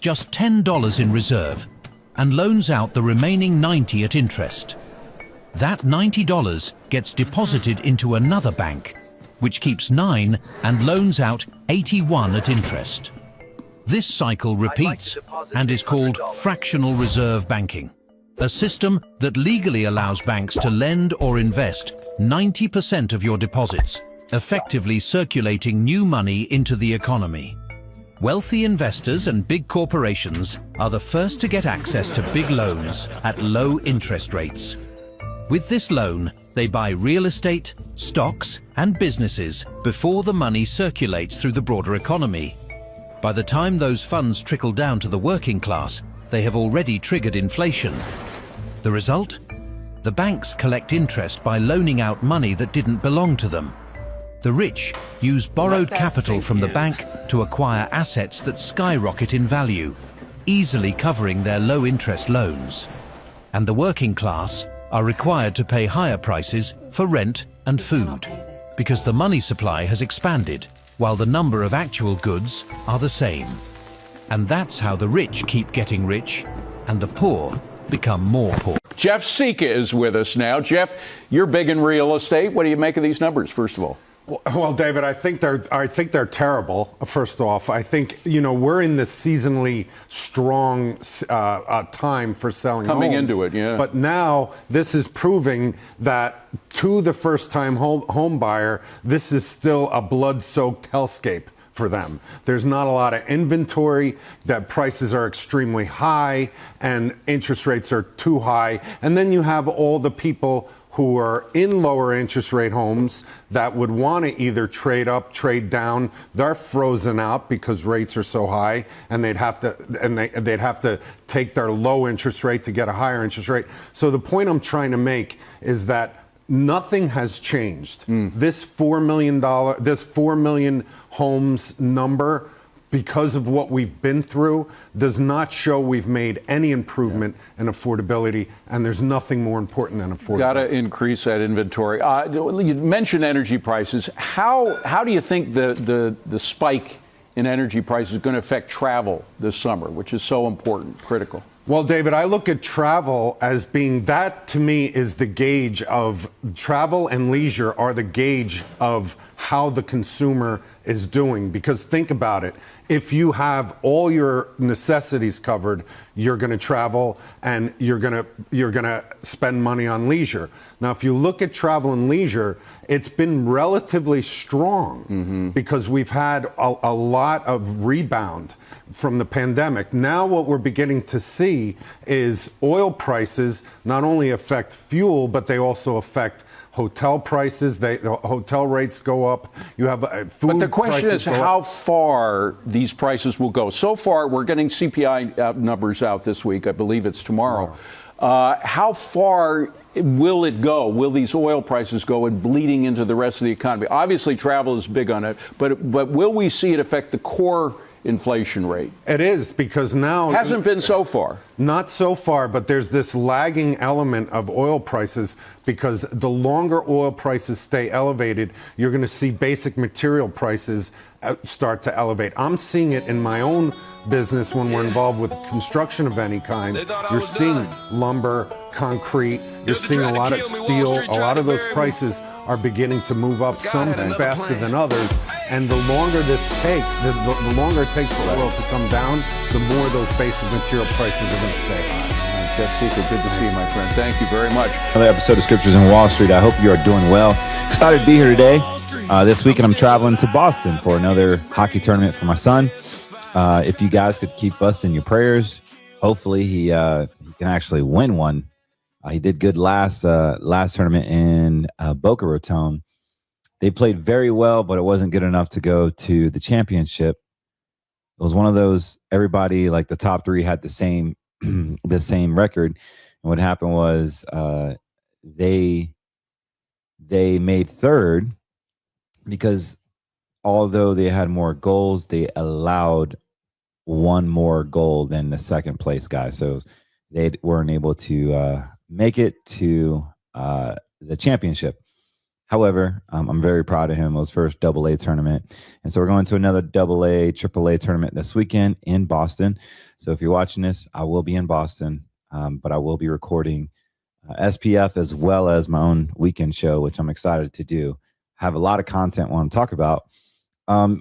just $10 in reserve and loans out the remaining $90 at interest. That $90 gets deposited into another bank, which keeps $9 and loans out $81 at interest. This cycle repeats and is called fractional reserve banking, a system that legally allows banks to lend or invest 90% of your deposits, effectively circulating new money into the economy. Wealthy investors and big corporations are the first to get access to big loans at low interest rates. With this loan, they buy real estate, stocks, and businesses before the money circulates through the broader economy. By the time those funds trickle down to the working class, they have already triggered inflation. The result? The banks collect interest by loaning out money that didn't belong to them. The rich use borrowed capital from the bank to acquire assets that skyrocket in value, easily covering their low-interest loans. And the working class are required to pay higher prices for rent and food, because the money supply has expanded, while the number of actual goods are the same. And that's how the rich keep getting rich, and the poor become more poor. Jeff Sika is with us now. Jeff, you're big in real estate. What do you make of these numbers, first of all? Well, David, I think they're terrible. First off, I think we're in the seasonally strong time for selling coming homes, into it, yeah. But now this is proving that to the first-time home buyer, this is still a blood-soaked hellscape for them. There's not a lot of inventory, that prices are extremely high, and interest rates are too high. And then you have all the people who are in lower interest rate homes that would want to either trade up, trade down. They're frozen out because rates are so high, and they'd have to take their low interest rate to get a higher interest rate. So the point I'm trying to make is that nothing has changed. This $4 million homes number, because of what we've been through, does not show we've made any improvement in affordability, and there's nothing more important than affordability. Got to increase that inventory. You mentioned energy prices. How do you think the spike in energy prices is going to affect travel this summer, which is so important, critical? Well, David, I look at travel as being, that to me is the gauge of travel, and leisure are the gauge of how the consumer is doing. Because think about it. If you have all your necessities covered, you're going to travel and you're going to spend money on leisure. Now, if you look at travel and leisure, it's been relatively strong because we've had a lot of rebound from the pandemic. Now what we're beginning to see is oil prices not only affect fuel, but they also affect hotel prices. The hotel rates go up. You have food. But the question is how far these prices will go. So far, we're getting CPI numbers out this week. I believe it's tomorrow. How far will it go? Will these oil prices go and bleeding into the rest of the economy? Obviously, travel is big on it, but will we see it affect the core inflation rate? It is, because now hasn't been so far. Not so far, but there's this lagging element of oil prices, because the longer oil prices stay elevated, you're going to see basic material prices start to elevate. I'm seeing it in my own business when we're involved with construction of any kind. You're seeing lumber, concrete, you're seeing a lot of steel, a lot of those prices are beginning to move up, some faster than others. And the longer this takes, the longer it takes for oil to come down, the more those basic material prices are going to stay high. Jeff Sika, good to see you, my friend. Thank you very much. Another episode of Scriptures in Wall Street. I hope you are doing well. Excited to be here today. This weekend, I'm traveling to Boston for another hockey tournament for my son. If you guys could keep us in your prayers, hopefully he can actually win one. He did good last tournament in Boca Raton. They played very well, but it wasn't good enough to go to the championship. It was one of those, everybody, like the top three had the same record. And what happened was they made third because although they had more goals, they allowed one more goal than the second place guy. So they weren't able to make it to the championship. However, I'm very proud of him. It was first AA tournament. And so we're going to another AA, AAA tournament this weekend in Boston. So if you're watching this, I will be in Boston, but I will be recording SPF as well as my own weekend show, which I'm excited to do. Have a lot of content I want to talk about.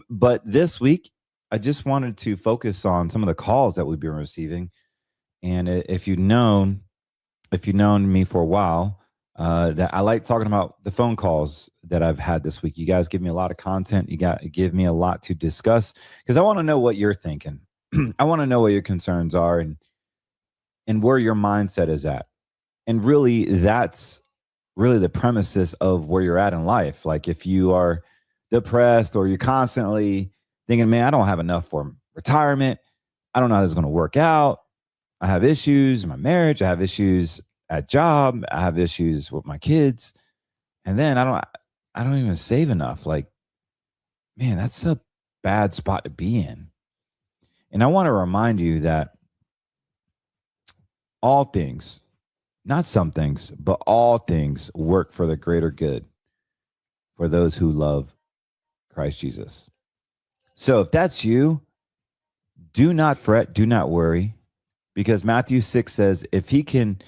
But this week, I just wanted to focus on some of the calls that we've been receiving. And if you've known me for a while, that I like talking about the phone calls that I've had this week. You guys give me a lot of content. You give me a lot to discuss because I want to know what you're thinking. I want to know what your concerns are and where your mindset is at. And really, that's really the premises of where you're at in life. Like if you are depressed or you're constantly thinking, man, I don't have enough for retirement. I don't know how this is going to work out. I have issues in my marriage. I have issues at job. I have issues with my kids. And then I don't even save enough. Like, man, that's a bad spot to be in. And I want to remind you that all things, not some things, but all things work for the greater good for those who love Christ Jesus. So if that's you, do not fret, do not worry, because Matthew 6 says, if he can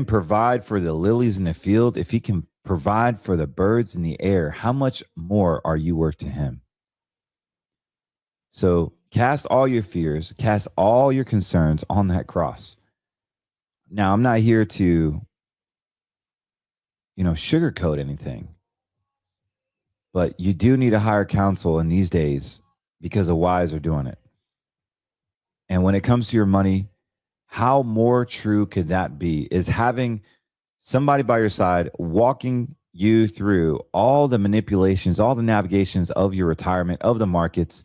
provide for the lilies in the field, if he can provide for the birds in the air, how much more are you worth to him? So cast all your fears, cast all your concerns on that cross. Now, I'm not here to, sugarcoat anything, but you do need a higher counsel in these days because the wise are doing it. And when it comes to your money, how more true could that be? Is having somebody by your side walking you through all the manipulations, all the navigations of your retirement, of the markets,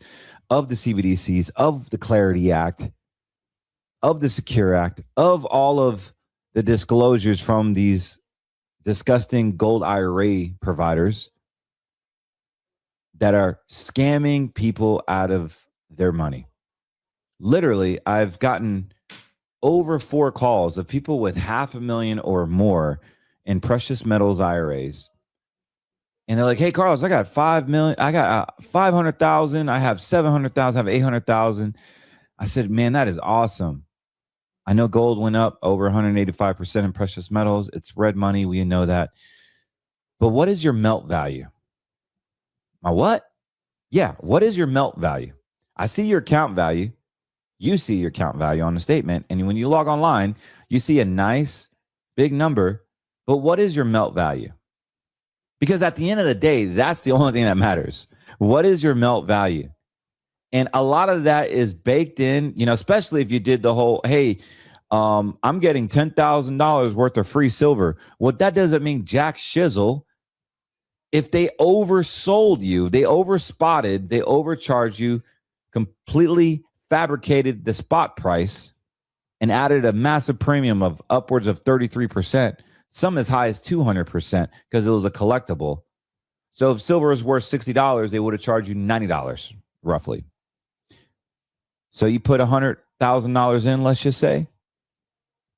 of the CBDCs, of the Clarity Act, of the Secure Act, of all of the disclosures from these disgusting gold IRA providers that are scamming people out of their money. Literally, I've gotten over 4 calls of people with $500,000 or more in precious metals IRAs. And they're like, hey, Carlos, I got 5 million. I got 500,000. I have 700,000. I have 800,000. I said, man, that is awesome. I know gold went up over 185% in precious metals. It's red money. We know that. But what is your melt value? My what? Yeah. What is your melt value? I see your account value. You see your account value on the statement. And when you log online, you see a nice big number. But what is your melt value? Because at the end of the day, that's the only thing that matters. What is your melt value? And a lot of that is baked in, especially if you did the whole, hey, I'm getting $10,000 worth of free silver. Well, that doesn't mean jack shizzle. If they oversold you, they overspotted, they overcharged you, completely fabricated the spot price and added a massive premium of upwards of 33%, some as high as 200% because it was a collectible. So if silver is worth $60, they would have charged you $90 roughly. So you put $100,000 in, let's just say,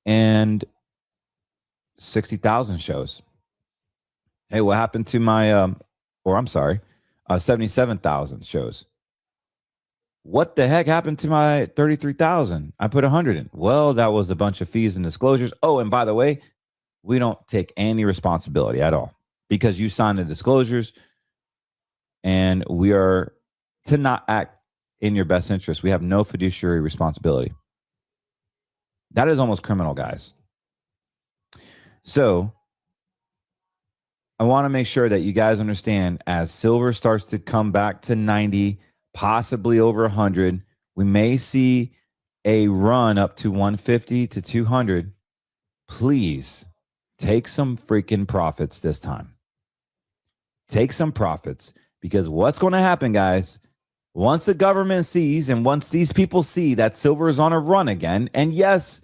and 60,000 shows. Hey, what happened to my, 77,000 shows? What the heck happened to my 33,000? I put 100 in. Well, that was a bunch of fees and disclosures. Oh, and by the way, we don't take any responsibility at all because you signed the disclosures and we are to not act in your best interest. We have no fiduciary responsibility. That is almost criminal, guys. So I want to make sure that you guys understand as silver starts to come back to 90, possibly over 100, we may see a run up to 150 to 200. Please take some freaking profits this time. Take some profits because what's going to happen, guys, once the government sees and once these people see that silver is on a run again, and yes,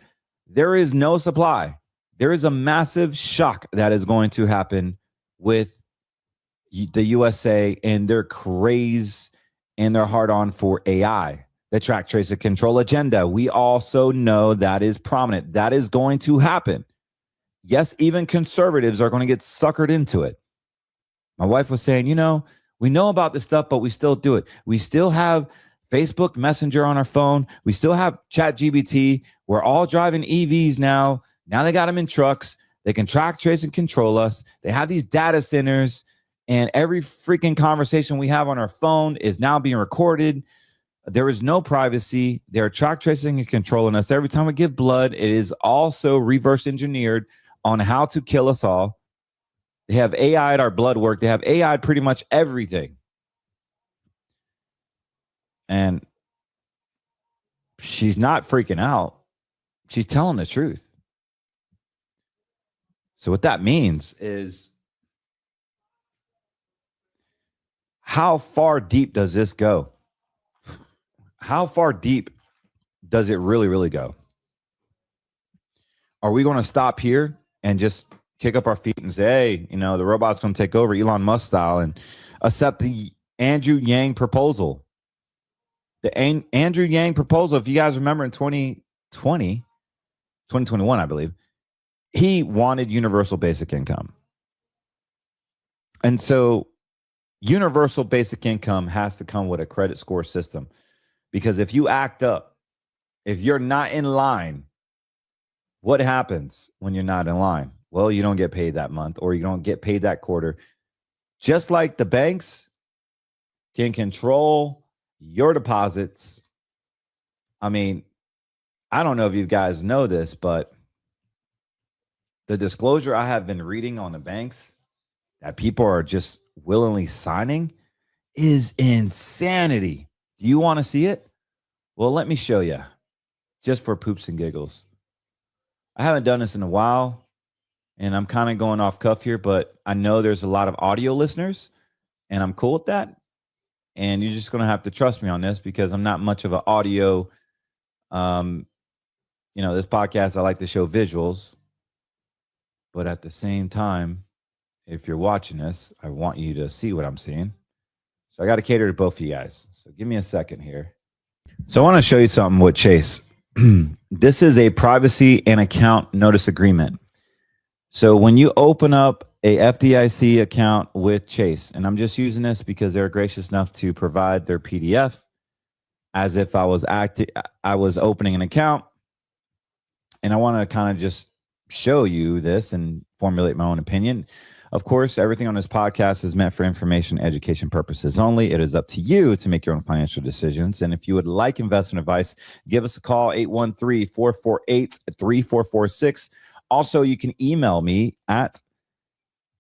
there is no supply, there is a massive shock that is going to happen with the USA and their craze and their hard on for AI, the track, trace, and control agenda. We also know that is prominent. That is going to happen. Yes, even conservatives are going to get suckered into it. My wife was saying, we know about this stuff, but we still do it. We still have Facebook Messenger on our phone. We still have ChatGPT. We're all driving EVs now. Now they got them in trucks. They can track, trace, and control us. They have these data centers, and every freaking conversation we have on our phone is now being recorded. There is no privacy. They're track, tracing, and controlling us. Every time we give blood, it is also reverse engineered on how to kill us all. They have AI'd our blood work. They have AI'd pretty much everything. And she's not freaking out. She's telling the truth. So what that means is, how far deep does this go? How far deep does it really, really go? Are we going to stop here and just kick up our feet and say, hey, the robot's going to take over Elon Musk style and accept the Andrew Yang proposal? The Andrew Yang proposal, if you guys remember in 2021, I believe, he wanted universal basic income. And so universal basic income has to come with a credit score system, because if you act up, if you're not in line, what happens when you're not in line? Well, you don't get paid that month, or you don't get paid that quarter. Just like the banks can control your deposits. I mean, I don't know if you guys know this, but the disclosure I have been reading on the banks that people are just willingly signing is insanity. Do you want to see it? Well, let me show you, just for poops and giggles. I haven't done this in a while, and I'm kind of going off cuff here, but I know there's a lot of audio listeners, and I'm cool with that. And you're just going to have to trust me on this, because I'm not much of an audio. This podcast, I like to show visuals, but at the same time, if you're watching this, I want you to see what I'm seeing. So I got to cater to both of you guys. So give me a second here. So I want to show you something with Chase. This is a privacy and account notice agreement. So when you open up a FDIC account with Chase, and I'm just using this because they're gracious enough to provide their PDF as if I was opening an account, and I want to kind of just show you this and formulate my own opinion. Of course, everything on this podcast is meant for information, education purposes only. It is up to you to make your own financial decisions. And if you would like investment advice, give us a call, 813-448-3446. Also, you can email me at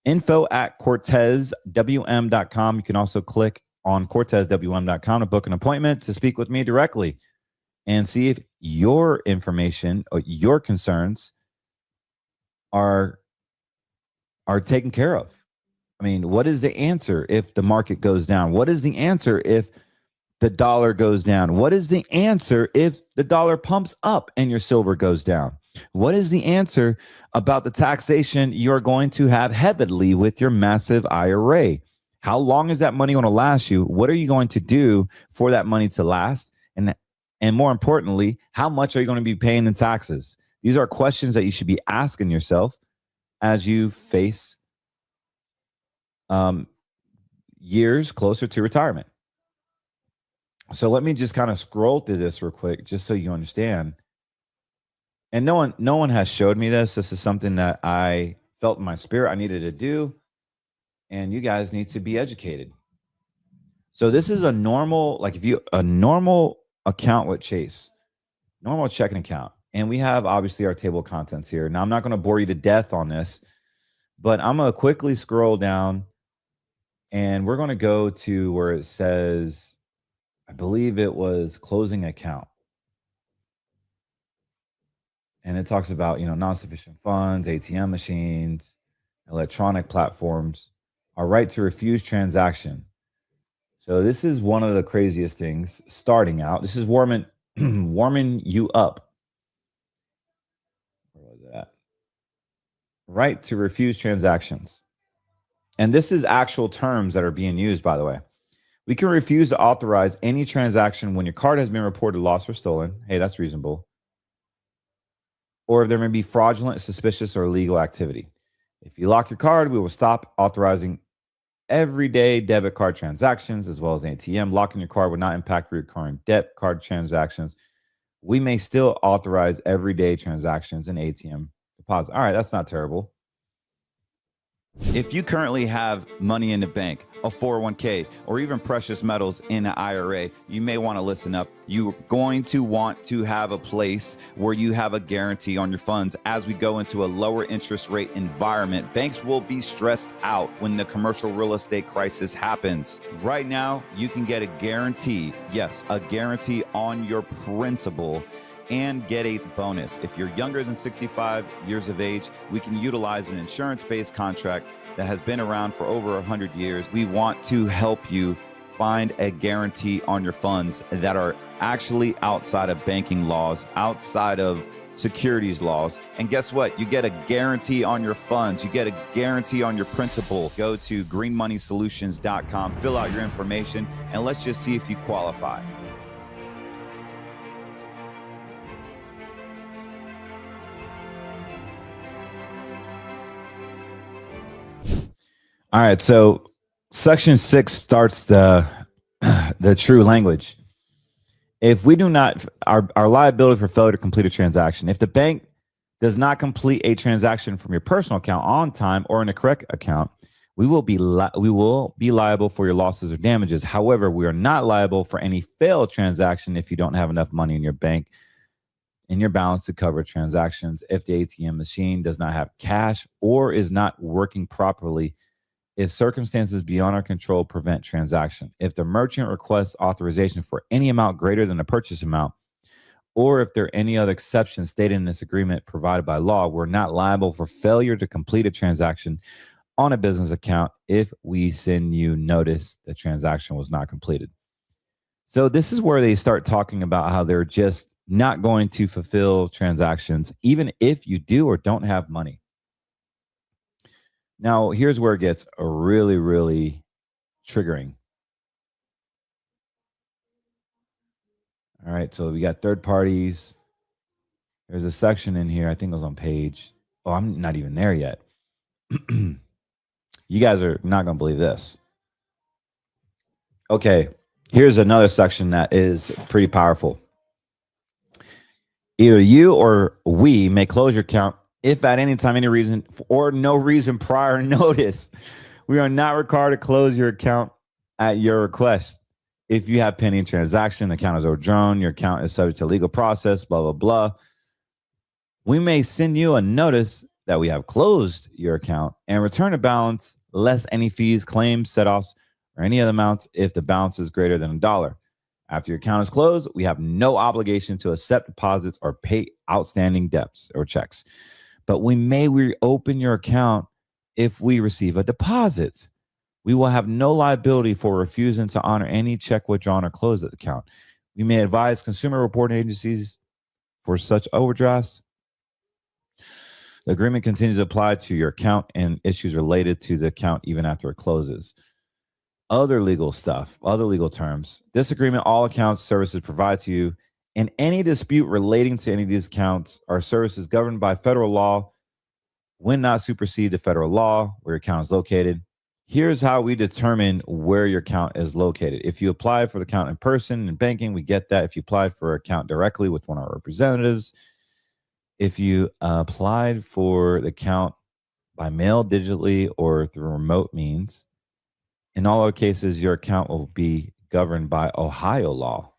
info@cortezwm.com. You can also click on cortezwm.com to book an appointment to speak with me directly and see if your information or your concerns are taken care of. I mean, what is the answer if the market goes down? What is the answer if the dollar goes down? What is the answer if the dollar pumps up and your silver goes down? What is the answer about the taxation you're going to have heavily with your massive IRA? How long is that money going to last you? What are you going to do for that money to last? And more importantly, how much are you going to be paying in taxes? These are questions that you should be asking yourself as you face years closer to retirement. So let me just kind of scroll through this real quick, just so you understand. And no one has showed me this. This is something that I felt in my spirit I needed to do, and you guys need to be educated. So this is a normal account with Chase, normal checking account. And we have obviously our table of contents here. Now, I'm not going to bore you to death on this, but I'm going to quickly scroll down, and we're going to go to where it says, I believe it was closing account. And it talks about, non-sufficient funds, ATM machines, electronic platforms, our right to refuse transaction. So this is one of the craziest things starting out. This is warming you up. Where was that? Right to refuse transactions. And this is actual terms that are being used, by the way. We can refuse to authorize any transaction when your card has been reported lost or stolen. Hey, that's reasonable. Or if there may be fraudulent, suspicious, or illegal activity. If you lock your card, we will stop authorizing everyday debit card transactions as well as ATM. Locking your card will not impact recurring debt card transactions. We may still authorize everyday transactions and ATM deposit. All right, that's not terrible. If you currently have money in the bank, a 401k, or even precious metals in an IRA, you may want to listen up. You're going to want to have a place where you have a guarantee on your funds. As we go into a lower interest rate environment, banks will be stressed out when the commercial real estate crisis happens. Right now, you can get a guarantee, yes, a guarantee on your principal, and get a bonus. If you're younger than 65 years of age, we can utilize an insurance-based contract that has been around for over 100 years. We want to help you find a guarantee on your funds that are actually outside of banking laws, outside of securities laws. And guess what? You get a guarantee on your funds. You get a guarantee on your principal. Go to greenmoneysolutions.com, fill out your information, and let's just see if you qualify. All right, so Section 6 starts the true language. If we do not, our liability for failure to complete a transaction, if the bank does not complete a transaction from your personal account on time or in the correct account, we will be liable for your losses or damages. However, we are not liable for any failed transaction if you don't have enough money in your bank in your balance to cover transactions, if the ATM machine does not have cash or is not working properly, if circumstances beyond our control prevent transaction, if the merchant requests authorization for any amount greater than the purchase amount, or if there are any other exceptions stated in this agreement provided by law, we're not liable for failure to complete a transaction on a business account if we send you notice the transaction was not completed. So this is where they start talking about how they're just not going to fulfill transactions, even if you do or don't have money. Now, here's where it gets really, really triggering. All right, so we got third parties. There's a section in here, I think it was on page, oh, I'm not even there yet. You guys are not going to believe this. Okay, here's another section that is pretty powerful. Either you or we may close your account if at any time, any reason, or no reason prior notice. We are not required to close your account at your request. If you have pending transaction, the account is overdrawn, your account is subject to legal process, blah, blah, blah. We may send you a notice that we have closed your account and return a balance less any fees, claims, set-offs, or any other amounts if the balance is greater than $1. After your account is closed, we have no obligation to accept deposits or pay outstanding debts or checks. But we may reopen your account if we receive a deposit. We will have no liability for refusing to honor any check withdrawn or closed at the account. We may advise consumer reporting agencies for such overdrafts. The agreement continues to apply to your account and issues related to the account even after it closes. Other legal stuff, other legal terms. This agreement, all accounts, services provided to you, and any dispute relating to any of these accounts or services governed by federal law will not supersede the federal law where your account is located. Here's how we determine where your account is located. If you apply for the account in person in banking, we get that. If you applied for an account directly with one of our representatives, if you applied for the account by mail, digitally, or through remote means, in all other cases, your account will be governed by Ohio law.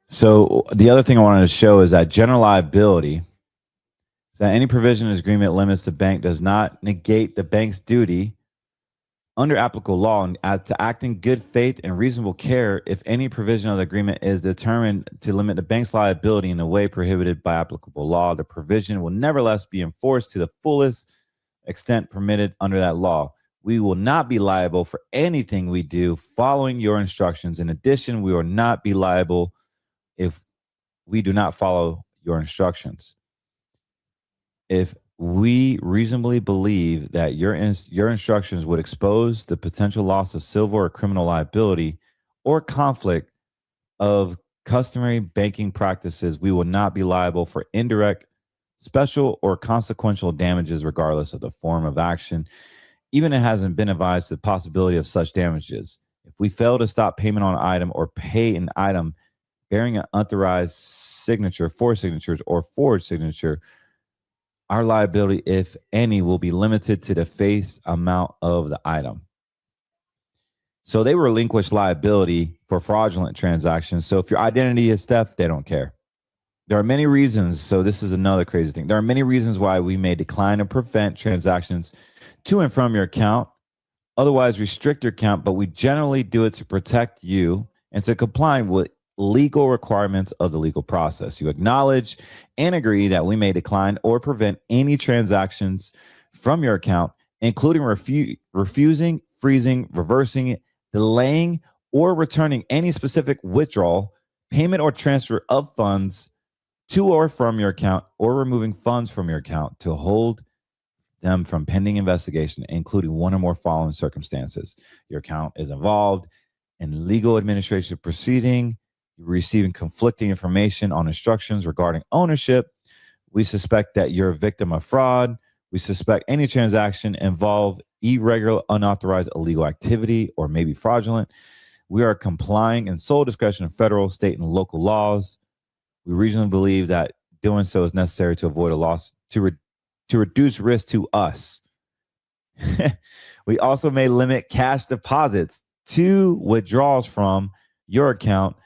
So the other thing I wanted to show is that general liability, is that any provision in this agreement limits the bank does not negate the bank's duty under applicable law and to act in good faith and reasonable care if any provision of the agreement is determined to limit the bank's liability in a way prohibited by applicable law. The provision will nevertheless be enforced to the fullest extent permitted under that law. We will not be liable for anything we do following your instructions. In addition, we will not be liable if we do not follow your instructions. If we reasonably believe that your instructions would expose the potential loss of civil or criminal liability or conflict of customary banking practices, we will not be liable for indirect, special, or consequential damages regardless of the form of action. even it hasn't been advised the possibility of such damages. If we fail to stop payment on an item or pay an item bearing an unauthorized signature, forged signatures, or forged signature, our liability, if any, will be limited to the face amount of the item. So they relinquish liability for fraudulent transactions. So if your identity is theft, they don't care. There are many reasons. So this is another crazy thing. There are many reasons why we may decline or prevent transactions to and from your account, otherwise restrict your account, but we generally do it to protect you and to comply with legal requirements of the legal process. You acknowledge and agree that we may decline or prevent any transactions from your account, including refusing, freezing, reversing, delaying, or returning any specific withdrawal, payment, or transfer of funds to or from your account, or removing funds from your account to hold them from pending investigation, including one or more following circumstances. Your account is involved in legal administration proceeding, you're receiving conflicting information on instructions regarding ownership. We suspect that you're a victim of fraud. We suspect any transaction involve irregular, unauthorized, illegal activity, or maybe fraudulent. We are complying in sole discretion of federal, state, and local laws. We reasonably believe that doing so is necessary to avoid a loss, to reduce risk to us. We also may limit cash deposits to withdrawals from your account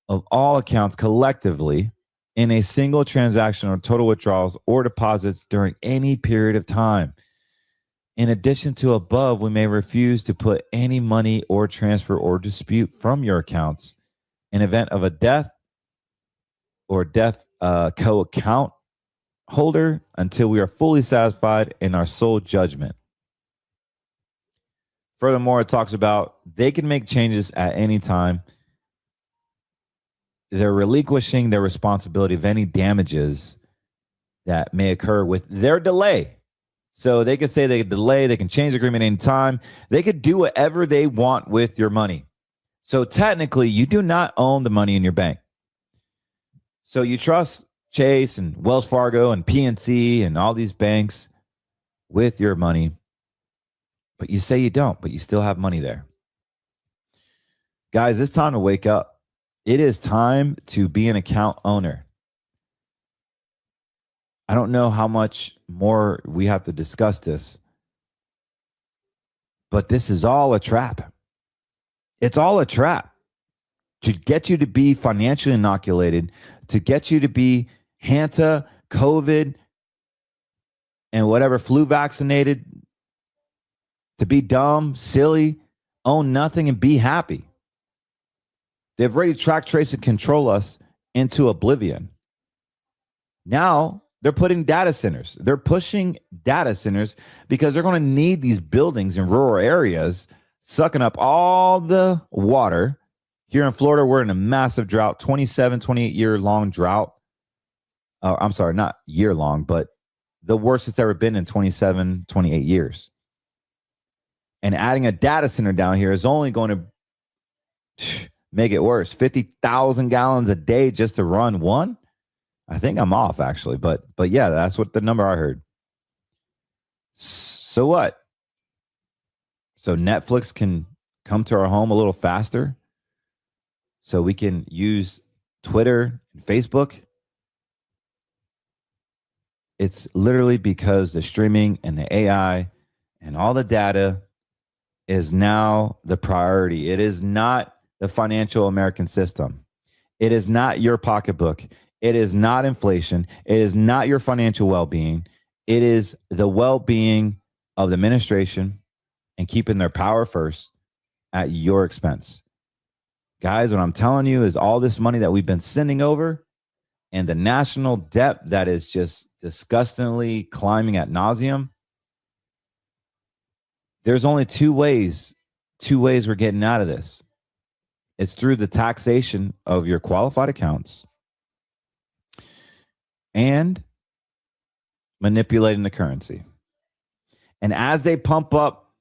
of all accounts collectively in a single transaction or total withdrawals or deposits during any period of time. In addition to above, we may refuse to put any money or transfer or dispute from your accounts in event of a death or death co-account holder until we are fully satisfied in our sole judgment. Furthermore, it talks about they can make changes at any time. They're relinquishing their responsibility of any damages that may occur with their delay. So they could say they could delay, they can change the agreement anytime. They could do whatever they want with your money. So technically, you do not own the money in your bank. So you trust Chase and Wells Fargo and PNC and all these banks with your money, but you say you don't, but you still have money there. Guys, it's time to wake up. It is time to be an account owner. I don't know how much more we have to discuss this, but this is all a trap. It's all a trap to get you to be financially inoculated, to get you to be Hanta, COVID, and whatever flu vaccinated, to be dumb, silly, own nothing, and be happy. They've already track, trace, and control us into oblivion. Now they're putting data centers. They're pushing data centers because they're going to need these buildings in rural areas, sucking up all the water. Here in Florida, we're in a massive drought, 27, 28-year-long drought. I'm sorry, not year-long, but the worst it's ever been in 27, 28 years. And adding a data center down here is only going to make it worse. 50,000 gallons a day just to run one? I think I'm off, actually. But yeah, that's what the number I heard. So what? So Netflix can come to our home a little faster? So we can use Twitter and Facebook? It's literally because the streaming and the AI and all the data is now the priority. It is not the financial American system. It is not your pocketbook. It is not inflation. It is not your financial well-being. It is the well-being of the administration and keeping their power first at your expense. Guys, what I'm telling you is all this money that we've been sending over and the national debt that is just disgustingly climbing ad nauseum. There's only two ways we're getting out of this. It's through the taxation of your qualified accounts and manipulating the currency. And as they pump up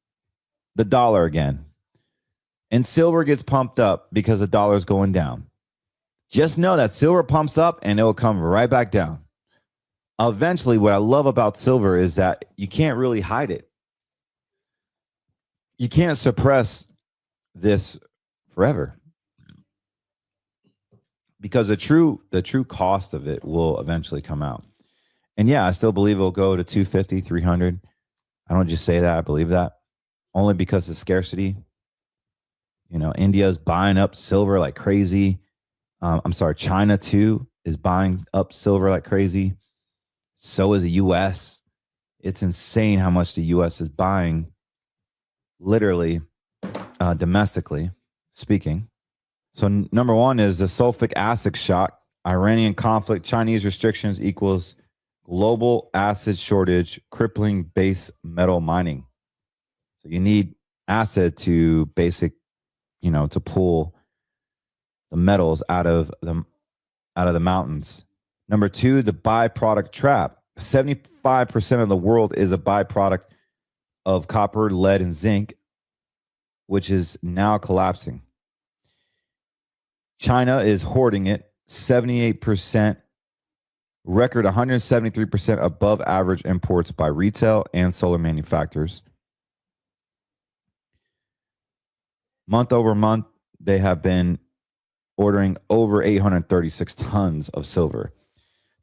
the dollar again, and silver gets pumped up because the dollar is going down, just know that silver pumps up and it will come right back down. Eventually, what I love about silver is that you can't really hide it. you can't suppress this forever, because the true cost of it will eventually come out. And yeah, I still believe it'll go to 250, 300. I don't just say that, I believe that. Only because of scarcity. You know, India's buying up silver like crazy. China too is buying up silver like crazy. So is the US. It's insane how much the US is buying, literally, domestically speaking. So number one is the sulfuric acid shock. Iranian conflict, Chinese restrictions equals global acid shortage, crippling base metal mining. So you need acid to to pull the metals out of the mountains. Number two, the byproduct trap. 75% of the world is a byproduct of copper, lead, and zinc, which is now collapsing. China is hoarding it, 78%, record 173% above average imports by retail and solar manufacturers. Month over month, they have been ordering over 836 tons of silver.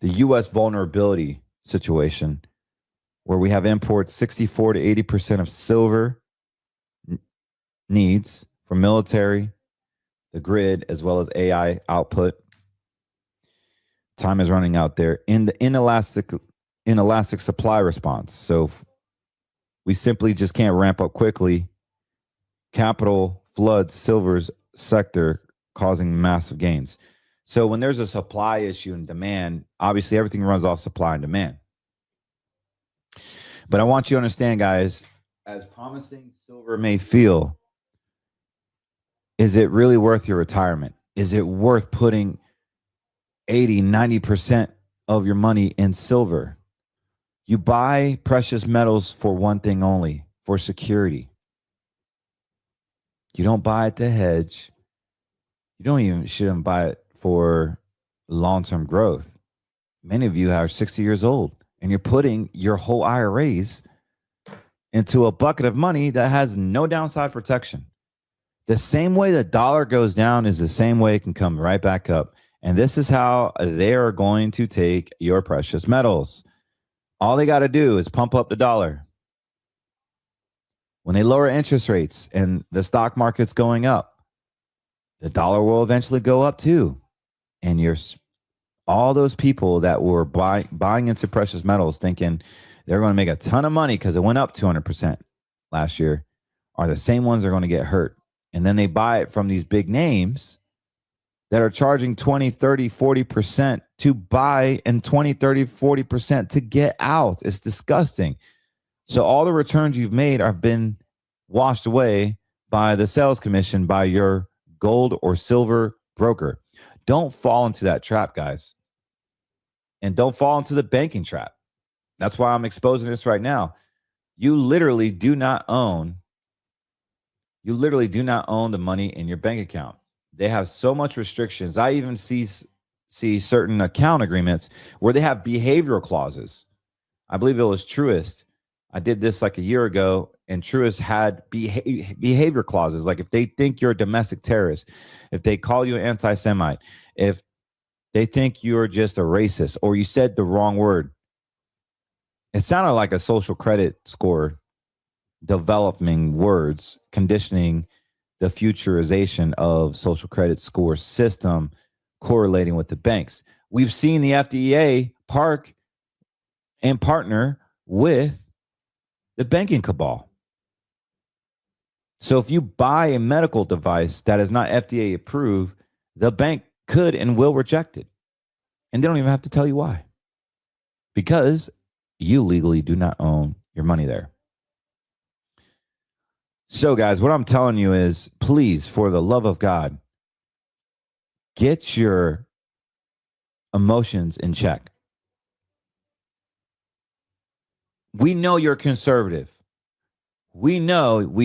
The U.S. vulnerability situation, where we have imports 64 to 80% of silver needs for military, the grid, as well as AI output. Time is running out there in the inelastic supply response. So we simply just can't ramp up quickly. Capital floods silver's sector, causing massive gains. So when there's a supply issue and demand, obviously everything runs off supply and demand. But I want you to understand, guys, as promising silver may feel, is it really worth your retirement? Is it worth putting 80, 90% of your money in silver? You buy precious metals for one thing only, for security. You don't buy it to hedge. You shouldn't buy it for long-term growth. Many of you are 60 years old and you're putting your whole IRAs into a bucket of money that has no downside protection. The same way the dollar goes down is the same way it can come right back up. And this is how they are going to take your precious metals. All they got to do is pump up the dollar. When they lower interest rates and the stock market's going up, the dollar will eventually go up too. And all those people that were buying into precious metals thinking they're going to make a ton of money because it went up 200% last year are the same ones that are going to get hurt. And then they buy it from these big names that are charging 20, 30, 40% to buy and 20, 30, 40% to get out. It's disgusting. So all the returns you've made have been washed away by the sales commission by your gold or silver broker. Don't fall into that trap, guys. And don't fall into the banking trap. That's why I'm exposing this right now. You literally do not own the money in your bank account. They have so much restrictions. I even see certain account agreements where they have behavioral clauses. I believe it was Truist. I did this like a year ago, and Truist had behavior clauses. Like if they think you're a domestic terrorist, if they call you an anti-Semite, if they think you're just a racist or you said the wrong word. It sounded like a social credit score developing words, conditioning the futurization of social credit score system correlating with the banks. We've seen the FDA partner with the banking cabal. So if you buy a medical device that is not FDA approved, the bank could and will reject it. And they don't even have to tell you why. Because you legally do not own your money there. So guys, what I'm telling you is, please, for the love of God, get your emotions in check. We know you're conservative. We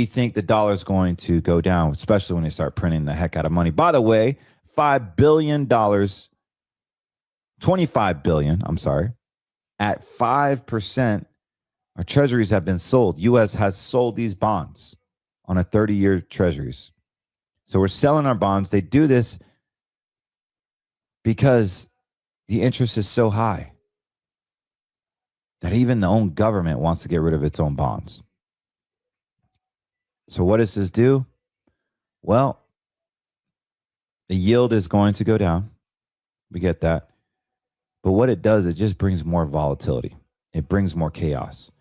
think the dollar is going to go down, especially when they start printing the heck out of money. By the way, $5 billion, $25 billion, at 5%, our treasuries have been sold. U.S. has sold these bonds on a 30-year treasuries. So we're selling our bonds. They do this because the interest is so high that even the own government wants to get rid of its own bonds. So what does this do? Well, the yield is going to go down. We get that. But what it does, it just brings more volatility. It brings more chaos.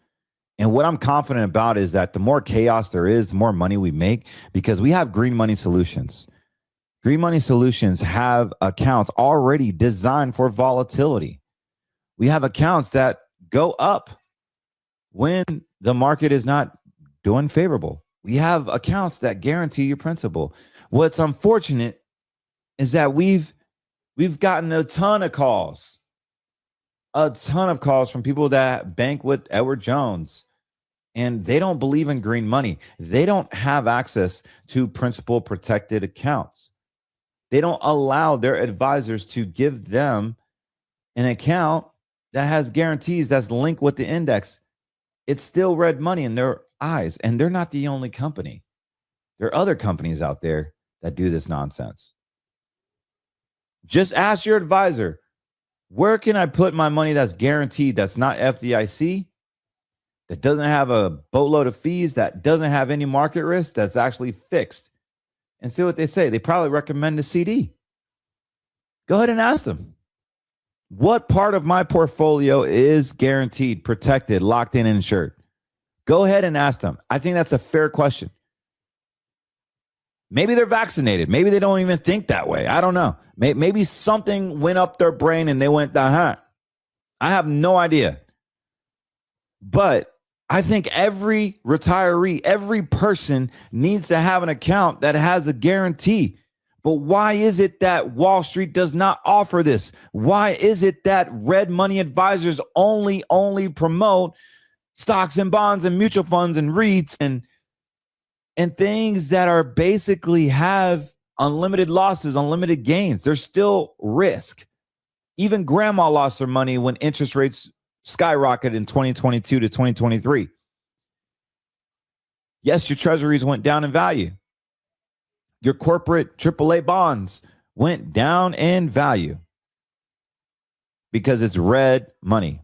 And what I'm confident about is that the more chaos there is, the more money we make, because we have green money solutions. Green money solutions have accounts already designed for volatility. We have accounts that go up when the market is not doing favorable. We have accounts that guarantee your principal. What's unfortunate is that we've gotten a ton of calls from people that bank with Edward Jones, and they don't believe in green money. They don't have access to principal protected accounts. They don't allow their advisors to give them an account that has guarantees that's linked with the index. It's still red money in their eyes, and they're not the only company. There are other companies out there that do this nonsense. Just ask your advisor, where can I put my money that's guaranteed, that's not FDIC, that doesn't have a boatload of fees, that doesn't have any market risk, that's actually fixed? And see what they say. They probably recommend a CD. Go ahead and ask them, what part of my portfolio is guaranteed, protected, locked in, insured? Go ahead and ask them. I think that's a fair question. Maybe they're vaccinated. Maybe they don't even think that way. I don't know. Maybe something went up their brain and they went, I have no idea. But I think every retiree, every person needs to have an account that has a guarantee. But why is it that Wall Street does not offer this? Why is it that red money advisors only promote stocks and bonds and mutual funds and REITs and things that are basically have unlimited losses, unlimited gains? There's still risk. Even grandma lost her money when interest rates skyrocketed in 2022 to 2023. Yes, your treasuries went down in value. Your corporate AAA bonds went down in value because it's red money.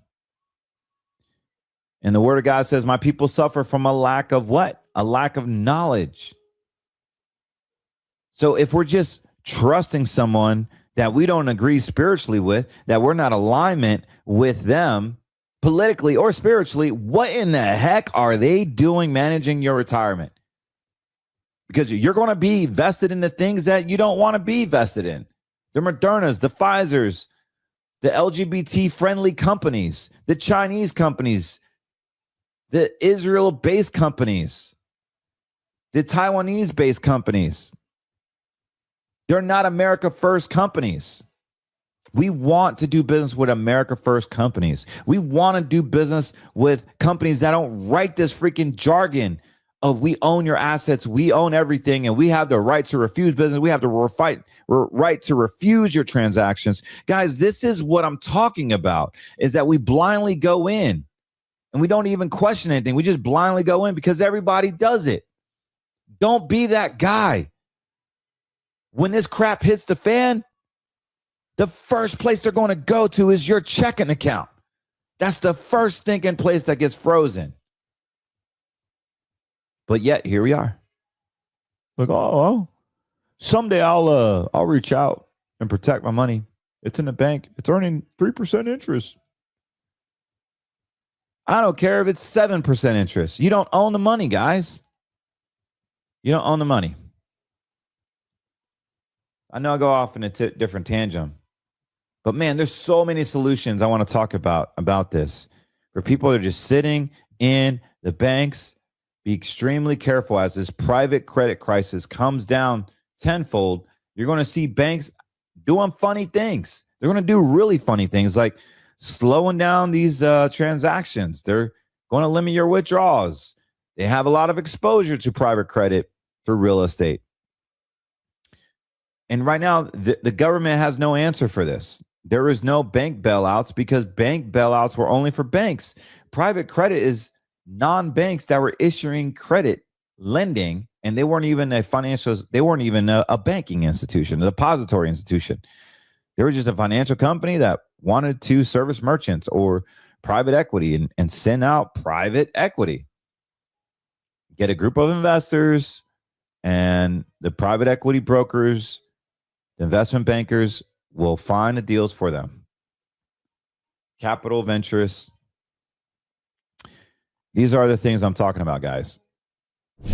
And the word of God says, my people suffer from a lack of what? A lack of knowledge. So if we're just trusting someone that we don't agree spiritually with, that we're not alignment with them politically or spiritually, what in the heck are they doing managing your retirement? Because you're going to be vested in the things that you don't want to be vested in. The Modernas, the Pfizers, the LGBT-friendly companies, the Chinese companies, the Israel-based companies, the Taiwanese-based companies. They're not America First companies. We want to do business with America First companies. We want to do business with companies that don't write this freaking jargon of we own your assets, we own everything, and we have the right to refuse business. We have the right to refuse your transactions. Guys, this is what I'm talking about, is that we blindly go in and we don't even question anything. We just blindly go in because everybody does it. Don't be that guy. When this crap hits the fan, the first place they're going to go to is your checking account. That's the first thinking place that gets frozen. But yet here we are. Like, oh, someday I'll reach out and protect my money. It's in the bank. It's earning 3% interest. I don't care if it's 7% interest. You don't own the money, guys. You don't own the money. I know I go off in a different tangent, but man, there's so many solutions I want to talk about this. For people that are just sitting in the banks, be extremely careful as this private credit crisis comes down tenfold. You're going to see banks doing funny things. They're going to do really funny things like slowing down these transactions. They're going to limit your withdrawals. They have a lot of exposure to private credit for real estate. And right now, the government has no answer for this. There is no bank bailouts because bank bailouts were only for banks. Private credit is non-banks that were issuing credit, lending And they weren't even they weren't even a banking institution, a depository institution. They were just a financial company that wanted to service merchants or private equity and send out private equity. Get a group of investors, and the private equity brokers, the investment bankers will find the deals for them. Capital ventures. These are the things I'm talking about, guys.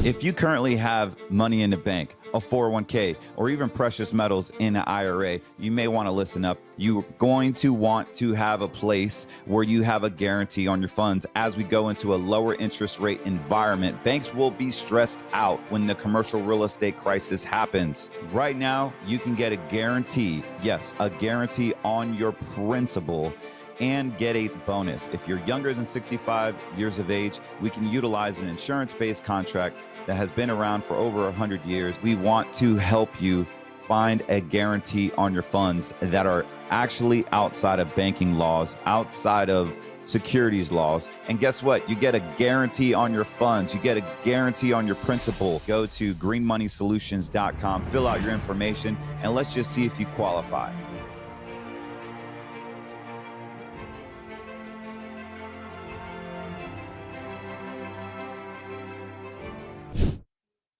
If you currently have money in the bank, a 401k, or even precious metals in an IRA, you may want to listen up. You're going to want to have a place where you have a guarantee on your funds. As we go into a lower interest rate environment, banks will be stressed out when the commercial real estate crisis happens. Right now, you can get a guarantee, yes, a guarantee on your principal, and get a bonus. If you're younger than 65 years of age, we can utilize an insurance-based contract that has been around for over 100 years. We want to help you find a guarantee on your funds that are actually outside of banking laws, outside of securities laws. And guess what? You get a guarantee on your funds. You get a guarantee on your principal. Go to greenmoneysolutions.com, fill out your information, and let's just see if you qualify.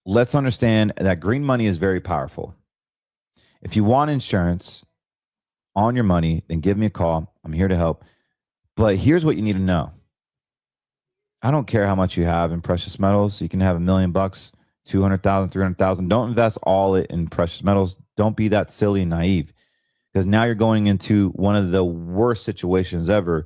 Let's understand that green money is very powerful. If you want insurance on your money, then give me a call. I'm here to help. But here's what you need to know. I don't care how much you have in precious metals. You can have $1 million, 200,000, 300,000. Don't invest all it in precious metals. Don't be that silly and naive, because now you're going into one of the worst situations ever,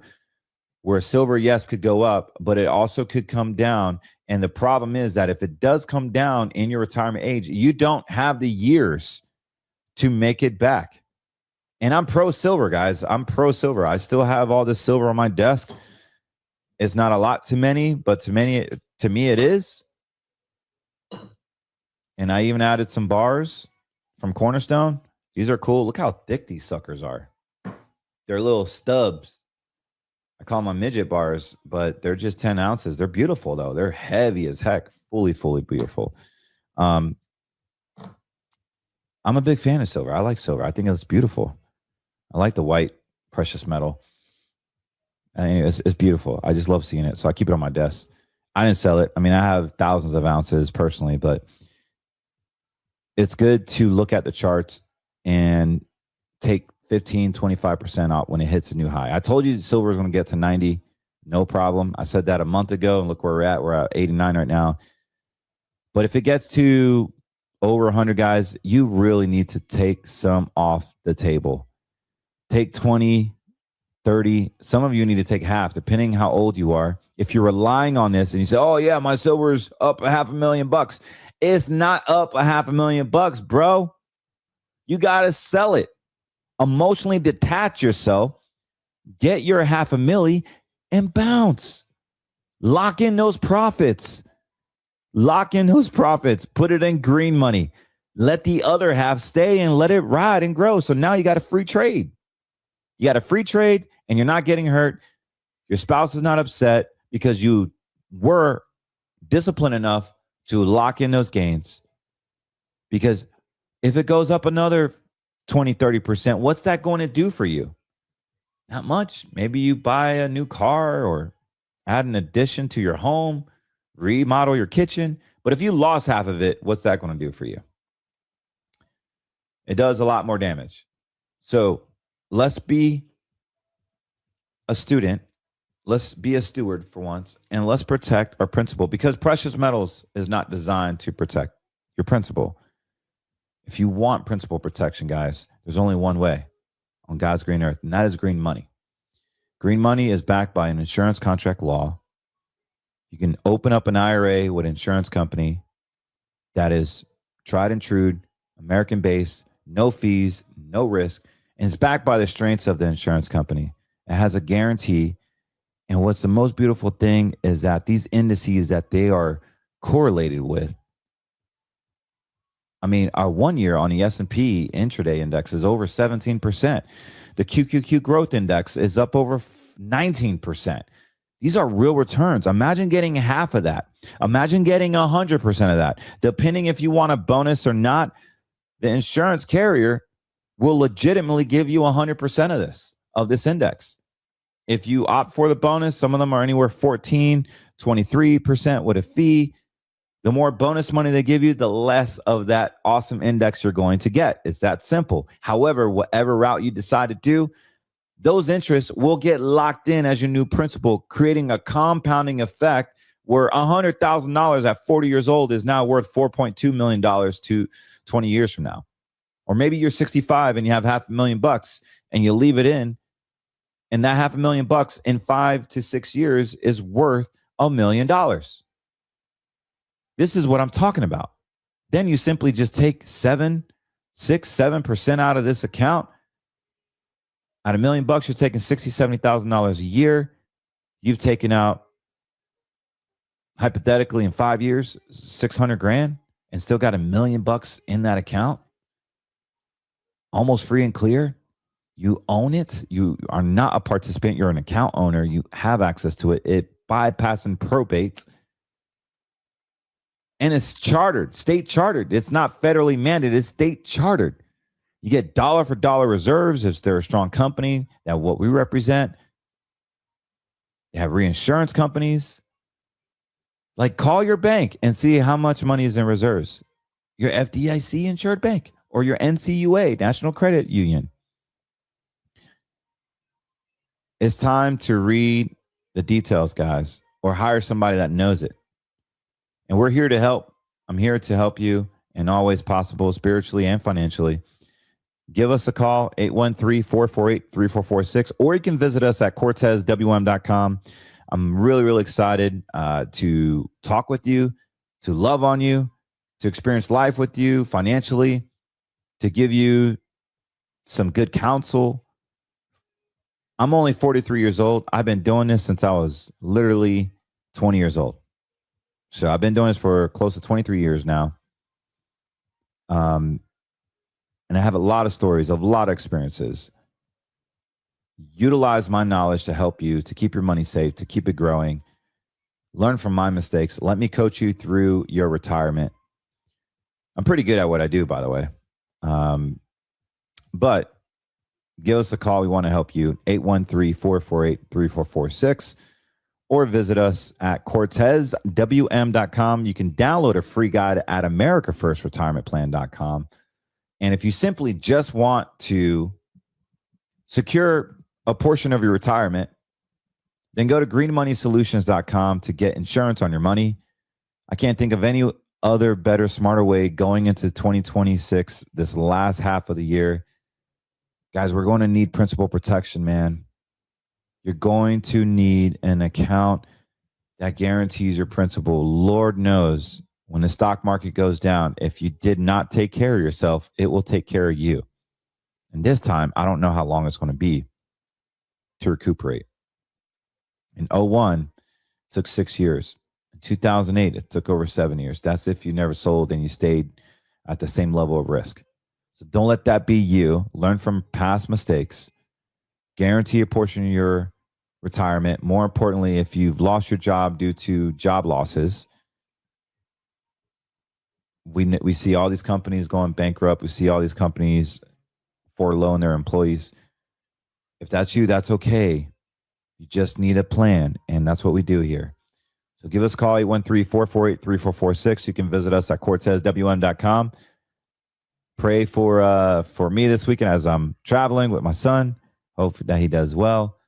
where silver, yes, could go up, but it also could come down. And the problem is that if it does come down in your retirement age, you don't have the years to make it back. And I'm pro silver, guys. I'm pro silver. I still have all this silver on my desk. It's not a lot to many, but to me it is. And I even added some bars from Cornerstone. These are cool. Look how thick these suckers are. They're little stubs. I call them midget bars, but they're just 10 ounces. They're beautiful, though. They're heavy as heck. Fully beautiful. I'm a big fan of silver. I like silver. I think it's beautiful. I like the white precious metal. I mean, it's beautiful. I just love seeing it. So I keep it on my desk. I didn't sell it. I mean, I have thousands of ounces personally, but it's good to look at the charts and take 15, 25% out when it hits a new high. I told you silver is going to get to 90. No problem. I said that a month ago, and look where we're at. We're at 89 right now. But if it gets to over 100, guys, you really need to take some off the table. Take 20, 30. Some of you need to take half, depending how old you are. If you're relying on this and you say, oh, yeah, my silver's up $500,000. It's not up $500,000, bro. You got to sell it. Emotionally detach yourself, get your $500,000 and bounce. Lock in those profits. Lock in those profits. Put it in green money. Let the other half stay and let it ride and grow. So now you got a free trade. You got a free trade and you're not getting hurt. Your spouse is not upset because you were disciplined enough to lock in those gains. Because if it goes up another 20, 30%, what's that going to do for you? Not much. Maybe you buy a new car or add an addition to your home, remodel your kitchen. But if you lost half of it, what's that going to do for you? It does a lot more damage. So let's be a student. Let's be a steward for once, and let's protect our principal, because precious metals is not designed to protect your principal. If you want principal protection, guys, there's only one way on God's green earth, and that is green money. Green money is backed by an insurance contract law. You can open up an IRA with an insurance company that is tried and true, American-based, no fees, no risk, and it's backed by the strengths of the insurance company. It has a guarantee, and what's the most beautiful thing is that these indices that they are correlated with, I mean, our 1 year on the S&P intraday index is over 17%. The QQQ growth index is up over 19%. These are real returns. Imagine getting half of that. Imagine getting 100% of that. Depending if you want a bonus or not, the insurance carrier will legitimately give you 100% of this index. If you opt for the bonus, some of them are anywhere 14, 23% with a fee. The more bonus money they give you, the less of that awesome index you're going to get. It's that simple. However, whatever route you decide to do, those interests will get locked in as your new principal, creating a compounding effect where $100,000 at 40 years old is now worth $4.2 million to 20 years from now. Or maybe you're 65 and you have $500,000 and you leave it in, and that $500,000 in 5 to 6 years is worth $1 million. This is what I'm talking about. Then you simply just take 7% out of this account. At $1 million, you're taking $60,000, $70,000 a year. You've taken out, hypothetically, in 5 years, $600,000 and still got $1 million in that account. Almost free and clear. You own it. You are not a participant. You're an account owner. You have access to it. It bypassing probate. And it's chartered, state chartered. It's not federally mandated. It's state chartered. You get dollar for dollar reserves if they're a strong company. That what we represent. They have reinsurance companies. Like, call your bank and see how much money is in reserves. Your FDIC insured bank or your NCUA, National Credit Union. It's time to read the details, guys, or hire somebody that knows it. And we're here to help. I'm here to help you in all ways possible, spiritually and financially. Give us a call, 813-448-3446, or you can visit us at CortezWM.com. I'm really, really excited to talk with you, to love on you, to experience life with you financially, to give you some good counsel. I'm only 43 years old. I've been doing this since I was literally 20 years old. So I've been doing this for close to 23 years now. And I have a lot of stories, a lot of experiences. Utilize my knowledge to help you, to keep your money safe, to keep it growing. Learn from my mistakes. Let me coach you through your retirement. I'm pretty good at what I do, by the way. But give us a call. We want to help you. 813-448-3446. Or visit us at CortezWM.com. You can download a free guide at AmericaFirstRetirementPlan.com. And if you simply just want to secure a portion of your retirement, then go to greenmoneysolutions.com to get insurance on your money. I can't think of any other better, smarter way going into 2026, this last half of the year. Guys, we're going to need principal protection, man. You're going to need an account that guarantees your principal. Lord knows when the stock market goes down, if you did not take care of yourself, it will take care of you. And this time, I don't know how long it's going to be to recuperate. In 2001, it took 6 years. In 2008, it took over 7 years. That's if you never sold and you stayed at the same level of risk. So don't let that be you. Learn from past mistakes. Guarantee a portion of your retirement. More importantly, if you've lost your job due to job losses, we see all these companies going bankrupt. We see all these companies furloughing their employees. If that's you, that's okay. You just need a plan, and that's what we do here. So give us a call, 813-448-3446. You can visit us at CortezWM.com. Pray for me this weekend as I'm traveling with my son. Hope that he does well.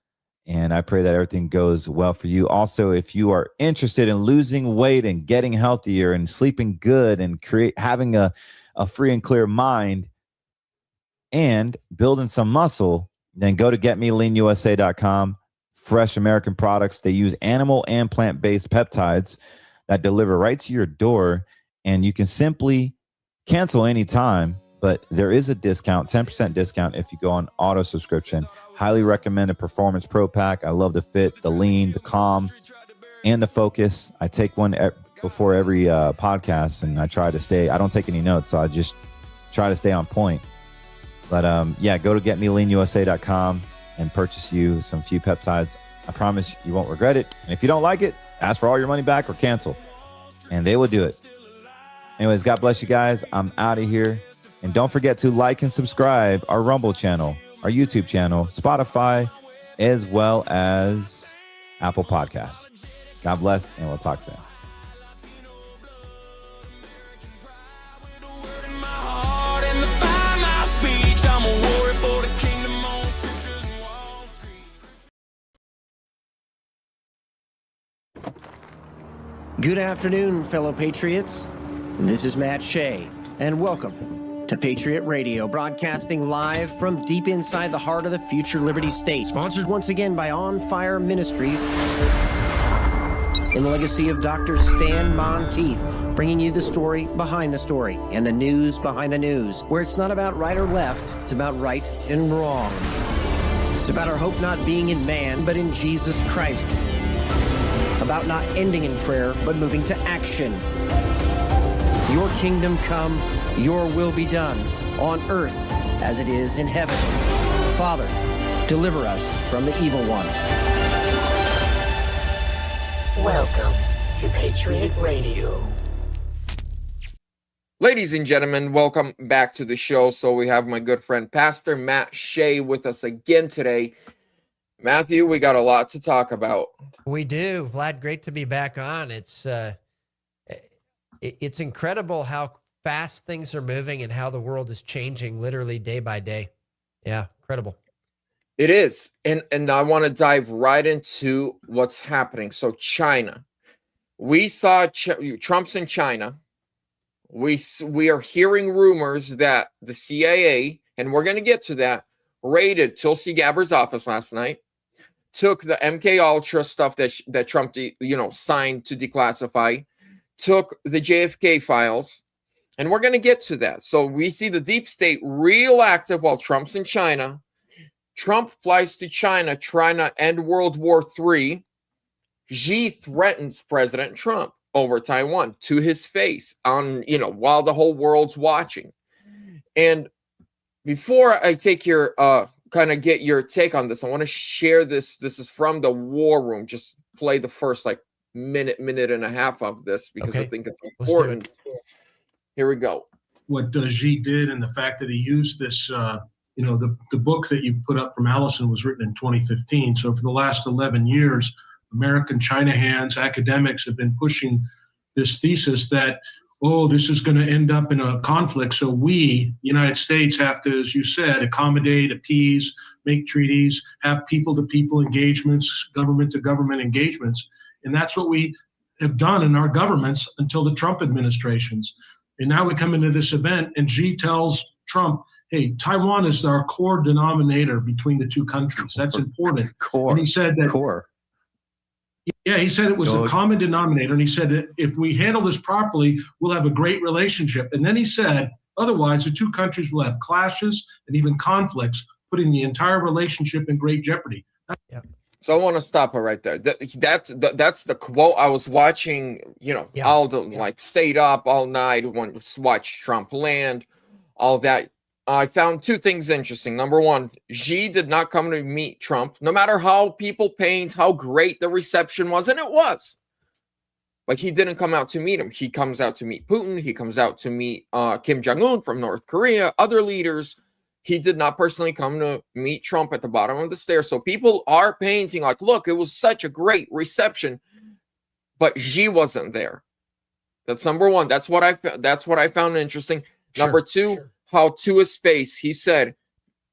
And I pray that everything goes well for you. Also, if you are interested in losing weight and getting healthier and sleeping good and having a free and clear mind and building some muscle, then go to getmeleanusa.com. Fresh American products. They use animal and plant-based peptides that deliver right to your door. And you can simply cancel anytime. But there is a discount, 10% discount if you go on auto subscription. Highly recommend a Performance Pro Pack. I love the fit, the lean, the calm, and the focus. I take one before every podcast, and I try to stay. I don't take any notes, so I just try to stay on point. But yeah, go to getmeleanusa.com and purchase you some few peptides. I promise you won't regret it. And if you don't like it, ask for all your money back or cancel, and they will do it. Anyways, God bless you guys. I'm out of here. And don't forget to like and subscribe our Rumble channel, our YouTube channel, Spotify, as well as Apple Podcasts. God bless, and we'll talk soon. Good afternoon, fellow patriots. This is Matt Shea, and welcome to Patriot Radio, broadcasting live from deep inside the heart of the future Liberty State. Sponsored once again by On Fire Ministries, in the legacy of Dr. Stan Monteith, bringing you the story behind the story and the news behind the news, where it's not about right or left, it's about right and wrong. It's about our hope not being in man, but in Jesus Christ. About not ending in prayer, but moving to action. Your kingdom come, your will be done, on earth as it is in heaven. Father, deliver us from the evil one. Welcome to Patriot Radio. Ladies and gentlemen, welcome back to the show. So we have my good friend Pastor Matt Shea with us again today. Matthew, we got a lot to talk about. We do. Vlad, great to be back on. It's incredible how fast things are moving and how the world is changing literally day by day. Yeah, incredible. It is. And I want to dive right into what's happening. So China. We saw Trump's in China. We are hearing rumors that the CIA, and we're going to get to that, raided Tulsi Gabbard's office last night. Took the MK Ultra stuff that Trump, signed to declassify, took the JFK files, and we're going to get to that. So we see the deep state real active while Trump's in China. Trump flies to China trying to end World War III. Xi threatens President Trump over Taiwan to his face while the whole world's watching. And before I take your kind of get your take on this, I want to share this. This is from the War Room. Just play the first minute and a half of this because I think it's important. Here we go. What Xi did and the fact that he used this, the book that you put up from Allison was written in 2015. So for the last 11 years, American China hands, academics have been pushing this thesis that, this is going to end up in a conflict. So we, United States, have to, as you said, accommodate, appease, make treaties, have people-to-people engagements, government-to-government engagements. And that's what we have done in our governments until the Trump administrations. And now we come into this event, and Xi tells Trump, hey, Taiwan is our core denominator between the two countries. That's important. Core. And he said that. Core. Yeah, he said it was a common denominator, and he said that if we handle this properly, we'll have a great relationship. And then he said, otherwise, the two countries will have clashes and even conflicts, putting the entire relationship in great jeopardy. Yeah. So I want to stop it right there. That's the quote. I was watching, stayed up all night, watched Trump land, all that. I found two things interesting. Number one, Xi did not come to meet Trump, no matter how people paint how great the reception was, and it was. But he didn't come out to meet him. He comes out to meet Putin. He comes out to meet Kim Jong-un from North Korea, other leaders. He did not personally come to meet Trump at the bottom of the stairs. So people are painting look, it was such a great reception, but Xi wasn't there. That's number one. That's what I found interesting. Sure, number two. Sure. How to his face, he said,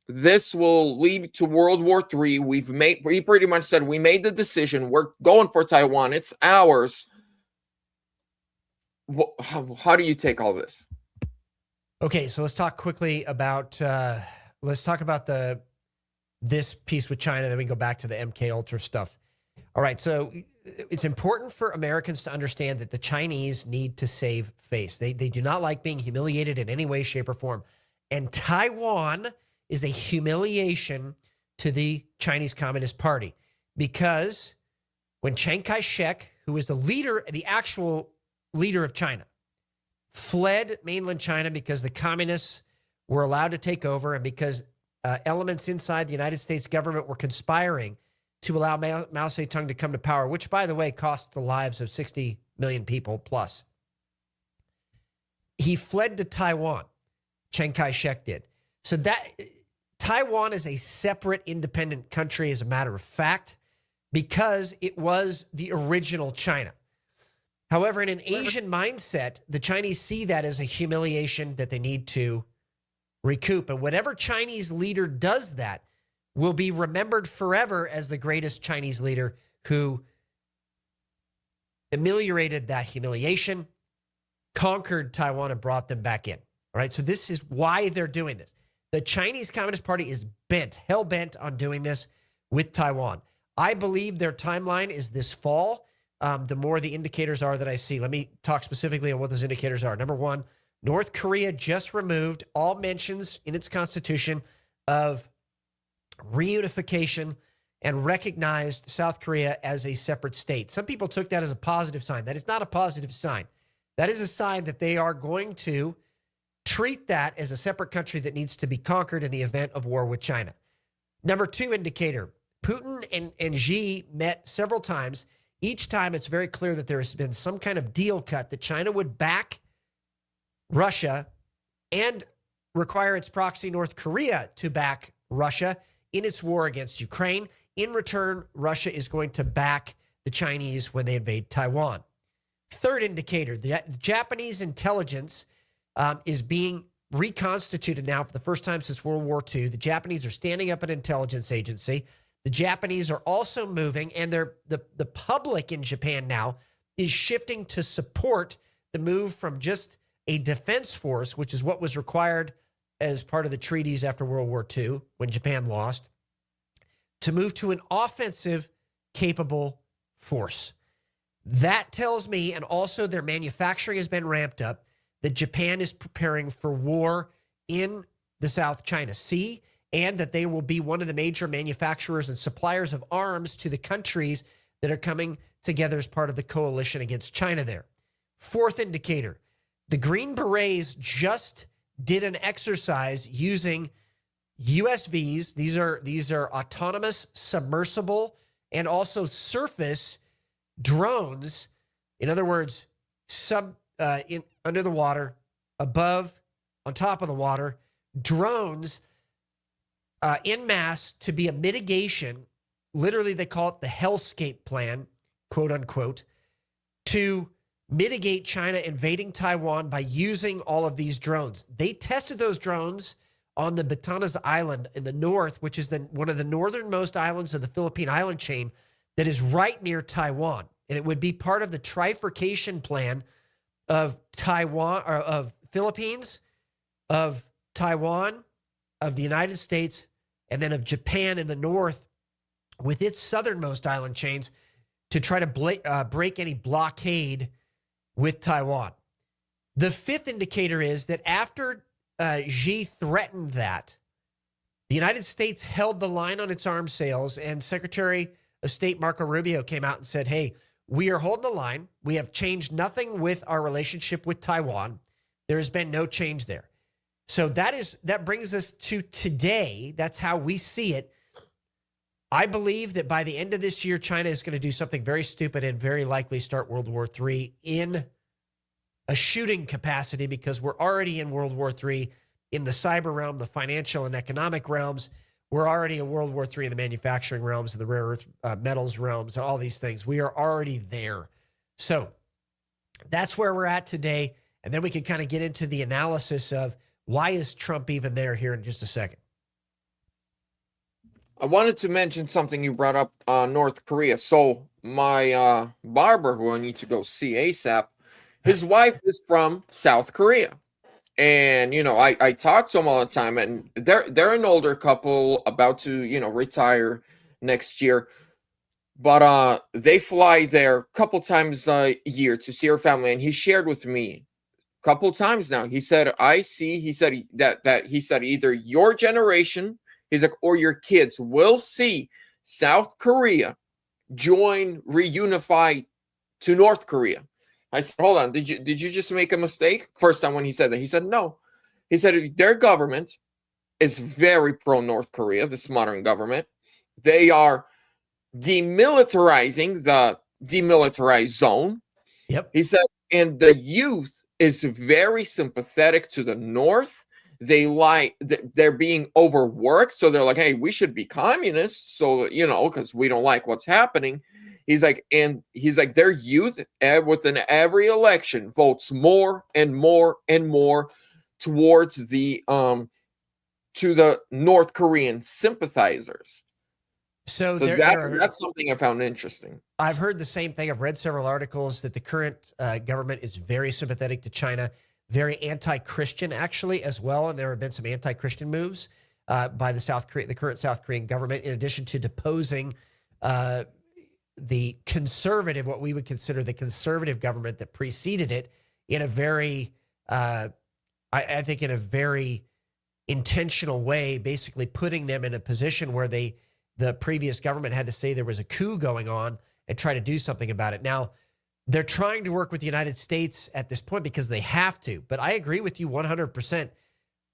this will lead to World War III. He pretty much said, we made the decision. We're going for Taiwan. It's ours. How do you take all this? Okay, so let's talk quickly about this piece with China, then we go back to the MK Ultra stuff. All right, so it's important for Americans to understand that the Chinese need to save face. They do not like being humiliated in any way, shape, or form. And Taiwan is a humiliation to the Chinese Communist Party because when Chiang Kai-shek, who is the actual leader of China, fled mainland China because the communists were allowed to take over and because elements inside the United States government were conspiring to allow Mao Zedong to come to power, which, by the way, cost the lives of 60 million people plus. He fled to Taiwan. Chiang Kai-shek did. So that Taiwan is a separate independent country, as a matter of fact, because it was the original China. However, in an Asian mindset, the Chinese see that as a humiliation that they need to recoup. And whatever Chinese leader does that will be remembered forever as the greatest Chinese leader who ameliorated that humiliation, conquered Taiwan, and brought them back in. All right, so this is why they're doing this. The Chinese Communist Party is hell-bent on doing this with Taiwan. I believe their timeline is this fall. The more the indicators are that I see. Let me talk specifically on what those indicators are. Number one, North Korea just removed all mentions in its constitution of reunification and recognized South Korea as a separate state. Some people took that as a positive sign. That is not a positive sign. That is a sign that they are going to treat that as a separate country that needs to be conquered in the event of war with China. Number two indicator, Putin and Xi met several times. Each time it's very clear that there has been some kind of deal cut that China would back Russia and require its proxy North Korea to back Russia in its war against Ukraine. In return, Russia is going to back the Chinese when they invade Taiwan. Third indicator, the Japanese intelligence is being reconstituted now for the first time since World War II. The Japanese are standing up an intelligence agency. The Japanese are also moving, and the public in Japan now is shifting to support the move from just a defense force, which is what was required as part of the treaties after World War II when Japan lost, to move to an offensive capable force. That tells me, and also their manufacturing has been ramped up, that Japan is preparing for war in the South China Sea, and that they will be one of the major manufacturers and suppliers of arms to the countries that are coming together as part of the coalition against China there. Fourth indicator, the Green Berets just did an exercise using USVs. These are autonomous, submersible, and also surface drones. In other words, under the water, above, on top of the water, drones en masse to be a mitigation. Literally, they call it the hellscape plan, quote unquote, to mitigate China invading Taiwan by using all of these drones. They tested those drones on the Batanes Island in the north, which is one of the northernmost islands of the Philippine island chain that is right near Taiwan. And it would be part of the trifurcation plan of Taiwan, or of Philippines, of Taiwan, of the United States, and then of Japan in the north with its southernmost island chains to try to break any blockade with Taiwan. The fifth indicator is that after Xi threatened that, the United States held the line on its arms sales, and Secretary of State Marco Rubio came out and said, hey, we are holding the line. We have changed nothing with our relationship with Taiwan. There has been no change there. So that brings us to today. That's how we see it. I believe that by the end of this year, China is going to do something very stupid and very likely start World War III in a shooting capacity, because we're already in World War III in the cyber realm, the financial and economic realms. We're already in World War III in the manufacturing realms and the rare earth metals realms, all these things. We are already there. So that's where we're at today. And then we can kind of get into the analysis of why is Trump even there here in just a second. I wanted to mention something you brought up, North Korea. So my barber, who I need to go see ASAP, his wife is from South Korea. And, you know, I talk to them all the time, and they're an older couple about to, you know, retire next year. But they fly there a couple times a year to see her family. And he shared with me a couple times now. He said, he said that he said either your generation, he's like, or your kids will see South Korea reunify to North Korea. I said, hold on, did you just make a mistake? First time when he said that, he said, no. He said their government is very pro-North Korea, this modern government. They are demilitarizing the demilitarized zone. Yep. He said, and the youth is very sympathetic to the North. They like they're being overworked, so they're like, hey, we should be communists, so because we don't like what's happening. He's like, their youth within every election votes more and more and more towards the to the North Korean sympathizers. So that's something I found interesting. I've heard the same thing. I've read several articles that the current government is very sympathetic to China, very anti-Christian actually as well, and there have been some anti-Christian moves by the current South Korean government, in addition to deposing the conservative, what we would consider the conservative government that preceded it, in a very, I think, in a very intentional way, basically putting them in a position where the previous government had to say there was a coup going on and try to do something about it. Now, they're trying to work with the United States at this point because they have to. But I agree with you 100%.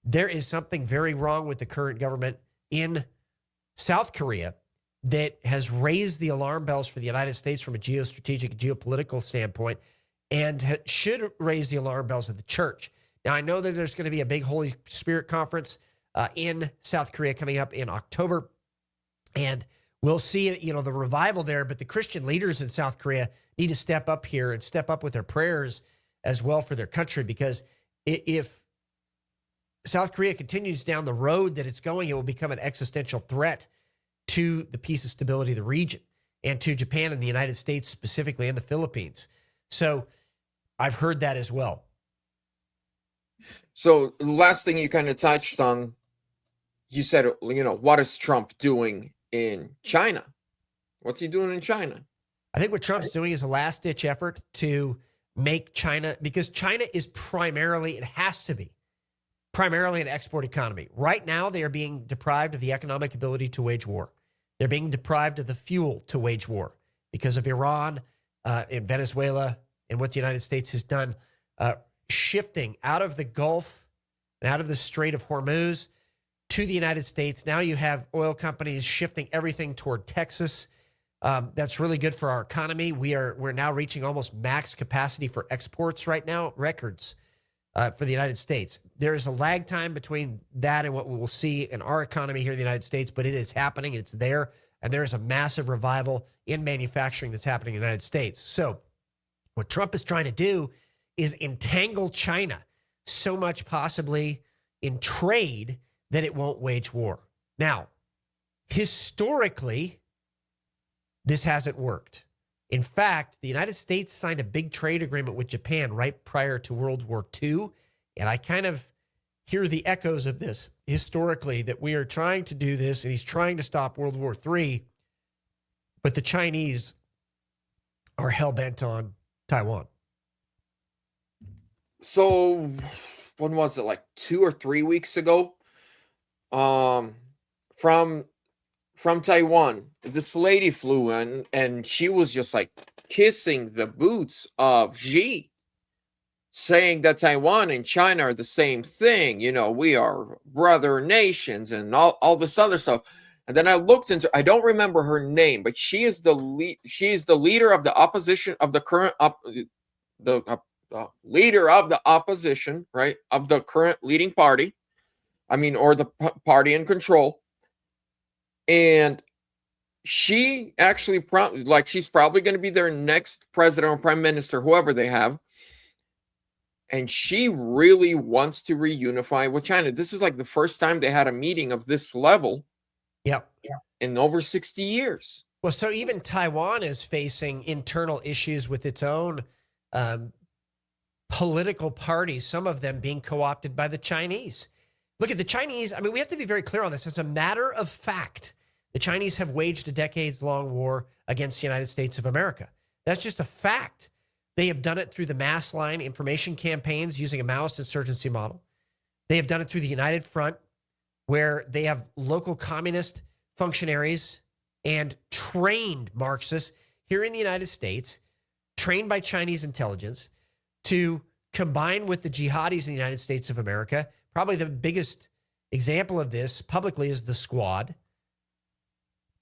There is something very wrong with the current government in South Korea that has raised the alarm bells for the United States from a geostrategic, geopolitical standpoint, and should raise the alarm bells of the church. Now, I know that there's going to be a big Holy Spirit conference in South Korea coming up in October. And we'll see, the revival there. But the Christian leaders in South Korea need to step up here and step up with their prayers as well for their country. Because if South Korea continues down the road that it's going, it will become an existential threat to the peace and stability of the region, and to Japan and the United States specifically, and the Philippines. So I've heard that as well. So the last thing you kind of touched on, you said, what is Trump doing in China? What's he doing in China? I think what Trump's doing is a last-ditch effort to make China, because China is primarily, it has to be, primarily an export economy. Right now, they are being deprived of the economic ability to wage war. They're being deprived of the fuel to wage war because of Iran and Venezuela and what the United States has done, shifting out of the Gulf and out of the Strait of Hormuz to the United States. Now you have oil companies shifting everything toward Texas. That's really good for our economy. We're now reaching almost max capacity for exports right now, records for the United States. There is a lag time between that and what we will see in our economy here in the United States, but it is happening. It's there, and there is a massive revival in manufacturing that's happening in the United States. So what Trump is trying to do is entangle China so much, possibly in trade, that it won't wage war. Now, historically, this hasn't worked. In fact, the United States signed a big trade agreement with Japan right prior to World War II, and I kind of hear the echoes of this historically, that we are trying to do this, and he's trying to stop World War III, but the Chinese are hell-bent on Taiwan. So, when was it, like 2 or 3 weeks ago? From Taiwan, this lady flew in, and she was just like kissing the boots of Xi, saying that Taiwan and China are the same thing. We are brother nations and all this other stuff. And then I looked into, I don't remember her name, but she is the leader of the opposition, of the current leader of the opposition, right, of the current leading party. Or the party in control. And she actually she's probably going to be their next president or prime minister, whoever they have. And she really wants to reunify with China. This is like the first time they had a meeting of this level. Yep. In over 60 years. Well, so even Taiwan is facing internal issues with its own political parties, some of them being co-opted by the Chinese. Look at the Chinese. We have to be very clear on this. As a matter of fact, the Chinese have waged a decades-long war against the United States of America. That's just a fact. They have done it through the mass line information campaigns using a Maoist insurgency model. They have done it through the United Front, where they have local communist functionaries and trained Marxists here in the United States, trained by Chinese intelligence, to combine with the jihadis in the United States of America. Probably the biggest example of this publicly is the Squad,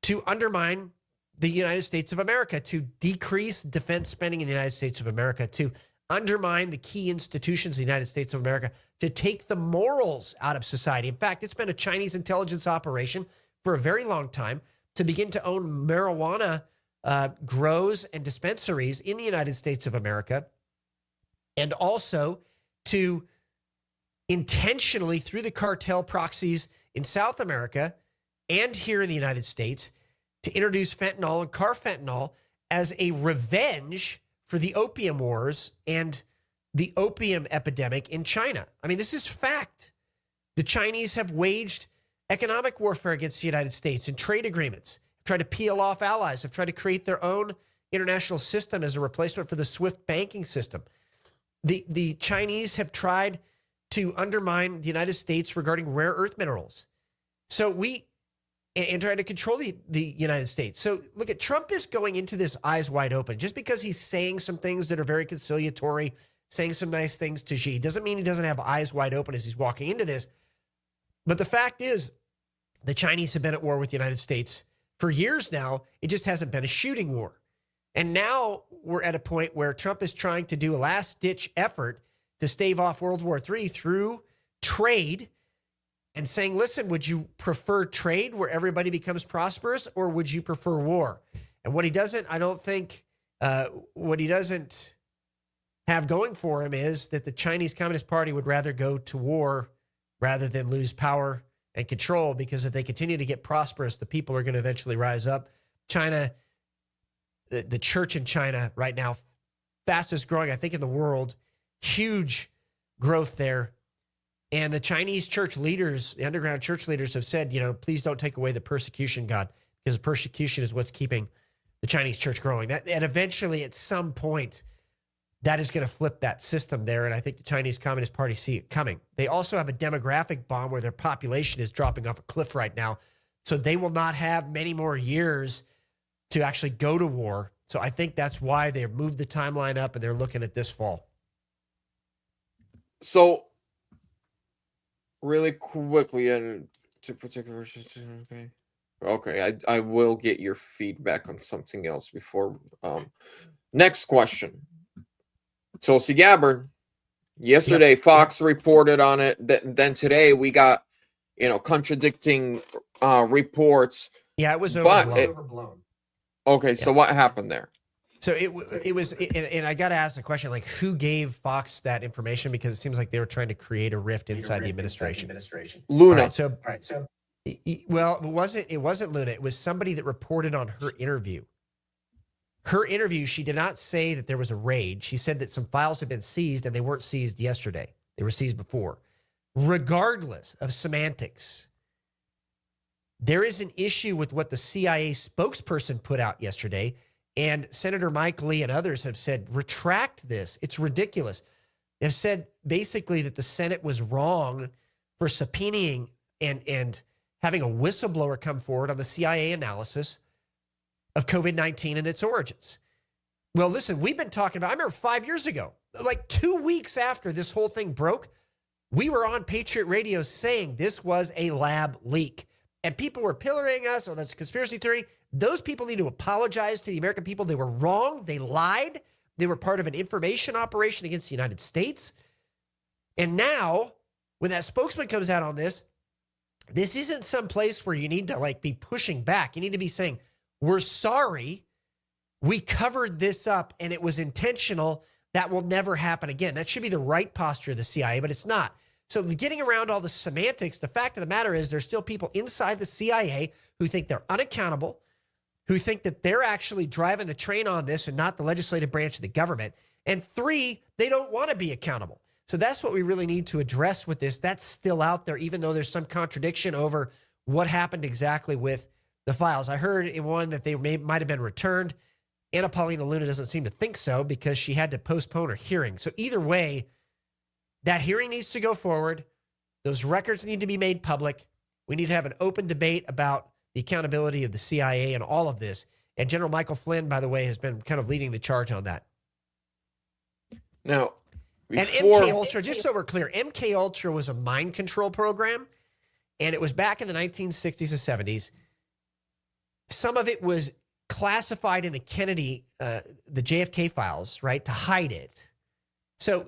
to undermine the United States of America, to decrease defense spending in the United States of America, to undermine the key institutions of the United States of America, to take the morals out of society. In fact, it's been a Chinese intelligence operation for a very long time to begin to own marijuana grows and dispensaries in the United States of America, and also to intentionally, through the cartel proxies in South America and here in the United States, to introduce fentanyl and carfentanil as a revenge for the opium wars and the opium epidemic in China. I mean, this is fact. The Chinese have waged economic warfare against the United States in trade agreements, have tried to peel off allies, have tried to create their own international system as a replacement for the SWIFT banking system. The Chinese have tried to undermine the United States regarding rare earth minerals. And trying to control the United States. So look, at Trump is going into this eyes wide open. Just because he's saying some things that are very conciliatory, saying some nice things to Xi, doesn't mean he doesn't have eyes wide open as he's walking into this. But the fact is, the Chinese have been at war with the United States for years now. It just hasn't been a shooting war. And now we're at a point where Trump is trying to do a last-ditch effort to stave off World War III through trade, and saying, listen, would you prefer trade where everybody becomes prosperous, or would you prefer war? And what he doesn't, I don't think, what he doesn't have going for him is that the Chinese Communist Party would rather go to war rather than lose power and control, because if they continue to get prosperous, the people are going to eventually rise up. China, the church in China right now, fastest growing, I think, in the world, huge growth there. And the Chinese church leaders, the underground church leaders, have said, please don't take away the persecution, God, because persecution is what's keeping the Chinese church growing. And eventually, at some point, that is going to flip that system there. And I think the Chinese Communist Party see it coming. They also have a demographic bomb where their population is dropping off a cliff right now. So they will not have many more years to actually go to war. So I think that's why they moved the timeline up and they're looking at this fall. So, really quickly, and to particular, okay, I will get your feedback on something else before. Next question. Tulsi Gabbard. Yesterday, Fox reported on it. Then today we got, contradicting reports. Yeah, it was overblown. Okay, so what happened there? So it was, and I got to ask the question, like, who gave Fox that information? Because it seems like they were trying to create a rift inside the administration. Luna. All right, so, well, it wasn't Luna. It was somebody that reported on her interview. Her interview, she did not say that there was a raid. She said that some files had been seized, and they weren't seized yesterday. They were seized before. Regardless of semantics, there is an issue with what the CIA spokesperson put out yesterday. And Senator Mike Lee and others have said, retract this. It's ridiculous. They've said basically that the Senate was wrong for subpoenaing and having a whistleblower come forward on the CIA analysis of COVID-19 and its origins. Well, listen, we've been talking about, I remember 5 years ago, like 2 weeks after this whole thing broke, we were on Patriot Radio saying this was a lab leak. And people were pillorying us, oh, that's a conspiracy theory. Those people need to apologize to the American people. They were wrong. They lied. They were part of an information operation against the United States. And now, when that spokesman comes out on this isn't some place where you need to be pushing back. You need to be saying, we're sorry. We covered this up and it was intentional. That will never happen again. That should be the right posture of the CIA, but it's not. So getting around all the semantics, the fact of the matter is there's still people inside the CIA who think they're unaccountable, who think that they're actually driving the train on this and not the legislative branch of the government. And 3, they don't want to be accountable. So that's what we really need to address with this. That's still out there, even though there's some contradiction over what happened exactly with the files. I heard in one that they might have been returned. Anna Paulina Luna doesn't seem to think so because she had to postpone her hearing. So either way, that hearing needs to go forward. Those records need to be made public. We need to have an open debate about the accountability of the CIA and all of this. And General Michael Flynn, by the way, has been kind of leading the charge on that. Now, and MK Ultra, just so we're clear, MK Ultra was a mind control program, and it was back in the 1960s and 70s. Some of it was classified in the Kennedy, the JFK files, right, to hide it. So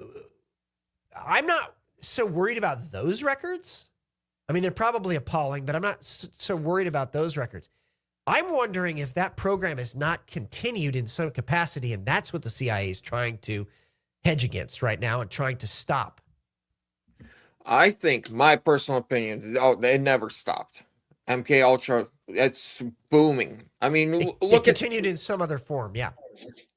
I'm not so worried about those records. I mean, they're probably appalling, but I'm not so worried about those records. I'm wondering if that program is not continued in some capacity, and that's what the CIA is trying to hedge against right now and trying to stop. I think, my personal opinion, they never stopped. MK Ultra, it's booming. I mean, look it continued in some other form, yeah.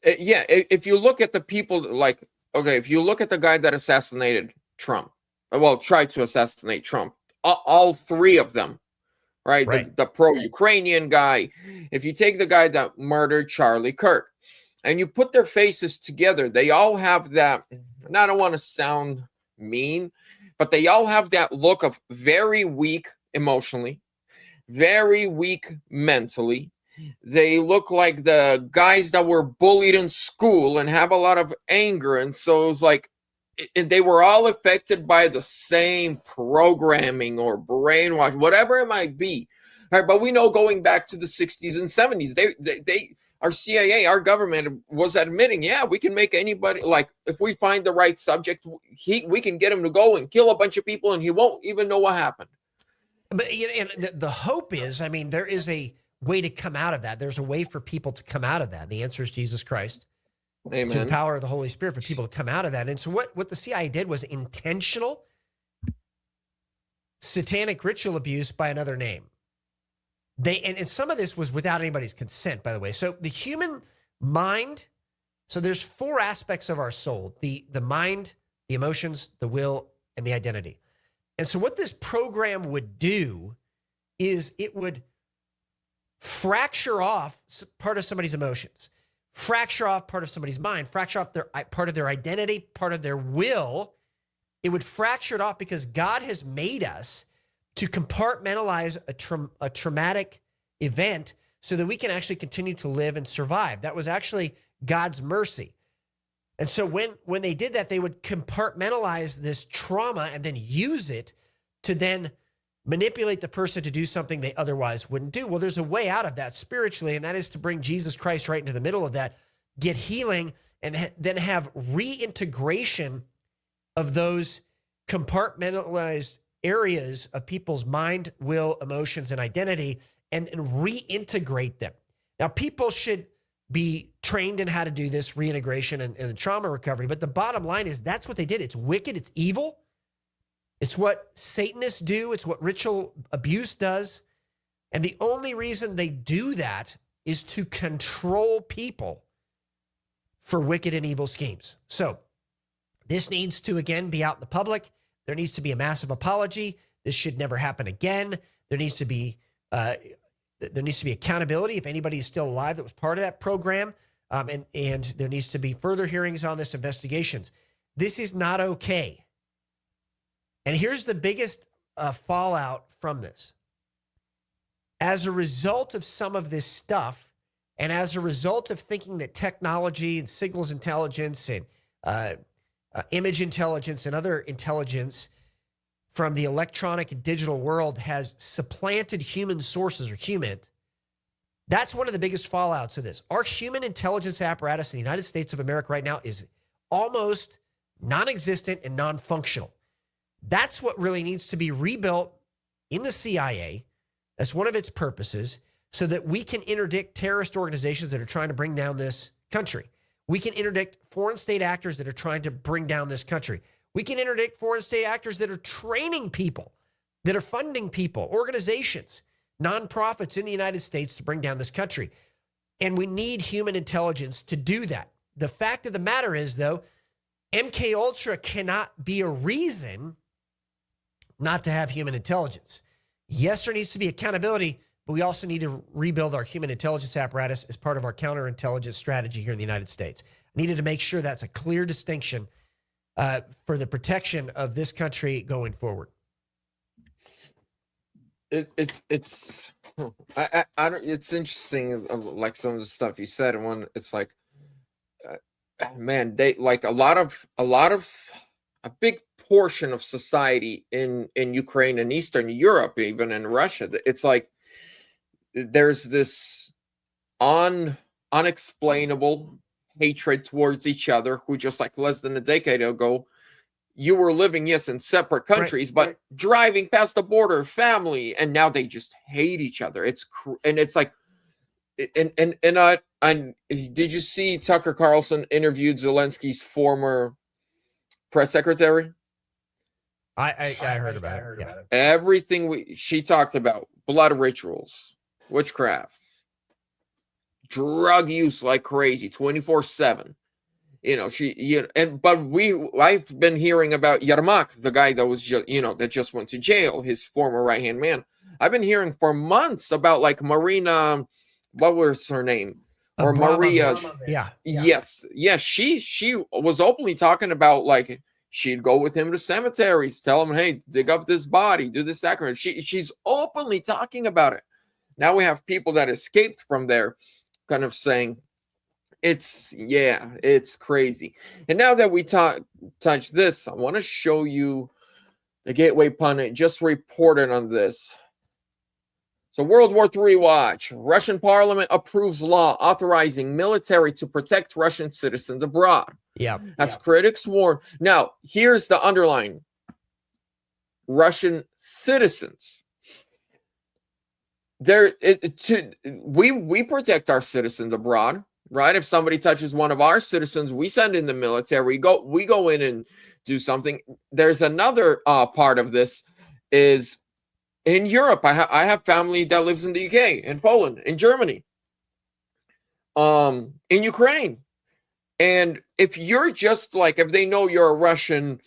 Yeah, if you look at the people, like, okay, if you look at the guy that assassinated Trump, well, tried to assassinate Trump, all three of them, right? The pro-Ukrainian guy, if you take the guy that murdered Charlie Kirk, and you put their faces together, they all have that, and I don't want to sound mean, but they all have that look of very weak emotionally, very weak mentally. They look like the guys that were bullied in school and have a lot of anger. And so it was like, and they were all affected by the same programming or brainwash, whatever it might be. All right, but we know going back to the 60s and 70s, they our CIA, our government was admitting, yeah, we can make anybody, like, if we find the right subject, we can get him to go and kill a bunch of people and he won't even know what happened. But and the hope is, I mean, there is a way to come out of that. There's a way for people to come out of that. The answer is Jesus Christ. Amen. Through the power of the Holy Spirit for people to come out of that. And so what the CIA did was intentional satanic ritual abuse by another name. And some of this was without anybody's consent, by the way. So the human mind, so there's four aspects of our soul: the mind, the emotions, the will, and the identity. And so what this program would do is it would fracture off part of somebody's emotions, fracture off part of somebody's mind, fracture off part of their identity, part of their will. It would fracture it off because God has made us to compartmentalize a traumatic event so that we can actually continue to live and survive. That was actually God's mercy. And so when they did that, they would compartmentalize this trauma and then use it to then manipulate the person to do something they otherwise wouldn't do. Well, there's a way out of that spiritually, and that is to bring Jesus Christ right into the middle of that, get healing, and then have reintegration of those compartmentalized areas of people's mind, will, emotions, and identity, and reintegrate them. Now, people should be trained in how to do this reintegration and trauma recovery, but the bottom line is that's what they did. It's wicked, it's evil. It's what Satanists do. It's what ritual abuse does. And the only reason they do that is to control people for wicked and evil schemes. So this needs to, again, be out in the public. There needs to be a massive apology. This should never happen again. There needs to be accountability if anybody is still alive that was part of that program. And there needs to be further hearings on this, investigations. This is not okay. And here's the biggest fallout from this. As a result of some of this stuff, and as a result of thinking that technology and signals intelligence and image intelligence and other intelligence from the electronic and digital world has supplanted human sources or human, that's one of the biggest fallouts of this. Our human intelligence apparatus in the United States of America right now is almost non-existent and non-functional. That's what really needs to be rebuilt in the CIA. That's one of its purposes, so that we can interdict terrorist organizations that are trying to bring down this country. We can interdict foreign state actors that are trying to bring down this country. We can interdict foreign state actors that are training people, that are funding people, organizations, nonprofits in the United States to bring down this country. And we need human intelligence to do that. The fact of the matter is, though, MK Ultra cannot be a reason not to have human intelligence. Yes, there needs to be accountability, but we also need to rebuild our human intelligence apparatus as part of our counterintelligence strategy here in the United States. I needed to make sure that's a clear distinction for the protection of this country going forward. It's interesting, like some of the stuff you said, and when it's like, man, they like a big portion of society in Ukraine and Eastern Europe, even in Russia. It's like there's this unexplainable hatred towards each other, who just like less than a decade ago, you were living, yes, in separate countries, but driving past the border, family, and now they just hate each other. And it's like, and did you see Tucker Carlson interviewed Zelensky's former press secretary? I heard about it. Yeah. Everything she talked about: blood rituals, witchcraft, drug use like crazy, 24/7. I've been hearing about Yermak, the guy that was that just went to jail, his former right hand man. I've been hearing for months about like Marina, what was her name? Or Maria. Yeah. Yes. Yeah. She was openly talking about like she'd go with him to cemeteries, tell him, hey, dig up this body, do this sacrament. She's openly talking about it. Now we have people that escaped from there kind of saying, it's crazy. And now that we touch this, I want to show you the Gateway Pundit just reported on this. So World War III watch. Russian parliament approves law authorizing military to protect Russian citizens abroad. Yeah. As critics warn. Now, here's the underline. Russian citizens. We protect our citizens abroad. Right? If somebody touches one of our citizens, we send in the military. We go in and do something. There's another part of this is in Europe. I have family that lives in the UK, in Poland, in Germany, in Ukraine. And if you're just like, if they know you're a Russian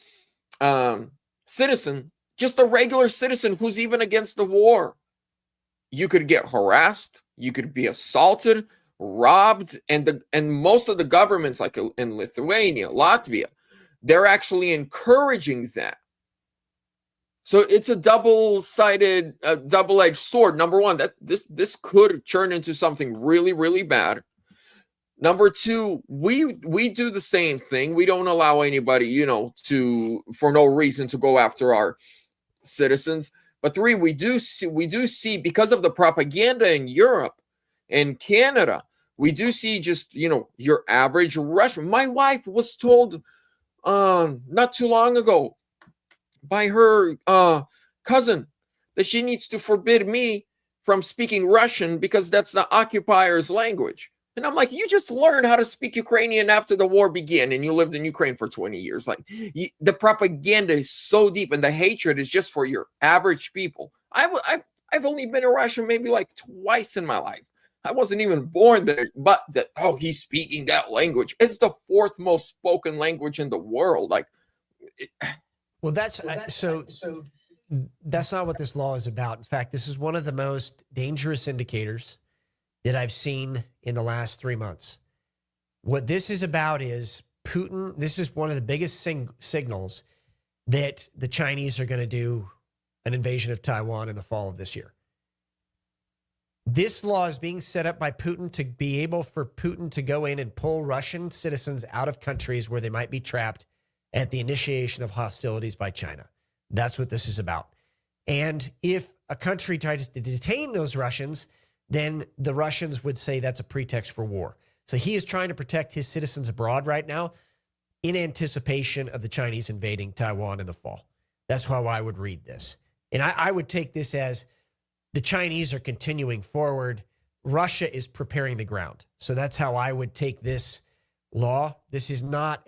citizen, just a regular citizen who's even against the war, you could get harassed. You could be assaulted, robbed, and most of the governments, like in Lithuania, Latvia, they're actually encouraging that. So it's a double-sided, double-edged sword. Number one, that this could turn into something really, really bad. Number two, we do the same thing. We don't allow anybody, for no reason to go after our citizens. But three, we do see because of the propaganda in Europe and Canada, we do see just, your average Russian. My wife was told not too long ago by her cousin that she needs to forbid me from speaking Russian because that's the occupier's language. And I'm like, you just learned how to speak Ukrainian after the war began and you lived in Ukraine for 20 years. Like, the propaganda is so deep and the hatred is just for your average people. I've only been in Russia maybe like twice in my life. I wasn't even born there, but he's speaking that language. It's the fourth most spoken language in the world. So that's not what this law is about. In fact, this is one of the most dangerous indicators that I've seen in the last 3 months. What this is about is Putin. This is one of the biggest signals that the Chinese are going to do an invasion of Taiwan in the fall of this year. This law is being set up by Putin to be able for Putin to go in and pull Russian citizens out of countries where they might be trapped at the initiation of hostilities by China. That's what this is about. And if a country tries to detain those Russians, then the Russians would say that's a pretext for war. So he is trying to protect his citizens abroad right now in anticipation of the Chinese invading Taiwan in the fall. That's how I would read this. And I would take this as the Chinese are continuing forward. Russia is preparing the ground. So that's how I would take this law. This is not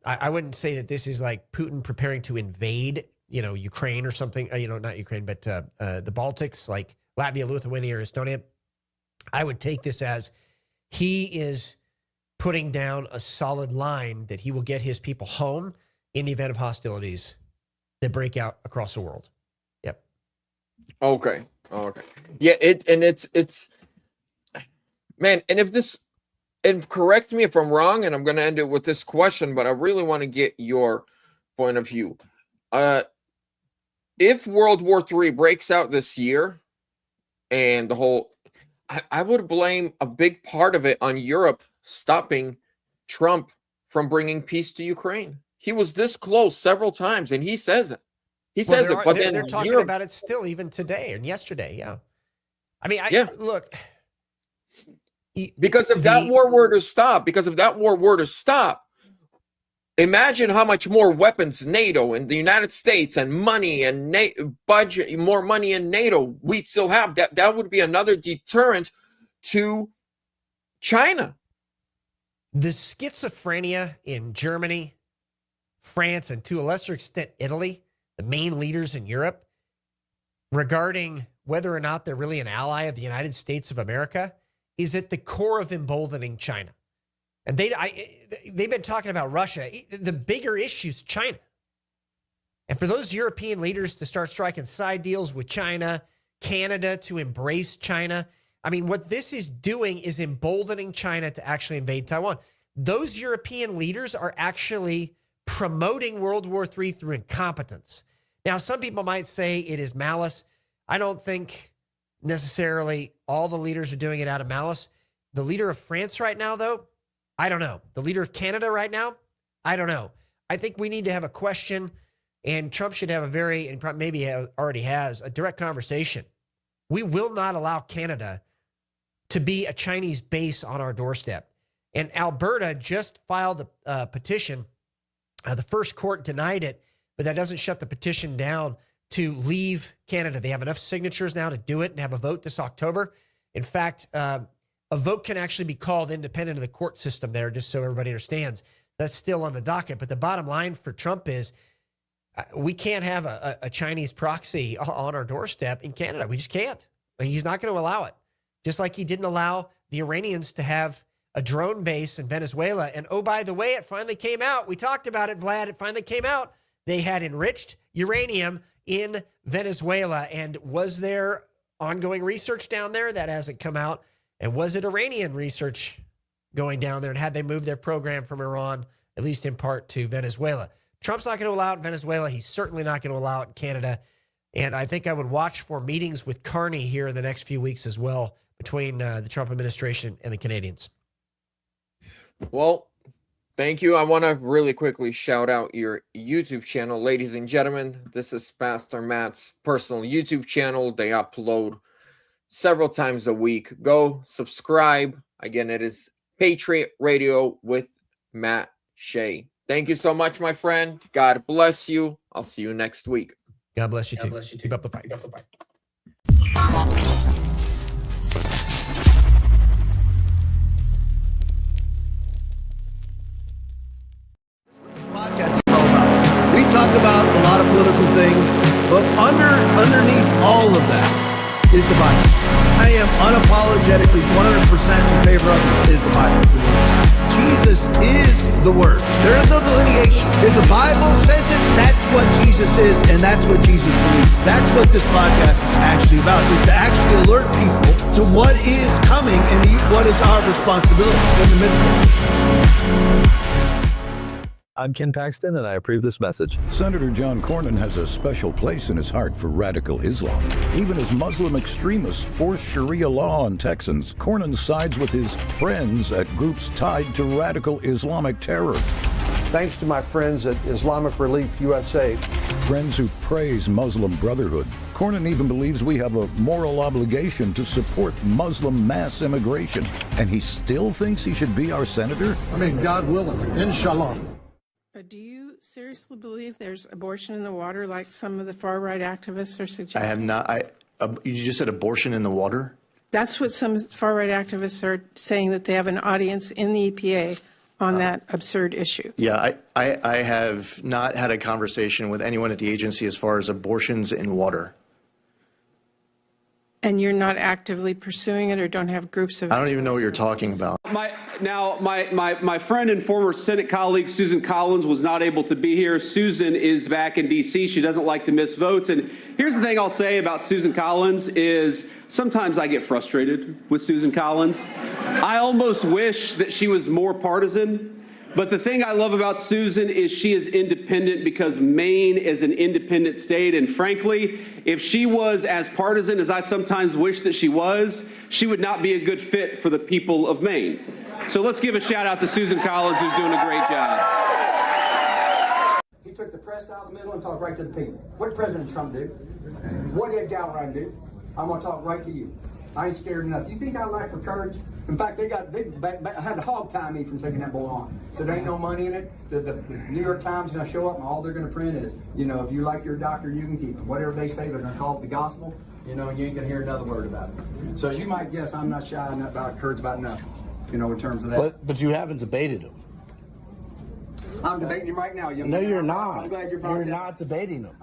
I wouldn't say that this is like Putin preparing to invade, Ukraine or something, not Ukraine, but the Baltics, like Latvia, Lithuania, or Estonia. I would take this as he is putting down a solid line that he will get his people home in the event of hostilities that break out across the world. Yep. Okay. Yeah, it's man, and correct me if I'm wrong, and I'm going to end it with this question, but I really want to get your point of view. If World War III breaks out this year, and the whole, I would blame a big part of it on Europe stopping Trump from bringing peace to Ukraine. He was this close several times, and he says it. But then they're talking about it still, even today and yesterday. Yeah. I mean, look, Because if that war were to stop, imagine how much more weapons NATO and the United States and money and budget, more money in NATO we'd still have. That would be another deterrent to China. The schizophrenia in Germany, France, and to a lesser extent Italy, the main leaders in Europe, regarding whether or not they're really an ally of the United States of America, is at the core of emboldening China. And they've been talking about Russia. The bigger issue is China. And for those European leaders to start striking side deals with China, Canada to embrace China, I mean, what this is doing is emboldening China to actually invade Taiwan. Those European leaders are actually promoting World War III through incompetence. Now, some people might say it is malice. I don't think necessarily all the leaders are doing it out of malice. The leader of France right now, though, I don't know. The leader of Canada right now, I don't know. I think we need to have a question, and Trump should have and maybe already has, a direct conversation. We will not allow Canada to be a Chinese base on our doorstep. And Alberta just filed a petition. The first court denied it, but that doesn't shut the petition down to leave Canada. They have enough signatures now to do it and have a vote this October. In fact, a vote can actually be called independent of the court system there, just so everybody understands. That's still on the docket. But the bottom line for Trump is we can't have a Chinese proxy on our doorstep in Canada. We just can't. He's not going to allow it. Just like he didn't allow the Iranians to have a drone base in Venezuela. And oh, by the way, it finally came out. We talked about it, Vlad. It finally came out. They had enriched uranium in Venezuela. And was there ongoing research down there? That hasn't come out. And was it Iranian research going down there? And had they moved their program from Iran, at least in part, to Venezuela? Trump's not going to allow it in Venezuela. He's certainly not going to allow it in Canada. And I think I would watch for meetings with Carney here in the next few weeks as well between the Trump administration and the Canadians. Well, thank you. I want to really quickly shout out your YouTube channel. Ladies and gentlemen, this is Pastor Matt's personal YouTube channel. They upload several times a week. Go subscribe. Again, it is Patriot Radio with Matt Shea. Thank you so much, my friend. God bless you. I'll see you next week. God bless you too. Keep up the fight. Podcast is all about. We talk about a lot of political things, but underneath all of that is the Bible. I am unapologetically 100% in favor of is the Bible. Jesus is the Word. There is no delineation. If the Bible says it, that's what Jesus is, and that's what Jesus believes. That's what this podcast is actually about, is to actually alert people to what is coming and what is our responsibility in the midst of it. I'm Ken Paxton, and I approve this message. Senator John Cornyn has a special place in his heart for radical Islam. Even as Muslim extremists force Sharia law on Texans, Cornyn sides with his friends at groups tied to radical Islamic terror. Thanks to my friends at Islamic Relief USA. Friends who praise Muslim Brotherhood. Cornyn even believes we have a moral obligation to support Muslim mass immigration. And he still thinks he should be our senator? I mean, God willing, inshallah. Do you seriously believe there's abortion in the water like some of the far-right activists are suggesting? I have not. You just said abortion in the water? That's what some far-right activists are saying, that they have an audience in the EPA on that absurd issue. Yeah, I have not had a conversation with anyone at the agency as far as abortions in water. And you're not actively pursuing it, or don't have groups of... I don't even know what you're talking about. My friend and former Senate colleague, Susan Collins, was not able to be here. Susan is back in D.C. She doesn't like to miss votes. And here's the thing I'll say about Susan Collins is sometimes I get frustrated with Susan Collins. I almost wish that she was more partisan. But the thing I love about Susan is she is independent, because Maine is an independent state. And frankly, if she was as partisan as I sometimes wish that she was, she would not be a good fit for the people of Maine. So let's give a shout out to Susan Collins, who's doing a great job. He took the press out of the middle and talked right to the people. What did President Trump do? What did Galbraith do? I'm going to talk right to you. I ain't scared enough. You think I lack for courage? In fact, they had to hog tie me from taking that bull on. So there ain't no money in it. The New York Times is going to show up, and all they're going to print is, you know, if you like your doctor, you can keep him. Whatever they say, they're going to call it the gospel. You know, and you ain't going to hear another word about it. So as you might guess, I'm not shy about courage about nothing. You know, in terms of that. But you haven't debated him. I'm debating him right now. No, you're not. I'm glad you brought You're that not debating him.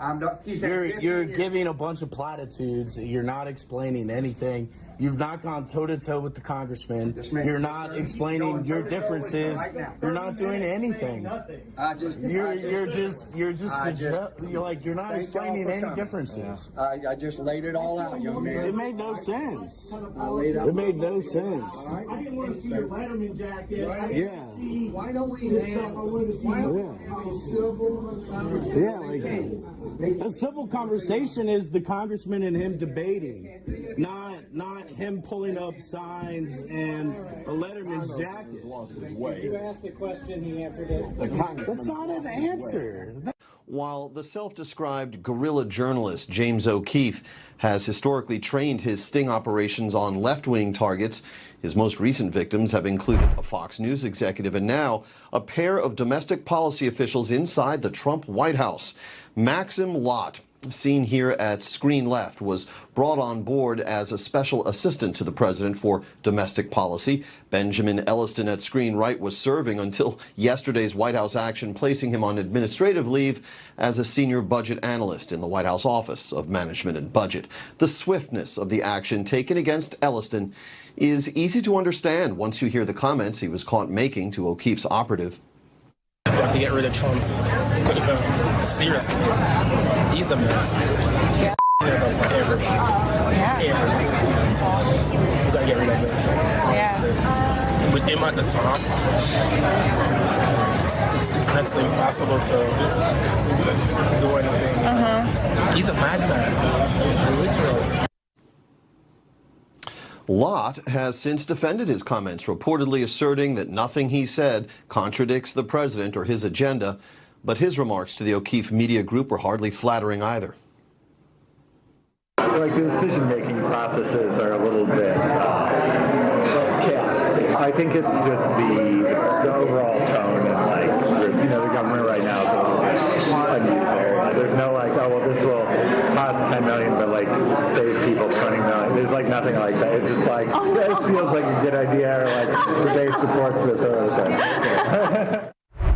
You're You're giving a bunch of platitudes. You're not explaining anything. You've not gone toe-to-toe with the congressman. You're not explaining your differences. You're not doing anything. You're not explaining any differences. I just laid it all out, young man. It made no sense. It made no sense. I didn't want to see your Letterman jacket. Yeah. Why don't we have a civil conversation? Yeah, like a civil conversation is the congressman and him debating, not him pulling up signs and a Letterman's jacket. You asked a question, he answered it. That's not an answer. While the self-described guerrilla journalist James O'Keefe has historically trained his sting operations on left-wing targets, his most recent victims have included a Fox News executive and now a pair of domestic policy officials inside the Trump White House. Maxim Lott, seen here at screen left, was brought on board as a special assistant to the president for domestic policy. Benjamin Elliston at screen right was serving until yesterday's White House action, placing him on administrative leave as a senior budget analyst in the White House Office of Management and Budget. The swiftness of the action taken against Elliston is easy to understand once you hear the comments he was caught making to O'Keefe's operative. We have to get rid of Trump. Seriously. He's a mess. He's up for everybody. Everybody. You gotta get rid of him. With him at the top, it's next to impossible to do anything. He's a madman. Literally. Lott has since defended his comments, reportedly asserting that nothing he said contradicts the president or his agenda, but his remarks to the O'Keefe Media Group were hardly flattering either. Like the decision-making processes are a little bit chaotic. I think it's just the overall tone and the government right now is a little bit unusual. There's no oh well, this will cost $10 million, but save people $20 million. There's nothing like that. It's just this feels like a good idea, or the base supports this or this.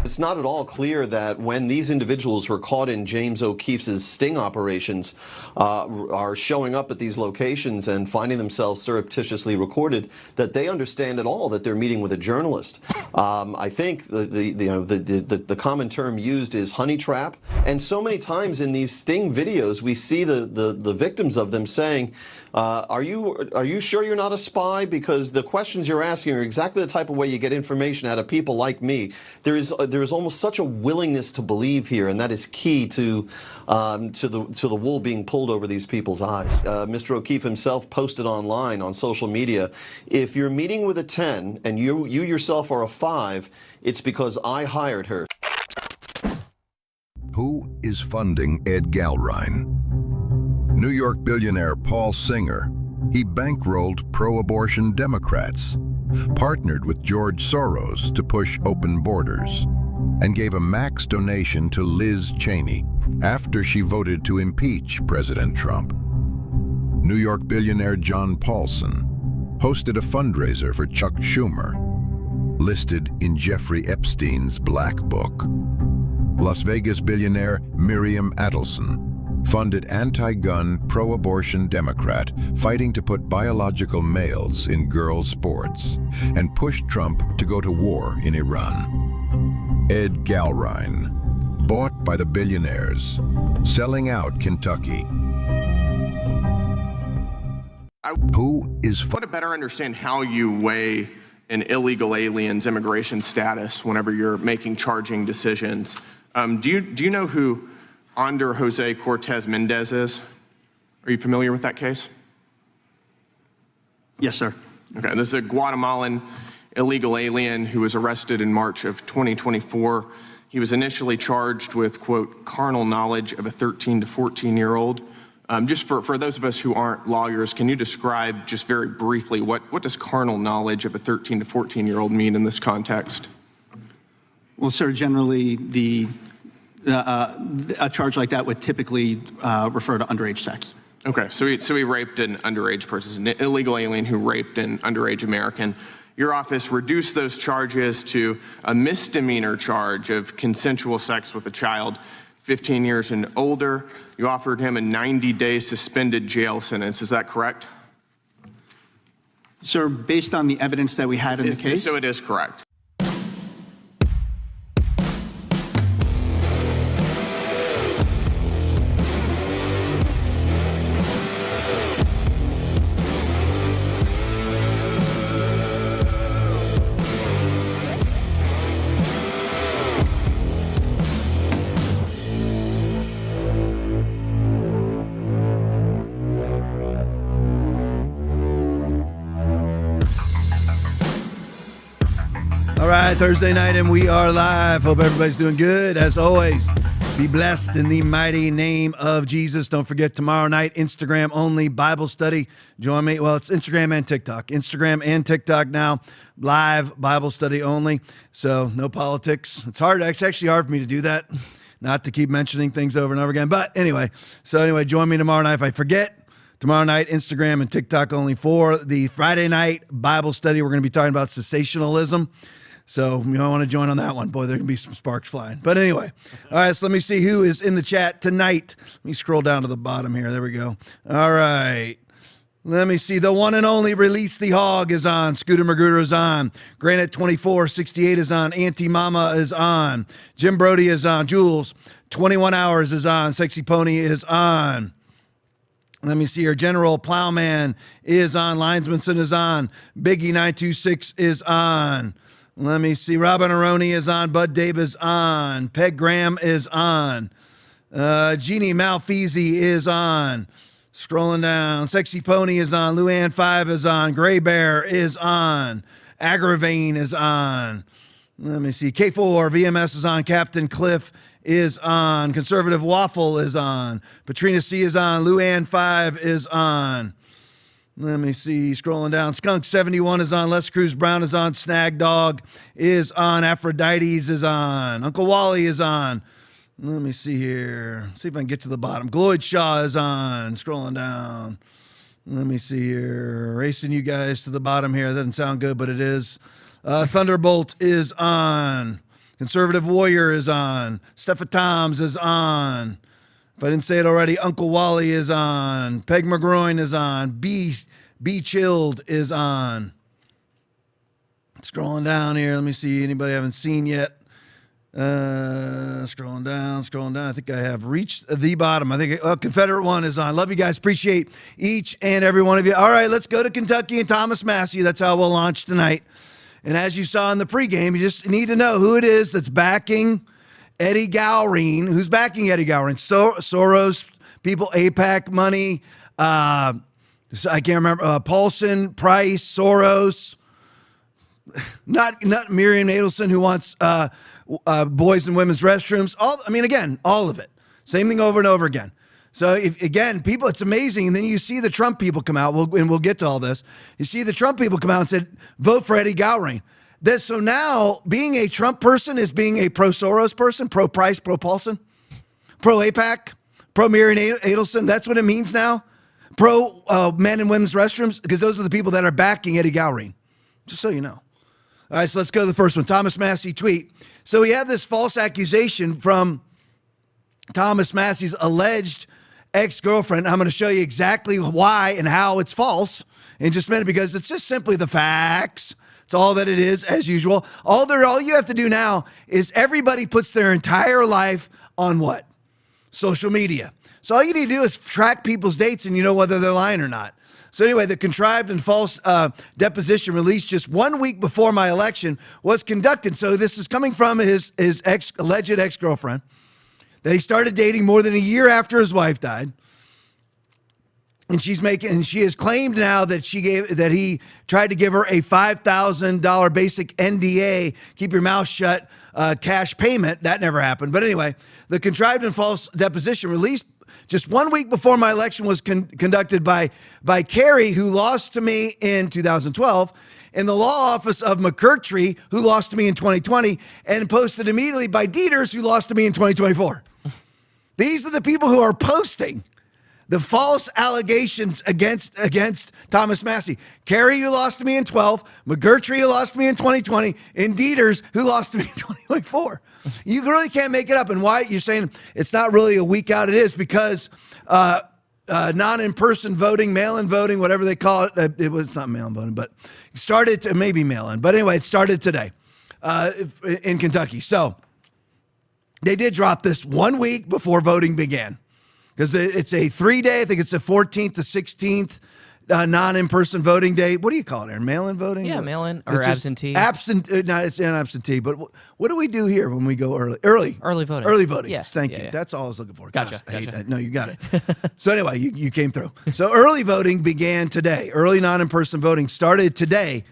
It's not at all clear that when these individuals were caught in James O'Keefe's sting operations, are showing up at these locations and finding themselves surreptitiously recorded, that they understand at all that they're meeting with a journalist. I think the common term used is honey trap, and so many times in these sting videos we see the victims of them saying, are you sure you're not a spy? Because the questions you're asking are exactly the type of way you get information out of people like me. There is almost such a willingness to believe here, and that is key to the wool being pulled over these people's eyes. Mr. O'Keefe himself posted online on social media, if you're meeting with a 10 and you yourself are a 5, it's because I hired her. Who is funding Ed Galrine? New York billionaire Paul Singer. He bankrolled pro-abortion Democrats, partnered with George Soros to push open borders, and gave a max donation to Liz Cheney after she voted to impeach President Trump. New York billionaire John Paulson hosted a fundraiser for Chuck Schumer, listed in Jeffrey Epstein's Black Book. Las Vegas billionaire Miriam Adelson funded anti-gun, pro-abortion Democrat fighting to put biological males in girls' sports and pushed Trump to go to war in Iran. Ed Galrine, bought by the billionaires, selling out Kentucky. Who is... I want to better understand how you weigh an illegal alien's immigration status whenever you're making charging decisions. Do you know who Ander Jose Cortez Mendez is? Are you familiar with that case? Yes, sir. Okay, this is a Guatemalan illegal alien who was arrested in March of 2024. He was initially charged with, quote, carnal knowledge of a 13 to 14-year-old Just for those of us who aren't lawyers, can you describe just very briefly what does carnal knowledge of a 13 to 14-year-old mean in this context? Well, sir, generally a charge like that would typically refer to underage sex. Okay, so he raped an underage person, an illegal alien who raped an underage American. Your office reduced those charges to a misdemeanor charge of consensual sex with a child 15 years and older. You offered him a 90-day suspended jail sentence. Is that correct? Sir, based on the evidence that we had in the case. So it is correct. All right, Thursday night, and we are live. Hope everybody's doing good. As always, be blessed in the mighty name of Jesus. Don't forget, tomorrow night, Instagram only Bible study. Join me. Well, it's Instagram and TikTok. Instagram and TikTok now, live Bible study only. So no politics. It's hard. It's actually hard for me to do that, not to keep mentioning things over and over again. But anyway, join me tomorrow night. If I forget, tomorrow night, Instagram and TikTok only. For the Friday night Bible study, we're going to be talking about cessationalism. So you don't want to join on that one. Boy, there can be some sparks flying. But anyway, all right, so let me see who is in the chat tonight. Let me scroll down to the bottom here. There we go. All right. Let me see. The one and only Release the Hog is on. Scooter Magruder is on. Granite 2468 is on. Auntie Mama is on. Jim Brody is on. Jules 21 Hours is on. Sexy Pony is on. Let me see here. General Plowman is on. Linesmanson is on. Biggie 926 is on. Let me see. Robin Aroni is on. Bud Davis on. Peg Graham is on. Jeannie Malfeasy is on. Scrolling down. Sexy Pony is on. Luann 5 is on. Gray Bear is on. Agravane is on. Let me see. K4 VMS is on. Captain Cliff is on. Conservative Waffle is on. Patrina C is on. Luann 5 is on. Let me see. Scrolling down. Skunk 71 is on. Les Cruz Brown is on. Snag Dog is on. Aphrodites is on. Uncle Wally is on. Let me see here. See if I can get to the bottom. Gloyd Shaw is on. Scrolling down. Let me see here. Racing you guys to the bottom here. That doesn't sound good, but it is. Thunderbolt is on. Conservative Warrior is on. Steffa Toms is on. If I didn't say it already, Uncle Wally is on. Peg McGroin is on. Be Chilled is on. Scrolling down here. Let me see. Anybody I haven't seen yet? Scrolling down. I think I have reached the bottom. I think Confederate One is on. Love you guys. Appreciate each and every one of you. All right, let's go to Kentucky and Thomas Massey. That's how we'll launch tonight. And as you saw in the pregame, you just need to know who it is that's backing Eddie Gowreen. Who's backing Eddie Gowreen? Soros, people, AIPAC money. I can't remember. Paulson, Price, Soros. Not Miriam Adelson, who wants boys and women's restrooms. All of it. Same thing over and over again. So people, it's amazing. And then you see the Trump people come out, and we'll get to all this. You see the Trump people come out and said, vote for Eddie Gowreen. So now being a Trump person is being a pro-Soros person, pro-Price, pro-Paulson, pro-AIPAC, pro-Miriam Adelson. That's what it means now. Pro-men and women's restrooms, because those are the people that are backing Eddie Gowreen. Just so you know. All right, so let's go to the first one. Thomas Massey tweet. So we have this false accusation from Thomas Massey's alleged ex-girlfriend. I'm going to show you exactly why and how it's false in just a minute, because it's just simply the facts. It's all that it is, as usual. All you have to do now is everybody puts their entire life on what? Social media. So all you need to do is track people's dates and you know whether they're lying or not. So anyway, the contrived and false deposition released just 1 week before my election was conducted. So this is coming from his alleged ex-girlfriend that he started dating more than a year after his wife died. And she has claimed now that he tried to give her a $5,000 basic NDA, keep your mouth shut, cash payment. That never happened. But anyway, the contrived and false deposition released just 1 week before my election was conducted by Kerry, who lost to me in 2012, in the law office of McCurtry, who lost to me in 2020, and posted immediately by Dieters, who lost to me in 2024. These are the people who are posting the false allegations against Thomas Massie. Kerry, who lost to me in 12, McGurtry, who lost to me in 2020, and Dieters, who lost to me in 2024. You really can't make it up. And why you're saying it's not really a week out? It is because non-in-person voting, mail-in voting, whatever they call it. It's not mail-in voting, but it started to maybe mail-in. But anyway, it started today in Kentucky. So they did drop this 1 week before voting began. Because it's a 3-day, I think it's the 14th to 16th non-in-person voting day. What do you call it, Aaron? Mail-in voting? Yeah, mail-in or absentee. No, it's an absentee. But what do we do here when we go early? Early voting. Early voting. Yes. Thank you. Yeah. That's all I was looking for. Gotcha. Gosh, I hate that. No, you got it. So anyway, you came through. So early voting began today. Early non-in-person voting started today.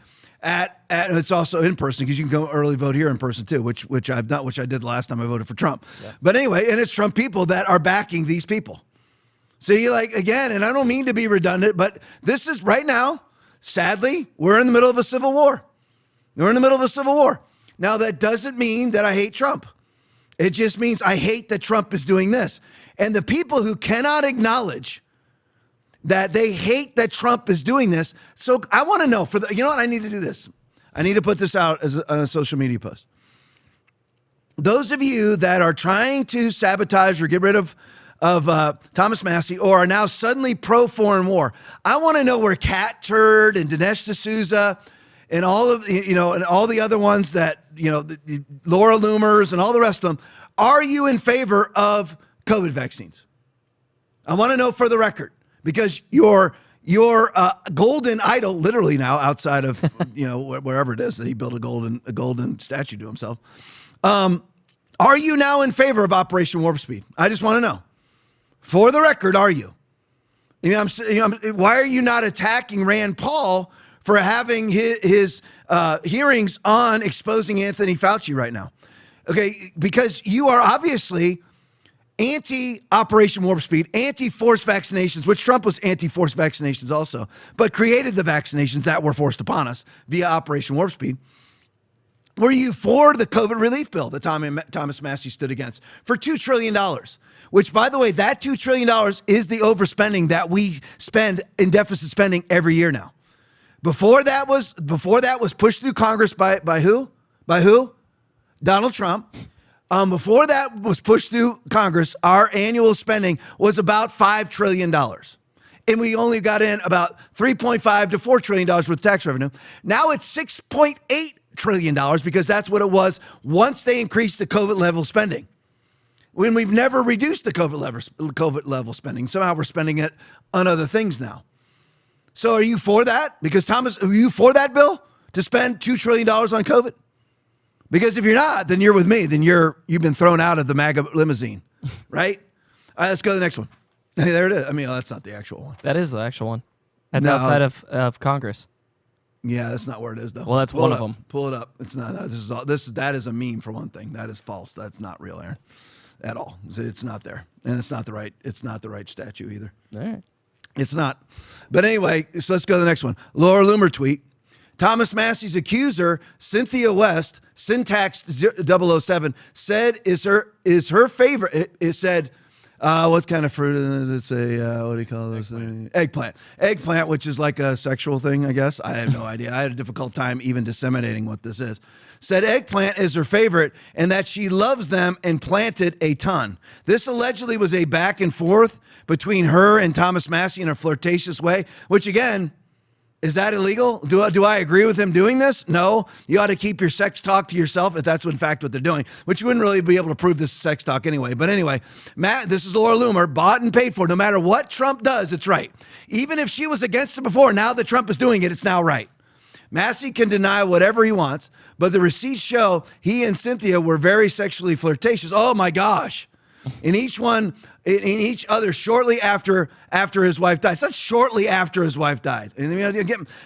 At it's also in person because you can go early vote here in person too, which I've done, which I did the last time I voted for Trump. Yeah. But anyway, and it's Trump people that are backing these people. So you again, and I don't mean to be redundant, but this is right now, sadly, we're in the middle of a civil war. We're in the middle of a civil war. Now that doesn't mean that I hate Trump. It just means I hate that Trump is doing this. And the people who cannot acknowledge that they hate that Trump is doing this. So I want to know you know what? I need to do this. I need to put this out on a social media post. Those of you that are trying to sabotage or get rid of Thomas Massie or are now suddenly pro-foreign war, I want to know where Cat Turd and Dinesh D'Souza and all of, and all the other ones that, the Laura Loomers and all the rest of them, are you in favor of COVID vaccines? I want to know for the record. Because your golden idol, literally now outside of wherever it is that he built a golden statue to himself, are you now in favor of Operation Warp Speed? I just want to know. For the record, are you? Why are you not attacking Rand Paul for having his hearings on exposing Anthony Fauci right now? Okay, because you are obviously anti-Operation Warp Speed, anti-forced vaccinations, which Trump was anti-forced vaccinations also, but created the vaccinations that were forced upon us via Operation Warp Speed. Were you for the COVID relief bill that Thomas Massie stood against for $2 trillion? Which, by the way, that $2 trillion is the overspending that we spend in deficit spending every year now. Before that was pushed through Congress by who? By who? Donald Trump. Before that was pushed through Congress, our annual spending was about $5 trillion. And we only got in about $3.5 to $4 trillion worth of tax revenue. Now it's $6.8 trillion because that's what it was once they increased the COVID level spending. When we've never reduced the COVID level spending. Somehow we're spending it on other things now. So are you for that? Because Thomas, are you for that bill to spend $2 trillion on COVID? Because if you're not, then you're with me. Then you've been thrown out of the MAGA limousine, right? All right, let's go to the next one. Hey, there it is. That's not the actual one. That is the actual one. That's outside of Congress. Yeah, that's not where it is, though. Well, that's one of them. Pull it up. It's not. That is a meme for one thing. That is false. That's not real, Aaron, at all. It's not there, and it's not the right statue either. All right. It's not. But anyway, so let's go to the next one. Laura Loomer tweet. Thomas Massie's accuser, Cynthia West, Syntax 007, said is her favorite. It said, what kind of fruit is it? What do you call this? Eggplant. Eggplant, which is like a sexual thing, I guess. I have no idea. I had a difficult time even disseminating what this is. Said eggplant is her favorite and that she loves them and planted a ton. This allegedly was a back and forth between her and Thomas Massie in a flirtatious way, which again, is that illegal? Do I agree with him doing this? No. You ought to keep your sex talk to yourself if that's in fact what they're doing, which you wouldn't really be able to prove this is sex talk anyway. But anyway, Matt, this is Laura Loomer, bought and paid for. No matter what Trump does, it's right. Even if she was against it before, now that Trump is doing it, it's now right. Massey can deny whatever he wants, but the receipts show he and Cynthia were very sexually flirtatious. Oh my gosh. In each other shortly after his wife died. It's not shortly after his wife died. And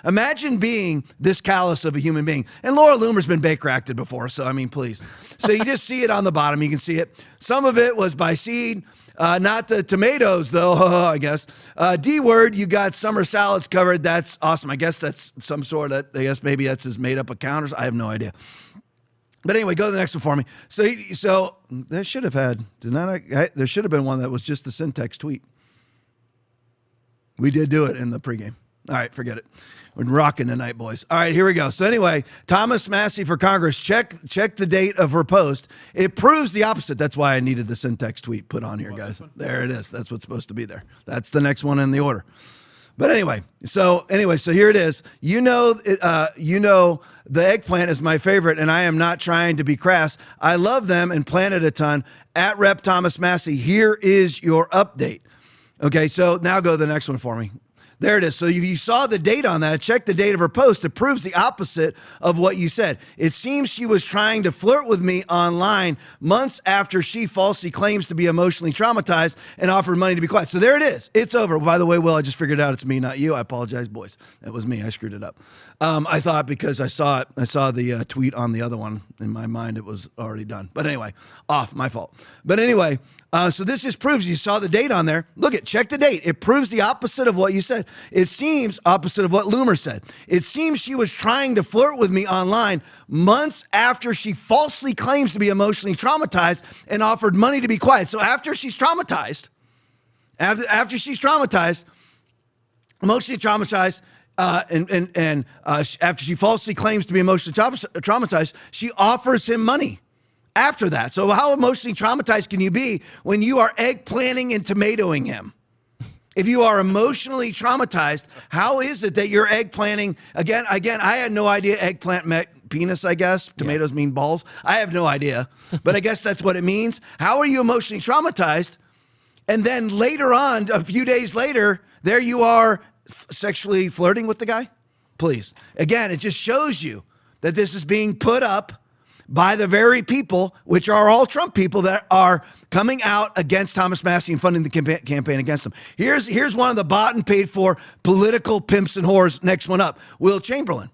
imagine being this callous of a human being. And Laura Loomer's been Baker acted before, so please. So you just see it on the bottom. You can see it. Some of it was by seed. Not the tomatoes, though, I guess. D word, you got summer salads covered. That's awesome. I guess that's some sort of, I guess maybe that's his made up account. I have no idea. But anyway, go to the next one for me. So they should have had, there should have been one that was just the syntax tweet. We did do it in the pregame. All right, forget it. We're rocking tonight, boys. All right, here we go. So anyway, Thomas Massie for Congress. Check the date of her post. It proves the opposite. That's why I needed the syntax tweet put on here, guys. There it is. That's what's supposed to be there. That's the next one in the order. But anyway, so here it is. You know, the eggplant is my favorite, and I am not trying to be crass. I love them and planted a ton. At Rep Thomas Massie, here is your update. Okay, so now go to the next one for me. There it is. So if you saw the date on that, check the date of her post. It proves the opposite of what you said. It seems she was trying to flirt with me online months after she falsely claims to be emotionally traumatized and offered money to be quiet. So there it is. It's over. By the way, Will, I just figured out it's me, not you. I apologize, boys. It was me. I screwed it up. I thought because I saw the tweet on the other one. In my mind, it was already done. But anyway, my fault. But anyway, so this just proves you saw the date on there. Check the date. It proves the opposite of what you said. It seems opposite of what Loomer said. It seems she was trying to flirt with me online months after she falsely claims to be emotionally traumatized and offered money to be quiet. So after she's traumatized, emotionally traumatized, after she falsely claims to be emotionally traumatized, she offers him money. After that. So how emotionally traumatized can you be when you are eggplanting and tomatoing him? If you are emotionally traumatized, how is it that you're eggplanting? Again, I had no idea eggplant meant penis, I guess. Tomatoes mean balls. I have no idea, but I guess that's what it means. How are you emotionally traumatized? And then later on, a few days later, there you are sexually flirting with the guy? Please. Again, it just shows you that this is being put up by the very people, which are all Trump people, that are coming out against Thomas Massie and funding the campaign against him. Here's one of the bought and paid for political pimps and whores. Next one up, Will Chamberlain.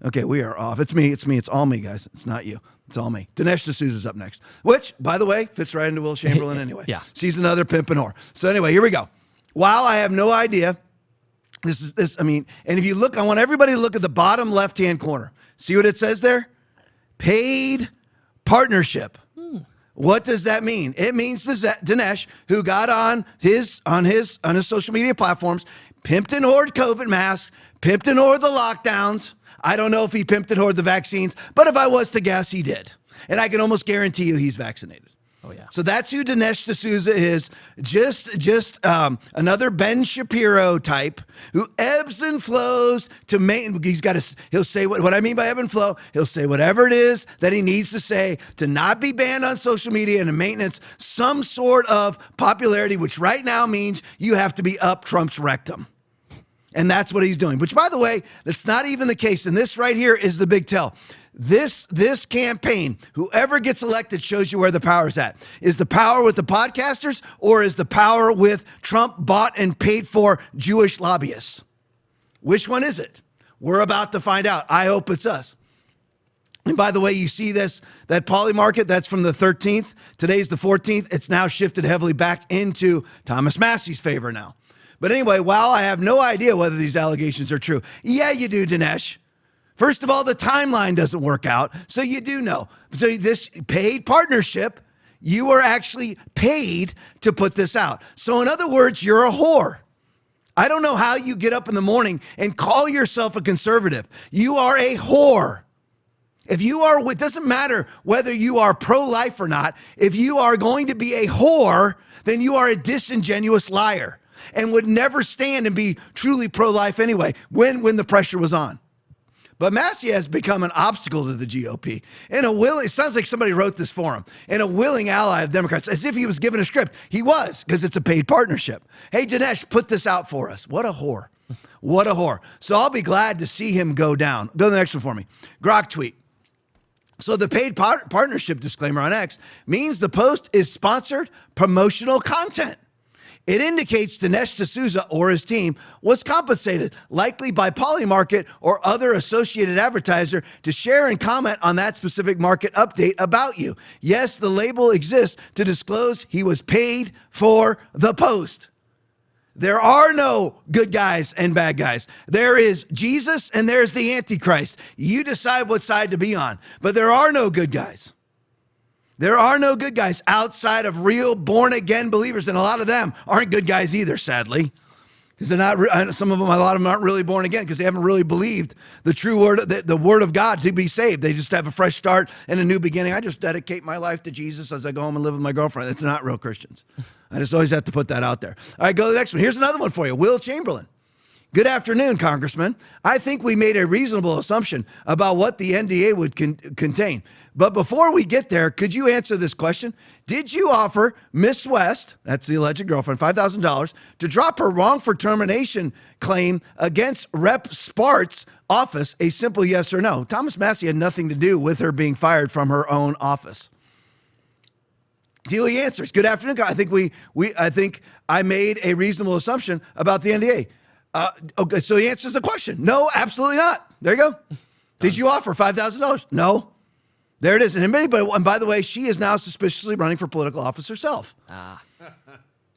Okay, we are off. It's me. It's all me, guys. It's not you. It's all me. Dinesh D'Souza's up next, which, by the way, fits right into Will Chamberlain anyway. Yeah. She's another pimp and whore. So anyway, here we go. Wow, I have no idea. And if you look, I want everybody to look at the bottom left-hand corner. See what it says there? Paid partnership. What does that mean? It means Dinesh, who got on his social media platforms, pimped and whored COVID masks, pimped and whored the lockdowns. I don't know if he pimped and whored the vaccines, but if I was to guess, he did. And I can almost guarantee you he's vaccinated. Oh, yeah. So that's who Dinesh D'Souza is. Just another Ben Shapiro type who ebbs and flows to maintain. He'll say what I mean by ebb and flow. He'll say whatever it is that he needs to say to not be banned on social media and to maintenance some sort of popularity, which right now means you have to be up Trump's rectum. And that's what he's doing. Which, by the way, that's not even the case. And this right here is the big tell. This campaign, whoever gets elected shows you where the power's at. Is the power with the podcasters or is the power with Trump bought and paid for Jewish lobbyists? Which one is it? We're about to find out. I hope it's us. And by the way, you see that poly market, that's from the 13th. Today's the 14th. It's now shifted heavily back into Thomas Massie's favor now. But anyway, while I have no idea whether these allegations are true. Yeah, you do, Dinesh. First of all, the timeline doesn't work out, so you do know. So this paid partnership, you are actually paid to put this out. So in other words, you're a whore. I don't know how you get up in the morning and call yourself a conservative. You are a whore. It doesn't matter whether you are pro-life or not. If you are going to be a whore, then you are a disingenuous liar and would never stand and be truly pro-life anyway when the pressure was on. But Massie has become an obstacle to the GOP. It sounds like somebody wrote this for him, and a willing ally of Democrats, as if he was given a script. He was, because it's a paid partnership. Hey, Dinesh, put this out for us. What a whore. What a whore. So I'll be glad to see him go down. Go to the next one for me. Grok tweet. So the paid partnership disclaimer on X means the post is sponsored promotional content. It indicates Dinesh D'Souza or his team was compensated, likely by Polymarket or other associated advertiser, to share and comment on that specific market update about you. Yes, the label exists to disclose he was paid for the post. There are no good guys and bad guys. There is Jesus and there's the Antichrist. You decide what side to be on, but there are no good guys. There are no good guys outside of real born-again believers, and a lot of them aren't good guys either, sadly, because they're not. Some of them, a lot of them, aren't really born again because they haven't really believed the true word, the word of God to be saved. They just have a fresh start and a new beginning. I just dedicate my life to Jesus as I go home and live with my girlfriend. It's not real Christians. I just always have to put that out there. All right, go to the next one. Here's another one for you. Will Chamberlain. Good afternoon, Congressman. I think we made a reasonable assumption about what the NDA would contain. But before we get there, could you answer this question? Did you offer Miss West, that's the alleged girlfriend, $5,000 to drop her wrongful termination claim against Rep. Spart's office? A simple yes or no. Thomas Massie had nothing to do with her being fired from her own office. Dealey answers. Good afternoon. I think I made a reasonable assumption about the NDA. Okay, so he answers the question. No, absolutely not. There you go. Did you offer $5,000? No. There it is. And by the way, she is now suspiciously running for political office herself.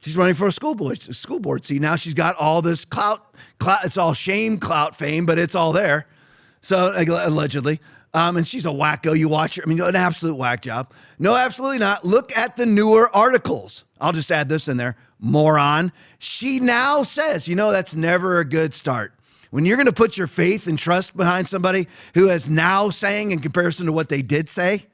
She's running for a school board seat. Now she's got all this clout. It's all shame, clout, fame, but it's all there. So allegedly. And she's a wacko. You watch her. I mean, an absolute whack job. No, absolutely not. Look at the newer articles. I'll just add this in there. Moron. She now says, that's never a good start. When you're going to put your faith and trust behind somebody who is now saying in comparison to what they did say,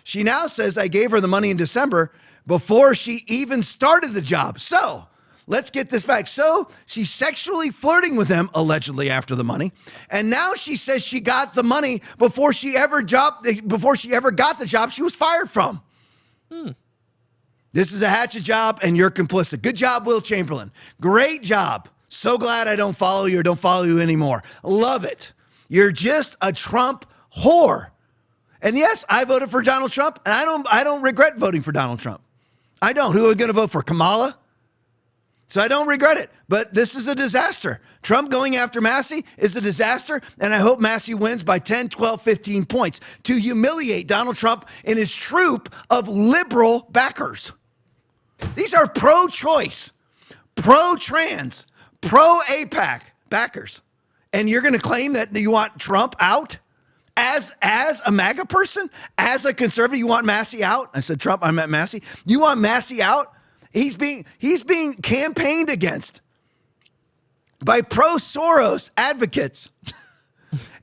she now says, I gave her the money in December before she even started the job. So let's get this back. So she's sexually flirting with him, allegedly, after the money. And now she says she got the money before she ever got the job she was fired from. This is a hatchet job, and you're complicit. Good job, Will Chamberlain. Great job. So glad I don't follow you or don't follow you anymore. Love it. You're just a Trump whore. And yes, I voted for Donald Trump, and I don't regret voting for Donald Trump. I don't. Who are we going to vote for? Kamala? So I don't regret it. But this is a disaster. Trump going after Massie is a disaster, and I hope Massie wins by 10, 12, 15 points to humiliate Donald Trump and his troop of liberal backers. These are pro-choice, pro-trans, pro-APAC backers. And you're going to claim that you want Trump out as a MAGA person, as a conservative? You want Massie out? I said Trump, I meant Massie. You want Massie out? He's being campaigned against by pro-Soros advocates.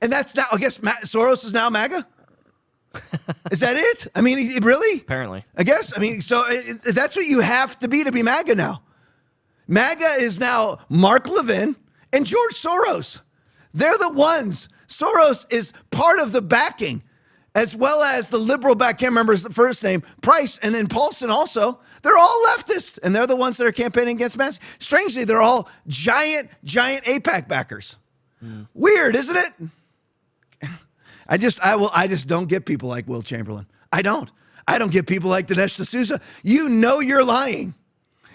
And that's now, I guess Soros is now MAGA? Is that it? I mean, really? Apparently. I guess. I mean, so that's what you have to be MAGA now. MAGA is now Mark Levin and George Soros. They're the ones. Soros is part of the backing, as well as the liberal back. Can't remember his first name, Price, and then Paulson also. They're all leftist, and they're the ones that are campaigning against Massie. Strangely, they're all giant APAC backers. Weird, isn't it? I just don't get people like Will Chamberlain. I don't get people like Dinesh D'Souza. You know you're lying.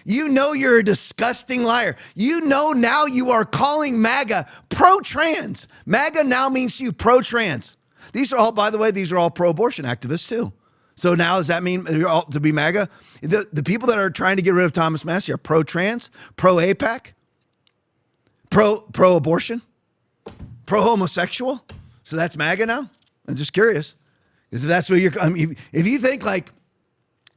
You know you're a disgusting liar. You know now you are calling MAGA pro-trans. MAGA now means to you pro-trans. These are all, by the way, pro-abortion activists too. So now does that mean to be MAGA? The people that are trying to get rid of Thomas Massie are pro-trans, pro-APAC, pro-abortion, pro-homosexual. So that's MAGA now? I'm just curious. Because if that's what if you think like,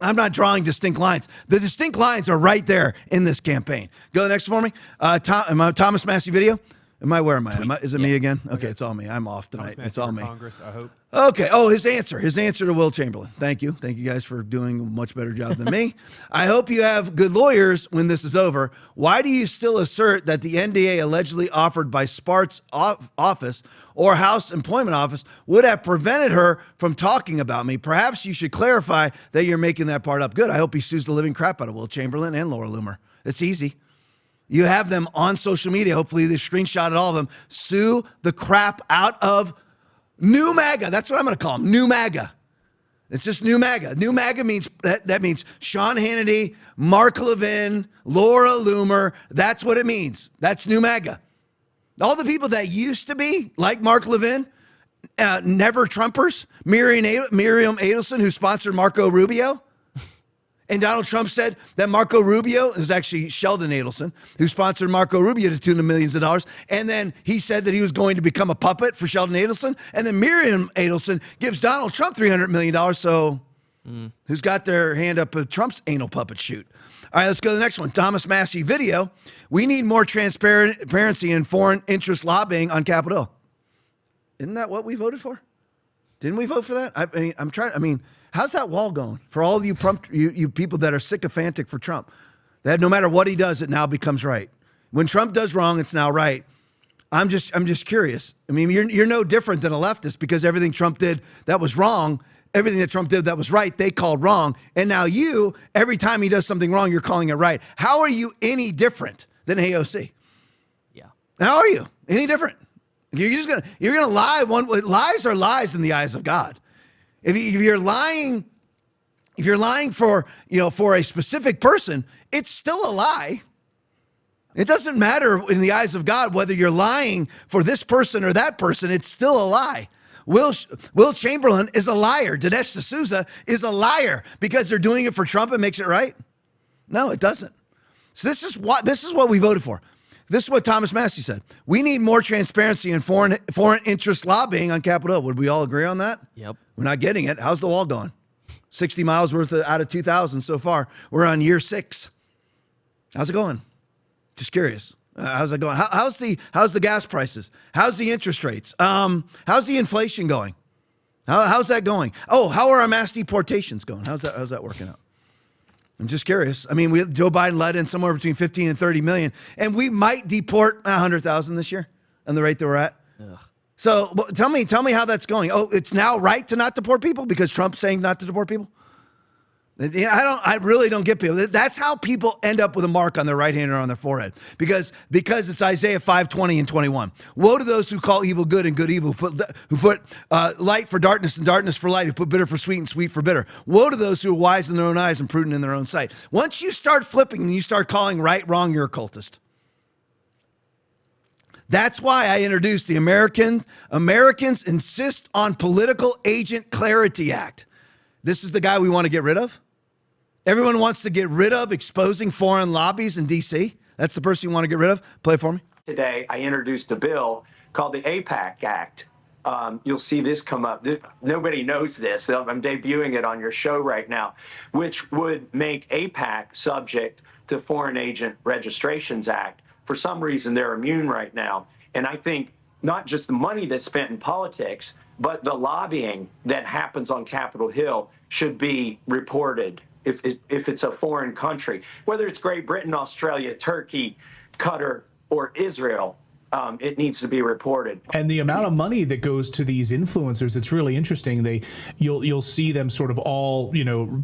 I'm not drawing distinct lines. The distinct lines are right there in this campaign. Go to the next for me. Thomas Massie video. Where am I? Is it me again? Okay, it's all me. I'm off tonight. It's all me. Congress, I hope. Okay. Oh, his answer to Will Chamberlain. Thank you. Thank you guys for doing a much better job than me. I hope you have good lawyers when this is over. Why do you still assert that the NDA allegedly offered by Spart's office or House Employment Office would have prevented her from talking about me? Perhaps you should clarify that you're making that part up. Good. I hope he sues the living crap out of Will Chamberlain and Laura Loomer. It's easy. You have them on social media. Hopefully they screenshotted all of them. Sue the crap out of New MAGA. That's what I'm going to call them. New MAGA. It's just new MAGA. New MAGA means that means Sean Hannity, Mark Levin, Laura Loomer. That's what it means. That's new MAGA. All the people that used to be like Mark Levin, never Trumpers, Miriam Adelson, who sponsored Marco Rubio. And Donald Trump said that Marco Rubio, it was actually Sheldon Adelson, who sponsored Marco Rubio to tune of millions of dollars. And then he said that he was going to become a puppet for Sheldon Adelson. And then Miriam Adelson gives Donald Trump $300 million. So who's got their hand up at Trump's anal puppet shoot? All right, let's go to the next one. Thomas Massey video. We need more transparency in foreign interest lobbying on Capitol Hill. Isn't that what we voted for? Didn't we vote for that? I mean, how's that wall going for all of you people that are sycophantic for Trump? That no matter what he does, it now becomes right. When Trump does wrong, it's now right. I'm just curious. I mean, you're no different than a leftist because everything Trump did that was wrong, everything that Trump did that was right, they called wrong. And now you, every time he does something wrong, you're calling it right. How are you any different than AOC? Yeah. How are you any different? You're gonna lie. Lies are lies in the eyes of God. If you're lying for a specific person, it's still a lie. It doesn't matter in the eyes of God whether you're lying for this person or that person. It's still a lie. Will Chamberlain is a liar. Dinesh D'Souza is a liar because they're doing it for Trump. It makes it right. No, it doesn't. So this is what we voted for. This is what Thomas Massey said. We need more transparency in foreign interest lobbying on Capitol Hill. Would we all agree on that? Yep. We're not getting it. How's the wall going? 60 miles worth out of 2,000 so far. We're on year 6. How's it going? Just curious. How's it going? How's the gas prices? How's the interest rates? How's the inflation going? How's that going? Oh, how are our mass deportations going? How's that working out? I'm just curious. I mean, Joe Biden let in somewhere between 15 and 30 million, and we might deport 100,000 this year on the rate that we're at. Ugh. So tell me how that's going. Oh, it's now right to not deport people because Trump's saying not to deport people? I really don't get people. That's how people end up with a mark on their right hand or on their forehead because it's Isaiah 5:20 and 21. Woe to those who call evil good and good evil, who put light for darkness and darkness for light, who put bitter for sweet and sweet for bitter. Woe to those who are wise in their own eyes and prudent in their own sight. Once you start flipping and you start calling right wrong, you're a cultist. That's why I introduced the Americans Insist on Political Agent Clarity Act. This is the guy we want to get rid of. Everyone wants to get rid of exposing foreign lobbies in D.C. That's the person you want to get rid of. Play it for me. Today, I introduced a bill called the AIPAC Act. You'll see this come up. Nobody knows this. I'm debuting it on your show right now, which would make AIPAC subject to Foreign Agent Registrations Act. For some reason, they're immune right now. And I think not just the money that's spent in politics, but the lobbying that happens on Capitol Hill should be reported. If it's a foreign country, whether it's Great Britain, Australia, Turkey, Qatar, or Israel, it needs to be reported. And the amount of money that goes to these influencers, it's really interesting. You'll see them sort of all,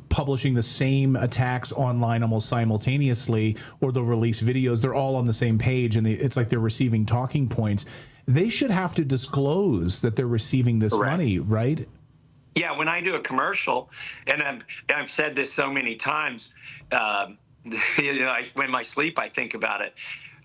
publishing the same attacks online almost simultaneously, or they'll release videos. They're all on the same page, and it's like they're receiving talking points. They should have to disclose that they're receiving this money, right? Yeah, when I do a commercial, and I've said this so many times, when I sleep, I think about it.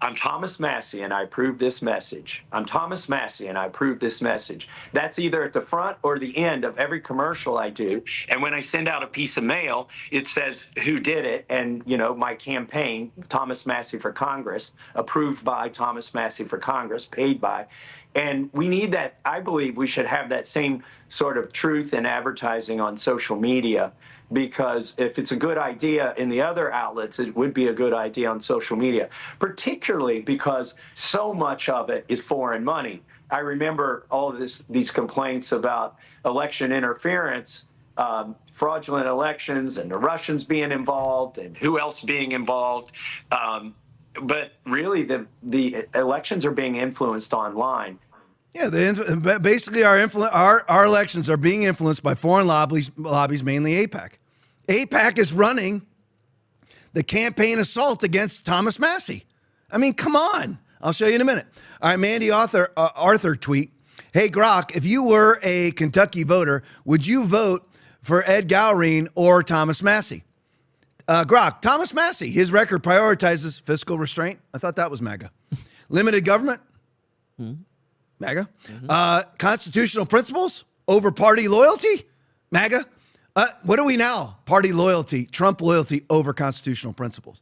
I'm Thomas Massey, and I approve this message. I'm Thomas Massey, and I approve this message. That's either at the front or the end of every commercial I do. And when I send out a piece of mail, it says who did it, and, my campaign, Thomas Massey for Congress, approved by Thomas Massey for Congress, paid by. And we need that. I believe we should have that same sort of truth in advertising on social media, because if it's a good idea in the other outlets, it would be a good idea on social media, particularly because so much of it is foreign money. I remember all of these complaints about election interference, fraudulent elections, and the Russians being involved, and who else being involved. But really, the elections are being influenced online. Yeah, basically our elections are being influenced by foreign lobbies, mainly AIPAC. AIPAC is running the campaign assault against Thomas Massey. I mean, come on. I'll show you in a minute. All right, Mandy Arthur tweet. Hey, Grok, if you were a Kentucky voter, would you vote for Ed Galrine or Thomas Massey. Grok, Thomas Massey, his record prioritizes fiscal restraint. I thought that was MAGA. Limited government. MAGA. Constitutional principles over party loyalty. MAGA. What are we now? Party loyalty, Trump loyalty over constitutional principles.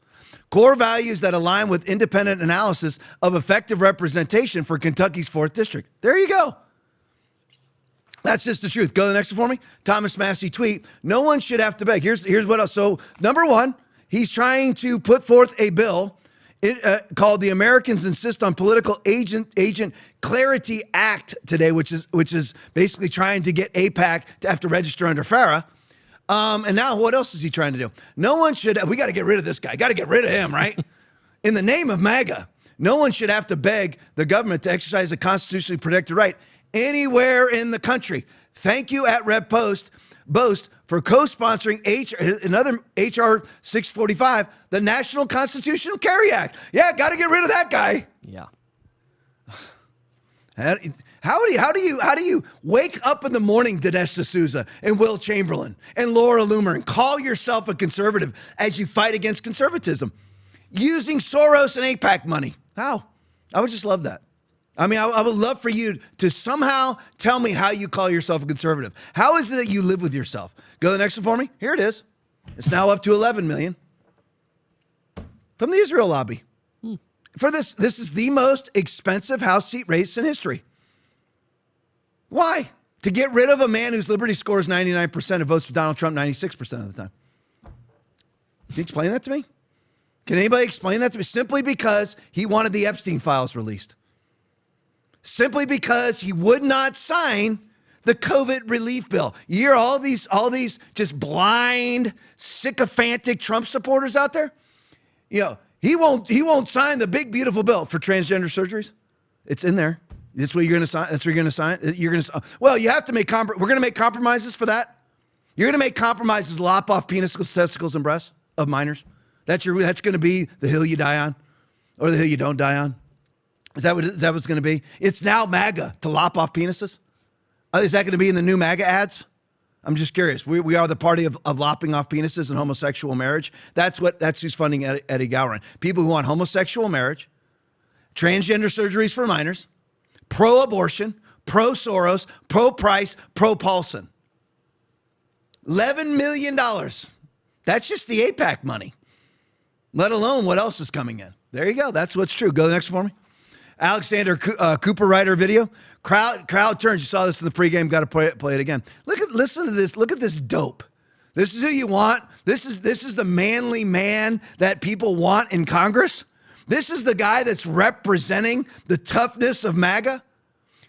Core values that align with independent analysis of effective representation for Kentucky's 4th District. There you go. That's just the truth. Go to the next one for me. Thomas Massey tweet. No one should have to beg. Here's what else. So number one, he's trying to put forth a bill called the Americans Insist on Political Agent Clarity Act today, which is basically trying to get AIPAC to have to register under FARA. And now what else is he trying to do? No one should. We got to get rid of this guy. Got to get rid of him, right? In the name of MAGA, no one should have to beg the government to exercise a constitutionally protected right anywhere in the country. Thank you at Rep Boast for co-sponsoring another HR 645, the National Constitutional Carry Act. Yeah, got to get rid of that guy. Yeah. How do you wake up in the morning, Dinesh D'Souza and Will Chamberlain and Laura Loomer, and call yourself a conservative as you fight against conservatism using Soros and AIPAC money? How? I would just love that. I mean, I would love for you to somehow tell me how you call yourself a conservative. How is it that you live with yourself? Go to the next one for me. Here it is. It's now up to 11 million from the Israel lobby. For this is the most expensive House seat race in history. Why? To get rid of a man whose liberty scores 99% and votes for Donald Trump 96% of the time. Can you explain that to me? Can anybody explain that to me? Simply because he wanted the Epstein files released. Simply because he would not sign the COVID relief bill. You hear all these just blind, sycophantic Trump supporters out there? You know, he won't sign the big, beautiful bill for transgender surgeries. It's in there. That's what you're going to sign. That's what you're going to sign. You're going to. Well, you have to make. We're going to make compromises for that. You're going to make compromises, lop off penises, testicles, and breasts of minors. That's going to be the hill you die on, or the hill you don't die on. Is that what it's going to be? It's now MAGA to lop off penises. Is that going to be in the new MAGA ads? I'm just curious. We are the party of lopping off penises and homosexual marriage. That's who's funding Eddie Galrine. People who want homosexual marriage, transgender surgeries for minors, pro-abortion, pro-Soros, pro-Price, pro-Paulson. $11 million. That's just the AIPAC money, let alone what else is coming in. There you go. That's what's true. Go to the next one for me. Alexander Cooper Ryder video. Crowd turns. You saw this in the pregame. Got to play it again. Listen to this. Look at this dope. This is who you want. This is the manly man that people want in Congress. This is the guy that's representing the toughness of MAGA.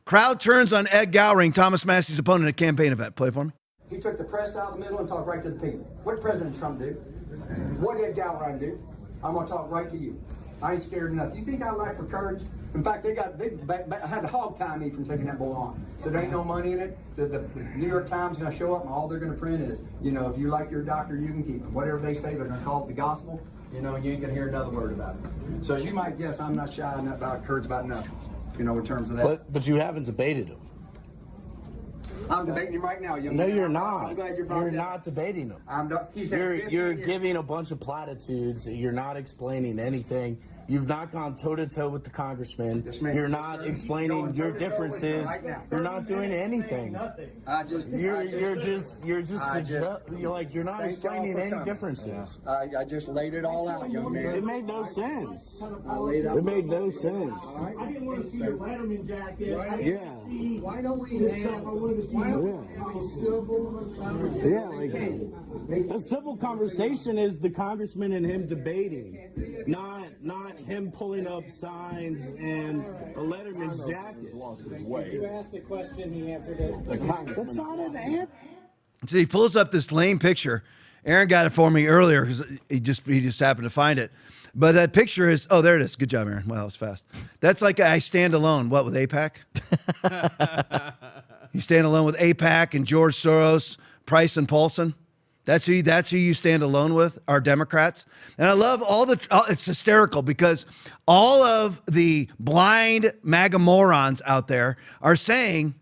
Crowd turns on Ed Galrine, Thomas Massey's opponent at a campaign event. Play for me. He took the press out of the middle and talked right to the people. What did President Trump do? What did Galrine do? I'm going to talk right to you. I ain't scared enough. You think I lack for courage? In fact, they had to hog tie me from taking that bull on. So there ain't no money in it. The New York Times is going to show up, and all they're going to print is, if you like your doctor, you can keep him. Whatever they say, they're going to call it the gospel. You ain't going to hear another word about it. So as you might guess, I'm not shy about courage about nothing. In terms of that. But you haven't debated him. I'm debating him right now. No, you're not. I'm glad you brought You're that not debating him. You're giving a bunch of platitudes. You're not explaining anything. You've not gone toe-to-toe with the congressman. You're not explaining your differences. You're not doing anything. You're not explaining any differesses. I just laid it all out, young man. It made no sense. It made no sense. I didn't want to see your Letterman jacket. Yeah. Why don't we have a civil conversation? Yeah, a civil conversation is the congressman and him debating, not him pulling up signs and a Letterman's jacket. You asked a question, he answered it. That's not an answer. So he pulls up this lame picture. Aaron got it for me earlier because he just happened to find it. But that picture is, there it is. Good job, Aaron. Wow, that was fast. That's like I stand alone. What, with AIPAC? You stand alone with AIPAC and George Soros, Price and Paulson. That's who you stand alone with, are Democrats. And I love it's hysterical because all of the blind MAGA morons out there are saying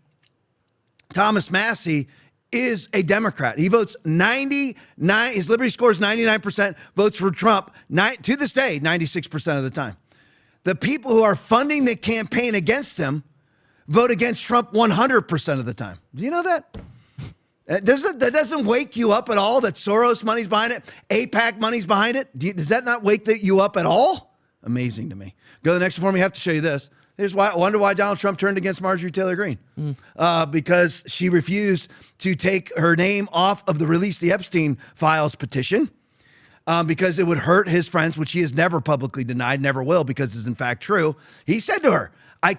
Thomas Massey is a Democrat. He votes 99, his Liberty score is 99%, votes for Trump, to this day, 96% of the time. The people who are funding the campaign against him vote against Trump 100% of the time. Do you know that? That doesn't wake you up at all that Soros money's behind it, AIPAC money's behind it? Does that not wake you up at all? Amazing to me. Go to the next one. We have to show you this. Here's why I wonder why Donald Trump turned against Marjorie Taylor Greene. Because she refused to take her name off of the Release the Epstein Files petition because it would hurt his friends, which he has never publicly denied, never will, because it's in fact true. He said to her, I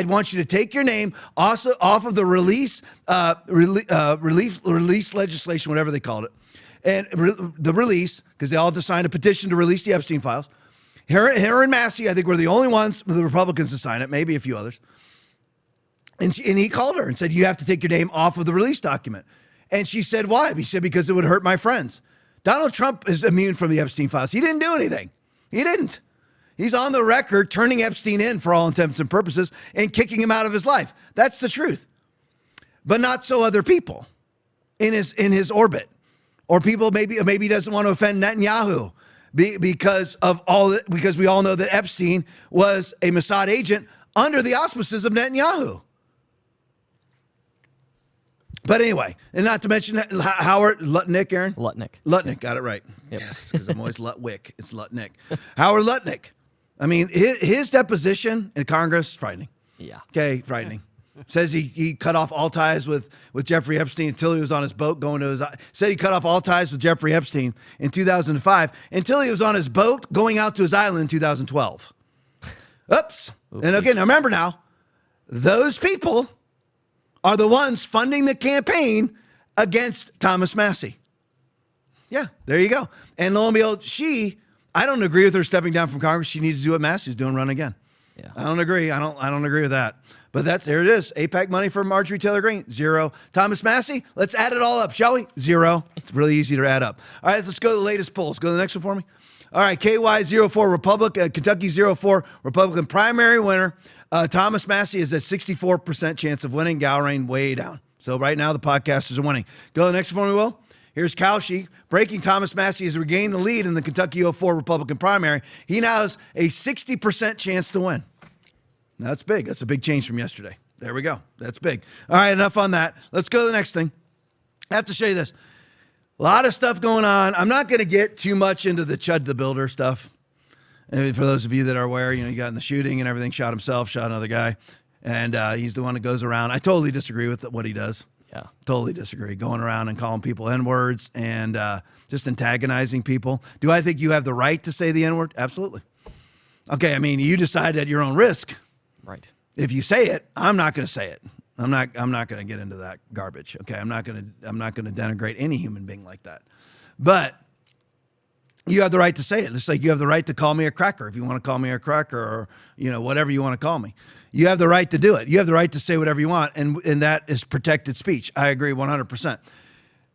want you to take your name also off of the release legislation, whatever they called it. And the release, because they all had to sign a petition to release the Epstein Files. Her and Massey, I think, were the only ones, the Republicans, to sign it, maybe a few others. And he called her and said, you have to take your name off of the release document. And she said, why? He said, because it would hurt my friends. Donald Trump is immune from the Epstein Files. He didn't do anything. He didn't. He's on the record turning Epstein in for all intents and purposes and kicking him out of his life. That's the truth. But not so other people in his orbit. Or people maybe he doesn't want to offend Netanyahu. Because we all know that Epstein was a Mossad agent under the auspices of Netanyahu. But anyway, and not to mention Howard Lutnick, Aaron? Lutnick, got it right. Yep. Yes, because I'm always Lutwick. It's Lutnick. Howard Lutnick. I mean, his deposition in Congress, frightening. Yeah. Okay, frightening. Says he cut off all ties with Jeffrey Epstein until he was on his boat going to his... Said he cut off all ties with Jeffrey Epstein in 2005 until he was on his boat going out to his island in 2012. Oops. And again, remember now, those people are the ones funding the campaign against Thomas Massey. Yeah, there you go. And lo and behold, I don't agree with her stepping down from Congress. She needs to do what Massey's doing, run again. Yeah. I don't agree. I don't agree with that. But there it is. AIPAC money for Marjorie Taylor Greene, 0. Thomas Massey, let's add it all up, shall we? 0. It's really easy to add up. All right, let's go to the latest polls. Go to the next one for me. All right, KY04 Republican, Kentucky 04 Republican primary winner. Thomas Massey is a 64% chance of winning. Galrain way down. So right now the podcasters are winning. Go to the next one for me, Will. Here's Cauchy breaking Thomas Massey has regained the lead in the Kentucky 04 Republican primary. He now has a 60% chance to win. That's big. That's a big change from yesterday. There we go. That's big. All right, enough on that. Let's go to the next thing. I have to show you this. A lot of stuff going on. I'm not going to get too much into the Chud the Builder stuff. And for those of you that are aware, he got in the shooting and everything, shot himself, shot another guy. And he's the one that goes around. I totally disagree with what he does. Yeah. Totally disagree. Going around and calling people N-words and just antagonizing people. Do I think you have the right to say the N-word? Absolutely. Okay, I mean, you decide at your own risk. Right. If you say it, I'm not going to say it. I'm not going to get into that garbage. Okay, I'm not going to denigrate any human being like that. But you have the right to say it. Just like you have the right to call me a cracker if you want to call me a cracker or whatever you want to call me. You have the right to do it. You have the right to say whatever you want, and that is protected speech. I agree 100%.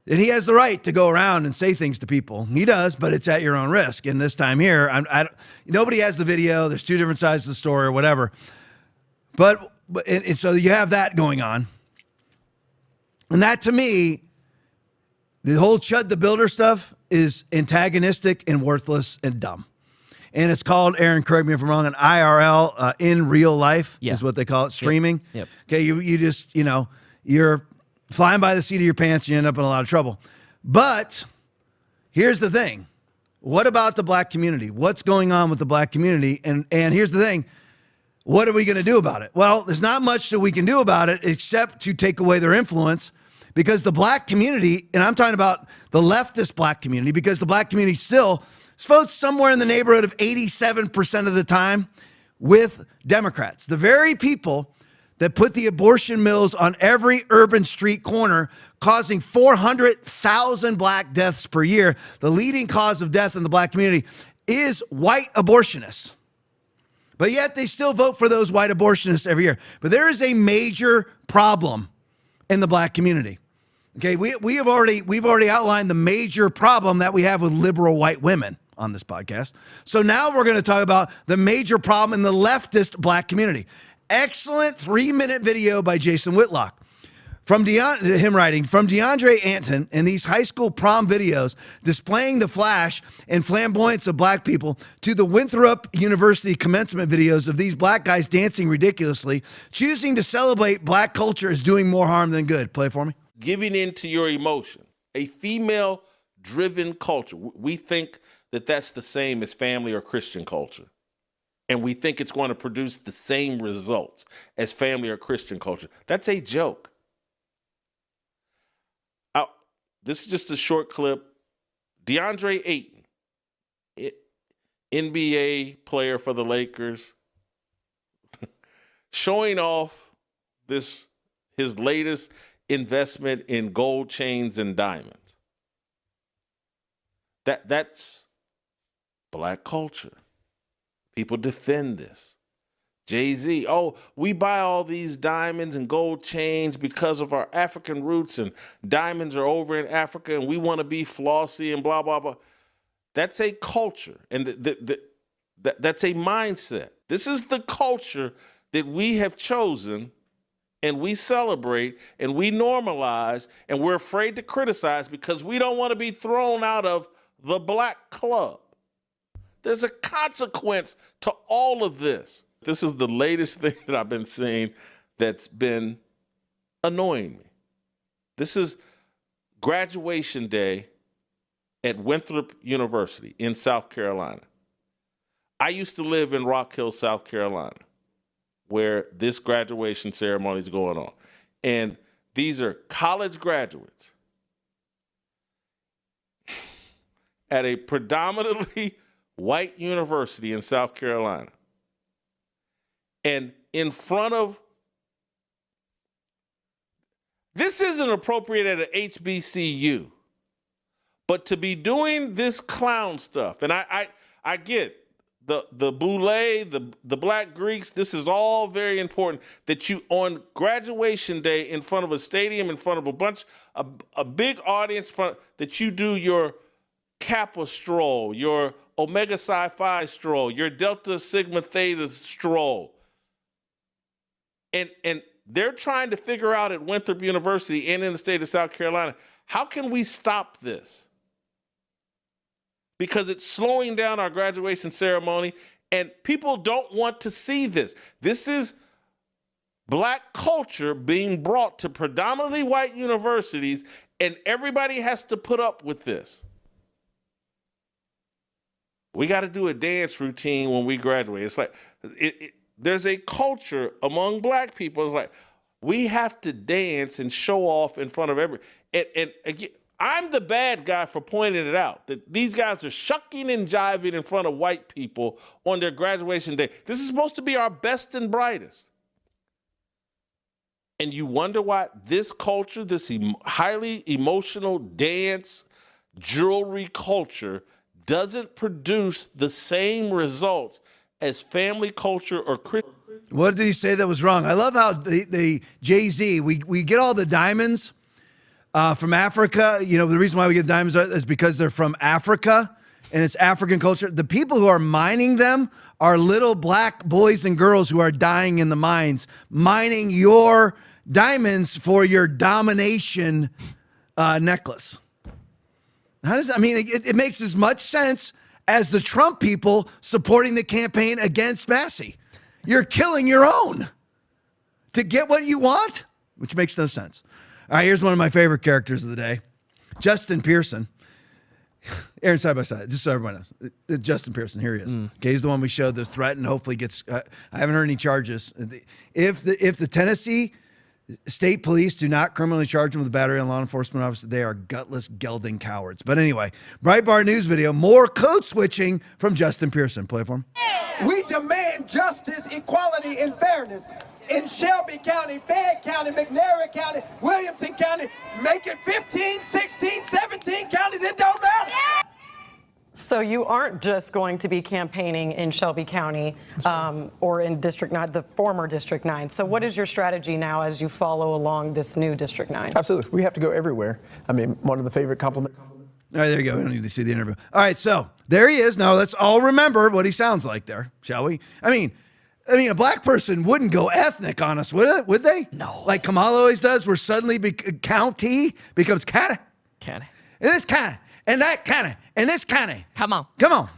And he has the right to go around and say things to people. He does, but it's at your own risk. And this time here, nobody has the video. There's two different sides of the story or whatever. But so you have that going on. And that, to me, the whole Chud the Builder stuff is antagonistic and worthless and dumb. And it's called, Aaron, correct me if I'm wrong, an IRL, in real life is what they call it, streaming. Yep. Okay, you just, you're flying by the seat of your pants and you end up in a lot of trouble. But here's the thing. What about the black community? What's going on with the black community? And here's the thing. What are we going to do about it? Well, there's not much that we can do about it except to take away their influence, because the black community, and I'm talking about the leftist black community, because the black community still votes somewhere in the neighborhood of 87% of the time with Democrats. The very people that put the abortion mills on every urban street corner, causing 400,000 black deaths per year. The leading cause of death in the black community is white abortionists. But yet they still vote for those white abortionists every year. But there is a major problem in the black community. Okay, we've already outlined the major problem that we have with liberal white women on this podcast. So now we're going to talk about the major problem in the leftist black community. Excellent 3-minute video by Jason Whitlock. From him writing, from DeAndre Anton in these high school prom videos displaying the flash and flamboyance of black people to the Winthrop University commencement videos of these black guys dancing ridiculously, choosing to celebrate black culture is doing more harm than good. Play it for me. Giving in to your emotion, a female-driven culture. We think that that's the same as family or Christian culture. And we think it's going to produce the same results as family or Christian culture. That's a joke. This is just a short clip. DeAndre Ayton, NBA player for the Lakers, showing off his latest investment in gold chains and diamonds. That's black culture. People defend this. Jay-Z, we buy all these diamonds and gold chains because of our African roots, and diamonds are over in Africa, and we want to be flossy and blah, blah, blah. That's a culture, and that's a mindset. This is the culture that we have chosen, and we celebrate, and we normalize, and we're afraid to criticize because we don't want to be thrown out of the black club. There's a consequence to all of this. This is the latest thing that I've been seeing that's been annoying me. This is graduation day at Winthrop University in South Carolina. I used to live in Rock Hill, South Carolina, where this graduation ceremony is going on. And these are college graduates at a predominantly white university in South Carolina. And in front of, this isn't appropriate at an HBCU, but to be doing this clown stuff, and I get the boule, the black Greeks, this is all very important, that you, on graduation day in front of a stadium, in front of a big audience, that you do your Kappa stroll, your Omega Psi Phi stroll, your Delta Sigma Theta stroll. And they're trying to figure out at Winthrop University and in the state of South Carolina, how can we stop this? Because it's slowing down our graduation ceremony, and people don't want to see this. This is black culture being brought to predominantly white universities, and everybody has to put up with this. We got to do a dance routine when we graduate. It's like, there's a culture among black people. It's like, we have to dance and show off in front of everybody. And again, I'm the bad guy for pointing it out, that these guys are shucking and jiving in front of white people on their graduation day. This is supposed to be our best and brightest. And you wonder why this culture, this highly emotional dance, jewelry culture, doesn't produce the same results as family culture or Christian. What did he say that was wrong? I love how the Jay-Z, we get all the diamonds from Africa. You know, the reason why we get diamonds is because they're from Africa and it's African culture. The people who are mining them are little black boys and girls who are dying in the mines, mining your diamonds for your domination necklace. How does, I mean, it makes as much sense as the Trump people supporting the campaign against Massey. You're killing your own to get what you want, which makes no sense. All right, here's one of my favorite characters of the day, Justin Pearson. Aaron, side by side, just so everyone knows. Justin Pearson, here he is. Okay, he's the one we showed this threat and hopefully gets, I haven't heard any charges. If the Tennessee State Police do not criminally charge him with a battery on law enforcement officer, they are gutless, gelding cowards. But anyway, Breitbart News video, more code switching from Justin Pearson. Play it for him. We demand justice, equality, and fairness in Shelby County, Fayette County, McNair County, Williamson County. Make it 15, 16, 17 counties. It don't matter. So you aren't just going to be campaigning in Shelby County or in District 9, the former District 9. So what is your strategy now as you follow along this new District 9? Absolutely. We have to go everywhere. I mean, one of the favorite compliments. All right, there you go. We don't need to see the interview. All right, so there he is. Now let's all remember what he sounds like there, shall we? I mean, I mean, a black person wouldn't go ethnic on us, would they? No. Like Kamala always does, where suddenly county becomes kind of. Kinda. And this kind of. And that kind of. And this kind of. Come on. Come on.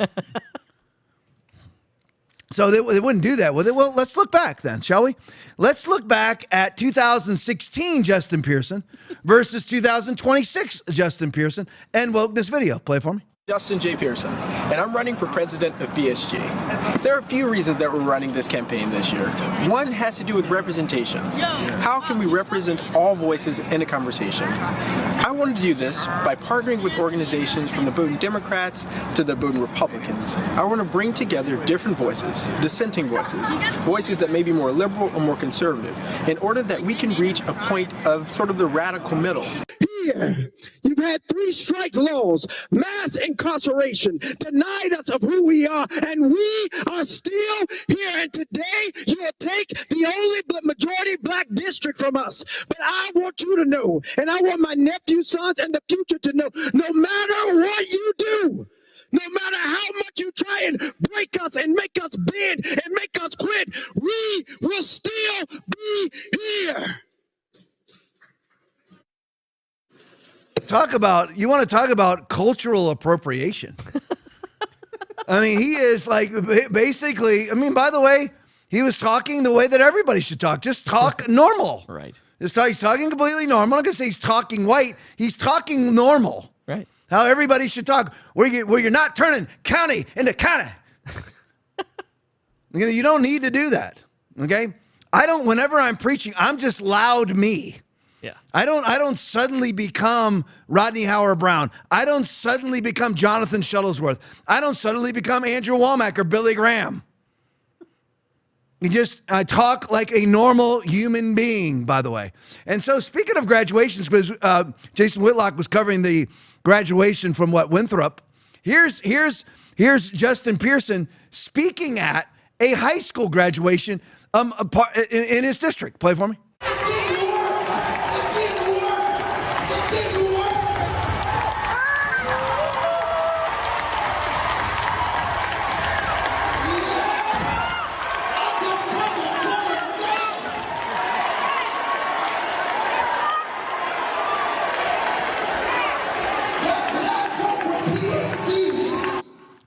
So they wouldn't do that, would they? Well, let's look back then, shall we? Let's look back at 2016 Justin Pearson versus 2026 Justin Pearson and wokeness video. Play it for me. Justin J. Pearson, and I'm running for president of BSG. There are a few reasons that we're running this campaign this year. One has to do with representation. How can we represent all voices in a conversation? I wanted to do this by partnering with organizations from the Bowdoin Democrats to the Bowdoin Republicans. I want to bring together different voices, dissenting voices, voices that may be more liberal or more conservative, in order that we can reach a point of sort of the radical middle. Here, you've had 3 strikes laws, mass incarceration, denied us of who we are, and we are still here. And today, you'll take the only majority black district from us. But I want you to know, and I want my nephew, sons, and the future to know, no matter what you do, no matter how much you try and break us and make us bend and make us quit, we will still be here. You want to talk about cultural appropriation. I mean, he is like basically, I mean, by the way, he was talking the way that everybody should talk. Just talk normal. Right. He's talking completely normal. I'm not going to say he's talking white. He's talking normal. Right. How everybody should talk. Where you're not turning county into county. You don't need to do that. Okay? Whenever I'm preaching, I'm just loud me. Yeah. I don't suddenly become Rodney Howard Brown. I don't suddenly become Jonathan Shuttlesworth. I don't suddenly become Andrew Womack or Billy Graham. I talk like a normal human being, by the way. And so speaking of graduations, because Jason Whitlock was covering the graduation from Winthrop, here's Justin Pearson speaking at a high school graduation in his district. Play for me.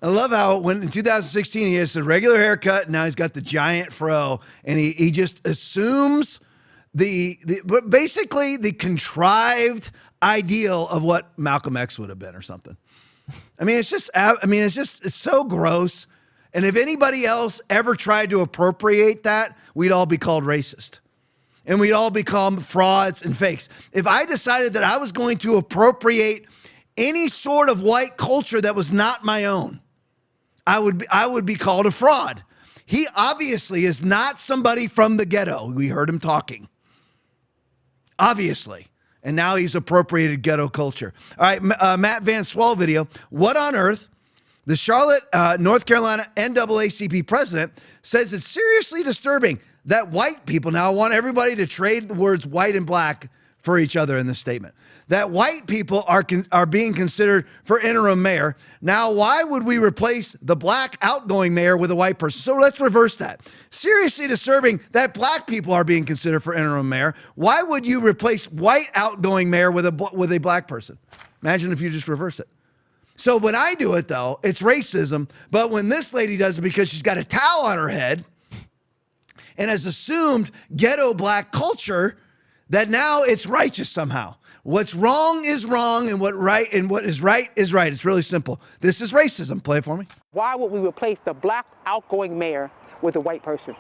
I love how when in 2016 he has a regular haircut, and now he's got the giant fro, and he just assumes basically the contrived ideal of what Malcolm X would have been or something. It's so gross. And if anybody else ever tried to appropriate that, we'd all be called racist. And we'd all become frauds and fakes. If I decided that I was going to appropriate any sort of white culture that was not my own, I would be called a fraud. He obviously is not somebody from the ghetto. We heard him talking. Obviously. And now he's appropriated ghetto culture. All right, Matt Van Swell video. What on earth? The Charlotte, North Carolina NAACP president says it's seriously disturbing that white people now want everybody to trade the words white and black for each other in this statement. That white people are being considered for interim mayor. Now, why would we replace the black outgoing mayor with a white person? So let's reverse that. Seriously disturbing that black people are being considered for interim mayor. Why would you replace white outgoing mayor with a black person? Imagine if you just reverse it. So when I do it, though, it's racism. But when this lady does it because she's got a towel on her head and has assumed ghetto black culture, that now it's righteous somehow. What's wrong is wrong, and what is right is right. It's really simple. This is racism. Play it for me. Why would we replace the black outgoing mayor with a white person?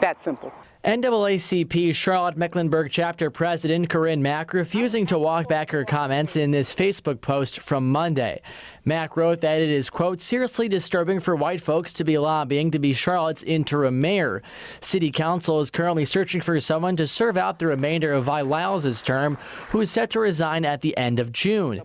That simple. NAACP Charlotte Mecklenburg chapter president Corinne Mack refusing to walk back her comments in this Facebook post from Monday. Mack wrote that it is, quote, seriously disturbing for white folks to be lobbying to be Charlotte's interim mayor. City Council is currently searching for someone to serve out the remainder of Vi Lyles' term, who is set to resign at the end of June.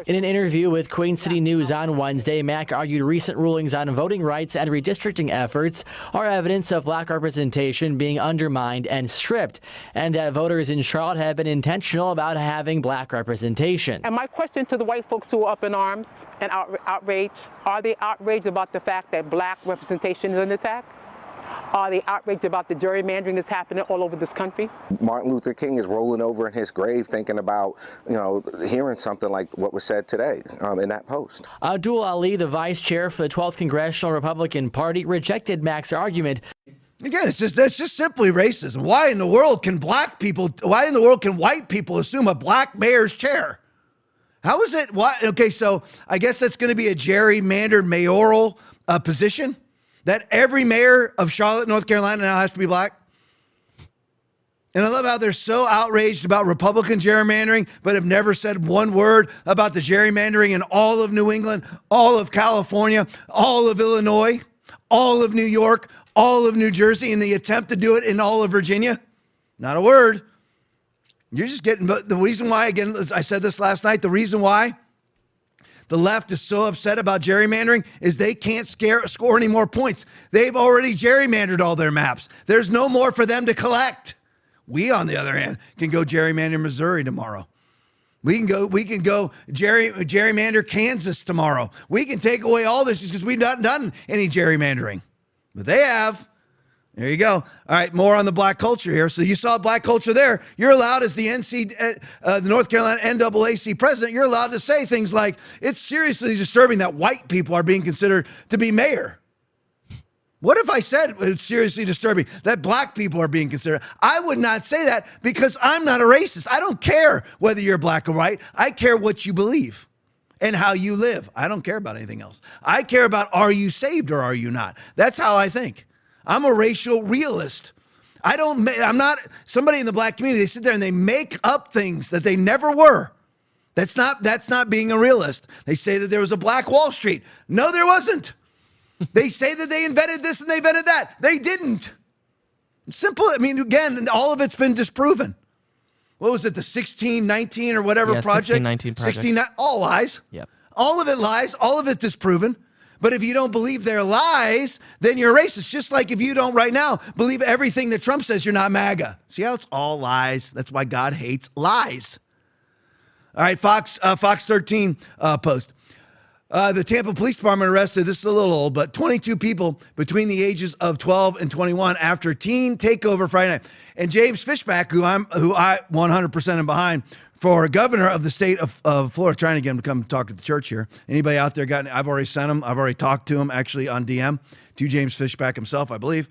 In an interview with Queen City News on Wednesday, Mack argued recent rulings on voting rights and redistricting efforts are evidence of black representation being undermined and stripped, and that voters in Charlotte have been intentional about having black representation. And my question to the white folks who are up in arms and outraged, are they outraged about the fact that black representation is under attack? Are they outraged about the gerrymandering that's happening all over this country? Martin Luther King is rolling over in his grave thinking about, hearing something like what was said today in that post. Abdul Ali, the vice chair for the 12th Congressional Republican Party, rejected Mac's argument. Again, that's just simply racism. Why in the world can white people assume a black mayor's chair? How is it? Why? Okay, so I guess that's going to be a gerrymandered mayoral position, that every mayor of Charlotte, North Carolina now has to be black. And I love how they're so outraged about Republican gerrymandering, but have never said one word about the gerrymandering in all of New England, all of California, all of Illinois, all of New York, all of New Jersey, and the attempt to do it in all of Virginia. Not a word. You're just getting, but the reason why, again, I said this last night, the reason why the left is so upset about gerrymandering is they can't score any more points. They've already gerrymandered all their maps. There's no more for them to collect. We, on the other hand, can go gerrymander Missouri tomorrow. We can go gerrymander Kansas tomorrow. We can take away all this just because we've not done any gerrymandering. But they have. There you go. All right, more on the black culture here. So you saw black culture there. You're allowed, as the the North Carolina NAAC president, you're allowed to say things like, it's seriously disturbing that white people are being considered to be mayor. What if I said it's seriously disturbing that black people are being considered? I would not say that because I'm not a racist. I don't care whether you're black or white. I care what you believe and how you live. I don't care about anything else. I care about, are you saved or are you not? That's how I think. I'm a racial realist. I'm not somebody in the black community. They sit there and they make up things that they never were. That's not being a realist. They say that there was a black Wall Street. No, there wasn't. They say that they invented this and they invented that. They didn't. Simple. I mean, again, all of it's been disproven. What was it? The 1619 or whatever project? 1619 project. 16, all lies. Yep. All of it lies. All of it disproven. But if you don't believe their lies, then you're racist. Just like if you don't right now believe everything that Trump says, you're not MAGA. See how it's all lies? That's why God hates lies. All right, Fox 13 post. The Tampa Police Department arrested, this is a little old, but 22 people between the ages of 12 and 21 after teen takeover Friday night. And James Fishback, who I 100% am behind, for governor of the state of Florida, trying to get him to come talk to the church here. Anybody out there I've already sent him. I've already talked to him actually on DM, to James Fishback himself, I believe.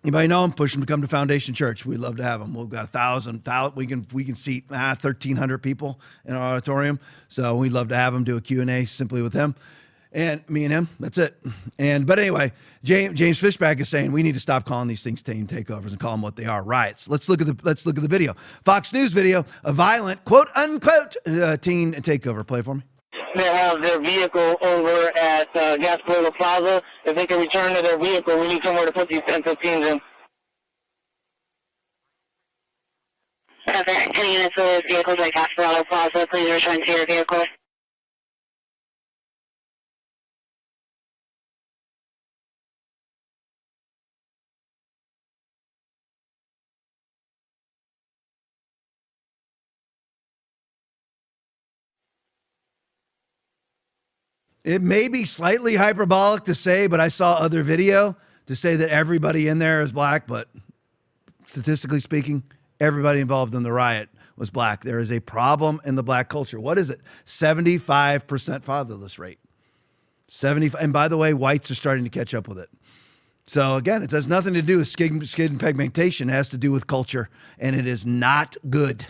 Anybody know him? Push him to come to Foundation Church. We'd love to have him. We've got 1,000. We can seat 1,300 people in our auditorium. So we'd love to have him do a Q&A simply with him. And me and him, that's it. But anyway, James Fishback is saying we need to stop calling these things teen takeovers and call them what they are, riots. Let's look at the video. Fox News video, a violent quote unquote teen takeover. Play for me. They have their vehicle over at Gasparilla Plaza. If they can return to their vehicle, we need somewhere to put these 10-15s in. Any units with vehicles at Gasparilla Plaza, please return to your vehicle. It may be slightly hyperbolic to say, but I saw other video to say that everybody in there is black, but statistically speaking, everybody involved in the riot was black. There is a problem in the black culture. What is it? 75% fatherless rate. 75, and by the way, whites are starting to catch up with it. So again, it has nothing to do with skin pigmentation. It has to do with culture, and it is not good.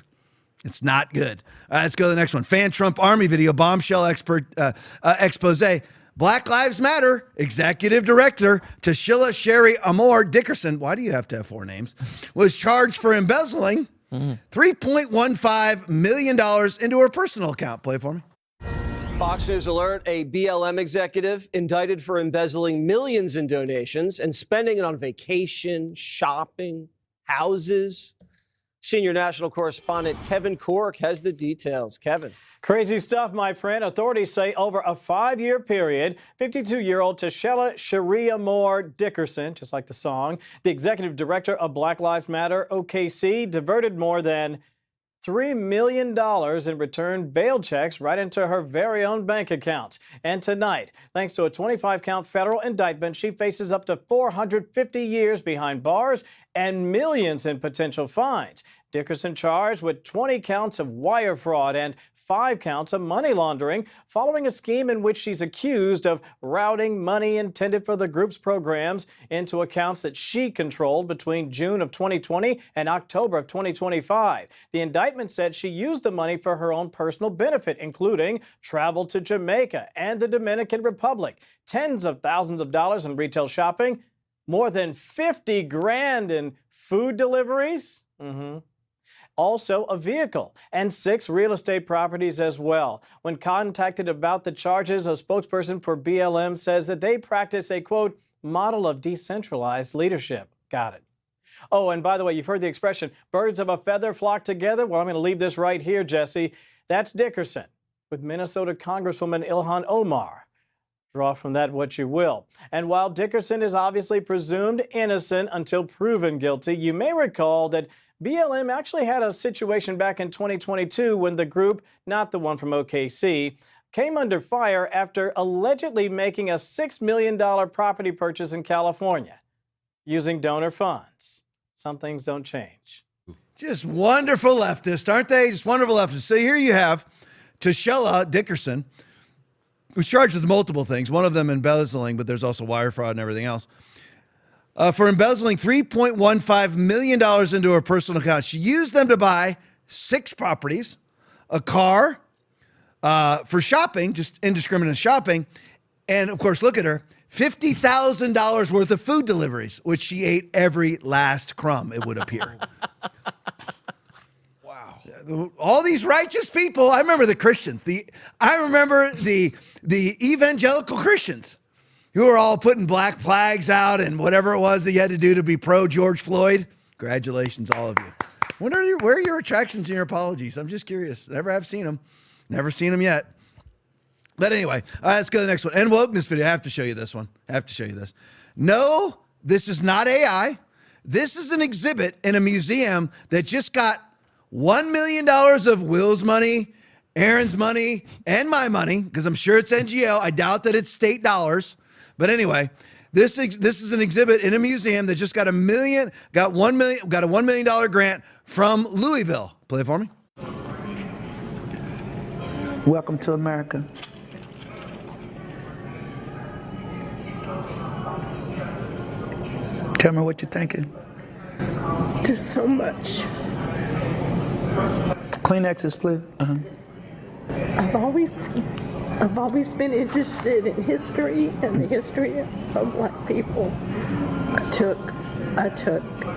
It's not good. All right, let's go to the next one. Fan Trump Army video, bombshell expose. Black Lives Matter executive director Tashila Sherry Amor Dickerson, why do you have to have four names, was charged for embezzling $3.15 million into her personal account. Play for me. Fox News alert, a BLM executive indicted for embezzling millions in donations and spending it on vacation, shopping, houses. Senior national correspondent Kevin Cork has the details. Kevin. Crazy stuff, my friend. Authorities say over a 5-year period, 52-year-old Tashila Sharia Moore Dickerson, just like the song, the executive director of Black Lives Matter OKC, diverted more than $3 million in returned bail checks right into her very own bank account. And tonight, thanks to a 25-count federal indictment, she faces up to 450 years behind bars and millions in potential fines. Dickerson charged with 20 counts of wire fraud and 5 counts of money laundering, following a scheme in which she's accused of routing money intended for the group's programs into accounts that she controlled between June of 2020 and October of 2025. The indictment said she used the money for her own personal benefit, including travel to Jamaica and the Dominican Republic, tens of thousands of dollars in retail shopping, more than 50 grand in food deliveries. Also a vehicle and 6 real estate properties as well. When contacted about the charges, a spokesperson for BLM says that they practice a, quote, model of decentralized leadership. Got it. Oh, and by the way, you've heard the expression, birds of a feather flock together. Well, I'm going to leave this right here, Jesse. That's Dickerson with Minnesota Congresswoman Ilhan Omar. Draw from that what you will. And while Dickerson is obviously presumed innocent until proven guilty, you may recall that BLM actually had a situation back in 2022 when the group, not the one from OKC, came under fire after allegedly making a $6 million property purchase in California using donor funds. Some things don't change. Just wonderful leftists, aren't they? Just wonderful leftists. So here you have Tashella Dickerson, who's charged with multiple things, one of them embezzling, but there's also wire fraud and everything else. For embezzling $3.15 million into her personal account. She used them to buy 6 properties, a car, for shopping, just indiscriminate shopping, and of course, look at her, $50,000 worth of food deliveries, which she ate every last crumb, it would appear. Wow. All these righteous people, I remember the Christians, I remember the evangelical Christians, who are all putting black flags out and whatever it was that you had to do to be pro George Floyd. Congratulations, all of you. Where are your retractions and your apologies? I'm just curious. Never have seen them. Never seen them yet. But anyway, all right, let's go to the next one. And wokeness video. I have to show you this one. I have to show you this. No, this is not AI. This is an exhibit in a museum that just got $1 million of Will's money, Aaron's money, and my money, because I'm sure it's NGO. I doubt that it's state dollars. But anyway, this is an exhibit in a museum that just got got a $1 million grant from Louisville. Play it for me. Welcome to America. Tell me what you're thinking. Just so much. Kleenexes, please. I've always been interested in history and the history of Black people. I took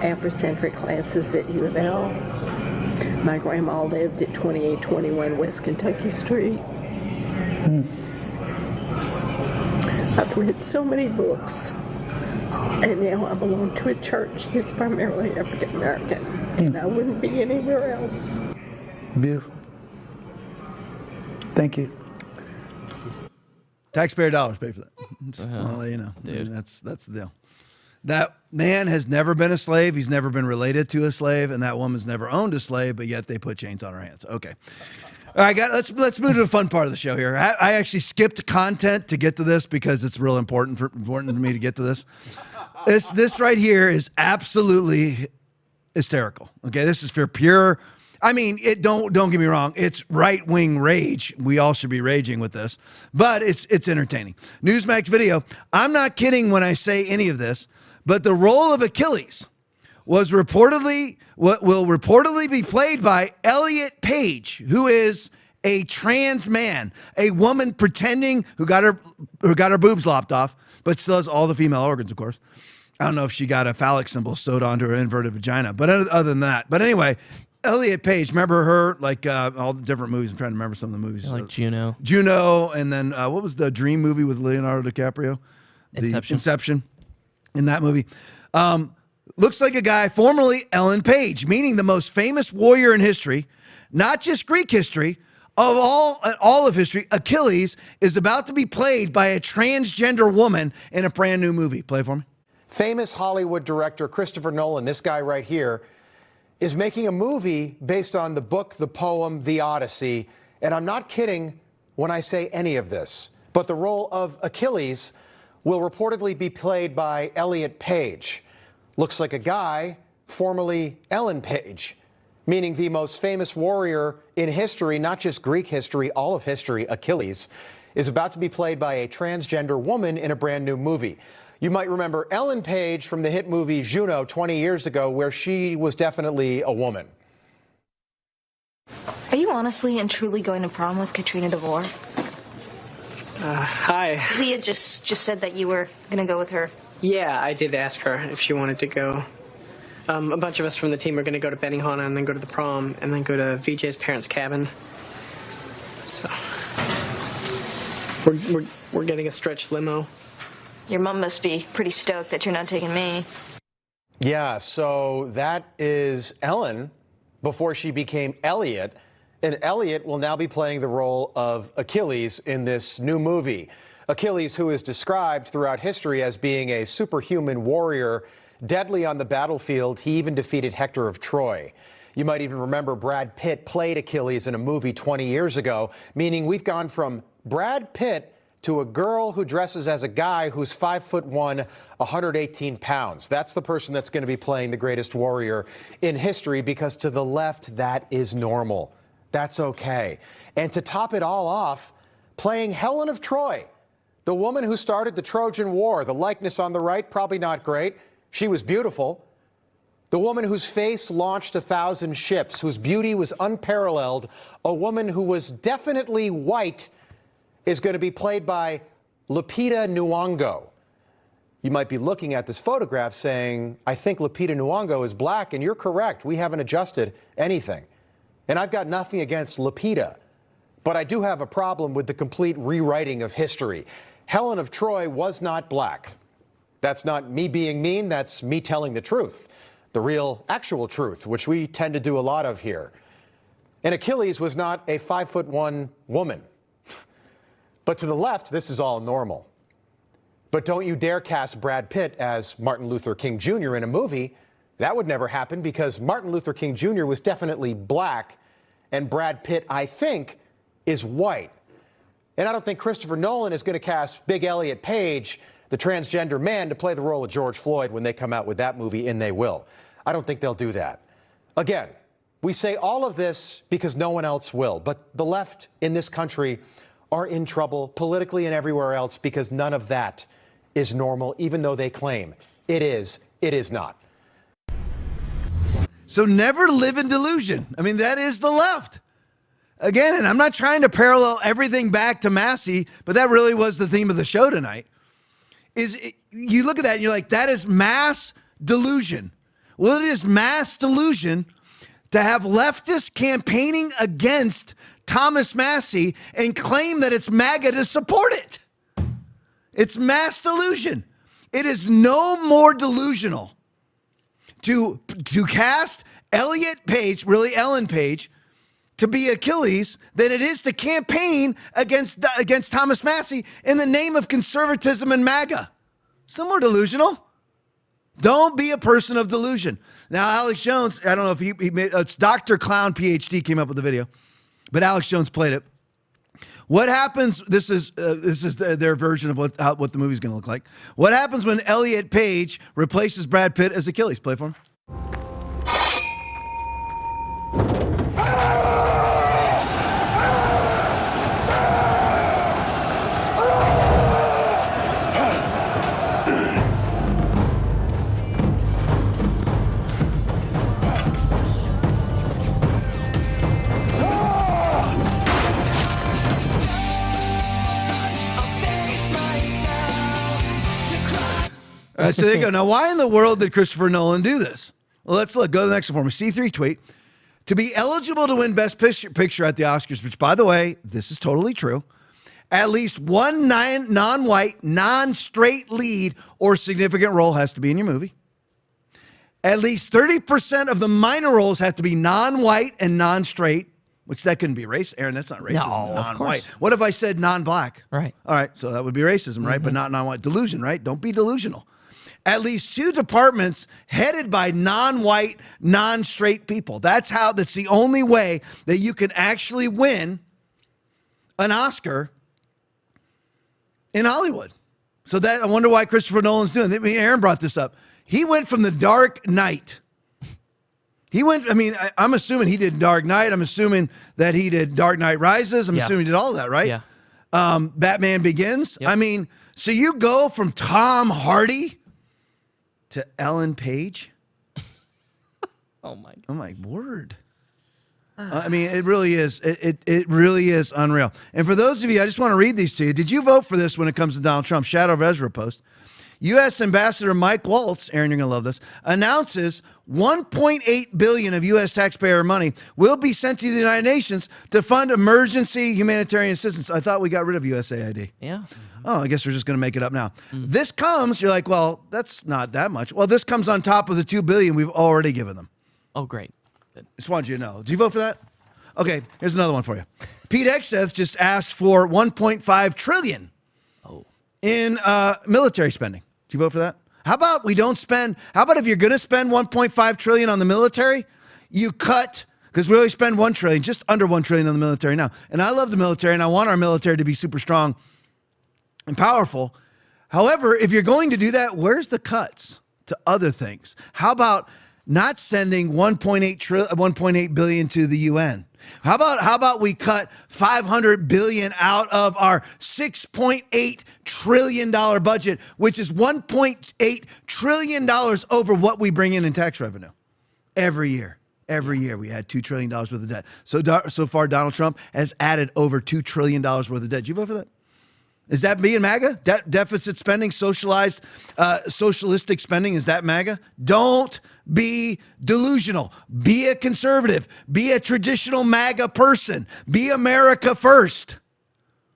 Afrocentric classes at U of L. My grandma lived at 2821 West Kentucky Street. I've read so many books, and now I belong to a church that's primarily African American, and I wouldn't be anywhere else. Beautiful. Thank you. Taxpayer dollars pay for that. Just want to let you know. Dude. I mean, that's the deal. That man has never been a slave. He's never been related to a slave, and that woman's never owned a slave, but yet they put chains on her hands. Okay. All right, guys, let's move to the fun part of the show here. I actually skipped content to get to this because it's real important for me to get to this. This right here is absolutely hysterical. Okay, this is for pure. I mean, don't get me wrong. It's right-wing rage. We all should be raging with this, but it's entertaining. Newsmax video. I'm not kidding when I say any of this, but the role of Achilles will reportedly be played by Elliot Page, who is a trans man, a woman pretending who got her boobs lopped off, but still has all the female organs, of course. I don't know if she got a phallic symbol sewed onto her inverted vagina, but other than that. But anyway, Elliot Page, remember her, like all the different movies. I'm trying to remember some of the movies. Like Juno. Juno, and then what was the Dream movie with Leonardo DiCaprio? Inception. In that movie. Looks like a guy, formerly Ellen Page, meaning the most famous warrior in history, not just Greek history, of all of history. Achilles is about to be played by a transgender woman in a brand new movie. Play it for me. Famous Hollywood director Christopher Nolan, this guy right here, is making a movie based on the book, the poem, The Odyssey. And I'm not kidding when I say any of this. But the role of Achilles will reportedly be played by Elliot Page. Looks like a guy, formerly Ellen Page, meaning the most famous warrior in history, not just Greek history, all of history, Achilles, is about to be played by a transgender woman in a brand new movie. You might remember Ellen Page from the hit movie Juno 20 years ago, where she was definitely a woman. Are you honestly and truly going to prom with Katrina DeVore? Hi. Leah just said that you were going to go with her. Yeah, I did ask her if she wanted to go. A bunch of us from the team are going to go to Benihana and then go to the prom and then go to VJ's parents' cabin. So we're getting a stretch limo. Your mom must be pretty stoked that you're not taking me. Yeah, so that is Ellen before she became Elliot. And Elliot will now be playing the role of Achilles in this new movie. Achilles, who is described throughout history as being a superhuman warrior, deadly on the battlefield. He even defeated Hector of Troy. You might even remember Brad Pitt played Achilles in a movie 20 years ago, meaning we've gone from Brad Pitt to a girl who dresses as a guy who's 5'1", 118 pounds. That's the person that's going to be playing the greatest warrior in history, because to the left, that is normal. That's okay. And to top it all off, playing Helen of Troy, the woman who started the Trojan War. The likeness on the right, probably not great. She was beautiful. The woman whose face launched 1,000 ships, whose beauty was unparalleled, a woman who was definitely white, is going to be played by Lupita Nyong'o. You might be looking at this photograph saying, I think Lupita Nyong'o is black, and you're correct. We haven't adjusted anything. And I've got nothing against Lupita, but I do have a problem with the complete rewriting of history. Helen of Troy was not black. That's not me being mean, that's me telling the truth. The real, actual truth, which we tend to do a lot of here. And Achilles was not a 5'1" woman. But to the left, this is all normal. But don't you dare cast Brad Pitt as Martin Luther King Jr. in a movie. That would never happen, because Martin Luther King Jr. was definitely black, and Brad Pitt, I think, is white. And I don't think Christopher Nolan is going to cast Big Elliot Page, the transgender man, to play the role of George Floyd when they come out with that movie, and they will. I don't think they'll do that. Again, we say all of this because no one else will, but the left in this country are in trouble politically and everywhere else, because none of that is normal, even though they claim it is not. So never live in delusion. I mean, that is the left. Again, and I'm not trying to parallel everything back to Massey, but that really was the theme of the show tonight. You look at that and you're like, that is mass delusion. Well, it is mass delusion to have leftists campaigning against Thomas Massey and claim that it's MAGA to support it. It's mass delusion. It is no more delusional to cast Elliot Page, really Ellen Page, to be Achilles than it is to campaign against Thomas Massey in the name of conservatism and MAGA. It's no more delusional. Don't be a person of delusion. Now, Alex Jones, I don't know if he made, it's Dr. Clown PhD came up with the video, but Alex Jones played it. What happens, this is their version of what the movie's going to look like. What happens when Elliot Page replaces Brad Pitt as Achilles? Play for him. All right, so there you go. Now, why in the world did Christopher Nolan do this? Well, let's look. Go to the next one for me. C3 tweet. To be eligible to win Best Picture at the Oscars, which, by the way, this is totally true, at least one non-white, non-straight lead or significant role has to be in your movie. At least 30% of the minor roles have to be non-white and non-straight, which that couldn't be race. Aaron, that's not racism. No, non-white. of course. What if I said non-black? Right. All right, so that would be racism, right? But not non-white. Delusion, right? Don't be delusional. at least 2 departments headed by non-white, non-straight people. That's the only way that you can actually win an Oscar in Hollywood. So that I wonder why Christopher Nolan's doing it. I mean, Aaron brought this up. He went from The Dark Knight. I'm assuming he did Dark Knight. I'm assuming that he did Dark Knight Rises. I'm assuming he did all that, right? Yeah. Batman Begins. Yep. I mean, so you go from Tom Hardy to Ellen Page? Oh my word. I mean, it really is. It really is unreal. And for those of you, I just want to read these to you. Did you vote for this when it comes to Donald Trump? Shadow of Ezra post. U.S. Ambassador Mike Waltz, Aaron, you're going to love this, announces $1.8 billion of U.S. taxpayer money will be sent to the United Nations to fund emergency humanitarian assistance. I thought we got rid of USAID. Yeah. Oh, I guess we're just going to make it up now. This comes, you're like, well, that's not that much. Well, this comes on top of the $2 billion we've already given them. Oh, great. Good. Just wanted you to know. Did you vote for that? Okay, here's another one for you. Pete Hegseth just asked for $1.5 trillion in military spending. Did you vote for that? How about we don't spend, how about if you're going to spend $1.5 trillion on the military, you cut, because we always spend $1 trillion, just under $1 trillion on the military now. And I love the military, and I want our military to be super strong and powerful. However, if you're going to do that, where's the cuts to other things? How about not sending $1.8 billion to the UN? How about we cut $500 billion out of our $6.8 trillion budget, which is $1.8 trillion over what we bring in tax revenue every year. Every year we add $2 trillion worth of debt. So far, Donald Trump has added over $2 trillion worth of debt. Did you vote for that? Is that being MAGA? Deficit spending, socialistic spending, is that MAGA? Don't be delusional. Be a conservative. Be a traditional MAGA person. Be America first.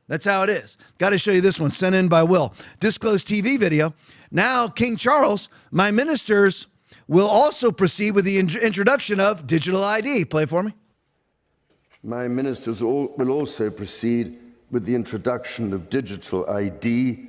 That's how it is. Got to show you this one, sent in by Will. Disclosed TV video. Now, King Charles, my ministers will also proceed with the introduction of digital ID. Play for me. My ministers will also proceed with the introduction of digital ID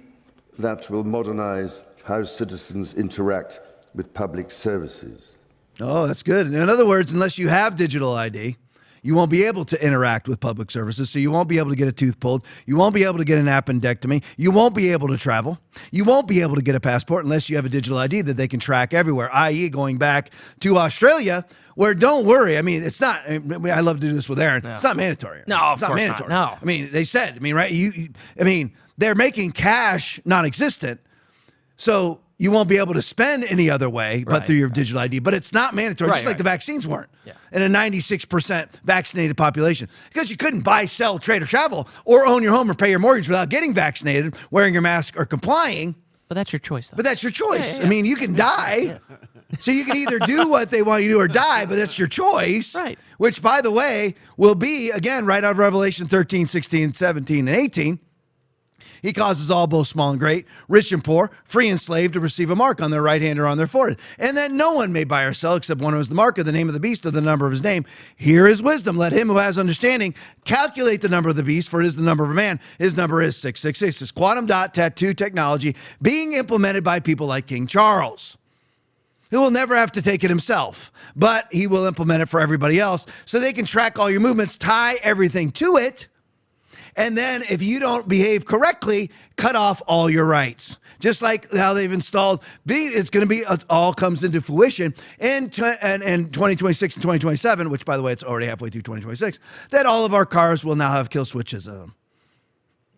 that will modernize how citizens interact with public services. Oh, that's good. In other words, unless you have digital ID, you won't be able to interact with public services, so you won't be able to get a tooth pulled. You won't be able to get an appendectomy. You won't be able to travel. You won't be able to get a passport unless you have a digital ID that they can track everywhere, i.e. going back to Australia, where, don't worry, I mean, it's not, I love to do this with Aaron. No. It's not mandatory. No, of course not. No. I mean, they said, right? They're making cash non-existent, so you won't be able to spend any other way but through your digital ID. But it's not mandatory, just like the vaccines weren't in a 96% vaccinated population. Because you couldn't buy, sell, trade, or travel, or own your home or pay your mortgage without getting vaccinated, wearing your mask, or complying. But that's your choice, though. But that's your choice. I mean, you can die. So you can either do what they want you to do or die, but that's your choice. Right. Which, by the way, will be, again, right out of Revelation 13, 16, 17, and 18. He causes all, both small and great, rich and poor, free and slave, to receive a mark on their right hand or on their forehead. And that no one may buy or sell except one who has the mark of the name of the beast or the number of his name. Here is wisdom. Let him who has understanding calculate the number of the beast, for it is the number of a man. His number is 666. It's quantum dot tattoo technology being implemented by people like King Charles, who will never have to take it himself, but he will implement it for everybody else so they can track all your movements, tie everything to it, and then if you don't behave correctly, cut off all your rights. Just like how they've installed, it's going to be, it all comes into fruition in 2026 and 2027, which, by the way, it's already halfway through 2026, that all of our cars will now have kill switches in them.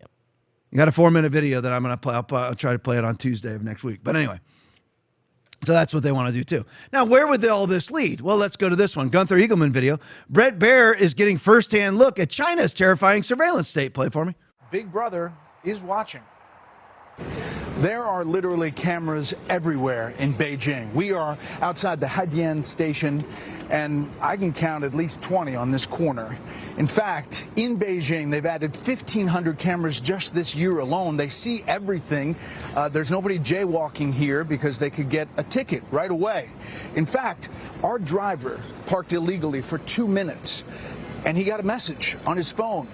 Yep. You got a 4-minute video that I'm going to play. I'll try to play it on Tuesday of next week. But anyway. So that's what they want to do, too. Now, where would all this lead? Well, let's go to this one. Gunther Eagleman video. Brett Baer is getting firsthand look at China's terrifying surveillance state. Play for me. Big Brother is watching. There are literally cameras everywhere in Beijing. We are outside the Haidian station, and I can count at least 20 on this corner. In fact, in Beijing, they've added 1,500 cameras just this year alone. They see everything. There's nobody jaywalking here because they could get a ticket right away. In fact, our driver parked illegally for 2 minutes, and he got a message on his phone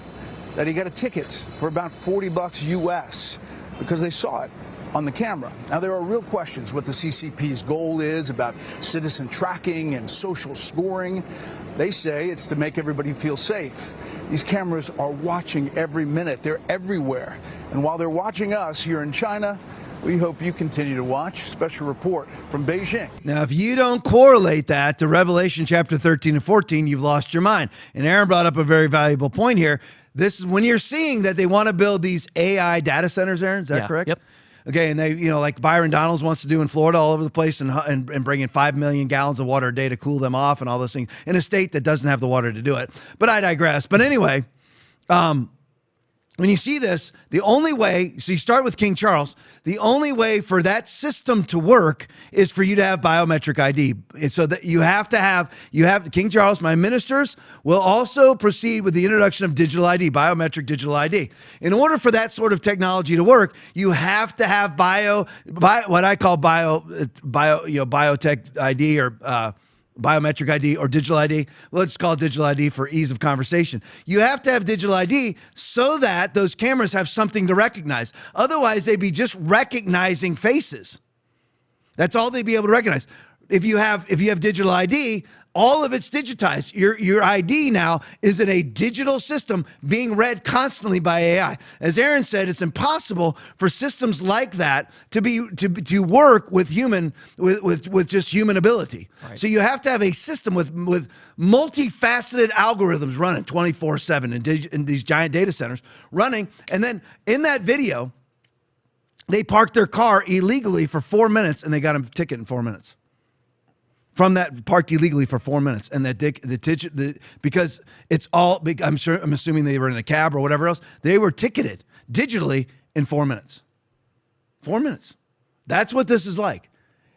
that he got a ticket for about $40 US because they saw it. on the camera. Now, there are real questions what the CCP's goal is about citizen tracking and social scoring. They say it's to make everybody feel safe. These cameras are watching every minute. They're everywhere. And while they're watching us here in China, we hope you continue to watch. Special report from Beijing. Now, if you don't correlate that to Revelation chapter 13 and 14, you've lost your mind. And Aaron brought up a very valuable point here. This is when you're seeing that they want to build these AI data centers, Aaron, is that correct? Yep. Okay, and they, like Byron Donalds wants to do in Florida all over the place and bring in 5 million gallons of water a day to cool them off and all those things in a state that doesn't have the water to do it. But I digress. But anyway, when you see this, the only way, so you start with King Charles, the only way for that system to work is for you to have biometric ID. And so that you have King Charles, my ministers will also proceed with the introduction of digital ID, biometric digital ID. In order for that sort of technology to work, you have to have what I call biotech ID or biometric ID or digital ID. Let's call it digital ID for ease of conversation. You have to have digital ID so that those cameras have something to recognize. Otherwise, they'd be just recognizing faces. That's all they'd be able to recognize. If you have digital ID, all of it's digitized. Your ID now is in a digital system being read constantly by AI. As Aaron said, it's impossible for systems like that to work with just human ability. Right. So you have to have a system with multifaceted algorithms running 24/7 in these giant data centers running. And then in that video, they parked their car illegally for 4 minutes and they got a ticket in 4 minutes. From that, parked illegally for 4 minutes, and because it's all, I'm assuming they were in a cab or whatever else. They were ticketed digitally in 4 minutes. 4 minutes. That's what this is like,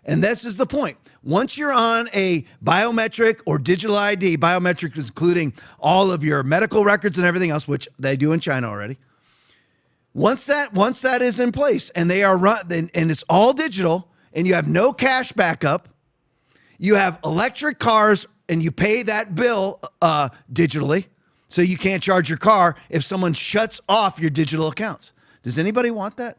and this is the point. Once you're on a biometric or digital ID, biometric is including all of your medical records and everything else, which they do in China already. Once that is in place, and they are and it's all digital, and you have no cash backup. You have electric cars and you pay that bill digitally, so you can't charge your car if someone shuts off your digital accounts. Does anybody want that?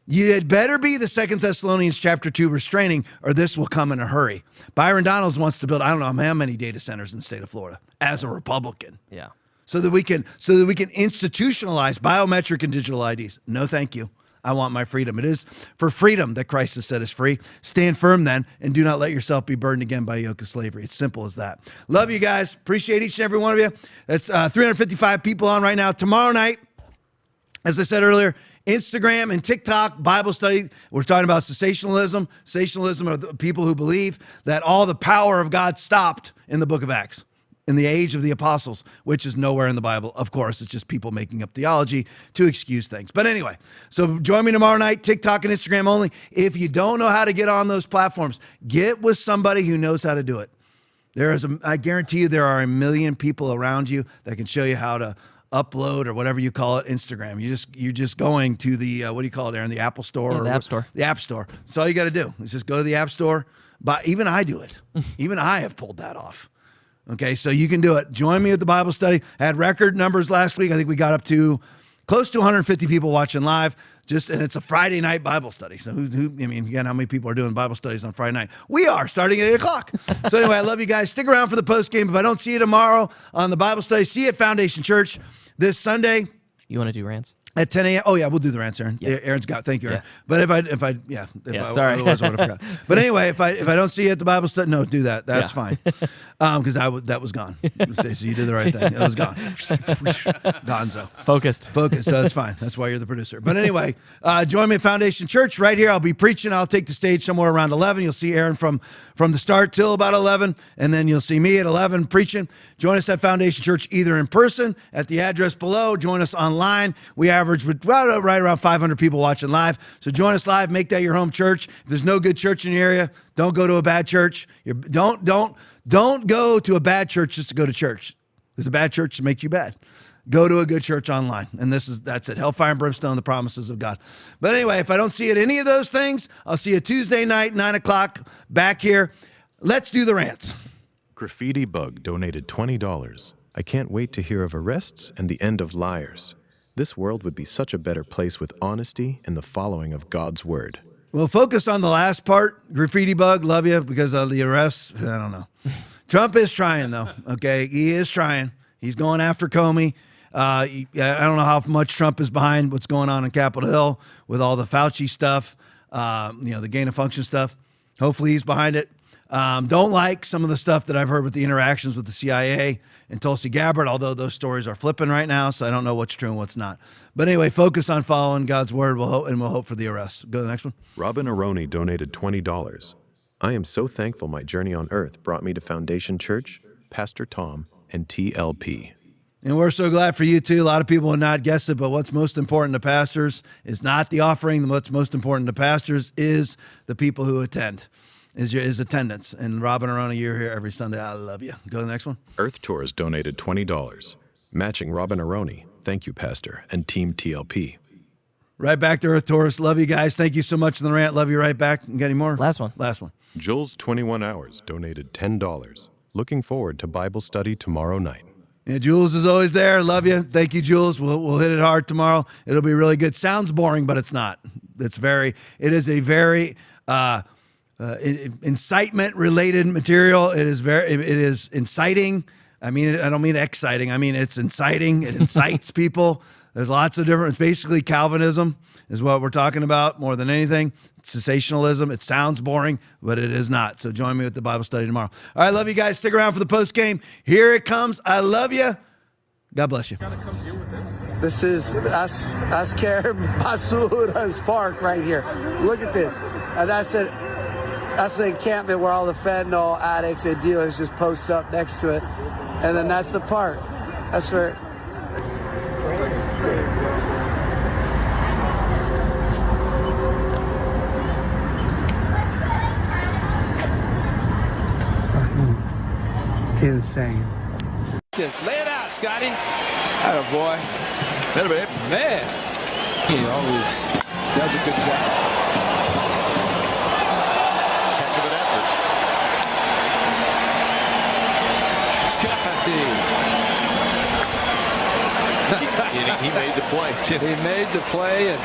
You had better be the 2 Thessalonians chapter 2 restraining, or this will come in a hurry. Byron Donalds wants to build, I don't know how many data centers in the state of Florida as a Republican. Yeah. So that we can institutionalize biometric and digital IDs. No, thank you. I want my freedom. It is for freedom that Christ has set us free. Stand firm then, and do not let yourself be burdened again by a yoke of slavery. It's simple as that. Love you guys. Appreciate each and every one of you. That's 355 people on right now. Tomorrow night, as I said earlier, Instagram and TikTok Bible study. We're talking about cessationalism. Cessationalism are the people who believe that all the power of God stopped in the book of Acts, in the age of the apostles, which is nowhere in the Bible. Of course, it's just people making up theology to excuse things. But anyway, so join me tomorrow night, TikTok and Instagram only. If you don't know how to get on those platforms, get with somebody who knows how to do it. I guarantee you there are a million people around you that can show you how to upload or whatever you call it, Instagram. You're just going to the, what do you call it, Aaron? The Apple Store? Yeah, the App Store. The App Store. That's all you got to do. Is just go to the App Store. But even I do it. Even I have pulled that off. Okay, so you can do it. Join me at the Bible study. I had record numbers last week. I think we got up to close to 150 people watching live. And it's a Friday night Bible study. So again, how many people are doing Bible studies on Friday night? We are, starting at 8 o'clock. So anyway, I love you guys. Stick around for the post game. If I don't see you tomorrow on the Bible study, see you at Foundation Church this Sunday. You want to do rants? At 10 a.m. Oh, yeah, we'll do the rants, Aaron. Yeah. Aaron's got, thank you, Aaron. Yeah. But sorry. Otherwise I would have forgot. But anyway, if I don't see you at the Bible study, no, do that. That's fine. Because that was gone. So you did the right thing. It was gone. Gonzo. Focused. So that's fine. That's why you're the producer. But anyway, join me at Foundation Church right here. I'll be preaching. I'll take the stage somewhere around 11. You'll see Aaron from the start till about 11. And then you'll see me at 11 preaching. Join us at Foundation Church either in person at the address below. Join us online. We average right around 500 people watching live. So join us live. Make that your home church. If there's no good church in your area, don't go to a bad church. Don't go to a bad church just to go to church. There's a bad church to make you bad. Go to a good church online. And that's it. Hellfire and brimstone, the promises of God. But anyway, if I don't see you at any of those things, I'll see you Tuesday night, 9 o'clock back here. Let's do the rants. Graffiti Bug donated $20. I can't wait to hear of arrests and the end of liars. This world would be such a better place with honesty and the following of God's word. Well, focus on the last part. Graffiti bug, love you because of the arrests. I don't know. Trump is trying, though. Okay, he is trying. He's going after Comey. I don't know how much Trump is behind what's going on in Capitol Hill with all the Fauci stuff, the gain of function stuff. Hopefully he's behind it. Don't like some of the stuff that I've heard with the interactions with the CIA and Tulsi Gabbard, although those stories are flipping right now, so I don't know what's true and what's not. But anyway, focus on following God's word, and we'll hope for the arrest. Go to the next one. Robin Aroni donated $20. I am so thankful my journey on earth brought me to Foundation Church, Pastor Tom, and TLP. And we're so glad for you, too. A lot of people would not guess it, but what's most important to pastors is not the offering. What's most important to pastors is the people who attend, is attendance. And Robin Aroni, you're here every Sunday. I love you. Go to the next one. Earth Tours donated $20. Matching Robin Aroni, thank you, Pastor, and Team TLP. Right back to Earth Tours. Love you guys. Thank you so much in the rant. Love you right back. You got any more? Last one. Last one. Jules 21 Hours donated $10. Looking forward to Bible study tomorrow night. Yeah, Jules is always there. Love you. Thank you, Jules. We'll hit it hard tomorrow. It'll be really good. Sounds boring, but it's not. It is a very incitement related material. It is inciting. I mean, I don't mean exciting. I mean, it's inciting. It incites people. There's lots of different, it's basically Calvinism is what we're talking about more than anything. Sensationalism. It sounds boring, but it is not. So join me with the Bible study tomorrow. All right, love you guys. Stick around for the post game. Here it comes. I love you. God bless you. This is Asker Basura's park right here. Look at this. And that's the encampment where all the fentanyl addicts and dealers just post up next to it. And then that's the park. That's where... Insane. Just lay it out, Scotty. Atta boy. Better, babe. Man. He always does a good job. Heck of an effort. Scotty. He made the play, too. He made the play and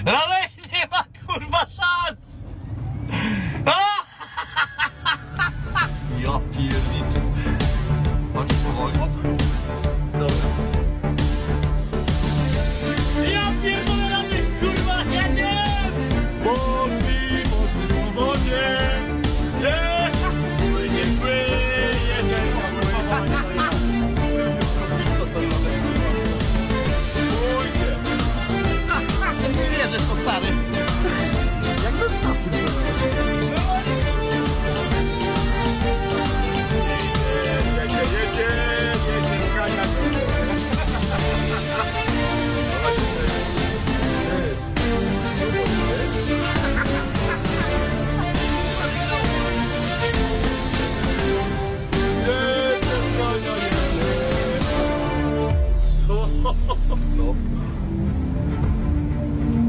Radek nie ma kurwa szans! Ja pierniczę. Patrz powoli. Dobra. Ja pierdolę Radek, kurwa, ja nie! Poszli po wodzie! Nie! Płynie, kurwa, nie wierzę w to, stary. Jak to stopy? Jedzie, Kania.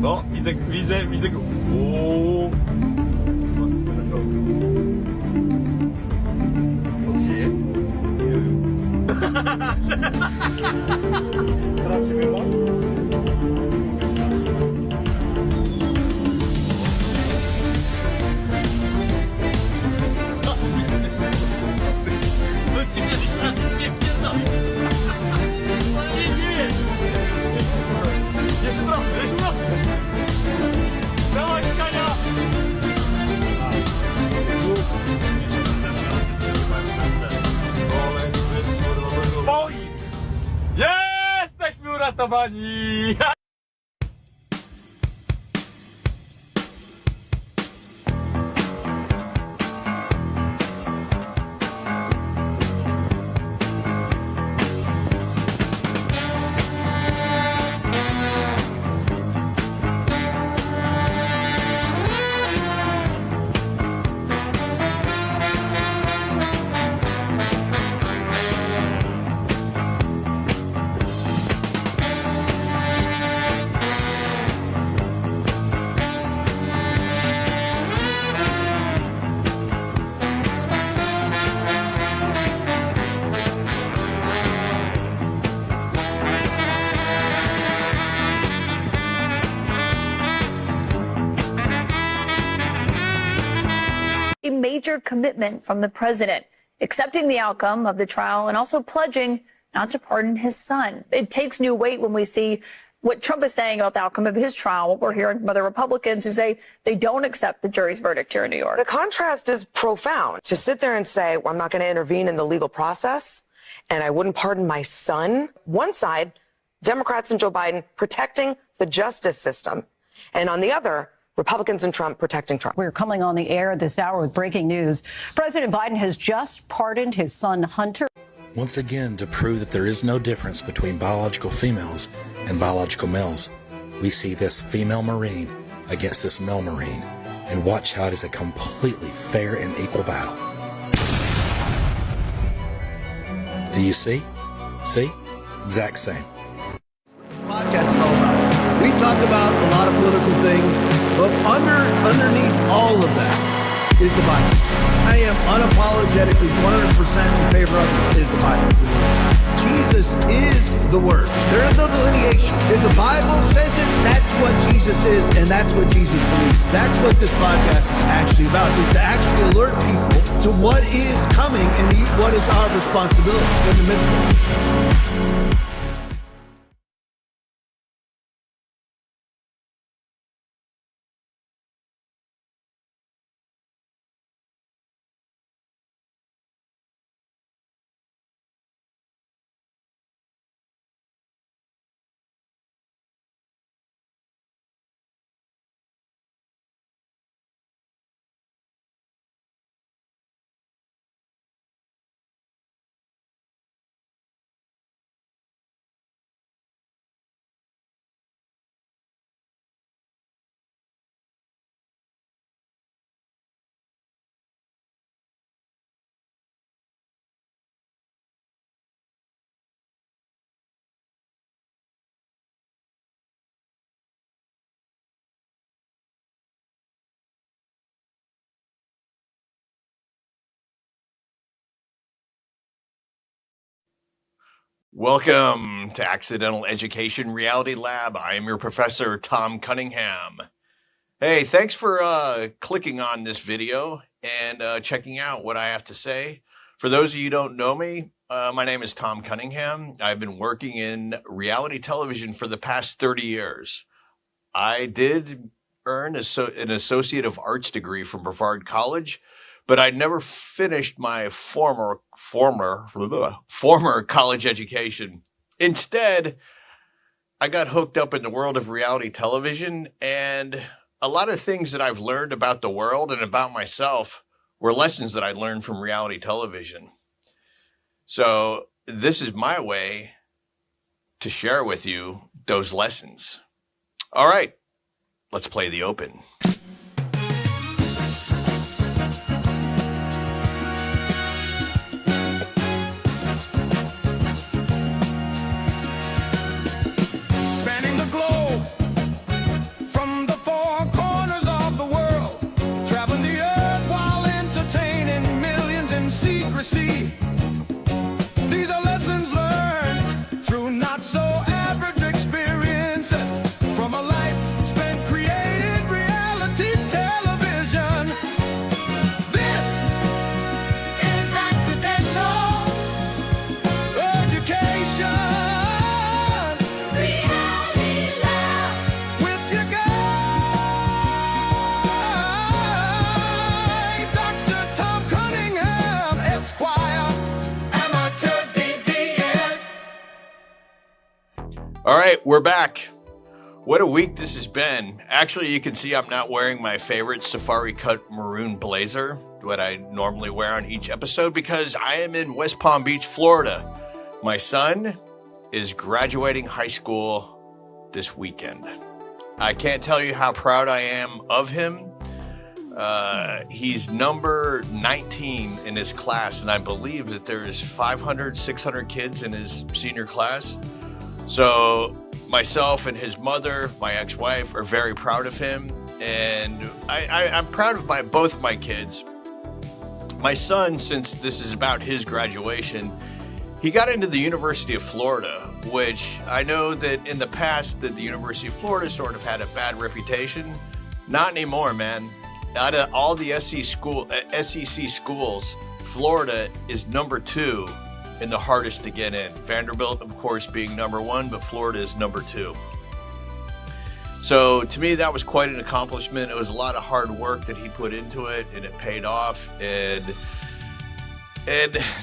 No, widzę go. Ooo. Co się dzieje? Nie wiem. Teraz się wyma? Nie pierdolę. Nie wiem. Jeszcze trochę. Dawaj, Kania! Swoim! Jesteśmy uratowani! major commitment from the president, accepting the outcome of the trial and also pledging not to pardon his son. It takes new weight when we see what Trump is saying about the outcome of his trial, what we're hearing from other Republicans who say they don't accept the jury's verdict here in New York. The contrast is profound. To sit there and say, well, I'm not going to intervene in the legal process and I wouldn't pardon my son. One side, Democrats and Joe Biden protecting the justice system. And on the other, Republicans and Trump protecting Trump. We're coming on the air this hour with breaking news. President Biden has just pardoned his son Hunter. Once again, to prove that there is no difference between biological females and biological males, we see this female Marine against this male Marine, and watch how it is a completely fair and equal battle. Do you see? See? Exact same. Podcast is all about. We talk about a lot of political things, but underneath all of that is the Bible. I am unapologetically 100% in favor of is the Bible. Jesus is the Word. There is no delineation. If the Bible says it, that's what Jesus is, and that's what Jesus believes. That's what this podcast is actually about, is to actually alert people to what is coming and what is our responsibility in the midst of it. Welcome to Accidental Education Reality Lab. I am your professor, Tom Cunningham. Hey, thanks for clicking on this video and checking out what I have to say. For those of you who don't know me, my name is Tom Cunningham. I've been working in reality television for the past 30 years. I did earn an Associate of Arts degree from Brevard College, but I never finished my former college education. Instead, I got hooked up in the world of reality television, and a lot of things that I've learned about the world and about myself were lessons that I learned from reality television. So this is my way to share with you those lessons. All right, let's play the open. All right, we're back. What a week this has been. Actually, you can see I'm not wearing my favorite safari cut maroon blazer, what I normally wear on each episode, because I am in West Palm Beach, Florida. My son is graduating high school this weekend. I can't tell you how proud I am of him. He's number 19 in his class, and I believe that there's 500, 600 kids in his senior class. So myself and his mother, my ex-wife, are very proud of him, and I'm proud of both of my kids. My son, since this is about his graduation, he got into the University of Florida, which I know that in the past that the University of Florida sort of had a bad reputation. Not anymore, man. out of all the SEC schools, Florida is number 2 and the hardest to get in. Vanderbilt, of course, being number 1, but Florida is number 2. So to me, that was quite an accomplishment. It was a lot of hard work that he put into it, and it paid off. And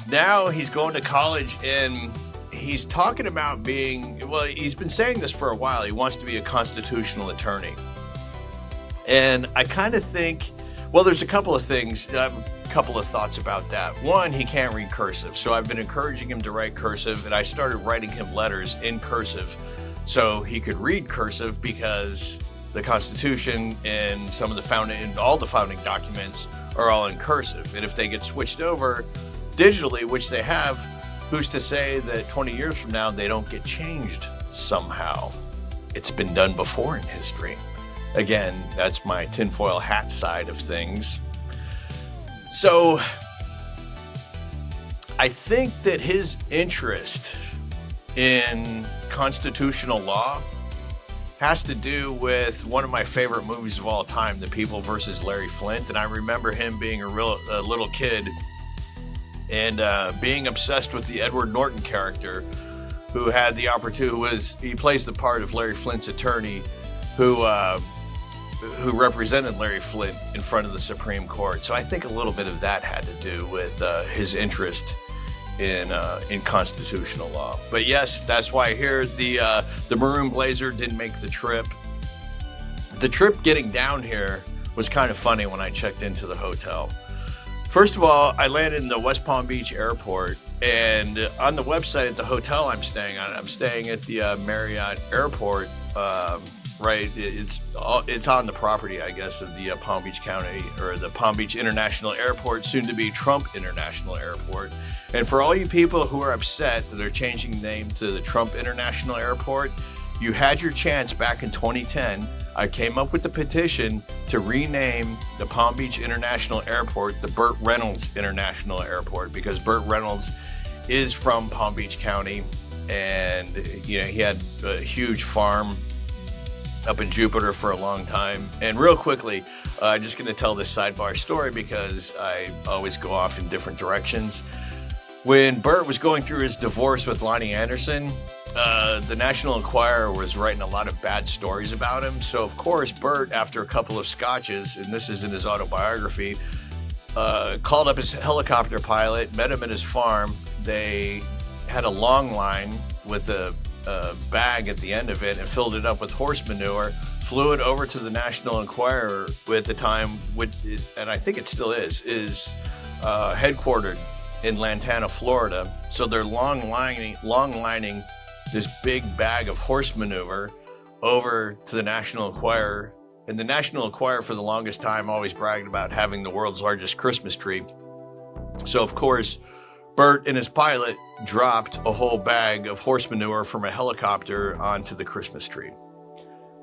now he's going to college, and he's talking about being, well, he's been saying this for a while. He wants to be a constitutional attorney. And I kind of think, well, there's a couple of things, a couple of thoughts about that. One, he can't read cursive. So I've been encouraging him to write cursive, and I started writing him letters in cursive so he could read cursive, because the Constitution and some of the all the founding documents are all in cursive. And if they get switched over digitally, which they have, who's to say that 20 years from now they don't get changed somehow? It's been done before in history. Again, that's my tinfoil hat side of things. So I think that his interest in constitutional law has to do with one of my favorite movies of all time, The People versus Larry Flint. And I remember him being a little kid and being obsessed with the Edward Norton character, who had the opportunity, he plays the part of Larry Flint's attorney who represented Larry Flint in front of the Supreme Court. So I think a little bit of that had to do with his interest in constitutional law. But yes, that's why here the Maroon Blazer didn't make the trip. The trip getting down here was kind of funny when I checked into the hotel. First of all, I landed in the West Palm Beach airport, and on the website at the hotel I'm staying at the Marriott Airport. Right, it's on the property, I guess, of the Palm Beach County, or the Palm Beach International Airport, soon to be Trump International Airport. And for all you people who are upset that they're changing the name to the Trump International Airport, you had your chance back in 2010. I came up with the petition to rename the Palm Beach International Airport the Burt Reynolds International Airport, because Burt Reynolds is from Palm Beach County, and he had a huge farm up in Jupiter for a long time. And real quickly, I'm just going to tell this sidebar story because I always go off in different directions. When Burt was going through his divorce with Lonnie Anderson, the National Enquirer was writing a lot of bad stories about him. So of course, Burt, after a couple of scotches, and this is in his autobiography, called up his helicopter pilot, met him at his farm. They had a long line with a bag at the end of it and filled it up with horse manure, flew it over to the National Enquirer at the time, and I think it still is headquartered in Lantana, Florida. So they're long lining this big bag of horse manure over to the National Enquirer. And the National Enquirer, for the longest time, always bragged about having the world's largest Christmas tree. So of course, Burt and his pilot dropped a whole bag of horse manure from a helicopter onto the Christmas tree.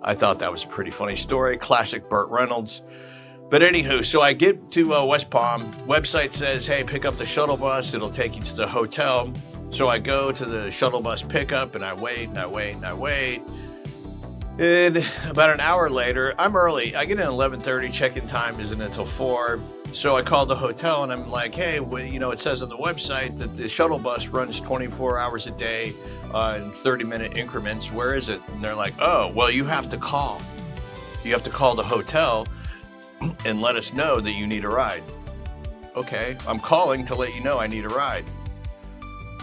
I thought that was a pretty funny story. Classic Burt Reynolds. But anywho, so I get to West Palm. Website says, hey, pick up the shuttle bus. It'll take you to the hotel. So I go to the shuttle bus pickup, and I wait. And about an hour later, I'm early. I get in at 11:30. Check-in time isn't until 4. So I called the hotel and I'm like, hey, it says on the website that the shuttle bus runs 24 hours a day in 30-minute increments. Where is it? And they're like, oh, well, you have to call. You have to call the hotel and let us know that you need a ride. Okay, I'm calling to let you know I need a ride.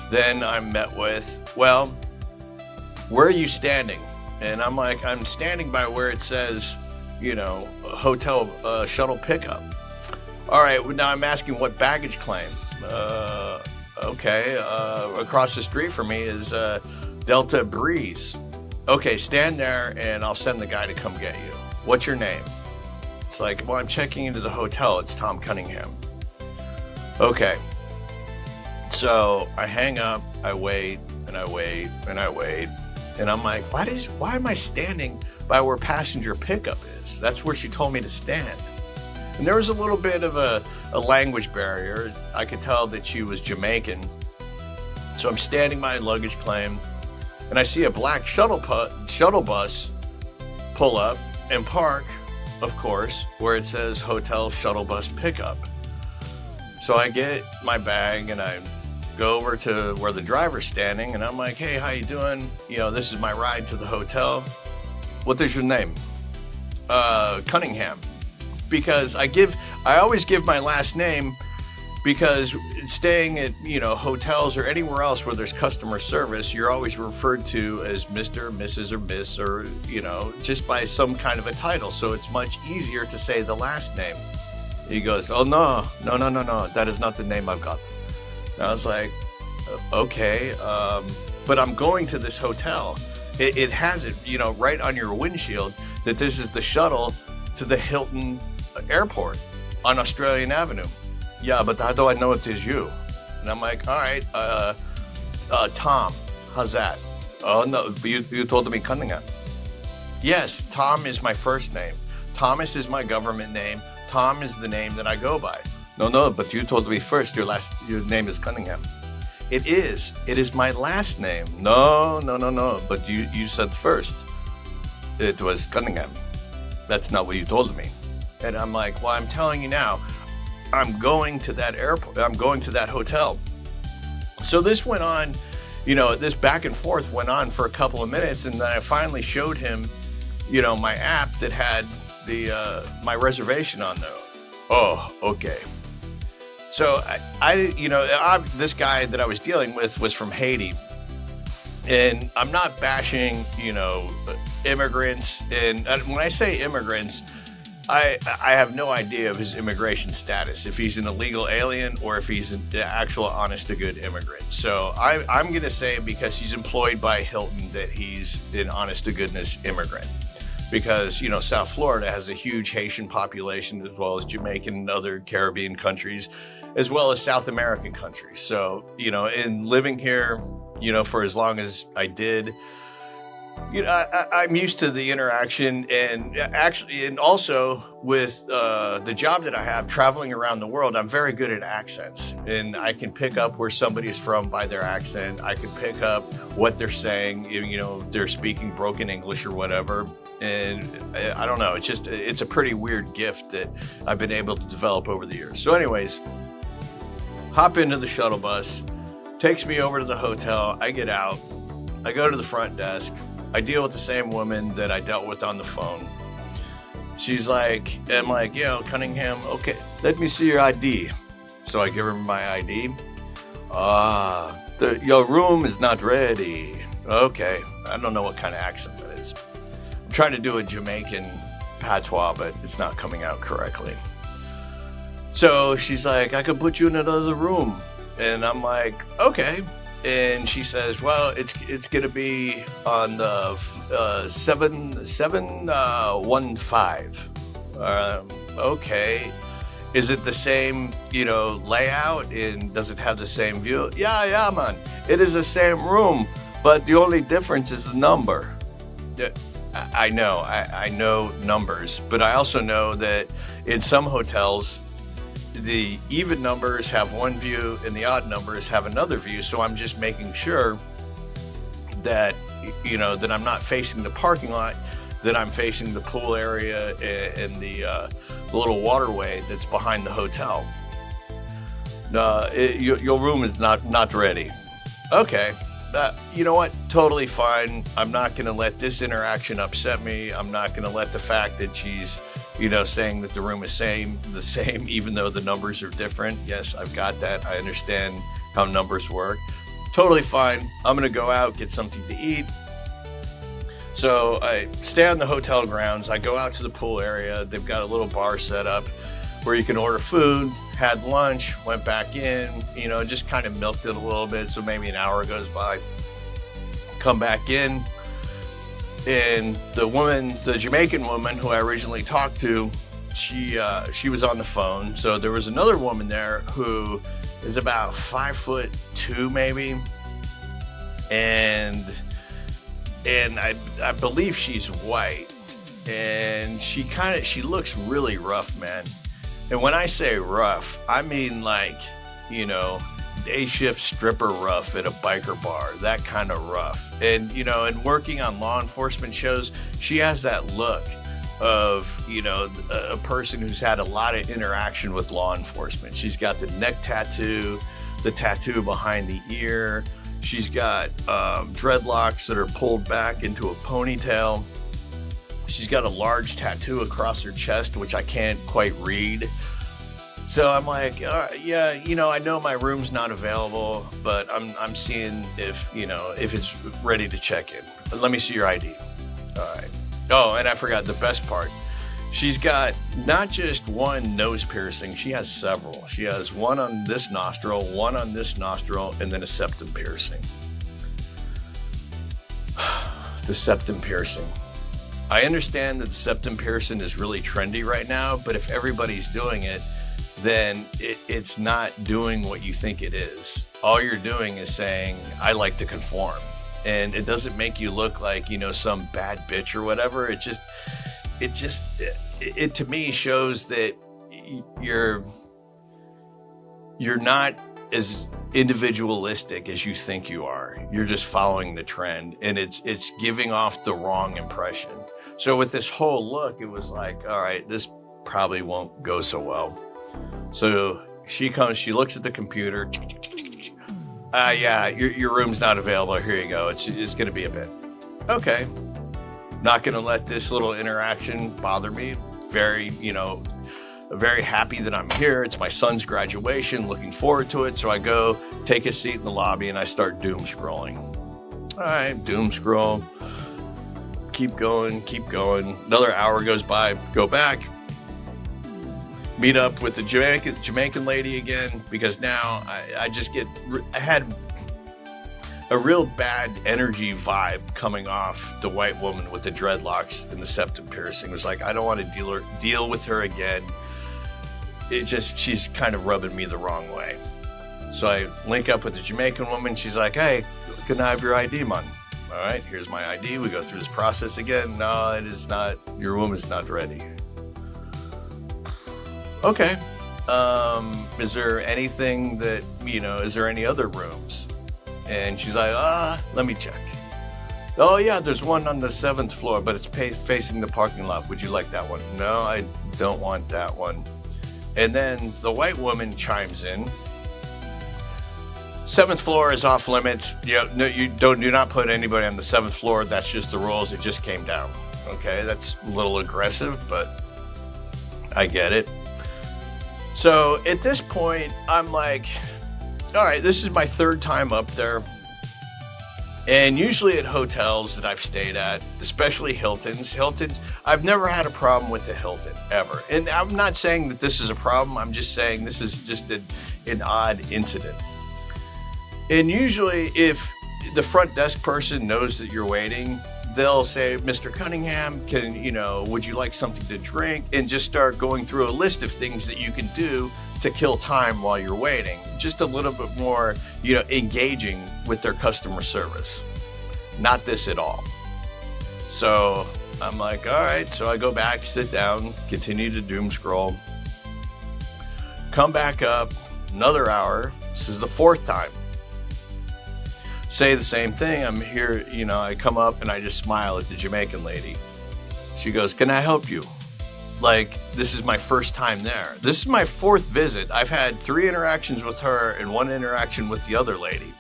Then I'm met with, well, where are you standing? And I'm like, I'm standing by where it says, hotel shuttle pickup. All right, now I'm asking what baggage claim. Okay, across the street from me is Delta Breeze. Okay, stand there and I'll send the guy to come get you. What's your name? It's like, well, I'm checking into the hotel. It's Tom Cunningham. Okay. So I hang up, I wait, and I wait, and I wait. And I'm like, why am I standing by where passenger pickup is? That's where she told me to stand. And there was a little bit of a language barrier. I could tell that she was Jamaican. So I'm standing by luggage claim, and I see a black shuttle bus pull up and park of course, where it says hotel shuttle bus pickup. So I get my bag and I go over to where the driver's standing, and I'm like, hey, how you doing? You know, this is my ride to the hotel. What is your name? Cunningham. Because I always give my last name, because staying at, you know, hotels or anywhere else where there's customer service, you're always referred to as Mr., Mrs., or Miss, or, you know, just by some kind of a title. So it's much easier to say the last name. He goes, oh, no, that is not the name I've got. And I was like, okay, but I'm going to this hotel. It has it, you know, right on your windshield that this is the shuttle to the Hilton Airport on Australian Avenue. Yeah, but how do I know it is you? And I'm like, all right, Tom, how's that? Oh, no, you told me Cunningham. Yes, Tom is my first name. Thomas is my government name. Tom is the name that I go by. No, but you told me first your name is Cunningham. It is my last name. No, but you said first it was Cunningham. That's not what you told me. And I'm like, well, I'm telling you now, I'm going to that airport. I'm going to that hotel. So this went on, you know, this back and forth went on for a couple of minutes. And then I finally showed him, you know, my app that had my reservation on there. Oh, okay. So this guy that I was dealing with was from Haiti. And I'm not bashing, you know, immigrants. And when I say immigrants, I have no idea of his immigration status, if he's an illegal alien or if he's an actual honest-to-good immigrant. So I'm going to say, because he's employed by Hilton, that he's an honest-to-goodness immigrant. Because, you know, South Florida has a huge Haitian population, as well as Jamaican and other Caribbean countries, as well as South American countries. So, you know, in living here, you know, for as long as I did, you know, I'm used to the interaction, and actually, and also with the job that I have traveling around the world, I'm very good at accents, and I can pick up where somebody is from by their accent. I can pick up what they're saying, you know, if they're speaking broken English or whatever. And I don't know, it's a pretty weird gift that I've been able to develop over the years. So anyways, hop into the shuttle bus, takes me over to the hotel. I get out, I go to the front desk. I deal with the same woman that I dealt with on the phone. She's like, I'm like, you know, Cunningham, okay, let me see your ID. So I give her my ID. Your room is not ready. Okay, I don't know what kind of accent that is. I'm trying to do a Jamaican patois, but it's not coming out correctly. So she's like, I can put you in another room. And I'm like, okay. And she says, well, it's going to be on the 715. Okay. Is it the same, you know, layout, and does it have the same view? Yeah, man. It is the same room, but the only difference is the number. I know numbers, but I also know that in some hotels, the even numbers have one view and the odd numbers have another view. So I'm just making sure that, you know, that I'm not facing the parking lot, that I'm facing the pool area and the little waterway that's behind the hotel. Your room is not ready. Okay. You know what? Totally fine. I'm not going to let this interaction upset me. I'm not going to let the fact that she's, you know, saying that the room is the same, even though the numbers are different. Yes, I've got that. I understand how numbers work. Totally fine. I'm going to go out, get something to eat. So I stay on the hotel grounds. I go out to the pool area. They've got a little bar set up where you can order food. Had lunch, went back in, you know, just kind of milked it a little bit. So maybe an hour goes by. Come back in. And the Jamaican woman who I originally talked to, she was on the phone. So there was another woman there who is about 5'2" maybe. And I believe she's white. And she looks really rough, man. And when I say rough, I mean like, you know, day shift stripper rough at a biker bar, that kind of rough. And, you know, and working on law enforcement shows, she has that look of, you know, a person who's had a lot of interaction with law enforcement. She's got the neck tattoo, the tattoo behind the ear. She's got dreadlocks that are pulled back into a ponytail. She's got a large tattoo across her chest, which I can't quite read. So I'm like, yeah, you know, I know my room's not available, but I'm seeing if, you know, if it's ready to check in. Let me see your ID. All right. Oh, and I forgot the best part. She's got not just one nose piercing, she has several. She has one on this nostril, one on this nostril, and then a septum piercing. The septum piercing. I understand that the septum piercing is really trendy right now, but if everybody's doing it, then it's not doing what you think it is. All you're doing is saying, I like to conform. And it doesn't make you look like, you know, some bad bitch or whatever. It to me shows that you're not as individualistic as you think you are. You're just following the trend, and it's giving off the wrong impression. So with this whole look, it was like, all right, this probably won't go so well. So she comes, she looks at the computer. Yeah, your room's not available. Here you go. It's going to be a bit. Okay. Not going to let this little interaction bother me. Very, you know, very happy that I'm here. It's my son's graduation. Looking forward to it. So I go take a seat in the lobby and I start doom scrolling. All right, doom scroll. Keep going, keep going. Another hour goes by. Go back. Meet up with the Jamaican lady again, because now I had a real bad energy vibe coming off the white woman with the dreadlocks and the septum piercing. It was like, I don't want to deal with her again. She's kind of rubbing me the wrong way. So I link up with the Jamaican woman. She's like, hey, can I have your ID, man? All right, here's my ID. We go through this process again. No, it is not. Your woman's not ready. Okay. Is there anything that, you know, is there any other rooms? And she's like, let me check. Oh yeah, there's one on the 7th floor, but it's facing the parking lot. Would you like that one? No, I don't want that one. And then the white woman chimes in. 7th floor is off limits. No, you do not put anybody on the 7th floor. That's just the rules. It just came down. Okay, that's a little aggressive, but I get it. So at this point, I'm like, all right, this is my 3rd time up there. And usually at hotels that I've stayed at, especially Hilton's, I've never had a problem with the Hilton, ever. And I'm not saying that this is a problem. I'm just saying this is just an odd incident. And usually if the front desk person knows that you're waiting, they'll say, Mr. Cunningham, would you like something to drink? And just start going through a list of things that you can do to kill time while you're waiting. Just a little bit more, engaging with their customer service. Not this at all. So I'm like, all right. So I go back, sit down, continue to doom scroll. Come back up, another hour. This is the 4th time. Say the same thing. I'm here, I come up and I just smile at the Jamaican lady. She goes, can I help you? Like, this is my first time there. This is my 4th visit. I've had 3 interactions with her and 1 interaction with the other lady.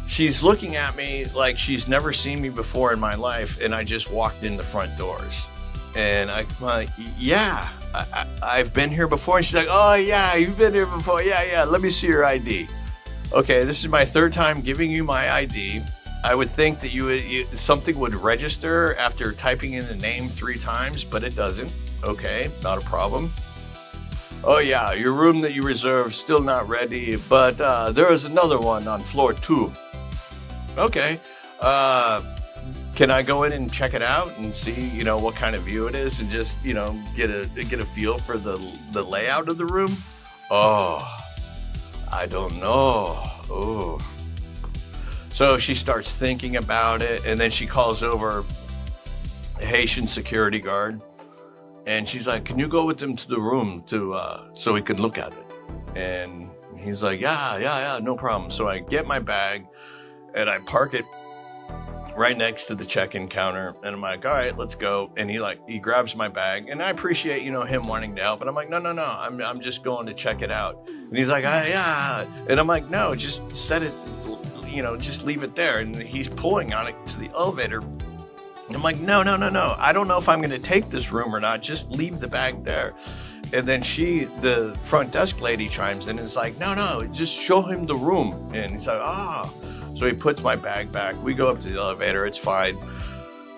She's looking at me like she's never seen me before in my life, and I just walked in the front doors. And I'm like, yeah, I've been here before. And she's like, oh yeah, you've been here before. Yeah, let me see your ID. Okay, this is my 3rd time giving you my ID. I would think that something would register after typing in the name 3 times, but it doesn't. Okay, not a problem. Oh yeah, your room that you reserved still not ready, but there is another one on floor 2. Okay, can I go in and check it out and see, what kind of view it is, and just, get a feel for the layout of the room? Oh, I don't know. Oh. So she starts thinking about it, and then she calls over a Haitian security guard, and she's like, can you go with them to the room so we can look at it? And he's like, yeah, no problem. So I get my bag and I park it right next to the check-in counter, and I'm like, all right, let's go. And he grabs my bag, and I appreciate, him wanting to help, but I'm like, no, I'm just going to check it out. And he's like, yeah. And I'm like, no, just set it, just leave it there. And he's pulling on it to the elevator. And I'm like, no. I don't know if I'm going to take this room or not. Just leave the bag there. And then the front desk lady chimes in and is like, no, just show him the room. And he's like, So he puts my bag back. We go up to the elevator. It's fine.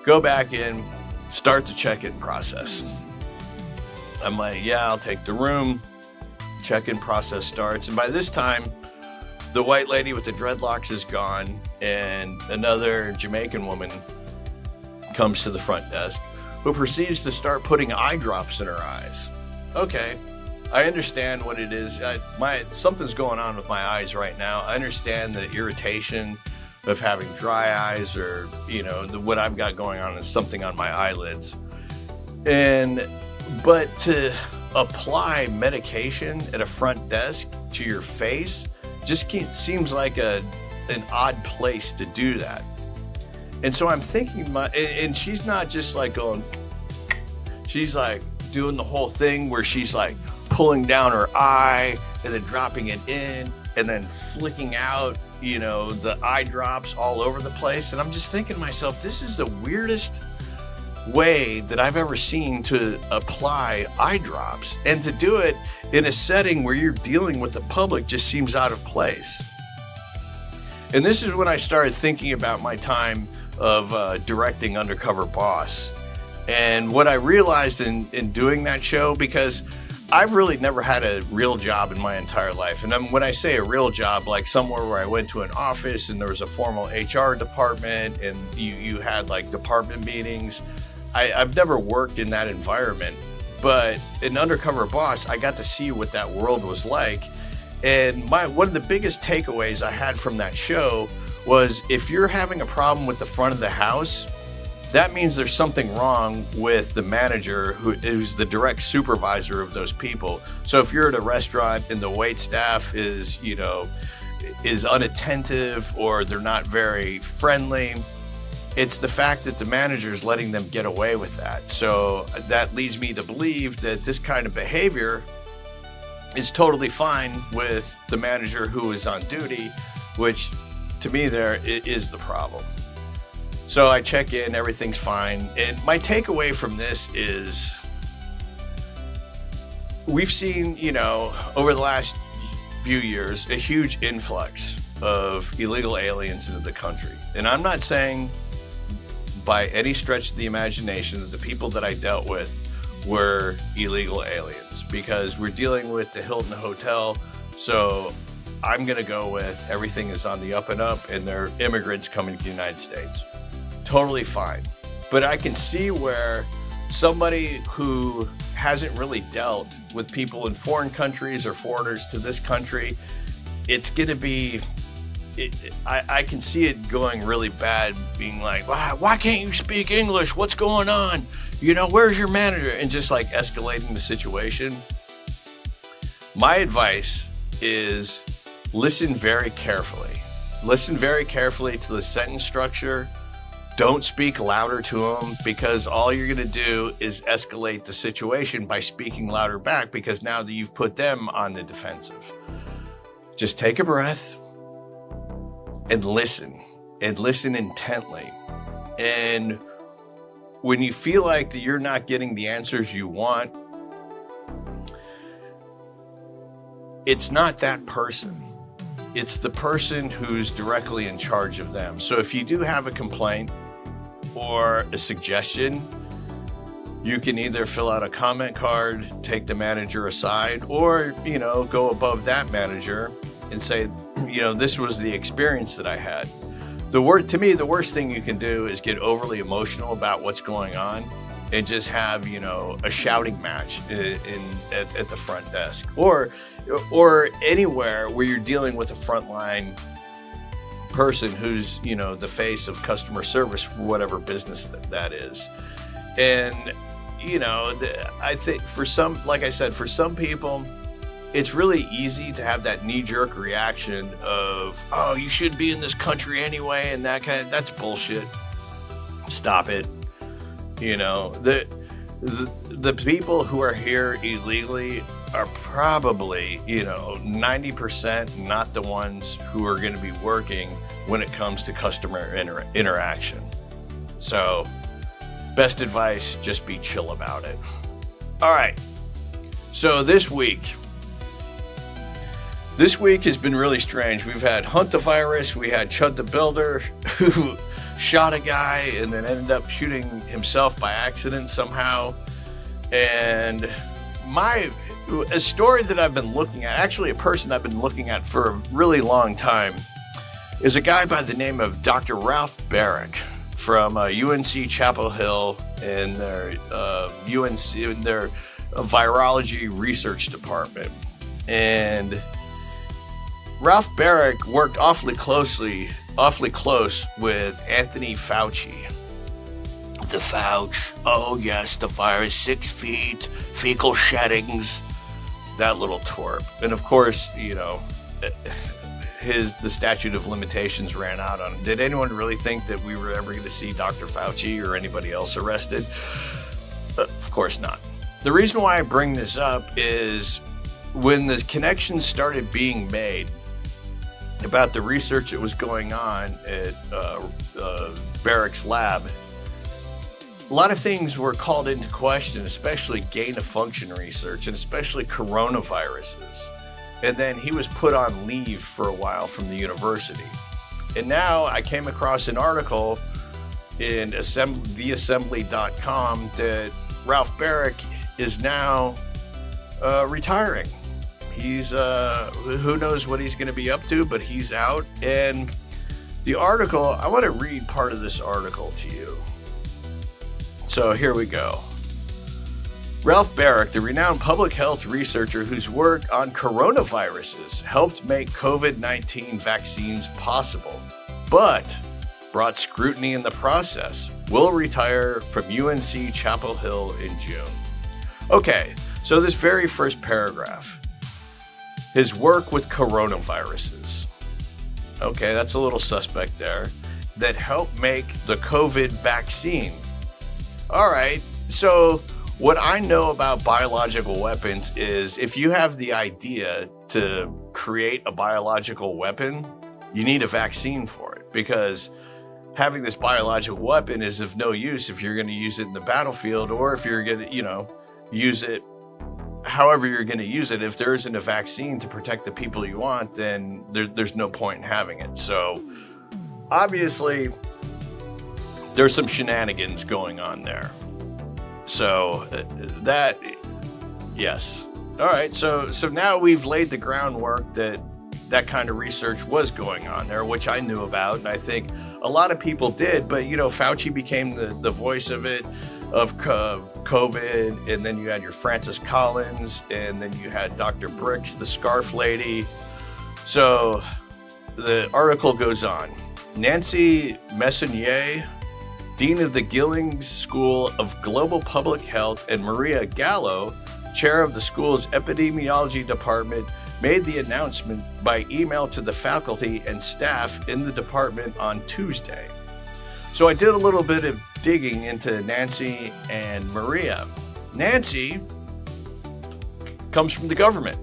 Go back in, start the check-in process. I'm like, yeah, I'll take the room. Check-in process starts. And by this time, the white lady with the dreadlocks is gone, and another Jamaican woman comes to the front desk who proceeds to start putting eye drops in her eyes. Okay, I understand what it is. Something's going on with my eyes right now. I understand the irritation of having dry eyes, or what I've got going on is something on my eyelids. But to apply medication at a front desk to your face just seems like an odd place to do that. And so I'm thinking, and she's not just like going, she's like doing the whole thing where she's like pulling down her eye and then dropping it in and then flicking out, the eye drops all over the place. And I'm just thinking to myself, this is the weirdest way that I've ever seen to apply eye drops. And to do it in a setting where you're dealing with the public just seems out of place. And this is when I started thinking about my time of directing Undercover Boss. And what I realized in doing that show, because I've really never had a real job in my entire life. And when I say a real job, like somewhere where I went to an office and there was a formal HR department and you had like department meetings, I've never worked in that environment. But in Undercover Boss, I got to see what that world was like. And one of the biggest takeaways I had from that show was, if you're having a problem with the front of the house, that means there's something wrong with the manager who's the direct supervisor of those people. So if you're at a restaurant and the wait staff is unattentive or they're not very friendly, it's the fact that the manager's letting them get away with that. So that leads me to believe that this kind of behavior is totally fine with the manager who is on duty, which to me there is the problem. So I check in, everything's fine. And my takeaway from this is we've seen, over the last few years, a huge influx of illegal aliens into the country. And I'm not saying by any stretch of the imagination that the people that I dealt with were illegal aliens, because we're dealing with the Hilton Hotel. So I'm going to go with everything is on the up and up and they're immigrants coming to the United States. Totally fine. But I can see where somebody who hasn't really dealt with people in foreign countries or foreigners to this country, it's going to be, I can see it going really bad, being like, why can't you speak English? What's going on? Where's your manager? And just like escalating the situation. My advice is listen very carefully. Listen very carefully to the sentence structure. Don't speak louder to them, because all you're going to do is escalate the situation by speaking louder back, because now that you've put them on the defensive. Just take a breath and listen intently. And when you feel like that you're not getting the answers you want, it's not that person. It's the person who's directly in charge of them. So if you do have a complaint or a suggestion, you can either fill out a comment card, take the manager aside, or, go above that manager and say, this was the experience that I had. To me, the worst thing you can do is get overly emotional about what's going on and just have, a shouting match at the front desk or anywhere where you're dealing with a frontline person who's, the face of customer service for whatever business that is. And, I think for some, like I said, for some people, it's really easy to have that knee-jerk reaction of, oh, you shouldn't be in this country anyway, and that's bullshit. Stop it. You know, the people who are here illegally are probably, 90% not the ones who are going to be working when it comes to customer interaction. So, best advice, just be chill about it. All right. So this week has been really strange. We've had Hunt the Virus, we had Chud the Builder, who shot a guy and then ended up shooting himself by accident somehow. And a story that I've been looking at, actually a person I've been looking at for a really long time, is a guy by the name of Dr. Ralph Barrick from UNC Chapel Hill in their virology research department. And Ralph Barrick worked awfully close with Anthony Fauci. The Fauci, oh yes, the virus, 6 feet, fecal sheddings, that little twerp. And of course, the statute of limitations ran out on him. Did anyone really think that we were ever going to see Dr. Fauci or anybody else arrested? Of course not. The reason why I bring this up is when the connections started being made about the research that was going on at Barrick's lab, a lot of things were called into question, especially gain-of-function research and especially coronaviruses. And then he was put on leave for a while from the university. And now I came across an article in theassembly.com that Ralph Barrick is now retiring. He's, who knows what he's going to be up to, but he's out. And the article, I want to read part of this article to you. So here we go. Ralph Barrick, the renowned public health researcher whose work on coronaviruses helped make COVID-19 vaccines possible, but brought scrutiny in the process, will retire from UNC Chapel Hill in June. Okay, so this very first paragraph, his work with coronaviruses. Okay, that's a little suspect there. That helped make the COVID vaccine. All right, so what I know about biological weapons is if you have the idea to create a biological weapon, you need a vaccine for it, because having this biological weapon is of no use if you're going to use it in the battlefield, or if you're going to, use it however you're going to use it. If there isn't a vaccine to protect the people you want, then there's no point in having it. So obviously there's some shenanigans going on there. So that, yes. All right. So now we've laid the groundwork that kind of research was going on there, which I knew about. And I think a lot of people did, but Fauci became the voice of it, of COVID. And then you had your Francis Collins, and then you had Dr. Bricks, the scarf lady. So the article goes on. Nancy Messonnier, Dean of the Gillings School of Global Public Health, and Maria Gallo, chair of the school's epidemiology department, made the announcement by email to the faculty and staff in the department on Tuesday. So I did a little bit of digging into Nancy and Maria. Nancy comes from the government,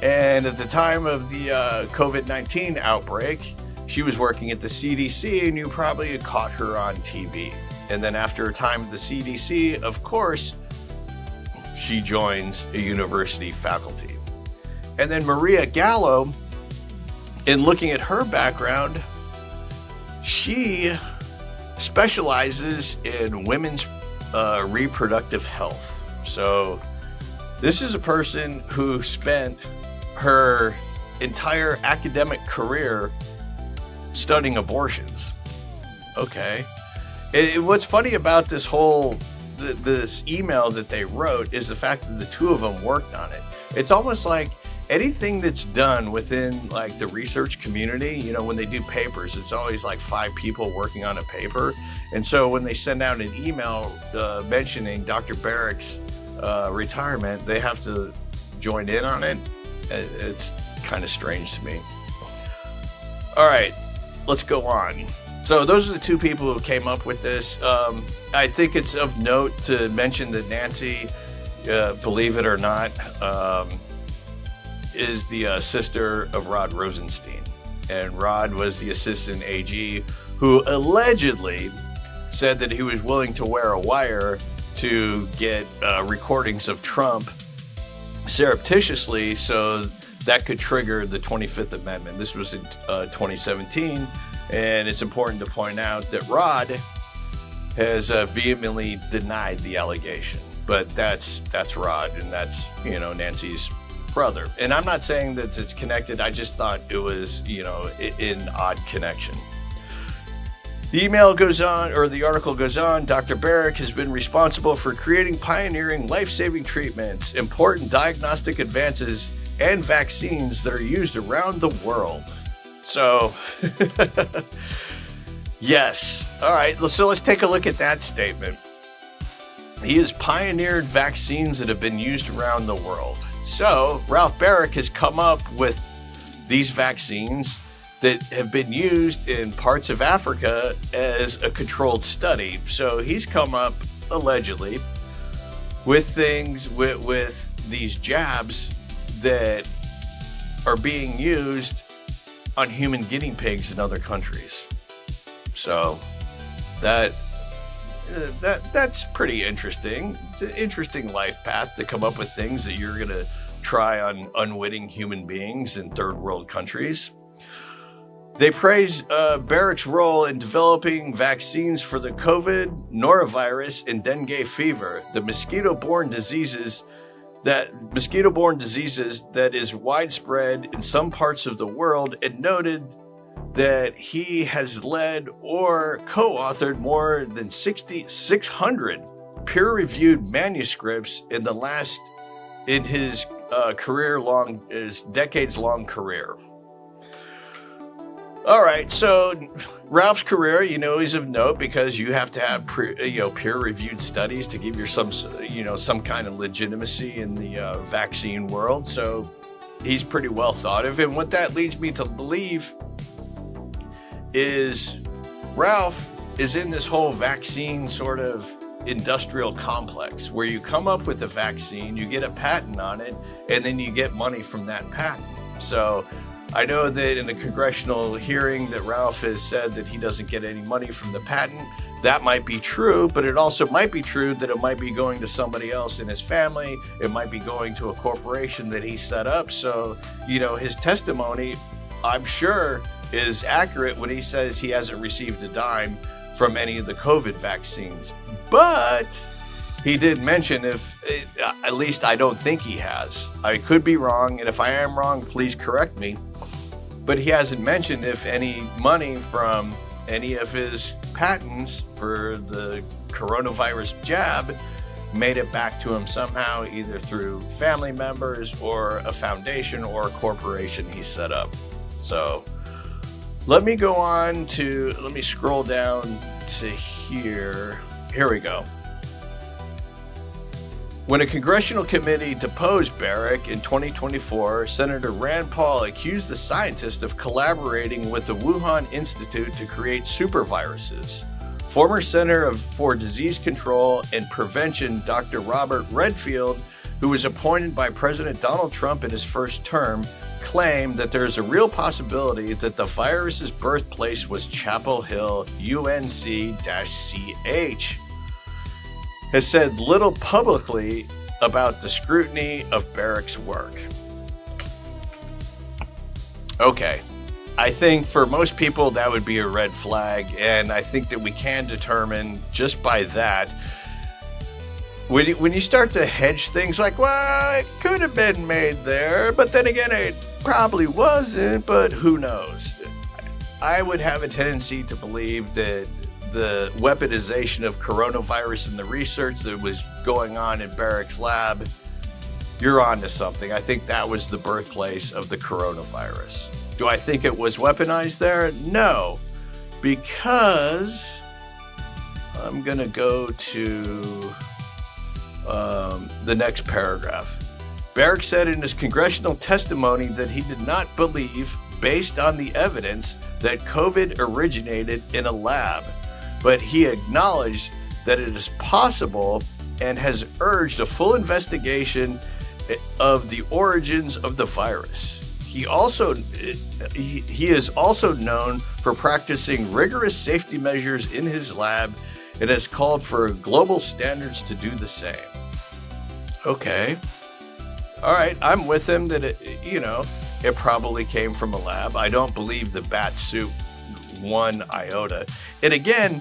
and at the time of the COVID-19 outbreak, she was working at the CDC, and you probably caught her on TV. And then after a time at the CDC, of course, she joins a university faculty. And then Maria Gallo, in looking at her background, she specializes in women's reproductive health. So this is a person who spent her entire academic career studying abortions. Okay. What's funny about this this email that they wrote is the fact that the two of them worked on it. It's almost like anything that's done within like the research community, when they do papers, it's always like 5 people working on a paper. And so when they send out an email mentioning Dr. Barrick's retirement, they have to join in on it. It's kind of strange to me. All right. Let's go on. So those are the two people who came up with this. I think it's of note to mention that Nancy, believe it or not, is the sister of Rod Rosenstein. And Rod was the assistant AG who allegedly said that he was willing to wear a wire to get recordings of Trump surreptitiously so that could trigger the 25th Amendment. This was in 2017. And it's important to point out that Rod has vehemently denied the allegation. But that's Rod, and that's, Nancy's brother. And I'm not saying that it's connected. I just thought it was, an odd connection. The email goes on, or the article goes on, Dr. Barrick has been responsible for creating pioneering life-saving treatments, important diagnostic advances, and vaccines that are used around the world. So, yes. All right, so let's take a look at that statement. He has pioneered vaccines that have been used around the world. So, Ralph Barrick has come up with these vaccines that have been used in parts of Africa as a controlled study. So, he's come up, allegedly, with things, with these jabs that are being used on human guinea pigs in other countries. So that's pretty interesting. It's an interesting life path to come up with things that you're going to try on unwitting human beings in third world countries. They praise Barrick's role in developing vaccines for the COVID, norovirus, and dengue fever, the mosquito-borne diseases that is widespread in some parts of the world, and noted that he has led or co-authored more than 600 peer-reviewed manuscripts in his decades-long career. All right, so Ralph's career, is of note because you have to have peer-reviewed studies to give you some kind of legitimacy in the vaccine world. So he's pretty well thought of, and what that leads me to believe is Ralph is in this whole vaccine sort of industrial complex where you come up with a vaccine, you get a patent on it, and then you get money from that patent. So I know that in a congressional hearing that Ralph has said that he doesn't get any money from the patent. That might be true, but it also might be true that it might be going to somebody else in his family. It might be going to a corporation that he set up. So, his testimony, I'm sure, is accurate when he says he hasn't received a dime from any of the COVID vaccines. But he did mention at least I don't think he has. I could be wrong, and if I am wrong, please correct me. But he hasn't mentioned if any money from any of his patents for the coronavirus jab made it back to him somehow, either through family members or a foundation or a corporation he set up. So let me scroll down to here. Here we go. When a congressional committee deposed Barrick in 2024, Senator Rand Paul accused the scientist of collaborating with the Wuhan Institute to create superviruses. Former Center for Disease Control and Prevention Dr. Robert Redfield, who was appointed by President Donald Trump in his first term, claimed that there is a real possibility that the virus's birthplace was Chapel Hill, UNC-CH. Has said little publicly about the scrutiny of Barrick's work. Okay, I think for most people that would be a red flag, and I think that we can determine just by that, when you start to hedge things like, well, it could have been made there, but then again, it probably wasn't, but who knows? I would have a tendency to believe that the weaponization of coronavirus and the research that was going on in Barrick's lab, you're onto something. I think that was the birthplace of the coronavirus. Do I think it was weaponized there? No, because I'm going to go to the next paragraph. Barrick said in his congressional testimony that he did not believe based on the evidence that COVID originated in a lab, but he acknowledged that it is possible and has urged a full investigation of the origins of the virus. He is also known for practicing rigorous safety measures in his lab and has called for global standards to do the same. Okay. All right, I'm with him that it probably came from a lab. I don't believe the bat soup one iota. And again,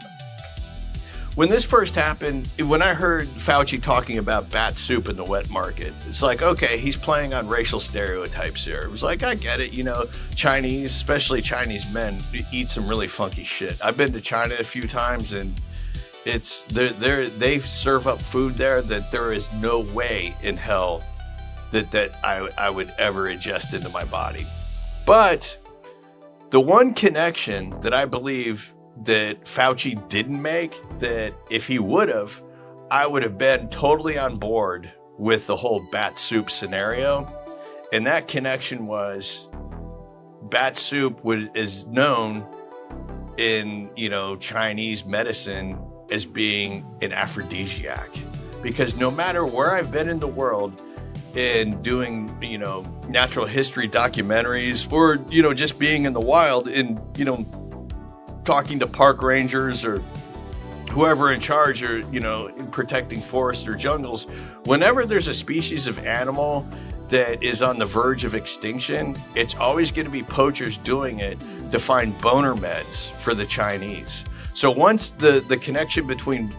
when this first happened, when I heard Fauci talking about bat soup in the wet market, it's like, okay, he's playing on racial stereotypes here. It was like, I get it, Chinese, especially Chinese men, eat some really funky shit. I've been to China a few times, and they serve up food there that there is no way in hell that I would ever ingest into my body. But the one connection that I believe that Fauci didn't make, that if he would have, I would have been totally on board with the whole bat soup scenario. And that connection was bat soup is known in, Chinese medicine as being an aphrodisiac. Because no matter where I've been in the world and doing, natural history documentaries or, just being in the wild and, talking to park rangers or whoever in charge or, in protecting forests or jungles, whenever there's a species of animal that is on the verge of extinction, it's always going to be poachers doing it to find boner meds for the Chinese. So once the connection between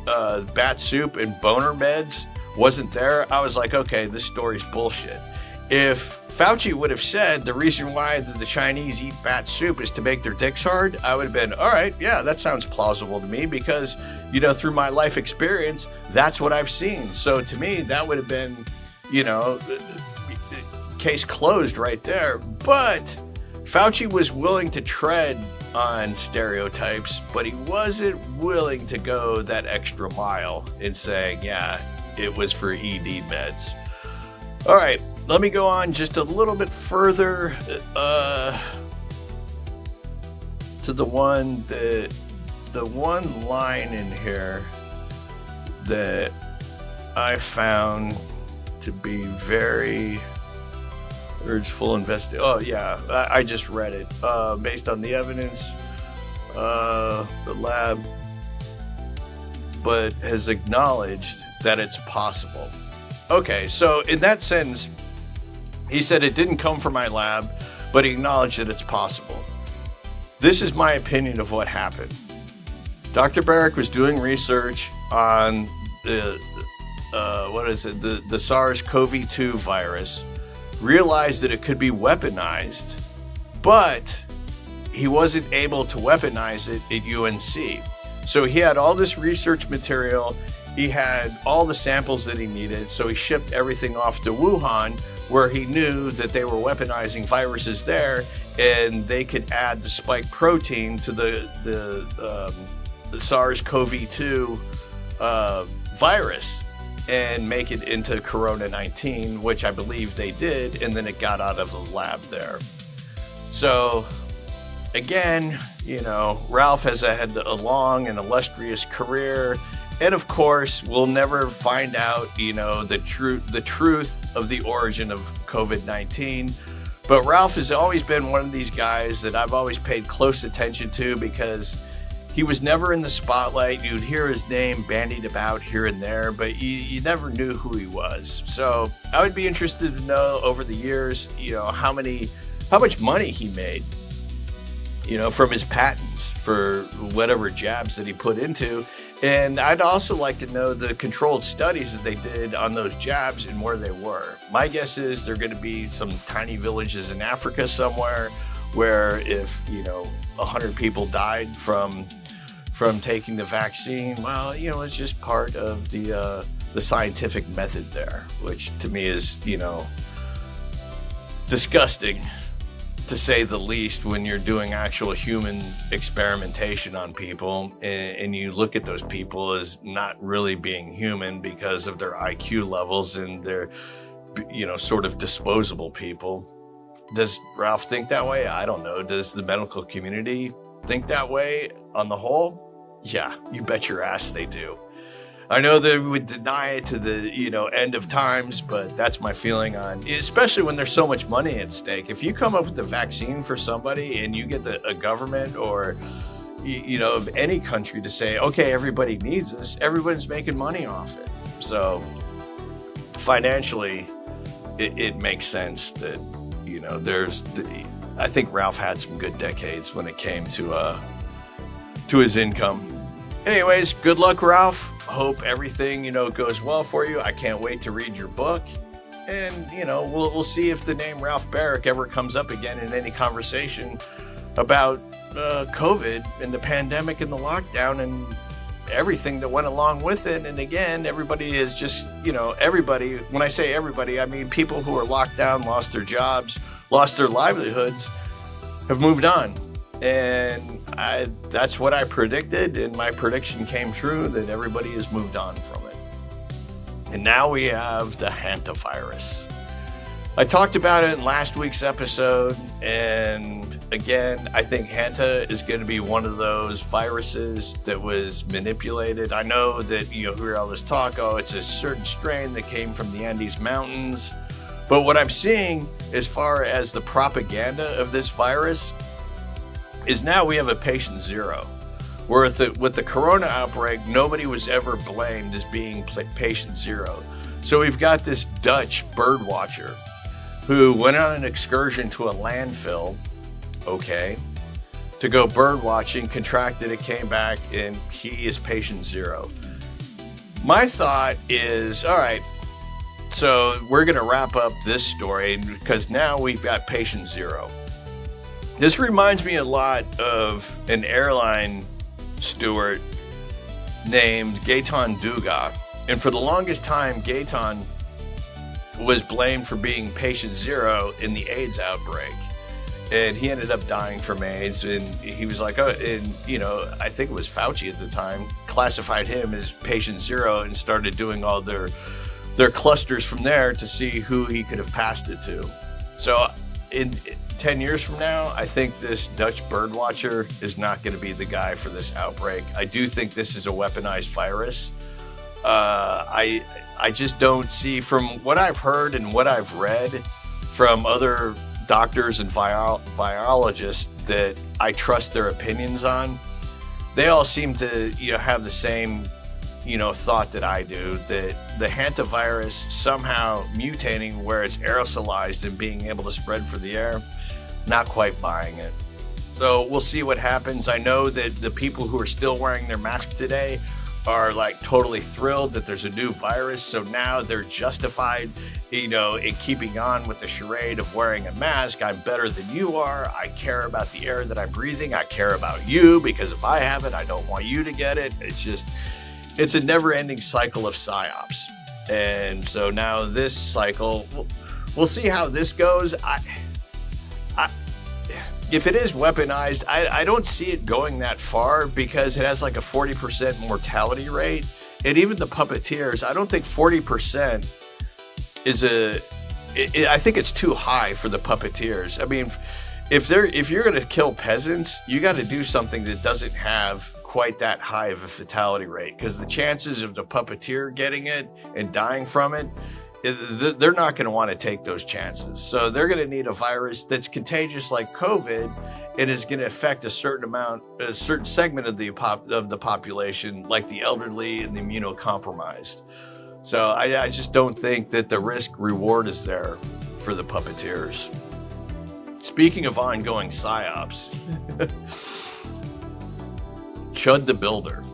bat soup and boner meds wasn't there, I was like, okay, this story's bullshit. If Fauci would have said the reason why the Chinese eat bat soup is to make their dicks hard, I would have been, all right, yeah, that sounds plausible to me because, through my life experience, that's what I've seen. So to me, that would have been, case closed right there. But Fauci was willing to tread on stereotypes, but he wasn't willing to go that extra mile in saying, yeah, it was for ED meds. All right. Let me go on just a little bit further to the one line in here that I found to be very urgeful investigation. Oh yeah, I just read it. Based on the evidence, the lab, but has acknowledged that it's possible. Okay, so in that sentence, he said it didn't come from my lab, but he acknowledged that it's possible. This is my opinion of what happened. Dr. Barrick was doing research on the SARS-CoV-2 virus, realized that it could be weaponized, but he wasn't able to weaponize it at UNC. So he had all this research material, he had all the samples that he needed, so he shipped everything off to Wuhan, where he knew that they were weaponizing viruses there, and they could add the spike protein to the SARS-CoV-2 virus and make it into Corona-19, which I believe they did, and then it got out of the lab there. So, again, Ralph has had a long and illustrious career, and of course, we'll never find out, the truth of the origin of COVID-19. But Ralph has always been one of these guys that I've always paid close attention to because he was never in the spotlight. You'd hear his name bandied about here and there, but you never knew who he was. So I would be interested to know over the years, how much money he made, from his patents for whatever jabs that he put into. And I'd also like to know the controlled studies that they did on those jabs and where they were. My guess is they're going to be some tiny villages in Africa somewhere where if, 100 people died from taking the vaccine, well, it's just part of the scientific method there, which to me is, disgusting, to say the least, when you're doing actual human experimentation on people and you look at those people as not really being human because of their IQ levels and their, sort of disposable people. Does Ralph think that way? I don't know. Does the medical community think that way on the whole? Yeah, you bet your ass they do. I know they would deny it to the, end of times, but that's my feeling on, especially when there's so much money at stake. If you come up with a vaccine for somebody and you get a government or, of any country to say, okay, everybody needs this, everyone's making money off it. So financially, it makes sense that, I think Ralph had some good decades when it came to his income. Anyways, good luck, Ralph. Hope everything, goes well for you. I can't wait to read your book. And, we'll see if the name Ralph Barrick ever comes up again in any conversation about COVID and the pandemic and the lockdown and everything that went along with it. And again, everybody is just, everybody, when I say everybody, I mean people who are locked down, lost their jobs, lost their livelihoods, have moved on. And that's what I predicted, and my prediction came true, that everybody has moved on from it. And now we have the hantavirus. I talked about it in last week's episode, and again, I think hanta is going to be one of those viruses that was manipulated. I know that you hear all this talk, it's a certain strain that came from the Andes Mountains. But what I'm seeing as far as the propaganda of this virus is now we have a patient zero. Where with the corona outbreak, nobody was ever blamed as being patient zero. So we've got this Dutch bird watcher who went on an excursion to a landfill, to go bird watching, contracted it, came back, and he is patient zero. My thought is, all right, so we're gonna wrap up this story because now we've got patient zero. This reminds me a lot of an airline steward named Gaetan Duga. And for the longest time, Gaetan was blamed for being patient zero in the AIDS outbreak. And he ended up dying from AIDS. And he was like, I think it was Fauci at the time, classified him as patient zero and started doing all their clusters from there to see who he could have passed it to. So in 10 years from now, I think this Dutch bird watcher is not going to be the guy for this outbreak. I do think this is a weaponized virus. I just don't see, from what I've heard and what I've read from other doctors and virologists that I trust their opinions on, they all seem to have the same thought that I do, that the hantavirus somehow mutating where it's aerosolized and being able to spread for the air. Not quite buying it. So we'll see what happens. I know that the people who are still wearing their mask today are like totally thrilled that there's a new virus. So now they're justified, in keeping on with the charade of wearing a mask. I'm better than you are. I care about the air that I'm breathing. I care about you because if I have it, I don't want you to get it. It's a never-ending cycle of psyops. And so now this cycle, we'll see how this goes. If it is weaponized, I don't see it going that far because it has like a 40% mortality rate. And even the puppeteers, I don't think 40% is I think it's too high for the puppeteers. I mean, if you're going to kill peasants, you got to do something that doesn't have quite that high of a fatality rate, because the chances of the puppeteer getting it and dying from it, they're not going to want to take those chances. So they're going to need a virus that's contagious like COVID and is going to affect a certain segment of the population, like the elderly and the immunocompromised. So I just don't think that the risk reward is there for the puppeteers. Speaking of ongoing psyops, Chud the Builder.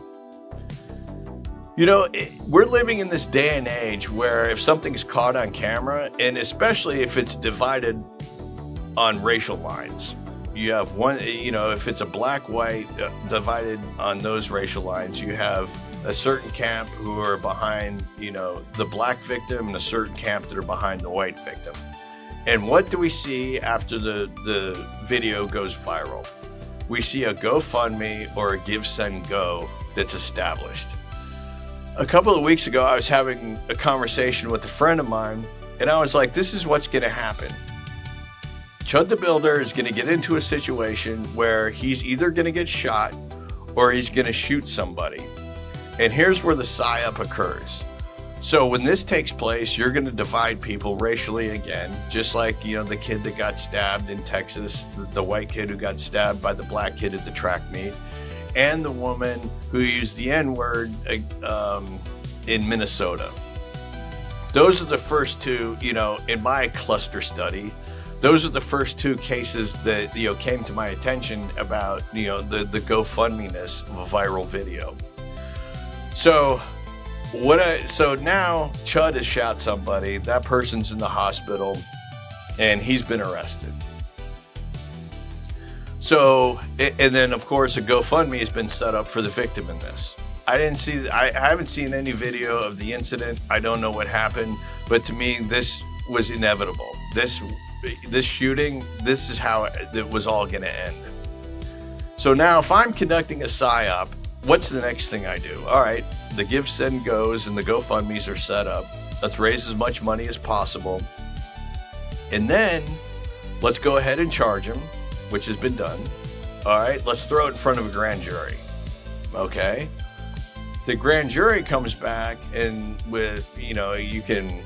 We're living in this day and age where if something's caught on camera, and especially if it's divided on racial lines, you have one, if it's a black-white divided on those racial lines, you have a certain camp who are behind, the black victim and a certain camp that are behind the white victim. And what do we see after the video goes viral? We see a GoFundMe or a Give, Send, Go that's established. A couple of weeks ago, I was having a conversation with a friend of mine, and I was like, this is what's going to happen. Chud the Builder is going to get into a situation where he's either going to get shot or he's going to shoot somebody. And here's where the psyop occurs. So when this takes place, you're going to divide people racially again, just like, the kid that got stabbed in Texas, the white kid who got stabbed by the black kid at the track meet, and the woman who used the N-word in Minnesota. Those are the first two, in my cluster study, those are the first two cases that, came to my attention about, the GoFundMe-ness of a viral video. So now Chud has shot somebody, that person's in the hospital, and he's been arrested. So, and then of course a GoFundMe has been set up for the victim in this. I haven't seen any video of the incident. I don't know what happened, but to me, this was inevitable. This shooting, this is how it was all gonna end. So now if I'm conducting a psyop, what's the next thing I do? All right, the Give, Send, Goes and the GoFundMes are set up. Let's raise as much money as possible. And then let's go ahead and charge him, which has been done. All right, let's throw it in front of a grand jury. Okay. The grand jury comes back and with, you can,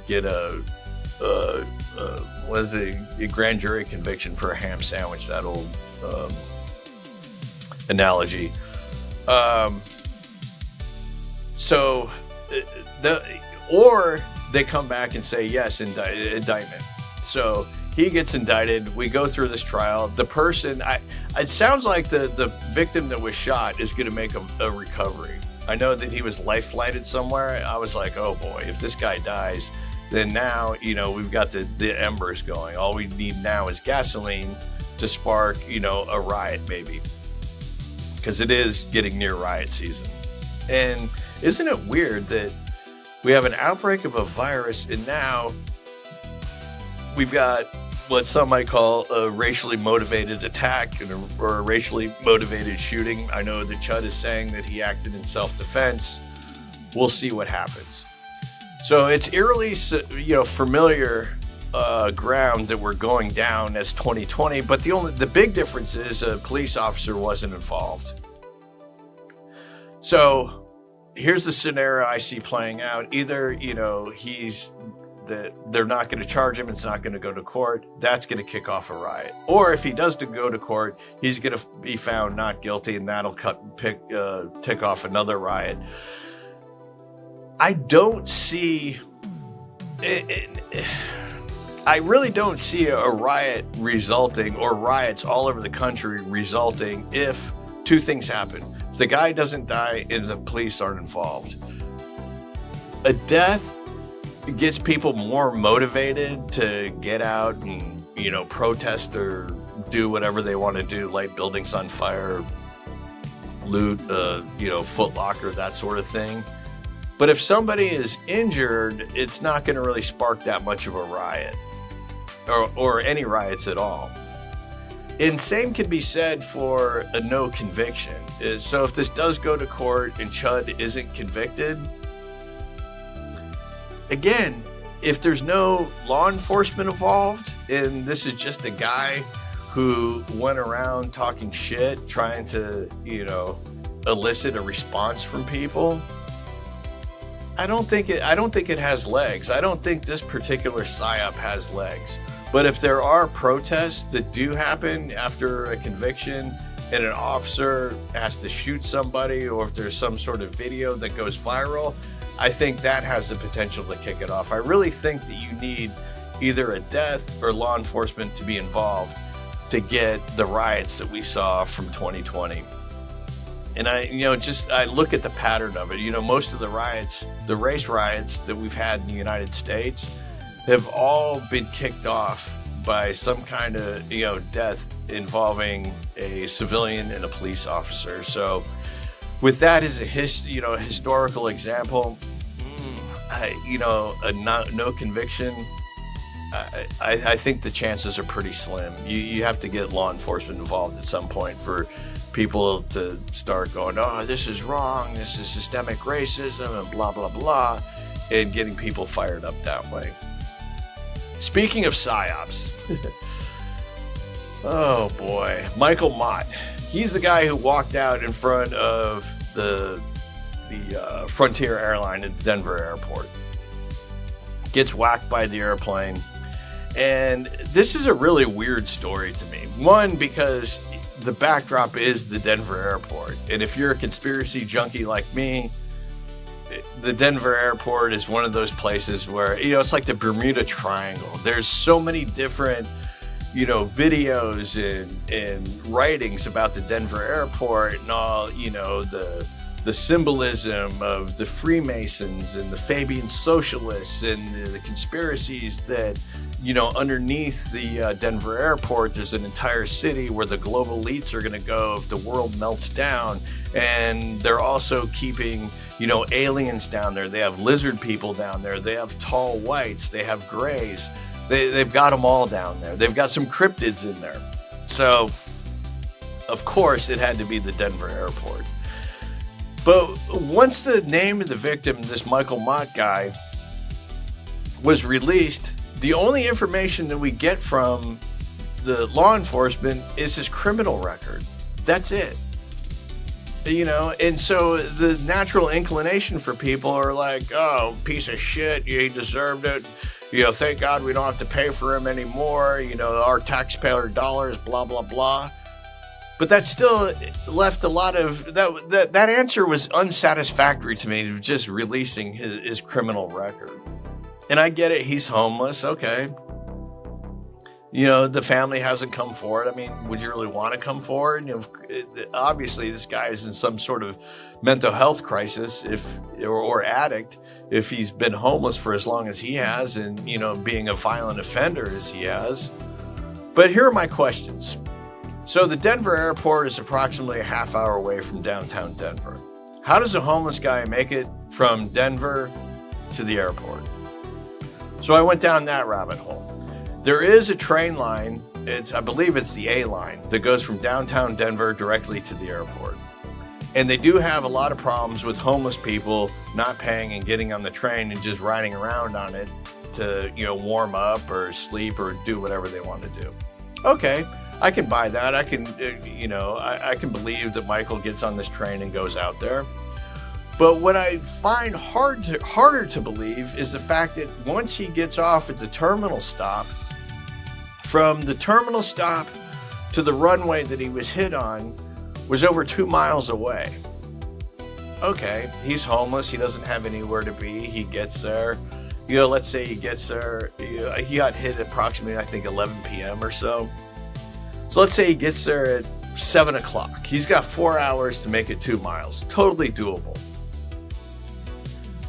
get a grand jury conviction for a ham sandwich, that old analogy. Or they come back and say, yes, indictment. So he gets indicted. We go through this trial. The person, it sounds like the victim that was shot is going to make a recovery. I know that he was life flighted somewhere. I was like, oh boy, if this guy dies, then now, we've got the embers going. All we need now is gasoline to spark, a riot maybe. Because it is getting near riot season. And isn't it weird that we have an outbreak of a virus and now we've got what some might call a racially motivated attack or a racially motivated shooting. I know that Chud is saying that he acted in self-defense. We'll see what happens. So it's eerily, familiar ground that we're going down as 2020, but the big difference is a police officer wasn't involved. So here's the scenario I see playing out. Either, they're not going to charge him, it's not going to go to court, that's going to kick off a riot. Or if he does go to court, he's going to be found not guilty and that'll tick off another riot. I don't see I really don't see a riot resulting, or riots all over the country resulting, if two things happen. If the guy doesn't die and the police aren't involved. A death gets people more motivated to get out and, protest or do whatever they want to do, light buildings on fire, loot, Foot Locker, that sort of thing. But if somebody is injured, it's not going to really spark that much of a riot or any riots at all. And same can be said for a no conviction. So if this does go to court and Chud isn't convicted, again, if there's no law enforcement involved and this is just a guy who went around talking shit, trying to, elicit a response from people, I don't think it has legs. I don't think this particular psyop has legs. But if there are protests that do happen after a conviction and an officer has to shoot somebody, or if there's some sort of video that goes viral, I think that has the potential to kick it off. I really think that you need either a death or law enforcement to be involved to get the riots that we saw from 2020. And I look at the pattern of it. Most of the riots, the race riots that we've had in the United States have all been kicked off by some kind of, death involving a civilian and a police officer. So with that as a historical example, no conviction, I think the chances are pretty slim. You have to get law enforcement involved at some point for people to start going, oh, this is wrong, this is systemic racism, and blah, blah, blah, and getting people fired up that way. Speaking of psyops, Oh boy, Michael Mott. He's the guy who walked out in front of the Frontier airline at the Denver airport. Gets whacked by the airplane. And this is a really weird story to me. One, because the backdrop is the Denver airport. And if you're a conspiracy junkie like me, the Denver airport is one of those places where, it's like the Bermuda Triangle. There's so many different, videos and writings about the Denver airport and all, the symbolism of the Freemasons and the Fabian Socialists and the conspiracies that, underneath the Denver airport, there's an entire city where the global elites are going to go if the world melts down. And they're also keeping, aliens down there. They have lizard people down there. They have tall whites. They have grays. They've got them all down there. They've got some cryptids in there. So, of course, it had to be the Denver airport. But once the name of the victim, this Michael Mott guy, was released, the only information that we get from the law enforcement is his criminal record. That's it. And so the natural inclination for people are like, oh, piece of shit, he deserved it. Thank God we don't have to pay for him anymore. Our taxpayer dollars, blah, blah, blah. But that still left a lot of that answer was unsatisfactory to me, just releasing his criminal record. And I get it. He's homeless. Okay. The family hasn't come forward. I mean, would you really want to come forward? Obviously this guy is in some sort of mental health crisis or addict if he's been homeless for as long as he has and, being a violent offender as he has. But here are my questions. So the Denver airport is approximately a half hour away from downtown Denver. How does a homeless guy make it from Denver to the airport? So I went down that rabbit hole. There is a train line, I believe it's the A line, that goes from downtown Denver directly to the airport. And they do have a lot of problems with homeless people not paying and getting on the train and just riding around on it to, warm up or sleep or do whatever they want to do. Okay, I can buy that. I can, I can believe that Michael gets on this train and goes out there. But what I find harder to believe is the fact that once he gets off at the terminal stop, from the terminal stop to the runway that he was hit on was over 2 miles away. Okay, he's homeless. He doesn't have anywhere to be. He gets there. Let's say he gets there. He got hit at approximately, I think, 11 p.m. or so. So let's say he gets there at 7 o'clock. He's got 4 hours to make it 2 miles. Totally doable.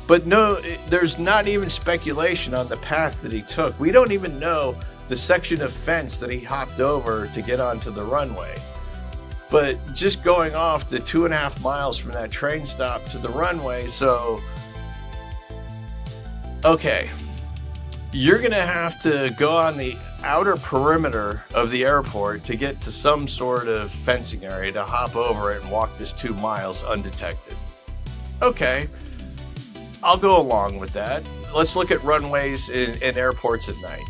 But no, there's not even speculation on the path that he took. We don't even know the section of fence that he hopped over to get onto the runway. But just going off the 2.5 miles from that train stop to the runway, so, okay, you're going to have to go on the outer perimeter of the airport to get to some sort of fencing area to hop over it and walk this 2 miles undetected. Okay, I'll go along with that. Let's look at runways and airports at night.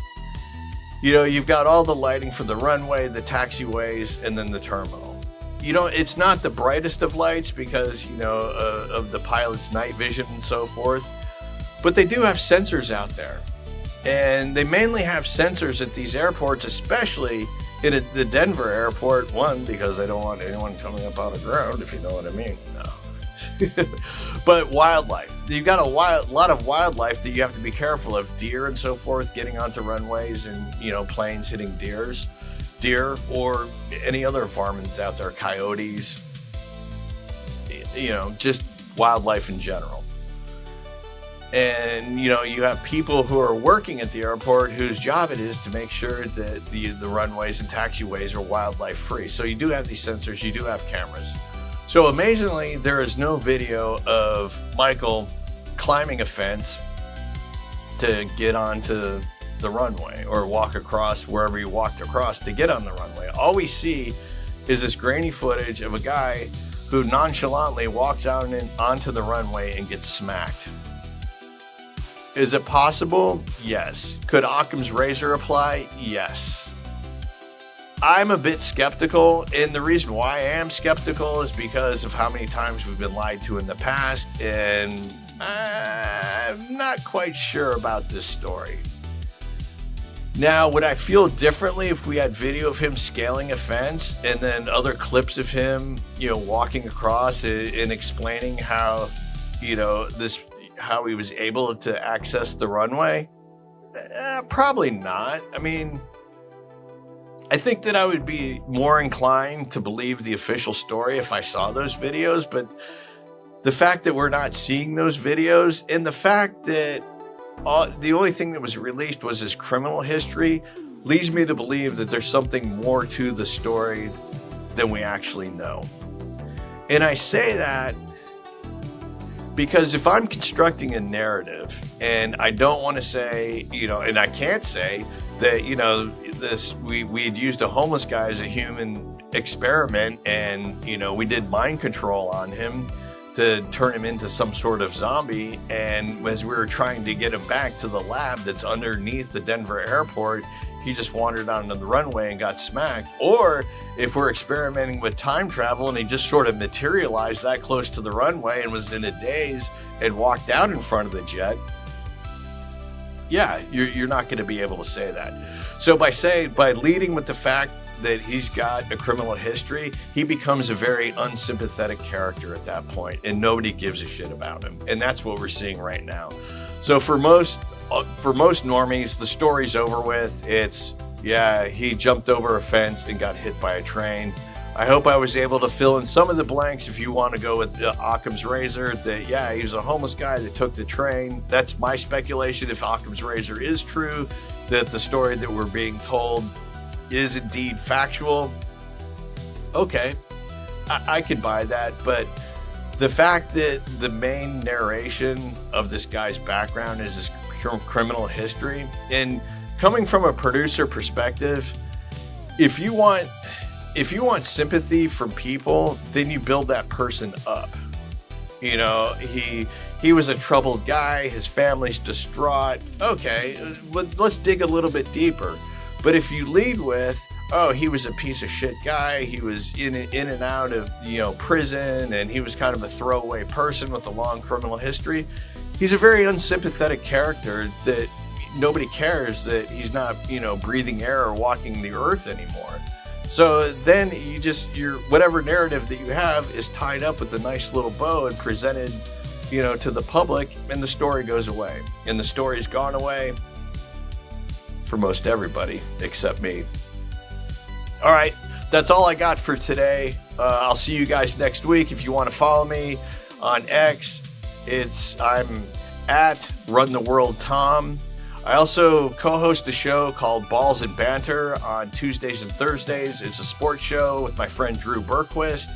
You've got all the lighting for the runway, the taxiways, and then the terminal. It's not the brightest of lights because, of the pilot's night vision and so forth. But they do have sensors out there. And they mainly have sensors at these airports, especially in the Denver airport. One, because they don't want anyone coming up out of ground, if you know what I mean. No. But wildlife. You've got a lot of wildlife that you have to be careful of. Deer and so forth getting onto runways and, planes hitting deer or any other varmints out there, coyotes, just wildlife in general. And, you have people who are working at the airport whose job it is to make sure that the runways and taxiways are wildlife free. So you do have these sensors, you do have cameras. So amazingly, there is no video of Michael climbing a fence to get onto the runway or walk across wherever he walked across to get on the runway. All we see is this grainy footage of a guy who nonchalantly walks out and onto the runway and gets smacked. Is it possible? Yes. Could Occam's razor apply? Yes. I'm a bit skeptical, and the reason why I am skeptical is because of how many times we've been lied to in the past, and I'm not quite sure about this story. Now, would I feel differently if we had video of him scaling a fence and then other clips of him, walking across and explaining how, how he was able to access the runway? Probably not. I mean, I think that I would be more inclined to believe the official story if I saw those videos, but the fact that we're not seeing those videos and the fact that the only thing that was released was his criminal history leads me to believe that there's something more to the story than we actually know. And I say that because if I'm constructing a narrative and I don't want to say, and I can't say that, we had used a homeless guy as a human experiment and, we did mind control on him to turn him into some sort of zombie. And as we were trying to get him back to the lab that's underneath the Denver airport, he just wandered onto the runway and got smacked. Or if we're experimenting with time travel and he just sort of materialized that close to the runway and was in a daze and walked out in front of the jet, yeah, you're not going to be able to say that. So by leading with the fact that he's got a criminal history, he becomes a very unsympathetic character at that point, and nobody gives a shit about him. And that's what we're seeing right now. So for most normies, the story's over with. It's, yeah, he jumped over a fence and got hit by a train. I hope I was able to fill in some of the blanks if you want to go with Occam's razor, that, yeah, he was a homeless guy that took the train. That's my speculation. If Occam's razor is true, that the story that we're being told is indeed factual, okay, I could buy that. But the fact that the main narration of this guy's background is his criminal history, and coming from a producer perspective, if you want sympathy from people, then you build that person up. He was a troubled guy, his family's distraught. Okay, let's dig a little bit deeper. But if you lead with, oh, he was a piece of shit guy, he was in and out of prison, and he was kind of a throwaway person with a long criminal history, he's a very unsympathetic character that nobody cares that he's not breathing air or walking the earth anymore. So then your whatever narrative that you have is tied up with a nice little bow and presented to the public, and the story goes away. And the story's gone away for most everybody except me. All right, that's all I got for today. I'll see you guys next week. If you want to follow me on X, I'm at RunTheWorldTom. I also co-host a show called Balls and Banter on Tuesdays and Thursdays. It's a sports show with my friend Drew Berquist.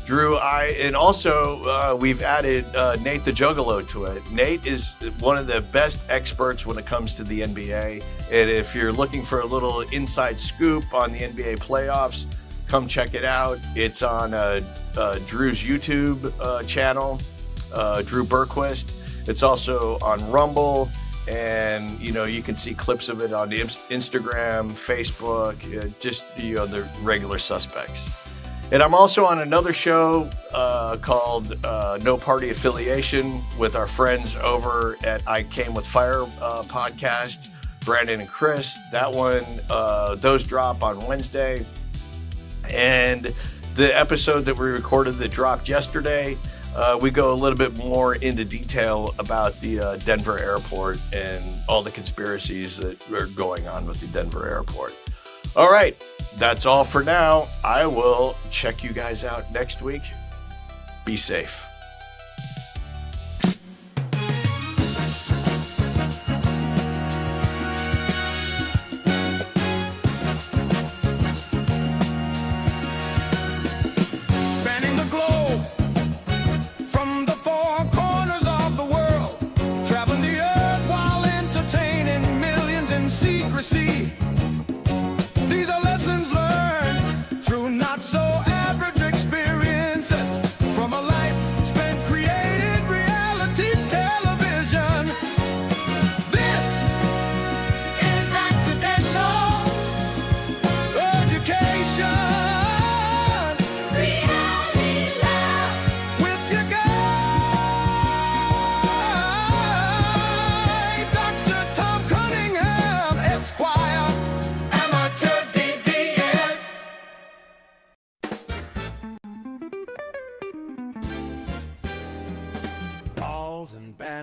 And also we've added Nate the Juggalo to it. Nate is one of the best experts when it comes to the NBA. And if you're looking for a little inside scoop on the NBA playoffs, come check it out. It's on Drew's YouTube channel, Drew Berquist. It's also on Rumble. And you can see clips of it on Instagram, Facebook, the regular suspects. And I'm also on another show called No Party Affiliation with our friends over at I Came With Fire podcast, Brandon and Chris. That one, those drop on Wednesday. And the episode that we recorded that dropped yesterday, we go a little bit more into detail about the Denver airport and all the conspiracies that are going on with the Denver airport. All right, that's all for now. I will check you guys out next week. Be safe. Not so average experiences from a life spent creating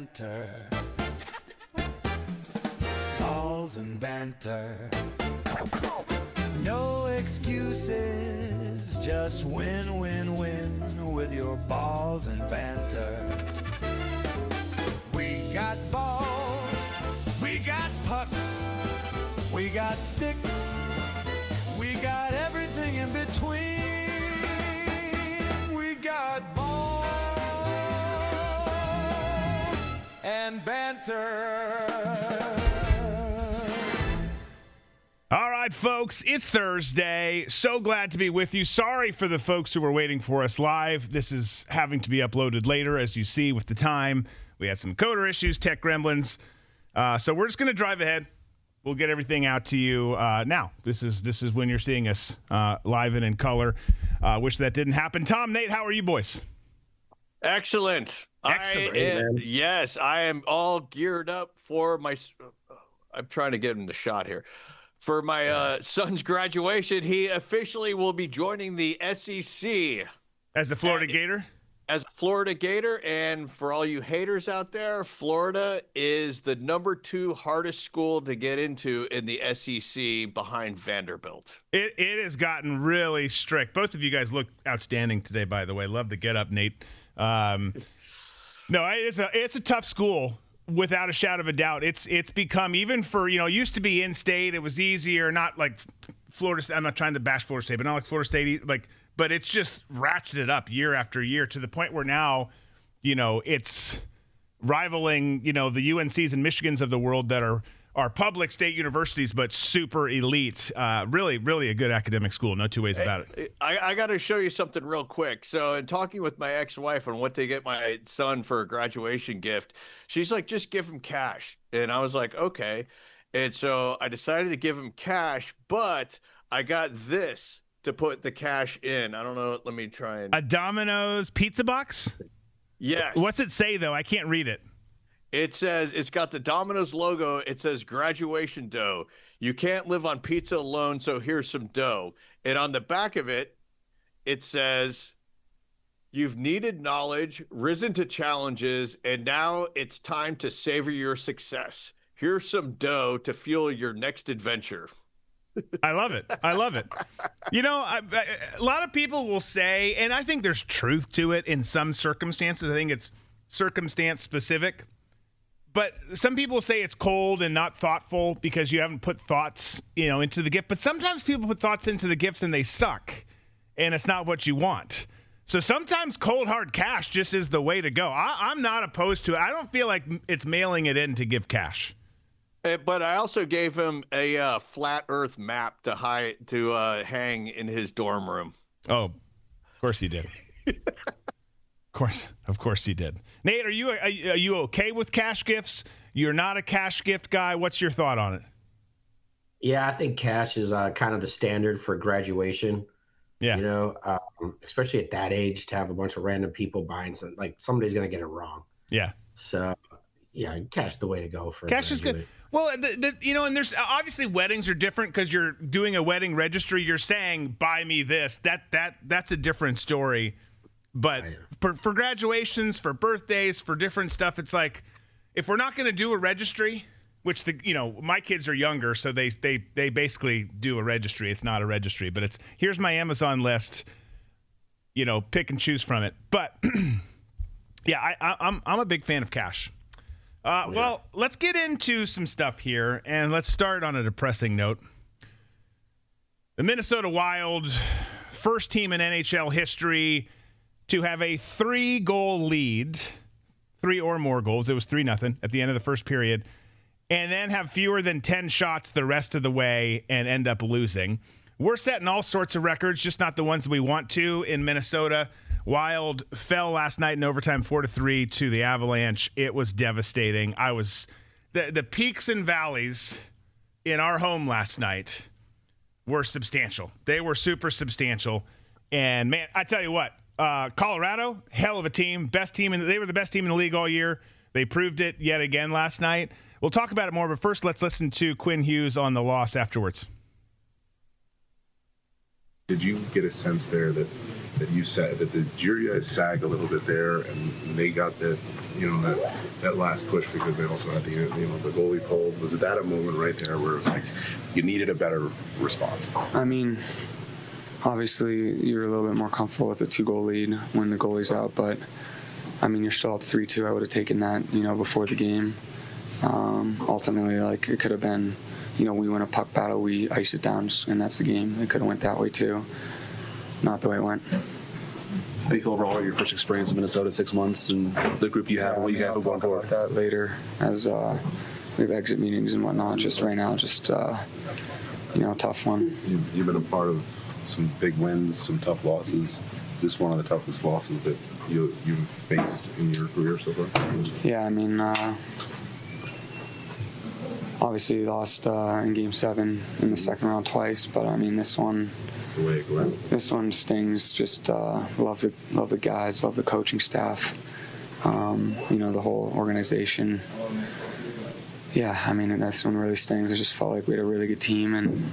banter. Balls and banter. No excuses, just win, win, win with your balls and banter. We got balls, we got pucks, we got sticks, we got everything in between. We got balls and banter. All right, folks, it's Thursday. So glad to be with you. Sorry for the folks who were waiting for us live. This is having to be uploaded later, as you see with the time. We had some coder issues, tech gremlins. So we're just going to drive ahead. We'll get everything out to you now. This is when you're seeing us live and in color. Wish that didn't happen. Tom, Nate, how are you boys? Excellent. Excellent. Yes, I am all geared up for my. I'm trying to get him the shot here. For my son's graduation, he officially will be joining the SEC. As a Florida Gator? As a Florida Gator, and for all you haters out there, Florida is the #2 hardest school to get into in the SEC behind Vanderbilt. It has gotten really strict. Both of you guys look outstanding today, by the way. Love the get up, Nate. No, it's a tough school. Without a shadow of a doubt, it's become, even for, used to be in-state, it was easier, not like Florida State. I'm not trying to bash Florida State, but not like Florida State, but it's just ratcheted up year after year to the point where now, it's rivaling, the UNCs and Michigans of the world that are public state universities, but super elite. Really, really a good academic school. No two ways about it. I got to show you something real quick. So in talking with my ex-wife on what to get my son for a graduation gift, she's like, just give him cash. And I was like, okay. And so I decided to give him cash, but I got this to put the cash in. I don't know. Let me try and. A Domino's pizza box? Yes. What's it say, though? I can't read it. It says, it's got the Domino's logo. It says graduation dough. You can't live on pizza alone, so here's some dough. And on the back of it, it says, you've needed knowledge, risen to challenges, and now it's time to savor your success. Here's some dough to fuel your next adventure. I love it. I love it. A lot of people will say, and I think there's truth to it in some circumstances. I think it's circumstance specific. But some people say it's cold and not thoughtful because you haven't put thoughts, into the gift. But sometimes people put thoughts into the gifts and they suck, and it's not what you want. So sometimes cold, hard cash just is the way to go. I'm not opposed to it. I don't feel like it's mailing it in to give cash. But I also gave him a flat Earth map to hang in his dorm room. Oh, of course you did. Of course he did. Nate, are you okay with cash gifts? You're not a cash gift guy. What's your thought on it? Yeah, I think cash is kind of the standard for graduation. Yeah. Especially at that age, to have a bunch of random people buying something, like somebody's going to get it wrong. Yeah. So, yeah, cash is the way to go for cash is good. Well, and there's obviously weddings are different because you're doing a wedding registry. You're saying, buy me this. That's a different story. But for graduations, for birthdays, for different stuff, it's like, if we're not going to do a registry, which my kids are younger, so they basically do a registry. It's not a registry, but it's, here's my Amazon list, pick and choose from it. But yeah, I'm a big fan of cash. Well, let's get into some stuff here, and let's start on a depressing note. The Minnesota Wild, first team in NHL history to have a 3-goal lead, 3 or more goals. It was 3-0 at the end of the first period, and then have fewer than 10 shots the rest of the way and end up losing. We're setting all sorts of records, just not the ones we want to in Minnesota. Wild fell last night in overtime 4-3 to the Avalanche. It was devastating. The peaks and valleys in our home last night were substantial. They were super substantial. And man, I tell you what, Colorado, hell of a team, they were the best team in the league all year. They proved it yet again last night. We'll talk about it more, but first let's listen to Quinn Hughes on the loss afterwards. Did you get a sense there that that you said that the jury sagged a little bit there, and they got that, that last push because they also had the goalie pulled. Was that a moment right there where it was like you needed a better response? I mean, obviously you're a little bit more comfortable with a 2-goal lead when the goalie's out, but I mean, you're still up 3-2. I would have taken that, before the game. Ultimately, it could have been, we win a puck battle, we ice it down, and that's the game. It could have went that way too. Not the way it went. How do you feel overall your first experience in Minnesota, 6 months, and the group you have and what you have going forward? That later, as we have exit meetings and whatnot. Just right now, a tough one. You've been a part of some big wins, some tough losses. Is this one of the toughest losses that you've faced in your career so far? Yeah, I mean, obviously lost in Game 7 in the second round twice, but I mean this one stings. Just love the guys, love the coaching staff, the whole organization. Yeah, I mean this one really stings. I just felt like we had a really good team, and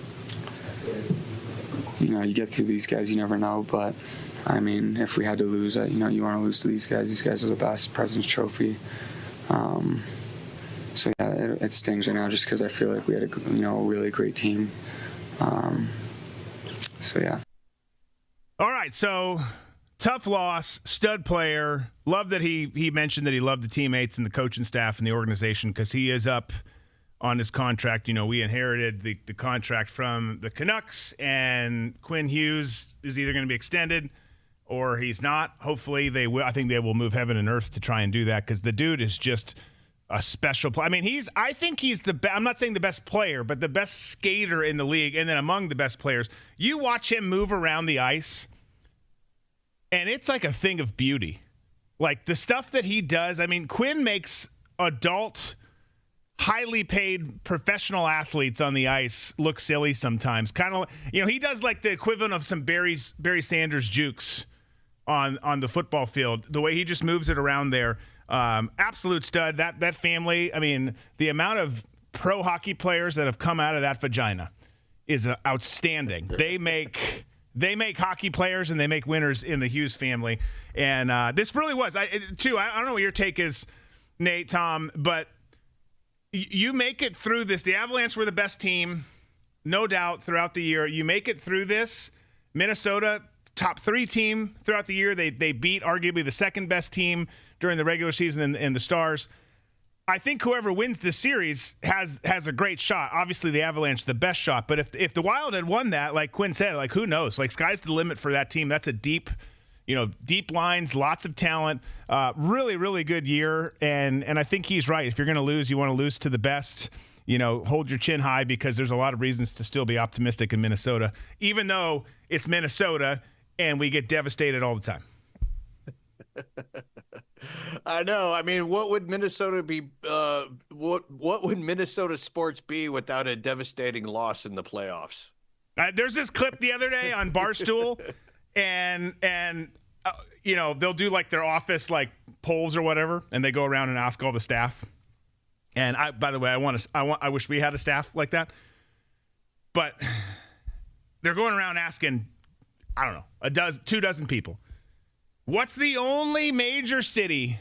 you get through these guys, you never know, but I mean, if we had to lose, you want to lose to these guys. These guys are the best. President's Trophy. So yeah, it stings right now just because I feel like we had a really great team. So yeah. All right, so tough loss, stud player. Love that he mentioned that he loved the teammates and the coaching staff and the organization because he is up on his contract. We inherited the contract from the Canucks, and Quinn Hughes is either going to be extended or he's not. Hopefully they will. I think they will move heaven and earth to try and do that because the dude is just a special player. I mean, I think he's I'm not saying the best player, but the best skater in the league, and then among the best players. You watch him move around the ice, and it's like a thing of beauty. Like the stuff that he does, I mean, Quinn makes adult, highly paid professional athletes on the ice look silly sometimes. Kind of, he does like the equivalent of some Barry Sanders jukes on the football field. The way he just moves it around there. Absolute stud. That family, I mean, the amount of pro hockey players that have come out of that vagina is outstanding. They make hockey players and they make winners in the Hughes family. And this really was. I don't know what your take is, Nate, Tom, but you make it through this. The Avalanche were the best team, no doubt, throughout the year. You make it through this. Minnesota, top 3 team throughout the year. They beat arguably the second best team during the regular season in the Stars. I think whoever wins this series has a great shot. Obviously, the Avalanche the best shot. But if the Wild had won that, like Quinn said, like who knows? Like sky's the limit for that team. That's a deep lines, lots of talent. Really, really good year. And I think he's right. If you're going to lose, you want to lose to the best. Hold your chin high because there's a lot of reasons to still be optimistic in Minnesota, even though it's Minnesota and we get devastated all the time. I know. I mean, what would Minnesota be? What would Minnesota sports be without a devastating loss in the playoffs? There's this clip the other day on Barstool, and they'll do like their office like polls or whatever, and they go around and ask all the staff. And by the way, I wish we had a staff like that, but they're going around asking, I don't know, 2 dozen people. What's the only major city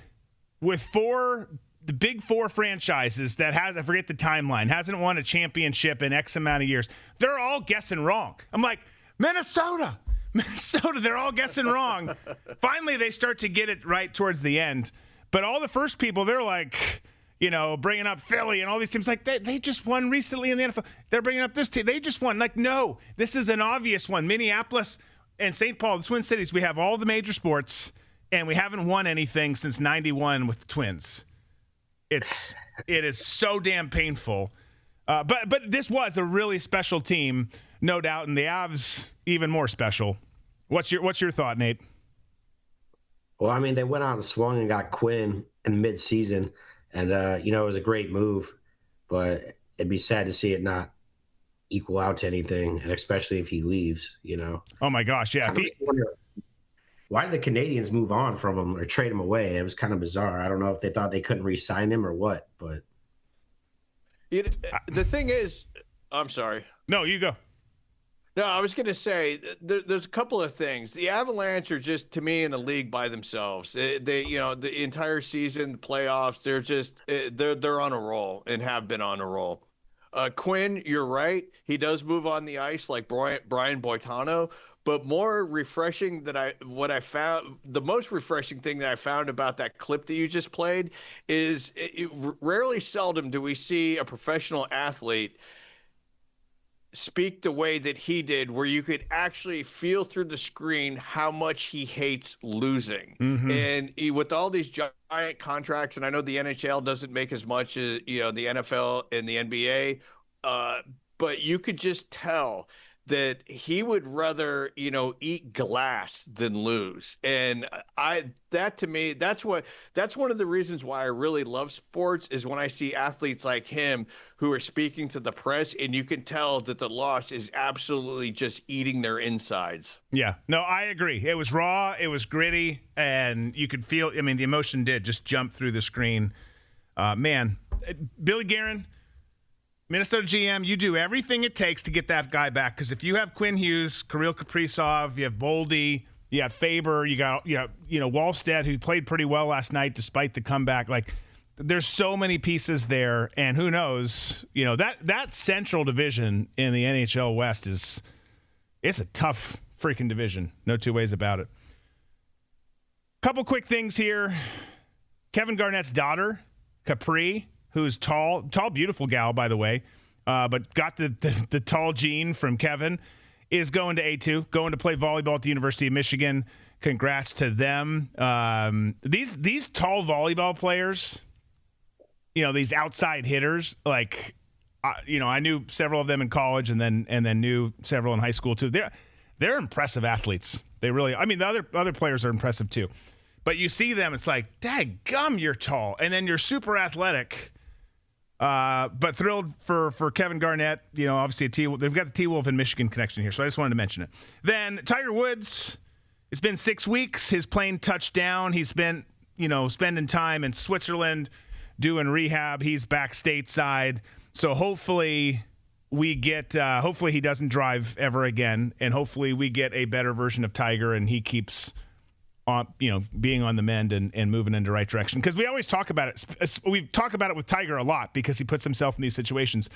with the big 4 franchises that I forget the timeline, hasn't won a championship in X amount of years? They're all guessing wrong. I'm like, Minnesota, they're all guessing wrong. Finally, they start to get it right towards the end. But all the first people, they're like, bringing up Philly and all these teams. Like, they just won recently in the NFL. They're bringing up this team. They just won. Like, no, this is an obvious one. Minneapolis and St. Paul, the Twin Cities, we have all the major sports, and we haven't won anything since 91 with the Twins. It is so damn painful. But this was a really special team, no doubt, and the Avs even more special. What's your thought, Nate? Well, I mean, they went out and swung and got Quinn in mid-season, and it was a great move, but it'd be sad to see it not equal out to anything, and especially if he leaves, Oh my gosh, yeah. Why did the Canadians move on from him or trade him away? It was kind of bizarre. I don't know if they thought they couldn't re-sign him or what, but The thing is, I'm sorry. No, you go. No, I was going to say there's a couple of things. The Avalanche are just, to me, in the league by themselves. The entire season, the playoffs, they're on a roll and have been on a roll. Quinn, you're right. He does move on the ice like Brian Boitano, but more refreshing the most refreshing thing that I found about that clip that you just played is rarely seldom do we see a professional athlete speak the way that he did, where you could actually feel through the screen how much he hates losing. And with all these giant contracts, and I know the NHL doesn't make as much as the NFL and the NBA, but you could just tell that he would rather eat glass than lose. And to me, that's one of the reasons why I really love sports, is when I see athletes like him who are speaking to the press, and you can tell that the loss is absolutely just eating their insides. Yeah, no, I agree. It was raw, it was gritty, and you could feel, the emotion did just jump through the screen. Man, Billy Guerin, Minnesota GM, you do everything it takes to get that guy back, because if you have Quinn Hughes, Kirill Kaprizov, you have Boldy, you have Faber, you got Wallstedt, who played pretty well last night despite the comeback. Like, there's so many pieces there, and who knows? That Central Division in the NHL West it's a tough freaking division. No two ways about it. Couple quick things here. Kevin Garnett's daughter, Capri, who's tall, beautiful gal, by the way, but got the tall gene from Kevin, is going to A2, going to play volleyball at the University of Michigan. Congrats to them. These tall volleyball players, these outside hitters, like, I knew several of them in college, and then knew several in high school too. They're impressive athletes. They really. The other players are impressive too, but you see them, it's like, daggum, you're tall, and then you're super athletic. But thrilled for Kevin Garnett. Obviously they've got the T-Wolf and Michigan connection here, so I just wanted to mention it. Then Tiger Woods. It's been 6 weeks. His plane touched down. He's been spending time in Switzerland doing rehab. He's back stateside. So hopefully hopefully he doesn't drive ever again, and hopefully we get a better version of Tiger, and he keeps on, being on the mend and moving in the right direction. Because we always talk about it. We talk about it with Tiger a lot because he puts himself in these situations.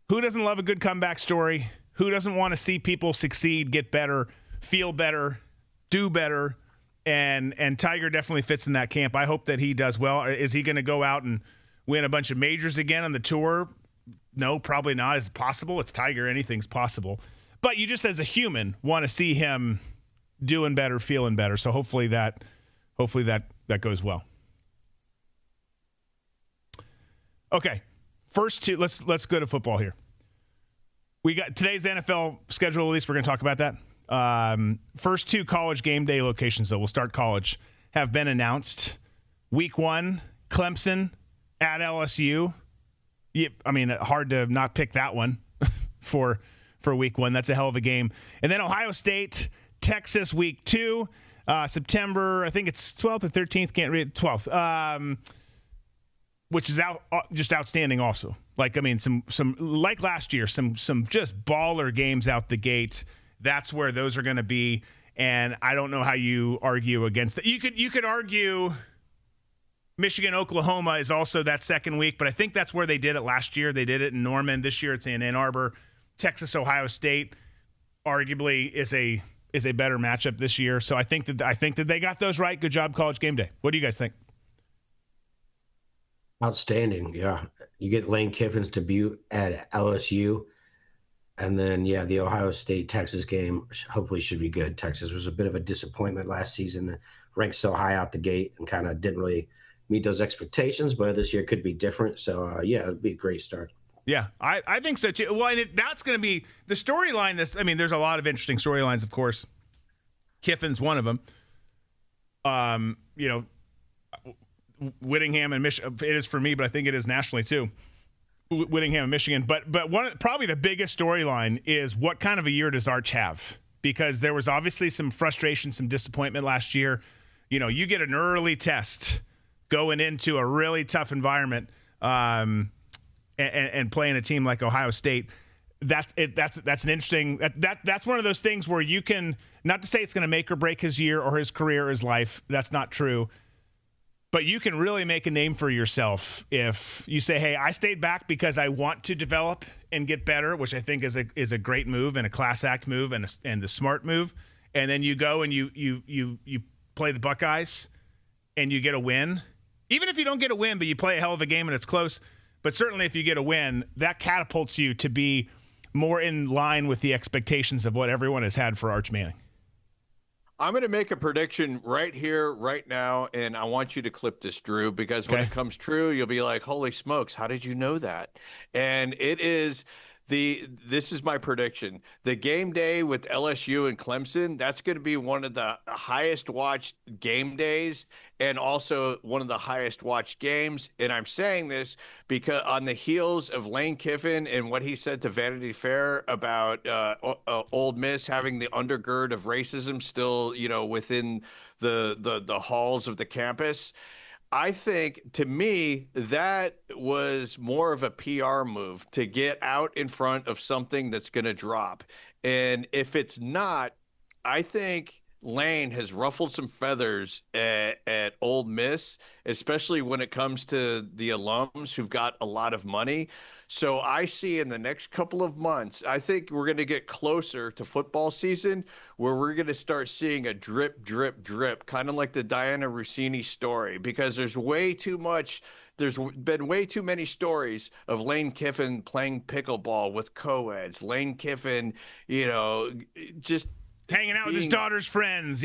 Who doesn't love a good comeback story? Who doesn't want to see people succeed, get better, feel better, do better? And Tiger definitely fits in that camp. I hope that he does well. Is he going to go out and win a bunch of majors again on the tour? No, probably not. Is it possible? It's Tiger. Anything's possible. But you just, as a human, want to see him doing better, feeling better. So hopefully that goes well. Okay, first two. Let's go to football here. We got today's NFL schedule release. We're going to talk about that. First two college game day locations, though, we'll start college, have been announced. Week 1, Clemson at LSU. Hard to not pick that one for week 1. That's a hell of a game. And then Ohio State, Texas, week 2, September, I think it's 12th or 13th, can't read it, 12th, which is just outstanding also. Some like last year, some just baller games out the gate. That's where those are going to be, and I don't know how you argue against that. You could argue Michigan, Oklahoma is also that second week, but I think that's where they did it last year. They did it in Norman. This year it's in Ann Arbor. Texas, Ohio State arguably is a better matchup this year. So I think that they got those right. Good job, College Game Day. What do you guys think? Outstanding. Yeah. You get Lane Kiffin's debut at LSU. And then, the Ohio State-Texas game hopefully should be good. Texas was a bit of a disappointment last season, ranked so high out the gate and kind of didn't really meet those expectations, but this year could be different. So, it'll be a great start. Yeah, I think so, too. Well, and that's going to be the storyline. There's a lot of interesting storylines, of course. Kiffin's one of them. Whittingham and Michigan, it is for me, but I think it is nationally, too. Whittingham and Michigan. But probably the biggest storyline is what kind of a year does Arch have? Because there was obviously some frustration, some disappointment last year. You get an early test going into a really tough environment and playing a team like Ohio State. that's an interesting that's one of those things where you can, not to say it's going to make or break his year or his career or his life. That's not true. But you can really make a name for yourself if you say, hey, I stayed back because I want to develop and get better, which I think is a great move and a class act move and the smart move. And then you go and you play the Buckeyes and you get a win. Even if you don't get a win, but you play a hell of a game and it's close, but certainly if you get a win, that catapults you to be more in line with the expectations of what everyone has had for Arch Manning. I'm going to make a prediction right here, right now, and I want you to clip this, Drew, because when it comes true, you'll be like, holy smokes, how did you know that? And it is this is my prediction. The game day with LSU and Clemson, that's going to be one of the highest watched game days and also one of the highest watched games. And I'm saying this because on the heels of Lane Kiffin and what he said to Vanity Fair about Ole Miss having the undergird of racism still, within the halls of the campus. I think, to me, that was more of a PR move to get out in front of something that's going to drop. And if it's not, I think Lane has ruffled some feathers at Ole Miss, especially when it comes to the alums who've got a lot of money. So I see in the next couple of months, I think we're going to get closer to football season where we're going to start seeing a drip, drip, drip, kind of like the Diana Rossini story, because there's been way too many stories of Lane Kiffin playing pickleball with co-eds, Lane Kiffin, just hanging out with his daughter's friends.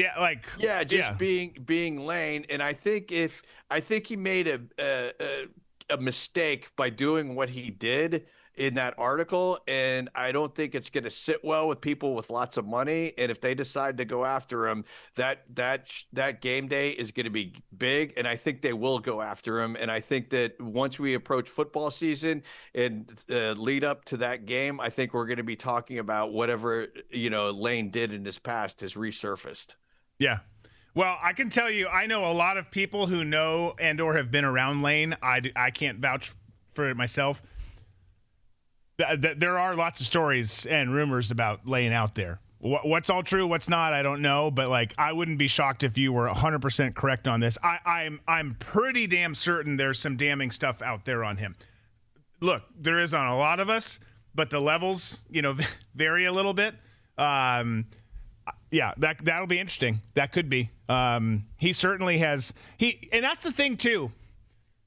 Being Lane. And I think he made a mistake by doing what he did in that article, and I don't think it's going to sit well with people with lots of money. And if they decide to go after him, that game day is going to be big, and I think they will go after him. And I think that once we approach football season and lead up to that game, I think we're going to be talking about whatever Lane did in his past has resurfaced. Yeah. Well, I can tell you, I know a lot of people who know and or have been around Lane. I can't vouch for it myself. There are lots of stories and rumors about Lane out there. What's all true, what's not, I don't know. But I wouldn't be shocked if you were 100% correct on this. I'm pretty damn certain there's some damning stuff out there on him. Look, there is on a lot of us, but the levels, vary a little bit. Yeah, that'll be interesting. That could be. He certainly has. And that's the thing too.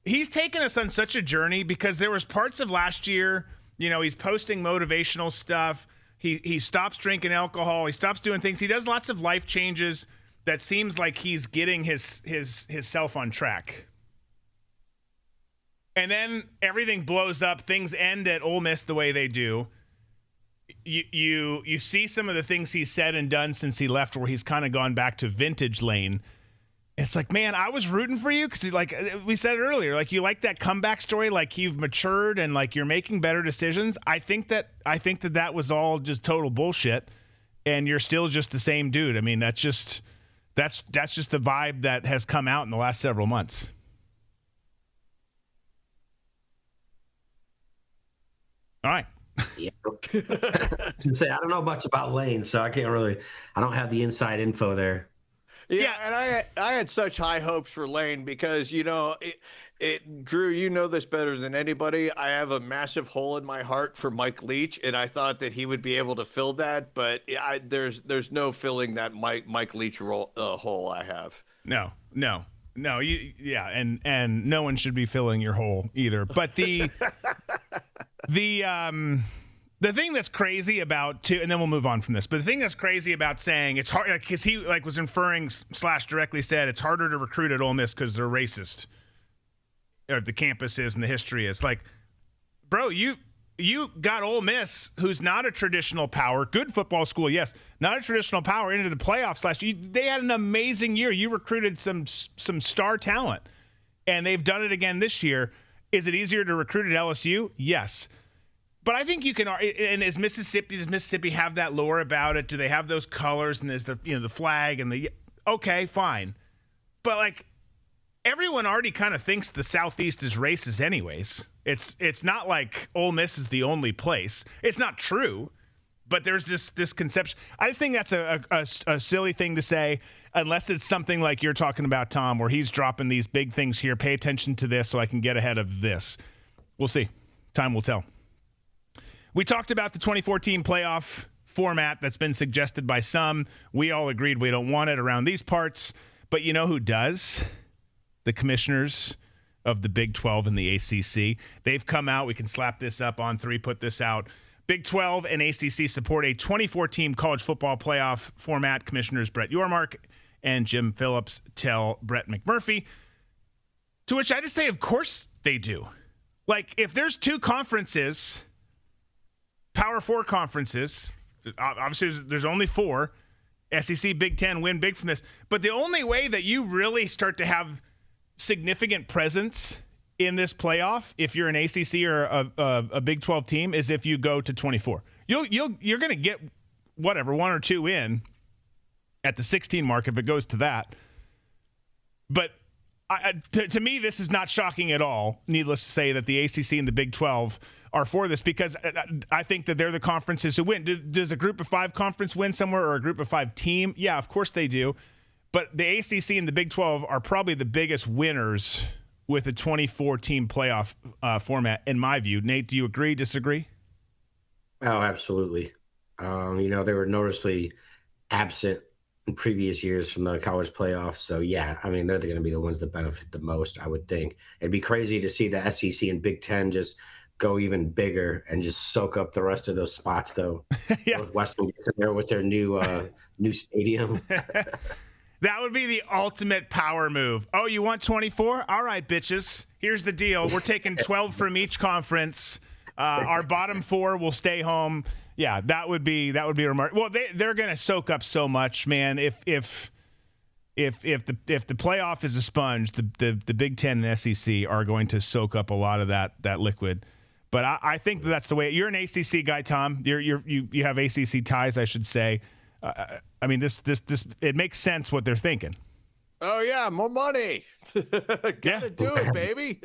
He's taken us on such a journey because there was parts of last year. He's posting motivational stuff. He stops drinking alcohol. He stops doing things. He does lots of life changes that seems like he's getting his self on track. And then everything blows up. Things end at Ole Miss the way they do. You see some of the things he's said and done since he left, where he's kind of gone back to vintage Lane. It's like, man, I was rooting for you because, we said it earlier, you like that comeback story, you've matured and you're making better decisions. I think that was all just total bullshit, and you're still just the same dude. I mean, that's just the vibe that has come out in the last several months. All right. Yeah. I don't know much about Lane, so I don't have the inside info there. Yeah, and I had such high hopes for Lane because, Drew, you know this better than anybody. I have a massive hole in my heart for Mike Leach, and I thought that he would be able to fill that, but there's no filling that Mike Leach hole I have. No, and no one should be filling your hole either. But the thing that's crazy about and then we'll move on from this. But the thing that's crazy about saying it's hard, because he was inferring / directly said it's harder to recruit at Ole Miss because they're racist, or the campus is and the history is. Bro, you got Ole Miss, who's not a traditional power, good football school, yes, not a traditional power, into the playoffs last year. They had an amazing year. You recruited some star talent, and they've done it again this year. Is it easier to recruit at LSU? Yes. But I think you can, and does Mississippi have that lore about it? Do they have those colors and there's the flag and okay, fine. But everyone already kind of thinks the Southeast is racist anyways. It's not like Ole Miss is the only place. It's not true, but there's this conception. I just think that's a silly thing to say, unless it's something like you're talking about, Tom, where he's dropping these big things here. Pay attention to this so I can get ahead of this. We'll see. Time will tell. We talked about the 2014 playoff format that's been suggested by some. We all agreed we don't want it around these parts. But you know who does? The commissioners of the Big 12 and the ACC. They've come out. We can slap this up on 3, put this out. Big 12 and ACC support a 24-team college football playoff format. Commissioners Brett Yormark and Jim Phillips tell Brett McMurphy, to which I just say, of course they do. Like, if there's 2 conferences, Power 4 conferences, obviously there's only 4, SEC, Big 10 win big from this. But the only way that you really start to have significant presence in this playoff, if you're an ACC or a Big 12 team, is if you go to 24. You're going to get whatever 1 or 2 in at the 16 mark if it goes to that. But to me, this is not shocking at all. Needless to say that the ACC and the Big 12 are for this, because I think that they're the conferences who win. Does a group of 5 conference win somewhere, or a group of 5 team? Yeah, of course they do. But the ACC and the Big 12 are probably the biggest winners with a 24-team playoff format, in my view. Nate, do you agree, disagree? Oh, absolutely. They were noticeably absent in previous years from the college playoffs. So, yeah, I mean, they're going to be the ones that benefit the most, I would think. It'd be crazy to see the SEC and Big 10 just go even bigger and just soak up the rest of those spots, though. Yeah. Northwestern gets in there with their new stadium. That would be the ultimate power move. Oh, you want 24? All right, bitches. Here's the deal. We're taking 12 from each conference. Our bottom 4 will stay home. Yeah, that would be remarkable. Well, they're going to soak up so much, man. If the playoff is a sponge, the Big 10 and SEC are going to soak up a lot of that liquid. But I think that's the way. You're an ACC guy, Tom. You have ACC ties, I should say. I mean, this it makes sense what they're thinking. Oh yeah, more money. Gotta do it, baby.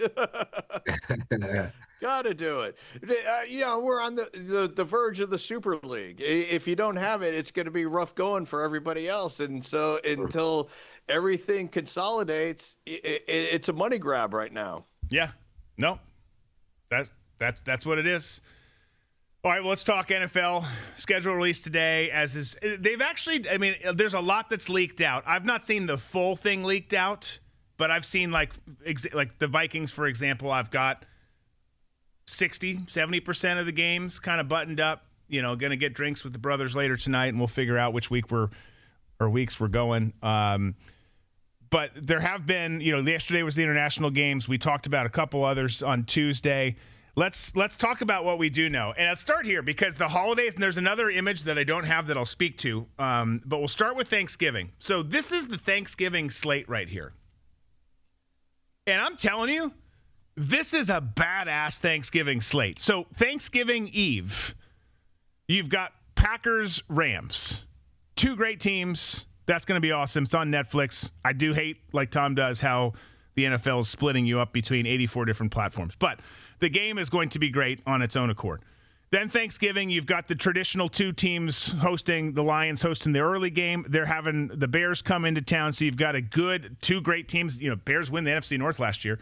Gotta do it. We're on the verge of the Super League. If you don't have it, it's going to be rough going for everybody else. And so until everything consolidates, it's a money grab right now. Yeah. No. That's what it is. All right, well, let's talk NFL. Schedule released today, they've actually, I mean, there's a lot that's leaked out. I've not seen the full thing leaked out, but I've seen like the Vikings, for example. I've got 60-70% of the games kind of buttoned up. Going to get drinks with the brothers later tonight, and we'll figure out which weeks we're going. But there have been, yesterday was the international games. We talked about a couple others on Tuesday. Let's talk about what we do know. And let's start here, because the holidays, and there's another image that I don't have that I'll speak to, but we'll start with Thanksgiving. So this is the Thanksgiving slate right here. And I'm telling you, this is a badass Thanksgiving slate. So Thanksgiving Eve, you've got Packers-Rams. 2 great teams. That's going to be awesome. It's on Netflix. I do hate, like Tom does, how the NFL is splitting you up between 84 different platforms. But the game is going to be great on its own accord. Then Thanksgiving, you've got the traditional 2 teams hosting, the Lions hosting the early game. They're having the Bears come into town, so you've got a good 2 great teams. Bears win the NFC North last year.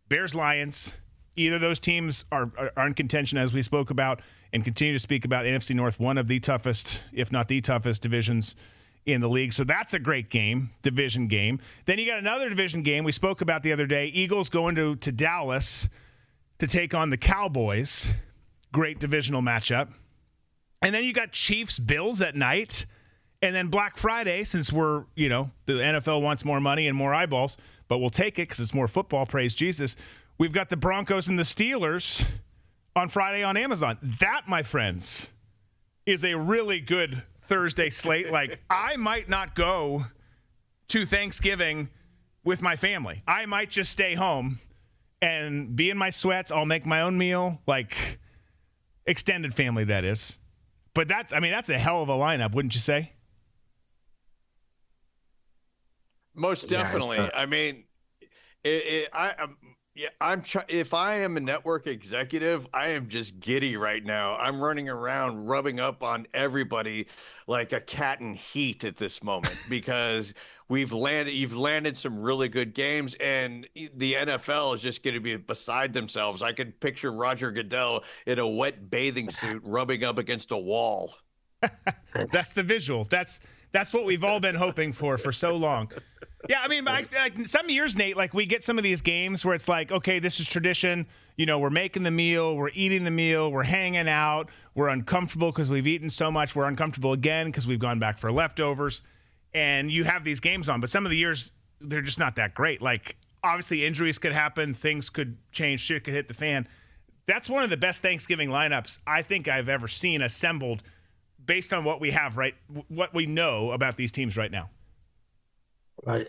Bears-Lions. Either of those teams are in contention, as we spoke about, and continue to speak about. NFC North, one of the toughest, if not the toughest, divisions in the league. So that's a great game, division game. Then you got another division game we spoke about the other day. Eagles going to Dallas to take on the Cowboys. Great divisional matchup. And then you got Chiefs-Bills at night. And then Black Friday, since we're, the NFL wants more money and more eyeballs, but we'll take it because it's more football, praise Jesus. We've got the Broncos and the Steelers on Friday on Amazon. That, my friends, is a really good Thursday slate. Like, I might not go to Thanksgiving with my family. I might just stay home and be in my sweats. I'll make my own meal, like extended family, that is. But that's a hell of a lineup, wouldn't you say? Most definitely. I mean, Yeah, if I am a network executive, I am just giddy right now. I'm running around rubbing up on everybody like a cat in heat at this moment because you've landed some really good games, and the NFL is just going to be beside themselves. I can picture Roger Goodell in a wet bathing suit rubbing up against a wall. That's the visual. That's what we've all been hoping for so long. Yeah, I mean, like some years, Nate, like we get some of these games where it's like, okay, this is tradition. You know, we're making the meal, we're eating the meal, we're hanging out, we're uncomfortable because we've eaten so much. We're uncomfortable again because we've gone back for leftovers. And you have these games on, but some of the years, they're just not that great. Like, obviously, injuries could happen, things could change, shit could hit the fan. That's one of the best Thanksgiving lineups I think I've ever seen assembled based on what we have, what we know about these teams right now.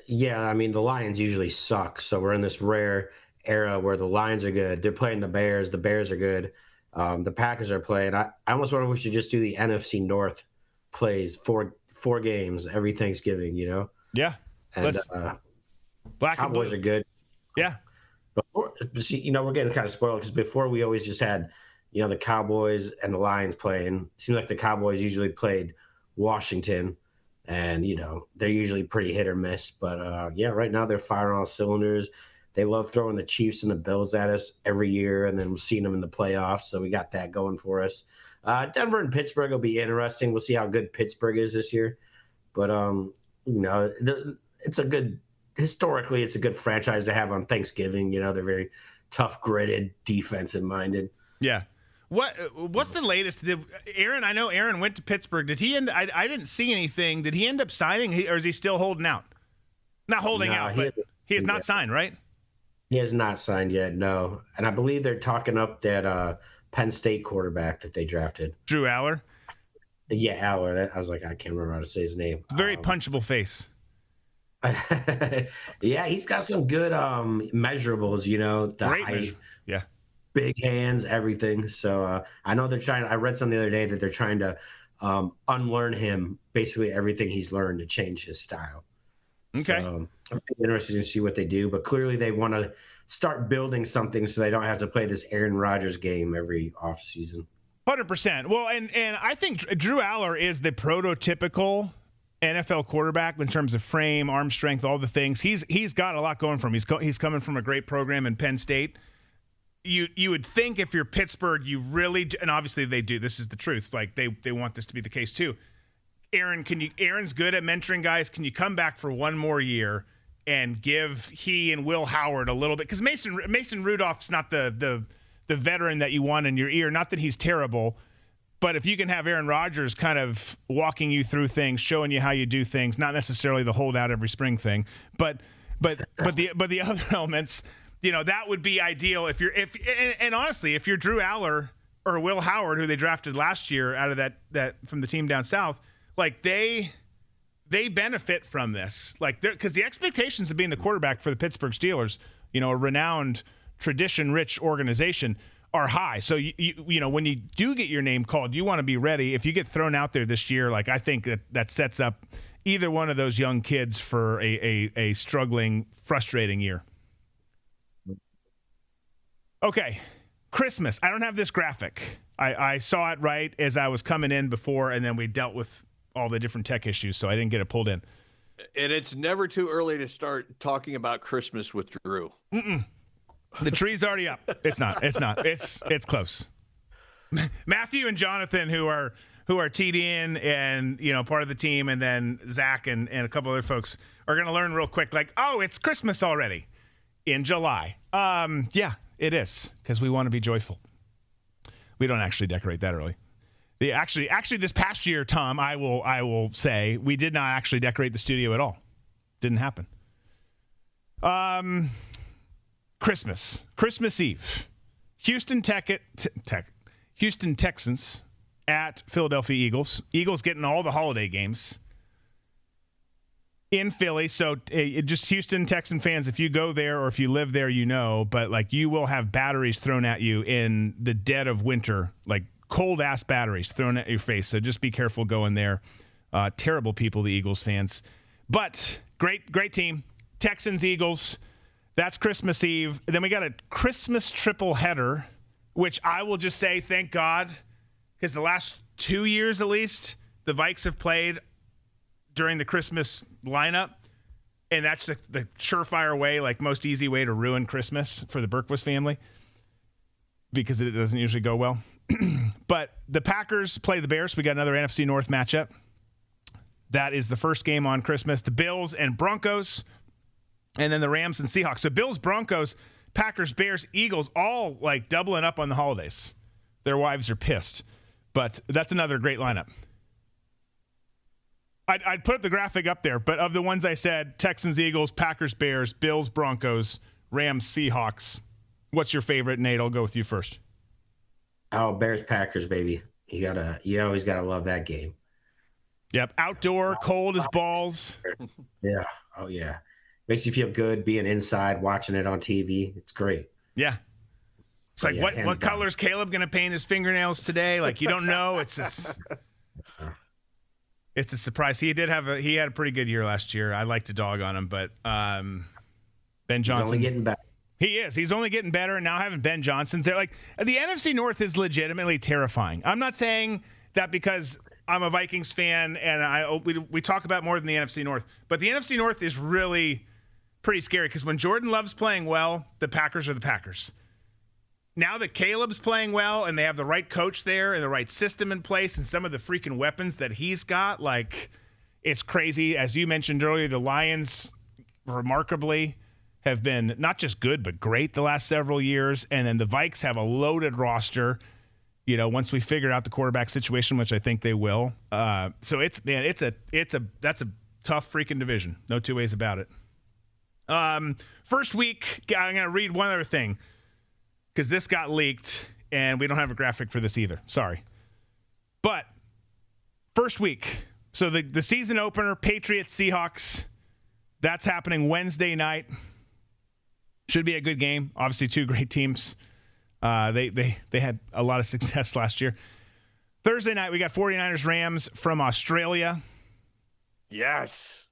Yeah, I mean, the Lions usually suck. So we're in this rare era where the Lions are good. They're playing the Bears. The Bears are good. The Packers are playing. I almost wonder if we should just do the NFC North plays, four games every Thanksgiving, you know? Yeah. And Black Cowboys are good. Yeah. Before, see, you know, we're getting kind of spoiled because before we always just had, you know, the Cowboys and the Lions playing. It seems like the Cowboys usually played Washington. And, you know, they're usually pretty hit or miss. But, yeah, right now they're firing all cylinders. They love throwing the Chiefs and the Bills at us every year, and then we're seeing them in the playoffs. So we got that going for us. Denver and Pittsburgh will be interesting. We'll see how good Pittsburgh is this year. But, you know, historically, it's a good franchise to have on Thanksgiving. You know, they're very tough-gritted, defensive-minded. Yeah. What's the latest? Aaron, I know Aaron went to Pittsburgh. Did he I didn't see anything. Did he end up signing, or is he still holding out? Not holding out, but he has not signed, right? He has not signed yet, no. And I believe they're talking up that Penn State quarterback that they drafted. Drew Aller? Yeah, Aller. I was like, I can't remember how to say his name. Very punchable face. Yeah, he's got some good measurables, you know. The Great height. measure. Yeah. Big hands, everything. So I know they're trying. I read something the other day that they're trying to unlearn him, basically everything he's learned to change his style. Okay. So I'm interested to see what they do, but clearly they want to start building something so they don't have to play this Aaron Rodgers game every offseason. 100%. Well, and I think Drew Aller is the prototypical NFL quarterback in terms of frame, arm strength, all the things. He's got a lot going for him. He's coming from a great program in Penn State. You would think if you're Pittsburgh, you really, and obviously they do. This is the truth. Like they want this to be the case too. Aaron's good at mentoring guys. Can you come back for one more year and give he and Will Howard a little bit? Because Mason Rudolph's not the veteran that you want in your ear. Not that he's terrible, but if you can have Aaron Rodgers kind of walking you through things, showing you how you do things, not necessarily the hold out every spring thing, but the other elements. You know, that would be ideal if honestly, if you're Drew Aller or Will Howard, who they drafted last year out of that from the team down south, like they benefit from this, like because the expectations of being the quarterback for the Pittsburgh Steelers, you know, a renowned tradition-rich organization, are high. So you know when you do get your name called, you want to be ready. If you get thrown out there this year, like I think that sets up either one of those young kids for a struggling, frustrating year. Okay, Christmas. I don't have this graphic. I saw it right as I was coming in before, and then we dealt with all the different tech issues, so I didn't get it pulled in. And it's never too early to start talking about Christmas with Drew. The tree's already up. It's not. It's close. Matthew and Jonathan, who are TDN and, you know, part of the team, and then Zach and a couple other folks are going to learn real quick, like, oh, it's Christmas already in July. Yeah, it is, because we want to be joyful. We don't actually decorate that early. Actually, this past year, Tom, I will say, we did not actually decorate the studio at all. Didn't happen. Christmas Eve. Houston Texans at Philadelphia Eagles. Eagles getting all the holiday games in Philly. So just Houston Texan fans, if you go there or if you live there, you know, but like you will have batteries thrown at you in the dead of winter, like cold ass batteries thrown at your face. So just be careful going there. Terrible people, the Eagles fans, but great team. Texans, Eagles. That's Christmas Eve. Then we got a Christmas triple header, which I will just say, thank God, because the last 2 years at least, the Vikes have played during the Christmas lineup, and that's the surefire way, like most easy way to ruin Christmas for the Berquist family, because it doesn't usually go well. But the Packers play the Bears. We got another NFC North matchup. That is the first game on Christmas. The Bills and Broncos, and then the Rams and Seahawks. So Bills, Broncos, Packers, Bears, Eagles, all like doubling up on the holidays. Their wives are pissed. But that's another great lineup. I'd put up the graphic up there, but of the ones I said, Texans, Eagles, Packers, Bears, Bills, Broncos, Rams, Seahawks, what's your favorite? Nate, I'll go with you first. Oh, Bears, Packers, baby. You always gotta love that game. Yep. Outdoor, cold as balls. Yeah. Oh, yeah. Makes you feel good being inside, watching it on TV. It's great. Yeah. It's like, what color is Caleb going to paint his fingernails today? Like, you don't know. It's a surprise. He had a pretty good year last year. I like to dog on him, but Ben Johnson. He's only getting better. He is. He's only getting better, and now having Ben Johnson's there. Like, the NFC North is legitimately terrifying. I'm not saying that because I'm a Vikings fan and we talk about more than the NFC North, but the NFC North is really pretty scary because when Jordan Love's playing well, the Packers are the Packers. Now that Caleb's playing well and they have the right coach there and the right system in place and some of the freaking weapons that he's got, like, it's crazy. As you mentioned earlier, the Lions remarkably have been not just good but great the last several years, and then the Vikes have a loaded roster. You know, once we figure out the quarterback situation, which I think they will. So that's a tough freaking division. No two ways about it. First week, I'm going to read one other thing because this got leaked and we don't have a graphic for this either. Sorry. But first week, so the season opener, Patriots, Seahawks, that's happening Wednesday night. Should be a good game. Obviously, two great teams. They had a lot of success last year. Thursday night, we got 49ers Rams from Australia. Yes.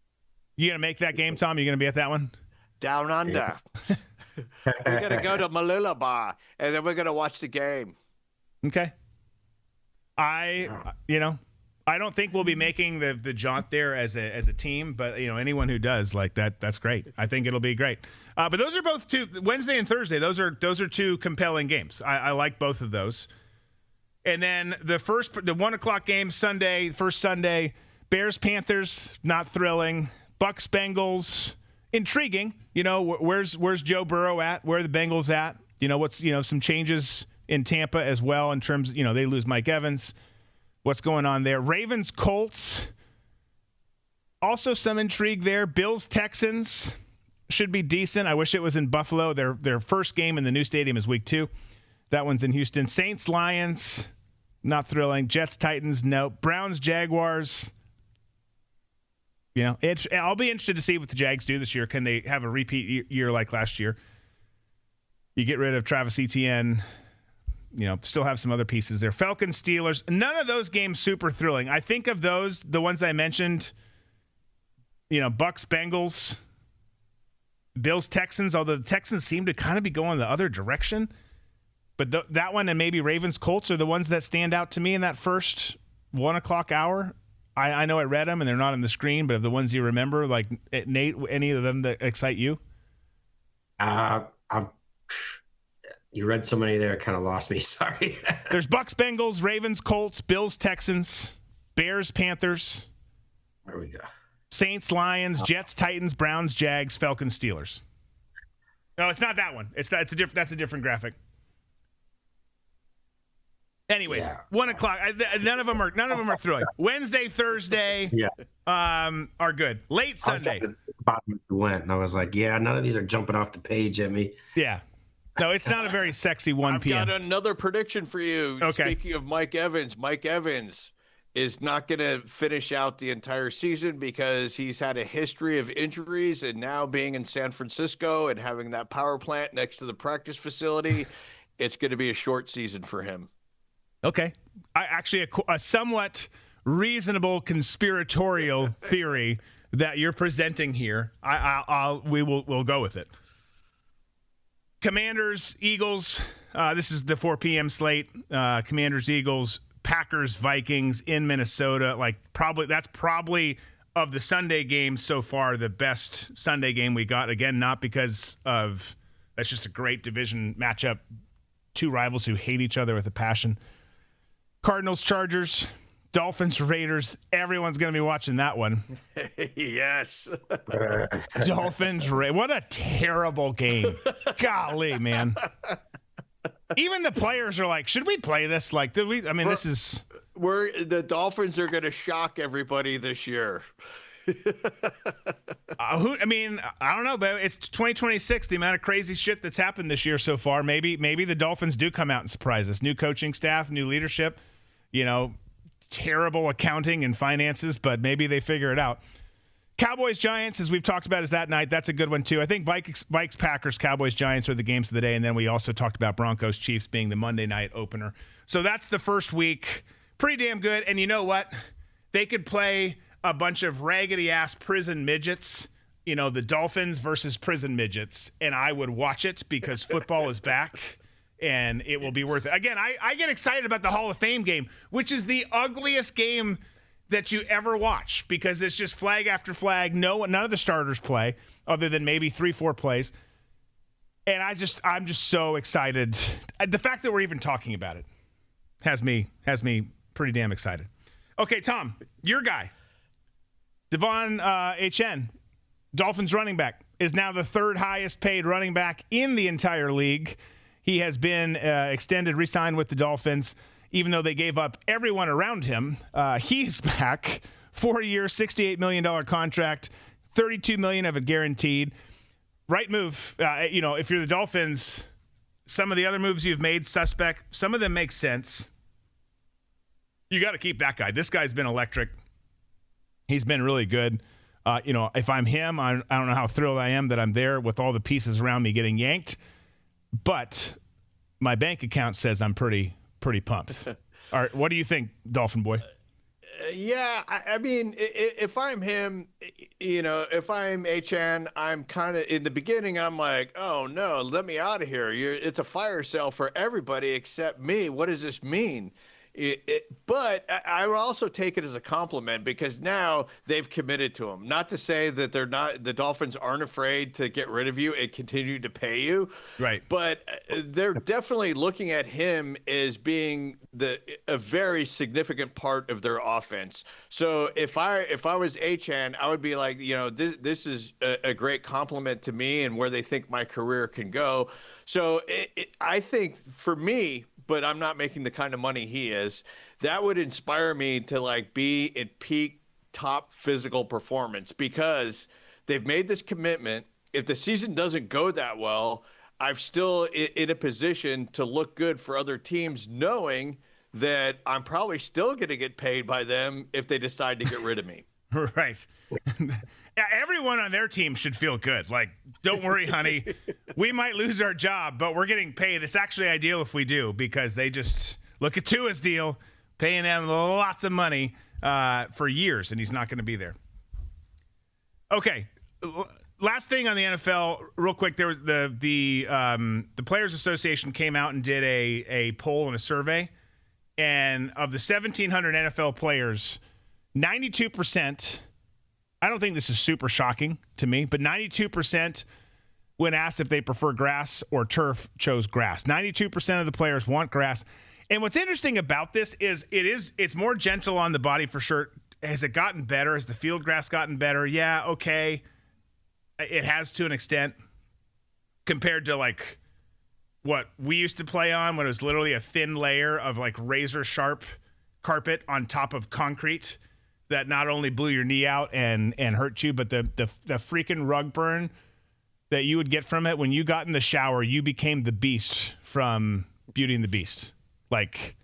You going to make that game, Tom? You going to be at that one? Down under. We're going to go to Mooloolaba, and then we're going to watch the game. Okay. I don't think we'll be making the jaunt there as a team, but anyone who does, like, that's great. I think it'll be great. But those are both two, Wednesday and Thursday. Those are two compelling games. I like both of those. And then the 1 o'clock game Sunday, first Sunday, Bears Panthers, not thrilling. Bucks Bengals, intriguing. Where's Joe Burrow at? Where are the Bengals at? What's some changes in Tampa as well in terms. They lose Mike Evans. What's going on there? Ravens, Colts. Also some intrigue there. Bills, Texans should be decent. I wish it was in Buffalo. Their first game in the new stadium is week 2. That one's in Houston. Saints, Lions, not thrilling. Jets, Titans, no. Browns, Jaguars. I'll be interested to see what the Jags do this year. Can they have a repeat year like last year? You get rid of Travis Etienne. Still have some other pieces there. Falcons, Steelers. None of those games super thrilling. I think of those, the ones I mentioned, Bucks, Bengals, Bills, Texans, although the Texans seem to kind of be going the other direction. But that one and maybe Ravens, Colts are the ones that stand out to me in that first 1 o'clock hour. I know I read them and they're not on the screen, but of the ones you remember, like Nate, any of them that excite you? You read so many there, it kind of lost me. Sorry. There's Bucks, Bengals, Ravens, Colts, Bills, Texans, Bears, Panthers. There we go. Saints, Lions, Jets, Titans, Browns, Jags, Falcons, Steelers. No, it's not that one. That's a different graphic. Anyways, 1 o'clock. None of them are thrilling. Wednesday, Thursday, are good. Late Sunday. Went and I was like, none of these are jumping off the page at me. Yeah. No, it's not a very sexy 1 p.m. I've got another prediction for you. Okay. Speaking of Mike Evans is not going to finish out the entire season because he's had a history of injuries, and now being in San Francisco and having that power plant next to the practice facility, it's going to be a short season for him. Okay. A somewhat reasonable conspiratorial theory that you're presenting here. We'll go with it. Commanders, Eagles. This is the 4 p.m. slate. Commanders, Eagles, Packers, Vikings in Minnesota. That's probably of the Sunday games so far the best Sunday game we got. Again, not because of that's just a great division matchup. Two rivals who hate each other with a passion. Cardinals, Chargers, Dolphins, Raiders. Everyone's going to be watching that one. Yes. Dolphins, what a terrible game. Golly, man. Even the players are like, should we play this? This is... The Dolphins are going to shock everybody this year. I don't know, but it's 2026. The amount of crazy shit that's happened this year so far. Maybe the Dolphins do come out and surprise us. New coaching staff, new leadership, terrible accounting and finances, but maybe they figure it out. Cowboys, Giants, as we've talked about, is that night. That's a good one, too. I think Vikes, Packers, Cowboys, Giants are the games of the day, and then we also talked about Broncos, Chiefs being the Monday night opener. So that's the first week. Pretty damn good. And you know what? They could play a bunch of raggedy-ass prison midgets, the Dolphins versus prison midgets, and I would watch it because football is back, and it will be worth it. Again, I get excited about the Hall of Fame game, which is the ugliest game that you ever watch because it's just flag after flag. None of the starters play other than maybe 3-4 plays. And I'm just so excited. The fact that we're even talking about it has me pretty damn excited. Okay, Tom, your guy, Devon Achane, Dolphins running back, is now the third highest paid running back in the entire league. He has been extended, re-signed with the Dolphins, even though they gave up everyone around him. He's back. 4-year, $68 million contract, $32 million of it guaranteed. Right move. If you're the Dolphins, some of the other moves you've made, suspect. Some of them make sense. You got to keep that guy. This guy's been electric. He's been really good. If I'm him, I don't know how thrilled I am that I'm there with all the pieces around me getting yanked. But my bank account says I'm pretty pumped. All right, what do you think, Dolphin boy? If I'm him, if I'm Achane, I'm kind of in the beginning. I'm like, oh no, let me out of here. It's a fire sale for everybody except me. What does this mean? But I would also take it as a compliment because now they've committed to him. Not to say that the Dolphins aren't afraid to get rid of you and continue to pay you. Right. But they're definitely looking at him as being a very significant part of their offense. So if I was Achane, I would be like, this is a great compliment to me and where they think my career can go. So I think for me, but I'm not making the kind of money he is, that would inspire me to be at peak top physical performance because they've made this commitment. If the season doesn't go that well, I'm still in a position to look good for other teams, knowing that I'm probably still going to get paid by them if they decide to get rid of me. Right. Yeah, everyone on their team should feel good. Don't worry, honey. We might lose our job, but we're getting paid. It's actually ideal if we do because they just look at Tua's deal, paying him lots of money for years, and he's not going to be there. Okay, last thing on the NFL, real quick. There was the Players Association came out and did a poll and a survey, and of the 1,700 NFL players, 92%. I don't think this is super shocking to me, but 92% when asked if they prefer grass or turf chose grass. 92% of the players want grass. And what's interesting about this is it's more gentle on the body for sure. Has it gotten better? Has the field grass gotten better? Yeah, okay. It has to an extent compared to what we used to play on when it was literally a thin layer of razor sharp carpet on top of concrete that not only blew your knee out and hurt you, but the freaking rug burn that you would get from it when you got in the shower, you became the Beast from Beauty and the Beast. Like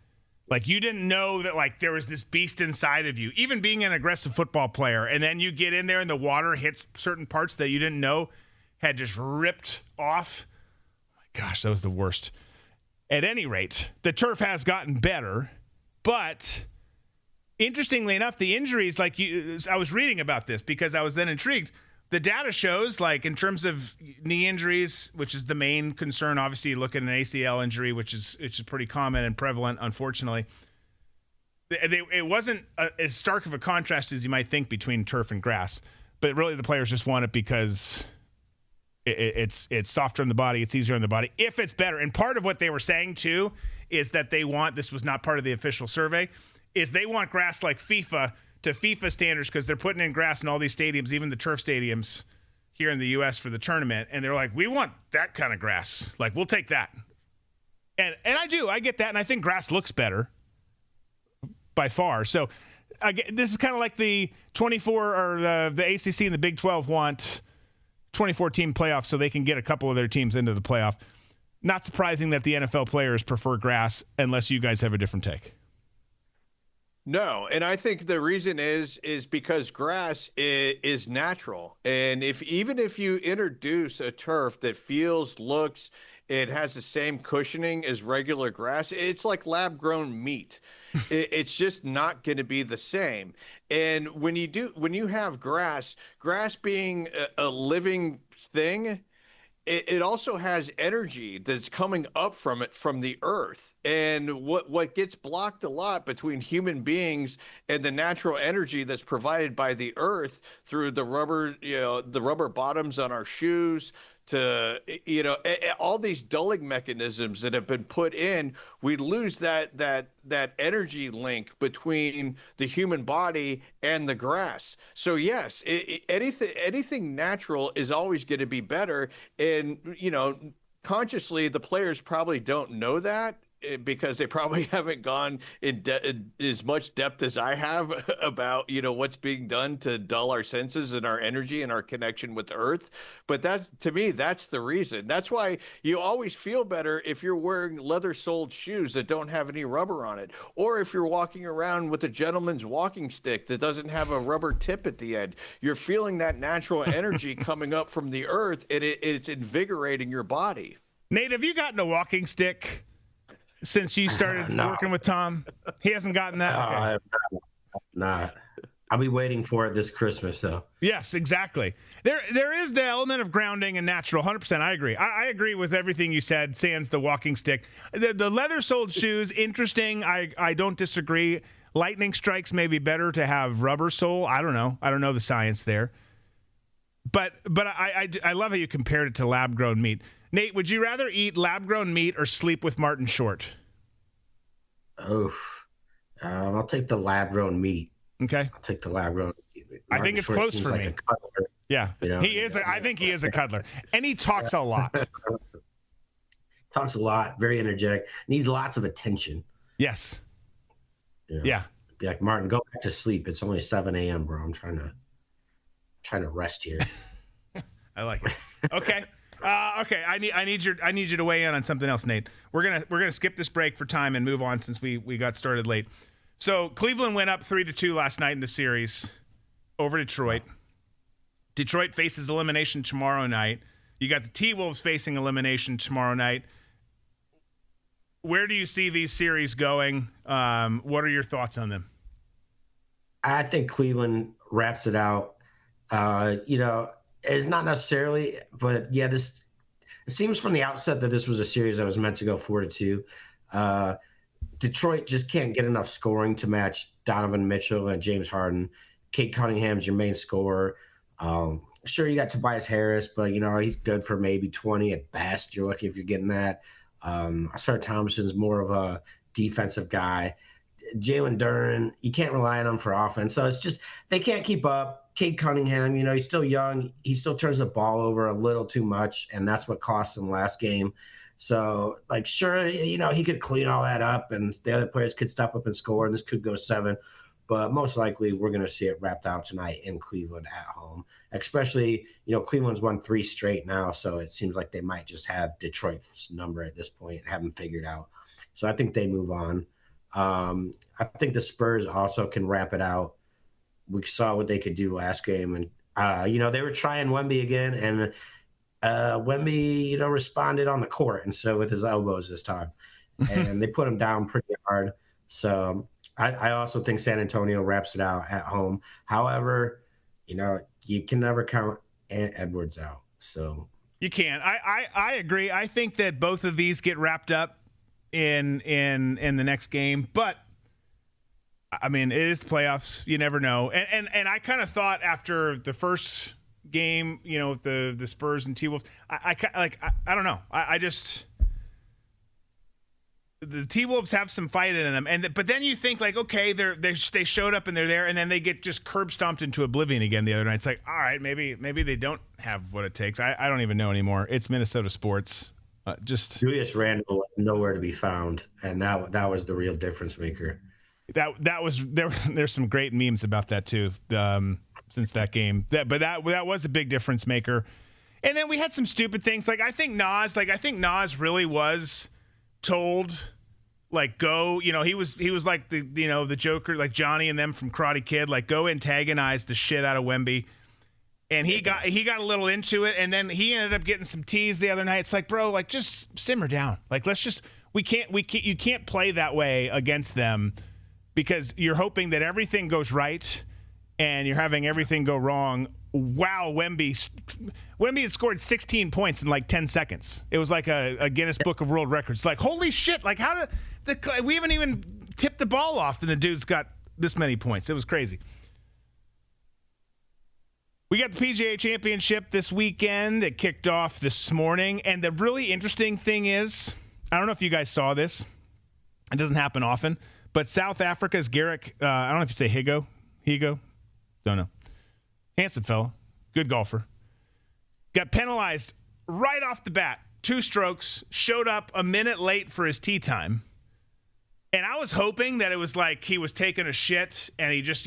you didn't know that there was this beast inside of you, even being an aggressive football player. And then you get in there and the water hits certain parts that you didn't know had just ripped off. Oh my gosh, that was the worst. At any rate, the turf has gotten better, but interestingly enough, the injuries, I was reading about this because I was then intrigued. the data shows, like in terms of knee injuries, which is the main concern. Obviously, you look at an ACL injury, which is pretty common and prevalent, unfortunately. It wasn't as stark of a contrast as you might think between turf and grass, but really the players just want it because it's softer on the body, it's easier on the body, if it's better. And part of what they were saying too is that they want, this was not part of the official survey, is they want grass like FIFA to FIFA standards, because they're putting in grass in all these stadiums, even the turf stadiums here in the U.S. for the tournament, and they're like, we want that kind of grass. Like, we'll take that. And I get that, and I think grass looks better by far. So this is kind of like the 24 or the ACC and the Big 12 want 24-team playoffs so they can get a couple of their teams into the playoff. Not surprising that the NFL players prefer grass, unless you guys have a different take. No, and I think the reason is because grass is natural. And even if you introduce a turf that feels, looks, it has the same cushioning as regular grass, it's like lab-grown meat. It's just not going to be the same. And when you have grass being a living thing, it also has energy that's coming up from it, from the earth. And what gets blocked a lot between human beings and the natural energy that's provided by the earth through the rubber bottoms on our shoes, to all these dulling mechanisms that have been put in, we lose that energy link between the human body and the grass. So yes, anything natural is always going to be better. And consciously, the players probably don't know that, because they probably haven't gone in as much depth as I have about, what's being done to dull our senses and our energy and our connection with the earth. But to me, that's the reason. That's why you always feel better if you're wearing leather-soled shoes that don't have any rubber on it, or if you're walking around with a gentleman's walking stick that doesn't have a rubber tip at the end. You're feeling that natural energy coming up from the earth, and it's invigorating your body. Nate, have you gotten a walking stick since you started working with Tom? He hasn't gotten that? Okay. Not. I'll be waiting for it this Christmas, though. Yes, exactly. There is the element of grounding and natural. 100%. I agree. I agree with everything you said, sans the walking stick. The leather-soled shoes, interesting. I don't disagree. Lightning strikes may be better to have rubber sole. I don't know. I don't know the science there. But I love how you compared it to lab-grown meat. Nate, would you rather eat lab-grown meat or sleep with Martin Short? Oof. I'll take the lab-grown meat. Okay. I'll take the lab-grown meat. I think it's close for me. Yeah. He is. I think he is a cuddler. And he talks a lot. Talks a lot. Very energetic. Needs lots of attention. Yes. Yeah. Be like, Martin, go back to sleep. It's only 7 a.m., bro. I'm trying to rest here. I like it. Okay. Okay, I need you to weigh in on something else, Nate. We're gonna skip this break for time and move on since we got started late. So Cleveland went up 3-2 last night in the series over Detroit. Detroit faces elimination tomorrow night. You got the T-Wolves facing elimination tomorrow night. Where do you see these series going? What are your thoughts on them? I think Cleveland wraps it out. It's not necessarily, but yeah, it seems from the outset that this was a series that was meant to go 4-2. Detroit just can't get enough scoring to match Donovan Mitchell and James Harden. Cade Cunningham's your main scorer. Sure, you got Tobias Harris, but he's good for maybe 20 at best. You're lucky if you're getting that. Ausar Thompson's more of a defensive guy. Jalen Duren, you can't rely on him for offense. So it's just they can't keep up. Cade Cunningham, he's still young. He still turns the ball over a little too much, and that's what cost him last game. So, sure, he could clean all that up, and the other players could step up and score, and this could go 7. But most likely, we're going to see it wrapped out tonight in Cleveland at home. Especially, Cleveland's won 3 straight now, so it seems like they might just have Detroit's number at this point and have them figured out. So I think they move on. I think the Spurs also can wrap it out. We saw what they could do last game, and they were trying Wemby again, and Wemby responded on the court instead with his elbows this time, and they put him down pretty hard. So I also think San Antonio wraps it out at home. However, you can never count and Edwards out. So you can't. I agree. I think that both of these get wrapped up in the next game, but I mean, it is the playoffs. You never know. And I kind of thought after the first game, you know, the Spurs and T-Wolves, I don't know. I just the T-Wolves have some fight in them, but then you think like, okay, they showed up and they're there, and then they get just curb stomped into oblivion again the other night. It's like, all right, maybe they don't have what it takes. I don't even know anymore. It's Minnesota sports. Julius Randle nowhere to be found, and that was the real difference maker. That was there's some great memes about that too since that game. That was a big difference maker. And then we had some stupid things like I think Nas really was told like go, you know, he was like the Joker, like Johnny and them from Karate Kid, like go antagonize the shit out of Wemby. And he got a little into it, and then he ended up getting some tease the other night. It's like, bro, like just simmer down. Like you can't play that way against them because you're hoping that everything goes right and you're having everything go wrong. Wow, Wemby had scored 16 points in like 10 seconds. It was like a Guinness Book of World Records. Like, holy shit, like how did we haven't even tipped the ball off and the dude's got this many points. It was crazy. We got the PGA Championship this weekend. It kicked off this morning. And the really interesting thing is, I don't know if you guys saw this. It doesn't happen often. But South Africa's Garrick, I don't know if you say Higo. Don't know. Handsome fella. Good golfer. Got penalized right off the bat. 2 strokes. Showed up a minute late for his tee time. And I was hoping that it was like he was taking a shit and he just,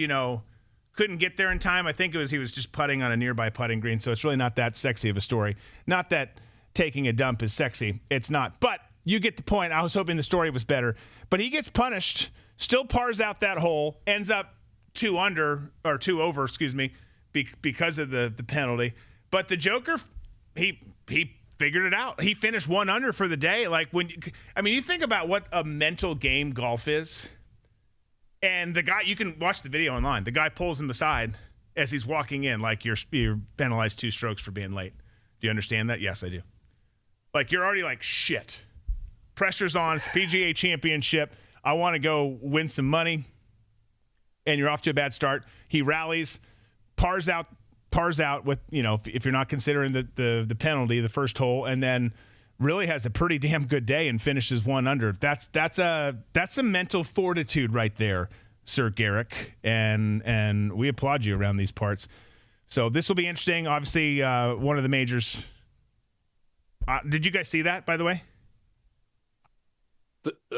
couldn't get there in time. I think he was just putting on a nearby putting green, so it's really not that sexy of a story. Not that taking a dump is sexy. It's not. But you get the point. I was hoping the story was better. But he gets punished, still pars out that hole, ends up 2 over, because of the penalty. But the Joker, he figured it out. He finished 1 under for the day. Like you think about what a mental game golf is. And the guy, you can watch the video online. The guy pulls him aside as he's walking in, like you're penalized 2 strokes for being late. Do you understand that? Yes, I do. Like you're already like, shit. Pressure's on. It's PGA Championship. I want to go win some money. And you're off to a bad start. He rallies, pars out with, if you're not considering the penalty, the first hole, and then really has a pretty damn good day and finishes 1 under. That's a mental fortitude right there, Sir Garrick, and we applaud you around these parts. So this will be interesting. Obviously, one of the majors. Did you guys see that, by the way?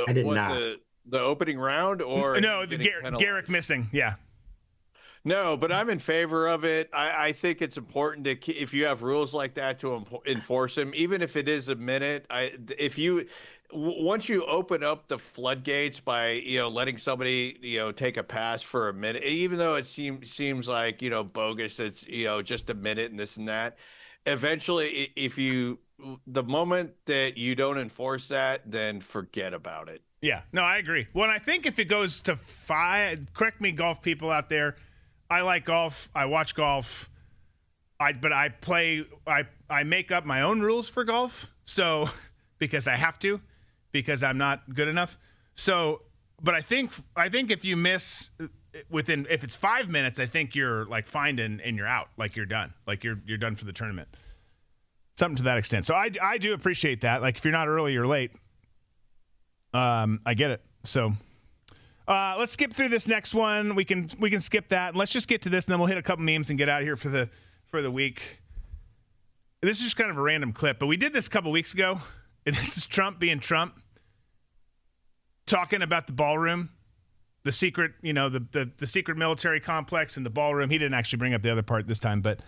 I did not. The opening round, or no? The Garrick missing. Yeah. No, but I'm in favor of it. I think it's important to, if you have rules like that, to enforce them, even if it is a minute. Once you open up the floodgates by letting somebody take a pass for a minute, even though it seems like bogus, it's just a minute and this and that. Eventually, the moment that you don't enforce that, then forget about it. Yeah, no, I agree. Well, I think if it goes to 5, correct me, golf people out there. I like golf. I watch golf. But I make up my own rules for golf. So because I have to, because I'm not good enough. So, but I think if you miss if it's 5 minutes, I think you're like fined and you're out. Like you're done. Like you're done for the tournament. Something to that extent. So I do appreciate that. Like if you're not early or late, I get it. So. Let's skip through this next one. We can skip that. And let's just get to this, and then we'll hit a couple memes and get out of here for the week. This is just kind of a random clip, but we did this a couple weeks ago. And this is Trump being Trump, talking about the ballroom, the secret, the secret military complex and the ballroom. He didn't actually bring up the other part this time, but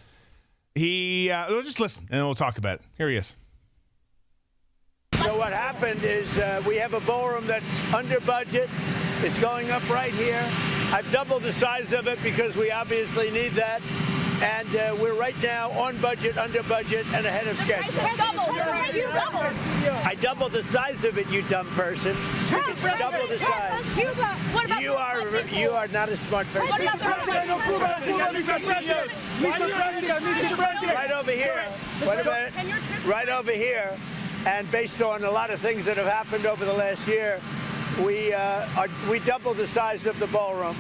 we'll just listen, and then we'll talk about it. Here he is. So what happened is we have a ballroom that's under budget. It's going up right here. I've doubled the size of it because we obviously need that. And we're right now on budget, under budget, and ahead of schedule. I doubled the size of it, you dumb person. Double the size. You are not a smart person. Right over here. Wait a minute. Right over here. And based on a lot of things that have happened over the last year, we doubled the size of the ballroom.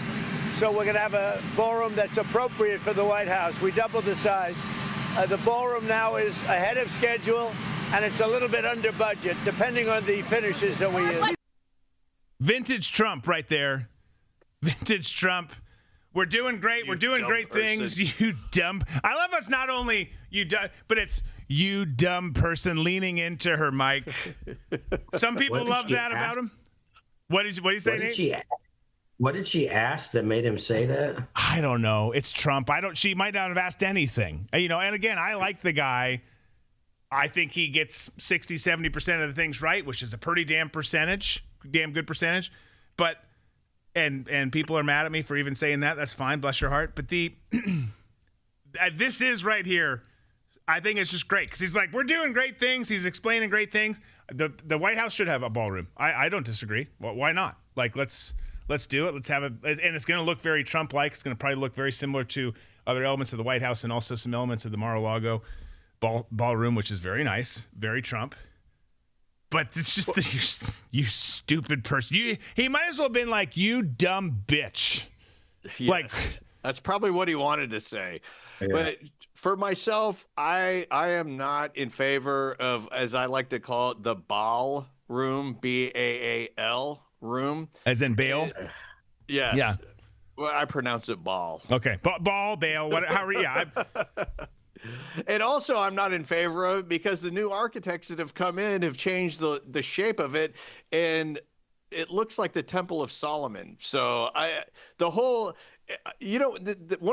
So we're going to have a ballroom that's appropriate for the White House. We doubled the size. The ballroom now is ahead of schedule, and it's a little bit under budget, depending on the finishes that we use. Vintage Trump right there. Vintage Trump. We're doing great. We're doing great things. You dumb. I love us not only you dumb, but it's you dumb person leaning into her mic. Some people love that about him. What did you say, Nate? What did she ask that made him say that? I don't know. It's Trump. She might not have asked anything. And again, I like the guy. I think he gets 60, 70% of the things right, which is a pretty damn good percentage. But and people are mad at me for even saying that. That's fine. Bless your heart. But this is right here. I think it's just great because he's like, we're doing great things. He's explaining great things. The White House should have a ballroom. I don't disagree. Well, why not? Like, let's do it. Let's have it. And it's going to look very Trump-like. It's going to probably look very similar to other elements of the White House and also some elements of the Mar-a-Lago ballroom, which is very nice, very Trump. But it's just you stupid person. He might as well have been like, you dumb bitch. Yes, like that's probably what he wanted to say. Yeah. But for myself, I am not in favor of, as I like to call it, the ballroom, BAAL room. As in bail? Yes. Yeah. Well, I pronounce it ball. Okay. Ball, bail, whatever. Yeah. And also, I'm not in favor of it because the new architects that have come in have changed the shape of it, and it looks like the Temple of Solomon. So one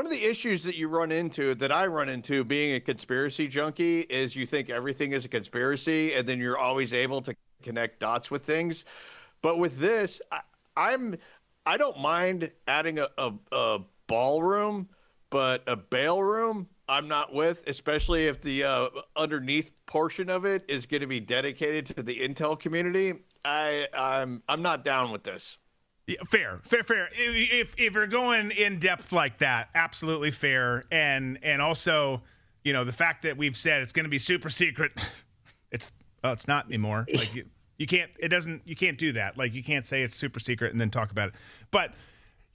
of the issues that I run into being a conspiracy junkie is you think everything is a conspiracy, and then you're always able to connect dots with things. But with this, I don't mind adding a ballroom, but a bail room I'm not with, especially if the underneath portion of it is going to be dedicated to the intel community. I'm not down with this. Yeah, fair. If you're going in depth like that, absolutely fair. And also, the fact that we've said it's going to be super secret, it's not anymore. Like you can't do that. Like you can't say it's super secret and then talk about it. But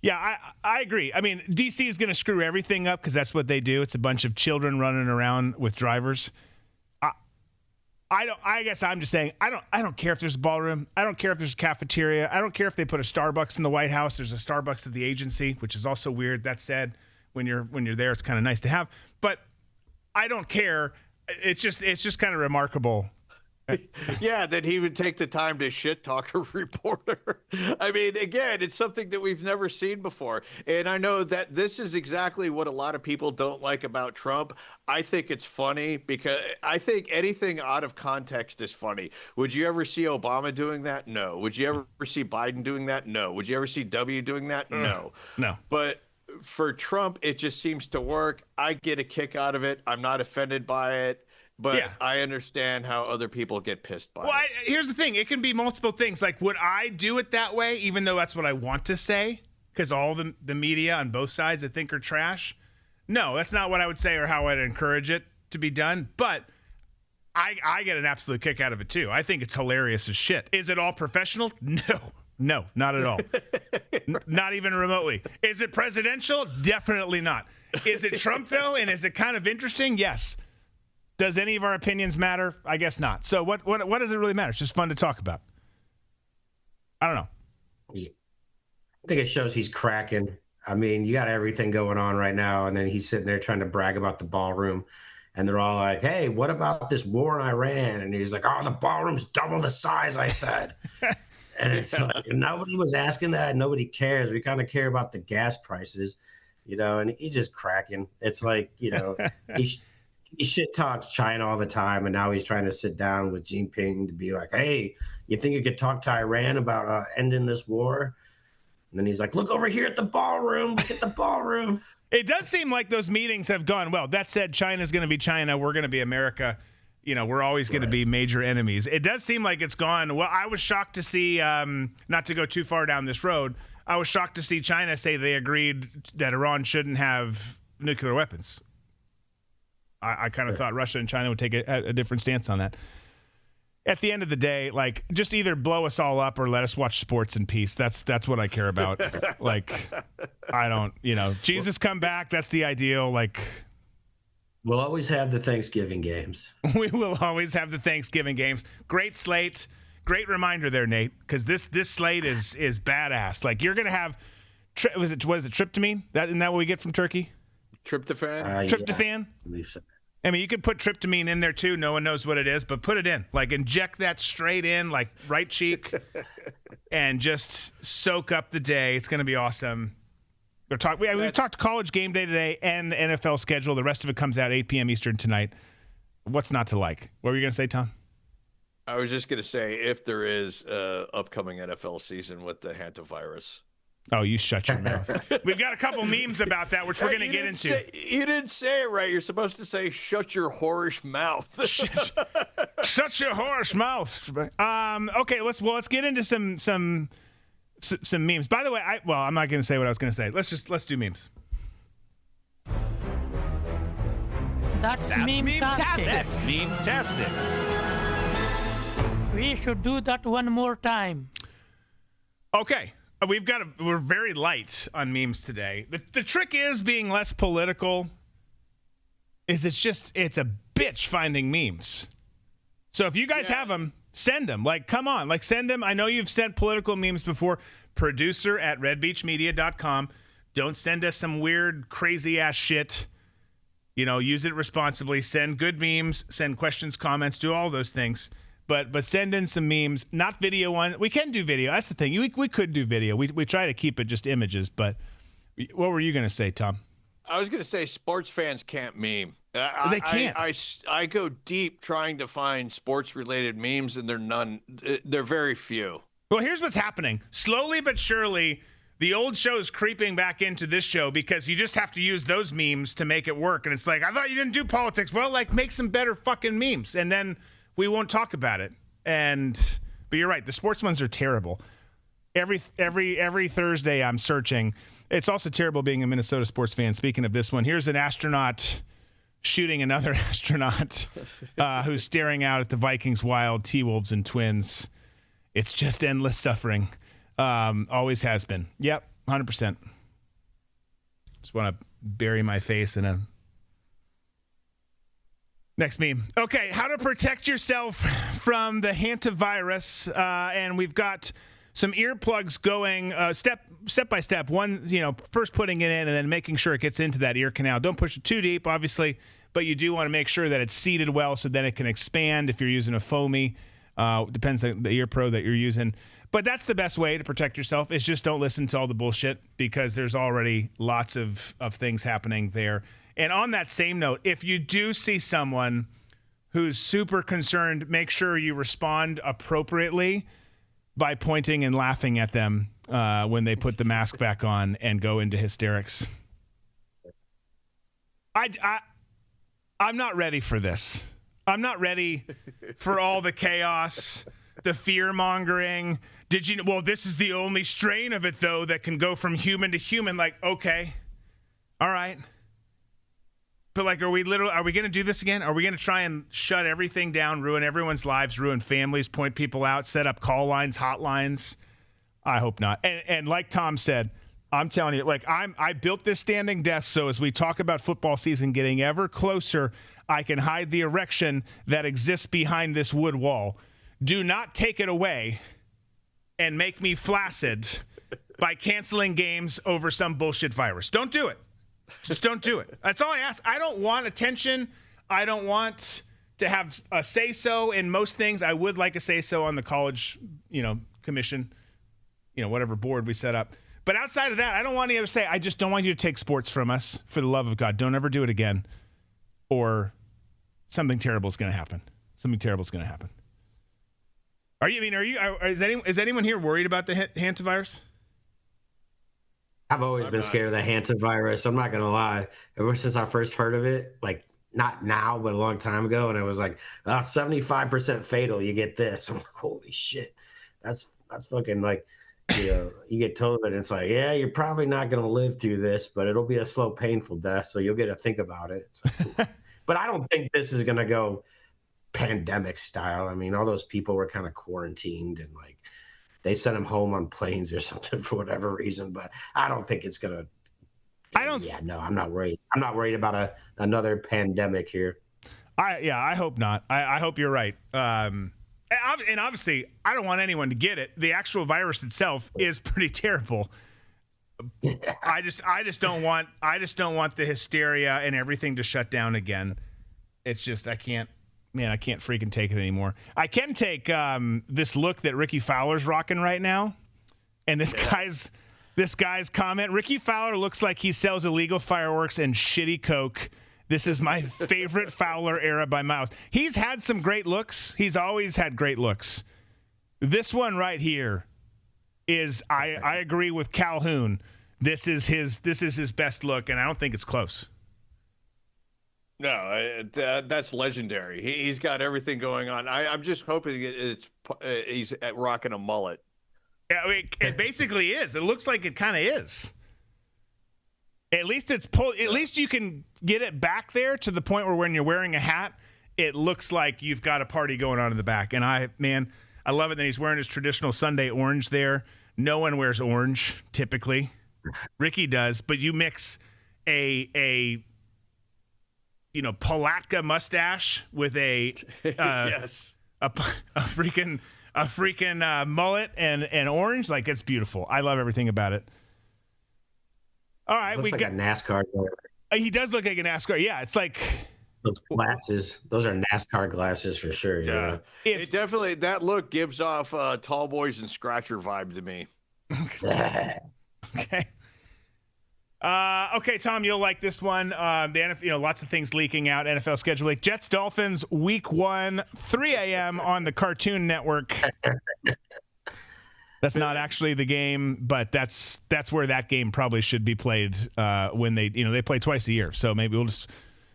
yeah, I agree. I mean, DC is going to screw everything up because that's what they do. It's a bunch of children running around with drivers. I guess I'm just saying I don't care if there's a ballroom. I don't care if there's a cafeteria. I don't care if they put a Starbucks in the White House. There's a Starbucks at the agency, which is also weird. That said, when you're there, it's kind of nice to have. But I don't care. It's just kind of remarkable. Yeah, that he would take the time to shit talk a reporter. I mean, again, it's something that we've never seen before. And I know that this is exactly what a lot of people don't like about Trump. I think it's funny because I think anything out of context is funny. Would you ever see Obama doing that? No. Would you ever see Biden doing that? No. Would you ever see W doing that? No. No. But for Trump, it just seems to work. I get a kick out of it. I'm not offended by it. But yeah. I understand how other people get pissed by it. Here's the thing. It can be multiple things. Like, would I do it that way, even though that's what I want to say? Because all the media on both sides I think are trash? No, that's not what I would say or how I'd encourage it to be done. But I get an absolute kick out of it, too. I think it's hilarious as shit. Is it all professional? No, not at all. Not even remotely. Is it presidential? Definitely not. Is it Trump, though? And is it kind of interesting? Yes. Does any of our opinions matter? I guess not. So what does it really matter? It's just fun to talk about. I don't know. I think it shows he's cracking. I mean, you got everything going on right now, and then he's sitting there trying to brag about the ballroom, and they're all like, hey, what about this war in Iran? And he's like, oh, the ballroom's double the size, I said. And it's like, nobody was asking that. Nobody cares. We kind of care about the gas prices, and he's just cracking. It's like, he shit talks China all the time, and now he's trying to sit down with Jinping to be like, hey, you think you could talk to Iran about ending this war? And then he's like, look over here at the ballroom. Look at the ballroom. It does seem like those meetings have gone well. That said, China's going to be China. We're going to be America. We're always going to be major enemies. It does seem like it's gone. Well, I was shocked to see, not to go too far down this road, I was shocked to see China say they agreed that Iran shouldn't have nuclear weapons. I kind of thought Russia and China would take a different stance on that. At the end of the day, like, just either blow us all up or let us watch sports in peace. That's what I care about. Like, I don't, Jesus come back. That's the ideal. Like, we'll always have the Thanksgiving games. We will always have the Thanksgiving games. Great slate. Great reminder there, Nate, because this slate is badass. Like, you're gonna have, what is it? Tryptamine? Isn't that what we get from Turkey? Tryptophan. Tryptophan. Yeah. I mean, you could put tryptamine in there too. No one knows what it is, but put it in. Like, inject that straight in, like right cheek, and just soak up the day. It's gonna be awesome. We've talked college game day today and the NFL schedule. The rest of it comes out 8 p.m. Eastern tonight. What's not to like? What were you gonna say, Tom? I was just going to say, if there is upcoming NFL season with the hantavirus. Oh, you shut your mouth. We've got a couple memes about that, which we're going to get into. You didn't say it right. You're supposed to say, shut your whorish mouth. Shut your whorish mouth. Okay, let's get into some memes. By the way, I'm not going to say what I was going to say. Let's do memes. That's meme-tastic. That's meme-tastic. We should do that one more time. Okay. We're very light on memes today. The trick is being less political. It's a bitch finding memes. So if you guys have them, send them. Like, come on, like, send them. I know you've sent political memes before. Producer@redbeachmedia.com. Don't send us some weird, crazy ass shit. Use it responsibly. Send good memes. Send questions, comments. Do all those things. But send in some memes, not video one. We can do video. That's the thing. We could do video. We try to keep it just images. But what were you going to say, Tom? I was going to say sports fans can't meme. They can't. I go deep trying to find sports-related memes, and they're very few. Well, here's what's happening. Slowly but surely, the old show is creeping back into this show because you just have to use those memes to make it work. And it's like, I thought you didn't do politics. Well, like, make some better fucking memes. And then we won't talk about it. But you're right. The sports ones are terrible. Every Thursday I'm searching. It's also terrible being a Minnesota sports fan. Speaking of this one, here's an astronaut shooting another astronaut who's staring out at the Vikings Wild, T-Wolves, and Twins. It's just endless suffering. Always has been. Yep, 100%. Just want to bury my face in a... Next meme. Okay, how to protect yourself from the hantavirus. And we've got some earplugs going step by step. One, first putting it in and then making sure it gets into that ear canal. Don't push it too deep, obviously, but you do want to make sure that it's seated well so then it can expand if you're using a foamy. Depends on the ear pro that you're using. But that's the best way to protect yourself is just don't listen to all the bullshit because there's already lots of things happening there. And on that same note, if you do see someone who's super concerned, make sure you respond appropriately by pointing and laughing at them when they put the mask back on and go into hysterics. I'm not ready for this. I'm not ready for all the chaos, the fear-mongering. Well, this is the only strain of it, though, that can go from human to human. Like, okay, all right. But like, are we going to do this again? Are we going to try and shut everything down, ruin everyone's lives, ruin families, point people out, set up call lines, hotlines? I hope not. And like Tom said, I'm telling you, like I built this standing desk so as we talk about football season getting ever closer, I can hide the erection that exists behind this wood wall. Do not take it away and make me flaccid by canceling games over some bullshit virus. Don't do it. Just don't do it. That's all I ask. I don't want attention. I don't want to have a say-so in most things. I would like a say-so on the college, commission, whatever board we set up. But outside of that, I don't want any other say. I just don't want you to take sports from us. For the love of God, don't ever do it again. Or something terrible is going to happen. Something terrible is going to happen. Is anyone here worried about the hantavirus? I've always been scared of the hantavirus. I'm not gonna lie. Ever since I first heard of it, like not now, but a long time ago, and it was like 75% fatal. You get this. I'm like, holy shit, that's fucking like, you get told that it's like, yeah, you're probably not gonna live through this, but it'll be a slow, painful death, so you'll get to think about it. It's like, but I don't think this is gonna go pandemic style. I mean, all those people were kind of quarantined and like they sent them home on planes or something for whatever reason, but I don't think it's gonna. I'm not worried. I'm not worried about another pandemic here. I hope not. I hope you're right. And obviously, I don't want anyone to get it. The actual virus itself is pretty terrible. I just don't want the hysteria and everything to shut down again. It's just I can't freaking take it anymore. I can take this look that Ricky Fowler's rocking right now, and this guy's comment. Ricky Fowler looks like he sells illegal fireworks and shitty Coke. This is my favorite Fowler era by miles. He's had some great looks. He's always had great looks. This one right here is I agree with Calhoun. This is his best look, and I don't think it's close. No, that's legendary. He's got everything going on. I'm just hoping he's rocking a mullet. Yeah, I mean, it basically is. It looks like it kind of is. At least it's pulled. At least you can get it back there to the point where when you're wearing a hat, it looks like you've got a party going on in the back. And I love it that he's wearing his traditional Sunday orange there. No one wears orange typically. Ricky does, but you mix a Palatka mustache with a yes, a freaking mullet and orange. Like, it's beautiful. I love everything about it. All right, looks like a NASCAR driver. He does look like a NASCAR. Yeah, it's like those glasses. Those are NASCAR glasses for sure. Yeah, it definitely, that look gives off Tall Boys and Scratcher vibe to me. Okay. Okay, Tom, you'll like this one. The NFL, lots of things leaking out. NFL schedule leak. Jets Dolphins Week 1, 3 a.m. on the Cartoon Network. That's not actually the game, but that's where that game probably should be played when they play twice a year. So maybe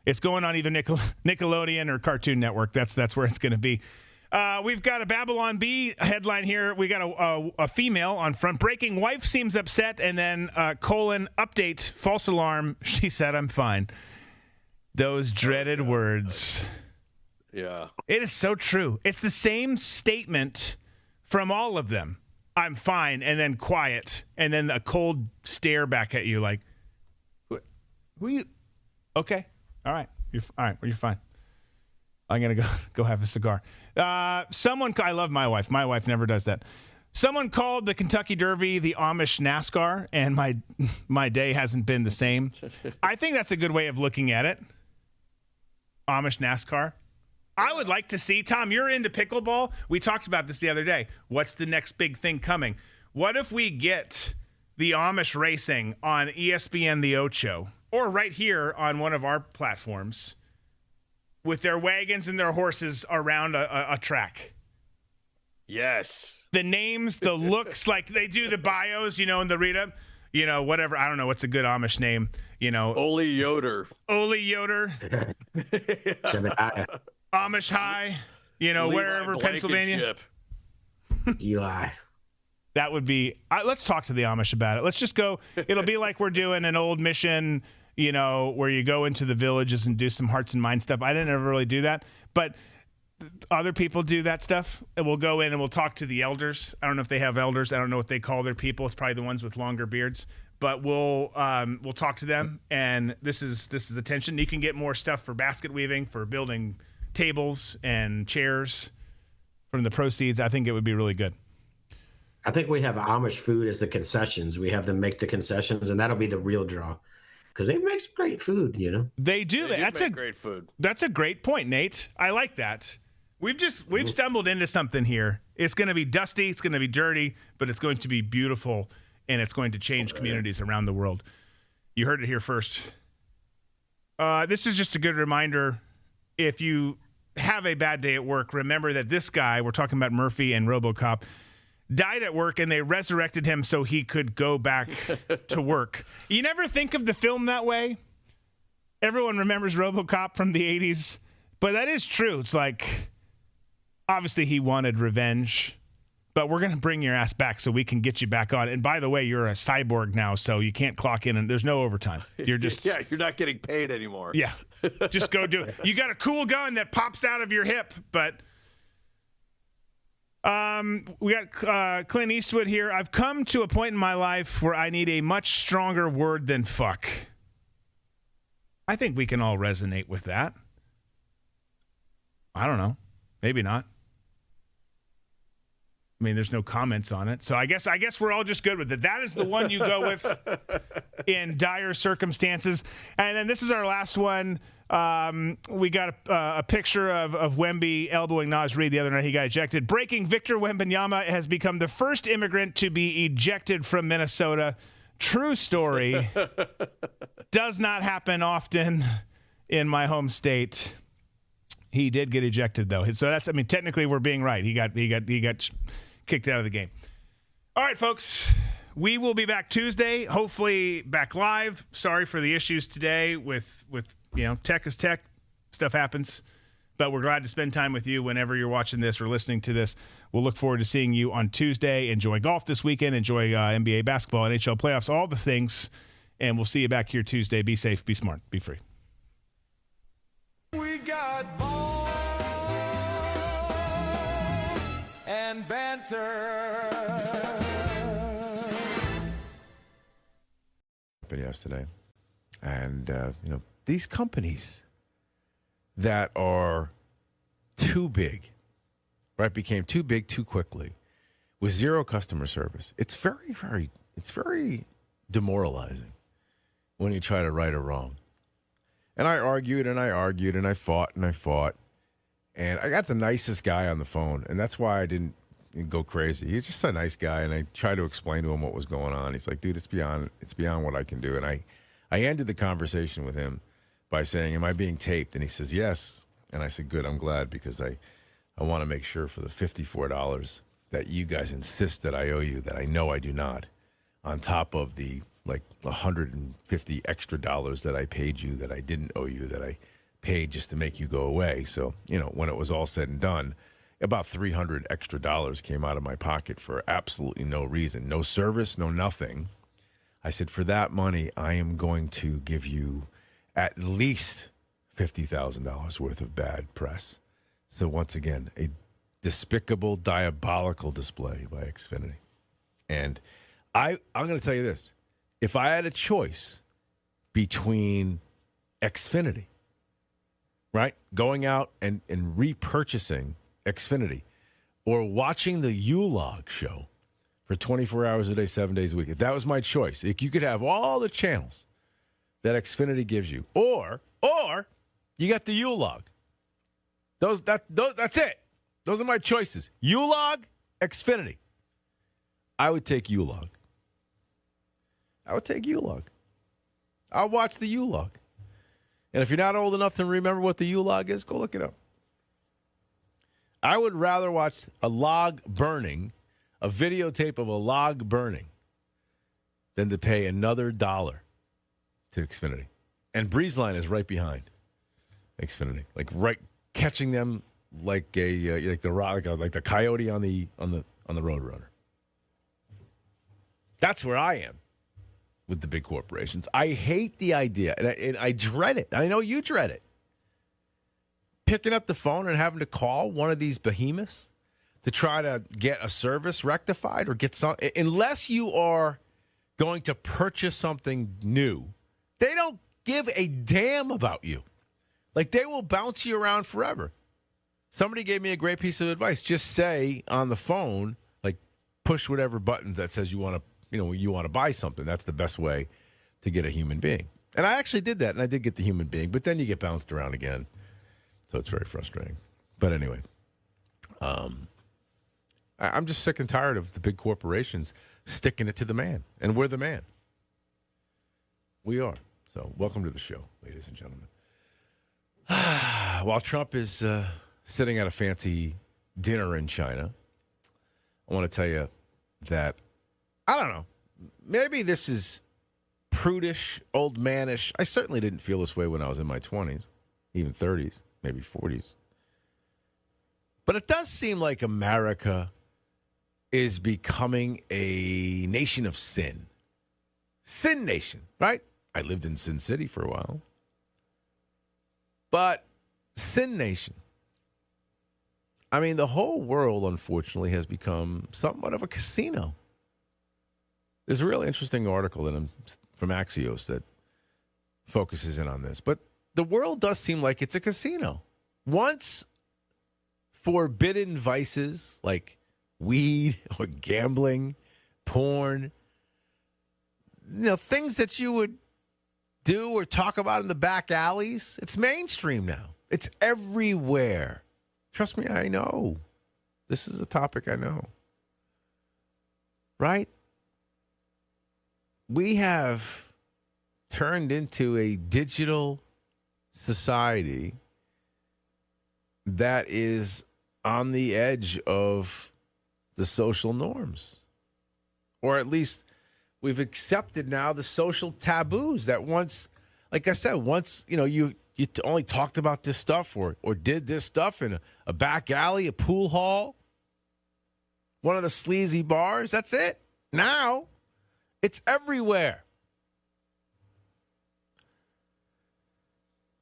it's going on either Nickelodeon or Cartoon Network. That's where it's going to be. We've got a Babylon Bee headline here. We got a female on front. Breaking: wife seems upset, and then update, false alarm. She said, "I'm fine." Those dreaded words. Yeah. It is so true. It's the same statement from all of them. I'm fine, and then quiet, and then a cold stare back at you like, who are you? Okay. All right. You're fine. I'm going to go have a cigar. I love my wife. My wife never does that. Someone called the Kentucky Derby the Amish NASCAR, and my day hasn't been the same. I think that's a good way of looking at it. Amish NASCAR. I would like to see, Tom, you're into pickleball. We talked about this the other day. What's the next big thing coming? What if we get the Amish racing on ESPN The Ocho, or right here on one of our platforms, with their wagons and their horses around a track? Yes. The names, the looks, like they do the bios, and the read up, whatever. I don't know what's a good Amish name, Ole Yoder. Ole Yoder. Amish High, Levi wherever, Pennsylvania. Eli. That would be, let's talk to the Amish about it. Let's just go. It'll be like we're doing an old mission, where you go into the villages and do some hearts and minds stuff. I didn't ever really do that, but other people do that stuff. And we'll go in and we'll talk to the elders. I don't know if they have elders. I don't know what they call their people. It's probably the ones with longer beards. But we'll talk to them, and this is attention. You can get more stuff for basket weaving, for building tables and chairs from the proceeds. I think it would be really good. I think we have Amish food as the concessions. We have them make the concessions, and that'll be the real draw, because they make some great food. They do. That's great food. That's a great point, Nate. I like that. We've stumbled into something here. It's going to be dusty. It's going to be dirty, but it's going to be beautiful, and it's going to change communities around the world. You heard it here first. This is just a good reminder. If you have a bad day at work, remember that this guy, we're talking about Murphy and RoboCop, died at work, and they resurrected him so he could go back to work. You never think of the film that way? Everyone remembers RoboCop from the 80s, but that is true. It's like, obviously he wanted revenge, but we're going to bring your ass back so we can get you back on. And by the way, you're a cyborg now, so you can't clock in, and there's no overtime. You're just... Yeah, you're not getting paid anymore. Yeah, just go do it. You got a cool gun that pops out of your hip, but... we got Clint Eastwood here. I've come to a point in my life where I need a much stronger word than fuck. I think we can all resonate with that. I don't know. Maybe not. I mean, there's no comments on it. So I guess we're all just good with it. That is the one you go with in dire circumstances. And then this is our last one. We got a picture of Wemby elbowing Naz Reid the other night. He got ejected. Breaking: Victor Wembanyama has become the first immigrant to be ejected from Minnesota. True story. Does not happen often in my home state. He did get ejected though. So that's, I mean, technically we're being right. He got kicked out of the game. All right, folks. We will be back Tuesday, hopefully back live. Sorry for the issues today with tech is tech. Stuff happens. But we're glad to spend time with you whenever you're watching this or listening to this. We'll look forward to seeing you on Tuesday. Enjoy golf this weekend. Enjoy NBA basketball, NHL playoffs, all the things. And we'll see you back here Tuesday. Be safe, be smart, be free. We got balls and banter. Yesterday, and these companies that are too big, right, became too big too quickly with zero customer service. It's very demoralizing when you try to right or wrong. And I argued and I argued and I fought and I fought, and I got the nicest guy on the phone, and that's why I didn't go crazy. He's just a nice guy, and I tried to explain to him what was going on. He's like, dude, it's beyond what I can do. And I ended the conversation with him by saying, am I being taped? And he says, yes. And I said, good, I'm glad, because I want to make sure for the $54 that you guys insist that I owe you, that I know I do not, on top of the like $150 extra that I paid you that I didn't owe you, that I paid just to make you go away. So, when it was all said and done, about $300 extra came out of my pocket for absolutely no reason. No service, no nothing. I said, for that money, I am going to give you at least $50,000 worth of bad press. So once again, a despicable, diabolical display by Xfinity. And I'm going to tell you this. If I had a choice between Xfinity, right, going out and repurchasing Xfinity, or watching the U-Log show for 24 hours a day, 7 days a week. If that was my choice, if you could have all the channels that Xfinity gives you, or you got the U-Log. That's it. Those are my choices. U-Log, Xfinity. I would take U-Log. I'll watch the U-Log. And if you're not old enough to remember what the U-Log is, go look it up. I would rather watch a log burning, a videotape of a log burning, than to pay another $1 to Xfinity. And BreezeLine is right behind Xfinity, like right catching them like the coyote on the Roadrunner. That's where I am with the big corporations. I hate the idea, and I dread it. I know you dread it. Picking up the phone and having to call one of these behemoths to try to get a service rectified or get something. Unless you are going to purchase something new, they don't give a damn about you. Like, they will bounce you around forever. Somebody gave me a great piece of advice. Just say on the phone, like, push whatever button that says you want to buy something. That's the best way to get a human being. And I actually did that, and I did get the human being, but then you get bounced around again. So it's very frustrating. But anyway, I'm just sick and tired of the big corporations sticking it to the man. And we're the man. We are. So welcome to the show, ladies and gentlemen. While Trump is sitting at a fancy dinner in China, I want to tell you that, I don't know, maybe this is prudish, old manish. I certainly didn't feel this way when I was in my 20s, even 30s, maybe 40s. But it does seem like America is becoming a nation of sin. Sin nation, right? I lived in Sin City for a while. But sin nation. I mean, the whole world, unfortunately, has become somewhat of a casino. There's a really interesting article from Axios that focuses in on this. But the world does seem like it's a casino. Once forbidden vices like weed or gambling, porn, things that you would do or talk about in the back alleys, it's mainstream now. It's everywhere. Trust me, I know. This is a topic I know. Right? We have turned into a digital society that is on the edge of the social norms. Or at least we've accepted now the social taboos that once, like I said, you only talked about this stuff or did this stuff in a back alley, a pool hall, one of the sleazy bars. That's it. Now it's everywhere.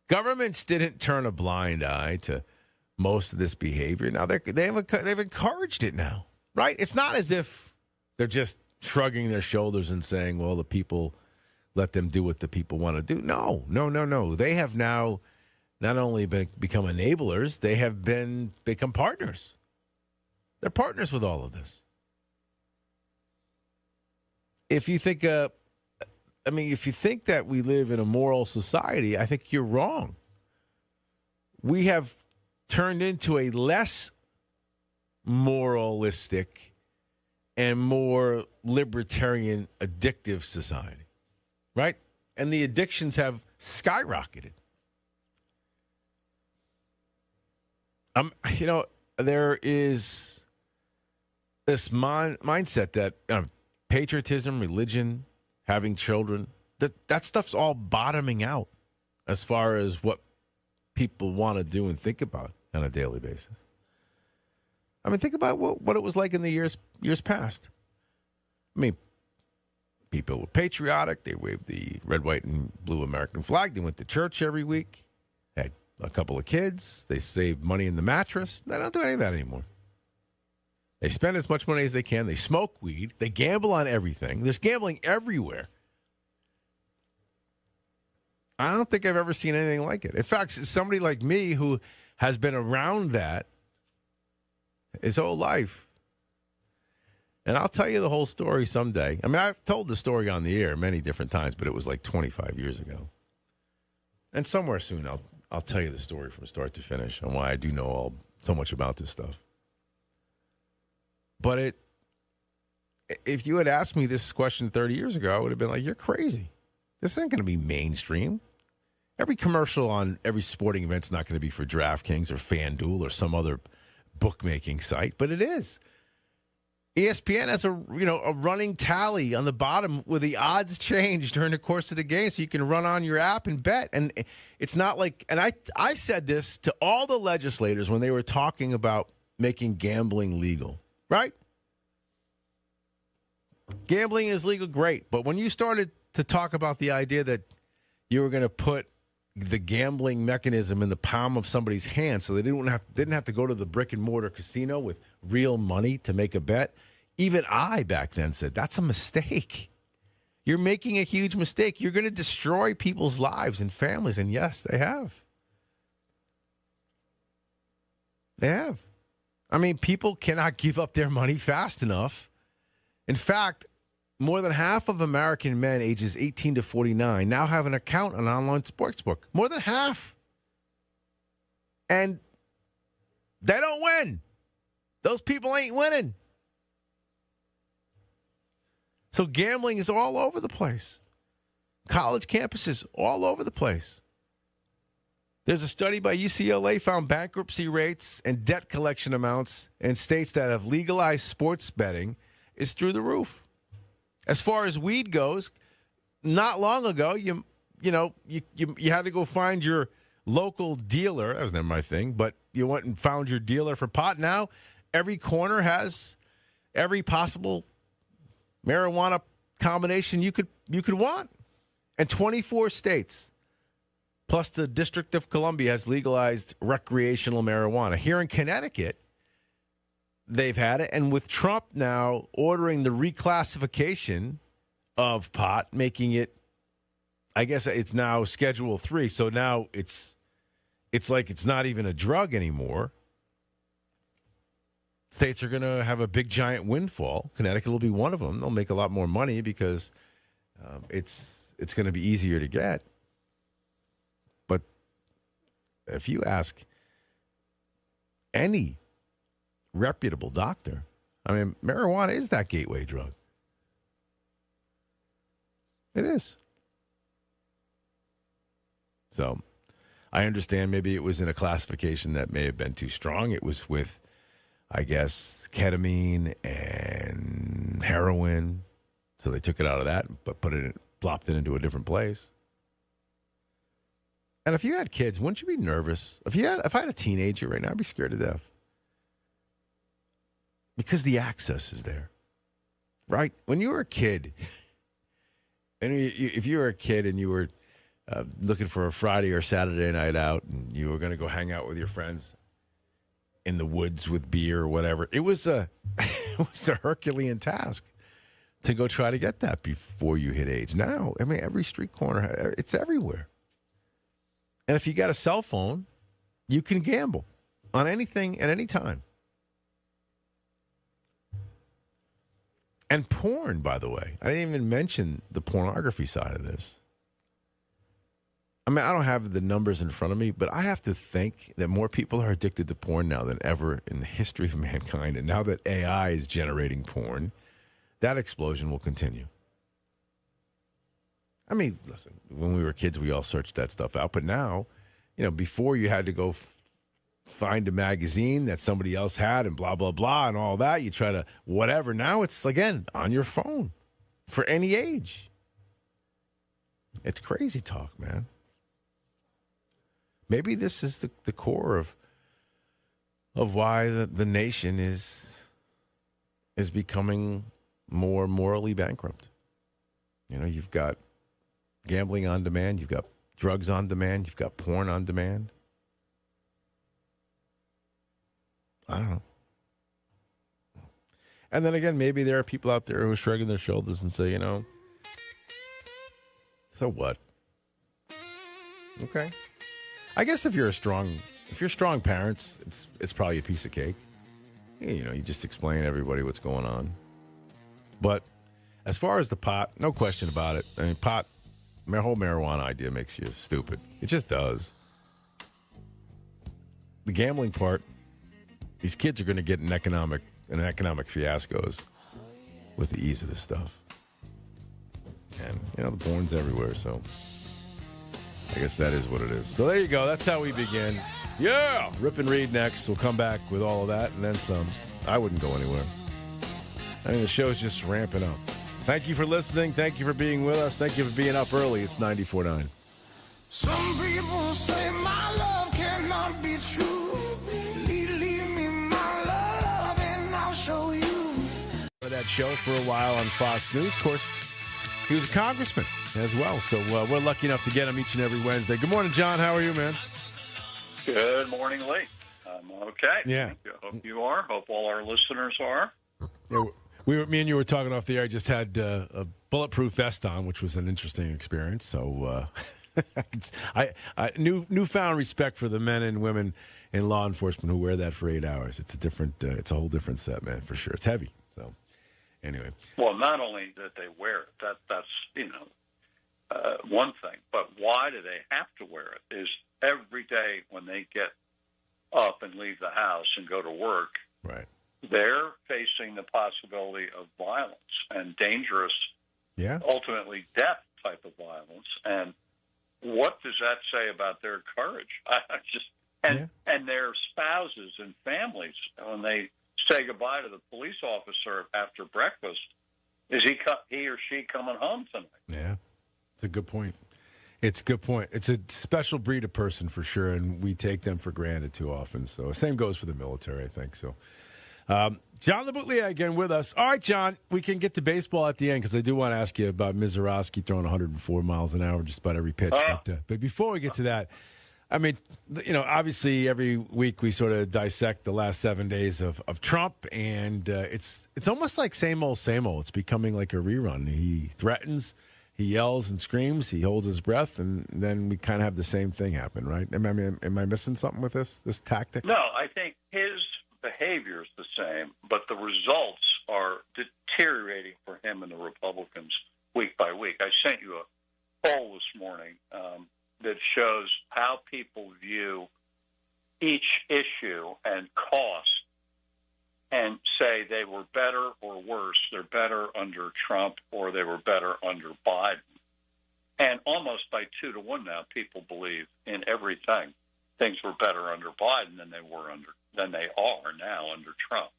Governments didn't turn a blind eye to most of this behavior. Now they've encouraged it now, right? It's not as if they're just shrugging their shoulders and saying, well, the people, let them do what the people want to do. No. They have now not only become enablers, they have become partners. They're partners with all of this. If you think, if you think that we live in a moral society, I think you're wrong. We have turned into a less moralistic and more libertarian, addictive society, right? And the addictions have skyrocketed. There is this mindset that patriotism, religion, having children, that stuff's all bottoming out as far as what people want to do and think about on a daily basis. I mean, think about what it was like in the years past. I mean, people were patriotic. They waved the red, white, and blue American flag. They went to church every week, had a couple of kids. They saved money in the mattress. They don't do any of that anymore. They spend as much money as they can. They smoke weed. They gamble on everything. There's gambling everywhere. I don't think I've ever seen anything like it. In fact, somebody like me who has been around that his whole life. And I'll tell you the whole story someday. I mean, I've told the story on the air many different times, but it was like 25 years ago. And somewhere soon I'll tell you the story from start to finish and why I do know so much about this stuff. But if you had asked me this question 30 years ago, I would have been like, you're crazy. This ain't going to be mainstream. Every commercial on every sporting event's not going to be for DraftKings or FanDuel or some other bookmaking site, but it is. ESPN has a running tally on the bottom where the odds change during the course of the game, so you can run on your app and bet. And it's not like, and I said this to all the legislators when they were talking about making gambling legal, right? Gambling is legal, great. But when you started to talk about the idea that you were going to put the gambling mechanism in the palm of somebody's hand so they didn't have to go to the brick and mortar casino with real money to make a bet, even I back then said, that's a mistake. You're making a huge mistake. You're going to destroy people's lives and families. And yes, they have. They have. I mean, people cannot give up their money fast enough. In fact, more than half of American men ages 18 to 49 now have an account on an online sportsbook. More than half. And they don't win. Those people ain't winning. So gambling is all over the place. College campuses all over the place. There's a study by UCLA found bankruptcy rates and debt collection amounts in states that have legalized sports betting is through the roof. As far as weed goes, not long ago, you had to go find your local dealer. That was never my thing, but you went and found your dealer for pot. Now, every corner has every possible marijuana combination you could want. And 24 states, plus the District of Columbia, has legalized recreational marijuana. Here in Connecticut, they've had it. And with Trump now ordering the reclassification of pot, making it, I guess it's now Schedule 3. So now it's like it's not even a drug anymore. States are going to have a big, giant windfall. Connecticut will be one of them. They'll make a lot more money because it's going to be easier to get. But if you ask any reputable doctor, I mean, marijuana is that gateway drug. It is. So I understand maybe it was in a classification that may have been too strong. It was with, I guess, ketamine and heroin. So they took it out of that, but plopped it into a different place. And if you had kids, wouldn't you be nervous? If I had a teenager right now, I'd be scared to death. Because the access is there. Right? When you were a kid, and if you were a kid and you were looking for a Friday or Saturday night out and you were going to go hang out with your friends in the woods with beer or whatever, it was a Herculean task to go try to get that before you hit age. Now, I mean, every street corner, it's everywhere. And if you got a cell phone, you can gamble on anything at any time. And porn, by the way. I didn't even mention the pornography side of this. I mean, I don't have the numbers in front of me, but I have to think that more people are addicted to porn now than ever in the history of mankind. And now that AI is generating porn, that explosion will continue. I mean, listen, when we were kids, we all searched that stuff out. But now, before you had to go find a magazine that somebody else had and blah, blah, blah, and all that. You try to whatever. Now it's, again, on your phone for any age. It's crazy talk, man. Maybe this is the core of why the nation is becoming more morally bankrupt. You've got gambling on demand, you've got drugs on demand, you've got porn on demand. I don't know. And then again, maybe there are people out there who are shrugging their shoulders and say, so what? Okay. I guess if you're strong parents, it's probably a piece of cake. You just explain to everybody what's going on. But as far as the pot, no question about it. I mean, pot, my whole marijuana idea makes you stupid. It just does. The gambling part, these kids are going to get in economic fiascos with the ease of this stuff. And, the porn's everywhere, so I guess that is what it is. So there you go. That's how we begin. Yeah! Rip and Read next. We'll come back with all of that and then some. I wouldn't go anywhere. I mean, the show's just ramping up. Thank you for listening. Thank you for being with us. Thank you for being up early. It's 94.9. Some people say my love cannot be true. Leave me my love and I'll show you. That show for a while on Fox News. Of course, he was a congressman as well. So we're lucky enough to get him each and every Wednesday. Good morning, John. How are you, man? Good morning, Lee. I'm okay. Yeah. Thank you. Hope you are. Hope all our listeners are. Yeah, me and you were talking off the air. I just had a bulletproof vest on, which was an interesting experience. So I newfound respect for the men and women in law enforcement who wear that for 8 hours. It's it's a whole different set, man, for sure. It's heavy. So anyway. Well, not only that they wear it, that's one thing, but why do they have to wear it is every day when they get up and leave the house and go to work, right? They're facing the possibility of violence and dangerous, ultimately death type of violence. And what does that say about their courage? And their spouses and families, when they say goodbye to the police officer after breakfast, is he or she coming home tonight? Yeah, it's a good point. It's a good point. It's a special breed of person for sure, and we take them for granted too often. So same goes for the military, I think. So John LeBoutillier again with us. All right, John, we can get to baseball at the end because I do want to ask you about Mizorowski throwing 104 miles an hour just about every pitch. But before we get to that, I mean, obviously every week we sort of dissect the last 7 days of Trump, and it's almost like same old, same old. It's becoming like a rerun. He threatens, he yells and screams, he holds his breath, and then we kind of have the same thing happen, right? Am I missing something with this tactic? No, I think his behavior is the same, but the results are deteriorating for him and the Republicans week by week. I sent you a poll this morning that shows how people view each issue and cost and say they were better or worse. They're better under Trump or they were better under Biden. And almost by 2-1 now, people believe in everything. Things were better under Biden than they are now under Trump.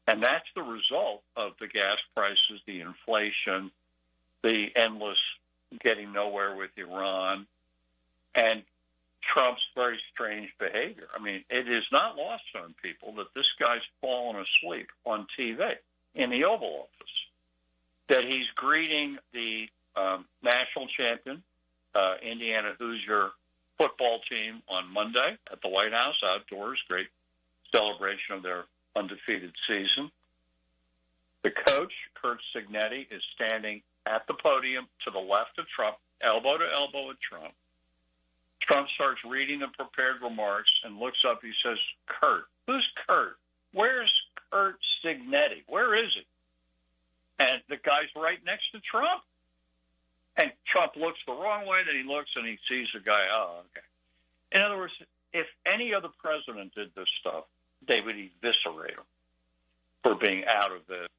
And that's the result of the gas prices, the inflation, the endless getting nowhere with Iran, and Trump's very strange behavior. I mean, it is not lost on people that this guy's fallen asleep on TV in the Oval Office, that he's greeting the national champion, Indiana Hoosier football team on Monday at the White House outdoors, great celebration of their undefeated season. The coach, Curt Cignetti, is standing at the podium to the left of Trump, elbow to elbow with Trump. Trump starts reading the prepared remarks and looks up. He says, Curt. Who's Curt? Where's Curt Cignetti? Where is he? And the guy's right next to Trump. And Trump looks the wrong way, then he looks and he sees the guy. Oh, okay. In other words, if any other president did this stuff, they would eviscerate him for being out of it,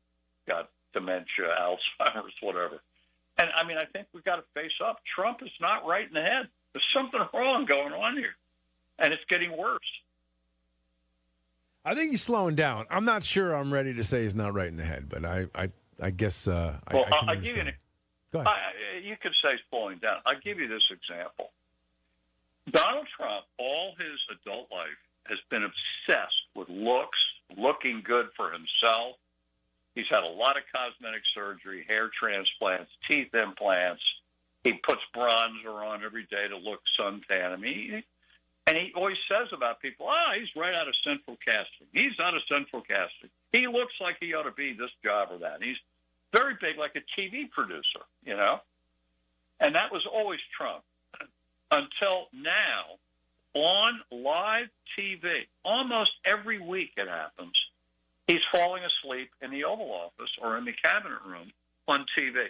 got dementia, Alzheimer's, whatever. And, I mean, I think we've got to face up. Trump is not right in the head. There's something wrong going on here, and it's getting worse. I think he's slowing down. I'm not sure I'm ready to say he's not right in the head, but I guess I can give you Go ahead. you could say slowing down. I'll give you this example. Donald Trump, all his adult life, has been obsessed with looks, looking good for himself. He's had a lot of cosmetic surgery, hair transplants, teeth implants. He puts bronzer on every day to look suntan. I mean, and he always says about people, he's right out of Central Casting. He's out of Central Casting. He looks like he ought to be this job or that. He's very big, like a TV producer, you know? And that was always Trump. Until now, on live TV, almost every week it happens, he's falling asleep in the Oval Office or in the cabinet room on TV.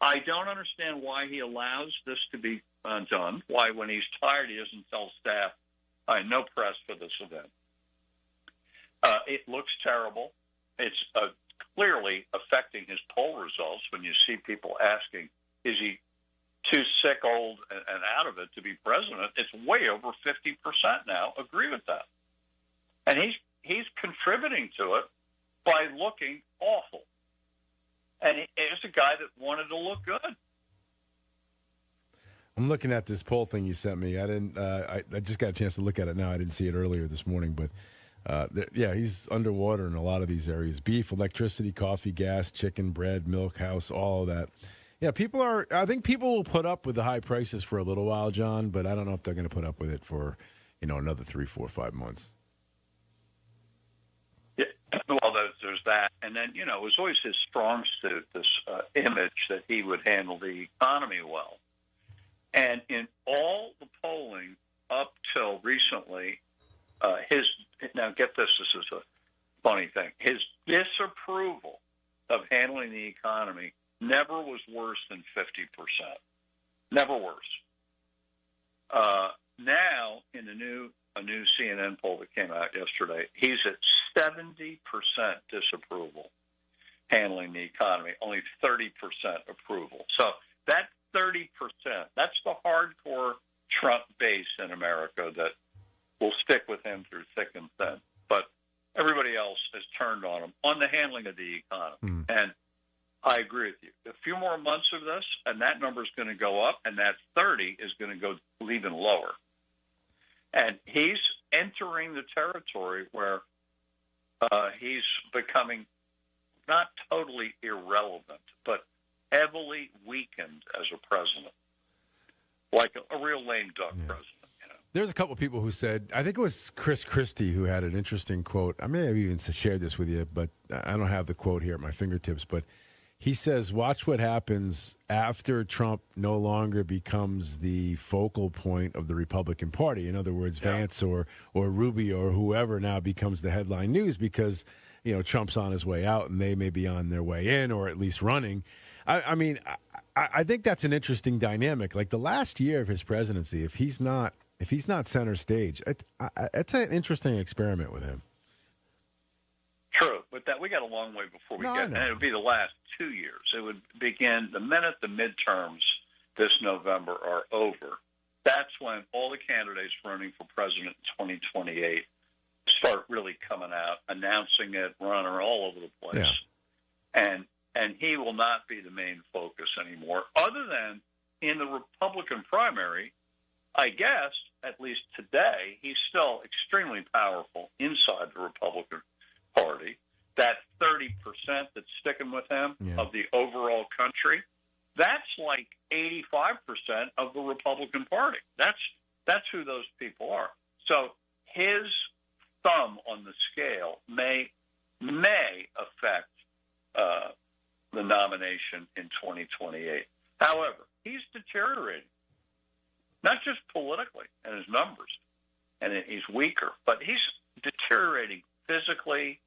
I don't understand why he allows this to be done, why when he's tired he doesn't tell staff, no press for this event. It looks terrible. It's clearly affecting his poll results when you see people asking, is he too sick, old, and out of it to be president? It's way over 50% now agree with that. And he's contributing to it by looking awful. And he's a guy that wanted to look good. I'm looking at this poll thing you sent me. I didn't. I just got a chance to look at it now. I didn't see it earlier this morning, but he's underwater in a lot of these areas: beef, electricity, coffee, gas, chicken, bread, milk, house, all of that. Yeah, people are. I think people will put up with the high prices for a little while, John, but I don't know if they're going to put up with it for another 3, 4, 5 months. Yeah, well, there's that, and then it was always his strong suit, this image that he would handle the economy well. And in all the polling up till recently, now get this is a funny thing, his disapproval of handling the economy never was worse than 50%. Never worse. Now, in a new CNN poll that came out yesterday, he's at 70% disapproval handling the economy, only 30% approval. So that 30%. That's the hardcore Trump base in America that will stick with him through thick and thin. But everybody else has turned on him on the handling of the economy. And I agree with you. A few more months of this, and that number is going to go up, and that 30 is going to go even lower. And he's entering the territory where he's becoming not totally irrelevant, but heavily weakened as a president, like a real lame duck president. There's a couple of people who said, I think it was Chris Christie who had an interesting quote. I may have even shared this with you, but I don't have the quote here at my fingertips. But he says, watch what happens after Trump no longer becomes the focal point of the Republican Party. In other words, Vance or Rubio or whoever now becomes the headline news because, you know, Trump's on his way out and they may be on their way in or at least running. I mean, I think that's an interesting dynamic. Like the last year of his presidency, if he's not center stage, it's an interesting experiment with him. True, but that we got a long way before we get, and it would be the last 2 years. It would begin the minute the midterms this November are over. That's when all the candidates running for president in 2028 start really coming out, announcing it, running all over the place, and he will not be the main focus anymore, other than in the Republican primary. I guess, at least today, he's still extremely powerful inside the Republican Party. That 30% that's sticking with him of the overall country, that's like 85% of the Republican Party. That's who those people are. So his thumb on the scale may affect the nomination in 2028. However, he's deteriorating. Not just politically and his numbers, and he's weaker, but he's deteriorating physically,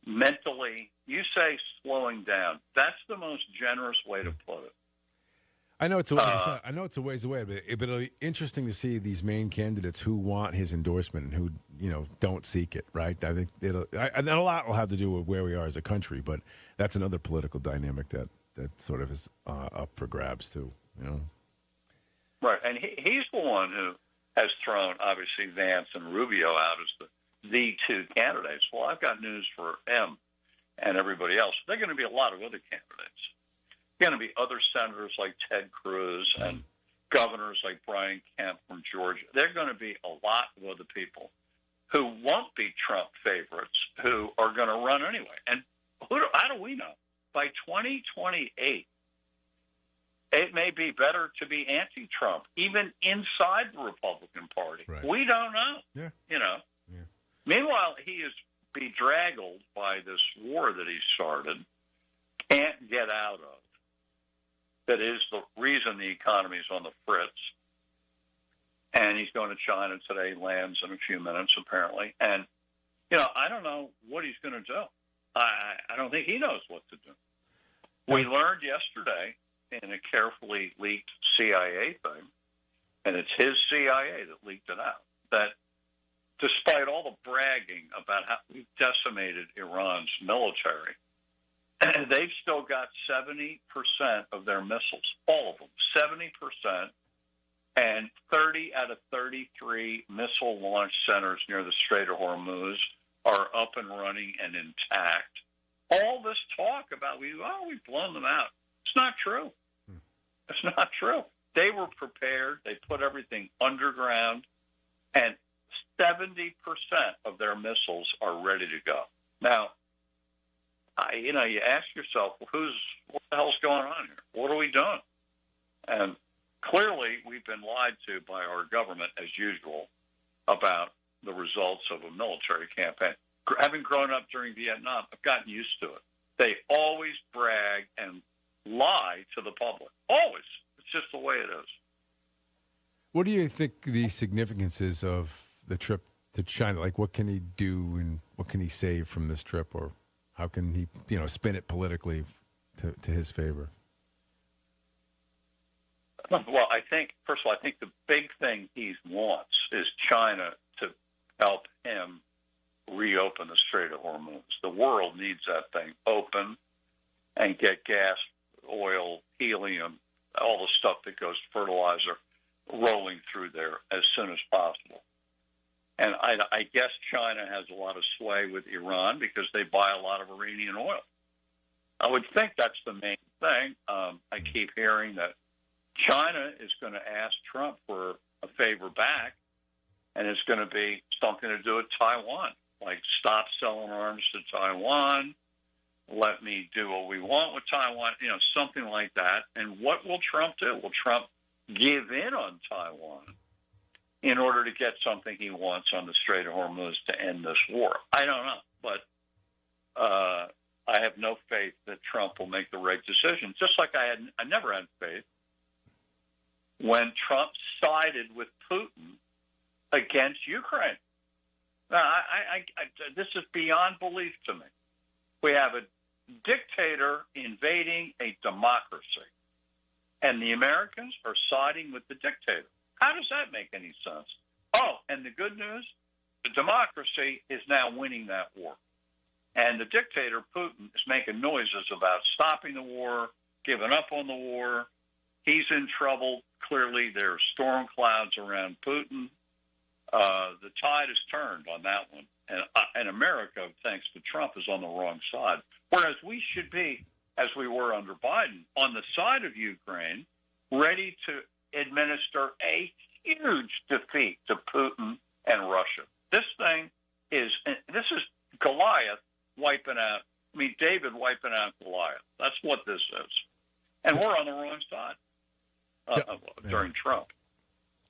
mentally. You say slowing down. That's the most generous way to put it. I know it's a ways away, but it'll be interesting to see these main candidates who want his endorsement and who, you know, don't seek it. Right? I think and a lot will have to do with where we are as a country, but that's another political dynamic that sort of is up for grabs too. You know. Right, and he's the one who has thrown, obviously, Vance and Rubio out as the two candidates. Well, I've got news for him and everybody else. There are going to be a lot of other candidates. There are going to be other senators like Ted Cruz and governors like Brian Kemp from Georgia. There are going to be a lot of other people who won't be Trump favorites who are going to run anyway. And how do we know? By 2028, it may be better to be anti-Trump, even inside the Republican Party. Right. We don't know. Yeah. You know. Yeah. Meanwhile, he is bedraggled by this war that he started, can't get out of. That is the reason the economy is on the fritz. And he's going to China today, lands in a few minutes, apparently. And, you know, I don't know what he's going to do. I don't think he knows what to do. We learned yesterday in a carefully leaked CIA thing, and it's his CIA that leaked it out, that despite all the bragging about how we've decimated Iran's military, they've still got 70% of their missiles, all of them, 70%, and 30 out of 33 missile launch centers near the Strait of Hormuz are up and running and intact. All this talk about, we've blown them out. It's not true. It's not true. They were prepared. They put everything underground, and 70% of their missiles are ready to go. Now, you ask yourself, what the hell's going on here? What are we doing? And clearly, we've been lied to by our government, as usual, about the results of a military campaign. Having grown up during Vietnam, I've gotten used to it. They always brag and lie to the public. Always. It's just the way it is. What do you think the significance is of the trip to China? Like, what can he do and what can he save from this trip, or how can he, spin it politically to his favor? Well, I think the big thing he wants is China to help him reopen the Strait of Hormuz. The world needs that thing open and get gas, oil, helium, all the stuff that goes to fertilizer rolling through there as soon as possible. And I guess China has a lot of sway with Iran because they buy a lot of Iranian oil. I would think that's the main thing. I keep hearing that China is going to ask Trump for a favor back, and it's going to be something to do with Taiwan, like stop selling arms to Taiwan, let me do what we want with Taiwan, something like that. And what will Trump do? Will Trump give in on Taiwan in order to get something he wants on the Strait of Hormuz to end this war? I don't know, but I have no faith that Trump will make the right decision, just like I never had faith when Trump sided with Putin against Ukraine. Now, this is beyond belief to me. We have a dictator invading a democracy, and the Americans are siding with the dictator. How does that make any sense? Oh, and the good news, the democracy is now winning that war. And the dictator, Putin, is making noises about stopping the war, giving up on the war. He's in trouble. Clearly, there are storm clouds around Putin. The tide has turned on that one. And America, thanks to Trump, is on the wrong side. Whereas we should be, as we were under Biden, on the side of Ukraine, ready to administer a huge defeat to Putin and Russia. This is Goliath wiping out, David wiping out Goliath. That's what this is. And we're on the wrong side during Trump.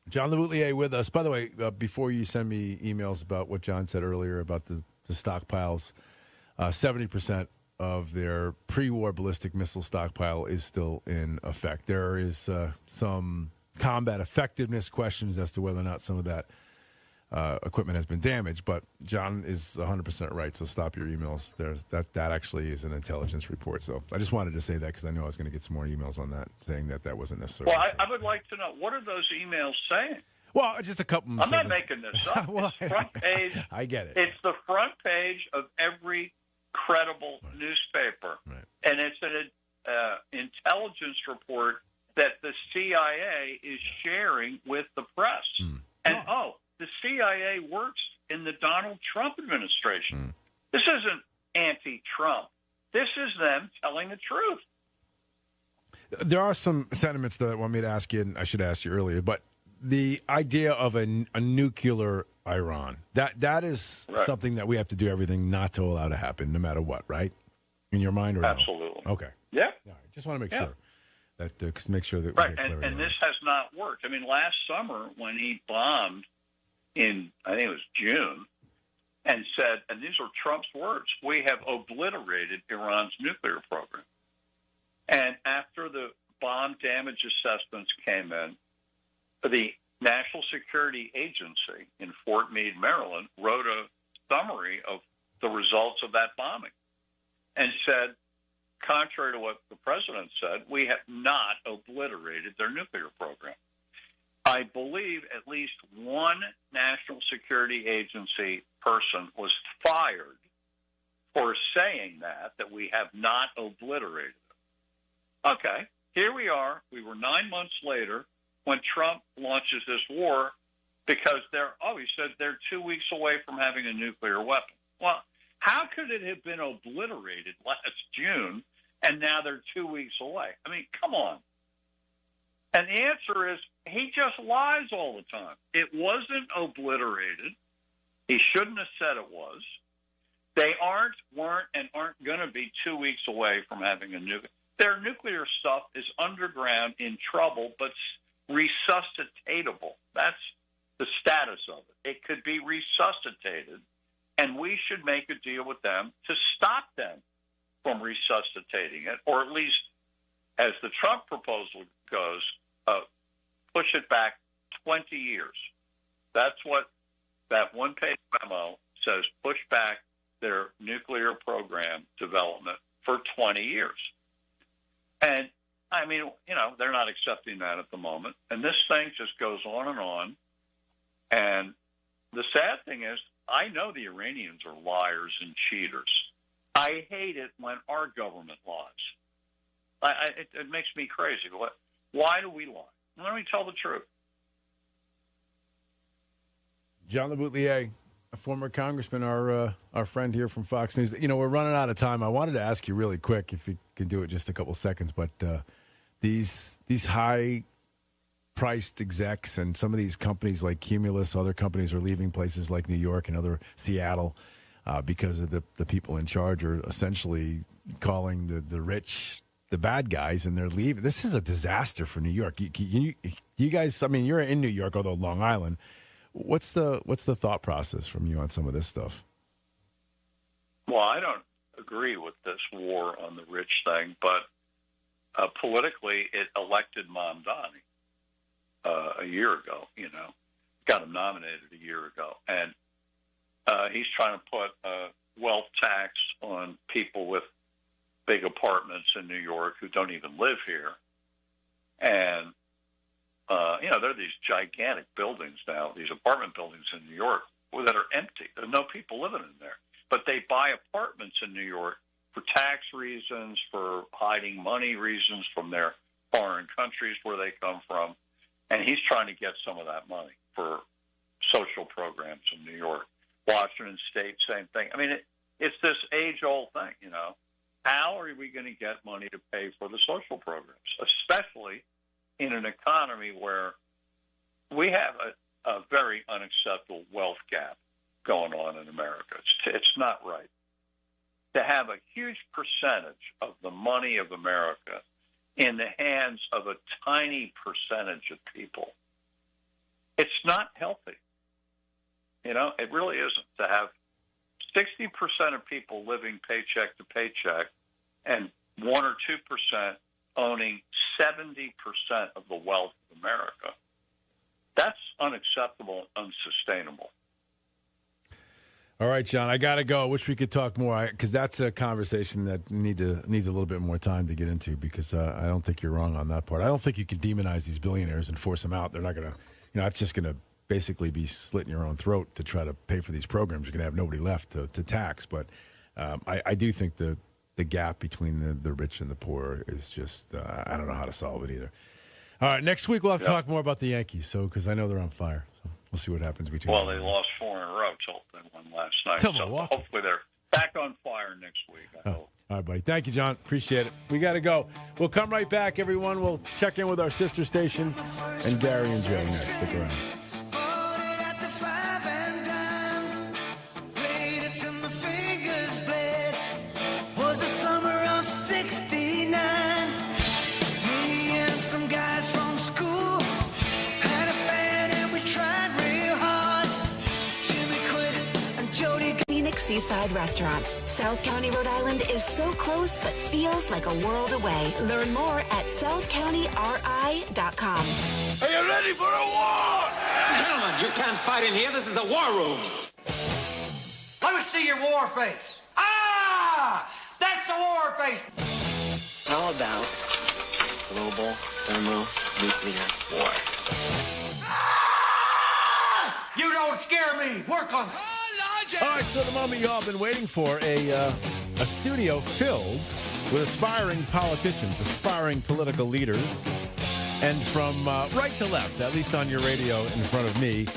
John LeBoutillier with us. By the way, before you send me emails about what John said earlier about the stockpiles, 70% of their pre-war ballistic missile stockpile is still in effect. There is some combat effectiveness questions as to whether or not some of that equipment has been damaged, but John is 100% right, so stop your emails. That actually is an intelligence report. So I just wanted to say that because I know I was going to get some more emails on that, saying that wasn't necessarily. Well, I would like to know, what are those emails saying? Well, just a couple. I'm not making this up. Well, it's front page. I get it. It's the front page of every credible newspaper. Right. And it's an intelligence report that the CIA is sharing with the press. And, the CIA works in the Donald Trump administration. This isn't anti-Trump. This is them telling the truth. There are some sentiments that I want me to ask you, and I should ask you earlier, but the idea of a nuclear Iran, that is something that we have to do everything not to allow to happen, no matter what, right? In your mind, or absolutely? No? Okay. Yeah. All right. Just want to make sure that make sure that we get clarity. And this has not worked. Last summer when he bombed in, I think it was June, and said, and these are Trump's words, we have obliterated Iran's nuclear program. And after the bomb damage assessments came in, the National Security Agency in Fort Meade, Maryland, wrote a summary of the results of that bombing and said, contrary to what the president said, we have not obliterated their nuclear program. I believe at least one National Security Agency person was fired for saying that we have not obliterated it. Okay, here we are. We were 9 months later when Trump launches this war because he said they're 2 weeks away from having a nuclear weapon. Well, how could it have been obliterated last June and now they're 2 weeks away? Come on. And the answer is he just lies all the time. It wasn't obliterated. He shouldn't have said it was. They weren't, and aren't going to be 2 weeks away from having a nuclear. Their nuclear stuff is underground in trouble, but resuscitatable. That's the status of it. It could be resuscitated, and we should make a deal with them to stop them from resuscitating it, or at least, as the Trump proposal goes, push it back 20 years. That's what that one-page memo says, push back their nuclear program development for 20 years. And, they're not accepting that at the moment. And this thing just goes on. And the sad thing is, I know the Iranians are liars and cheaters. I hate it when our government lies. It makes me crazy. Why do we lie? Why don't we tell the truth? John LeBoutelier, a former congressman, our friend here from Fox News. You know, we're running out of time. I wanted to ask you really quick, if you can do it just a couple seconds, but these high-priced execs and some of these companies like Cumulus, other companies are leaving places like New York and other Seattle because of the people in charge are essentially calling the rich the bad guys, and they're leaving. This is a disaster for New York. You guys, I mean, you're in New York, although Long Island. What's the thought process from you on some of this stuff? Well, I don't agree with this war on the rich thing, but politically, it elected Mamdani a year ago. You know, got him nominated a year ago, and he's trying to put a wealth tax on people with big apartments in New York who don't even live here. And, you know, there are these gigantic buildings now, these apartment buildings in New York that are empty. There are no people living in there. But they buy apartments in New York for tax reasons, for hiding money reasons from their foreign countries where they come from. And he's trying to get some of that money for social programs in New York. Washington State, same thing. I mean, it's this age-old thing, you know. How are we going to get money to pay for the social programs, especially in an economy where we have a very unacceptable wealth gap going on in America? It's not right. To have a huge percentage of the money of America in the hands of a tiny percentage of people, it's not healthy. You know, it really isn't. To have 60% of people living paycheck to paycheck and 1 or 2% owning 70% of the wealth of America. That's unacceptable and unsustainable. All right, John, I got to go. I wish we could talk more because that's a conversation that needs a little bit more time to get into because I don't think you're wrong on that part. I don't think you can demonize these billionaires and force them out. They're not going to, you know, that's just going to basically be slitting your own throat to try to pay for these programs. You're going to have nobody left to tax. But I do think the gap between the rich and the poor is just, I don't know how to solve it either. All right, next week we'll have to talk more about the Yankees, because I know they're on fire. So we'll see what happens between them. Well, they lost 4 in a row till they won last night. Till So Milwaukee. hopefully they're back on fire next week, I hope. All right, buddy. Thank you, John. Appreciate it. We got to go. We'll come right back, everyone. We'll check in with our sister station and Gary and Joe next. Stick around. Was the summer of '69. Me and some guys from school had a band and we tried real hard. Jimmy quit and Jody. Scenic seaside restaurants. South County, Rhode Island is so close but feels like a world away. Learn more at southcountyri.com. Are you ready for a war? Gentlemen, you can't fight in here. This is the war room. Let me see your war face. Ah! That's the war face! How about global thermonuclear war? Ah! You don't scare me. Work on it. All right, so the moment you all been waiting for, a studio filled with aspiring politicians, aspiring political leaders, and from right to left, at least on your radio in front of me,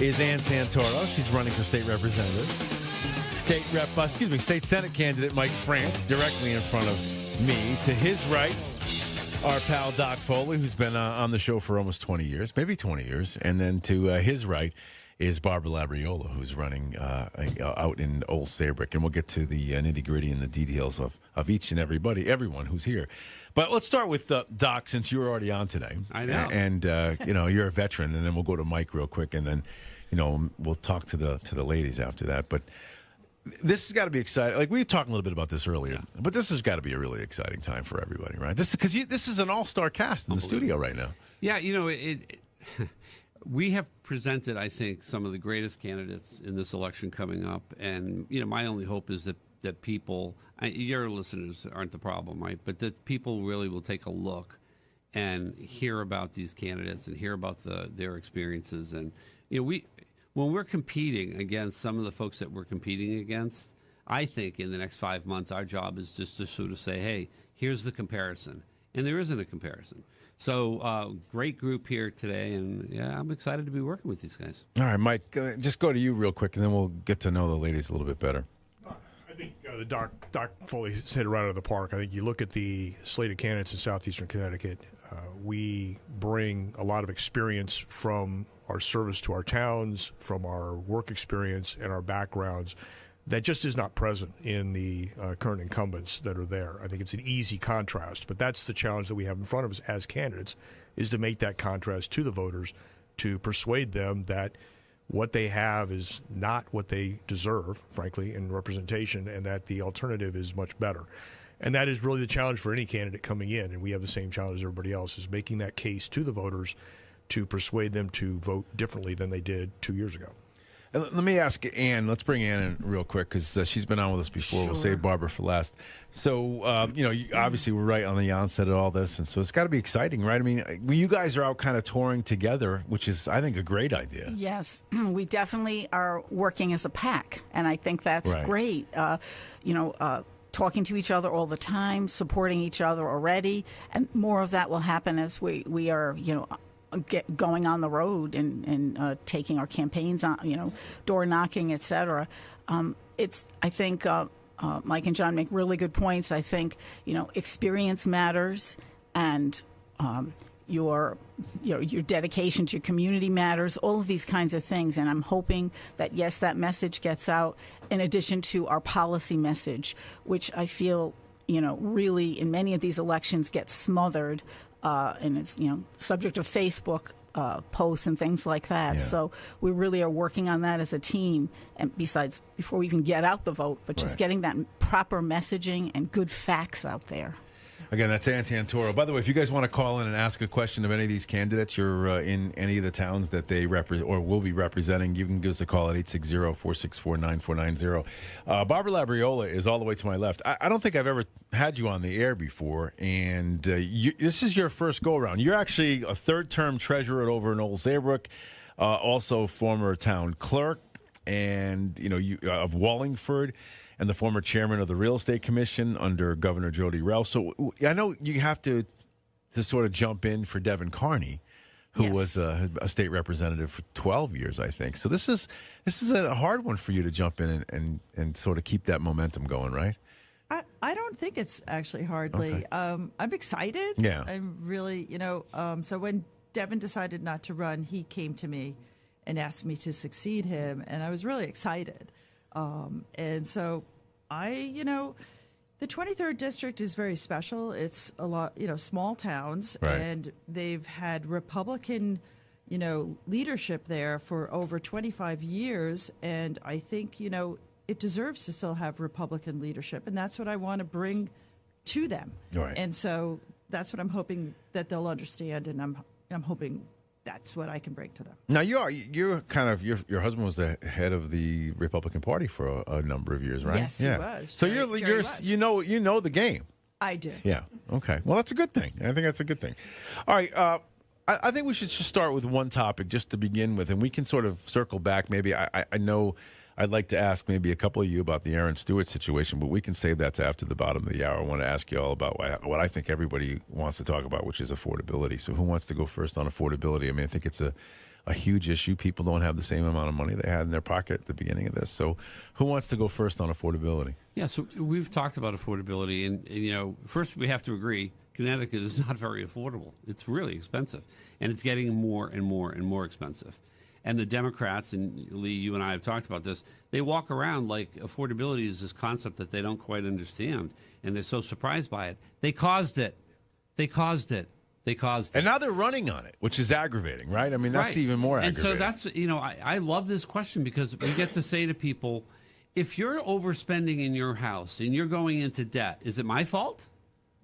is Ann Santoro. She's running for state representative. State Senate candidate Mike France, directly in front of me. To his right, our pal Doc Foley, who's been on the show for almost 20 years, maybe 20 years. And then to his right is Barbara Labriola, who's running out in Old Saybrook. And we'll get to the nitty-gritty and the details of each and everyone who's here. But let's start with Doc, since you were already on today. I know. And you're a veteran, and then we'll go to Mike real quick, and then we'll talk to the ladies after that. But this has got to be exciting. Like, we were talking a little bit about this earlier, but this has got to be a really exciting time for everybody, right? This is an all-star cast in the studio right now. Yeah, we have presented, I think, some of the greatest candidates in this election coming up, and my only hope is that people, your listeners aren't the problem, right? But that people really will take a look and hear about these candidates and hear about their experiences, and when we're competing against some of the folks that we're competing against, I think in the next 5 months, our job is just to sort of say, hey, here's the comparison. and there isn't a comparison. So great group here today, and yeah, I'm excited to be working with these guys. All right, Mike, just go to you real quick, and then we'll get to know the ladies a little bit better. I think the Doc fully hit it right out of the park. I think you look at the slate of candidates in southeastern Connecticut, we bring a lot of experience from our service to our towns, from our work experience and our backgrounds that just is not present in the current incumbents that are there. I think it's an easy contrast, but that's the challenge that we have in front of us as candidates, is to make that contrast to the voters, to persuade them that what they have is not what they deserve, frankly, in representation, and that the alternative is much better. And that is really the challenge for any candidate coming in, and we have the same challenge as everybody else, is making that case to the voters to persuade them to vote differently than they did 2 years ago. And let me ask Ann. Let's bring Ann in real quick because she's been on with us before. Sure. We'll save Barbara for last. So, obviously we're right on the onset of all this, and so it's got to be exciting, right? I mean, you guys are out kind of touring together, which is, I think, a great idea. Yes, we definitely are working as a pack, and I think that's great. Talking to each other all the time, supporting each other already, and more of that will happen as we are, going on the road and taking our campaigns on, door knocking, etc. I think Mike and John make really good points. I think experience matters, and your dedication to your community matters. All of these kinds of things, and I'm hoping that yes, that message gets out. In addition to our policy message, which I feel really in many of these elections gets smothered. And it's subject of Facebook posts and things like that. Yeah. So we really are working on that as a team. And besides, before we even get out the vote, but just getting that proper messaging and good facts out there. Again, that's Ann Santoro. By the way, if you guys want to call in and ask a question of any of these candidates, you're in any of the towns that they represent or will be representing, you can give us a call at 860-464-9490. Barbara Labriola is all the way to my left. I don't think I've ever had you on the air before, and this is your first go-around. You're actually a third-term treasurer over in Old Saybrook, also former town clerk, and of Wallingford, and the former chairman of the Real Estate Commission under Governor Jody Ralph. So I know you have to sort of jump in for Devin Carney, who was a state representative for 12 years, I think. So this is a hard one for you to jump in and sort of keep that momentum going, right? I don't think it's actually hardly. Okay. I'm excited. Yeah. I'm really, so when Devin decided not to run, he came to me and asked me to succeed him, and I was really excited. And so the 23rd district is very special. It's a lot, small towns, and they've had Republican, leadership there for over 25 years. And I think, it deserves to still have Republican leadership. And that's what I want to bring to them. Right. And so that's what I'm hoping that they'll understand. And I'm hoping that's what I can bring to them. Now you're kind of your husband was the head of the Republican Party for a number of years, right? Yes, he was. So you're you know the game. I do. Yeah. Okay. Well, that's a good thing. I think that's a good thing. All right. I think we should just start with one topic just to begin with, and we can sort of circle back. Maybe I know I'd like to ask maybe a couple of you about the Aaron Stewart situation, but we can save that to after the bottom of the hour. I want to ask you all about what I think everybody wants to talk about, which is affordability. So who wants to go first on affordability? I mean, I think it's a huge issue. People don't have the same amount of money they had in their pocket at the beginning of this. So who wants to go first on affordability? Yeah, so we've talked about affordability, and first we have to agree, Connecticut is not very affordable. It's really expensive, and it's getting more and more and more expensive. And the Democrats, and Lee, you and I have talked about this, they walk around like affordability is this concept that they don't quite understand, and they're so surprised by it. They caused it. And now they're running on it, which is aggravating, right? I mean, that's even more aggravating. And so that's, I love this question because we get to say to people, if you're overspending in your house and you're going into debt, is it my fault?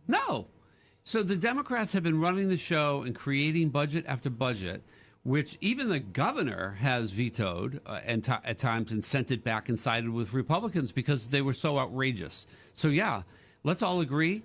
No. So the Democrats have been running the show and creating budget after budget, which even the governor has vetoed at times and sent it back and sided with Republicans because they were so outrageous. So, yeah, let's all agree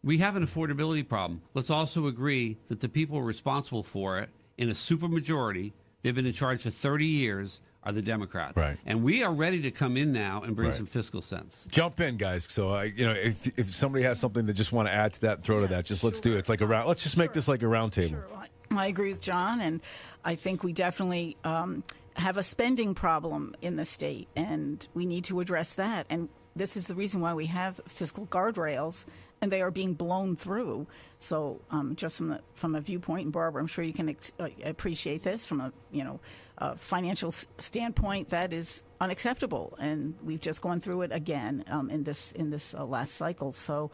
we have an affordability problem. Let's also agree that the people responsible for it in a supermajority, they've been in charge for 30 years, are the Democrats. Right. And we are ready to come in now and bring Right. some fiscal sense. Jump in, guys. So, if somebody has something they just want to add to that, throw to that, just let's do it. It's like a round. Let's just make this like a round table. Sure. I agree with John, and I think we definitely have a spending problem in the state, and we need to address that. And this is the reason why we have fiscal guardrails, and they are being blown through. So, just from a viewpoint, and Barbara, I'm sure you can appreciate this from a financial standpoint. That is unacceptable, and we've just gone through it again in this last cycle. So.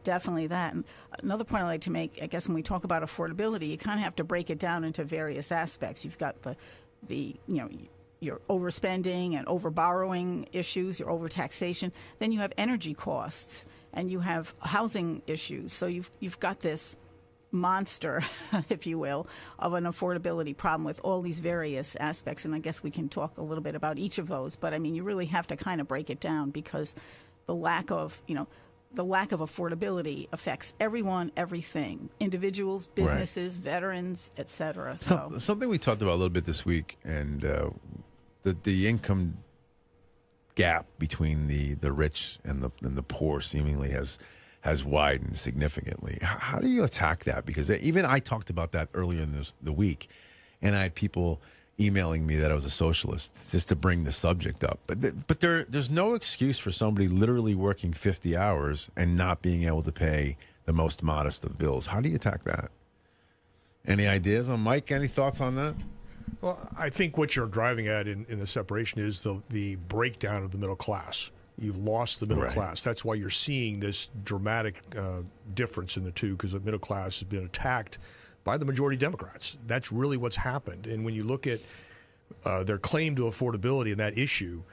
Definitely that. And another point I'd like to make, I guess, when we talk about affordability, you kind of have to break it down into various aspects. You've got your overspending and overborrowing issues, your overtaxation. Then you have energy costs, and you have housing issues. So you've got this monster, if you will, of an affordability problem with all these various aspects. And I guess we can talk a little bit about each of those. But I mean, you really have to kind of break it down, because the lack of affordability affects everyone, everything, individuals, businesses, veterans, et cetera. So something we talked about a little bit this week, and the income gap between the rich and the poor seemingly has widened significantly. How do you attack that? Because even I talked about that earlier in the week, and I had people emailing me that I was a socialist just to bring the subject up. But there's no excuse for somebody literally working 50 hours and not being able to pay the most modest of bills. How do you attack that? Any ideas on Mike? Any thoughts on that? Well, I think what you're driving at in the separation is the breakdown of the middle class. You've lost the middle class. That's why you're seeing this dramatic difference in the two, because the middle class has been attacked by the majority Democrats. That's really what's happened. And when you look at their claim to affordability and that issue,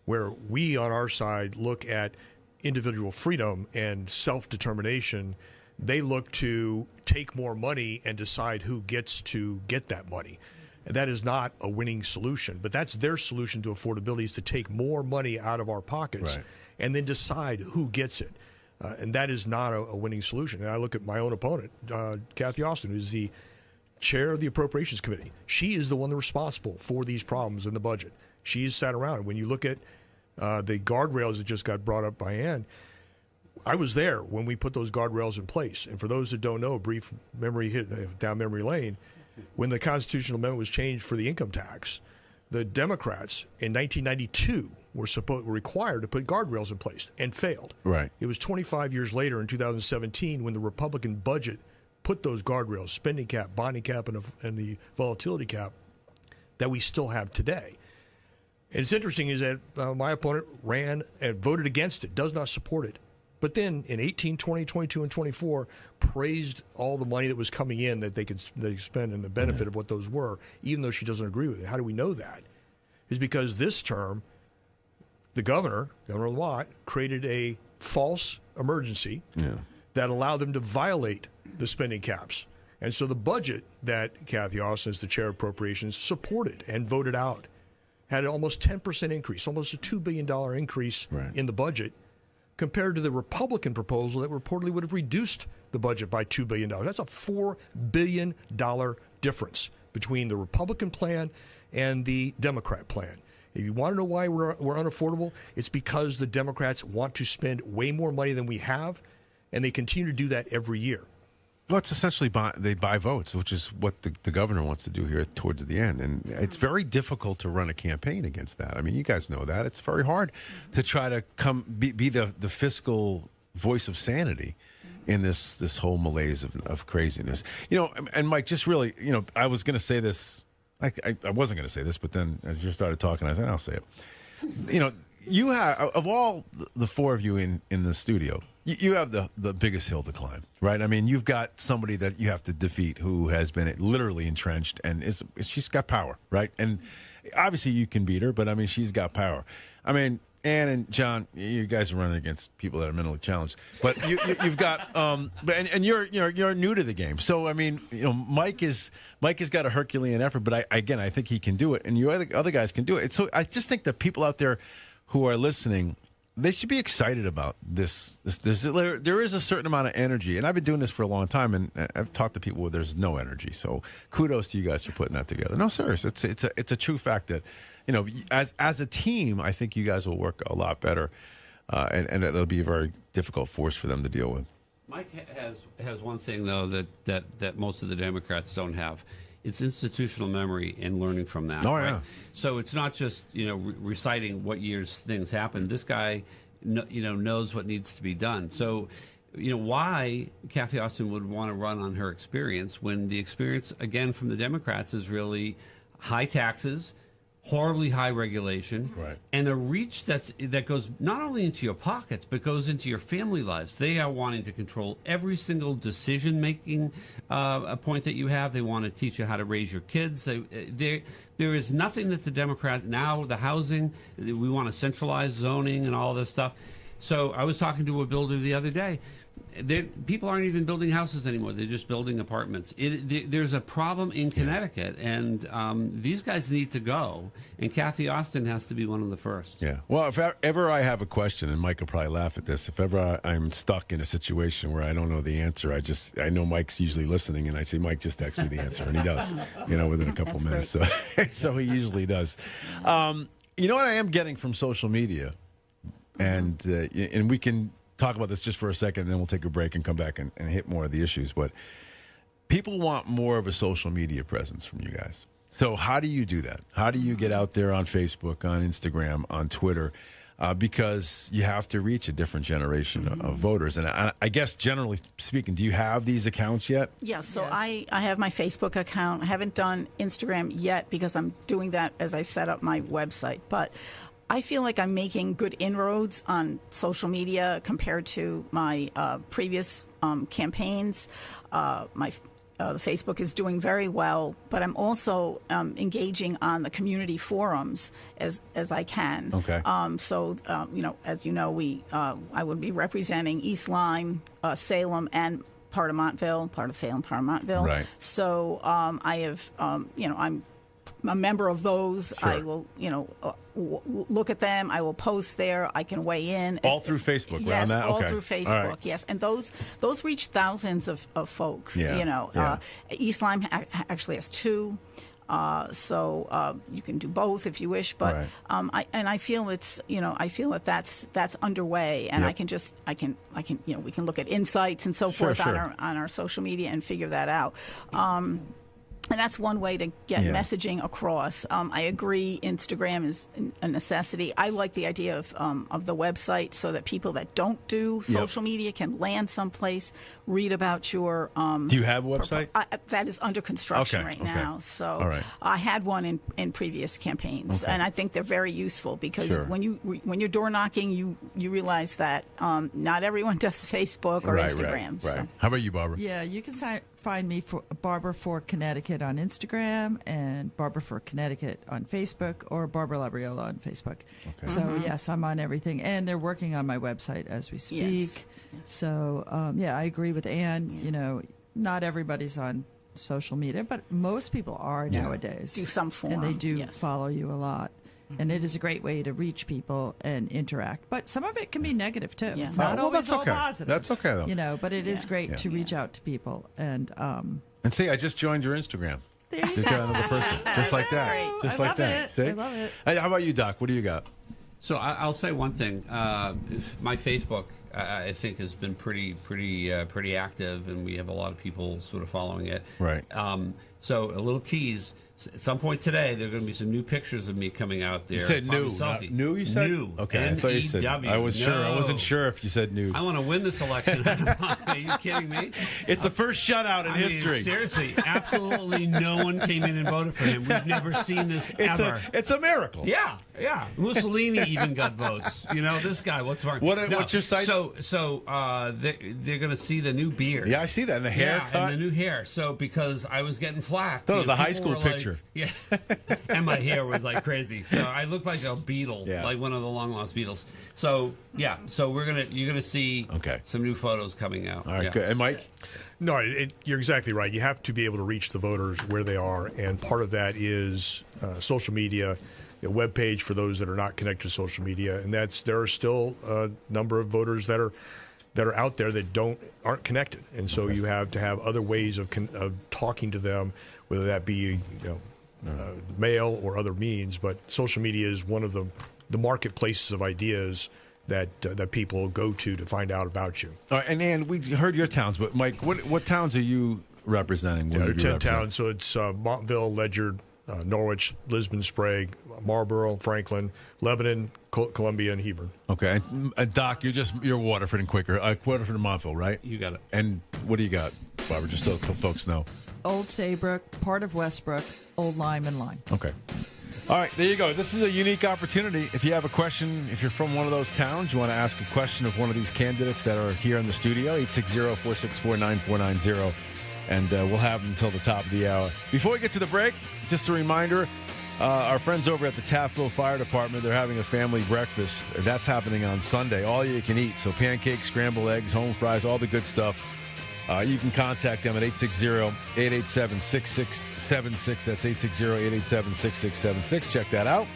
where we on our side look at individual freedom and self-determination, they look to take more money and decide who gets to get that money. And that is not a winning solution, but that's their solution to affordability, is to take more money out of our pockets and then decide who gets it. And that is not a winning solution. And I look at my own opponent, Kathy Austin, who's the chair of the Appropriations Committee. She is the one responsible for these problems in the budget. She's sat around. And when you look at the guardrails that just got brought up by Ann, I was there when we put those guardrails in place. And for those that don't know, brief memory hit down memory lane, when the constitutional amendment was changed for the income tax, the Democrats in 1992 were required to put guardrails in place and failed. Right. It was 25 years later in 2017 when the Republican budget put those guardrails, spending cap, bonding cap, and the volatility cap, that we still have today. And it's interesting is that my opponent ran and voted against it, does not support it. But then in 18, 20, 22, and 24, praised all the money that was coming in that they could spend and the benefit of what those were, even though she doesn't agree with it. How do we know that? Is because this term, the Governor Watt, created a false emergency that allowed them to violate the spending caps. And so the budget that Kathy Austin, as the chair of appropriations, supported and voted out had an almost 10% increase, almost a $2 billion increase in the budget, compared to the Republican proposal that reportedly would have reduced the budget by $2 billion. That's a $4 billion difference between the Republican plan and the Democrat plan. If you want to know why we're unaffordable, it's because the Democrats want to spend way more money than we have, and they continue to do that every year. Well, it's essentially they buy votes, which is what the governor wants to do here towards the end. And it's very difficult to run a campaign against that. I mean, you guys know that. It's very hard to try to be the fiscal voice of sanity in this whole malaise of craziness. You know, and Mike, just really, you know, I was going to say this. I wasn't going to say this, but then as you started talking, I said, I'll say it. You know, you have, of all the four of you in the studio, you have the biggest hill to climb, right? I mean, you've got somebody that you have to defeat who has been literally entrenched, and she's got power, right? And obviously you can beat her, but I mean, she's got power. I mean, Ann and John, you guys are running against people that are mentally challenged, but you've got, and you're new to the game. So I mean, you know, Mike has got a Herculean effort, but I think he can do it, and you other guys can do it. So I just think that people out there who are listening they should be excited about this. There is a certain amount of energy, and I've been doing this for a long time, and I've talked to people where there's no energy. So kudos to you guys for putting that together. No, serious. It's a true fact that, you know, as a team, I think you guys will work a lot better, and it'll be a very difficult force for them to deal with. Mike has one thing though that most of the Democrats don't have. It's institutional memory and learning from that. Oh, right? yeah. So it's not just, you know, reciting what years things happened. This guy, knows what needs to be done. So, you know, why Kathy Austin would want to run on her experience when the experience, again, from the Democrats is really high taxes, horribly high regulation, right, and a reach that goes not only into your pockets but goes into your family lives. They are wanting to control every single decision-making point that you have. They want to teach you how to raise your kids. There is nothing that the Democrat now, the housing, we want to centralize zoning and all this stuff. So I was talking to a builder the other day. People aren't even building houses anymore. They're just building apartments. There's a problem in Connecticut, and these guys need to go, and Kathy Austin has to be one of the first. Yeah. Well, if ever I have a question, and Mike will probably laugh at this, if ever I'm stuck in a situation where I don't know the answer, I know Mike's usually listening, and I say, Mike, just text me the answer, and he does, within a couple minutes. So, so he usually does. You know what I am getting from social media, and we can talk about this just for a second, and then we'll take a break and come back and hit more of the issues. But people want more of a social media presence from you guys. So how do you do that? How do you get out there on Facebook, on Instagram, on Twitter? Because you have to reach a different generation of voters. And I guess, generally speaking, do you have these accounts yet? Yes. So I have my Facebook account. I haven't done Instagram yet because I'm doing that as I set up my website. But I feel like I'm making good inroads on social media compared to my previous campaigns. The Facebook is doing very well, but I'm also engaging on the community forums as I can. Okay. So as you know, I would be representing East Lyme, Salem, and part of Salem, part of Montville. Right. So I have, I'm a member of those. Sure. I will, look at them. I will post there. I can weigh in. All through Facebook, yes, around that? all Okay. through Facebook, all right. Yes. And those reach thousands of folks, Yeah. East Lyme actually has 2. So you can do both if you wish, but right. I feel I feel that that's underway, and Yep. we can look at insights and so forth Sure. on our social media and figure that out. And that's one way to get messaging across. I agree, Instagram is a necessity. I like the idea of the website so that people that don't do social media can land someplace, read about your... do you have a website? That is under construction right now. So I had one in previous campaigns, and I think they're very useful because when you're door knocking, you realize that not everyone does Facebook or Instagram. Right. So. How about you, Barbara? Yeah, you can find me for Barbara for Connecticut on Instagram and Barbara for Connecticut on Facebook, or Barbara Labriola on Facebook. Okay. So yes, I'm on everything, and they're working on my website as we speak. Yes. So I agree with Ann. Yeah. Not everybody's on social media, but most people are nowadays. Do some form, and they do follow you a lot. And it is a great way to reach people and interact. But some of it can be negative, too. Yeah. It's not always that's all okay. positive. That's okay, though. But it is great to reach out to people. And see, I just joined your Instagram. There you go. Got another person. Just like that. Great. Just I like love that. it. See? I love it. Hey, how about you, Doc? What do you got? So I'll say one thing. My Facebook, I think, has been pretty active, and we have a lot of people sort of following it. Right. So a little tease. At some point today, there are going to be some new pictures of me coming out there. You said new. New, you said? New. Okay. I thought you said. I was sure. I wasn't sure if you said new. I want to win this election. Are you kidding me? It's the first shutout in history. Seriously, absolutely no one came in and voted for him. We've never seen this ever. It's a miracle. Yeah. Mussolini even got votes. This guy. What's your site? So they're going to see the new beard. Yeah, I see that. And the haircut. And the new hair. So because I was getting flack. That was a high school picture. Yeah. And my hair was like crazy. So I looked like a beetle, like one of the long lost Beatles. So so you're gonna see some new photos coming out. All right, good. And Mike? No, you're exactly right. You have to be able to reach the voters where they are, and part of that is social media. web page for those that are not connected to social media, and there are still a number of voters that are out there that aren't connected, and so you have to have other ways of talking to them, whether that be mail or other means. But social media is one of the marketplaces of ideas that people go to find out about you. All right, and Ann, we heard your towns, but Mike, what towns are you representing? There are 10 towns, so it's Montville, Ledyard, Norwich, Lisbon, Sprague, Marlborough, Franklin, Lebanon, Columbia, and Hebron. Okay, and Doc, you're Waterford and Quaker, Waterford and Montville, right? You got it. And what do you got, Barbara? Just so folks know. Old Saybrook, part of Westbrook, Old Lyme and Lyme. Okay. All right, there you go. This is a unique opportunity. If you have a question, if you're from one of those towns, you want to ask a question of one of these candidates that are here in the studio, 860-464-9490, and we'll have them until the top of the hour. Before we get to the break, just a reminder, our friends over at the Taftville Fire Department, they're having a family breakfast. That's happening on Sunday. All you can eat. So pancakes, scrambled eggs, home fries, all the good stuff. You can contact them at 860-887-6676. That's 860-887-6676. Check that out.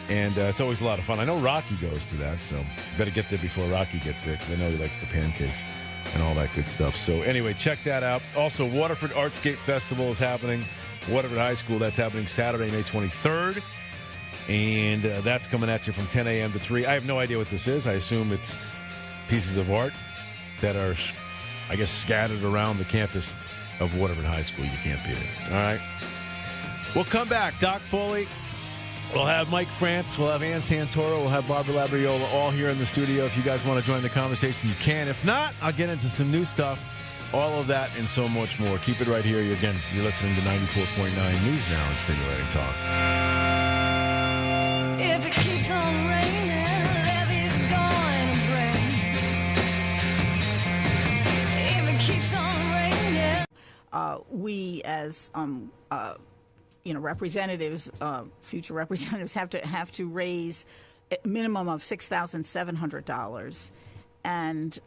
And it's always a lot of fun. I know Rocky goes to that, so better get there before Rocky gets there, because I know he likes the pancakes and all that good stuff. So anyway, check that out. Also, Waterford Artscape Festival is happening. Waterford High School, that's happening Saturday, May 23rd. And that's coming at you from 10 a.m. to 3. I have no idea what this is. I assume it's pieces of art that are, I guess, scattered around the campus of Waterford High School. You can't beat it. All right. We'll come back. Doc Foley. We'll have Mike France. We'll have Ann Santoro. We'll have Barbara Labriola all here in the studio. If you guys want to join the conversation, you can. If not, I'll get into some new stuff. All of that and so much more. Keep it right here. Again, you're listening to 94.9 News Now and Stimulating Talk. If it keeps on raining, levee's going to bring. If it keeps on raining. We as representatives, future representatives have to raise a minimum of $6,700 and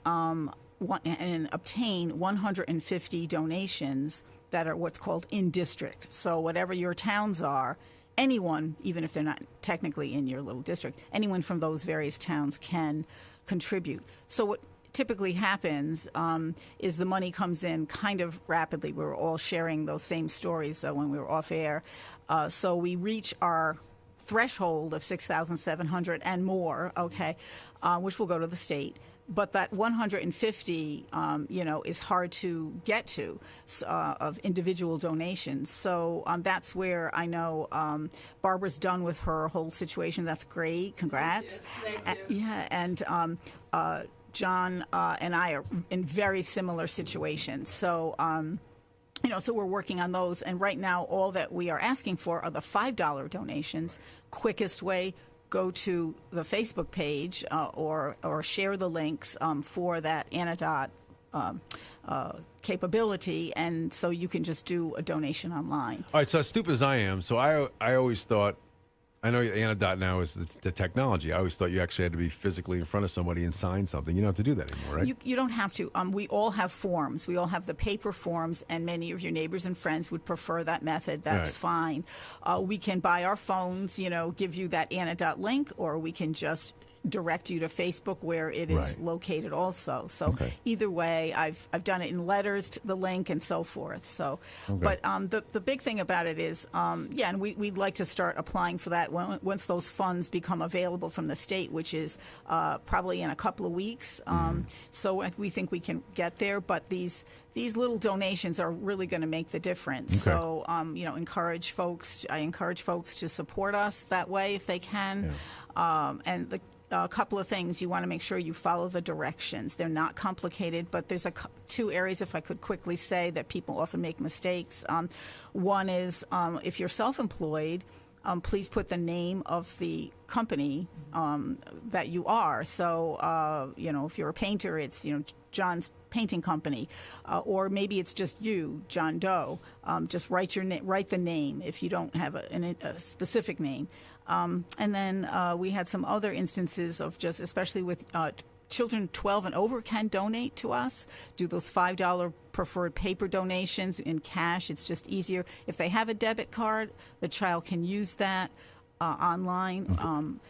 obtain 150 donations that are what's called in district. So whatever your towns are, anyone, even if they're not technically in your little district, anyone from those various towns can contribute. So what typically happens is the money comes in kind of rapidly. We're all sharing those same stories when we were off air. So we reach our threshold of $6,700 and more, which will go to the state. But that 150, is hard to get to of individual donations. So that's where I know Barbara's done with her whole situation. That's great. Congrats. Thank you. And John and I are in very similar situations. So, so we're working on those. And right now, all that we are asking for are the $5 donations. Quickest way, go to the Facebook page or share the links for that Anadot capability, and so you can just do a donation online. All right, so as stupid as I am, so I always thought, I know Anadot now is the technology. I always thought you actually had to be physically in front of somebody and sign something. You don't have to do that anymore, right? You don't have to. We all have forms. We all have the paper forms, and many of your neighbors and friends would prefer that method. That's fine. We can, by our phones, give you that Anadot link, or we can just direct you to Facebook where it is located also. So either way, I've done it in letters to the link and so forth. So, but the big thing about it is, and we'd like to start applying for that once those funds become available from the state, which is probably in a couple of weeks. So we think we can get there, but these little donations are really going to make the difference. So, I encourage folks to support us that way if they can. And a couple of things. You want to make sure you follow the directions. They're not complicated, but there's two areas, if I could quickly say, that people often make mistakes. One is if you're self-employed, please put the name of the company that you are. So, if you're a painter, it's, John's Painting Company, or maybe it's just you, John Doe. Just write the name if you don't have a specific name. And then we had some other instances of just, especially with children 12 and over can donate to us, do those $5 preferred paper donations in cash. It's just easier. If they have a debit card, the child can use that. online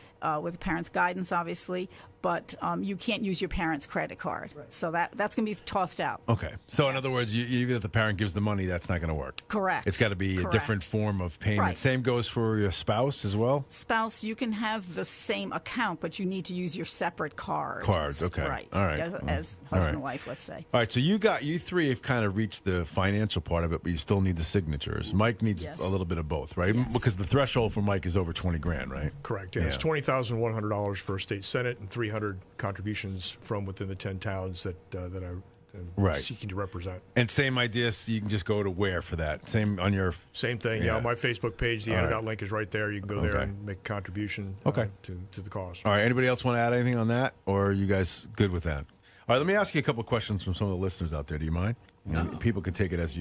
with the parents' guidance, obviously. But you can't use your parents' credit card. Right. So that's going to be tossed out. Okay. So in other words, even if the parent gives the money, that's not going to work. Correct. It's got to be a different form of payment. Right. Same goes for your spouse as well? Spouse, you can have the same account, but you need to use your separate card. Cards, okay. Right. All right. As husband and wife, let's say. All right, so you three have kind of reached the financial part of it, but you still need the signatures. Mike needs a little bit of both, right? Yes. Because the threshold for Mike is over $20,000, right? Correct. Yeah. It's $20,100 for state senate and 300 contributions from within the 10 towns that I'm seeking to represent. And same idea, so you can just go to where for that? Same on your... Same thing. Yeah, on my Facebook page, the handout link is right there. You can go there and make a contribution to the cause. All right, anybody else want to add anything on that, or are you guys good with that? All right, let me ask you a couple of questions from some of the listeners out there. Do you mind? No. People can take it as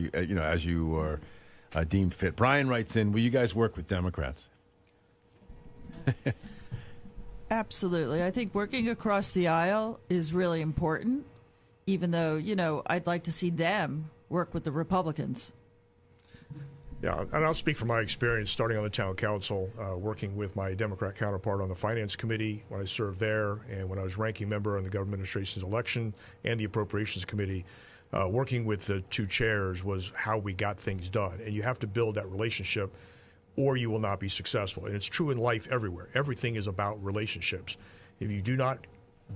you are deemed fit. Brian writes in, will you guys work with Democrats? Absolutely. I think working across the aisle is really important, even though, I'd like to see them work with the Republicans. Yeah, and I'll speak from my experience starting on the town council, working with my Democrat counterpart on the Finance Committee when I served there, and when I was ranking member on the Government Administration's election and the Appropriations Committee. Working with the two chairs was how we got things done. And you have to build that relationship or you will not be successful. And it's true in life everywhere. Everything is about relationships. If you do not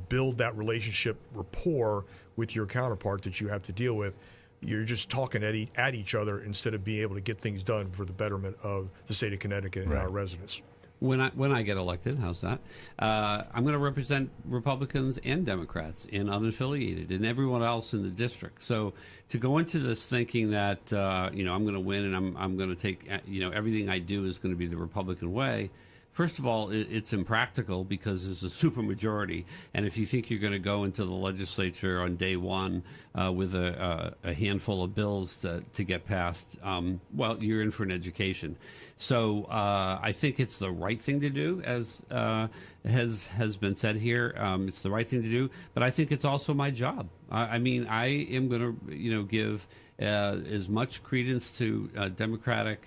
build that relationship rapport with your counterpart that you have to deal with, you're just talking at each other instead of being able to get things done for the betterment of the state of Connecticut and our residents. When I get elected, how's that? I'm going to represent Republicans and Democrats and unaffiliated and everyone else in the district. So to go into this thinking that I'm going to win and I'm going to take everything I do is going to be the Republican way. First of all, it's impractical because there's a supermajority, and if you think you're going to go into the legislature on day one with a handful of bills to get passed, well, you're in for an education. So I think it's the right thing to do, as has been said here. It's the right thing to do, but I think it's also my job. I mean, I am going to give as much credence to Democratic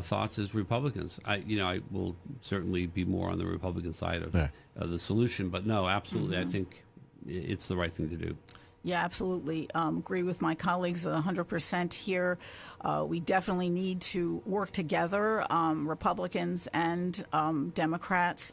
thoughts as Republicans. I will certainly be more on the Republican side of the solution, but no, absolutely, I think it's the right thing to do. Yeah, absolutely. Agree with my colleagues 100% here. We definitely need to work together, Republicans and Democrats.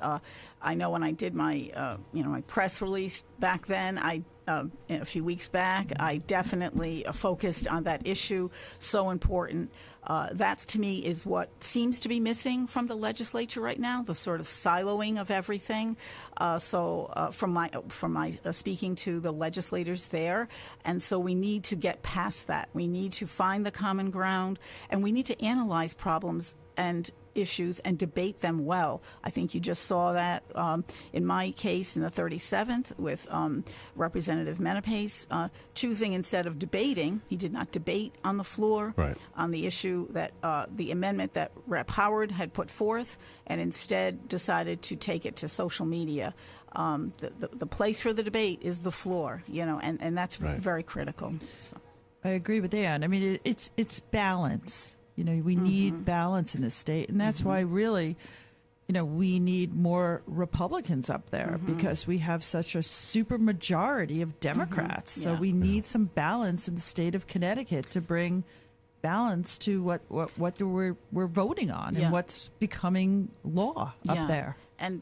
I know when I did my, my press release back then, a few weeks back, I definitely focused on that issue. So important. That, to me, is what seems to be missing from the legislature right now, the sort of siloing of everything. From my speaking to the legislators there, and so we need to get past that. We need to find the common ground, and we need to analyze problems and issues and debate them well. I think you just saw that in my case in the 37th with Representative Menapace choosing, instead of debating, he did not debate on the floor on the issue that the amendment that Rep. Howard had put forth, and instead decided to take it to social media. The place for the debate is the floor, and that's very critical. So. I agree with Ann. I mean, it's balance. We need balance in this state, and that's why really, we need more Republicans up there because we have such a super majority of Democrats. So we need some balance in the state of Connecticut to bring balance to what we're voting on and what's becoming law up there. And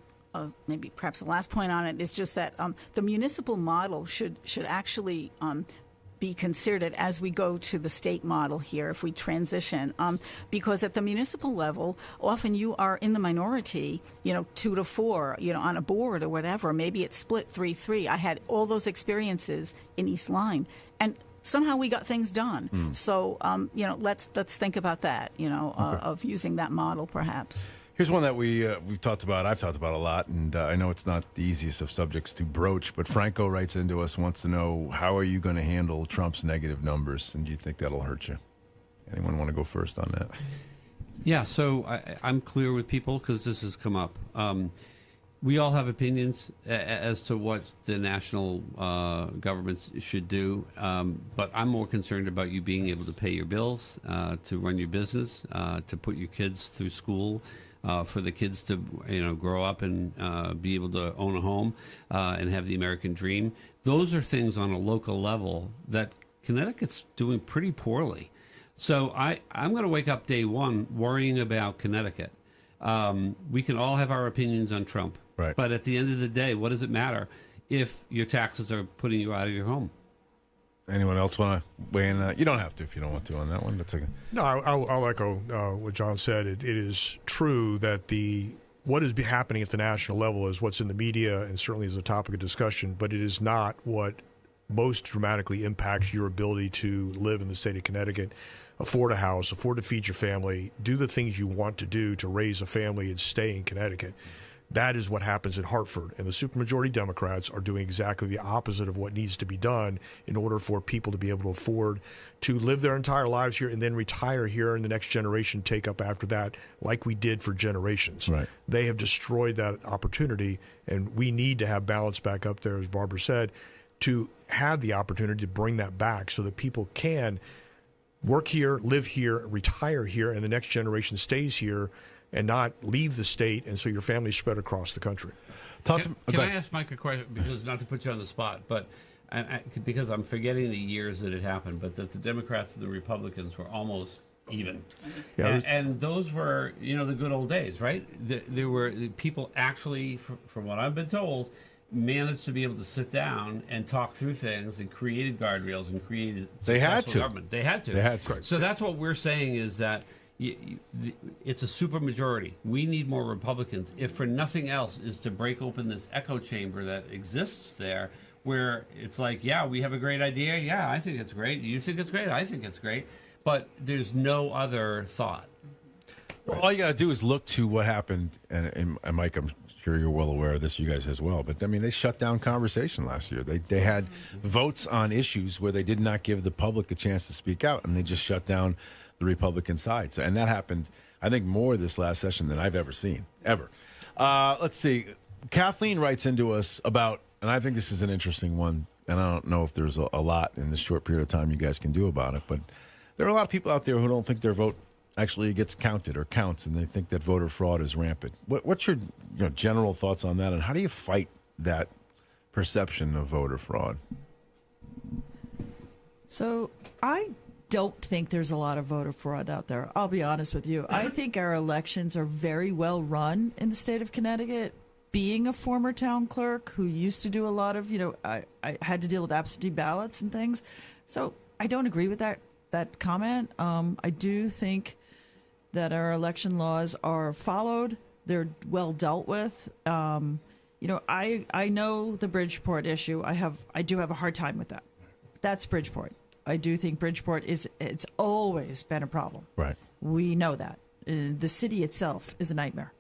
maybe perhaps the last point on it is just that the municipal model should actually be considered as we go to the state model here if we transition, because at the municipal level often you are in the minority, 2 to 4, on a board or whatever. Maybe it's split 3-3. I had all those experiences in East Lyme, and somehow we got things done. So let's think about that, of using that model perhaps. Here's one that we've talked about. I've talked about a lot, and I know it's not the easiest of subjects to broach. But Franco writes into us, wants to know, how are you going to handle Trump's negative numbers, and do you think that'll hurt you? Anyone want to go first on that? Yeah, so I'm clear with people because this has come up. We all have opinions as to what the national governments should do, but I'm more concerned about you being able to pay your bills, to run your business, to put your kids through school. for the kids to grow up and be able to own a home and have the American dream. Those are things on a local level that Connecticut's doing pretty poorly. So I'm going to wake up day one worrying about Connecticut. We can all have our opinions on Trump, right? But at the end of the day, what does it matter if your taxes are putting you out of your home? Anyone else want to weigh in? You don't have to if you don't want to on that one. That's okay. No, I'll echo what John said. It is true that what is happening at the national level is what's in the media and certainly is a topic of discussion, but it is not what most dramatically impacts your ability to live in the state of Connecticut, afford a house, afford to feed your family, do the things you want to do to raise a family and stay in Connecticut. That is what happens in Hartford. And the supermajority Democrats are doing exactly the opposite of what needs to be done in order for people to be able to afford to live their entire lives here and then retire here and the next generation take up after that, like we did for generations. Right. They have destroyed that opportunity, and we need to have balance back up there, as Barbara said, to have the opportunity to bring that back so that people can work here, live here, retire here, and the next generation stays here and not leave the state, and so your family's spread across the country. Can I ask Mike a question? Because not to put you on the spot, but because I'm forgetting the years that it happened, but that the Democrats and the Republicans were almost even. Yeah, and those were, the good old days, right? There were people actually, from what I've been told, managed to be able to sit down and talk through things and created guardrails and created successful government. They had to. So that's what we're saying is that it's a super majority. We need more Republicans, if for nothing else, is to break open this echo chamber that exists there, where it's like, yeah, we have a great idea. Yeah, I think it's great. You think it's great. I think it's great. But there's no other thought. Well, all you got to do is look to what happened, and Mike, I'm sure you're well aware of this, you guys as well. But I mean, they shut down conversation last year. They had votes on issues where they did not give the public a chance to speak out, and they just shut down the Republican side. So, and that happened, I think, more this last session than I've ever seen, ever. Let's see. Kathleen writes into us about, and I think this is an interesting one, and I don't know if there's a lot in this short period of time you guys can do about it, but there are a lot of people out there who don't think their vote actually gets counted or counts, and they think that voter fraud is rampant. What's your general thoughts on that, and how do you fight that perception of voter fraud? So I don't think there's a lot of voter fraud out there. I'll be honest with you. I think our elections are very well run in the state of Connecticut. Being a former town clerk who used to do a lot of, I had to deal with absentee ballots and things. So I don't agree with that comment. I do think that our election laws are followed. They're well dealt with. I know the Bridgeport issue. I do have a hard time with that. That's Bridgeport. I do think Bridgeport it's always been a problem. Right. We know that. The city itself is a nightmare.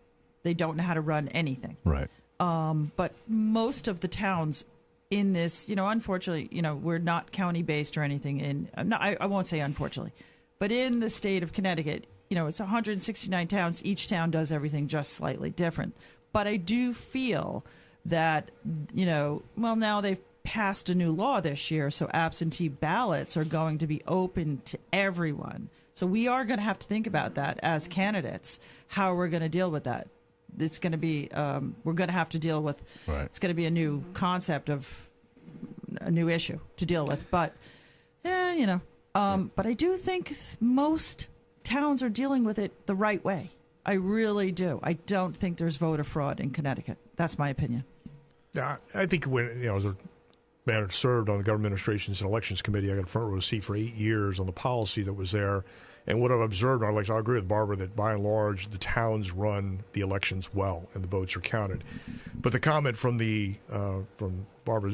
They don't know how to run anything. Right. But most of the towns in this, unfortunately, we're not county based or anything. I won't say unfortunately, but in the state of Connecticut, it's 169 towns. Each town does everything just slightly different. But I do feel that, now they've passed a new law this year, so absentee ballots are going to be open to everyone. So we are going to have to think about that as candidates, how we're going to deal with that. It's going to be, we're going to have to deal with, It's going to be a new concept of a new issue to deal with. But, but I do think most towns are dealing with it the right way. I really do. I don't think there's voter fraud in Connecticut. That's my opinion. Yeah, I think when, as a man who served on the Government Administrations and Elections Committee, I got a front row seat for 8 years on the policy that was there. And what I've observed, I agree with Barbara, that by and large, the towns run the elections well and the votes are counted. But the comment from Barbara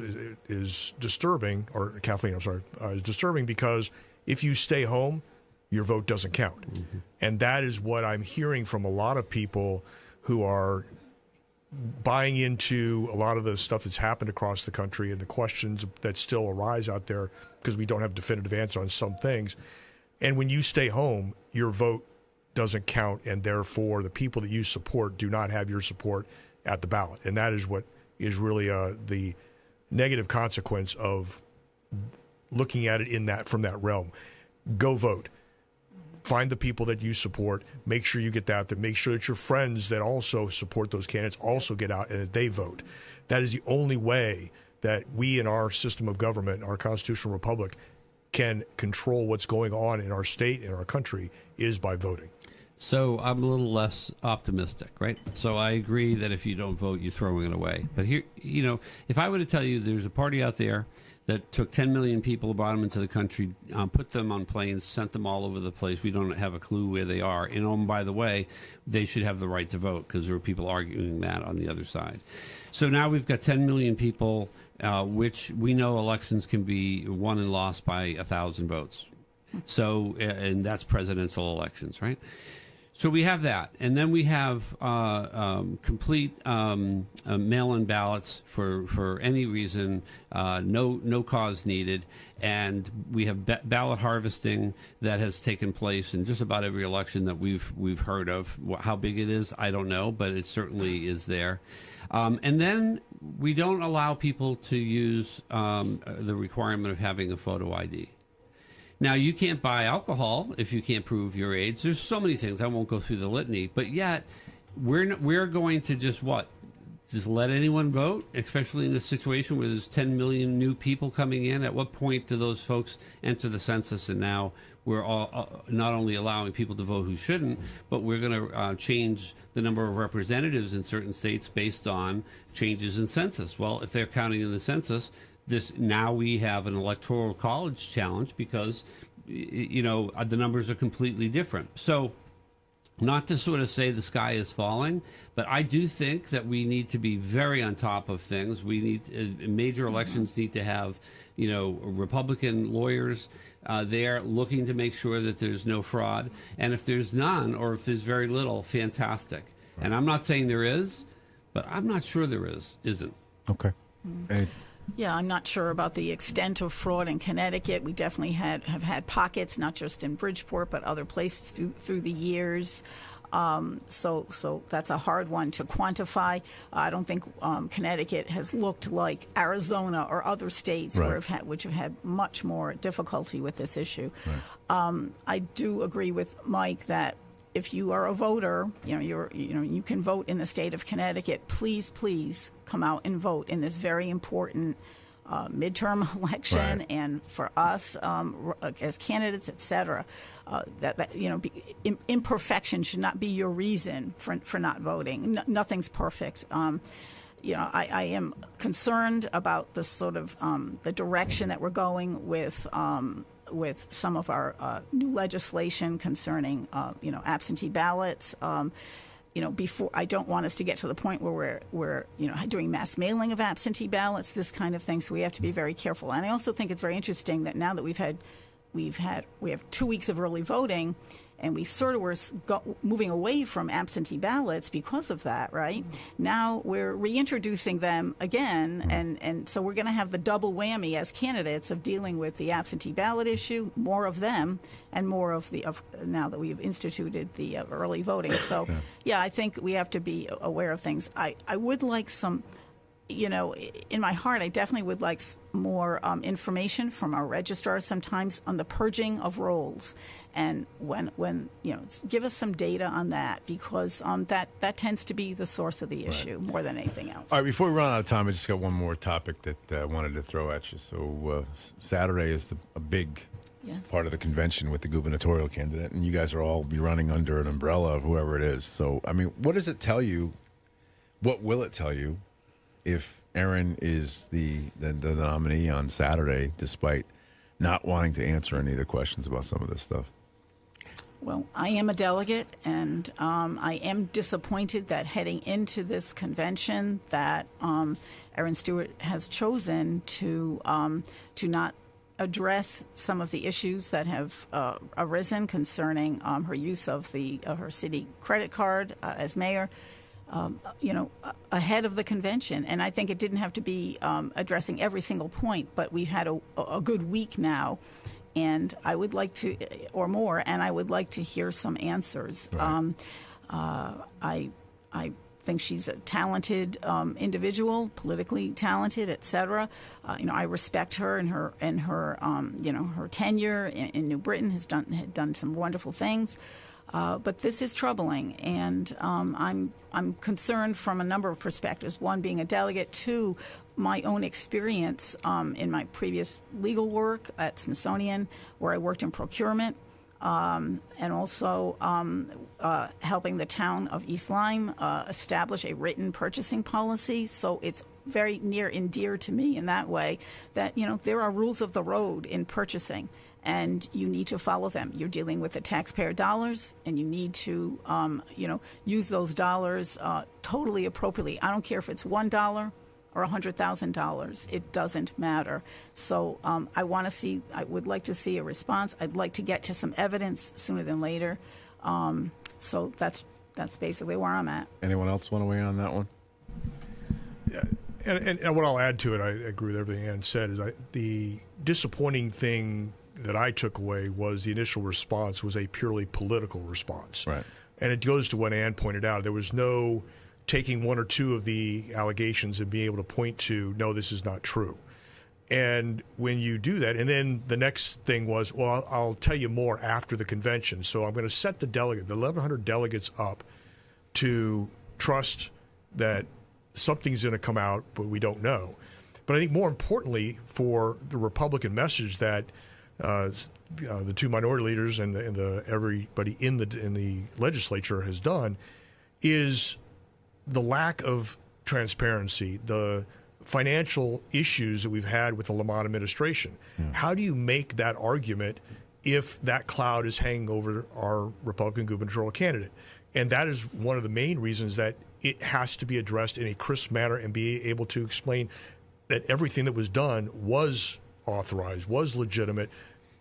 is disturbing, or Kathleen, I'm sorry, is disturbing because if you stay home, your vote doesn't count. Mm-hmm. And that is what I'm hearing from a lot of people who are buying into a lot of the stuff that's happened across the country and the questions that still arise out there because we don't have definitive answer on some things. And when you stay home, your vote doesn't count, and therefore the people that you support do not have your support at the ballot. And that is what is really the negative consequence of looking at it from that realm. Go vote. Find the people that you support. Make sure you get that out there. Make sure that your friends that also support those candidates also get out and that they vote. That is the only way that we in our system of government, our constitutional republic, can control what's going on in our state, in our country, is by voting. So I'm a little less optimistic, right? So I agree that if you don't vote, you're throwing it away. But here, you know, if I were to tell you there's a party out there that took 10 million people, brought them into the country, put them on planes, sent them all over the place. We don't have a clue where they are. And oh, by the way, they should have the right to vote, because there are people arguing that on the other side. So now we've got 10 million people, which we know elections can be won and lost by 1,000 votes. So, and that's presidential elections, right? So we have that, and then we have complete mail-in ballots for any reason, no cause needed, and we have ballot harvesting that has taken place in just about every election that we've heard of. How big it is, I don't know, but it certainly is there. And then we don't allow people to use the requirement of having a photo ID. Now, you can't buy alcohol if you can't prove your age. There's so many things. I won't go through the litany. But yet, we're going to just what? Just let anyone vote, especially in a situation where there's 10 million new people coming in? At what point do those folks enter the census? And now we're all not only allowing people to vote who shouldn't, but we're going to change the number of representatives in certain states based on changes in census. Well, if they're counting in the census, now we have an electoral college challenge because, you know, the numbers are completely different. So not to sort of say the sky is falling, but I do think that we need to be very on top of things. We need major elections need to have, you know, Republican lawyers there looking to make sure that there's no fraud. And if there's none, or if there's very little, fantastic. Right. And I'm not saying there is, but I'm not sure there isn't. Okay. Yeah, I'm not sure about the extent of fraud in Connecticut. We definitely have had pockets, not just in Bridgeport, but other places through the years. So that's a hard one to quantify. I don't think Connecticut has looked like Arizona or other states which have had much more difficulty with this issue. Right. I do agree with Mike that if you are a voter, you can vote in the state of Connecticut. Please come out and vote in this very important midterm election, right. And for us as candidates, et cetera, imperfection should not be your reason for not voting. Nothing's perfect. I am concerned about the sort of the direction that we're going with some of our new legislation concerning, absentee ballots. Before, I don't want us to get to the point where we're doing mass mailing of absentee ballots, this kind of thing. So we have to be very careful. And I also think it's very interesting that now that we have 2 weeks of early voting, and we sort of were moving away from absentee ballots because of that, right? Now we're reintroducing them again, and so we're going to have the double whammy as candidates of dealing with the absentee ballot issue, more of them, and more of now that we've instituted the early voting. So, yeah, I think we have to be aware of things. I would like some. In my heart, I definitely would like more information from our registrars sometimes on the purging of rolls, and when give us some data on that, because that tends to be the source of the issue more than anything else. All right, before we run out of time, I just got one more topic that I wanted to throw at you. So Saturday is a big part of the convention with the gubernatorial candidate, and you guys are all be running under an umbrella of whoever it is. So, I mean, what does it tell you? What will it tell you if Aaron is the nominee on Saturday, despite not wanting to answer any of the questions about some of this stuff? Well, I am a delegate, and I am disappointed that heading into this convention that Aaron Stewart has chosen to not address some of the issues that have arisen concerning her use of her city credit card as mayor. Ahead of the convention. And I think it didn't have to be addressing every single point, but we've had a good week now, and I would like to, or more, and I would like to hear some answers. Right. think she's a talented individual, politically talented, etc. I respect her and her her tenure in New Britain had done some wonderful things. But this is troubling, and I'm concerned from a number of perspectives. One, being a delegate. Two, my own experience in my previous legal work at Smithsonian, where I worked in procurement, and also helping the town of East Lyme establish a written purchasing policy. So it's very near and dear to me in that way that, there are rules of the road in purchasing, and you need to follow them. You're dealing with the taxpayer dollars, and you need to, use those dollars totally appropriately. I don't care if it's $1 or $100,000. It doesn't matter. So I would like to see a response. I'd like to get to some evidence sooner than later. So that's basically where I'm at. Anyone else want to weigh in on that one? Yeah. And what I'll add to it, I agree with everything Ann said, is the disappointing thing that I took away was the initial response was a purely political response. Right. And it goes to what Ann pointed out. There was no taking one or two of the allegations and being able to point to, no, this is not true. And when you do that, and then the next thing was, well, I'll tell you more after the convention. So I'm going to set the 1,100 delegates up to trust that something's going to come out, but we don't know. But I think more importantly for the Republican message that the two minority leaders and everybody in the legislature has done is the lack of transparency, the financial issues that we've had with the Lamont administration. Yeah. How do you make that argument if that cloud is hanging over our Republican gubernatorial candidate? And that is one of the main reasons that it has to be addressed in a crisp manner and be able to explain that everything that was done was authorized, was legitimate.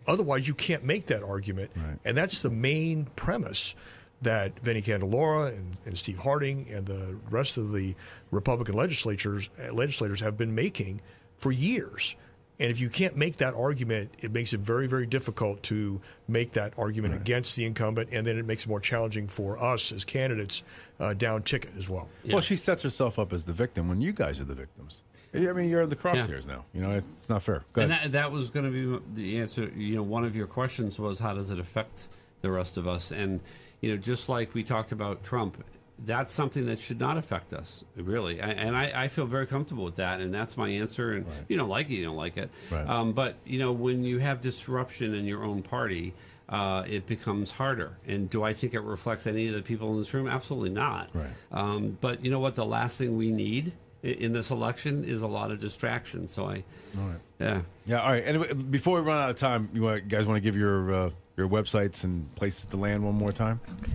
Otherwise, you can't make that argument. Right. And that's the main premise that Vinnie Candelora and Steve Harding and the rest of the Republican legislators have been making for years. And if you can't make that argument, it makes it very, very difficult to make that argument against the incumbent, and then it makes it more challenging for us as candidates down ticket as well. Yeah. Well, she sets herself up as the victim when you guys are the victims. I mean, you're the crosshairs now. It's not fair. Go ahead. And that was going to be the answer. One of your questions was, how does it affect the rest of us? And, just like we talked about Trump, that's something that should not affect us, really. I feel very comfortable with that, and that's my answer. And if you don't like it, you don't like it. Right. But, when you have disruption in your own party, it becomes harder. And do I think it reflects any of the people in this room? Absolutely not. Right. But you know what? The last thing we need in this election is a lot of distraction. So all right. Yeah. All right. Anyway, before we run out of time, you guys want to give your websites and places to land one more time? Okay.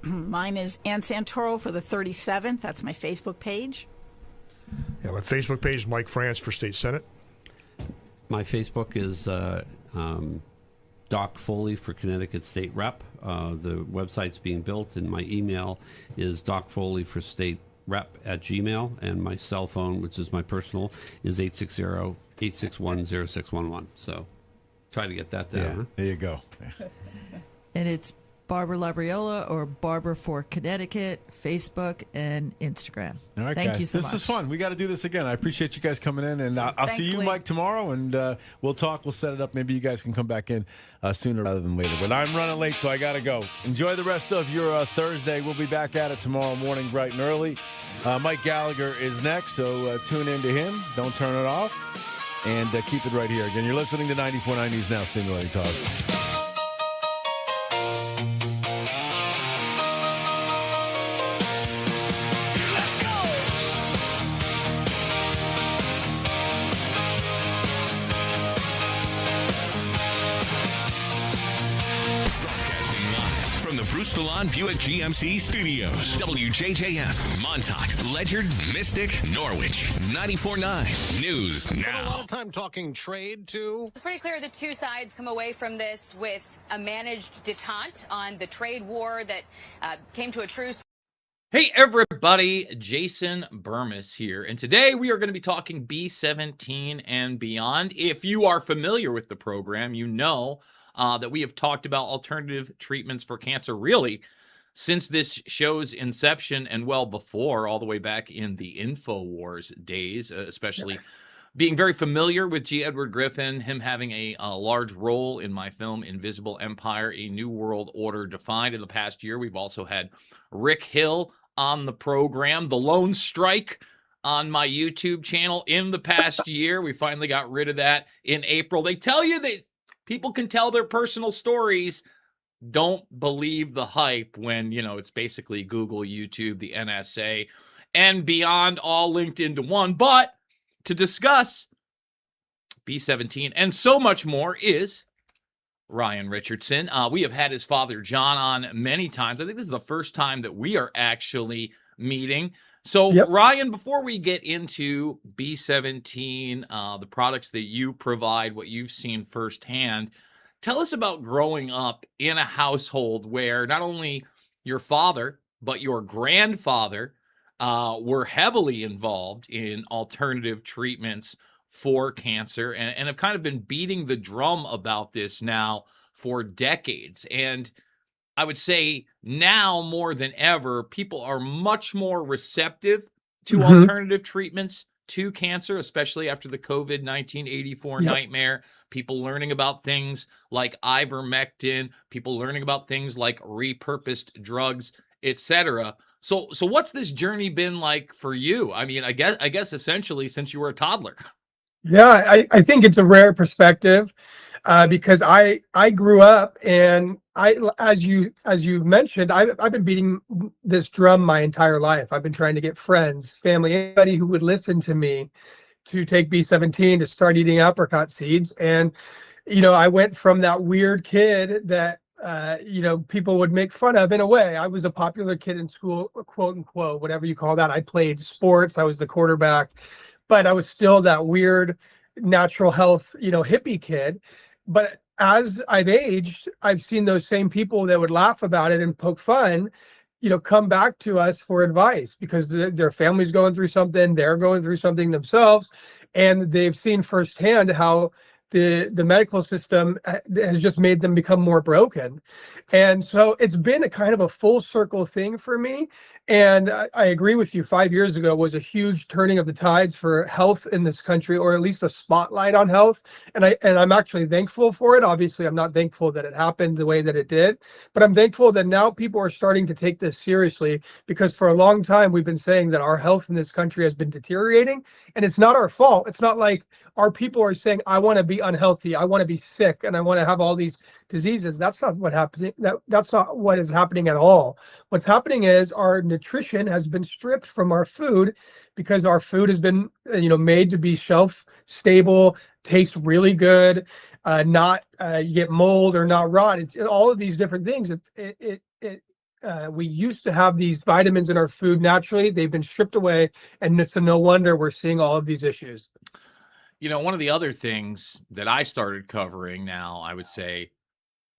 Mine is Ann Santoro for the 37th. That's my Facebook page. Yeah, my Facebook page is Mike France for State Senate. My Facebook is Doc Foley for Connecticut State Rep. The website's being built, and my email is docfoleyforstaterep@gmail, and my cell phone, which is my personal, is 860-861-0611. So try to get that down. Yeah, huh? There you go. And it's Barbara Labriola or Barbara for Connecticut, Facebook, and Instagram. All right, Thank guys. you so much. This was fun. We got to do this again. I appreciate you guys coming in, and I'll see you, Lee. Mike, tomorrow, and we'll talk. We'll set it up. Maybe you guys can come back in sooner rather than later. But I'm running late, so I got to go. Enjoy the rest of your Thursday. We'll be back at it tomorrow morning, bright and early. Mike Gallagher is next, so tune in to him. Don't turn it off, and keep it right here. Again, you're listening to 94.9 News Now, Stimulating Talk. Brewster-Lawn Buick GMC Studios. WJJF, Montauk, Ledyard, Mystic, Norwich. 94.9 News Now. A lot of time talking trade, too. It's pretty clear the two sides come away from this with a managed detente on the trade war that came to a truce. Hey everybody, Jason Burmis here, and today we are going to be talking B17 and beyond. If you are familiar with the program, you know that we have talked about alternative treatments for cancer really since this show's inception and well before, all the way back in the InfoWars days, especially being very familiar with G. Edward Griffin, him having a large role in my film Invisible Empire, A New World Order Defined in the past year. We've also had Rick Hill on the program, The Lone Strike on my YouTube channel in the past year. We finally got rid of that in April. They tell you that people can tell their personal stories. Don't believe the hype when, it's basically Google, YouTube, the NSA, and beyond all linked into one. But to discuss B-17 and so much more is Ryan Richardson. We have had his father, John, on many times. I think this is the first time that we are actually meeting. So, Ryan, before we get into B-17, the products that you provide, what you've seen firsthand, tell us about growing up in a household where not only your father, but your grandfather were heavily involved in alternative treatments for cancer and have kind of been beating the drum about this now for decades. And I would say now more than ever, people are much more receptive to alternative treatments to cancer, especially after the COVID-1984 nightmare. People learning about things like ivermectin, people learning about things like repurposed drugs, etc. So what's this journey been like for you? I mean, I guess essentially since you were a toddler. Yeah, I think it's a rare perspective because I grew up and as you mentioned, I've been beating this drum my entire life. I've been trying to get friends, family, anybody who would listen to me to take B-17 to start eating apricot seeds. And I went from that weird kid that people would make fun of. In a way, I was a popular kid in school, quote unquote, whatever you call that. I played sports. I was the quarterback, but I was still that weird natural health, hippie kid. But as I've aged, I've seen those same people that would laugh about it and poke fun, come back to us for advice because their family's going through something, they're going through something themselves, and they've seen firsthand how the medical system has just made them become more broken. And so it's been a kind of a full circle thing for me. And I agree with you. 5 years ago was a huge turning of the tides for health in this country, or at least a spotlight on health. And I'm actually thankful for it. Obviously, I'm not thankful that it happened the way that it did, but I'm thankful that now people are starting to take this seriously, because for a long time we've been saying that our health in this country has been deteriorating, and it's not our fault. It's not like our people are saying, I want to be unhealthy, I want to be sick, and I want to have all these diseases. That's not what happening. That's not what is happening at all. What's happening is our nutrition has been stripped from our food because our food has been, made to be shelf stable, taste really good, not get mold or not rot. It's all of these different things. We used to have these vitamins in our food naturally. They've been stripped away, and so no wonder we're seeing all of these issues. One of the other things that I started covering now, I would say,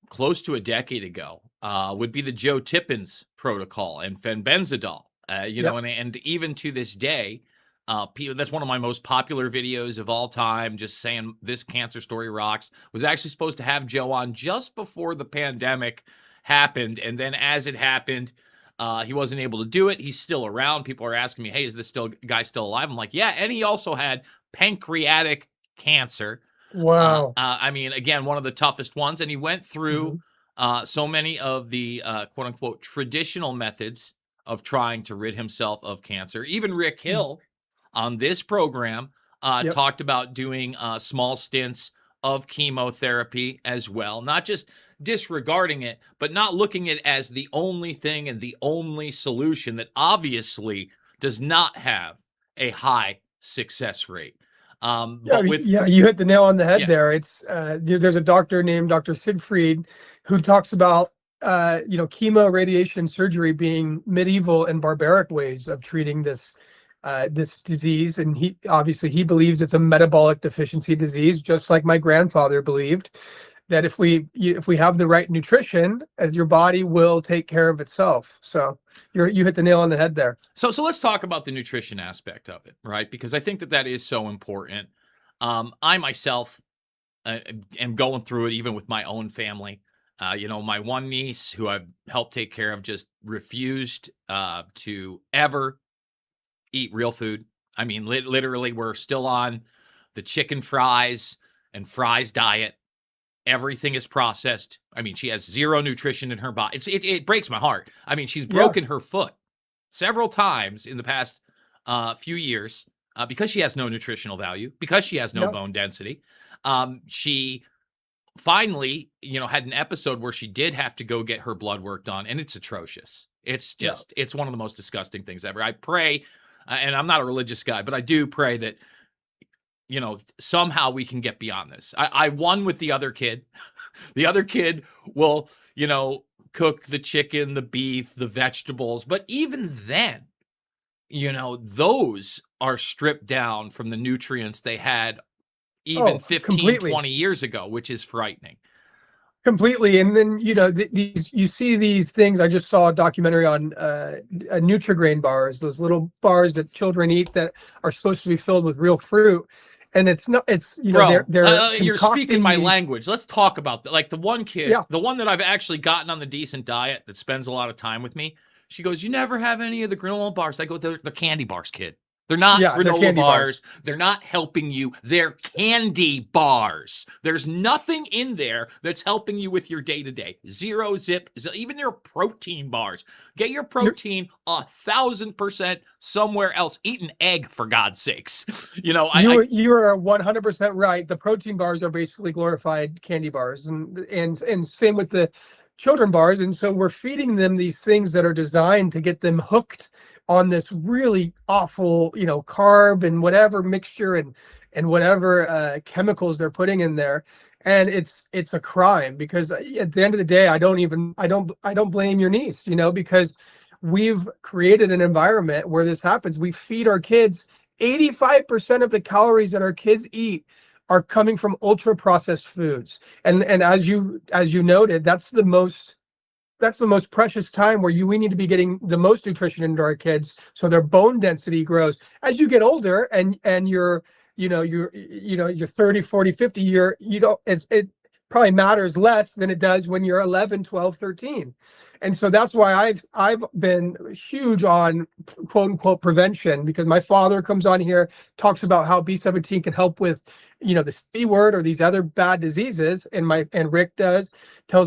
close to a decade ago, would be the Joe Tippins protocol and fenbenzidol. And even to this day, that's one of my most popular videos of all time, just saying this cancer story rocks. Was actually supposed to have Joe on just before the pandemic happened. And then as it happened, he wasn't able to do it. He's still around. People are asking me, hey, is this guy still alive? I'm like, yeah. And he also had pancreatic cancer. Wow. I mean, again, one of the toughest ones. And he went through so many of the quote unquote traditional methods of trying to rid himself of cancer. Even Rick Hill on this program talked about doing small stints of chemotherapy as well. Not just disregarding it, but not looking at it as the only thing and the only solution that obviously does not have a high success rate. You hit the nail on the head there. It's there's a doctor named Dr. Siegfried who talks about chemo, radiation, surgery being medieval and barbaric ways of treating this disease, and he believes it's a metabolic deficiency disease, just like my grandfather believed that if we have the right nutrition, your body will take care of itself. So you hit the nail on the head there. So let's talk about the nutrition aspect of it, right? Because I think that is so important. I myself am going through it, even with my own family. My one niece who I've helped take care of just refused to ever eat real food. I mean, literally, we're still on the chicken fries and fries diet. Everything is processed. I mean, she has zero nutrition in her body. It breaks my heart. I mean, she's broken her foot several times in the past few years because she has no nutritional value, because she has no bone density. She finally, had an episode where she did have to go get her blood work done, and it's atrocious. It's just, it's one of the most disgusting things ever. I pray, and I'm not a religious guy, but I do pray that, somehow we can get beyond this. I won with the other kid. The other kid will, cook the chicken, the beef, the vegetables. But even then, those are stripped down from the nutrients they had even 15, 20 years ago, which is frightening. Completely. And then, you see these things. I just saw a documentary on Nutri-Grain bars, those little bars that children eat that are supposed to be filled with real fruit. And it's not, Bro, they're you're speaking my language. Let's talk about that. Like the one kid, the one that I've actually gotten on the decent diet that spends a lot of time with me. She goes, "You never have any of the granola bars." I go, "They're candy bars, kid. They're not granola bars. They're not helping you. They're candy bars. There's nothing in there that's helping you with your day-to-day. Zero zip, even your protein bars. Get your protein 1,000% somewhere else. Eat an egg, for God's sakes." You are 100% right. The protein bars are basically glorified candy bars, and same with the children bars. And so we're feeding them these things that are designed to get them hooked on this really awful, carb and whatever mixture and whatever chemicals they're putting in there. And it's a crime, because at the end of the day, I don't blame your niece, because we've created an environment where this happens. We feed our kids 85% of the calories that our kids eat are coming from ultra processed foods. And as you noted, that's the most precious time where we need to be getting the most nutrition into our kids so their bone density grows. As you get older and you're 30, 40, 50, it probably matters less than it does when you're 11, 12, 13. And so that's why I've been huge on quote unquote prevention, because my father comes on here, talks about how B17 can help with, the C word or these other bad diseases. And Rick tells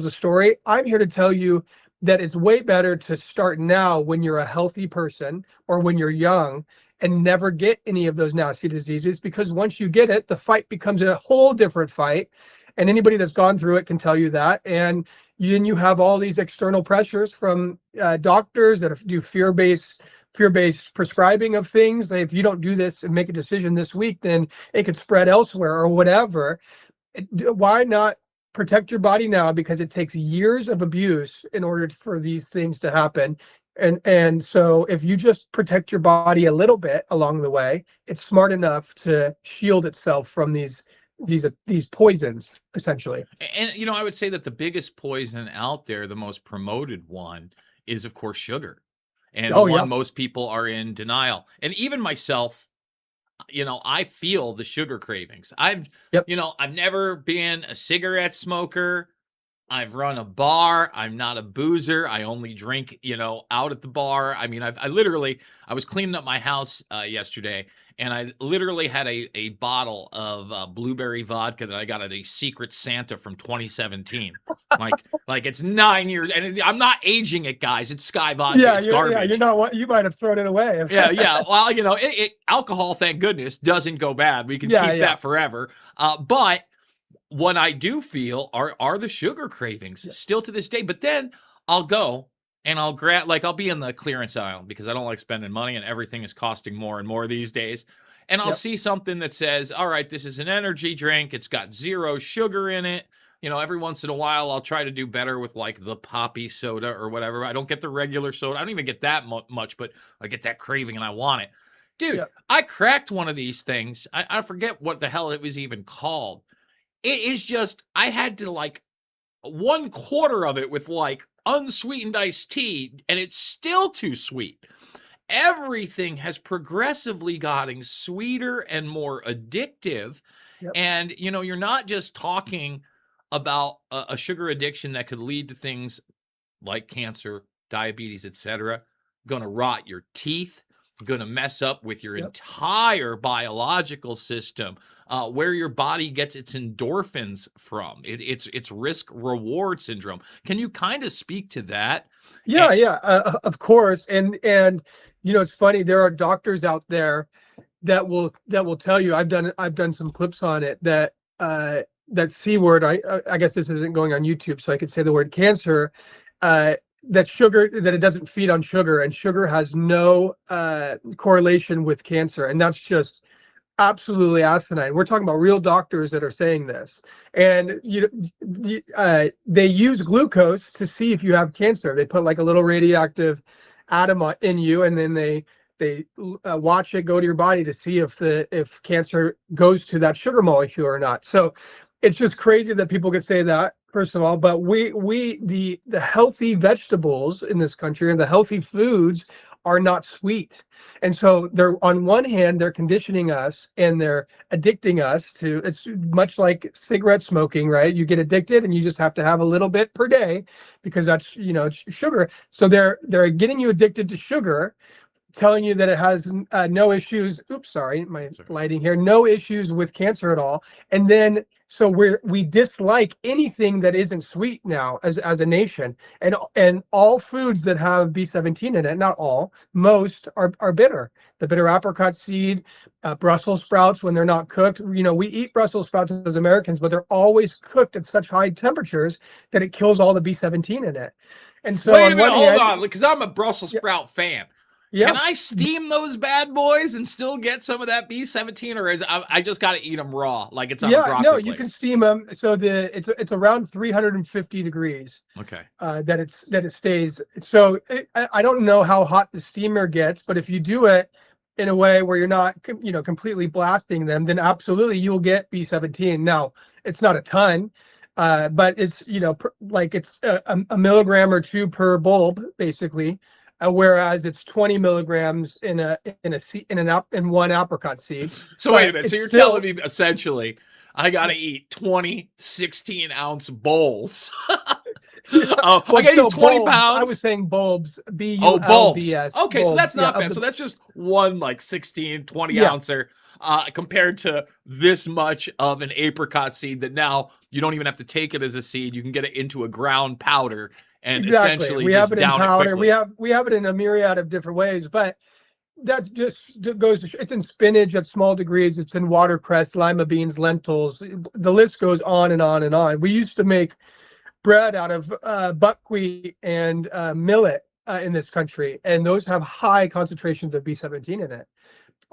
the story. I'm here to tell you that it's way better to start now when you're a healthy person or when you're young and never get any of those nasty diseases, because once you get it, the fight becomes a whole different fight. And anybody that's gone through it can tell you that. And you have all these external pressures from doctors that do fear-based prescribing of things. If you don't do this and make a decision this week, then it could spread elsewhere or whatever. Why not protect your body now? Because it takes years of abuse in order for these things to happen. And so if you just protect your body a little bit along the way, it's smart enough to shield itself from these poisons, essentially. And I would say that the biggest poison out there, the most promoted one, is of course sugar. And most people are in denial. And even myself, I feel the sugar cravings. I've never been a cigarette smoker. I've run a bar. I'm not a boozer. I only drink, out at the bar. I mean, I was cleaning up my house yesterday, and I literally had a bottle of blueberry vodka that I got at a Secret Santa from 2017. Like it's 9 years, and I'm not aging it, guys. It's Sky vodka. It's garbage. Yeah, you're not. You might have thrown it away. Yeah. Well, alcohol, thank goodness, doesn't go bad. We can keep that forever. But what I do feel are the sugar cravings still to this day. But then I'll go and I'll grab, I'll be in the clearance aisle because I don't like spending money, and everything is costing more and more these days. And I'll see something that says, all right, this is an energy drink. It's got 0 sugar in it. Every once in a while, I'll try to do better with the poppy soda or whatever. I don't get the regular soda. I don't even get that much, but I get that craving and I want it. Dude, I cracked one of these things. I forget what the hell it was even called. It is just, I had to 1/4 of it with unsweetened iced tea, and it's still too sweet. Everything has progressively gotten sweeter and more addictive. And, you're not just talking about a sugar addiction that could lead to things like cancer, diabetes, etc., going to rot your teeth, going to mess up with your entire biological system, where your body gets its endorphins from. It's risk reward syndrome. Can you kind of speak to that? Yeah, of course. And it's funny. There are doctors out there that will tell you. I've done some clips on it that that C word. I guess this isn't going on YouTube, so I could say the word cancer. That sugar, that it doesn't feed on sugar, and sugar has no correlation with cancer, and that's just absolutely asinine. We're talking about real doctors that are saying this, and they use glucose to see if you have cancer. They put like a little radioactive atom in you, and then they watch it go to your body to see if cancer goes to that sugar molecule or not. So it's just crazy that people could say that, first of all. But the healthy vegetables in this country and the healthy foods are not sweet. And so they're, on one hand, they're conditioning us and they're addicting us to, it's much like cigarette smoking, right? You get addicted and you just have to have a little bit per day because that's, it's sugar. So they're getting you addicted to sugar, telling you that it has no issues. Oops, sorry, my lighting here. No issues with cancer at all. And then so we dislike anything that isn't sweet now as a nation. And all foods that have B17 in it, not all, most are bitter. The bitter apricot seed, Brussels sprouts when they're not cooked. We eat Brussels sprouts as Americans, but they're always cooked at such high temperatures that it kills all the B17 in it. And so wait a minute, hold on, because I'm a Brussels sprout fan. Yeah. Can I steam those bad boys and still get some of that B17, or is I just got to eat them raw like it's on a broccoli no, place? you can steam them. So it's around 350 degrees. Okay. That it stays. So I don't know how hot the steamer gets, but if you do it in a way where you're not completely blasting them, then absolutely you'll get B17. Now it's not a ton, but it's like it's a milligram or two per bulb basically. Whereas it's 20 milligrams in one apricot seed. So wait a minute. So you're telling me essentially I got to eat 20 16-ounce bowls. I got to eat 20 pounds. I was saying bulbs. bulbs. Okay, bulbs. So that's not bad. So that's just one like 16, 20 ouncer compared to this much of an apricot seed that now you don't even have to take it as a seed. You can get it into a ground powder. And essentially, we just have it in down powder. it quickly. We have it in a myriad of different ways, but that's just goes to it's in spinach at small degrees. It's in watercress, lima beans, lentils. The list goes on and on and on. We used to make bread out of buckwheat and millet in this country, and those have high concentrations of B17 in it.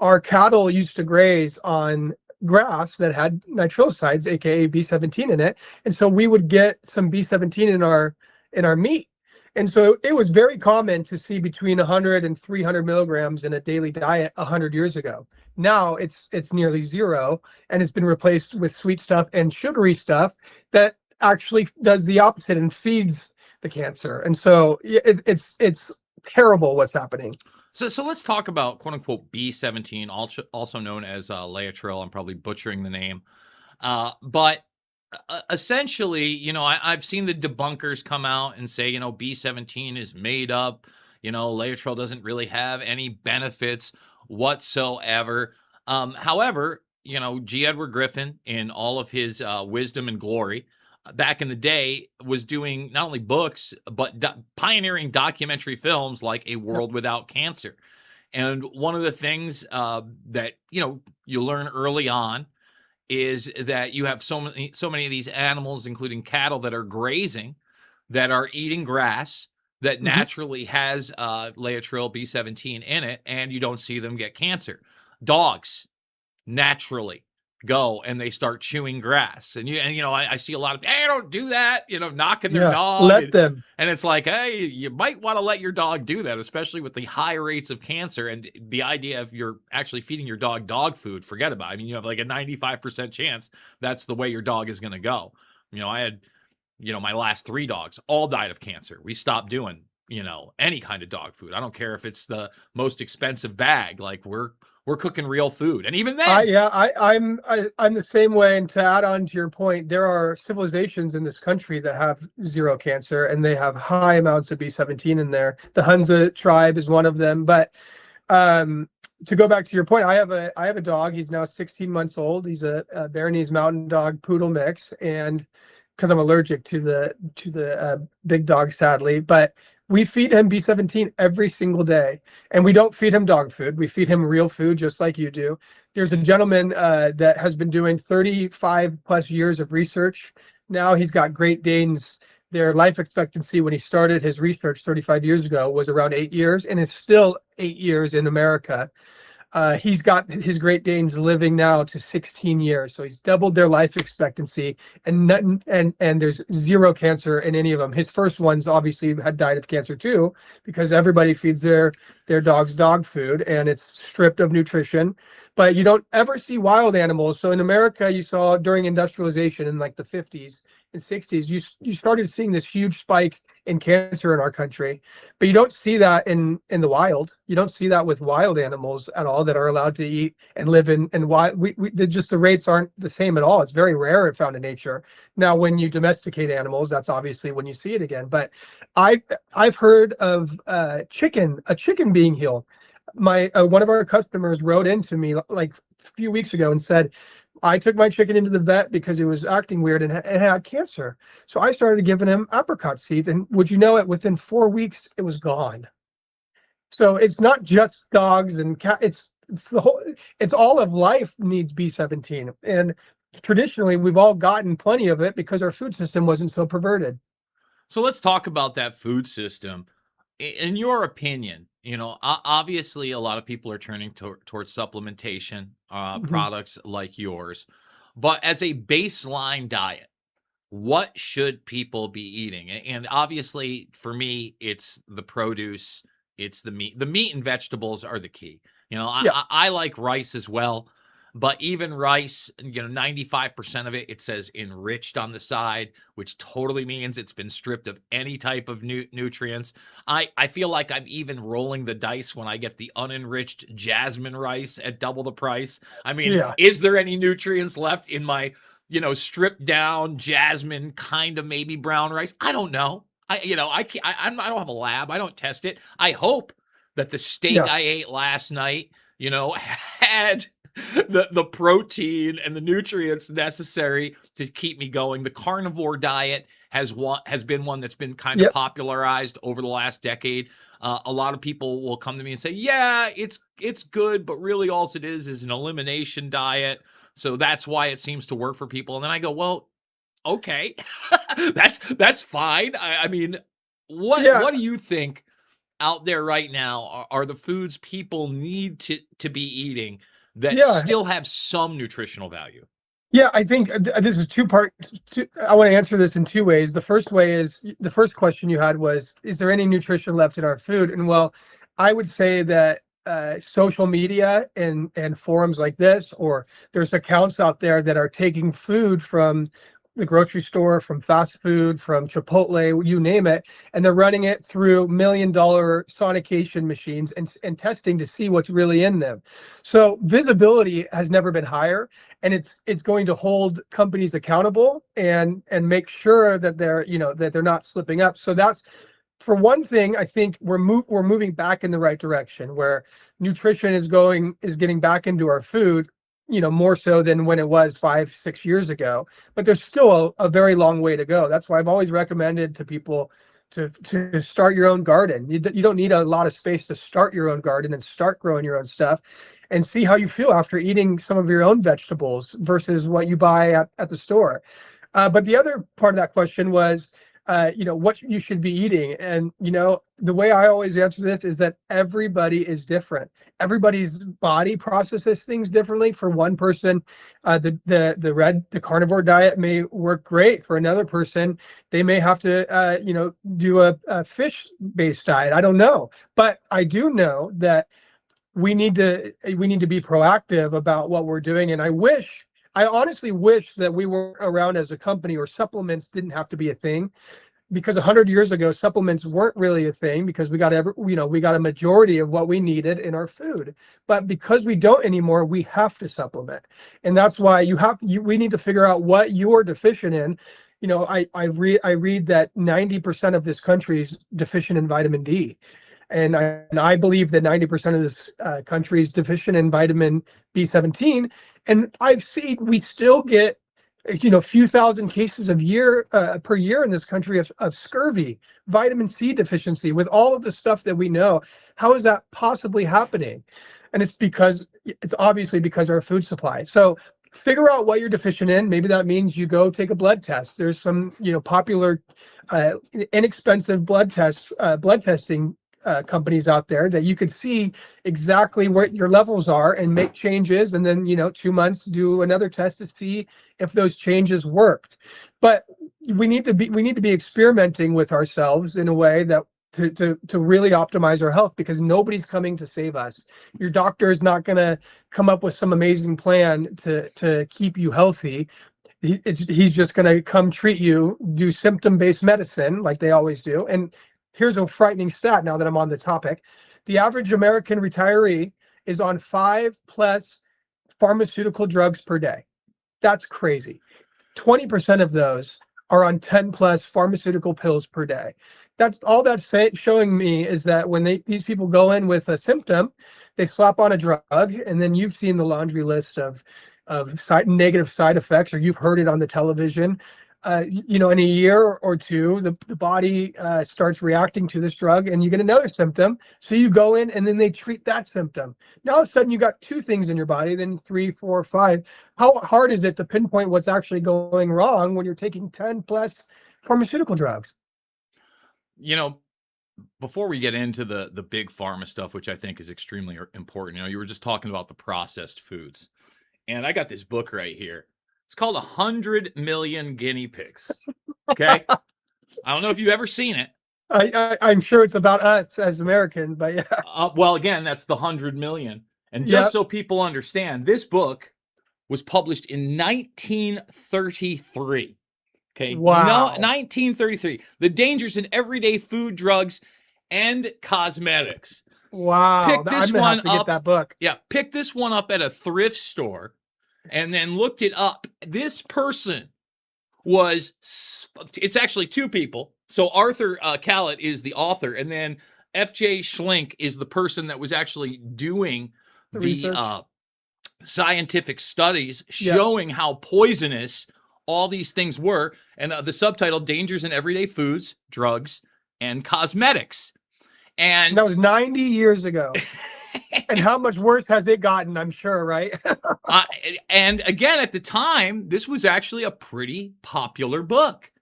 Our cattle used to graze on grass that had nitrosides, aka B17 in it, and so we would get some B17 in our meat. And so it was very common to see between 100 and 300 milligrams in a daily diet 100 years ago. Now it's nearly zero, and it's been replaced with sweet stuff and sugary stuff that actually does the opposite and feeds the cancer. And so it's terrible what's happening. So let's talk about quote unquote B17, also known as Laetrile. I'm probably butchering the name, but essentially, I've seen the debunkers come out and say, B17 is made up. Laetrile doesn't really have any benefits whatsoever. However, G. Edward Griffin, in all of his wisdom and glory, back in the day, was doing not only books, but pioneering documentary films like A World Without Cancer. And one of the things that, you learn early on is that you have so many of these animals, including cattle, that are grazing, that are eating grass that naturally has Laetrile B17 in it, and you don't see them get cancer. Dogs naturally go and they start chewing grass, and I see a lot of, hey, don't do that, knocking their dog. Let them. And it's like, hey, you might want to let your dog do that, especially with the high rates of cancer. And the idea of you're actually feeding your dog food, forget about it. I mean, you have like a 95% chance that's the way your dog is going to go. I had, my last 3 dogs all died of cancer. We stopped doing any kind of dog food. I don't care if it's the most expensive bag. Like we're cooking real food, and even then, I'm the same way. And to add on to your point, there are civilizations in this country that have zero cancer, and they have high amounts of B17 in there. The Hunza tribe is one of them. But to go back to your point, I have a dog. He's now 16 months old. He's a Bernese Mountain Dog Poodle mix, and because I'm allergic to the big dog, sadly, but we feed him B17 every single day, and we don't feed him dog food. We feed him real food, just like you do. There's a gentleman that has been doing 35 plus years of research. Now he's got Great Danes. Their life expectancy when he started his research 35 years ago was around 8 years, and it's still 8 years in America. He's got his Great Danes living now to 16 years, so he's doubled their life expectancy, and there's zero cancer in any of them. His first ones obviously had died of cancer too, because everybody feeds their dogs dog food, and it's stripped of nutrition. But you don't ever see wild animals. So in America, you saw during industrialization in like the 50s and 60s, you started seeing this huge spike in cancer in our country, but you don't see that in the wild. You don't see that with wild animals at all that are allowed to eat and live in wild. The rates aren't the same at all. It's very rare and found in nature. Now, when you domesticate animals, that's obviously when you see it again. But I've heard of a chicken being healed. One of our customers wrote into me like a few weeks ago and said, I took my chicken into the vet because it was acting weird and it had cancer. So I started giving him apricot seeds, and would you know it, within 4 weeks, it was gone. So it's not just dogs and cats. It's all of life needs B17. And traditionally, we've all gotten plenty of it because our food system wasn't so perverted. So let's talk about that food system. In your opinion, obviously a lot of people are turning towards supplementation products like yours, but as a baseline diet, what should people be eating? And obviously for me, it's the produce, it's the meat and vegetables are the key. I like rice as well. But even rice, 95% of it says enriched on the side, which totally means it's been stripped of any type of nutrients. I feel like I'm even rolling the dice when I get the unenriched jasmine rice at double the price. I mean, is there any nutrients left in my, stripped down jasmine kind of maybe brown rice? I don't know. I don't have a lab. I don't test it. I hope that the steak I ate last night, had the protein and the nutrients necessary to keep me going. The carnivore diet has been one that's been kind of popularized over the last decade. A lot of people will come to me and say, yeah, it's good, but really all it is an elimination diet. So that's why it seems to work for people. And then I go, well, okay, that's fine. I mean, what do you think out there right now are the foods people need to be eating that still have some nutritional value? Yeah, I think this is two parts. I want to answer this in two ways. The first way is, the first question you had was, is there any nutrition left in our food? And well, I would say that social media and forums like this, or there's accounts out there that are taking food from the grocery store, from fast food, from Chipotle, you name it, and they're running it through $1 million sonication machines and testing to see what's really in them. So visibility has never been higher, and it's going to hold companies accountable and make sure that they're not slipping up. So that's, for one thing, I think we're moving back in the right direction, where nutrition is getting back into our food, more so than when it was 5-6 years ago. But there's still a very long way to go. That's why I've always recommended to people to start your own garden. You don't need a lot of space to start your own garden and start growing your own stuff, and see how you feel after eating some of your own vegetables versus what you buy at the store. But the other part of that question was, what you should be eating. And, the way I always answer this is that everybody is different. Everybody's body processes things differently. For one person, the carnivore diet may work great. For another person, they may have to, do a fish-based diet. I don't know. But I do know that we need to be proactive about what we're doing. And I honestly wish that we were around as a company, or supplements didn't have to be a thing. because 100 years ago supplements weren't really a thing, because we got a majority of what we needed in our food. But because we don't anymore, we have to supplement, and that's why we need to figure out what you're deficient in. I read that 90% of this country is deficient in vitamin D, and I believe that 90% of this country is deficient in vitamin B17. And we still get a few thousand cases per year in this country of scurvy, vitamin C deficiency. With all of the stuff that we know, how is that possibly happening? And it's obviously because of our food supply. So figure out what you're deficient in. Maybe that means you go take a blood test. There's some popular inexpensive blood testing companies out there that you could see exactly what your levels are and make changes, and then 2 months do another test to see if those changes worked. But we need to be experimenting with ourselves in a way that to really optimize our health, because nobody's coming to save us. Your doctor is not going to come up with some amazing plan to keep you healthy. He's just going to come treat you, do symptom-based medicine like they always do. And here's a frightening stat now that I'm on the topic. The average American retiree is on 5+ pharmaceutical drugs per day. That's crazy. 20% of those are on 10+ pharmaceutical pills per day. That's all that's showing me, is that when these people go in with a symptom, they slap on a drug, and then you've seen the laundry list of negative side effects, or you've heard it on the television. In a year or two, the body starts reacting to this drug, and you get another symptom. So you go in, and then they treat that symptom. Now all of a sudden you got 2 things in your body, then 3, 4, 5. How hard is it to pinpoint what's actually going wrong when you're taking 10+ pharmaceutical drugs? Before we get into the big pharma stuff, which I think is extremely important, you were just talking about the processed foods, and I got this book right here. It's called 100 Million Guinea Pigs. Okay. I don't know if you've ever seen it. I'm sure it's about us as Americans, but yeah. Well, again, that's the 100 million. And just so people understand, this book was published in 1933. Okay. Wow. No, 1933. The Dangers in Everyday Food, Drugs, and Cosmetics. Wow. Pick this one have to get that book. Yeah. Pick this one up at a thrift store, and then looked it up. This person it's actually 2 people. So Arthur Callett is the author, and then F.J. Schlink is the person that was actually doing the scientific studies showing how poisonous all these things were. And the subtitle, Dangers in Everyday Foods, Drugs, and Cosmetics. And that was 90 years ago. And how much worse has it gotten, I'm sure, right? And again, at the time, this was actually a pretty popular book.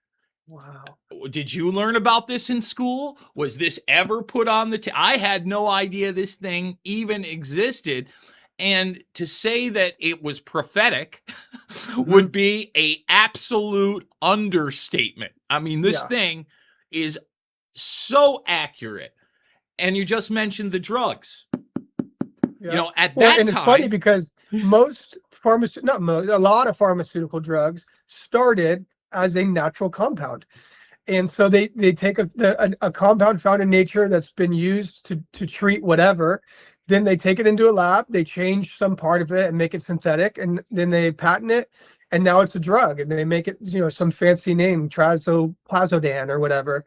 Wow. Did you learn about this in school? Was this ever put on the I had no idea this thing even existed. And to say that it was prophetic would be an absolute understatement. I mean, this thing is so accurate. And you just mentioned the drugs. Yeah. At that and time, it's funny because a lot of pharmaceutical drugs started as a natural compound, and so they take a compound found in nature that's been used to treat whatever. Then they take it into a lab, they change some part of it and make it synthetic, and then they patent it, and now it's a drug, and they make it some fancy name, Plazodane or whatever.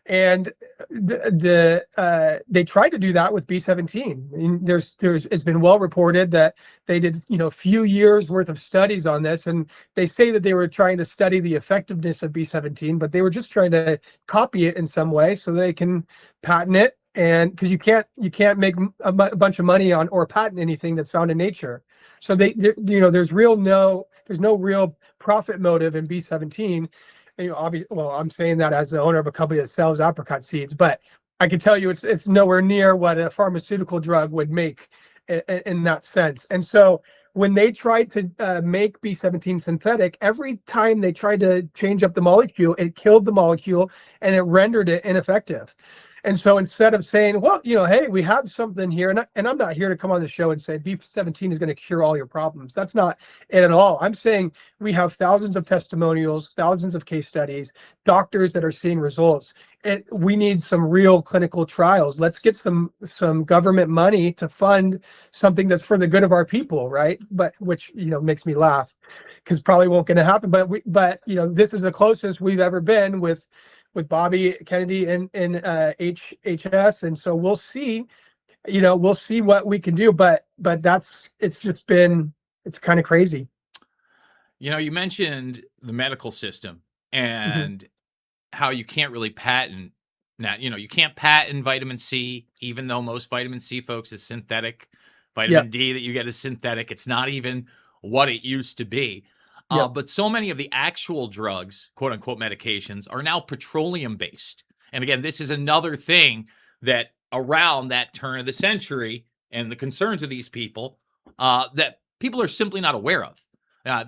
And they tried to do that with B17. I mean, it's been well reported that they did a few years worth of studies on this, and they say that they were trying to study the effectiveness of B17, but they were just trying to copy it in some way so they can patent it. And because you can't make a bunch of money on or patent anything that's found in nature, so there's no real profit motive in B17. I'm saying that as the owner of a company that sells apricot seeds, but I can tell you it's nowhere near what a pharmaceutical drug would make in that sense. And so when they tried to make B17 synthetic, every time they tried to change up the molecule, it killed the molecule and it rendered it ineffective. And so instead of saying, well, hey, we have something here, and I'm not here to come on the show and say B17 is going to cure all your problems. That's not it at all. I'm saying we have thousands of testimonials, thousands of case studies, doctors that are seeing results. And we need some real clinical trials. Let's get some government money to fund something that's for the good of our people, right? But which makes me laugh, because probably won't going to happen. But this is the closest we've ever been with Bobby Kennedy in HHS, and so we'll see. We'll see what we can do. But it's kind of crazy. You mentioned the medical system and how you can't really patent now. You can't patent vitamin C, even though most vitamin C, folks, is synthetic. Vitamin D that you get is synthetic. It's not even what it used to be. But so many of the actual drugs, quote unquote medications, are now petroleum based. And again, this is another thing that around that turn of the century and the concerns of these people that people are simply not aware of.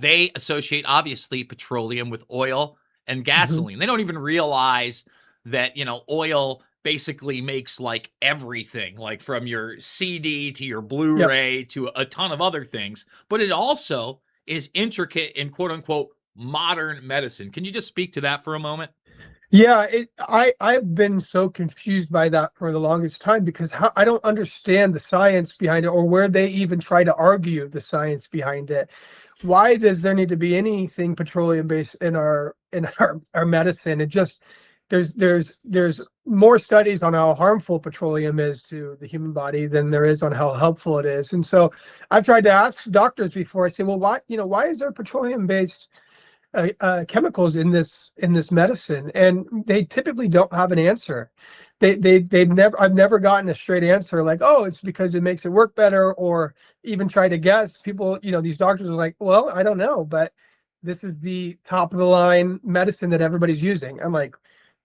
They associate, obviously, petroleum with oil and gasoline. They don't even realize that, oil basically makes like everything, like from your CD to your Blu-ray to a ton of other things. But it also is intricate in quote unquote modern medicine. Can you just speak to that for a moment? Yeah, I've been so confused by that for the longest time, because I don't understand the science behind it, or where they even try to argue the science behind it. Why does there need to be anything petroleum based in our medicine? It just there's more studies on how harmful petroleum is to the human body than there is on how helpful it is. And so I've tried to ask doctors before. I say, well, why is there petroleum based chemicals in this medicine? And they typically don't have an answer. I've never gotten a straight answer like, oh, it's because it makes it work better, or even try to guess. People, these doctors are like, well, I don't know, but this is the top of the line medicine that everybody's using. I'm like,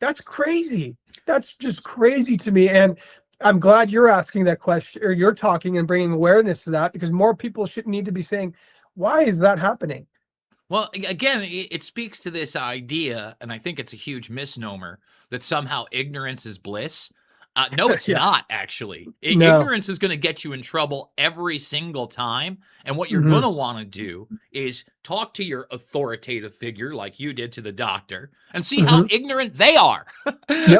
that's crazy. That's just crazy to me. And I'm glad you're asking that question, or you're talking and bringing awareness to that, because more people should need to be saying, why is that happening? Well, again, it speaks to this idea, and I think it's a huge misnomer, that somehow ignorance is bliss. No, it's not, actually. No. Ignorance is going to get you in trouble every single time. And what you're going to want to do is talk to your authoritative figure, like you did to the doctor, and see how ignorant they are.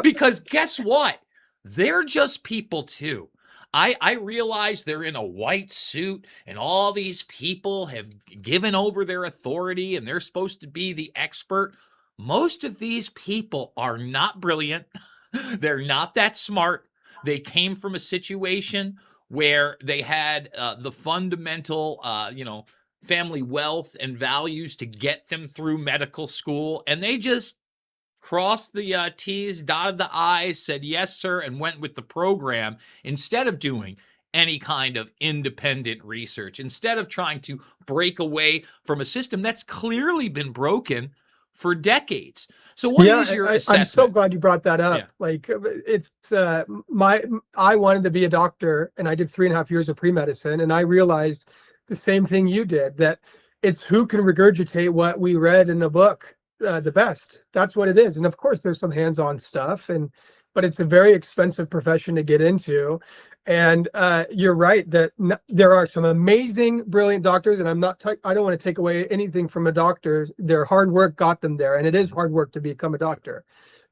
Because guess what? They're just people too. I realize they're in a white suit and all these people have given over their authority and they're supposed to be the expert. Most of these people are not brilliant. They're not that smart. They came from a situation where they had the fundamental, family wealth and values to get them through medical school. And they just crossed the T's, dotted the I's, said yes, sir, and went with the program instead of doing any kind of independent research, instead of trying to break away from a system that's clearly been broken for decades. So what is your assessment? I'm so glad you brought that up. Like, it's I wanted to be a doctor, and I did 3.5 years of pre-medicine, and I realized the same thing you did, that it's who can regurgitate what we read in the book the best. That's what it is. And of course there's some hands-on stuff, but it's a very expensive profession to get into. And you're right that there are some amazing, brilliant doctors, and I don't want to take away anything from a doctor. Their hard work got them there, and it is hard work to become a doctor.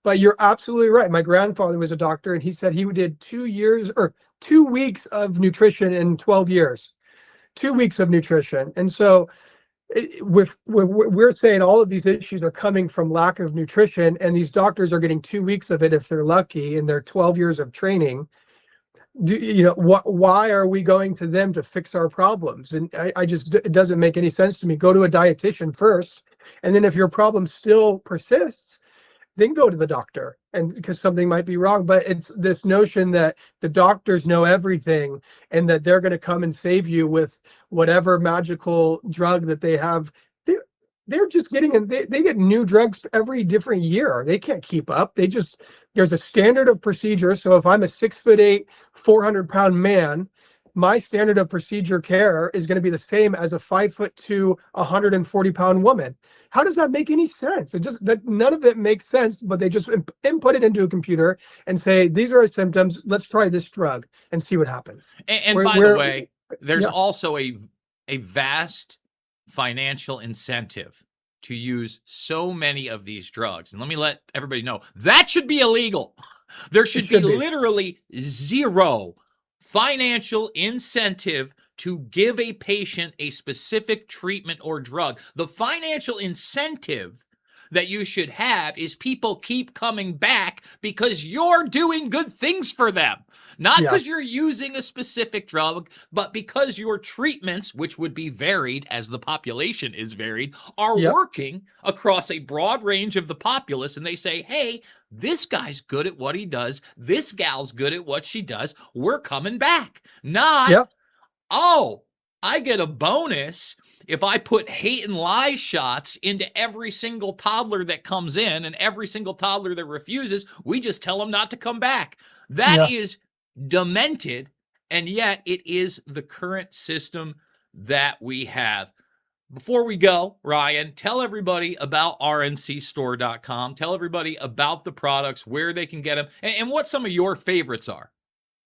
But you're absolutely right. My grandfather was a doctor, and he said he did 2 weeks of nutrition in 12 years. 2 weeks of nutrition. And so we're saying all of these issues are coming from lack of nutrition, and these doctors are getting 2 weeks of it if they're lucky in their 12 years of training. Why are we going to them to fix our problems? And it doesn't make any sense to me. Go to a dietitian first, and then if your problem still persists, then go to the doctor, and because something might be wrong. But it's this notion that the doctors know everything and that they're going to come and save you with whatever magical drug that they have. They're just getting in. They get new drugs every different year. They can't keep up. There's a standard of procedure. So if I'm a 6'8", 400-pound man, my standard of procedure care is going to be the same as a 5'2", 140-pound woman. How does that make any sense? It just that none of it makes sense, but they just input it into a computer and say, these are our symptoms. Let's try this drug and see what happens. And by the way, there's also a vast financial incentive to use so many of these drugs. And let me let everybody know that should be illegal. There should be literally zero financial incentive to give a patient a specific treatment or drug. The financial incentive that you should have is people keep coming back because you're doing good things for them. Not because you're using a specific drug, but because your treatments, which would be varied as the population is varied, are working across a broad range of the populace. And they say, hey, this guy's good at what he does. This gal's good at what she does. We're coming back. Not, oh, I get a bonus if I put hate and lie shots into every single toddler that comes in, and every single toddler that refuses, we just tell them not to come back. That is demented, and yet it is the current system that we have. Before we go, Ryan, tell everybody about rncstore.com. Tell everybody about the products, where they can get them, and what some of your favorites are.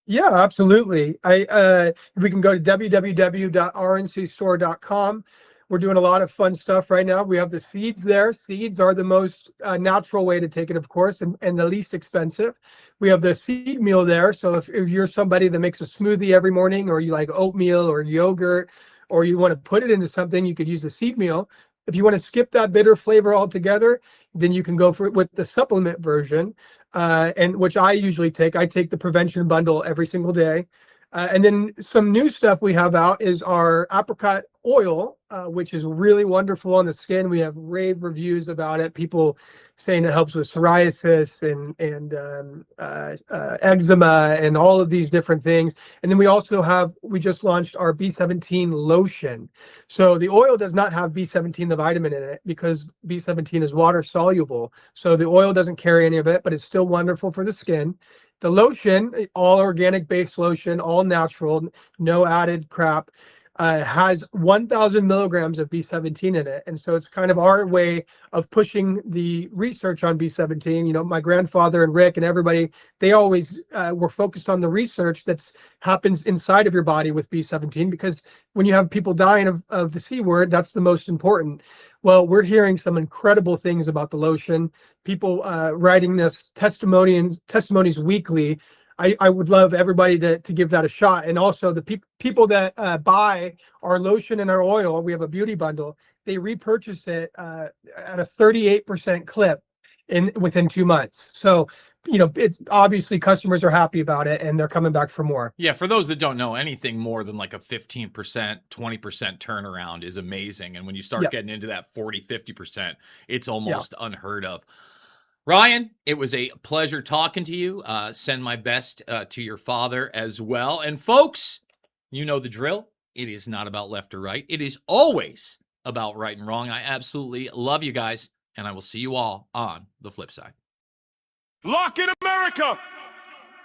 Yeah, absolutely. We can go to www.rncstore.com. We're doing a lot of fun stuff right now. We have the seeds there. Seeds are the most natural way to take it, of course, and the least expensive. We have the seed meal there. So if you're somebody that makes a smoothie every morning, or you like oatmeal or yogurt, or you want to put it into something, you could use the seed meal. If you want to skip that bitter flavor altogether, then you can go for it with the supplement version, and which I usually take. I take the prevention bundle every single day. And then some new stuff we have out is our apricot oil, which is really wonderful on the skin. We have rave reviews about it. People saying it helps with psoriasis and eczema and all of these different things. And then we just launched our B17 lotion. So the oil does not have B17, the vitamin, in it, because B17 is water soluble. So the oil doesn't carry any of it, but it's still wonderful for the skin. The lotion, all organic based lotion, all natural, no added crap, has 1,000 milligrams of B17 in it. And so it's kind of our way of pushing the research on B17. You know, my grandfather and Rick and everybody, they always were focused on the research that happens inside of your body with B17, because when you have people dying of the C word, that's the most important. Well, we're hearing some incredible things about the lotion. People writing this testimonies weekly. I would love everybody to give that a shot. And also the people that buy our lotion and our oil, we have a beauty bundle, they repurchase it at a 38% clip within 2 months. So, you know, it's obviously customers are happy about it and they're coming back for more. Yeah, for those that don't know, anything more than like a 15%, 20% turnaround is amazing. And when you start getting into that 40, 50%, it's almost unheard of. Ryan, it was a pleasure talking to you. Send my best to your father as well. And folks, you know the drill. It is not about left or right. It is always about right and wrong. I absolutely love you guys, and I will see you all on the flip side. Lock in America!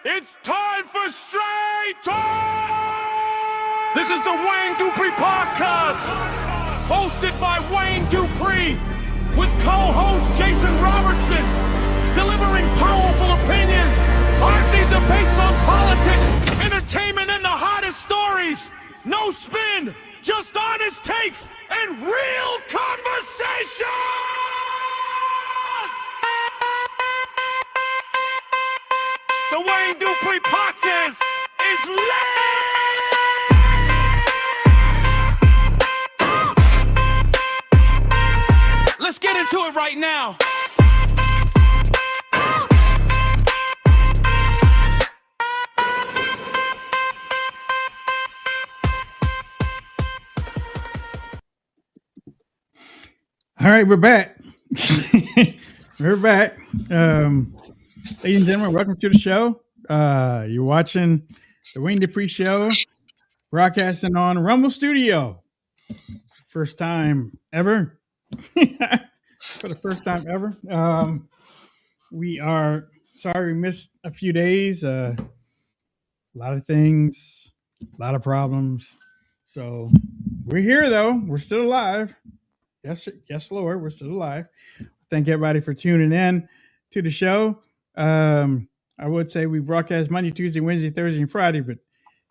It's time for Straight Talk! This is the Wayne Dupree Podcast, hosted by Wayne Dupree, with co-host Jason Robertson, delivering powerful opinions, arty debates on politics, entertainment, and the hottest stories. No spin, just honest takes and real conversations! The Wayne Dupree Podcast is lit! Let's get into it right now. All right, we're back. We're back. Ladies and gentlemen, welcome to the show. You're watching the Wayne Dupree Show, broadcasting on Rumble Studio. First time ever. For the first time ever. We are sorry we missed a few days. A lot of things a lot of problems. So we're here though. We're still alive. Yes, Lord, we're still alive. Thank everybody for tuning in to the show. I would say we broadcast Monday, Tuesday, Wednesday, Thursday, and Friday, but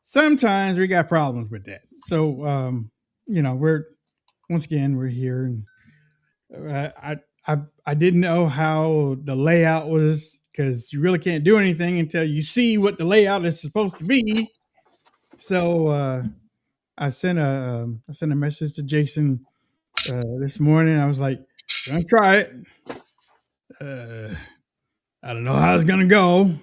sometimes we got problems with that. So we're here, and I didn't know how the layout was, because you really can't do anything until you see what the layout is supposed to be. So I sent a message to Jason this morning. I was like, "Gonna try it. I don't know how it's gonna go.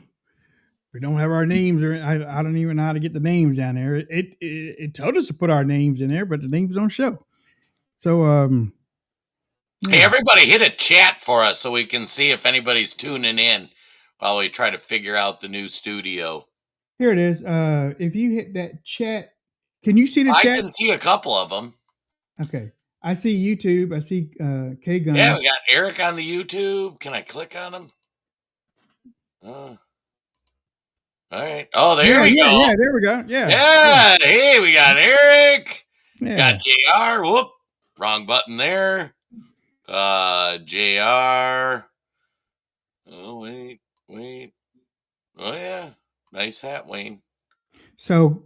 We don't have our names, or I don't even know how to get the names down there. It told us to put our names in there, but the names don't show. So Hey, everybody, hit a chat for us so we can see if anybody's tuning in while we try to figure out the new studio. Here it is. If you hit that chat, can you see the chat? I can see a couple of them. Okay. I see YouTube. I see K Gun. Yeah, we got Eric on the YouTube. Can I click on him? All right. Oh, there we go. Yeah, there we go. Yeah. Yeah. Hey, we got Eric. Yeah. Got JR. Whoop. Wrong button there. JR. Oh, wait. Oh, yeah. Nice hat, Wayne. So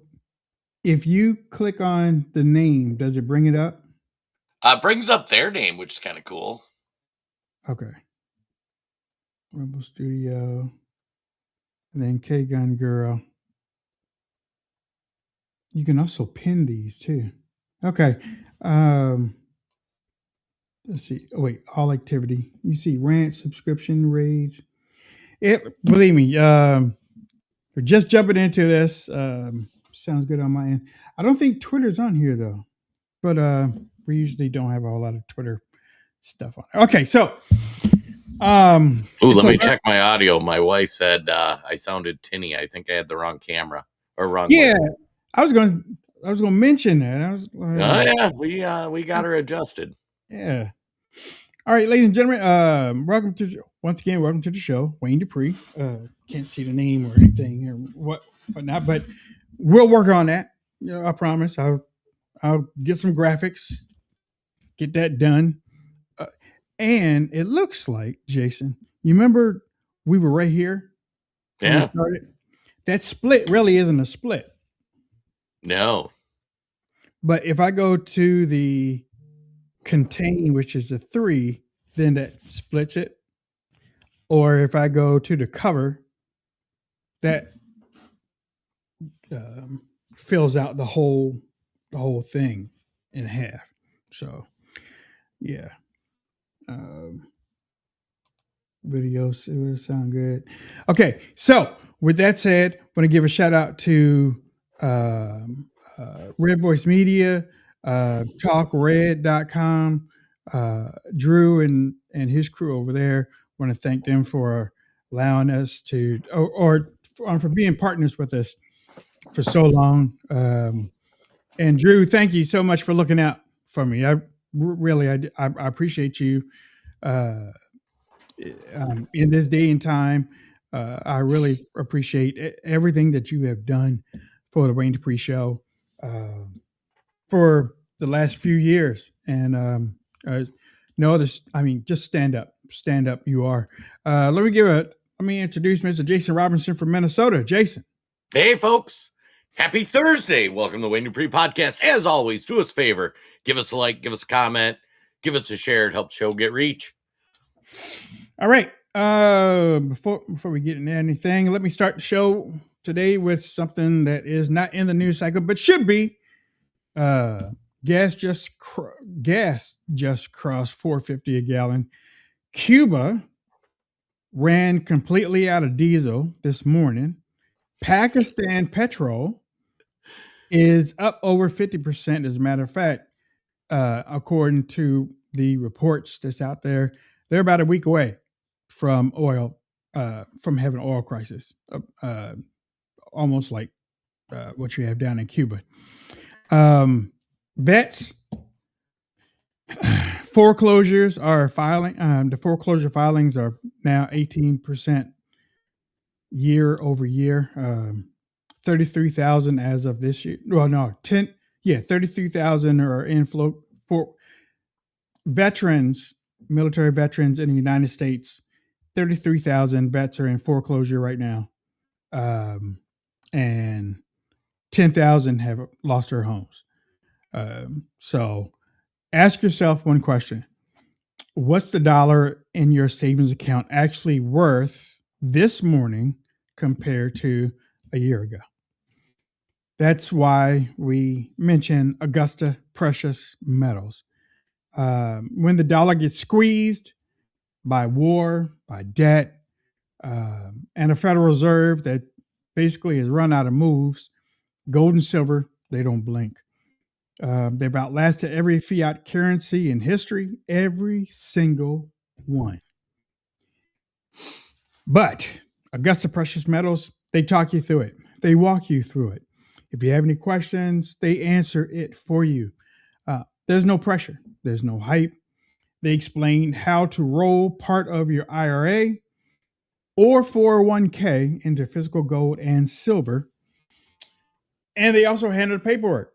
if you click on the name, does it bring it up? Brings up their name, which is kind of cool. Okay. Rebel Studio. And then K Gun Girl. You can also pin these too. Okay. Let's see. Oh, wait. All activity. You see rant, subscription, raids. Believe me, we're just jumping into this. Sounds good on my end. I don't think Twitter's on here though, but we usually don't have a whole lot of Twitter stuff on. Okay, so let me check my audio. My wife said I sounded tinny. I think I had the wrong camera or wrong. Yeah, way. I was going to mention that. I was. We got her adjusted. Yeah. All right, ladies and gentlemen, welcome to the show. Wayne Dupree. Can't see the name or anything or whatnot, but we'll work on that. I promise. I'll get some graphics, get that done. And it looks like, Jason, you remember we were right here when we started? That split really isn't a split. No. But if I go to the contain, which is the 3, then that splits it. Or if I go to the cover, that fills out the whole thing in half. So yeah. Videos, it would sound good. Okay, so with that said, I want to give a shout out to Red Voice Media, TalkRed.com, Drew and his crew over there. I want to thank them for allowing us to, or for being partners with us for so long. And Drew, thank you so much for looking out for me. I appreciate you in this day and time. I really appreciate everything that you have done for the Wayne Dupree Show for the last few years. And just stand up. You are. Let me introduce Mr. Jason Robinson from Minnesota. Jason. Hey, folks. Happy Thursday. Welcome to the Wayne Dupree Podcast. As always, do us a favor. Give us a like, give us a comment, give us a share. It helps the show get reach. All right. Before we get into anything, let me start the show today with something that is not in the news cycle, but should be. Gas just crossed $4.50 a gallon. Cuba ran completely out of diesel this morning. Pakistan petrol is up over 50%. As a matter of fact, according to the reports that's out there, they're about a week away from from having an oil crisis, almost like what you have down in Cuba. Vets foreclosures are filing. The foreclosure filings are now 18% year over year. 33,000 as of this year. Well, no, 33,000 are in flow for veterans, military veterans in the United States. 33,000 vets are in foreclosure right now. And 10,000 have lost their homes. So ask yourself one question. What's the dollar in your savings account actually worth this morning compared to a year ago? That's why we mention Augusta Precious Metals. When the dollar gets squeezed by war, by debt, and a Federal Reserve that basically has run out of moves, gold and silver, they don't blink. They've outlasted every fiat currency in history, every single one. But Augusta Precious Metals, they talk you through it. They walk you through it. If you have any questions, they answer it for you. There's no pressure. There's no hype. They explain how to roll part of your IRA or 401k into physical gold and silver. And they also handle the paperwork.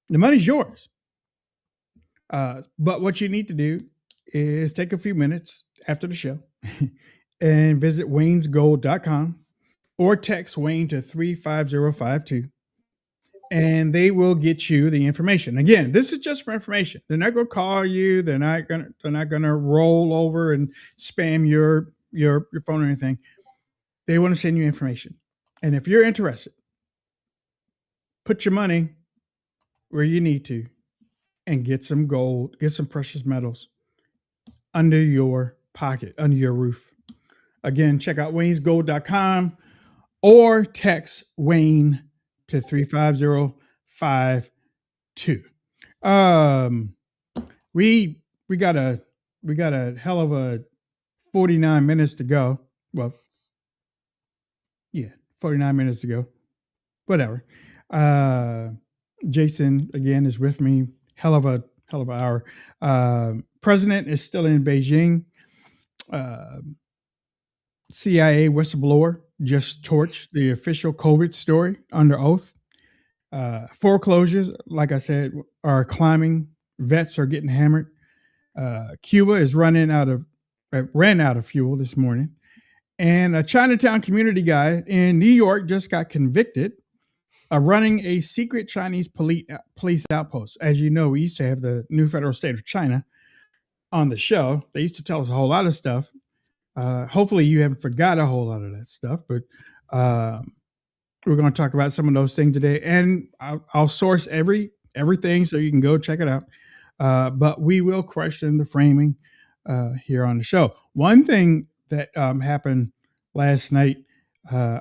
The money's yours. But what you need to do is take a few minutes after the show and visit waynesgold.com or text Wayne to 35052 and they will get you the information. Again, this is just for information. They're not going to call you. They're not going to roll over and spam your phone or anything. They want to send you information. And if you're interested, put your money where you need to and get some gold, get some precious metals under your pocket, under your roof. Again, check out waynesgold.com or text Wayne to 35052. We got a hell of a 49 minutes to go. Well, yeah, 49 minutes to go. Whatever. Jason again is with me. Hell of a hour. President is still in Beijing. CIA whistleblower just torched the official COVID story under oath. Foreclosures, like I said, are climbing. Vets are getting hammered. Cuba is ran out of fuel this morning. And a Chinatown community guy in New York just got convicted of running a secret Chinese police outpost. As you know, we used to have the new federal state of China on the show. They used to tell us a whole lot of stuff. Hopefully you haven't forgot a whole lot of that stuff, but we're going to talk about some of those things today, and I'll source everything so you can go check it out. But we will question the framing here on the show. One thing that happened last night, I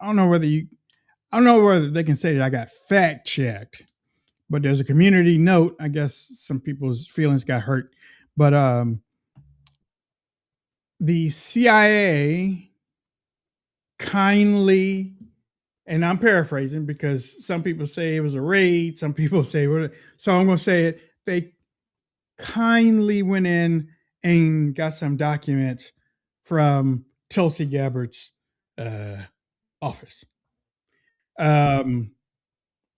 don't know whether they can say that I got fact checked, but there's a community note. I guess some people's feelings got hurt, but the CIA kindly, and I'm paraphrasing because some people say it was a raid, some people say, so I'm going to say it. They kindly went in and got some documents from Tulsi Gabbard's office.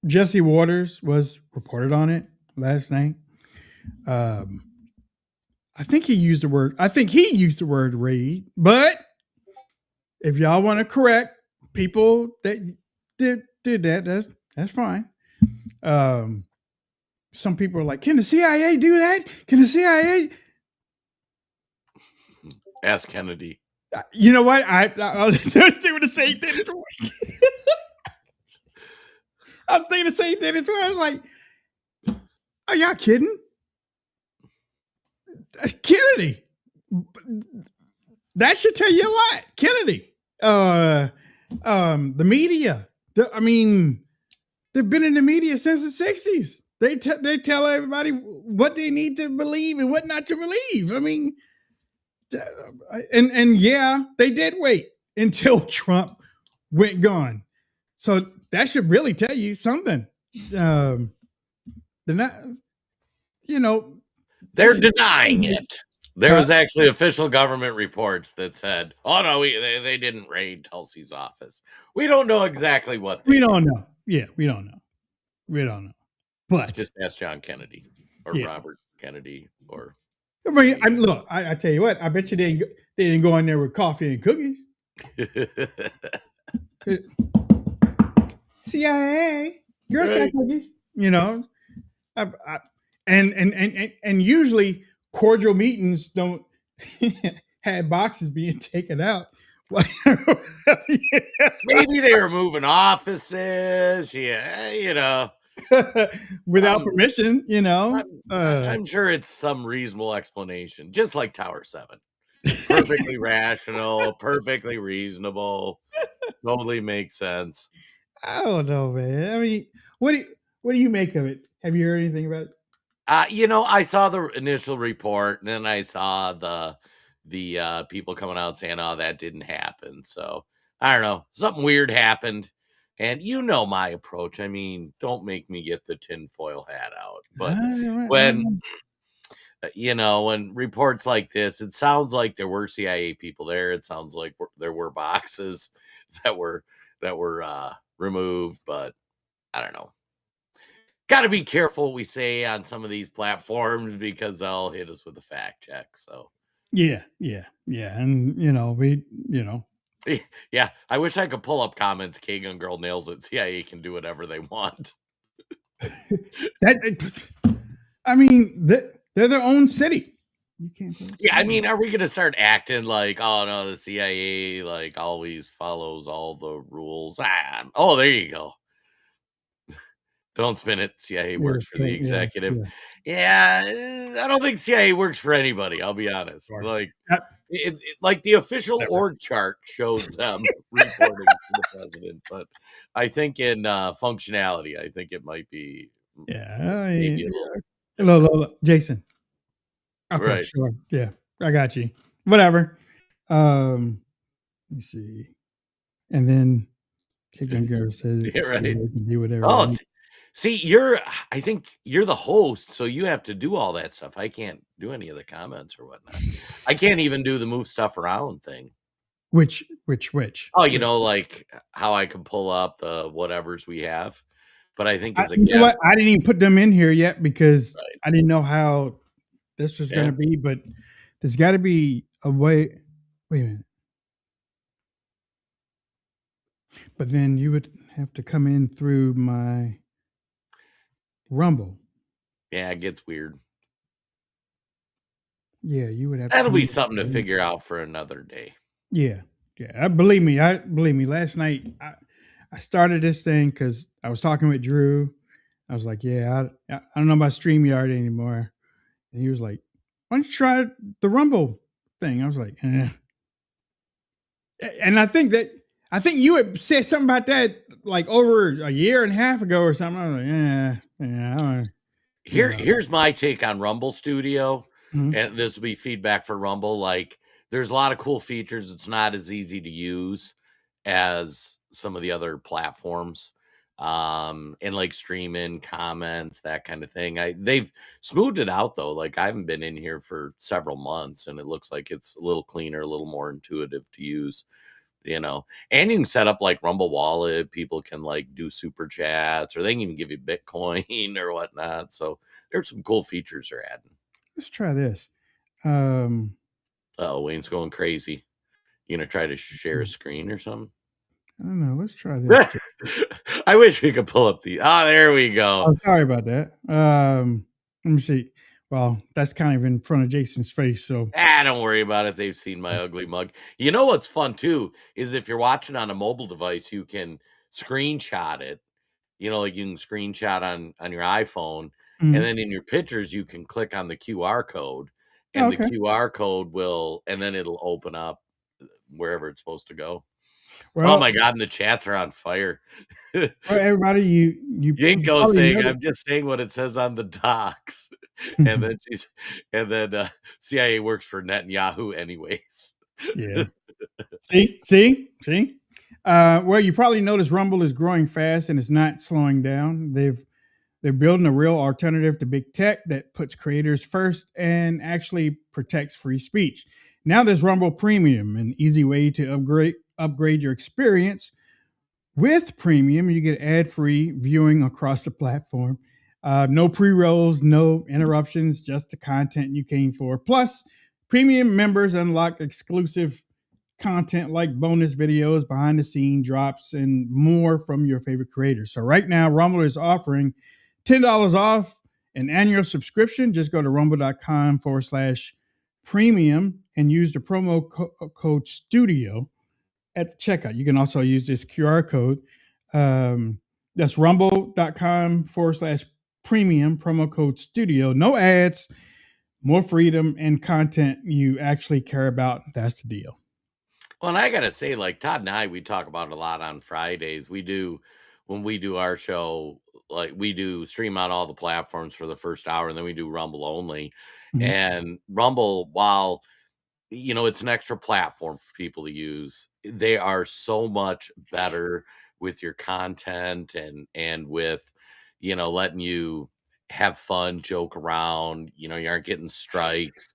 Jesse Waters was reported on it last night. I think he used the word raid, but if y'all want to correct people that did that, that's fine. Some people are like, can the CIA do that? Can the CIA? Ask Kennedy. You know what? I was doing the same thing. I was thinking the same thing. I was like, are y'all kidding? Kennedy. That should tell you a lot. Kennedy. The media. They've been in the media since the 60s. They tell everybody what they need to believe and what not to believe. And yeah, they did wait until Trump went gone. So that should really tell you something. They're not, they're denying it. There was actually official government reports that said, "Oh no, they didn't raid Tulsi's office. We don't know exactly what they We don't know. Yeah, we don't know. We don't know. But just ask John Kennedy or Yeah. Robert Kennedy or I mean, look, I tell you what, I bet you they didn't go in there with coffee and cookies. CIA, Girl Scout Right. cookies, you know. And usually cordial meetings don't have boxes being taken out. maybe they were moving offices. Yeah, you know, without permission, you know. I'm sure it's some reasonable explanation, just like Tower 7. Perfectly rational, perfectly reasonable, totally makes sense. I don't know, man. I mean, what do you make of it? Have you heard anything about it? You know, I saw the initial report, and then I saw the people coming out saying, "Oh, that didn't happen." So I don't know, something weird happened, and you know my approach. I mean, don't make me get the tinfoil hat out. But when you know, when reports like this, it sounds like there were CIA people there. It sounds like there were boxes that were removed, but I don't know. Got to be careful what we say on some of these platforms because they'll hit us with a fact check. So Yeah, and you know yeah, I wish I could pull up comments. Kagan girl nails it. CIA can do whatever they want. I mean, they're their own city. You can't. Yeah, I mean, are we gonna start acting like, oh no, the CIA like always follows all the rules? Oh, there you go. Don't spin it. CIA works for the executive. Yeah, I don't think CIA works for anybody. I'll be honest. Like, like the official org chart shows them reporting to the president, but I think in functionality, I think it might be. Maybe a little. Hello, Jason. Okay, Right. sure. Yeah, I got you. Whatever. Let me see. And then Kicking Girl says, Yeah, right. They can do whatever. Oh, see, I think you're the host, so you have to do all that stuff. I can't do any of the comments or whatnot. I can't even do the move stuff around thing. Which? Oh, you know, like how I can pull up the whatevers we have. But I think as a You know guest, what? I didn't even put them in here yet because I didn't know how this was going to be. But there's got to be a way. Wait a minute. But then you would have to come in through my Rumble. yeah, it gets weird. Yeah, you would have. That'll be something to figure out for another day. Yeah. Believe me. Last night I started this thing because I was talking with Drew. I was like, I don't know about StreamYard anymore. And he was like, why don't you try the Rumble thing? I was like, eh. And I think you had said something about that like over a year and a half ago or something. I was like, I don't Here's my take on Rumble Studio, Mhm. and this will be feedback for Rumble. Like, there's a lot of cool features. It's not as easy to use as some of the other platforms, and like streaming comments, that kind of thing. They've smoothed it out though. Like, I haven't been in here for several months, and it looks like it's a little cleaner, a little more intuitive to use. You know, and you can set up like Rumble Wallet. People can like do super chats, or they can even give you Bitcoin or whatnot. So there's some cool features they're adding. Let's try this. Oh, Wayne's going crazy. You gonna try to share a screen or something? I don't know. Let's try this. I wish we could pull up the. Oh, there we go. Oh, sorry about that. Let me see. Well, that's kind of in front of Jason's face. So Don't worry about it. They've seen my ugly mug. You know what's fun too is if you're watching on a mobile device, you can screenshot it. You know, like you can screenshot on your iPhone, Mhm. and then in your pictures you can click on the QR code, and the QR code will, and then it'll open up wherever it's supposed to go. Well, oh my God, and the chats are on fire. well, everybody, you Yinko probably saying, know that- I'm just saying what it says on the docs. and then CIA works for Netanyahu anyways. Yeah. See. Well, you probably noticed Rumble is growing fast and it's not slowing down. They've They're building a real alternative to big tech that puts creators first and actually protects free speech. Now there's Rumble Premium, an easy way to upgrade your experience. With Premium, you get ad-free viewing across the platform. No pre-rolls, no interruptions, just the content you came for. Plus, Premium members unlock exclusive content like bonus videos, behind-the-scene drops, and more from your favorite creators. So right now, Rumble is offering $10 off an annual subscription. Just go to rumble.com/premium and use the promo code STUDIO at the checkout. You can also use this QR code. That's rumble.com/premium, promo code STUDIO. No ads, more freedom and content you actually care about. That's the deal. Well, and I gotta say, like Todd and I, we talk about it a lot on Fridays. When we do our show, like we do stream on all the platforms for the first hour, and then we do Rumble only. Mhm. And Rumble, while it's an extra platform for people to use, they are so much better with your content and with letting you have fun, joke around. You aren't getting strikes.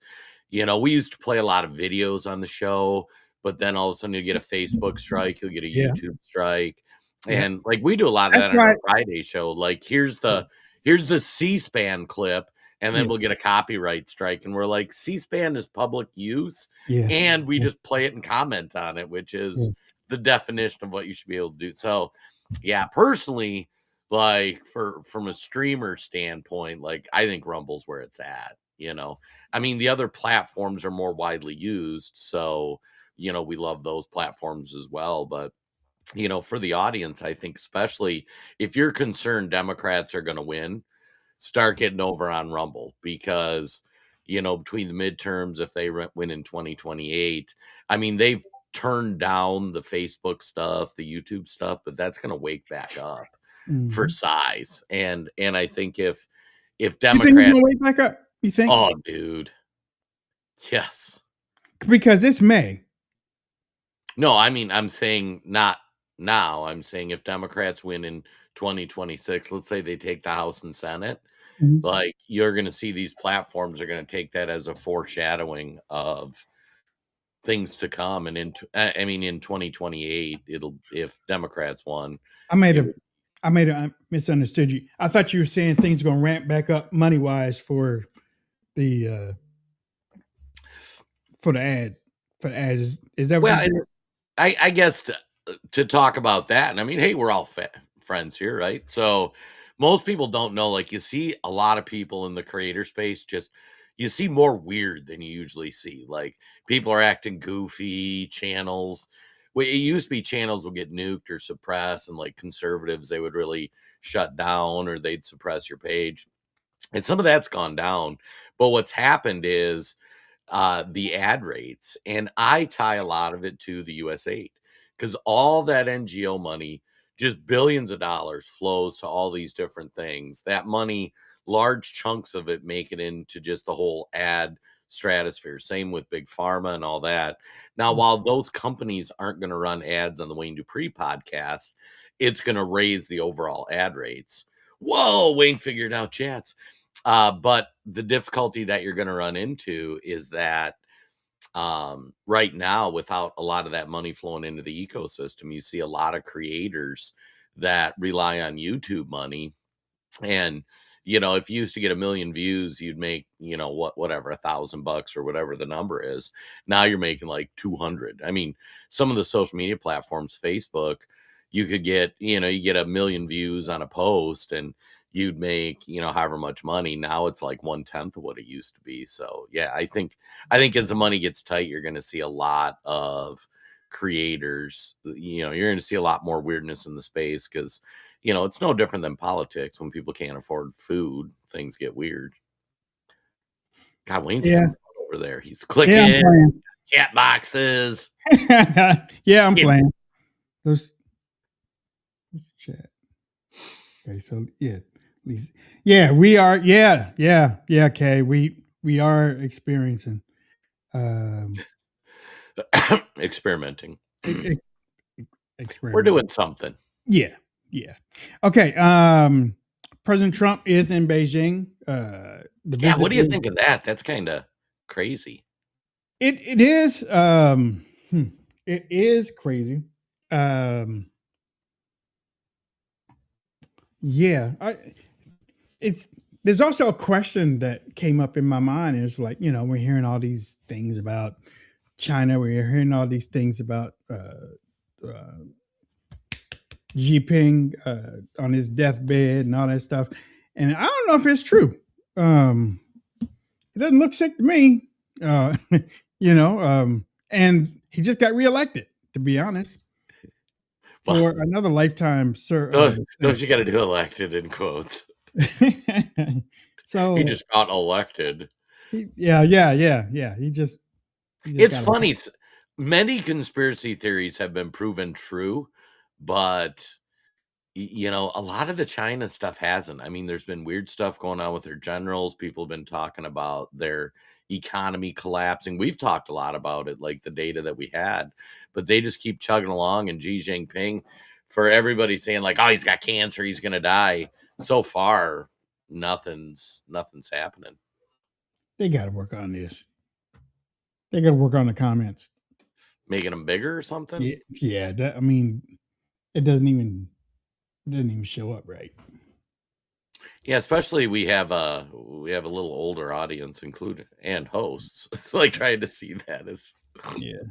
We used to play a lot of videos on the show, but then all of a sudden you get a Facebook strike, you'll get a Yeah. YouTube strike. Yeah. And like we do a lot of That's that on our right. Friday show. Like here's the C-SPAN clip, and then Yeah. we'll get a copyright strike. And we're like, C-SPAN is public use, Yeah. and we Yeah. just play it and comment on it, which is Yeah. the definition of what you should be able to do. So yeah, personally, like from a streamer standpoint, like I think Rumble's where it's at. I mean, the other platforms are more widely used, so we love those platforms as well. But for the audience, I think especially if you're concerned Democrats are going to win, start getting over on Rumble, because between the midterms, if they win in 2028, I mean, they've turned down the Facebook stuff, the YouTube stuff, but that's going to wake back up for Mhm. size. And I think if You think it's Democrats, gonna wake back up? You think? oh dude, yes. Because it's May. No, I mean, I'm saying not now. I'm saying if Democrats win in 2026, let's say they take the House and Senate, Mhm. like you're going to see these platforms are going to take that as a foreshadowing of things to come. And I mean, in 2028, if Democrats won, I may it have misunderstood you. I thought you were saying things are gonna ramp back up money wise for the for the ad for the ads. Is that what well, you said? and I guess to talk about that, and I mean, hey, we're all friends here, right? So most people don't know. Like you see a lot of people in the creator space, just you see more weird than you usually see. Like people are acting goofy. Channels, well, it used to be channels would get nuked or suppressed, and like conservatives, they would really shut down or they'd suppress your page. And some of that's gone down. But what's happened is the ad rates, and I tie a lot of it to the US8, because all that NGO money, just billions of dollars, flows to all these different things. That money, large chunks of it, make it into just the whole ad stratosphere. Same with big pharma and all that. Now, while those companies aren't going to run ads on the Wayne Dupree podcast, it's going to raise the overall ad rates. Whoa, Wayne figured out chats. But the difficulty that you're going to run into is that right now, without a lot of that money flowing into the ecosystem, you see a lot of creators that rely on YouTube money. And if you used to get 1 million views, you'd make whatever, $1,000 or whatever the number is. Now you're making like 200. I mean, some of the social media platforms, Facebook, you could get you get 1 million views on a post, and you'd make however much money. Now it's like 1/10 of what it used to be. So yeah, I think as the money gets tight, you're going to see a lot of creators. You're going to see a lot more weirdness in the space, because it's no different than politics. When people can't afford food, things get weird. God, Wayne's Yeah. over there. He's Yeah, I'm clicking playing. chat boxes. Yeah, I'm Yeah. playing. Let's chat. Okay, so yeah, at least we are. Yeah, Kay. We are experiencing Experimenting. experimenting. We're doing something. Yeah. Okay. President Trump is in Beijing. Yeah, what do you think of that? That's kind of crazy. It is. It is crazy. Yeah, there's also a question that came up in my mind. It's like, we're hearing all these things about China. We're hearing all these things about Xi Jinping on his deathbed and all that stuff. And I don't know if it's true. It doesn't look sick to me. And he just got reelected, to be honest, for another lifetime, sir. Don't you got to do elected in quotes? So he just got elected. Yeah. He just it's funny. Many conspiracy theories have been proven true, but a lot of the China stuff hasn't. I mean, there's been weird stuff going on with their generals. People have been talking about their economy collapsing. We've talked a lot about it, like the data that we had, but they just keep chugging along. And Xi Jinping, for everybody saying like, oh, he's got cancer, he's going to die. So far, nothing's happening. They got to work on this. They got to work on the comments, making them bigger or something. Yeah. It doesn't even show up right. Yeah, especially we have a little older audience included and hosts like trying to see that is. Yeah.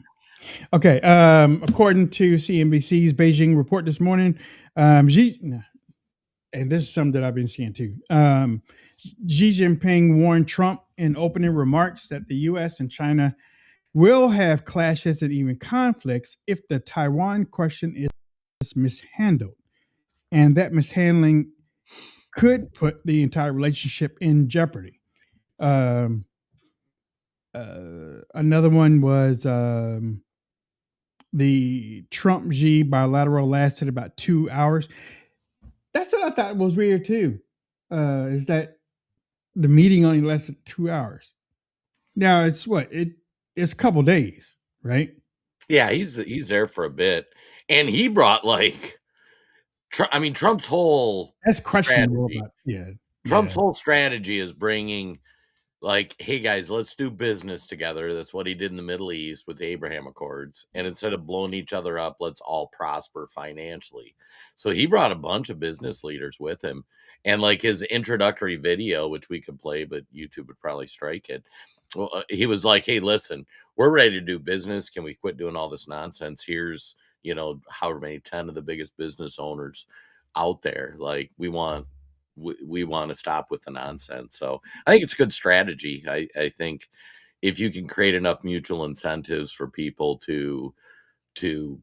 Okay. According to CNBC's Beijing report this morning, and this is something that I've been seeing too. Xi Jinping warned Trump in opening remarks that the U.S. and China will have clashes and even conflicts if the Taiwan question is mishandled. And that mishandling could put the entire relationship in jeopardy. Another one was the Trump-Xi bilateral lasted about 2 hours. That's what I thought was weird too, is that the meeting only lasted 2 hours. Now it's it's a couple days, right? Yeah, he's there for a bit, and he brought Trump's whole strategy. Trump's whole strategy is bringing hey guys, let's do business together. That's what he did in the Middle East with the Abraham Accords. And instead of blowing each other up, let's all prosper financially. So he brought a bunch of business leaders with him. And his introductory video, which we could play, but YouTube would probably strike it. Well, he was like, hey, listen, we're ready to do business. Can we quit doing all this nonsense? Here's, however many 10 of the biggest business owners out there. We want to stop with the nonsense. So I think it's a good strategy. I think if you can create enough mutual incentives for people to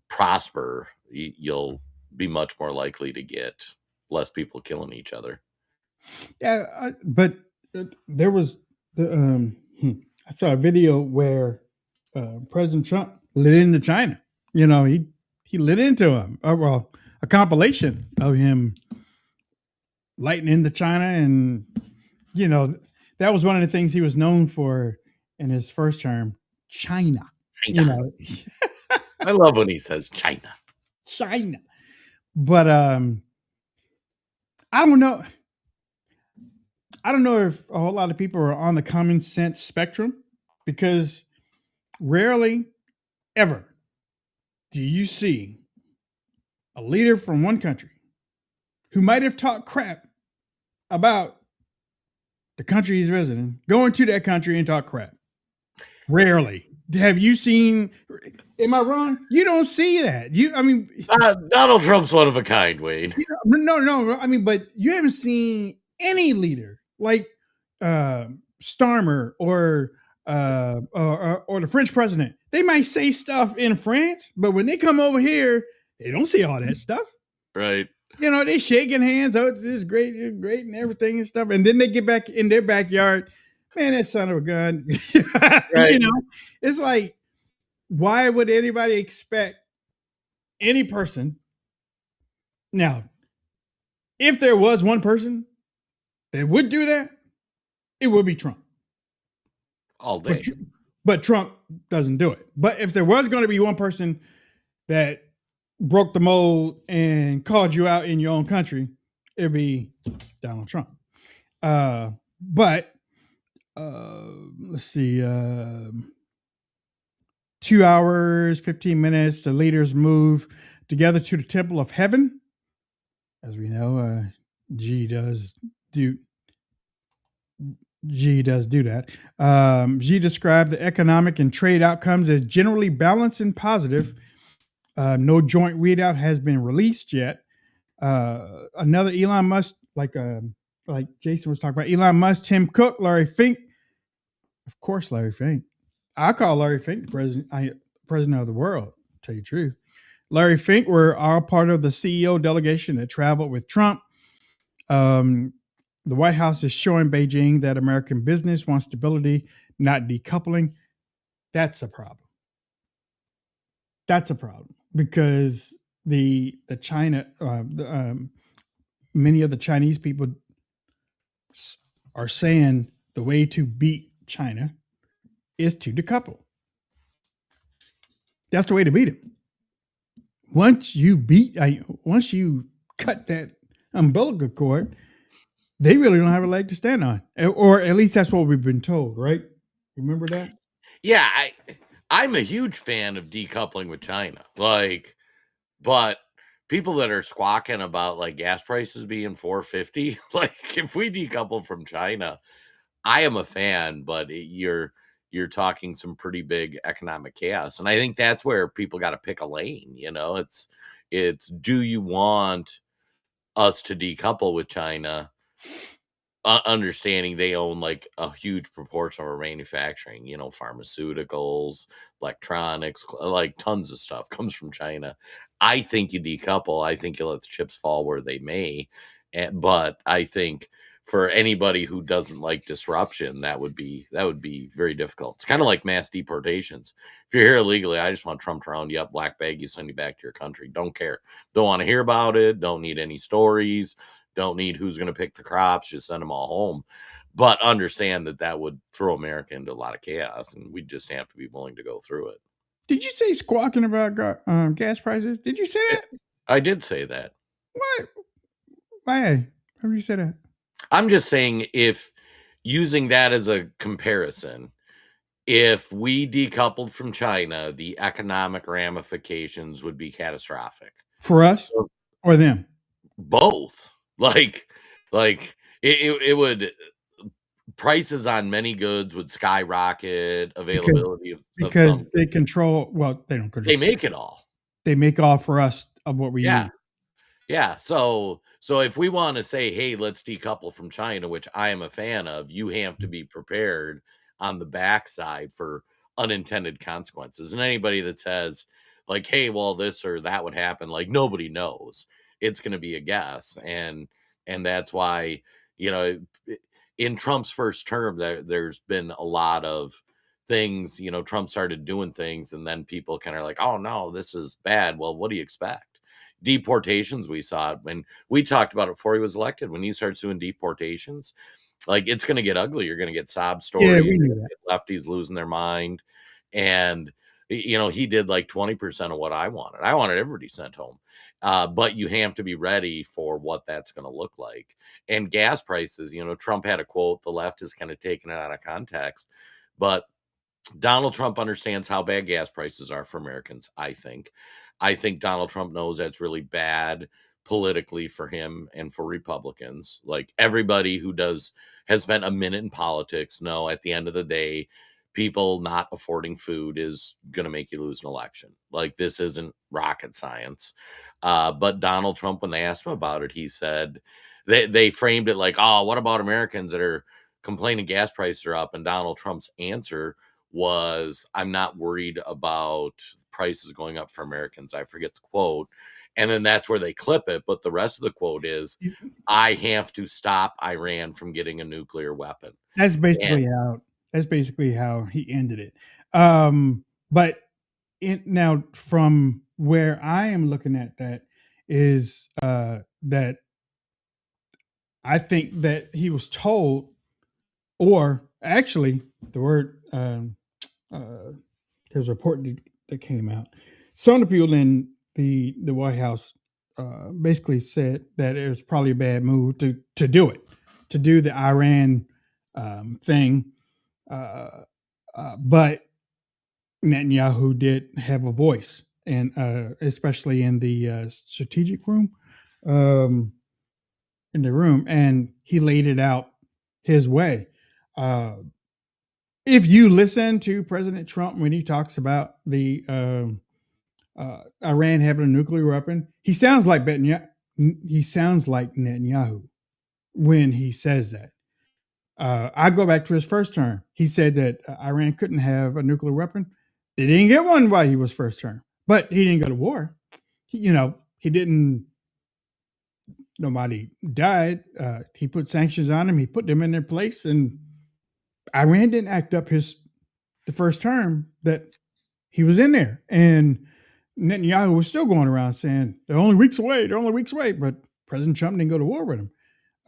prosper, you'll be much more likely to get less people killing each other. Yeah, but there was I saw a video where President Trump lit into China. He lit into him. A compilation of him lighting into China, and that was one of the things he was known for in his first term. China. I love when he says China. But I don't know. I don't know if a whole lot of people are on the common sense spectrum, because rarely ever do you see a leader from one country who might have talked crap about the country he's visiting, going to that country and talk crap. Rarely. Have you seen, am I wrong? You don't see that. Donald Trump's one of a kind, Wade. No. But you haven't seen any leader like Starmer or the French president. They might say stuff in France, but when they come over here, they don't see all that stuff. Right. They shaking hands. Oh, this is great, and everything and stuff. And then they get back in their backyard. Man, that son of a gun. Right. It's like, why would anybody expect any person? Now, if there was one person that would do that, it would be Trump. All day. But Trump doesn't do it. But if there was going to be one person that broke the mold and called you out in your own country, it'd be Donald Trump. But let's see, 2 hours, 15 minutes. The leaders move together to the Temple of Heaven. As we know, G does do that. Xi described the economic and trade outcomes as generally balanced and positive. No joint readout has been released yet. Another Elon Musk, like Jason was talking about, Elon Musk, Tim Cook, Larry Fink. Of course, Larry Fink. I call Larry Fink the president of the world, to tell you the truth. Larry Fink were all part of the CEO delegation that traveled with Trump. The White House is showing Beijing that American business wants stability, not decoupling. That's a problem. That's a problem because the China, many of the Chinese people are saying the way to beat China is to decouple. That's the way to beat them. Once you cut that umbilical cord, they really don't have a leg to stand on, or at least that's what we've been told, right? Remember that? Yeah, I'm a huge fan of decoupling with China. But people that are squawking about like gas prices being $4.50, like if we decouple from China, I am a fan, but you're talking some pretty big economic chaos, and I think that's where people got to pick a lane. It's do you want us to decouple with China? Understanding they own like a huge proportion of our manufacturing, pharmaceuticals, electronics, like tons of stuff comes from China. I think you decouple. I think you let the chips fall where they may. But I think for anybody who doesn't like disruption, that would be very difficult. It's kind of like mass deportations. If you're here illegally, I just want Trump to round you up, black bag you, send you back to your country. Don't care. Don't want to hear about it. Don't need any stories. Don't need who's going to pick the crops. Just send them all home. But understand that would throw America into a lot of chaos, and we just have to be willing to go through it. Did you say squawking about gas prices? Did you say that? I did say that. What? Why? How did you say that? I'm just saying, if using that as a comparison, if we decoupled from China, the economic ramifications would be catastrophic. For us or them? Both. Like it would, prices on many goods would skyrocket, availability because of they control. Well, they don't control. They make it all. They make all for us of what we use. Yeah. So if we want to say, hey, let's decouple from China, which I am a fan of, you have to be prepared on the backside for unintended consequences. And anybody that says like, hey, well, this or that would happen, like nobody knows. It's going to be a guess. And that's why, in Trump's first term, there's been a lot of things, Trump started doing things and then people kind of like, oh no, this is bad. Well, what do you expect? Deportations, we saw it when we talked about it before he was elected. When he starts doing deportations, like it's going to get ugly. You're going to get sob stories. Yeah, we knew that. Lefties losing their mind. And, he did like 20% of what I wanted. I wanted everybody sent home. But you have to be ready for what that's going to look like. And gas prices, Trump had a quote, the left is kind of taking it out of context, but Donald Trump understands how bad gas prices are for Americans. I think Donald Trump knows that's really bad politically for him and for Republicans. Like everybody who has spent a minute in politics know at the end of the day, people not affording food is going to make you lose an election. Like this isn't rocket science. But Donald Trump, when they asked him about it, he said they framed it like, oh, what about Americans that are complaining gas prices are up? And Donald Trump's answer was, I'm not worried about prices going up for Americans. I forget the quote. And then that's where they clip it. But the rest of the quote is, I have to stop Iran from getting a nuclear weapon. That's basically how he ended it. But now from where I am looking at that is that I think that he was told, or actually the word, there was a report that came out. Some of the people in the White House basically said that it was probably a bad move to do it, to do the Iran thing. But Netanyahu did have a voice, and especially in the strategic room, um, and he laid it out his way. If you listen to President Trump when he talks about the Iran having a nuclear weapon, he sounds like Netanyahu when he says that. I go back to his first term. He said that Iran couldn't have a nuclear weapon. They didn't get one while he was first term, but he didn't go to war. He didn't. Nobody died. He put sanctions on them. He put them in their place, and Iran didn't act up the first term that he was in there. And Netanyahu was still going around saying they're only weeks away. They're only weeks away. But President Trump didn't go to war with him.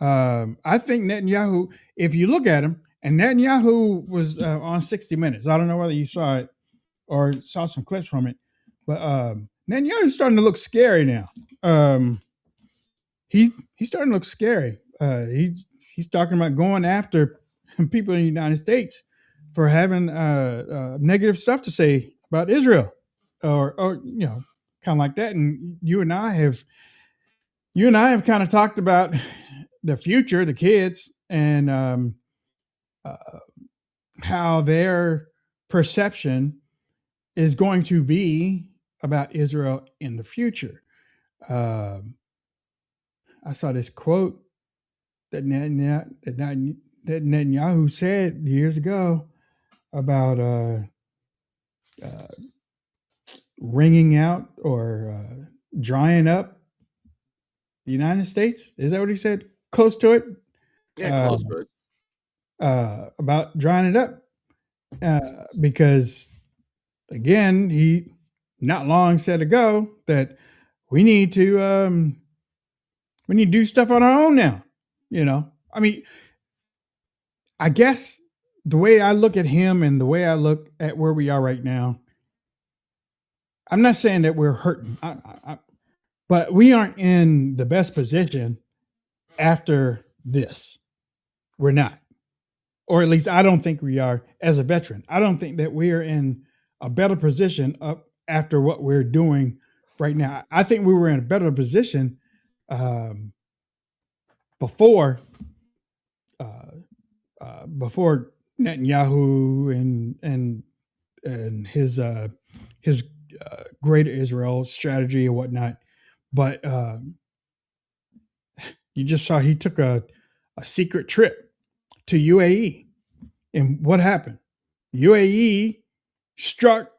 I think Netanyahu, if you look at him, and Netanyahu was on 60 Minutes. I don't know whether you saw it or saw some clips from it, but Netanyahu's starting to look scary now. He's starting to look scary. He's talking about going after people in the United States for having negative stuff to say about Israel, or kind of like that. And you and I have kind of talked about the future, the kids, and how their perception is going to be about Israel in the future. I saw this quote that Netanyahu said years ago about wringing out or drying up the United States. Is that what he said? Close to it? Yeah, close to it. About drying it up. Because, again, he not long said ago that we need to do stuff on our own now. I mean, I guess the way I look at him and the way I look at where we are right now, I'm not saying that we're hurting, but we aren't in the best position after this. We're not. Or at least I don't think we are as a veteran. I don't think that we are in a better position up after what we're doing right now. I think we were in a better position before Netanyahu and his Greater Israel strategy and whatnot. But you just saw he took a secret trip to UAE, and what happened? UAE struck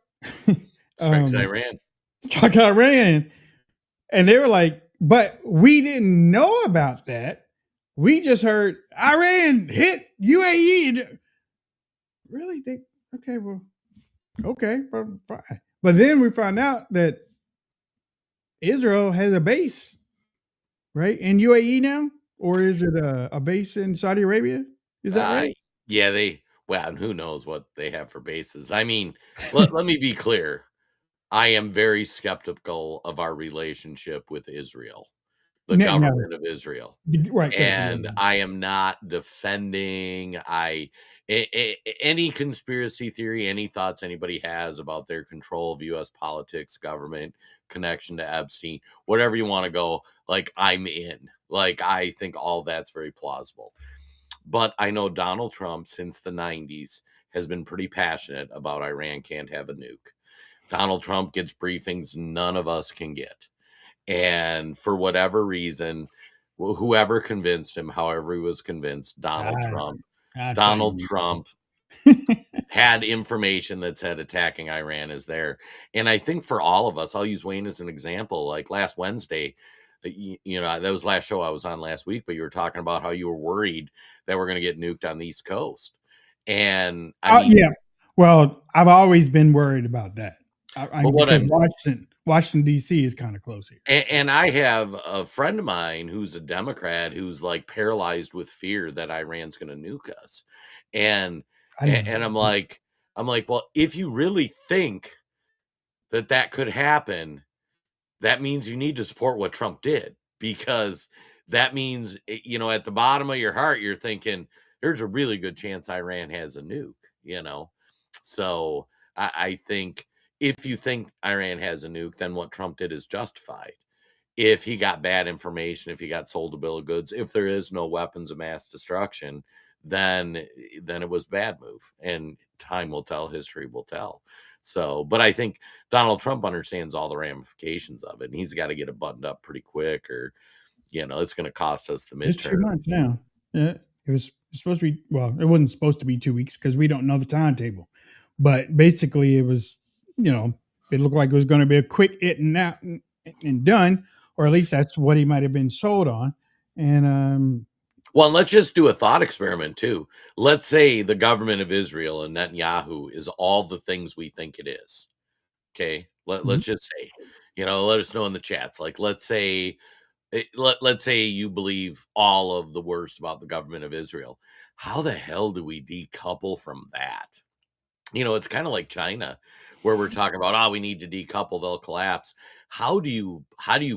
Iran. Struck Iran, and they were like, "But we didn't know about that. We just heard Iran hit UAE." Really? Okay, fine. But then we found out that Israel has a base, right, in UAE now, or is it a base in Saudi Arabia? Is that right? Yeah, and who knows what they have for bases. I mean, let me be clear. I am very skeptical of our relationship with Israel, the government of Israel. Right. And I am not defending any conspiracy theory, any thoughts anybody has about their control of U.S. politics, government, connection to Epstein, whatever you want to go, like, I'm in. Like, I think all that's very plausible. But I know Donald Trump, since the 90s, has been pretty passionate about Iran can't have a nuke. Donald Trump gets briefings none of us can get. And for whatever reason, whoever convinced him, however he was convinced, Donald Trump had information that said attacking Iran is there. And I think for all of us, I'll use Wayne as an example. Like last Wednesday, that was last show I was on last week, but you were talking about how you were worried that we're going to get nuked on the East Coast. And yeah, well, I've always been worried about that. Washington D.C. is kind of close here. And I have a friend of mine who's a Democrat who's like paralyzed with fear that Iran's going to nuke us. And I'm like, well, if you really think that could happen, that means you need to support what Trump did, because that means, at the bottom of your heart, you're thinking there's a really good chance Iran has a nuke. So I think if you think Iran has a nuke, then what Trump did is justified. If he got bad information, if he got sold a bill of goods, if there is no weapons of mass destruction, then it was a bad move. And time will tell, history will tell. So, but I think Donald Trump understands all the ramifications of it, and he's got to get it buttoned up pretty quick, or it's going to cost us the It's 2 midterm. months now. Yeah, it's supposed to be. Well, it wasn't supposed to be 2 weeks because we don't know the timetable. But basically, it was. It looked like it was going to be a quick it and out and done, or at least that's what he might have been sold on. And Well, let's just do a thought experiment too. Let's say the government of Israel and Netanyahu is all the things we think it is. Okay, let's just say, let us know in the chats. Like, let's say you believe all of the worst about the government of Israel. How the hell do we decouple from that? It's kind of like China, where we're talking about, we need to decouple, they'll collapse. How do you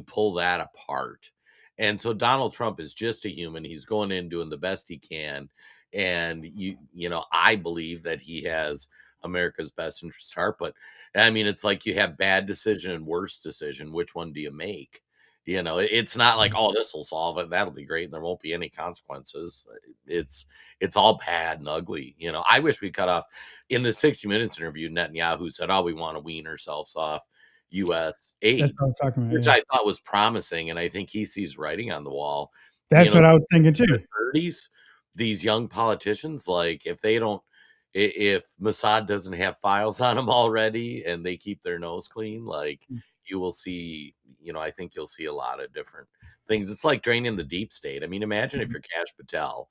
pull that apart? And so Donald Trump is just a human. He's going in doing the best he can. And I believe that he has America's best interest at heart. But I mean, it's like you have bad decision and worst decision. Which one do you make? It's not like, this will solve it. That'll be great. And there won't be any consequences. It's all bad and ugly. I wish we cut off in the 60 Minutes interview. Netanyahu said, we want to wean ourselves off U.S. aid, that's what I was talking about. which Yeah. I thought was promising. And I think he sees writing on the wall. That's what I was thinking too. In their 30s, these young politicians, like, if Mossad doesn't have files on them already and they keep their nose clean, like, you will see, I think you'll see a lot of different things. It's like draining the deep state. I mean, imagine if you're Kash Patel,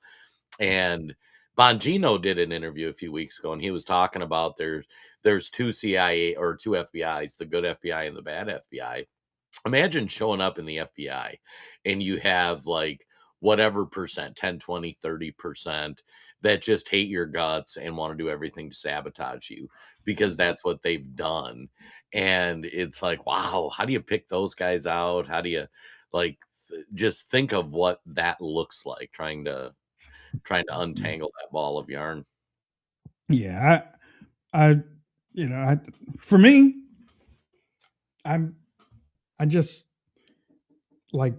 and Bongino did an interview a few weeks ago, and he was talking about there's two CIA or two FBIs, the good FBI and the bad FBI. Imagine showing up in the FBI and you have like whatever percent, 10, 20, 30% that just hate your guts and want to do everything to sabotage you, because that's what they've done. And it's like, wow, how do you pick those guys out? How do you just think of what that looks like, trying to untangle that ball of yarn. Yeah, for me, I just like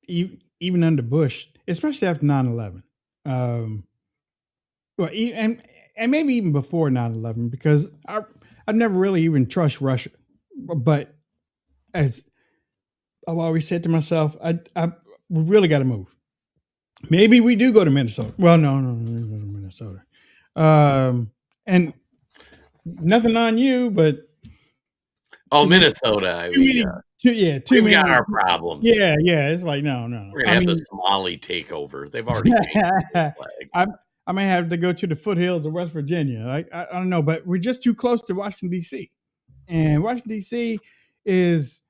even under Bush, especially after 9/11. Well, and maybe even before 9/11, because I never really even trust Russia. But as I've always said to myself, we really got to move. Maybe we do go to Minnesota. Well, no, we go to Minnesota. And nothing on you, but Minnesota. Too many. Got our problems. Yeah. It's like no. We're gonna have the Somali takeover. They've already taken the flag. I may have to go to the foothills of West Virginia. I don't know, but we're just too close to Washington, D.C. And Washington, D.C. is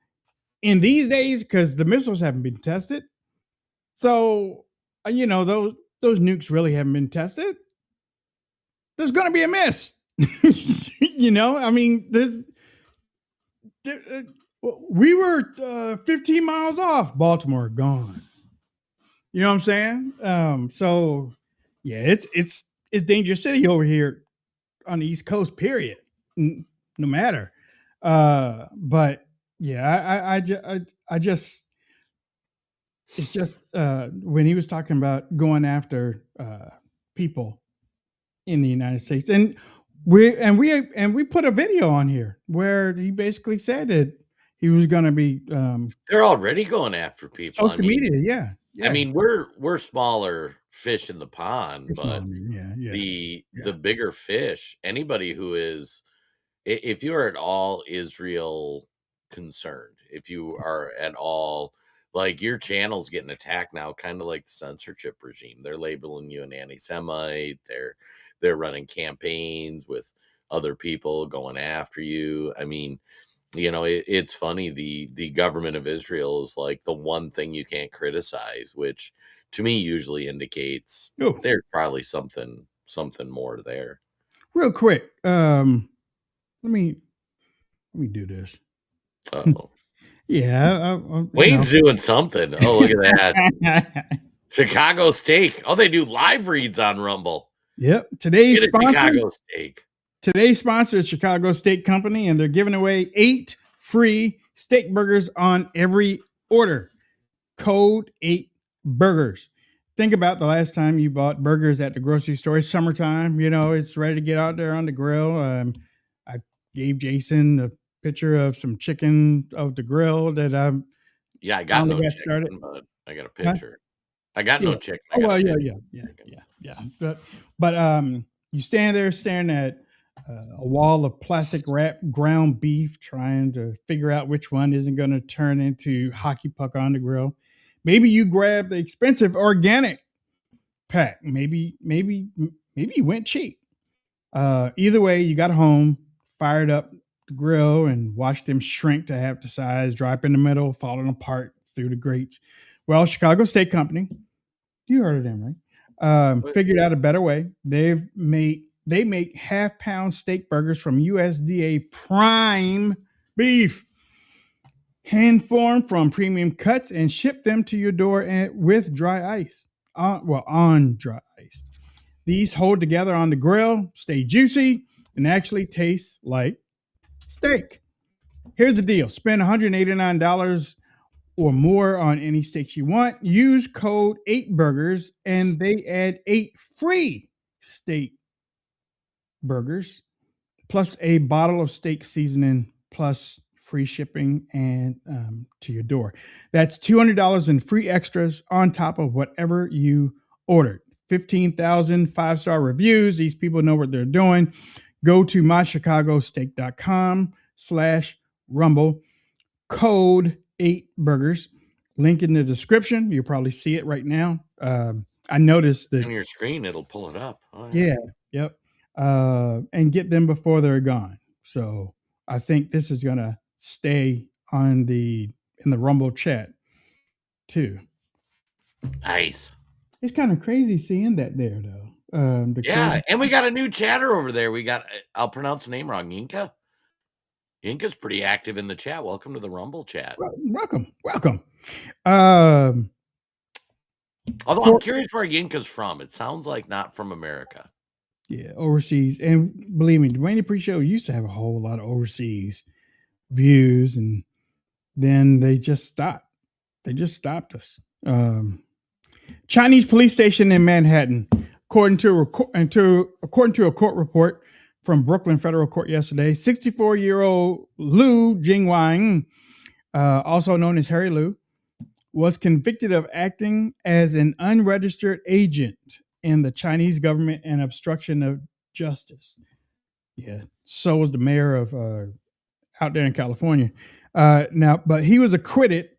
in these days, because the missiles haven't been tested. So, those nukes really haven't been tested. There's going to be a miss. I mean, we were 15 miles off. Baltimore gone. You know what I'm saying? So, yeah, it's dangerous city over here on the East Coast. Period. No matter. But yeah, I just. It's just when he was talking about going after people in the United States, and we put a video on here where he basically said that he was going to be. They're already going after people. Social media, yeah. I mean, we're smaller fish in the pond, but the bigger fish. Anybody who is, if you are at all Israel concerned, if you are at all. Like, your channel's getting attacked now, kind of like the censorship regime. They're labeling you an anti-Semite. They're running campaigns with other people going after you. I mean, it's funny. The government of Israel is like the one thing you can't criticize, which to me usually indicates there's probably something more there. Real quick, let me do this. Uh-oh. Yeah, Wayne's doing something. Oh, look at that. Chicago steak. Oh, they do live reads on Rumble. Yep. Today's Get a sponsor. Chicago steak. Today's sponsor is Chicago Steak Company, and they're giving away 8 free steak burgers on every order. Code 8 burgers. Think about the last time you bought burgers at the grocery store. It's summertime, it's ready to get out there on the grill. I gave Jason a picture of some chicken of the grill that I'm. Yeah, I got no chicken, started. but I got a picture. I got no chicken. Oh, well, yeah. But you stand there staring at a wall of plastic wrap ground beef, trying to figure out which one isn't going to turn into hockey puck on the grill. Maybe you grab the expensive organic pack. Maybe you went cheap. Either way, you got home, fired up the grill, and watched them shrink to half the size, drop in the middle, falling apart through the grates. Well, Chicago Steak Company, you heard of them, right? Figured out a better way. They make half-pound steak burgers from USDA prime beef, hand-formed from premium cuts, and ship them to your door with dry ice. On dry ice. These hold together on the grill, stay juicy, and actually taste like steak. Here's the deal. Spend $189 or more on any steaks you want. Use code 8burgers, and they add 8 free steak burgers, plus a bottle of steak seasoning, plus free shipping and to your door. That's $200 in free extras on top of whatever you ordered. 15,000 5-star reviews. These people know what they're doing. Go to mychicagosteak.com/rumble. Code 8burgers. Link in the description. You'll probably see it right now. I noticed that on your screen, it'll pull it up. Oh, yeah. Yep. And get them before they're gone. So I think this is going to stay in the Rumble chat too. Nice. It's kind of crazy seeing that there, though. And we got a new chatter over there. We got, I'll pronounce the name wrong, Yinka. Yinka's pretty active in the chat. Welcome to the Rumble chat. Welcome. Although I'm curious where Yinka's from. It sounds like not from America. Yeah, overseas. And believe me, the Wayne Dupree Show used to have a whole lot of overseas views, and then they just stopped. They just stopped us. Chinese police station in Manhattan, according to a court report from Brooklyn Federal Court yesterday, 64-year-old Liu Jingwang, also known as Harry Liu, was convicted of acting as an unregistered agent in the Chinese government and obstruction of justice. Yeah, so was the mayor of out there in California. But he was acquitted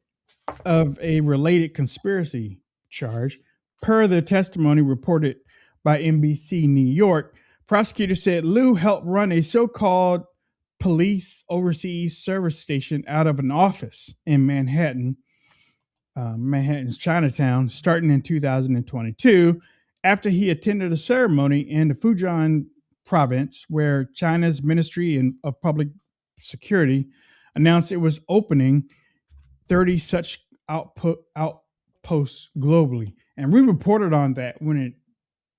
of a related conspiracy charge. Per the testimony reported by NBC New York, prosecutors said Liu helped run a so-called police overseas service station out of an office in Manhattan's Chinatown, starting in 2022, after he attended a ceremony in the Fujian province where China's Ministry of Public Security announced it was opening 30 such outposts globally. And we reported on that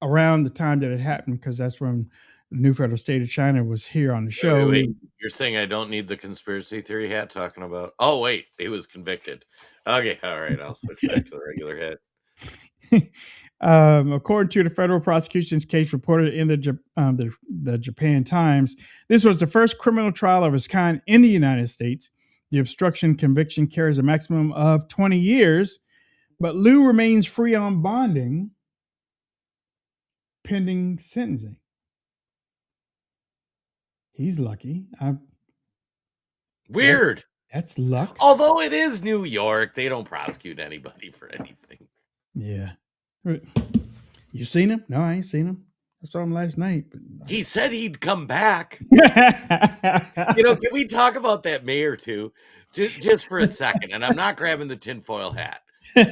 around the time that it happened, because that's when the new federal state of China was here on the show. Wait. You're saying I don't need the conspiracy theory hat talking about? Oh, wait, he was convicted. Okay, all right, I'll switch back to the regular hat. According to the federal prosecution's case reported in the Japan Times, this was the first criminal trial of its kind in the United States. The obstruction conviction carries a maximum of 20 years, but Liu remains free on bonding pending sentencing. He's lucky. Weird. That's luck. Although it is New York, they don't prosecute anybody for anything. Yeah. You seen him? No, I ain't seen him. I saw him last night. But he said he'd come back. Can we talk about that mayor too? Just for a second. And I'm not grabbing the tinfoil hat.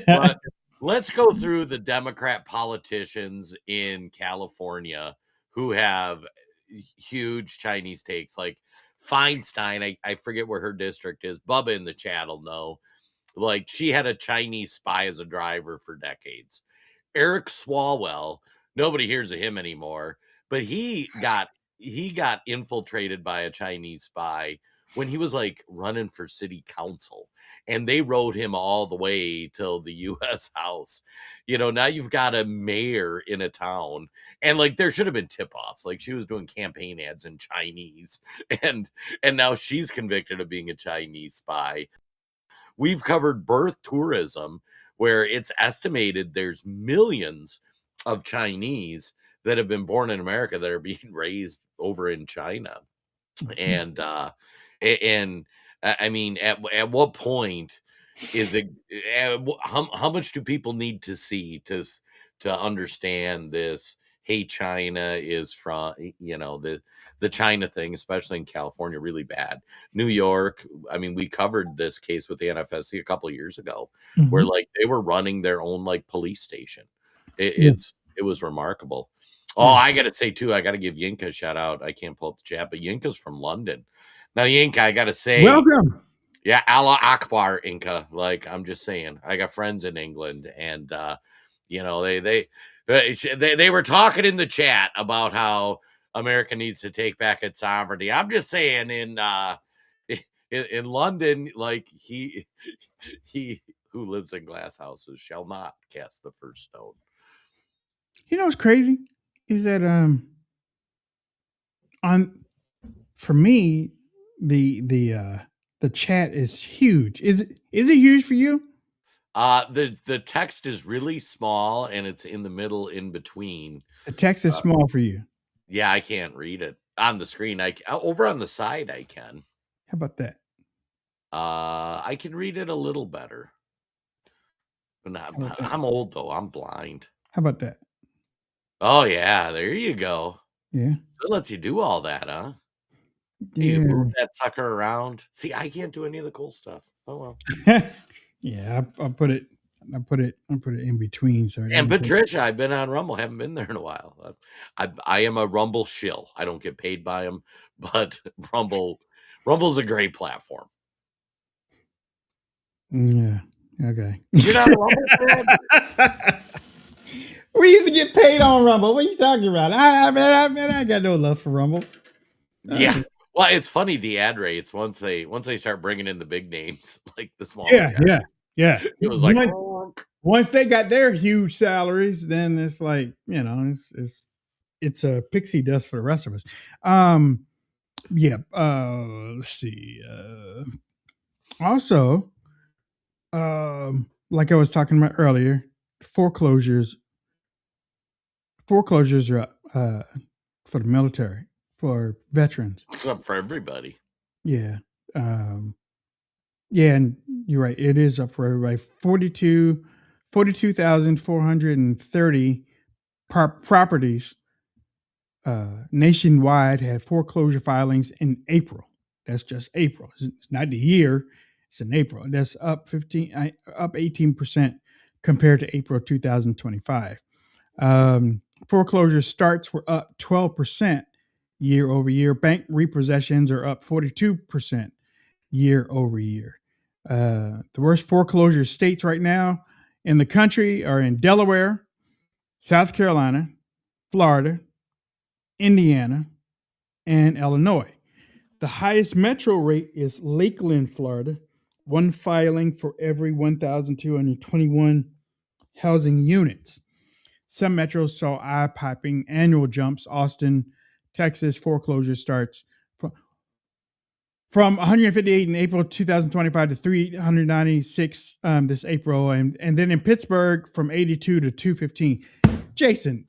But let's go through the Democrat politicians in California who have huge Chinese takes. Like, Feinstein, I forget where her district is. Bubba in the chat will know. Like, she had a Chinese spy as a driver for decades. Eric Swalwell, nobody hears of him anymore, but he got infiltrated by a Chinese spy when he was like running for city council, and they rode him all the way till the U.S. House. Now you've got a mayor in a town, and like there should have been tip-offs. Like, she was doing campaign ads in Chinese, and now she's convicted of being a Chinese spy. We've covered birth tourism, where it's estimated there's millions of Chinese that have been born in America that are being raised over in China. And I mean, at what point is it? How much do people need to see to understand this? Hey, China is from the China thing, especially in California, really bad. New York, I mean, we covered this case with the NFSC a couple of years ago, where like they were running their own like police station. It was remarkable. Oh, I got to say too, I got to give Yinka a shout out. I can't pull up the chat, but Yinka's from London. Now, Yinka, I got to say, welcome. Yeah, Allah Akbar, Inca. Like, I'm just saying, I got friends in England, and they were talking in the chat about how America needs to take back its sovereignty. I'm just saying, in London, like he who lives in glass houses shall not cast the first stone. What's crazy is that for me the chat is huge. Is it huge for you? The text is really small, and it's in the middle in between. The text is small for you. Yeah, I can't read it on the screen. Over on the side I can. How about that? I can read it a little better. But I'm old though. I'm blind. How about that? Oh yeah, there you go. Yeah. So it lets you do all that, huh? Yeah. You can move that sucker around. See, I can't do any of the cool stuff. Oh well. Yeah, I'll put it in between. So and Patricia, I've been on Rumble. Haven't been there in a while. I am a Rumble shill. I don't get paid by them, but Rumble's a great platform. Yeah. Okay. You're not a Rumble fan? We used to get paid on Rumble. What are you talking about? I got no love for Rumble. Yeah. Well, it's funny, the ad rates once they start bringing in the big names, like the small. Yeah. It was like once they got their huge salaries, then it's like it's a pixie dust for the rest of us. Let's see. Also, like I was talking about earlier, foreclosures are up for the military, for veterans. It's up for everybody. Yeah. And you're right. It is up for everybody. 42,430 properties nationwide had foreclosure filings in April. That's just April. It's not the year. It's in April. That's up 18% compared to April 2025. Foreclosure starts were up 12% year over year. Bank repossessions are up 42% year over year. The worst foreclosure states right now in the country are in Delaware, South Carolina, Florida, Indiana, and Illinois. The highest metro rate is Lakeland, Florida, one filing for every 1,221 housing units. Some metros saw eye-popping annual jumps. Austin, Texas, foreclosure starts from 158 in April 2025 to 396 this April. And then in Pittsburgh, from 82 to 215. Jason,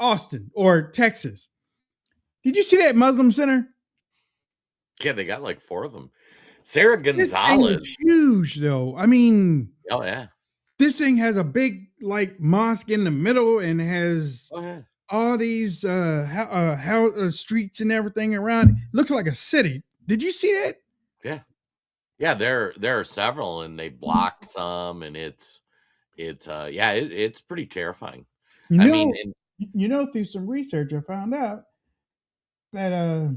Austin, or Texas. Did you see that Muslim center? Yeah, they got like 4 of them. Sarah Gonzalez. This thing is huge, though. I mean, oh yeah, this thing has a big like mosque in the middle and has all these streets and everything around. It looks like a city. Did you see that? Yeah. There are several, and they blocked some, and it's pretty terrifying. Through some research, I found out that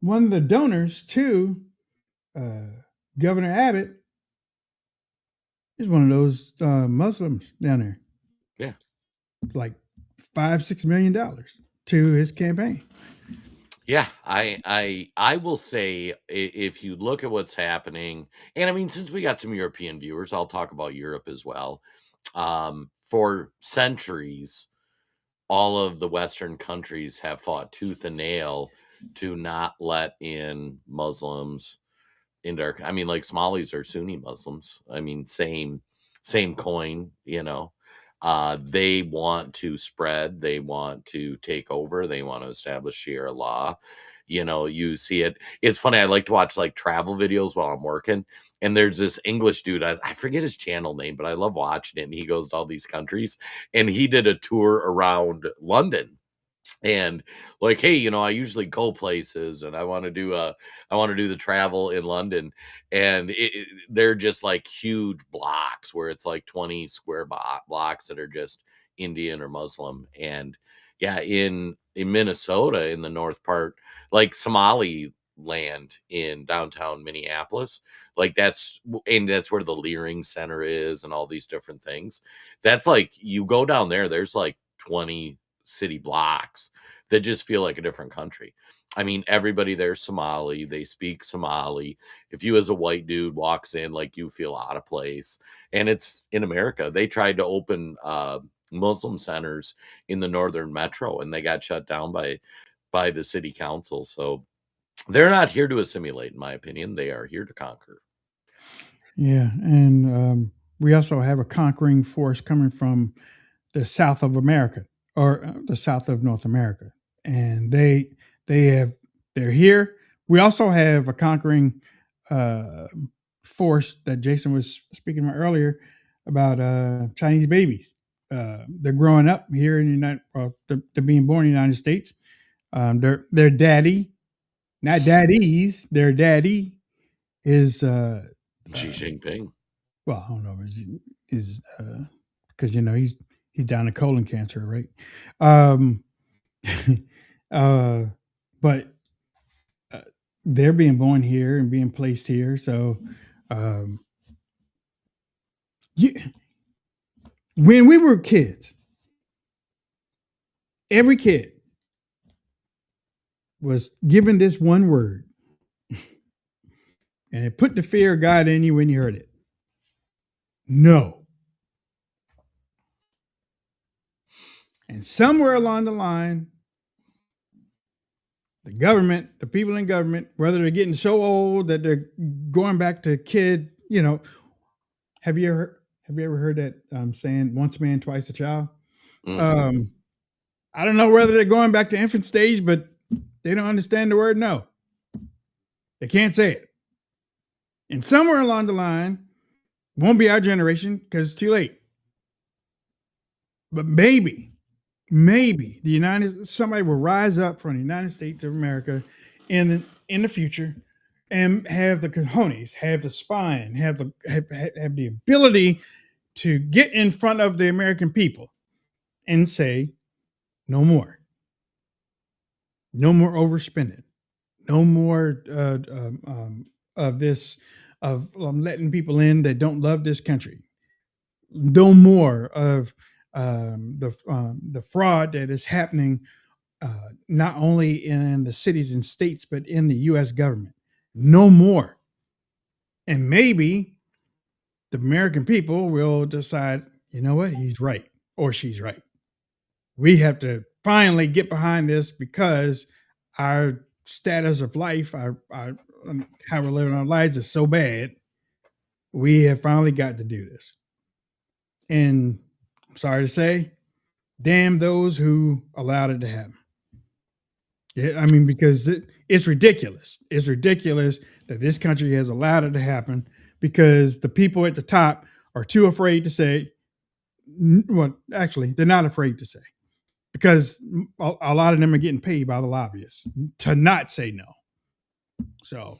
one of the donors to Governor Abbott is one of those Muslims down there. Yeah. Like $5-6 million to his campaign. Yeah, I will say if you look at what's happening, and I mean, since we got some European viewers, I'll talk about Europe as well. For centuries, all of the Western countries have fought tooth and nail to not let in Muslims into our, I mean, like Somalis are Sunni Muslims. I mean, same coin, you know. They want to spread, they want to take over, they want to establish Sharia law. You know, you see it. It's funny. I like to watch like travel videos while I'm working. And there's this English dude. I forget his channel name, but I love watching it. And he goes to all these countries. And he did a tour around London. And like, hey, you know, I usually go places and I want to do the travel in London. And they're just like huge blocks where it's like 20 square blocks that are just Indian or Muslim. And yeah, in Minnesota, in the north part, like Somali land in downtown Minneapolis, like that's where the Leering Center is and all these different things. That's like, you go down there, there's like 20 city blocks that just feel like a different country. I mean, everybody there's Somali, they speak Somali. If you as a white dude walks in, like, you feel out of place. And it's in America. They tried to open Muslim centers in the northern metro and they got shut down by the city council. So they're not here to assimilate, in my opinion. They are here to conquer. Yeah, and we also have a conquering force coming from the south of America, or the south of North America, and they're here. We also have a conquering force that Jason was speaking about earlier about Chinese babies. They're growing up here in the they're being born in the United States. Their daddy, not daddies, their daddy is Xi Jinping. Well, I don't know, is because you know he's down to colon cancer, right? But they're being born here and being placed here. So, when we were kids, every kid was given this one word, and it put the fear of God in you when you heard it. No. And somewhere along the line, the government, the people in government, whether they're getting so old that they're going back to kid, you know, have you ever heard that saying, once a man, twice a child? Mm-hmm. I don't know whether they're going back to infant stage, but they don't understand the word no. They can't say it. And somewhere along the line, won't be our generation because it's too late. But maybe somebody will rise up from the United States of America in the future and have the cojones, have the spine, have the ability to get in front of the American people and say, no more. No more overspending. No more of this, of letting people in that don't love this country. No more of the fraud that is happening not only in the cities and states, but in the U.S. government. No more. And maybe the American people will decide, you know what, he's right or she's right. We have to finally get behind this because our status of life, our how we're living our lives is so bad. We have finally got to do this. And I'm sorry to say, damn those who allowed it to happen. Yeah, I mean, because it's ridiculous. It's ridiculous that this country has allowed it to happen because the people at the top are too afraid to say, well, actually, they're not afraid to say, because a lot of them are getting paid by the lobbyists to not say no. So,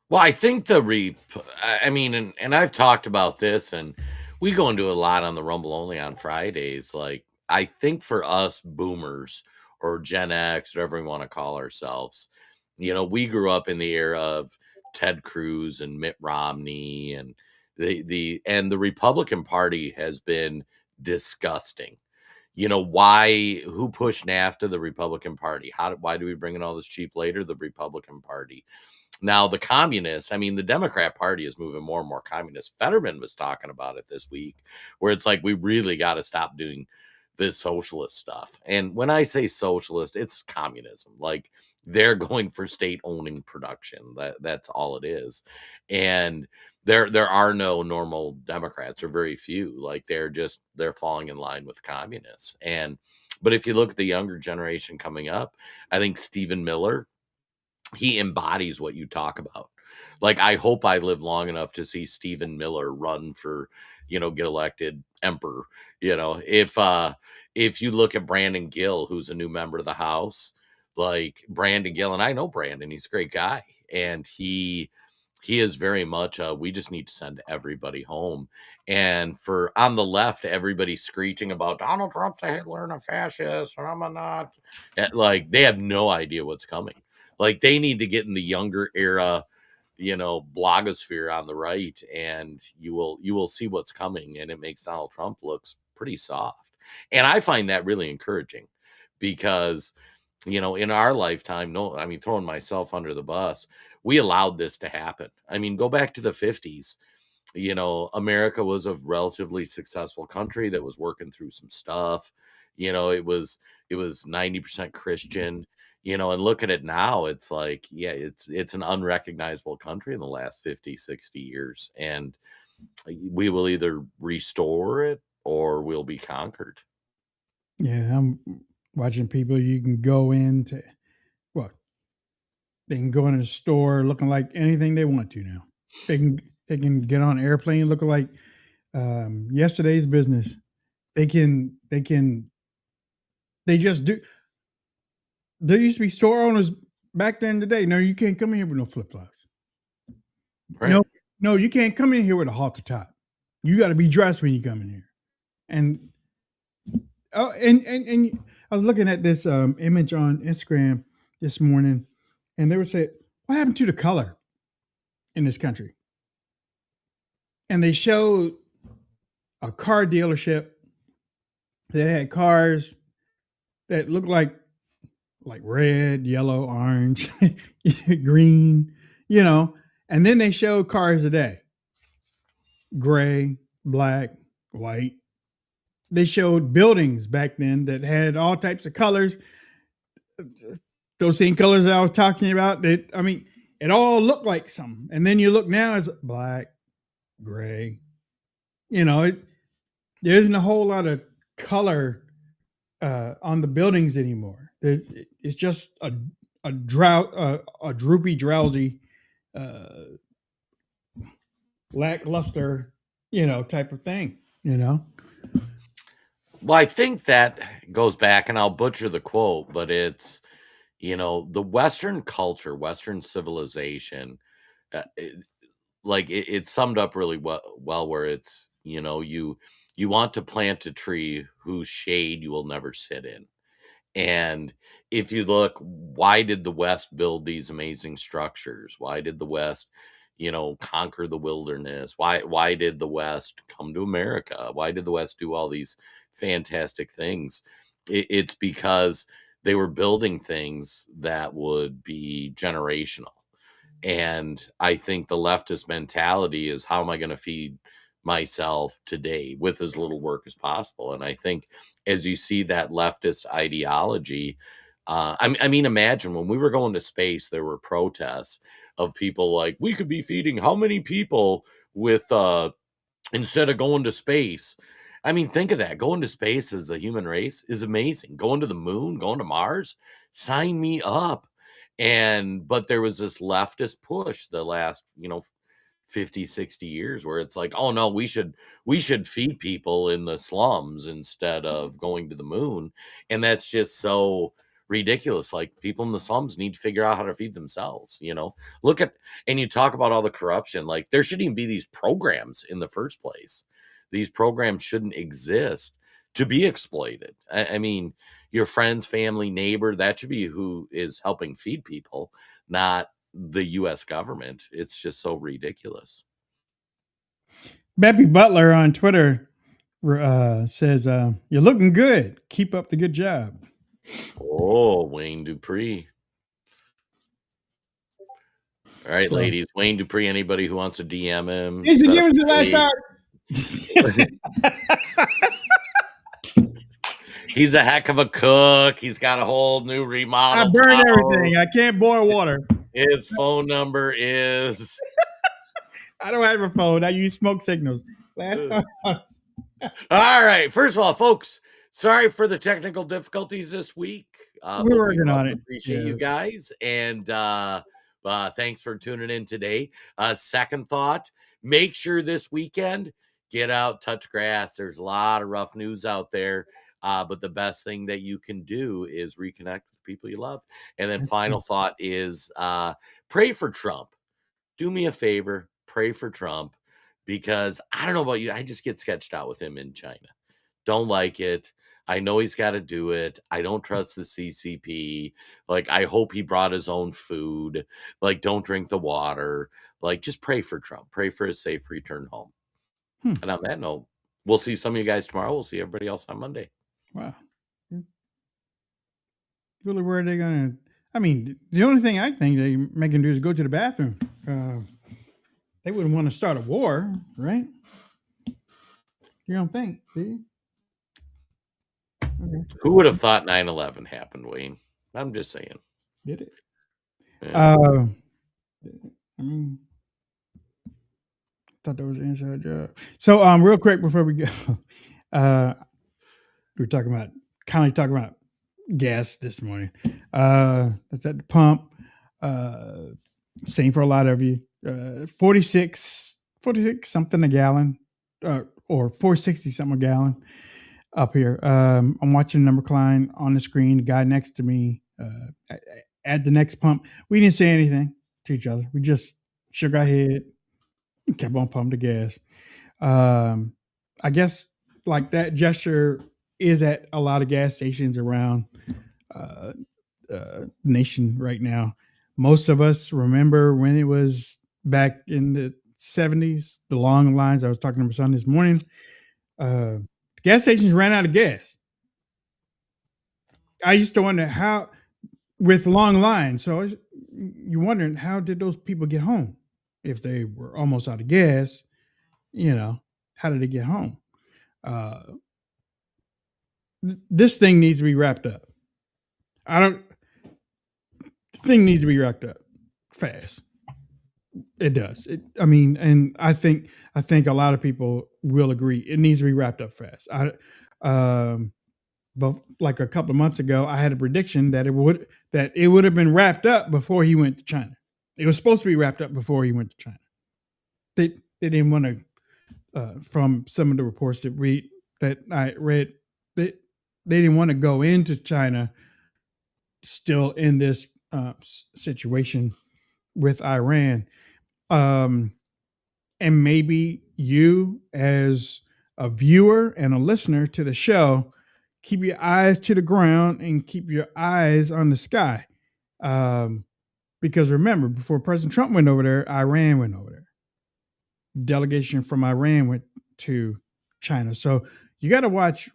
well, I think and I've talked about this, and we go into a lot on the Rumble Only on Fridays. Like, I think for us boomers or Gen X, whatever we want to call ourselves, We grew up in the era of Ted Cruz and Mitt Romney, and the Republican Party has been disgusting. Who pushed NAFTA? The Republican Party. Why do we bring in all this cheap labor? The Republican Party. Now, the communists, the Democrat Party is moving more and more communist. Fetterman was talking about it this week, where it's like we really got to stop doing this socialist stuff. And when I say socialist, it's communism. Like, they're going for state owning production. That's all it is. And there are no normal Democrats, or very few. Like, they're falling in line with communists. But if you look at the younger generation coming up, I think Stephen Miller, he embodies what you talk about. Like, I hope I live long enough to see Stephen Miller run for, get elected emperor. If you look at Brandon Gill, who's a new member of the House, like Brandon Gill, and I know Brandon, he's a great guy, and he is very much we just need to send everybody home. And for on the left, everybody screeching about Donald Trump's a Hitler and a fascist, and I'm a not. Like, they have no idea what's coming. Like, they need to get in the younger era, blogosphere on the right, and you will see what's coming. And it makes Donald Trump looks pretty soft. And I find that really encouraging, because, in our lifetime, throwing myself under the bus, we allowed this to happen. Go back to the 50s. America was a relatively successful country that was working through some stuff. It was 90% Christian. And look at it now. It's like, yeah, it's an unrecognizable country in the last 50, 60 years. And we will either restore it or we'll be conquered. Yeah, I'm watching people. You can go into they can go into the store looking like anything they want to now. They can get on an airplane looking like yesterday's business. They just do. There used to be store owners back then today. No, you can't come in here with no flip-flops. Right. No, you can't come in here with a halter top. You got to be dressed when you come in here. And and I was looking at this image on Instagram this morning, and they were saying, what happened to the color in this country? And they showed a car dealership that had cars that looked like red, yellow, orange, green, and then they showed cars today, gray, black, white. They showed buildings back then that had all types of colors. Those same colors that I was talking about, it all looked like something. And then you look now, it's black, gray. There isn't a whole lot of color on the buildings anymore. It's just a droopy, drowsy, lackluster, type of thing. Well, I think that goes back, and I'll butcher the quote, but it's, the Western culture, Western civilization, it's summed up really well, where it's, you want to plant a tree whose shade you will never sit in. And if you look, why did the West build these amazing structures? Why did the West, conquer the wilderness? Why did the West come to America? Why did the West do all these fantastic things? It's because they were building things that would be generational. And I think the leftist mentality is, how am I going to feed myself today with as little work as possible? And I think as you see that leftist ideology, imagine when we were going to space, there were protests of people like, we could be feeding how many people with instead of going to space. Think of that. Going to space as a human race is amazing. Going to the moon, going to Mars, sign me up. But there was this leftist push the last, 50, 60 years, where it's like, oh no, we should feed people in the slums instead of going to the moon. And that's just so ridiculous. Like, people in the slums need to figure out how to feed themselves. Look at, and you talk about all the corruption, like, there shouldn't even be these programs in the first place. These programs shouldn't exist to be exploited. Your friends, family, neighbor, that should be who is helping feed people. not the U.S. government. It's just so ridiculous. Beppy Butler on Twitter says, "You're looking good. Keep up the good job." Oh, Wayne Dupree. All right, So- ladies. Wayne Dupree, anybody who wants to DM him. Hey, set give up us the a last date. He's a heck of a cook. He's got a whole new I remodel. burn everything. I can't boil water. His phone number is. I don't have a phone. I use smoke signals. Last time. All right. First of all, folks, sorry for the technical difficulties this week. We're but working love on and it. Appreciate Yeah. you guys. And thanks for tuning in today. Second thought, make sure this weekend, get out, touch grass. There's a lot of rough news out there. But the best thing that you can do is reconnect with people you love. And then final thought is pray for Trump. Do me a favor, pray for Trump, because I don't know about you, I just get sketched out with him in China. Don't like it. I know he's got to do it. I don't trust the CCP. Like, I hope he brought his own food. Like, don't drink the water. Like, just pray for Trump. Pray for his safe return home. And on that note, we'll see some of you guys tomorrow. We'll see everybody else on Monday. Wow. Really, where are they going to? I mean, the only thing I think they make him do is go to the bathroom. They wouldn't want to start a war, right? You don't think, do you? Okay. Who would have thought 9/11 happened, Wayne? I'm just saying. Did it? Yeah. I mean, thought that was an inside job. So, real quick before we go, we were talking about gas this morning. It's at the pump. Same for a lot of you. 46 something a gallon, or 460 something a gallon up here. I'm watching the number climb on the screen. The guy next to me at the next pump, we didn't say anything to each other. We just shook our head and kept on pumping the gas. I guess like that gesture is at a lot of gas stations around nation right now. Most of us remember when it was back in the 70s, the long lines. I was talking to my son this morning. Gas stations ran out of gas. I used to wonder how, with long lines. So you're wondering, how did those people get home? If they were almost out of gas, how did they get home? This thing needs to be wrapped up. The thing needs to be wrapped up fast. It does. And I think a lot of people will agree. It needs to be wrapped up fast. But like a couple of months ago, I had a prediction that it would have been wrapped up before he went to China. It was supposed to be wrapped up before he went to China. They didn't want to, from some of the reports that I read, they didn't want to go into China still in this situation with Iran. And maybe you, as a viewer and a listener to the show, keep your eyes to the ground and keep your eyes on the sky. Because remember, before President Trump went over there, Iran went over there. Delegation from Iran went to China. So you got to watch.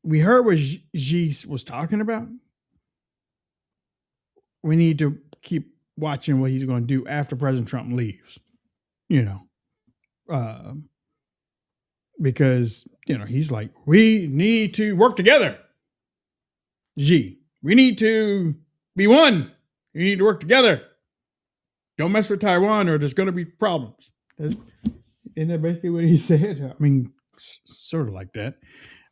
We heard what Xi was talking about. We need to keep watching what he's going to do after President Trump leaves, because, he's like, we need to work together. Xi, we need to be one. We need to work together. Don't mess with Taiwan or there's going to be problems. Isn't that basically what he said? I mean, sort of like that.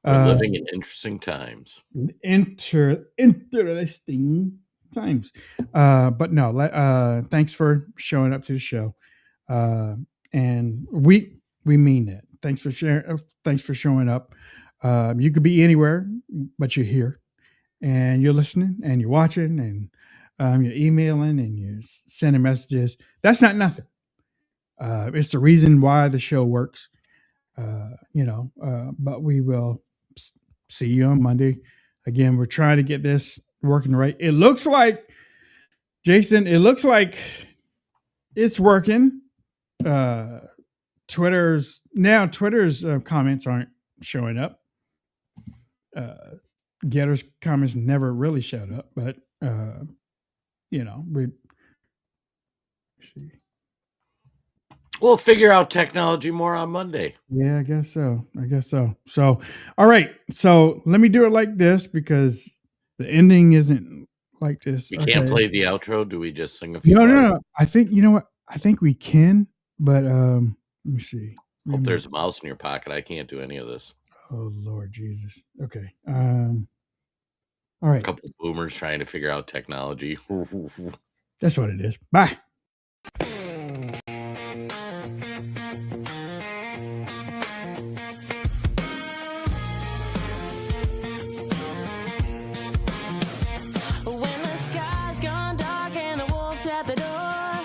We're living in interesting times. Interesting times. But no, thanks for showing up to the show. And we mean that. Thanks for sharing. Thanks for showing up. You could be anywhere, but you're here and you're listening and you're watching and you're emailing and you're sending messages. That's not nothing. It's the reason why the show works. But we will see you on Monday. Again, we're trying to get this working right. It looks like Jason, it looks like it's working. Twitter's comments aren't showing up. Getter's comments never really showed up, but we see. We'll figure out technology more on Monday. Yeah, I guess so. So, all right. So let me do it like this because the ending isn't like this. We can't play the outro. Do we just sing a few? No. I think you know what? I think we can, but let me see. Hope there's a mouse in your pocket. I can't do any of this. Oh Lord Jesus. Okay. All right. A couple of boomers trying to figure out technology. That's what it is. Bye. When the sky's gone dark and the wolf's at the door,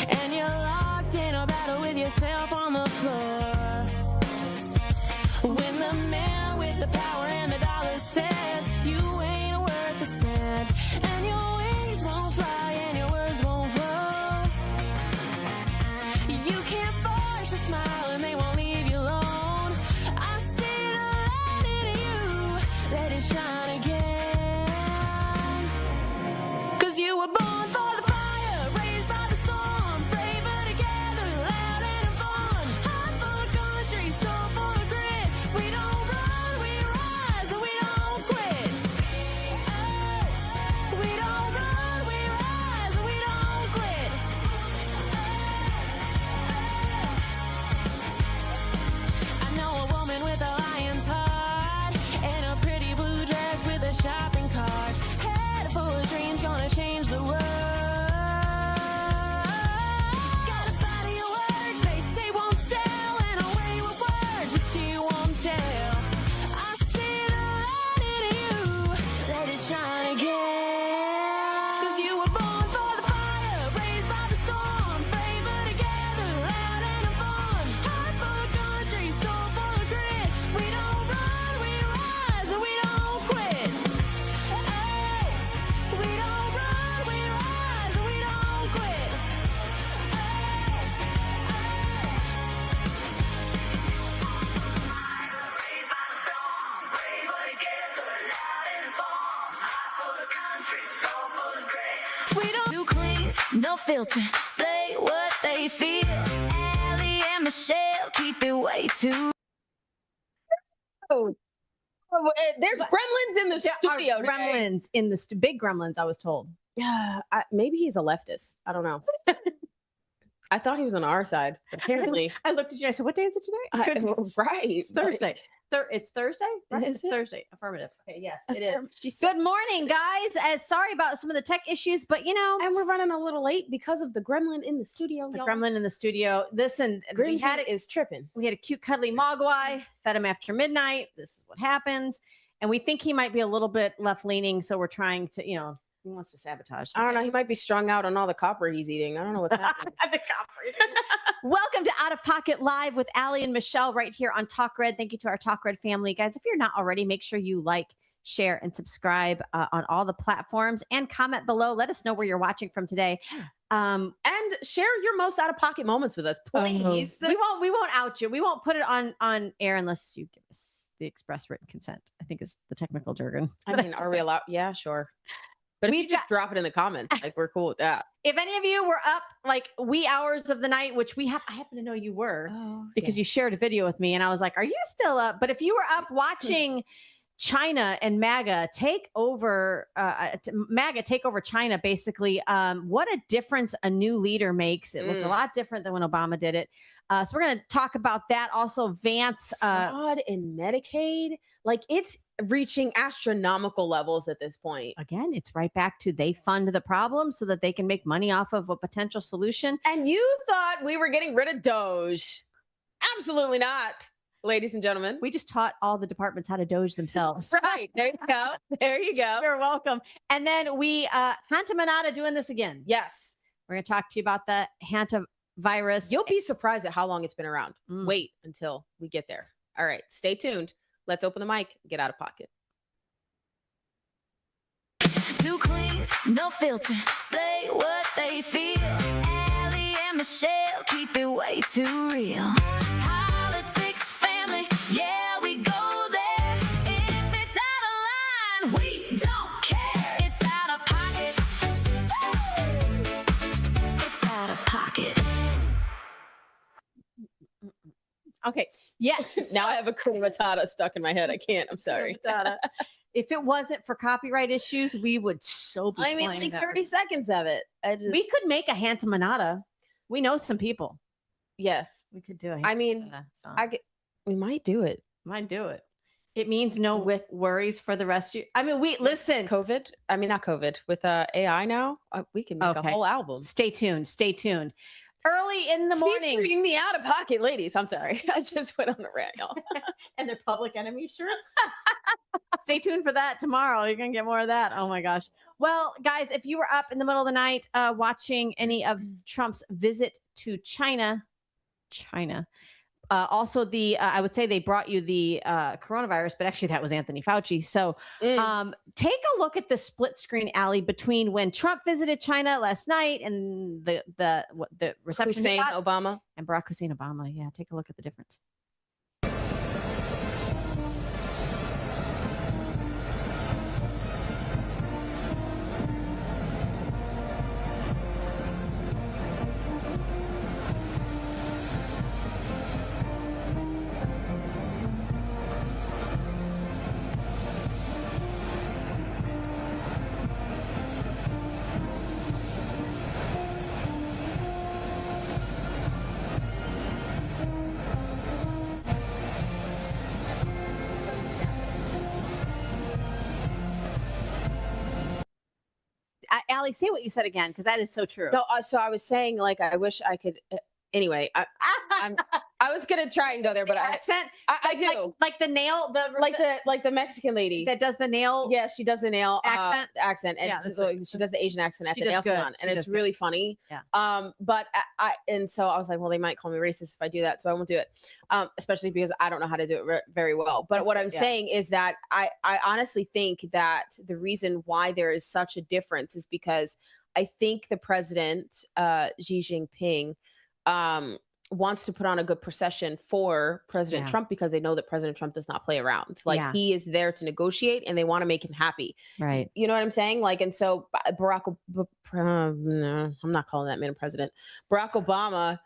and you're locked in a battle with yourself on the floor, when the man with the power and the dollar says you ain't worth a cent, and your wings won't fly and your words won't flow, you can't force a smile and they won't leave you alone. I see the light in you, let it shine again. 'Cause you were born for the fire, raised by the storm, braver together, loud and fun. Heart full of country, soul full of grit. We don't run, we rise, and we don't quit. We don't run, we rise, and we don't quit. I know a woman with a lion's heart and a pretty blue dress with a shopping cart. Head full of dreams, gonna change the world. Got a body of work they say won't sell, and a way with words which she won't tell. I see the light in you, let it shine again. 'Cause you were born for the fire, raised by the storm, braver together, loud and fun. Heart full of country, soul full of grit. We don't run, we rise, and we don't quit. We don't run, we rise, and we don't quit. We don't Two queens, no filter, say what they feel. Allie and Michelle keep it way too. Oh, there's gremlins in the studio. Gremlins in the big gremlins, I was told. Yeah, maybe he's a leftist. I don't know. I thought he was on our side. Apparently, I looked at you. I said, "What day is it today?" Right, It's Thursday. It's Thursday. Right? Is It's it? Thursday. Affirmative. Okay. Yes, it is. She's Good morning, guys. Sorry about some of the tech issues, but and we're running a little late because of the gremlin in the studio. the y'all. gremlin in the studio. Listen, we Grimsy had it. is tripping. We had a cute, cuddly mogwai. Fed him after midnight. This is what happens, and we think he might be a little bit left leaning. So we're trying to, he wants to sabotage. I don't know. He might be strung out on all the copper he's eating. I don't know what's happening. The copper. Welcome to Out of Pocket Live with Allie and Michelle right here on TalkRed. Thank you to our TalkRed family. Guys, if you're not already, make sure you like, share, and subscribe on all the platforms and comment below. Let us know where you're watching from today. And share your most out of pocket moments with us, please. We won't out you. We won't put it on air unless you give us the express written consent, I think is the technical jargon. I mean, are we allowed? Yeah, sure. But if you just drop it in the comments, like we're cool with that. If any of you were up like wee hours of the night, which I happen to know you were because you shared a video with me and I was like, are you still up? But if you were up watching China and MAGA take over China, basically, what a difference a new leader makes. It looked a lot different than when Obama did it. So we're going to talk about that. Also, Vance. Fraud in Medicaid. Like it's reaching astronomical levels at this point. Again, it's right back to they fund the problem so that they can make money off of a potential solution. And you thought we were getting rid of Doge. Absolutely not, ladies and gentlemen. We just taught all the departments how to Doge themselves. Right. There you go. There you go. You're welcome. And then we, Hanta Manata doing this again. Yes. We're going to talk to you about the Hanta virus. You'll be surprised at how long it's been around. Wait until we get there. All right. Stay tuned. Let's open the mic. Get out of pocket. Two queens, no filter, say what they feel. Allie and Michelle keep it way too real. Politics, family, yeah, we go there. If it's out of line, we don't care. It's out of pocket. It's out of pocket. Okay. Yes. Now I have a Hakuna Matata stuck in my head. I can't. I'm sorry. If it wasn't for copyright issues, we would so be. I mean, playing like that 30 seconds of it. We could make a Hanta Manata. We know some people. Yes. We could do it. I mean, we might do it. Might do it. It means no with worries for the rest of you. I mean, listen. COVID. I mean, not COVID. With AI now, we can make a whole album. Stay tuned. Stay tuned. Early in the morning. Featuring the out of pocket ladies. I'm sorry. I just went on a rant, y'all. And their Public Enemy shirts. Stay tuned for that tomorrow. You're going to get more of that. Oh my gosh. Well, guys, if you were up in the middle of the night watching any of Trump's visit to China, also I would say they brought you the coronavirus, but actually that was Anthony Fauci. So take a look at the split screen, Allie, between when Trump visited China last night and the reception Hussein Obama and Barack Hussein Obama. Yeah, take a look at the difference. Allie, say what you said again, because that is so true. No, so I was saying, like, I wish I could. Anyway, I was gonna try and go there, but accent. I do like the nail, like the Mexican lady that does the nail. Yeah, she does the nail accent, and she does the Asian accent at the nail salon, and it's really funny. Yeah. But and so I was like, well, they might call me racist if I do that, so I won't do it. Especially because I don't know how to do it very well. But what I'm saying is that I honestly think that the reason why there is such a difference is because I think the president, Xi Jinping, wants to put on a good procession for President Trump because they know that President Trump does not play around. Like he is there to negotiate and they want to make him happy. Right. You know what I'm saying? Like, and so no, I'm not calling that man president. Barack Obama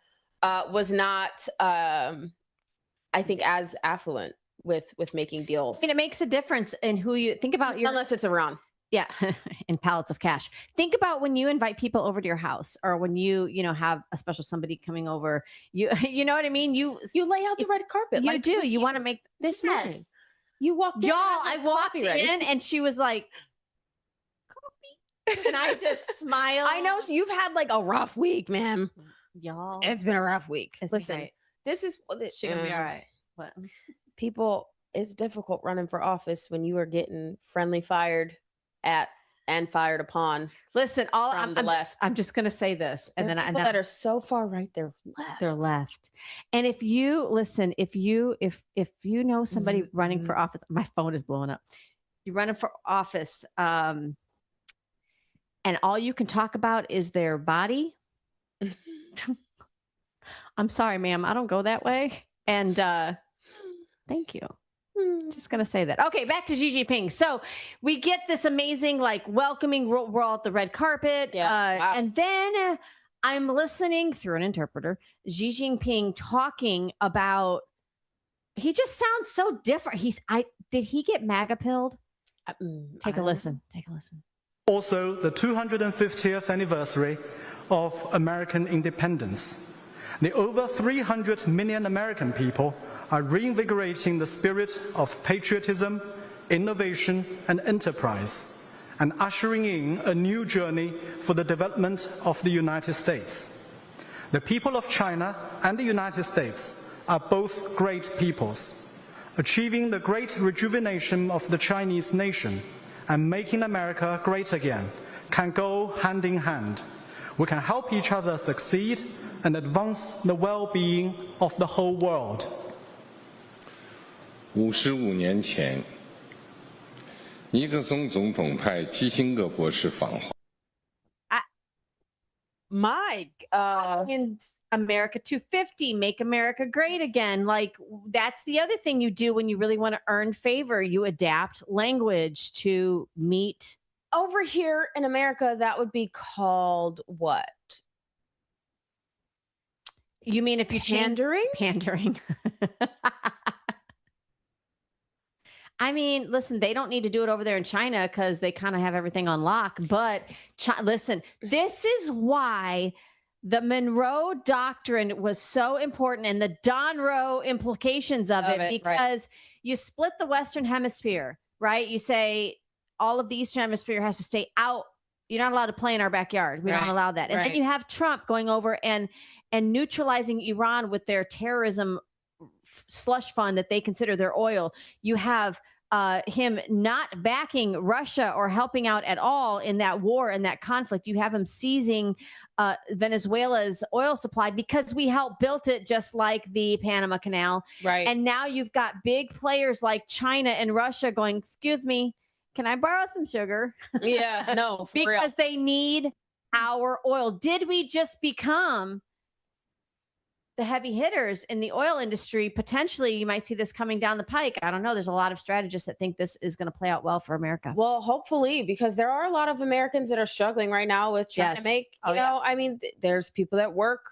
was not, I think, as affluent with making deals. I mean, it makes a difference in who you think about. Unless it's Iran. Yeah, in pallets of cash. Think about when you invite people over to your house, or when you have a special somebody coming over. You know what I mean. You lay out the red carpet. You do. You want to make this morning. You walked in. Y'all, I walked in and she was like, "Coffee," and I just smiled. I know you've had like a rough week, ma'am. Y'all, it's been a rough week. Listen, right. This is she gonna be all right. What people? It's difficult running for office when you are getting friendly fired at and fired upon. Listen, I'm just going to say this, and then that are so far right, they're left. And if you know somebody running for office, my phone is blowing up. You're running for office, and all you can talk about is their body. I'm sorry, ma'am, I don't go that way. And thank you. Just gonna say that. Okay, back to Xi Jinping. So we get this amazing, like, welcoming. We're all at the red carpet, and then I'm listening through an interpreter. Xi Jinping talking about. He just sounds so different. Did he get MAGA pilled? Take a listen. Take a listen. Also, the 250th anniversary of American independence. The over 300 million American people are reinvigorating the spirit of patriotism, innovation, and enterprise, and ushering in a new journey for the development of the United States. The people of China and the United States are both great peoples. Achieving the great rejuvenation of the Chinese nation and making America great again can go hand in hand. We can help each other succeed and advance the well-being of the whole world. 55年前，尼克松总统派基辛格博士访华。 in America 250, make America great again. Like, that's the other thing you do when you really want to earn favor. You adapt language to meet. Over here in America, that would be called what? You mean if you pandering? Pandering. I mean, listen, they don't need to do it over there in China because they kind of have everything on lock. But listen, this is why the Monroe Doctrine was so important and the Donroe implications of it, because you split the Western Hemisphere, right? You say all of the Eastern Hemisphere has to stay out. You're not allowed to play in our backyard. We don't allow that. And then you have Trump going over and neutralizing Iran with their terrorism slush fund that they consider their oil. You have him not backing Russia or helping out at all in that war and that conflict. You have him seizing Venezuela's oil supply because we helped build it, just like the Panama Canal. Right. And now you've got big players like China and Russia going, excuse me, can I borrow some sugar? Yeah, no, for real. Because they need our oil. Did we just become the heavy hitters in the oil industry? Potentially, you might see this coming down the pike. I don't know. There's a lot of strategists that think this is going to play out well for America. Well, hopefully, because there are a lot of Americans that are struggling right now with trying to make, you know, I mean, there's people that work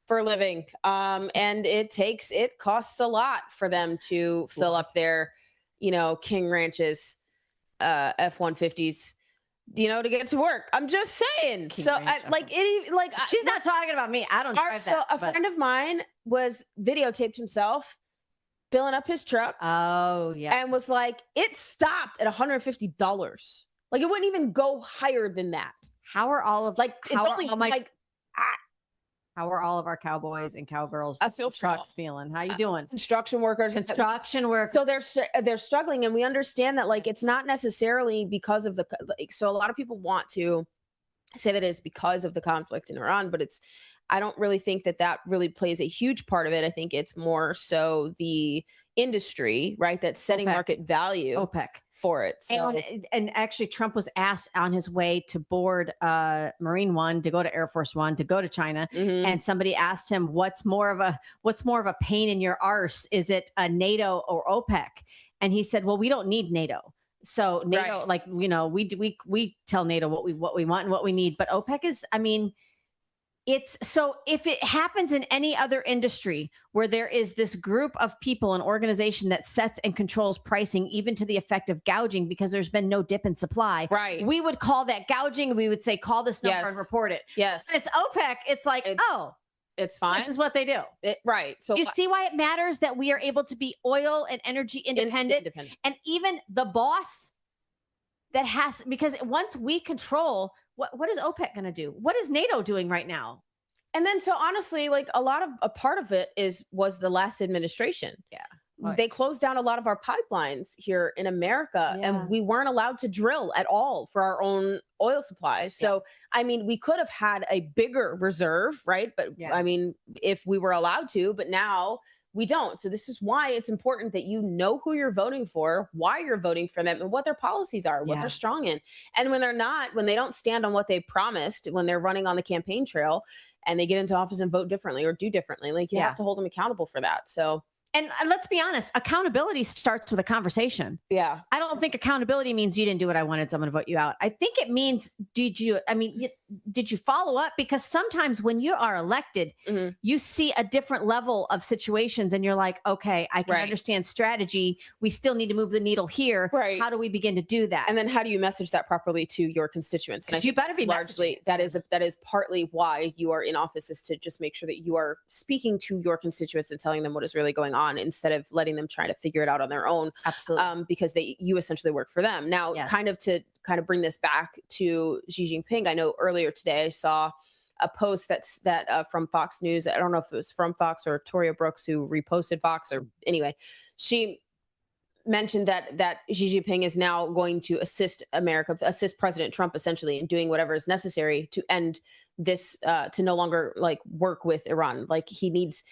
for a living, and it costs a lot for them to fill up their, you know, King Ranches, F-150s, you know, to get to work. I'm just saying. She's not talking about me. I don't drive so that. a friend of mine was videotaped himself filling up his truck. Oh, yeah. And was like, it stopped at $150. Like, it wouldn't even go higher than that. How are all of how are all of our cowboys and cowgirls trucks feeling? How you doing? Construction workers. So they're struggling, and we understand that, like, it's not necessarily because of so a lot of people want to say that it's because of the conflict in Iran, but I don't really think that really plays a huge part of it. I think it's more so the industry, right, that's setting market value. OPEC. For it. So. And actually, Trump was asked on his way to board Marine One, to go to Air Force One, to go to China, and somebody asked him, "What's more of a pain in your arse? Is it NATO or OPEC?" And he said, "Well, we don't need NATO. So NATO, like, you know, we tell NATO what we want and what we need, but OPEC is, I mean." It's so if it happens in any other industry where there is this group of people, an organization that sets and controls pricing, even to the effect of gouging, because there's been no dip in supply, right? We would call that gouging. We would say, call this number and report it. Yes. When it's OPEC. It's like, it's fine. This is what they do. Right. So you see why it matters that we are able to be oil and energy independent. And even the boss that has, because once we control, what is OPEC going to do? What is NATO doing right now? And then, so honestly, like, a part of it was the last administration. Yeah. Right. They closed down a lot of our pipelines here in America, and we weren't allowed to drill at all for our own oil supply. So, I mean, we could have had a bigger reserve, right? But I mean, if we were allowed to, but now we don't. So this is why it's important that you know who you're voting for, why you're voting for them, and what their policies are, what they're strong in. And when they don't stand on what they promised, when they're running on the campaign trail and they get into office and vote differently or do differently, like, you have to hold them accountable for that. So. And let's be honest, accountability starts with a conversation. Yeah. I don't think accountability means you didn't do what I wanted, so I'm going to vote you out. I think it means, did you follow up? Because sometimes when you are elected, you see a different level of situations and you're like, okay, I can understand strategy. We still need to move the needle here. Right. How do we begin to do that? And then how do you message that properly to your constituents? And you better be largely, that is partly why you are in office, is to just make sure that you are speaking to your constituents and telling them what is really going on, instead of letting them try to figure it out on their own. Absolutely. Because you essentially work for them. Now, to bring this back to Xi Jinping, I know earlier today I saw a post that from Fox News. I don't know if it was from Fox or Toria Brooks, who reposted Fox, or anyway, she mentioned that Xi Jinping is now going to assist President Trump essentially in doing whatever is necessary to end this, to no longer like work with Iran. Like, he's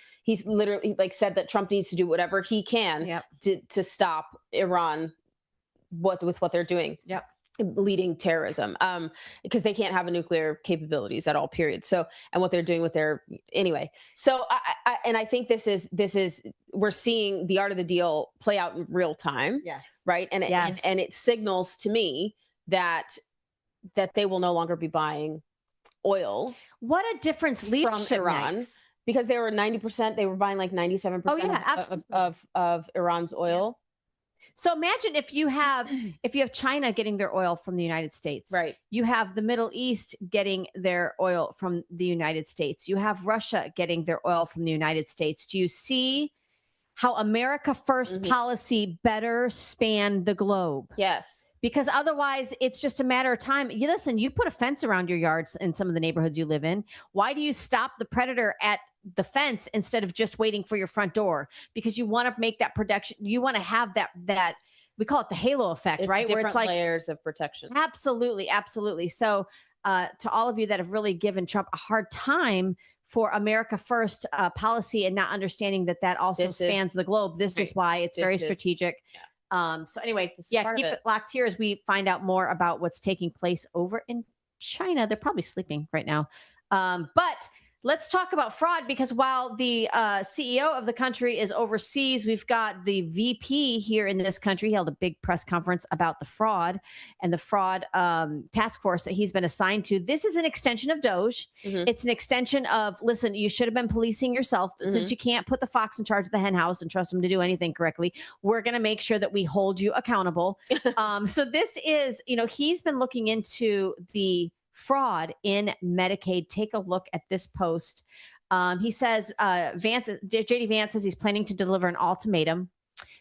literally like said that Trump needs to do whatever he can to stop Iran with what they're doing. Yep. Leading terrorism, because they can't have a nuclear capabilities at all, period. So, and what they're doing with their, anyway. So I think this is we're seeing the art of the deal play out in real time. Yes. Right. And it signals to me that they will no longer be buying oil. What a difference leadership from Iran makes. Because they were 90%, they were buying like 97% of Iran's oil. So imagine if you have China getting their oil from the United States, right? You have the Middle East getting their oil from the United States. You have Russia getting their oil from the United States. Do you see how America First policy better span the globe? Yes. Because otherwise, it's just a matter of time. You listen, you put a fence around your yards in some of the neighborhoods you live in. Why do you stop the predator at the fence instead of just waiting for your front door? Because you want to make that protection. You want to have that we call it the halo effect, right? Where it's like layers of protection. Absolutely, absolutely. So to all of you that have really given Trump a hard time for America First policy and not understanding that also spans the globe, this is why it's very strategic. So anyway, keep it locked here as we find out more about what's taking place over in China. They're probably sleeping right now. But let's talk about fraud, because while the CEO of the country is overseas, we've got the VP here in this country. He held a big press conference about the fraud and the fraud task force that he's been assigned to. This is an extension of DOJ. It's an extension of, listen, you should have been policing yourself, but since you can't put the fox in charge of the hen house and trust him to do anything correctly, we're going to make sure that we hold you accountable. So this is, he's been looking into the fraud in Medicaid. Take a look at this post. He says, JD Vance says he's planning to deliver an ultimatum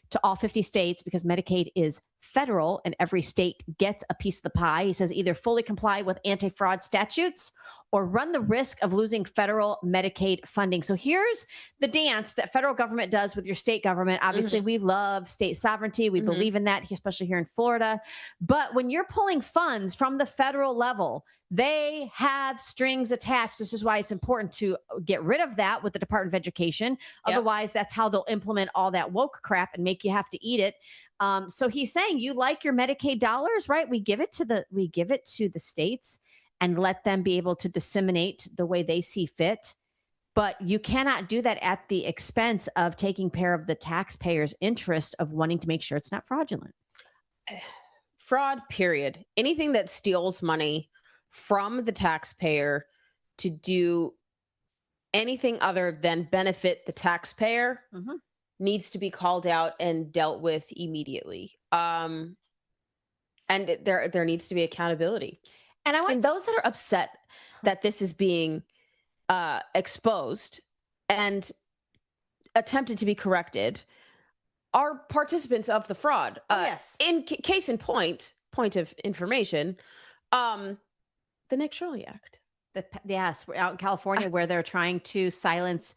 to all 50 states because Medicaid is federal and every state gets a piece of the pie. He says either fully comply with anti-fraud statutes or run the risk of losing federal Medicaid funding. So here's the dance that federal government does with your state government. Obviously, we love state sovereignty. We believe in that, especially here in Florida. But when you're pulling funds from the federal level, they have strings attached. This is why it's important to get rid of that with the Department of Education. Otherwise, that's how they'll implement all that woke crap and make you have to eat it. So he's saying, you like your Medicaid dollars, right? We give it to the states and let them be able to disseminate the way they see fit. But you cannot do that at the expense of taking care of the taxpayers' interest of wanting to make sure it's not fraudulent. Fraud, period. Anything that steals money from the taxpayer to do anything other than benefit the taxpayer needs to be called out and dealt with immediately. And there needs to be accountability. And those that are upset that this is being exposed and attempted to be corrected are participants of the fraud. Yes. In case in point of information, the Nick Shirley Act. Yes, we're out in California where they're trying to silence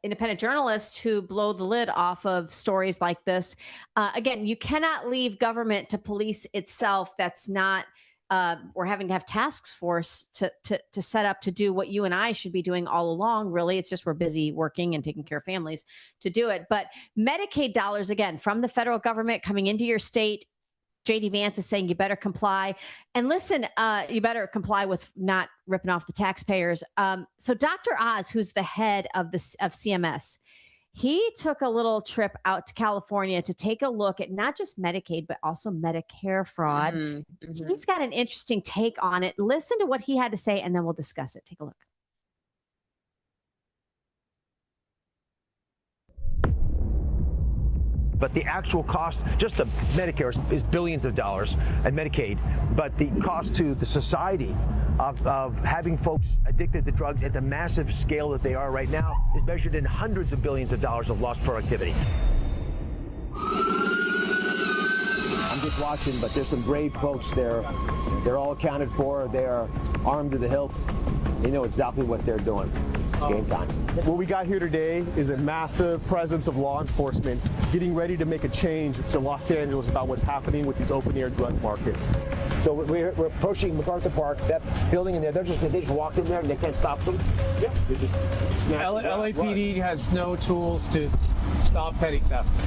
independent journalists who blow the lid off of stories like this. Again, you cannot leave government to police itself. That's not. We're having to have task force to set up to do what you and I should be doing all along. Really, it's just we're busy working and taking care of families to do it. But Medicaid dollars, again, from the federal government coming into your state. JD Vance is saying you better comply. And listen, you better comply with not ripping off the taxpayers. So Dr. Oz, who's the head of CMS, he took a little trip out to California to take a look at not just Medicaid, but also Medicare fraud. He's got an interesting take on it. Listen to what he had to say, and then we'll discuss it. Take a look. But the actual cost, just of Medicare, is billions of dollars, and Medicaid. But the cost to the society of having folks addicted to drugs at the massive scale that they are right now is measured in hundreds of billions of dollars of lost productivity. I'm just watching, but there's some brave folks there. They're all accounted for. They are armed to the hilt. They know exactly what they're doing. It's game time. What we got here today is a massive presence of law enforcement getting ready to make a change to Los Angeles about what's happening with these open-air drug markets. So we're approaching MacArthur Park, that building in there. They just walk in there and they can't stop them? Yeah. They just LAPD has no tools to stop petty theft.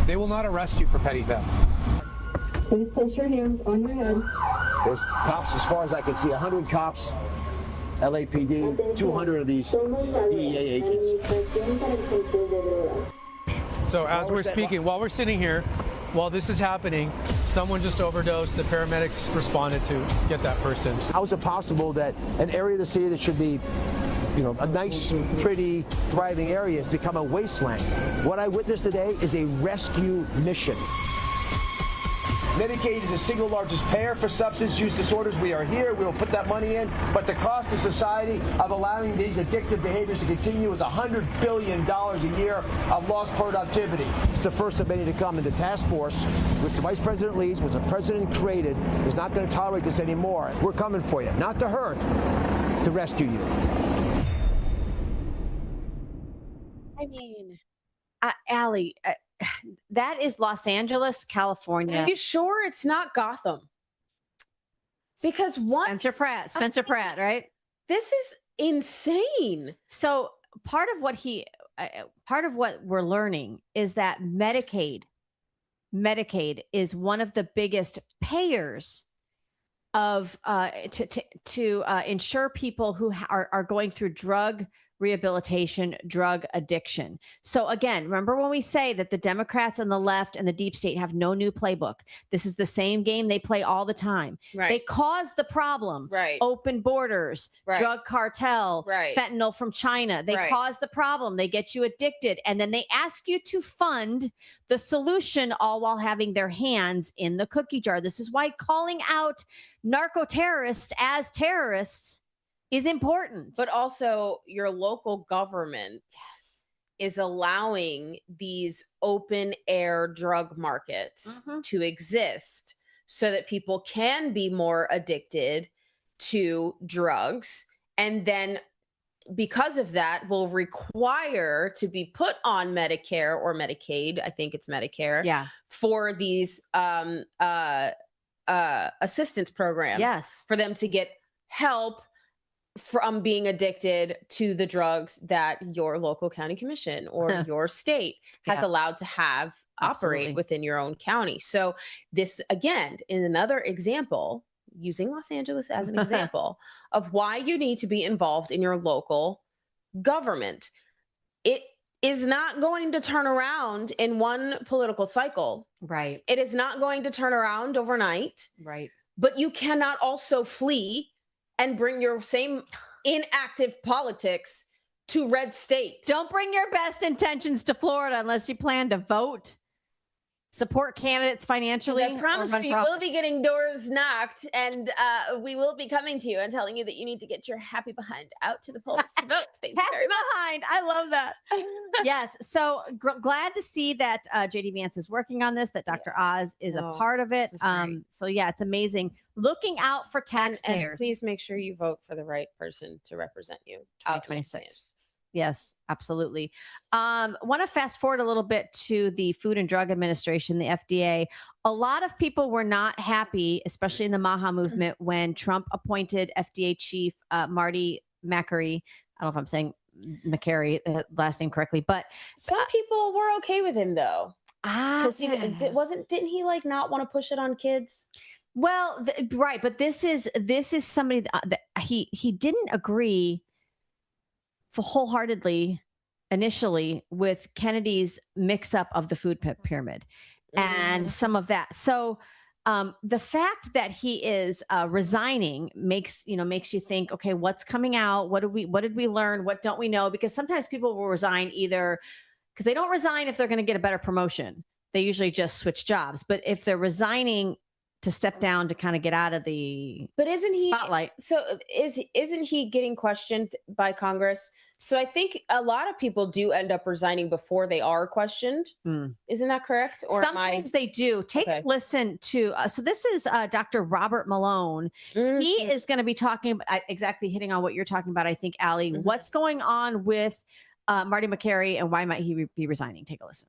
They will not arrest you for petty theft. Please place your hands on your head. There's cops, as far as I can see, 100 cops, LAPD, 200 of these DEA agents. So as we're speaking, while we're sitting here, while this is happening, someone just overdosed. The paramedics responded to get that person. How is it possible that an area of the city that should be, you know, a nice, pretty, thriving area has become a wasteland? What I witnessed today is a rescue mission. Medicaid is the single largest payer for substance use disorders. We are here. We will put that money in. But the cost to society of allowing these addictive behaviors to continue is $100 billion a year of lost productivity. It's the first of many to come. And the task force, which the Vice President leads, which the President created, is not going to tolerate this anymore. We're coming for you. Not to hurt, to rescue you. I mean, Allie, that is Los Angeles, California. Are you sure it's not Gotham? Because Spencer Pratt, right? This is insane. So part of what we're learning is that Medicaid is one of the biggest payers of to insure people who are going through drug rehabilitation, drug addiction. So again, remember when we say that the Democrats and the left and the deep state have no new playbook. This is the same game they play all the time. Right. They cause the problem. Right. Open borders, Right. drug cartel, Right. fentanyl from China. They Right. cause the problem. They get you addicted. And then they ask you to fund the solution, all while having their hands in the cookie jar. This is why calling out narco-terrorists as terrorists is important. But also your local government is allowing these open air drug markets to exist so that people can be more addicted to drugs. And then because of that will require to be put on Medicare or Medicaid. I think it's Medicare. Yeah. For these assistance programs. Yes. For them to get help from being addicted to the drugs that your local county commission or your state has allowed to have operate within your own county. So this, again, is another example, using Los Angeles as an example, of why you need to be involved in your local government. It is not going to turn around in one political cycle. Right. It is not going to turn around overnight. Right. But you cannot also flee and bring your same inactive politics to red states. Don't bring your best intentions to Florida unless you plan to vote. Support candidates financially. I promise you will be getting doors knocked, and we will be coming to you and telling you that you need to get your happy behind out to the polls to vote. Thank you very much. Behind. I love that. Yes. So glad to see that JD Vance is working on this, that Dr. Oz is a part of it. So yeah, it's amazing. Looking out for taxpayers. And please make sure you vote for the right person to represent you. 2026. Yes, absolutely. Want to fast forward a little bit to the Food and Drug Administration, the FDA. A lot of people were not happy, especially in the MAHA movement, when Trump appointed FDA chief Marty Makary. I don't know if I'm saying Makary, last name correctly, but some people were okay with him though. Because didn't he like not want to push it on kids? Well, right, but this is somebody that he didn't agree wholeheartedly initially with Kennedy's mix up of the food pyramid and some of that. So the fact that he is resigning makes you think, okay, what's coming out? What did we learn? What don't we know? Because sometimes people will resign either because they don't resign if they're going to get a better promotion. They usually just switch jobs. But if they're resigning to step down to kind of get out of the spotlight. So isn't he getting questioned by Congress? So I think a lot of people do end up resigning before they are questioned. Isn't that correct? Or sometimes they do. Take a listen to. So this is Dr. Robert Malone. He is going to be talking exactly hitting on what you're talking about. I think, Allie, what's going on with Marty Makary and why might he be resigning? Take a listen.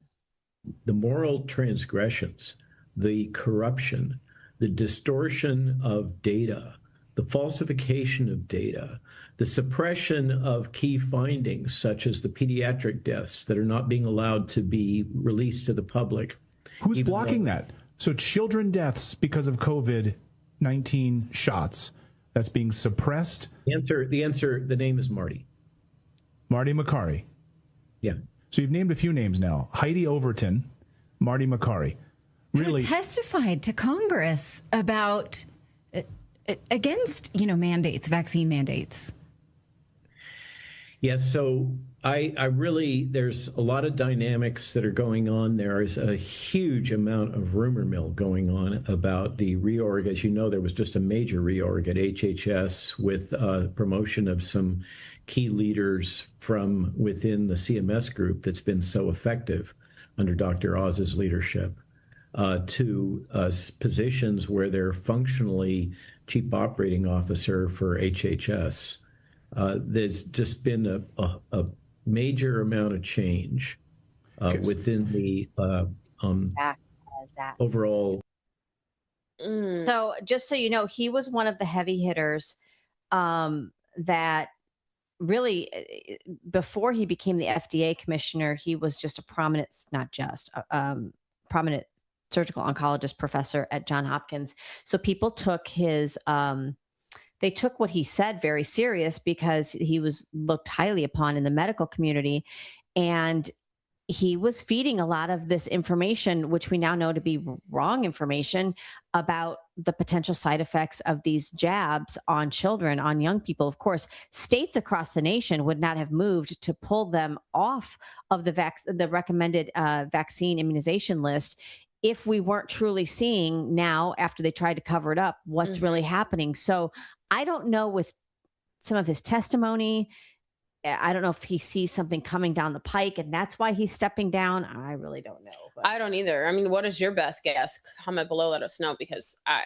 The moral transgressions, the corruption, the distortion of data, the falsification of data, the suppression of key findings, such as the pediatric deaths that are not being allowed to be released to the public. Who's blocking that? So children deaths because of COVID-19 shots, that's being suppressed. The name is Marty. Marty Makary. Yeah. So you've named a few names now. Heidi Overton, Marty Makary. Really? Who testified to Congress about against, mandates, vaccine mandates. Yeah, so I really, there's a lot of dynamics that are going on. There is a huge amount of rumor mill going on about the reorg. As you know, there was just a major reorg at HHS with promotion of some key leaders from within the CMS group that's been so effective under Dr. Oz's leadership to positions where they're functionally chief operating officer for HHS. There's just been a major amount of change within the overall. So just so you know, he was one of the heavy hitters that really, before he became the FDA commissioner, he was just a prominent, not just prominent surgical oncologist professor at Johns Hopkins. So people took his they took what he said very serious because he was looked highly upon in the medical community. And he was feeding a lot of this information, which we now know to be wrong information about the potential side effects of these jabs on children, on young people. Of course, states across the nation would not have moved to pull them off of the recommended vaccine immunization list if we weren't truly seeing now, after they tried to cover it up, what's really happening. So I don't know, with some of his testimony, I don't know if he sees something coming down the pike and that's why he's stepping down. I really don't know. But I don't either. I mean, what is your best guess? Comment below, let us know, because I'm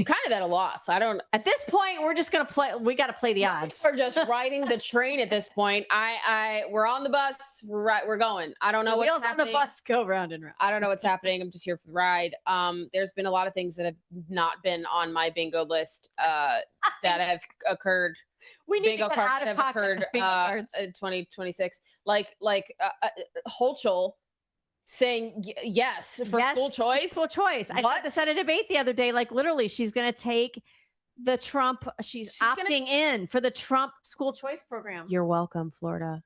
kind of at a loss. I don't. At this point, we're just gonna play. We got to play the odds. We're just riding the train at this point. We're on the bus. We're going. I don't know what's happening. On the bus go round and round. I don't know what's happening. I'm just here for the ride. There's been a lot of things that have not been on my bingo list that have occurred. We need bingo to get cards out that of have pocket occurred bingo cards. in 2026. Like Holchel saying yes for school choice. School choice. I said this at a debate the other day. Like, literally, she's going to take the Trump. She's opting in for the Trump school choice program. You're welcome, Florida.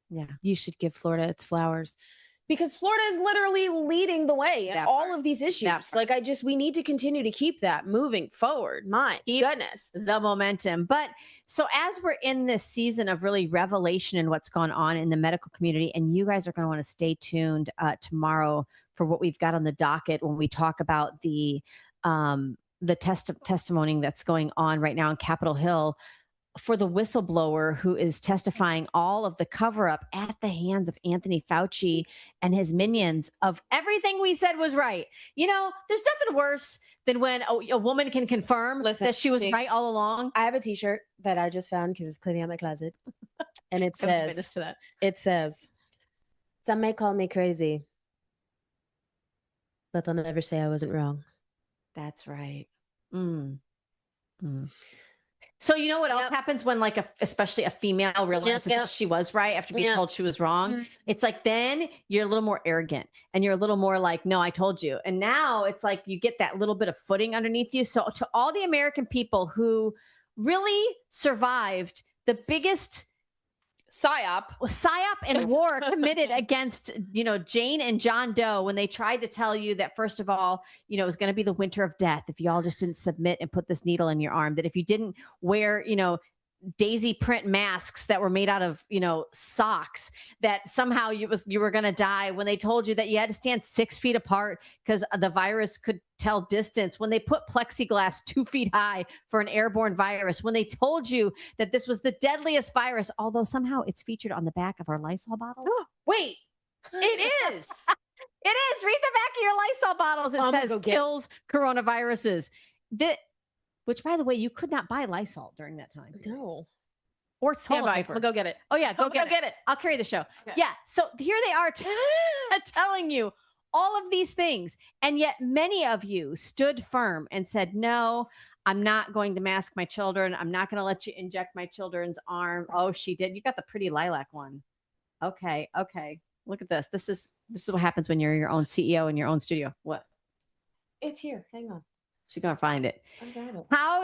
Yeah, you should give Florida its flowers, because Florida is literally leading the way in all of these issues. Like, we need to continue to keep that moving forward. My goodness, the momentum. But so as we're in this season of really revelation and what's gone on in the medical community, and you guys are going to want to stay tuned tomorrow for what we've got on the docket when we talk about the testimony that's going on right now on Capitol Hill for the whistleblower who is testifying all of the cover up at the hands of Anthony Fauci and his minions of everything we said was right. You know, there's nothing worse than when a woman can confirm that she was right all along. I have a t-shirt that I just found because it's cleaning out my closet. And it says, some may call me crazy, but they'll never say I wasn't wrong. That's right. So you know what else happens when, like, especially a female realizes that she was right after being told she was wrong? It's like, then you're a little more arrogant and you're a little more like, no, I told you. And now it's like you get that little bit of footing underneath you. So to all the American people who really survived the biggest psyop and war committed against, Jane and John Doe, when they tried to tell you that, first of all, it was going to be the winter of death if y'all just didn't submit and put this needle in your arm, that if you didn't wear, daisy print masks that were made out of, socks, that somehow you were going to die, when they told you that you had to stand 6 feet apart because the virus could tell distance, when they put plexiglass 2 feet high for an airborne virus, when they told you that this was the deadliest virus, although somehow it's featured on the back of our Lysol bottles. Wait, it is. It is. Read the back of your Lysol bottles. It says kills coronaviruses. Which, by the way, you could not buy Lysol during that time. No. Or toilet paper. I'll go get it. Oh, yeah. Go get it. I'll carry the show. Okay. Yeah. So here they are telling you all of these things. And yet many of you stood firm and said, no, I'm not going to mask my children. I'm not going to let you inject my children's arm. Oh, she did. You got the pretty lilac one. Okay. Look at this. This is what happens when you're your own CEO in your own studio. What? It's here. Hang on. She's gonna find it. I got it. How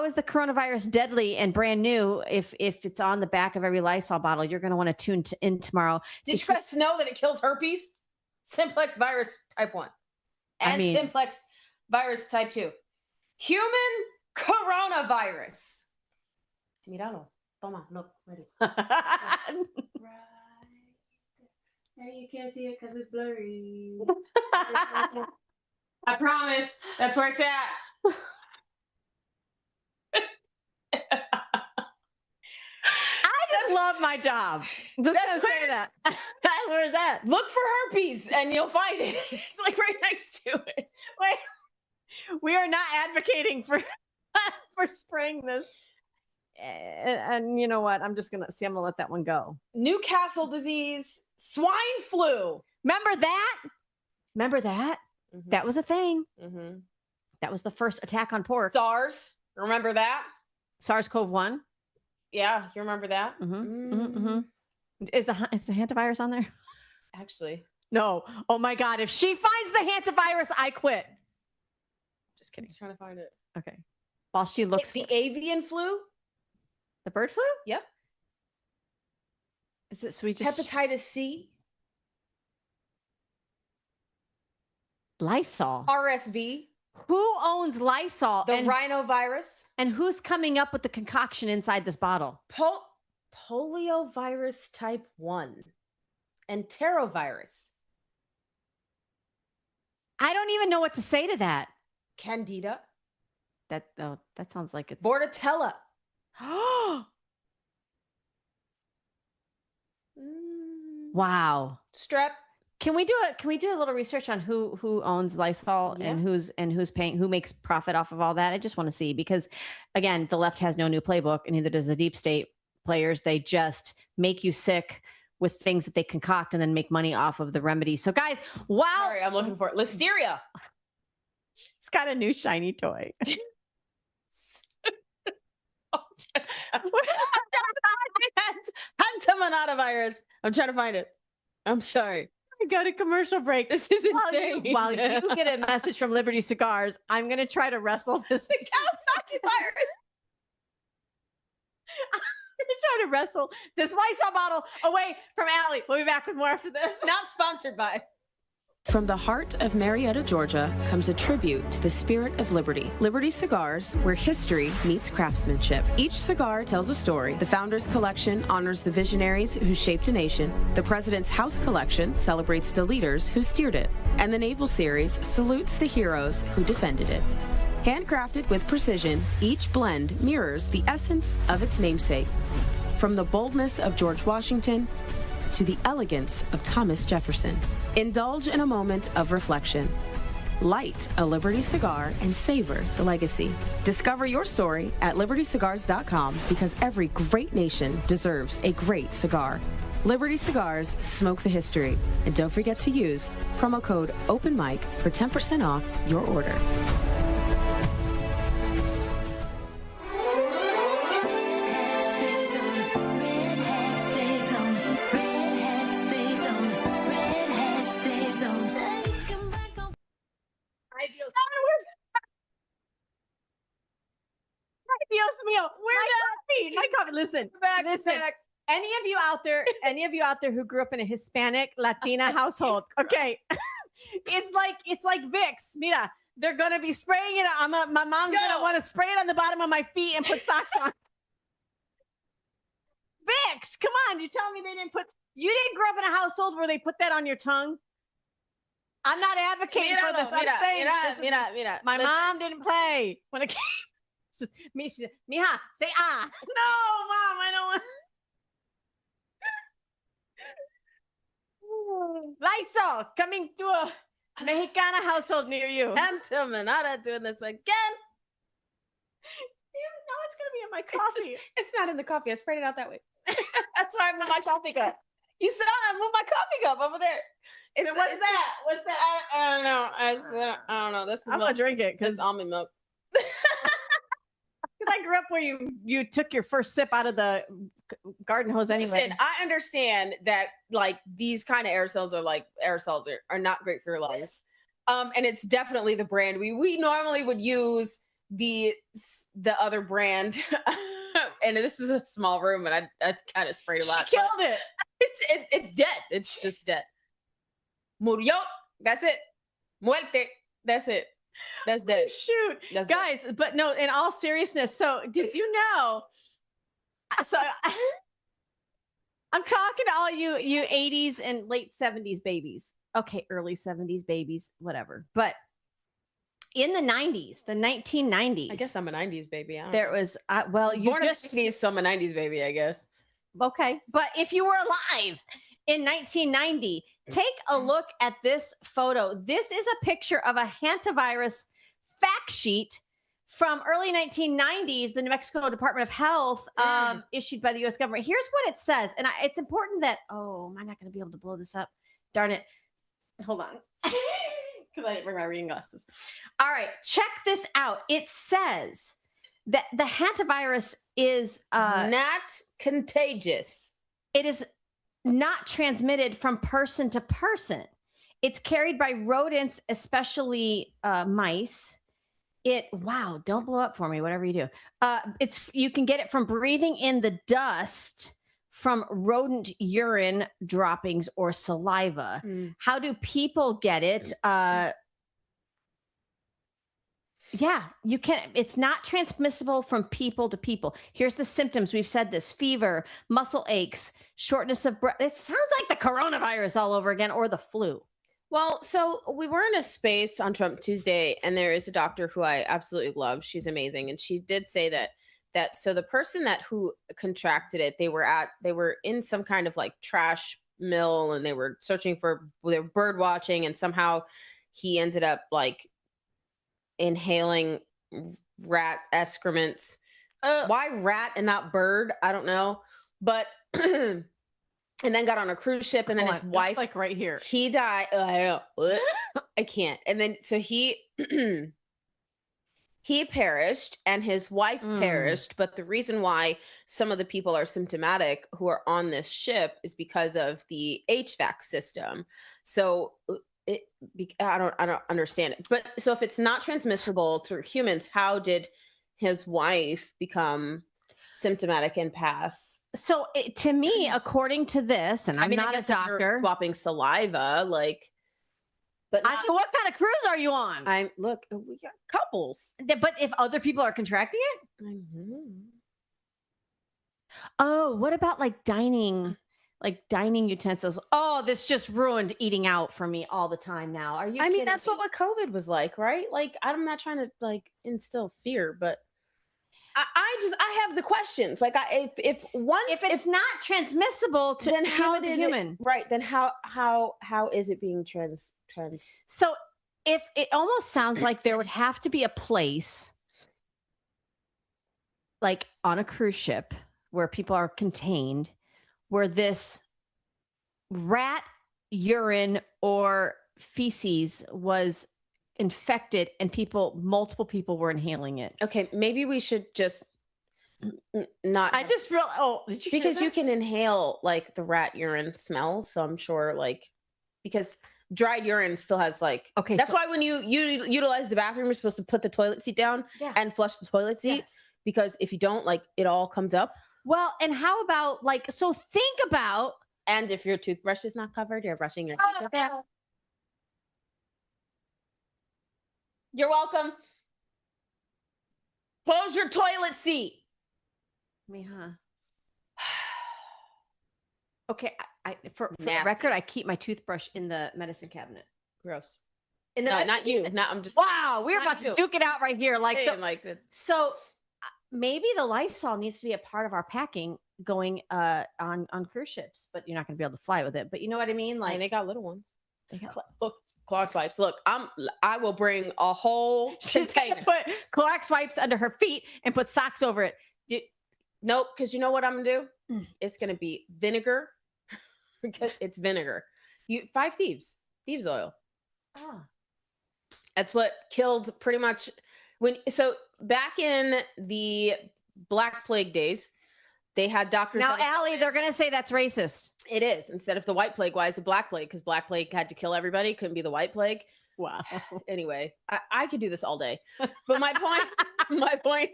is the coronavirus deadly and brand new if it's on the back of every Lysol bottle? You're gonna want to tune in tomorrow. Did you guys know that it kills herpes, simplex virus type 1, and simplex virus type 2? Human coronavirus. Míralo. Toma. Look. Ready. Right. Hey, you can't see it because it's blurry. I promise. That's where it's at. I just love my job. Just gonna say that. That's where it's at. Look for herpes and you'll find it. It's like right next to it. Wait, we are not advocating for for spraying this. And you know what? I'm gonna let that one go. Newcastle disease, swine flu. Remember that? Mm-hmm. That was a thing. Mm-hmm. That was the first attack on pork. SARS. Remember that? SARS-CoV-1. Yeah, you remember that? Is the hantavirus on there? Actually, no. Oh my God! If she finds the hantavirus, I quit. Just kidding. I'm trying to find it. Okay. While she looks, the avian flu. The bird flu? Yep. Is it? So we just hepatitis C. Lysol. RSV. Who owns Lysol? The rhinovirus. And who's coming up with the concoction inside this bottle? Poliovirus type 1 and enterovirus. I don't even know what to say to that. Candida. That sounds like it's Bordetella. Wow. Strep. Can we do a little research on who owns Lysol and who's paying, who makes profit off of all that? I just want to see, because again, the left has no new playbook, and neither does the deep state players. They just make you sick with things that they concoct and then make money off of the remedies. So guys, Sorry, I'm looking for it. Listeria. It's got a new shiny toy. Hantavirus. I'm trying to find it. I'm sorry. Go to commercial break. This is insane. While you get a message from Liberty Cigars, I'm going to try to wrestle this. The Kawasaki virus. I'm going to try to wrestle this Lysol bottle away from Allie. We'll be back with more after this. Not sponsored by. From the heart of Marietta, Georgia, comes a tribute to the spirit of liberty. Liberty Cigars, where history meets craftsmanship. Each cigar tells a story. The Founders Collection honors the visionaries who shaped a nation. The President's House Collection celebrates the leaders who steered it. And the Naval Series salutes the heroes who defended it. Handcrafted with precision, each blend mirrors the essence of its namesake. From the boldness of George Washington to the elegance of Thomas Jefferson. Indulge in a moment of reflection. Light a Liberty cigar and savor the legacy. Discover your story at libertycigars.com, because every great nation deserves a great cigar. Liberty Cigars, smoke the history. And don't forget to use promo code OpenMic for 10% off your order. My coffee. Listen. Any of you out there who grew up in a Hispanic Latina household, okay, it's like Vicks. Mira, they're gonna be spraying it. My mom's gonna want to spray it on the bottom of my feet and put socks on. Vicks, come on! You telling me you didn't grow up in a household where they put that on your tongue? I'm not advocating for this. I'm saying my mom didn't play when it came. She said, Mija, say ah. No, Mom, I don't want. Lysol coming to a Mexicana household near you. Antimanada doing this again. No, it's gonna be in my coffee. It's not in the coffee. I sprayed it out that way. That's why I moved my coffee cup. You saw I moved my coffee cup over there. What's that? What's that? I don't know. I don't know. This is I'm gonna drink it because almond milk. Because I grew up where you took your first sip out of the garden hose anyway. Listen, I understand that like these kind of aerosols are not great for your lungs. And it's definitely the brand we normally would use the other brand. And this is a small room, and I kind of sprayed a lot. She killed it. It's dead. It's just dead. Murió. That's it. Muerte. That's it. That's dead. Shoot, That's guys. But no, in all seriousness. So did you know? So I'm talking to all you 80s and late 70s babies. Okay, early 70s babies, whatever. But in the 90s, the 1990s. I guess I'm a 90s baby. There was well, you born just in the 60s, so I'm a 90s baby, I guess. Okay, but if you were alive in 1990, take a look at this photo. This is a picture of a hantavirus fact sheet from early 1990s, the New Mexico Department of Health, issued by the U.S. government. Here's what it says, and it's important that, am I not going to be able to blow this up? Darn it. Hold on. Because I didn't bring my reading glasses. All right, check this out. It says that the hantavirus is not contagious. It is not transmitted from person to person. It's carried by rodents, especially mice. Don't blow up for me, whatever you do. You can get it from breathing in the dust from rodent urine droppings or saliva. How do people get it? You can. It's not transmissible from people to people. Here's the symptoms. We've said this: fever, muscle aches, shortness of breath. It sounds like the coronavirus all over again, or the flu. Well, so we were in a space on Trump Tuesday, and there is a doctor who I absolutely love. She's amazing, and she did say that so the person who contracted it, they were in some kind of like trash mill, and they were bird watching, and somehow he ended up like inhaling rat excrements. Why rat and not bird? I don't know, but and then got on a cruise ship, and then his wife, like right here, he died. I don't know. I can't. And then so he he perished, and his wife perished. But the reason why some of the people are symptomatic who are on this ship is because of the HVAC system. So I don't understand it. But so if it's not transmissible through humans, how did his wife become symptomatic and pass? So to me, according to this, and I'm not a doctor, swapping saliva, but I mean, what kind of cruise are you on? We got couples. But if other people are contracting it, what about like dining utensils? Oh, this just ruined eating out for me all the time now. Are you? I mean, that's what COVID was like, right? Like, I'm not trying to like instill fear, but I have the questions. Like, if it's not transmissible to then how did human, right? Then how is it being trans? So if it almost sounds like there would have to be a place, like on a cruise ship where people are contained, where this rat urine or feces was infected and multiple people were inhaling it. Okay, maybe we should just not. I just real did you because you can inhale like the rat urine smell. So I'm sure because dried urine still has that's why when you utilize the bathroom, you're supposed to put the toilet seat down and flush the toilet seat, because if you don't, it all comes up. Well, and how about think about, and if your toothbrush is not covered, you're brushing your teeth with that. You're welcome. Close your toilet seat. Okay, for the record, I keep my toothbrush in the medicine cabinet. Gross. No, not you. I'm just. Wow, we're about to duke it out right here, this. So maybe the Lysol needs to be a part of our packing going on cruise ships, but you're not going to be able to fly with it. But you know what I mean? Like, they got little ones. Look, Clorox wipes. Look, I will bring a whole. She's going to put Clorox wipes under her feet and put socks over it. Nope, because you know what I'm gonna do? It's gonna be vinegar. Because it's vinegar. 5 thieves oil. That's what killed pretty much so back in the Black Plague days, they had doctors. Now, Allie, they're gonna say that's racist. It is. Instead of the White Plague, why is it Black Plague? Because Black Plague had to kill everybody. Couldn't be the White Plague. Wow. Anyway, I could do this all day, but my point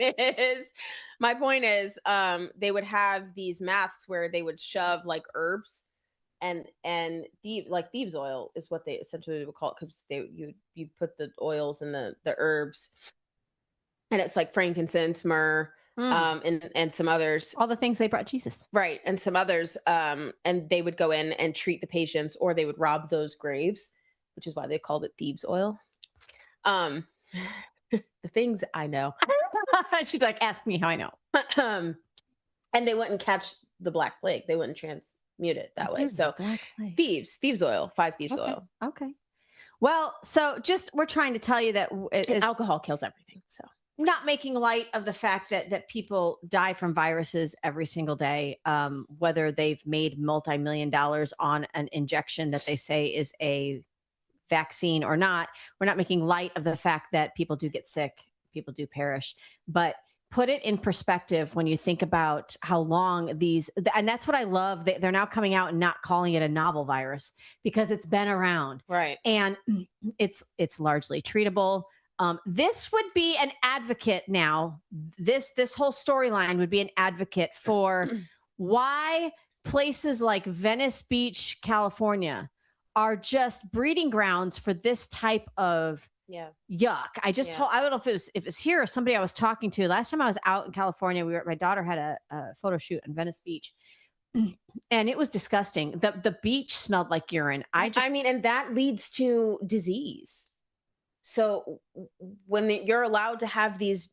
is, they would have these masks where they would shove like herbs and thieves oil is what they essentially would call it, because you put the oils and the herbs, and it's like frankincense, myrrh, and some others, all the things they brought Jesus, right, and some others, and they would go in and treat the patients, or they would rob those graves, which is why they called it thieves oil. The things I know. She's like, ask me how I know. And they wouldn't catch the Black Plague. They wouldn't transmute it that way. So thieves oil, 5 thieves oil. Okay. Well, so we're trying to tell you that alcohol kills everything. So not making light of the fact that people die from viruses every single day, whether they've made multi-million dollars on an injection that they say is a vaccine or not. We're not making light of the fact that people do get sick, people do perish, but put it in perspective when you think about how long and that's what I love. They're now coming out and not calling it a novel virus because it's been around. Right. And it's largely treatable. This would be an advocate now. This whole storyline would be an advocate for why places like Venice Beach, California are just breeding grounds for this type of yuck. I don't know if it was here or somebody I was talking to. Last time I was out in California, my daughter had a photo shoot in Venice Beach. And it was disgusting. The beach smelled like urine. And that leads to disease. So when you're allowed to have these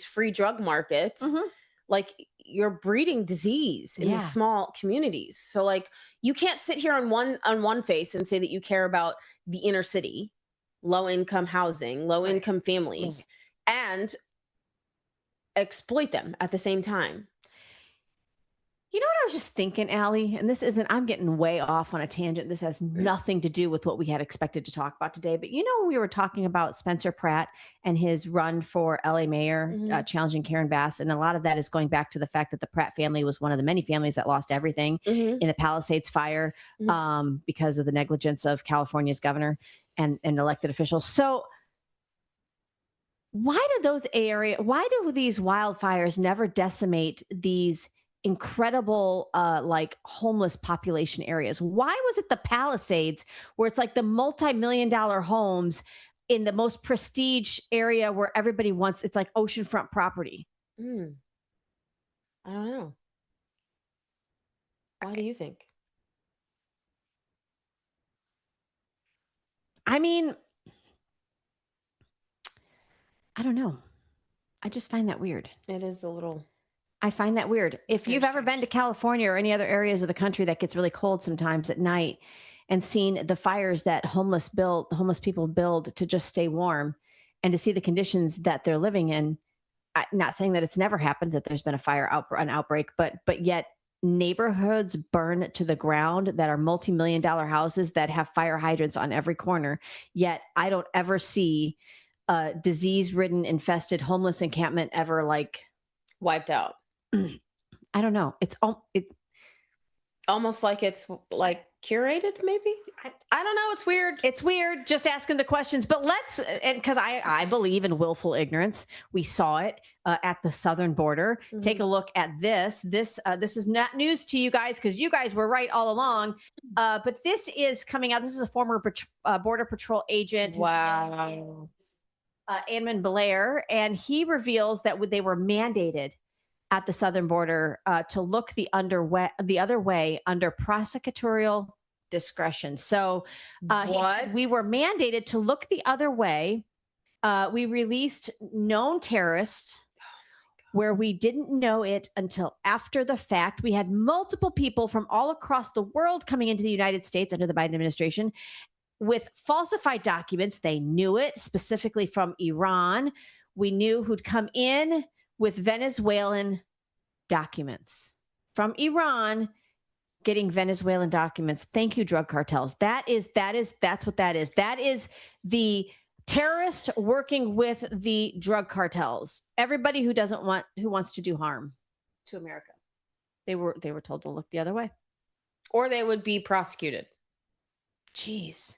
free drug markets, like you're breeding disease in these small communities. So like you can't sit here on one face and say that you care about the inner city, low income housing, low income families, and exploit them at the same time. You know what I was just thinking, Allie? And I'm getting way off on a tangent. This has nothing to do with what we had expected to talk about today. But we were talking about Spencer Pratt and his run for LA mayor, challenging Karen Bass. And a lot of that is going back to the fact that the Pratt family was one of the many families that lost everything in the Palisades fire because of the negligence of California's governor and elected officials. So why do these wildfires never decimate these incredible homeless population areas? Why was it the Palisades, where it's like the multi-million-dollar homes in the most prestige area where everybody wants, it's like oceanfront property? I don't know. Why do you think? I mean, I don't know. I just find that weird. It is a little. I find that weird. If you've ever been to California or any other areas of the country that gets really cold sometimes at night and seen the fires that homeless people build to just stay warm, and to see the conditions that they're living in, not saying that it's never happened, that there's been an outbreak, but yet neighborhoods burn to the ground that are multi-million-dollar houses that have fire hydrants on every corner. Yet I don't ever see a disease-ridden, infested homeless encampment ever wiped out. I don't know. It's almost like it's like curated, maybe. I don't know. It's weird. It's weird. Just asking the questions. But because I believe in willful ignorance. We saw it at the southern border. Take a look at this. This is not news to you guys because you guys were right all along. But this is coming out. This is a former Border Patrol agent. Wow. Anman Blair, and he reveals that they were mandated at the southern border to look the other way under prosecutorial discretion. So we were mandated to look the other way. We released known terrorists where we didn't know it until after the fact. We had multiple people from all across the world coming into the United States under the Biden administration with falsified documents. They knew it, specifically from Iran. We knew who'd come in with Venezuelan documents from Iran, getting Venezuelan documents. Thank you, drug cartels. That's what that is. That is the terrorist working with the drug cartels. Everybody who wants to do harm to America. They were told to look the other way, or they would be prosecuted. Jeez.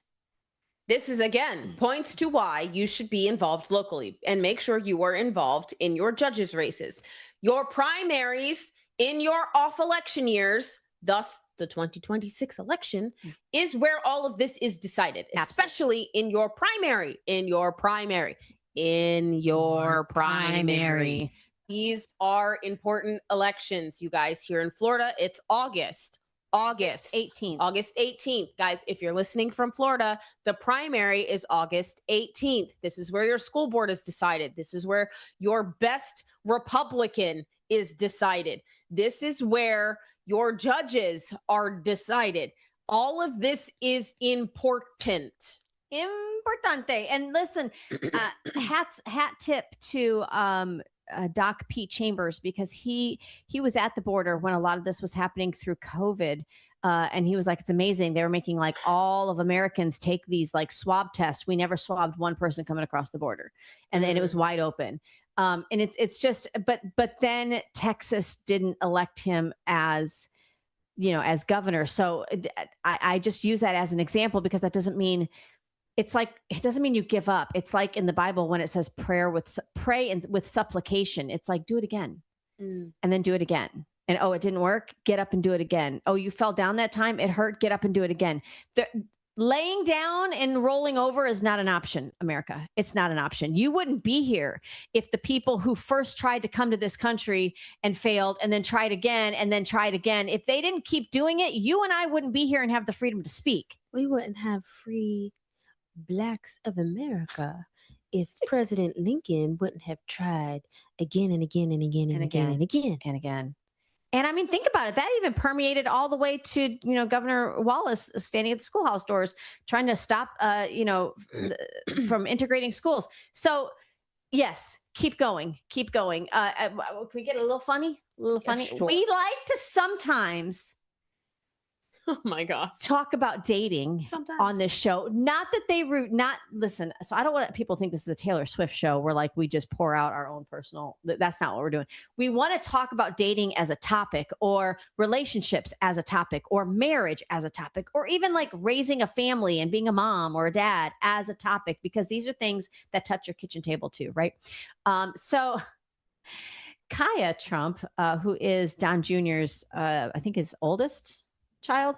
This is, again, points to why you should be involved locally and make sure you are involved in your judges' races. Your primaries in your off election years, thus the 2026 election, is where all of this is decided, especially in your primary, These are important elections, you guys. Here in Florida, it's August 18th. August 18th. Guys, if you're listening from Florida, the primary is August 18th. This is where your school board is decided. This is where your best Republican is decided. This is where your judges are decided. All of this is important. Importante. And listen, hat tip to Doc Pete Chambers, because he was at the border when a lot of this was happening through COVID. And he was like, it's amazing. They were making like all of Americans take these like swab tests. We never swabbed one person coming across the border. And then it was wide open. And it's just, but then Texas didn't elect him as, as governor. So I just use that as an example, because that doesn't mean, it doesn't mean you give up. It's like in the Bible when it says pray and with supplication. It's like, do it again and then do it again. And, oh, it didn't work. Get up and do it again. Oh, you fell down that time. It hurt. Get up and do it again. Laying down and rolling over is not an option, America. It's not an option. You wouldn't be here if the people who first tried to come to this country and failed and then tried again and then tried again, if they didn't keep doing it, you and I wouldn't be here and have the freedom to speak. We wouldn't have free Blacks of America if President Lincoln wouldn't have tried again and again and again and again and again and again. And I mean, think about it. That even permeated all the way to, Governor Wallace standing at the schoolhouse doors, trying to stop, from integrating schools. So yes, keep going. Can we get a little funny? Yes, sure. We like to sometimes, oh my gosh, talk about dating on this show. Not that listen. So I don't want people to think this is a Taylor Swift show where like we just pour out our own personal. That's not what we're doing. We want to talk about dating as a topic, or relationships as a topic, or marriage as a topic, or even like raising a family and being a mom or a dad as a topic, because these are things that touch your kitchen table too, right? So Kaya Trump, who is Don Jr.'s, I think his oldest child,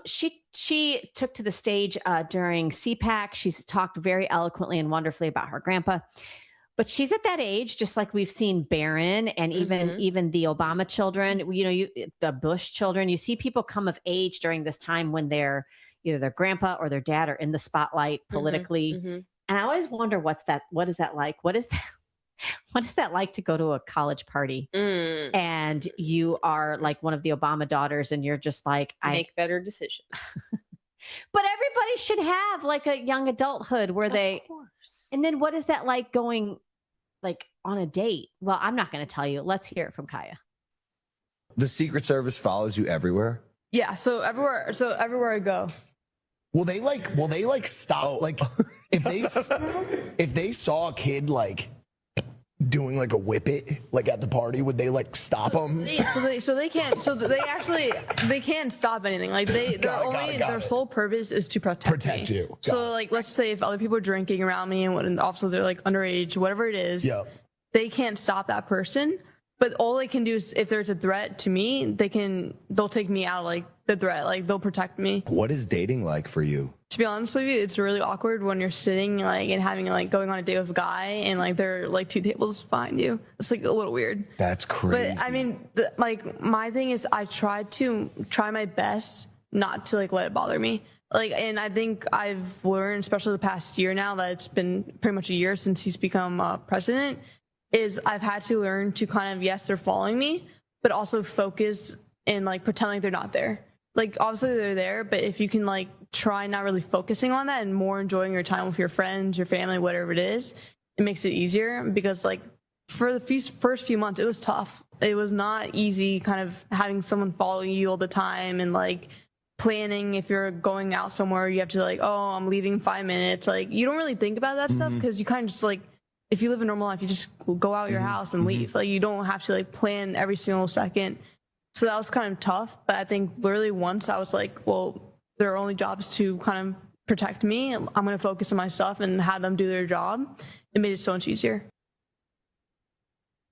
she took to the stage during CPAC. She's talked very eloquently and wonderfully about her grandpa, but she's at that age, just like we've seen Barron and even the Obama children, the Bush children. You see people come of age during this time when they're either their grandpa or their dad are in the spotlight politically. And I always wonder, what is that like? What is that like to go to a college party and you are like one of the Obama daughters and you're just like, I make better decisions. But everybody should have like a young adulthood where and then what is that like going like on a date? Well, I'm not going to tell you. Let's hear it from Kaya. The Secret Service follows you everywhere? Yeah. So everywhere I go. Will they stop? Like if they saw a kid like doing like a whippet like at the party, would they like stop them? They can't stop anything. Like their sole purpose is to protect me. You. So like let's say if other people are drinking around me and also they're like underage, whatever it is, they can't stop that person. But all they can do is if there's a threat to me, they'll take me out like the threat, like they'll protect me. What is dating like for you? To be honest with you, it's really awkward when you're sitting like and having like going on a date with a guy and like they're like 2 tables behind you. It's like a little weird. That's crazy. But I mean, my thing is I try my best not to like let it bother me. Like, and I think I've learned, especially the past year now that it's been pretty much a year since he's become president, is I've had to learn to kind of, yes, they're following me, but also focus and like pretend like they're not there. Like obviously they're there, but if you can like try not really focusing on that and more enjoying your time with your friends, your family, whatever it is, it makes it easier. Because like for the first few months, it was tough. It was not easy kind of having someone following you all the time and like planning if you're going out somewhere, you have to like, oh, I'm leaving 5 minutes. Like you don't really think about that stuff because you kind of just like, if you live a normal life, you just go out your house and leave. Like you don't have to like plan every single second. So that was kind of tough. But I think literally once I was like, well, their only job is to kind of protect me. I'm going to focus on my stuff and have them do their job. It made it so much easier.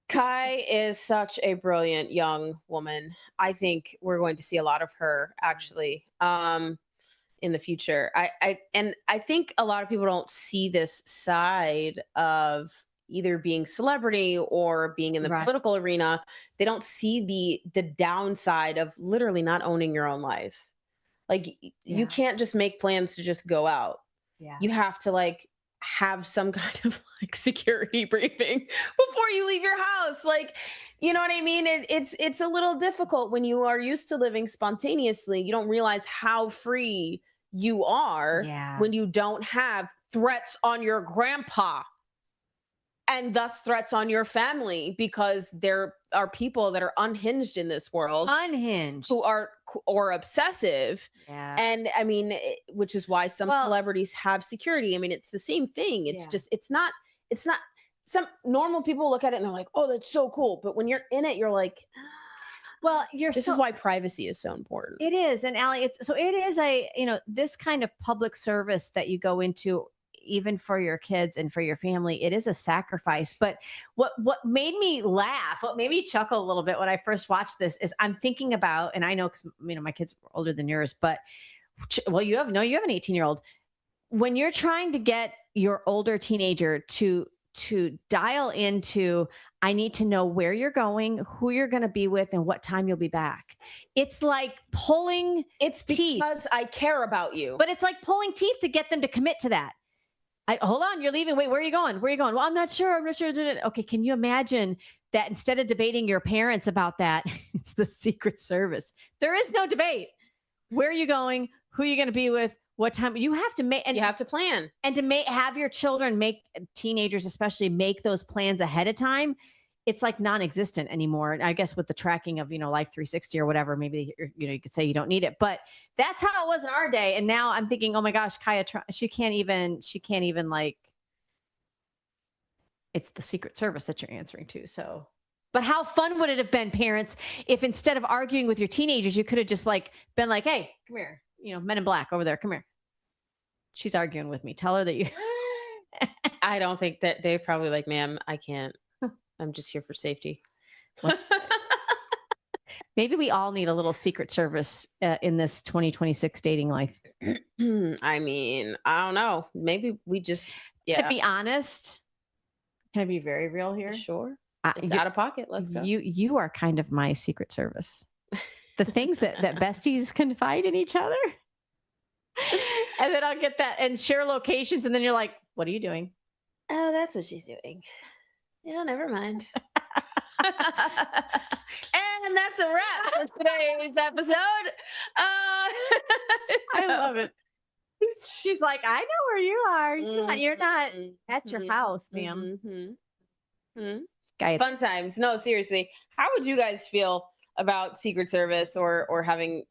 Kai is such a brilliant young woman. I think we're going to see a lot of her actually in the future. I think a lot of people don't see this side of either being celebrity or being in the political arena. They don't see the downside of literally not owning your own life. Like you can't just make plans to just go out. Yeah. You have to like have some kind of like security briefing before you leave your house. Like, you know what I mean? It's a little difficult when you are used to living spontaneously. You don't realize how free you are when you don't have threats on your grandpa and thus threats on your family, because there are people that are unhinged in this world, who are or obsessive. And I mean, which is why some celebrities have security. I mean, it's the same thing. It's just, it's not some normal people look at it and they're like, oh, that's so cool. But when you're in it, you're like, well, this is why privacy is so important. It is. And Allie, it is this kind of public service that you go into, even for your kids and for your family, it is a sacrifice. But what made me laugh, what made me chuckle a little bit when I first watched this is I'm thinking about, and I know because my kids are older than yours, but you have an 18-year-old. When you're trying to get your older teenager to dial into, I need to know where you're going, who you're going to be with, and what time you'll be back. It's like pulling teeth. Because I care about you. But it's like pulling teeth to get them to commit to that. Hold on, you're leaving. Wait, where are you going? Where are you going? Well, I'm not sure. Okay, can you imagine that instead of debating your parents about that, it's the Secret Service. There is no debate. Where are you going? Who are you going to be with? What time? You have to make, and you have to plan, and to have your children teenagers especially make those plans ahead of time. It's like non-existent anymore. I guess with the tracking of, Life 360 or whatever, maybe, you could say you don't need it, but that's how it was in our day. And now I'm thinking, oh my gosh, Kaya, she can't even like, it's the Secret Service that you're answering to. So, but how fun would it have been, parents, if instead of arguing with your teenagers, you could have just like been like, hey, come here, Men in Black over there. Come here. She's arguing with me. Tell her that you, I don't think that they're probably like, ma'am, I can't. I'm just here for safety. Maybe we all need a little Secret Service in this 2026 dating life. I mean, I don't know. Maybe we just, To be honest, can I be very real here? Sure. It's out of pocket. Let's go. You are kind of my Secret Service. The things that besties confide in each other. And then I'll get that and share locations. And then you're like, what are you doing? Oh, that's what she's doing. Yeah, never mind. And that's a wrap for today's episode. I love it. She's like, I know where you are. You're not at your house, ma'am. Fun times. No, seriously. How would you guys feel about Secret Service or having,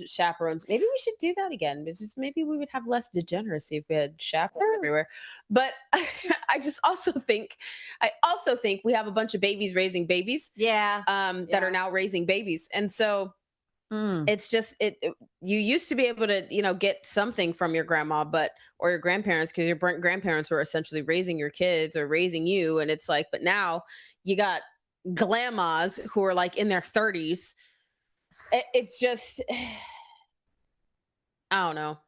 chaperones? Maybe we should do that again. But just maybe we would have less degeneracy if we had chaperones everywhere. But I also think we have a bunch of babies raising babies. That are now raising babies. And so it's just, you used to be able to, get something from your grandma, or your grandparents, because your grandparents were essentially raising your kids or raising you. And it's like, but now you got grandmas who are like in their 30s. It's just, I don't know.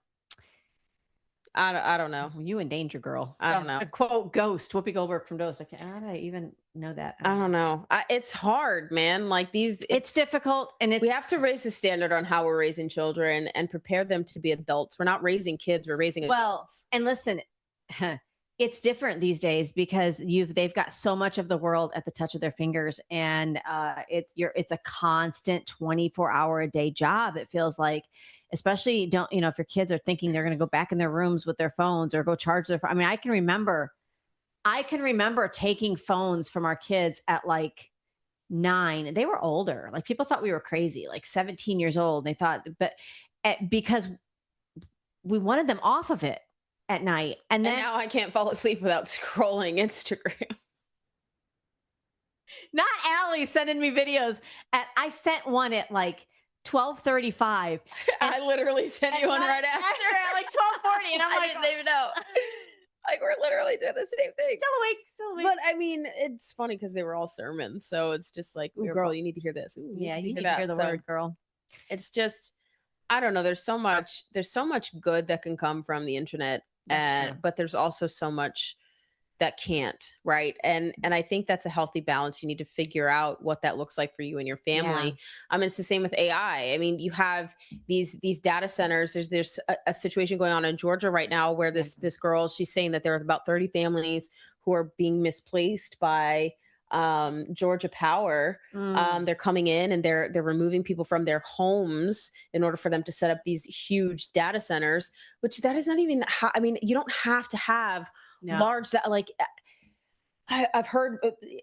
I don't know. You in danger, girl. I don't know. A quote Ghost, Whoopi Goldberg from Ghost. How did I even know that? I don't know. It's hard, man. Like it's difficult, and we have to raise the standard on how we're raising children and prepare them to be adults. We're not raising kids. We're raising adults. And listen, it's different these days because they've got so much of the world at the touch of their fingers, and it's a constant 24-hour-a-day job. It feels like. Especially if your kids are thinking they're going to go back in their rooms with their phones or go charge their phone. I mean, I can remember taking phones from our kids at like 9. They were older. Like people thought we were crazy, like 17 years old. They thought, because we wanted them off of it at night. And then now I can't fall asleep without scrolling Instagram. Not Allie sending me videos I sent one at like 12:35. I literally sent you one right after. At like 12:40, and I'm I like, didn't even know. Like, we're literally doing the same thing. Still awake. But I mean, it's funny because they were all sermons. So it's just like, ooh, girl, you need to hear this. Ooh, Yeah, you need to that. hear the So word, girl. It's just, I don't know. There's so much good that can come from the internet. But there's also so much that can't, right? And I think that's a healthy balance. You need to figure out what that looks like for you and your family. It's the same with AI. I mean, you have these data centers. There's a situation going on in Georgia right now where this girl, she's saying that there are about 30 families who are being misplaced by Georgia Power. They're coming in and they're removing people from their homes in order for them to set up these huge data centers, which that is not even you don't have to have large I've heard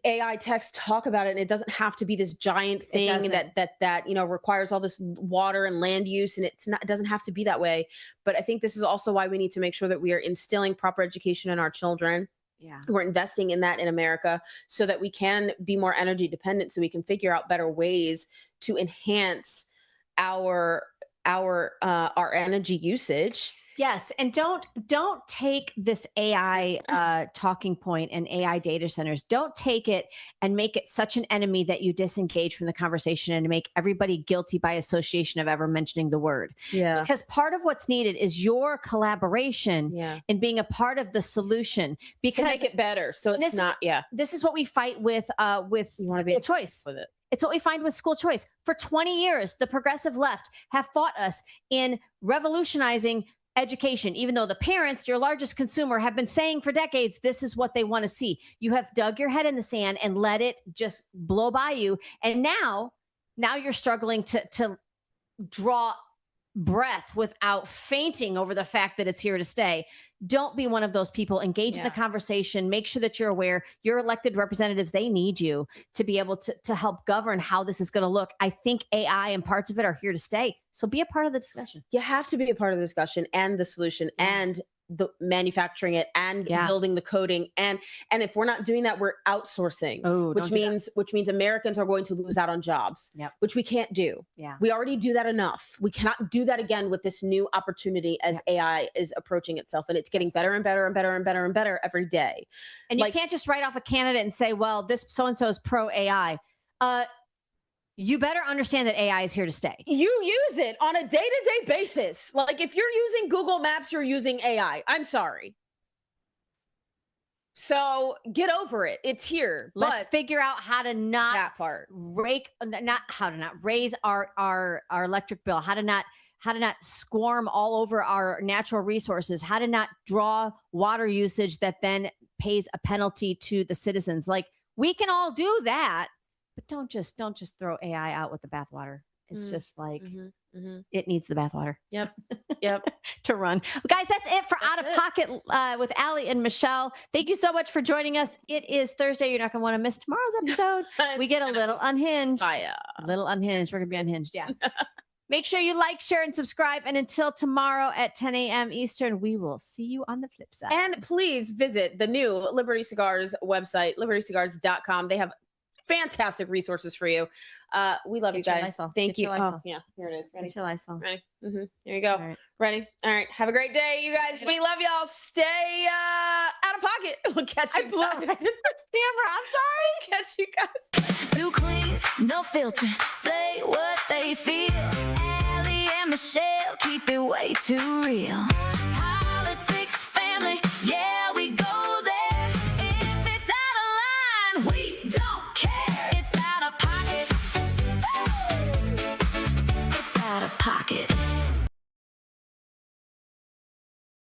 AI techs talk about it, and it doesn't have to be this giant thing that requires all this water and land use, and it doesn't have to be that way. But I think this is also why we need to make sure that we are instilling proper education in our children. Yeah. We're investing in that in America so that we can be more energy dependent, so we can figure out better ways to enhance our energy usage. Yes, and don't take this AI talking point and AI data centers. Don't take it and make it such an enemy that you disengage from the conversation and make everybody guilty by association of ever mentioning the word. Yeah. Because part of what's needed is your collaboration and being a part of the solution. Because to make it better, so it's not. Yeah. This is what we fight with you want to be a choice with it. It's what we find with school choice. For 20 years, the progressive left have fought us in revolutionizing education, even though the parents, your largest consumer, have been saying for decades, this is what they want to see. You have dug your head in the sand and let it just blow by you. And now you're struggling to draw breath without fainting over the fact that it's here to stay. Don't be one of those people. Engage in the conversation. Make sure that you're aware. Your elected representatives, they need you to be able to help govern how this is going to look. I think AI and parts of it are here to stay. So be a part of the discussion. You have to be a part of the discussion and the solution and the manufacturing it and building the coding. And if we're not doing that, we're outsourcing, which means Americans are going to lose out on jobs, which we can't do. Yeah. We already do that enough. We cannot do that again with this new opportunity as AI is approaching itself, and it's getting better and better and better and better and better every day. And you can't just write off a candidate and say, well, this so-and-so is pro AI. You better understand that AI is here to stay. You use it on a day-to-day basis. Like, if you're using Google Maps, you're using AI. I'm sorry. So get over it. It's here. Let's figure out how to not that part. Raise our electric bill. How to not squirm all over our natural resources. How to not draw water usage that then pays a penalty to the citizens. Like, we can all do that. But don't just throw AI out with the bathwater. It's just like it needs the bathwater. Yep. To run. Well, guys, that's it for Out of Pocket with Allie and Michelle. Thank you so much for joining us. It is Thursday. You're not going to want to miss tomorrow's episode. We get a little unhinged. A little unhinged. We're going to be unhinged. Yeah. Make sure you like, share, and subscribe. And until tomorrow at 10 a.m. Eastern, we will see you on the flip side. And please visit the new Liberty Cigars website, libertycigars.com. They have fantastic resources for you. We love you guys. Thank you. Oh, yeah, here it is. Ready? Ready? Here you go. All right. Ready? All right. Have a great day, you guys. We love y'all. Stay out of pocket. We'll catch you guys. I'm sorry. Catch you guys. Two queens, no filter. Say what they feel. Allie and Michelle keep it way too real.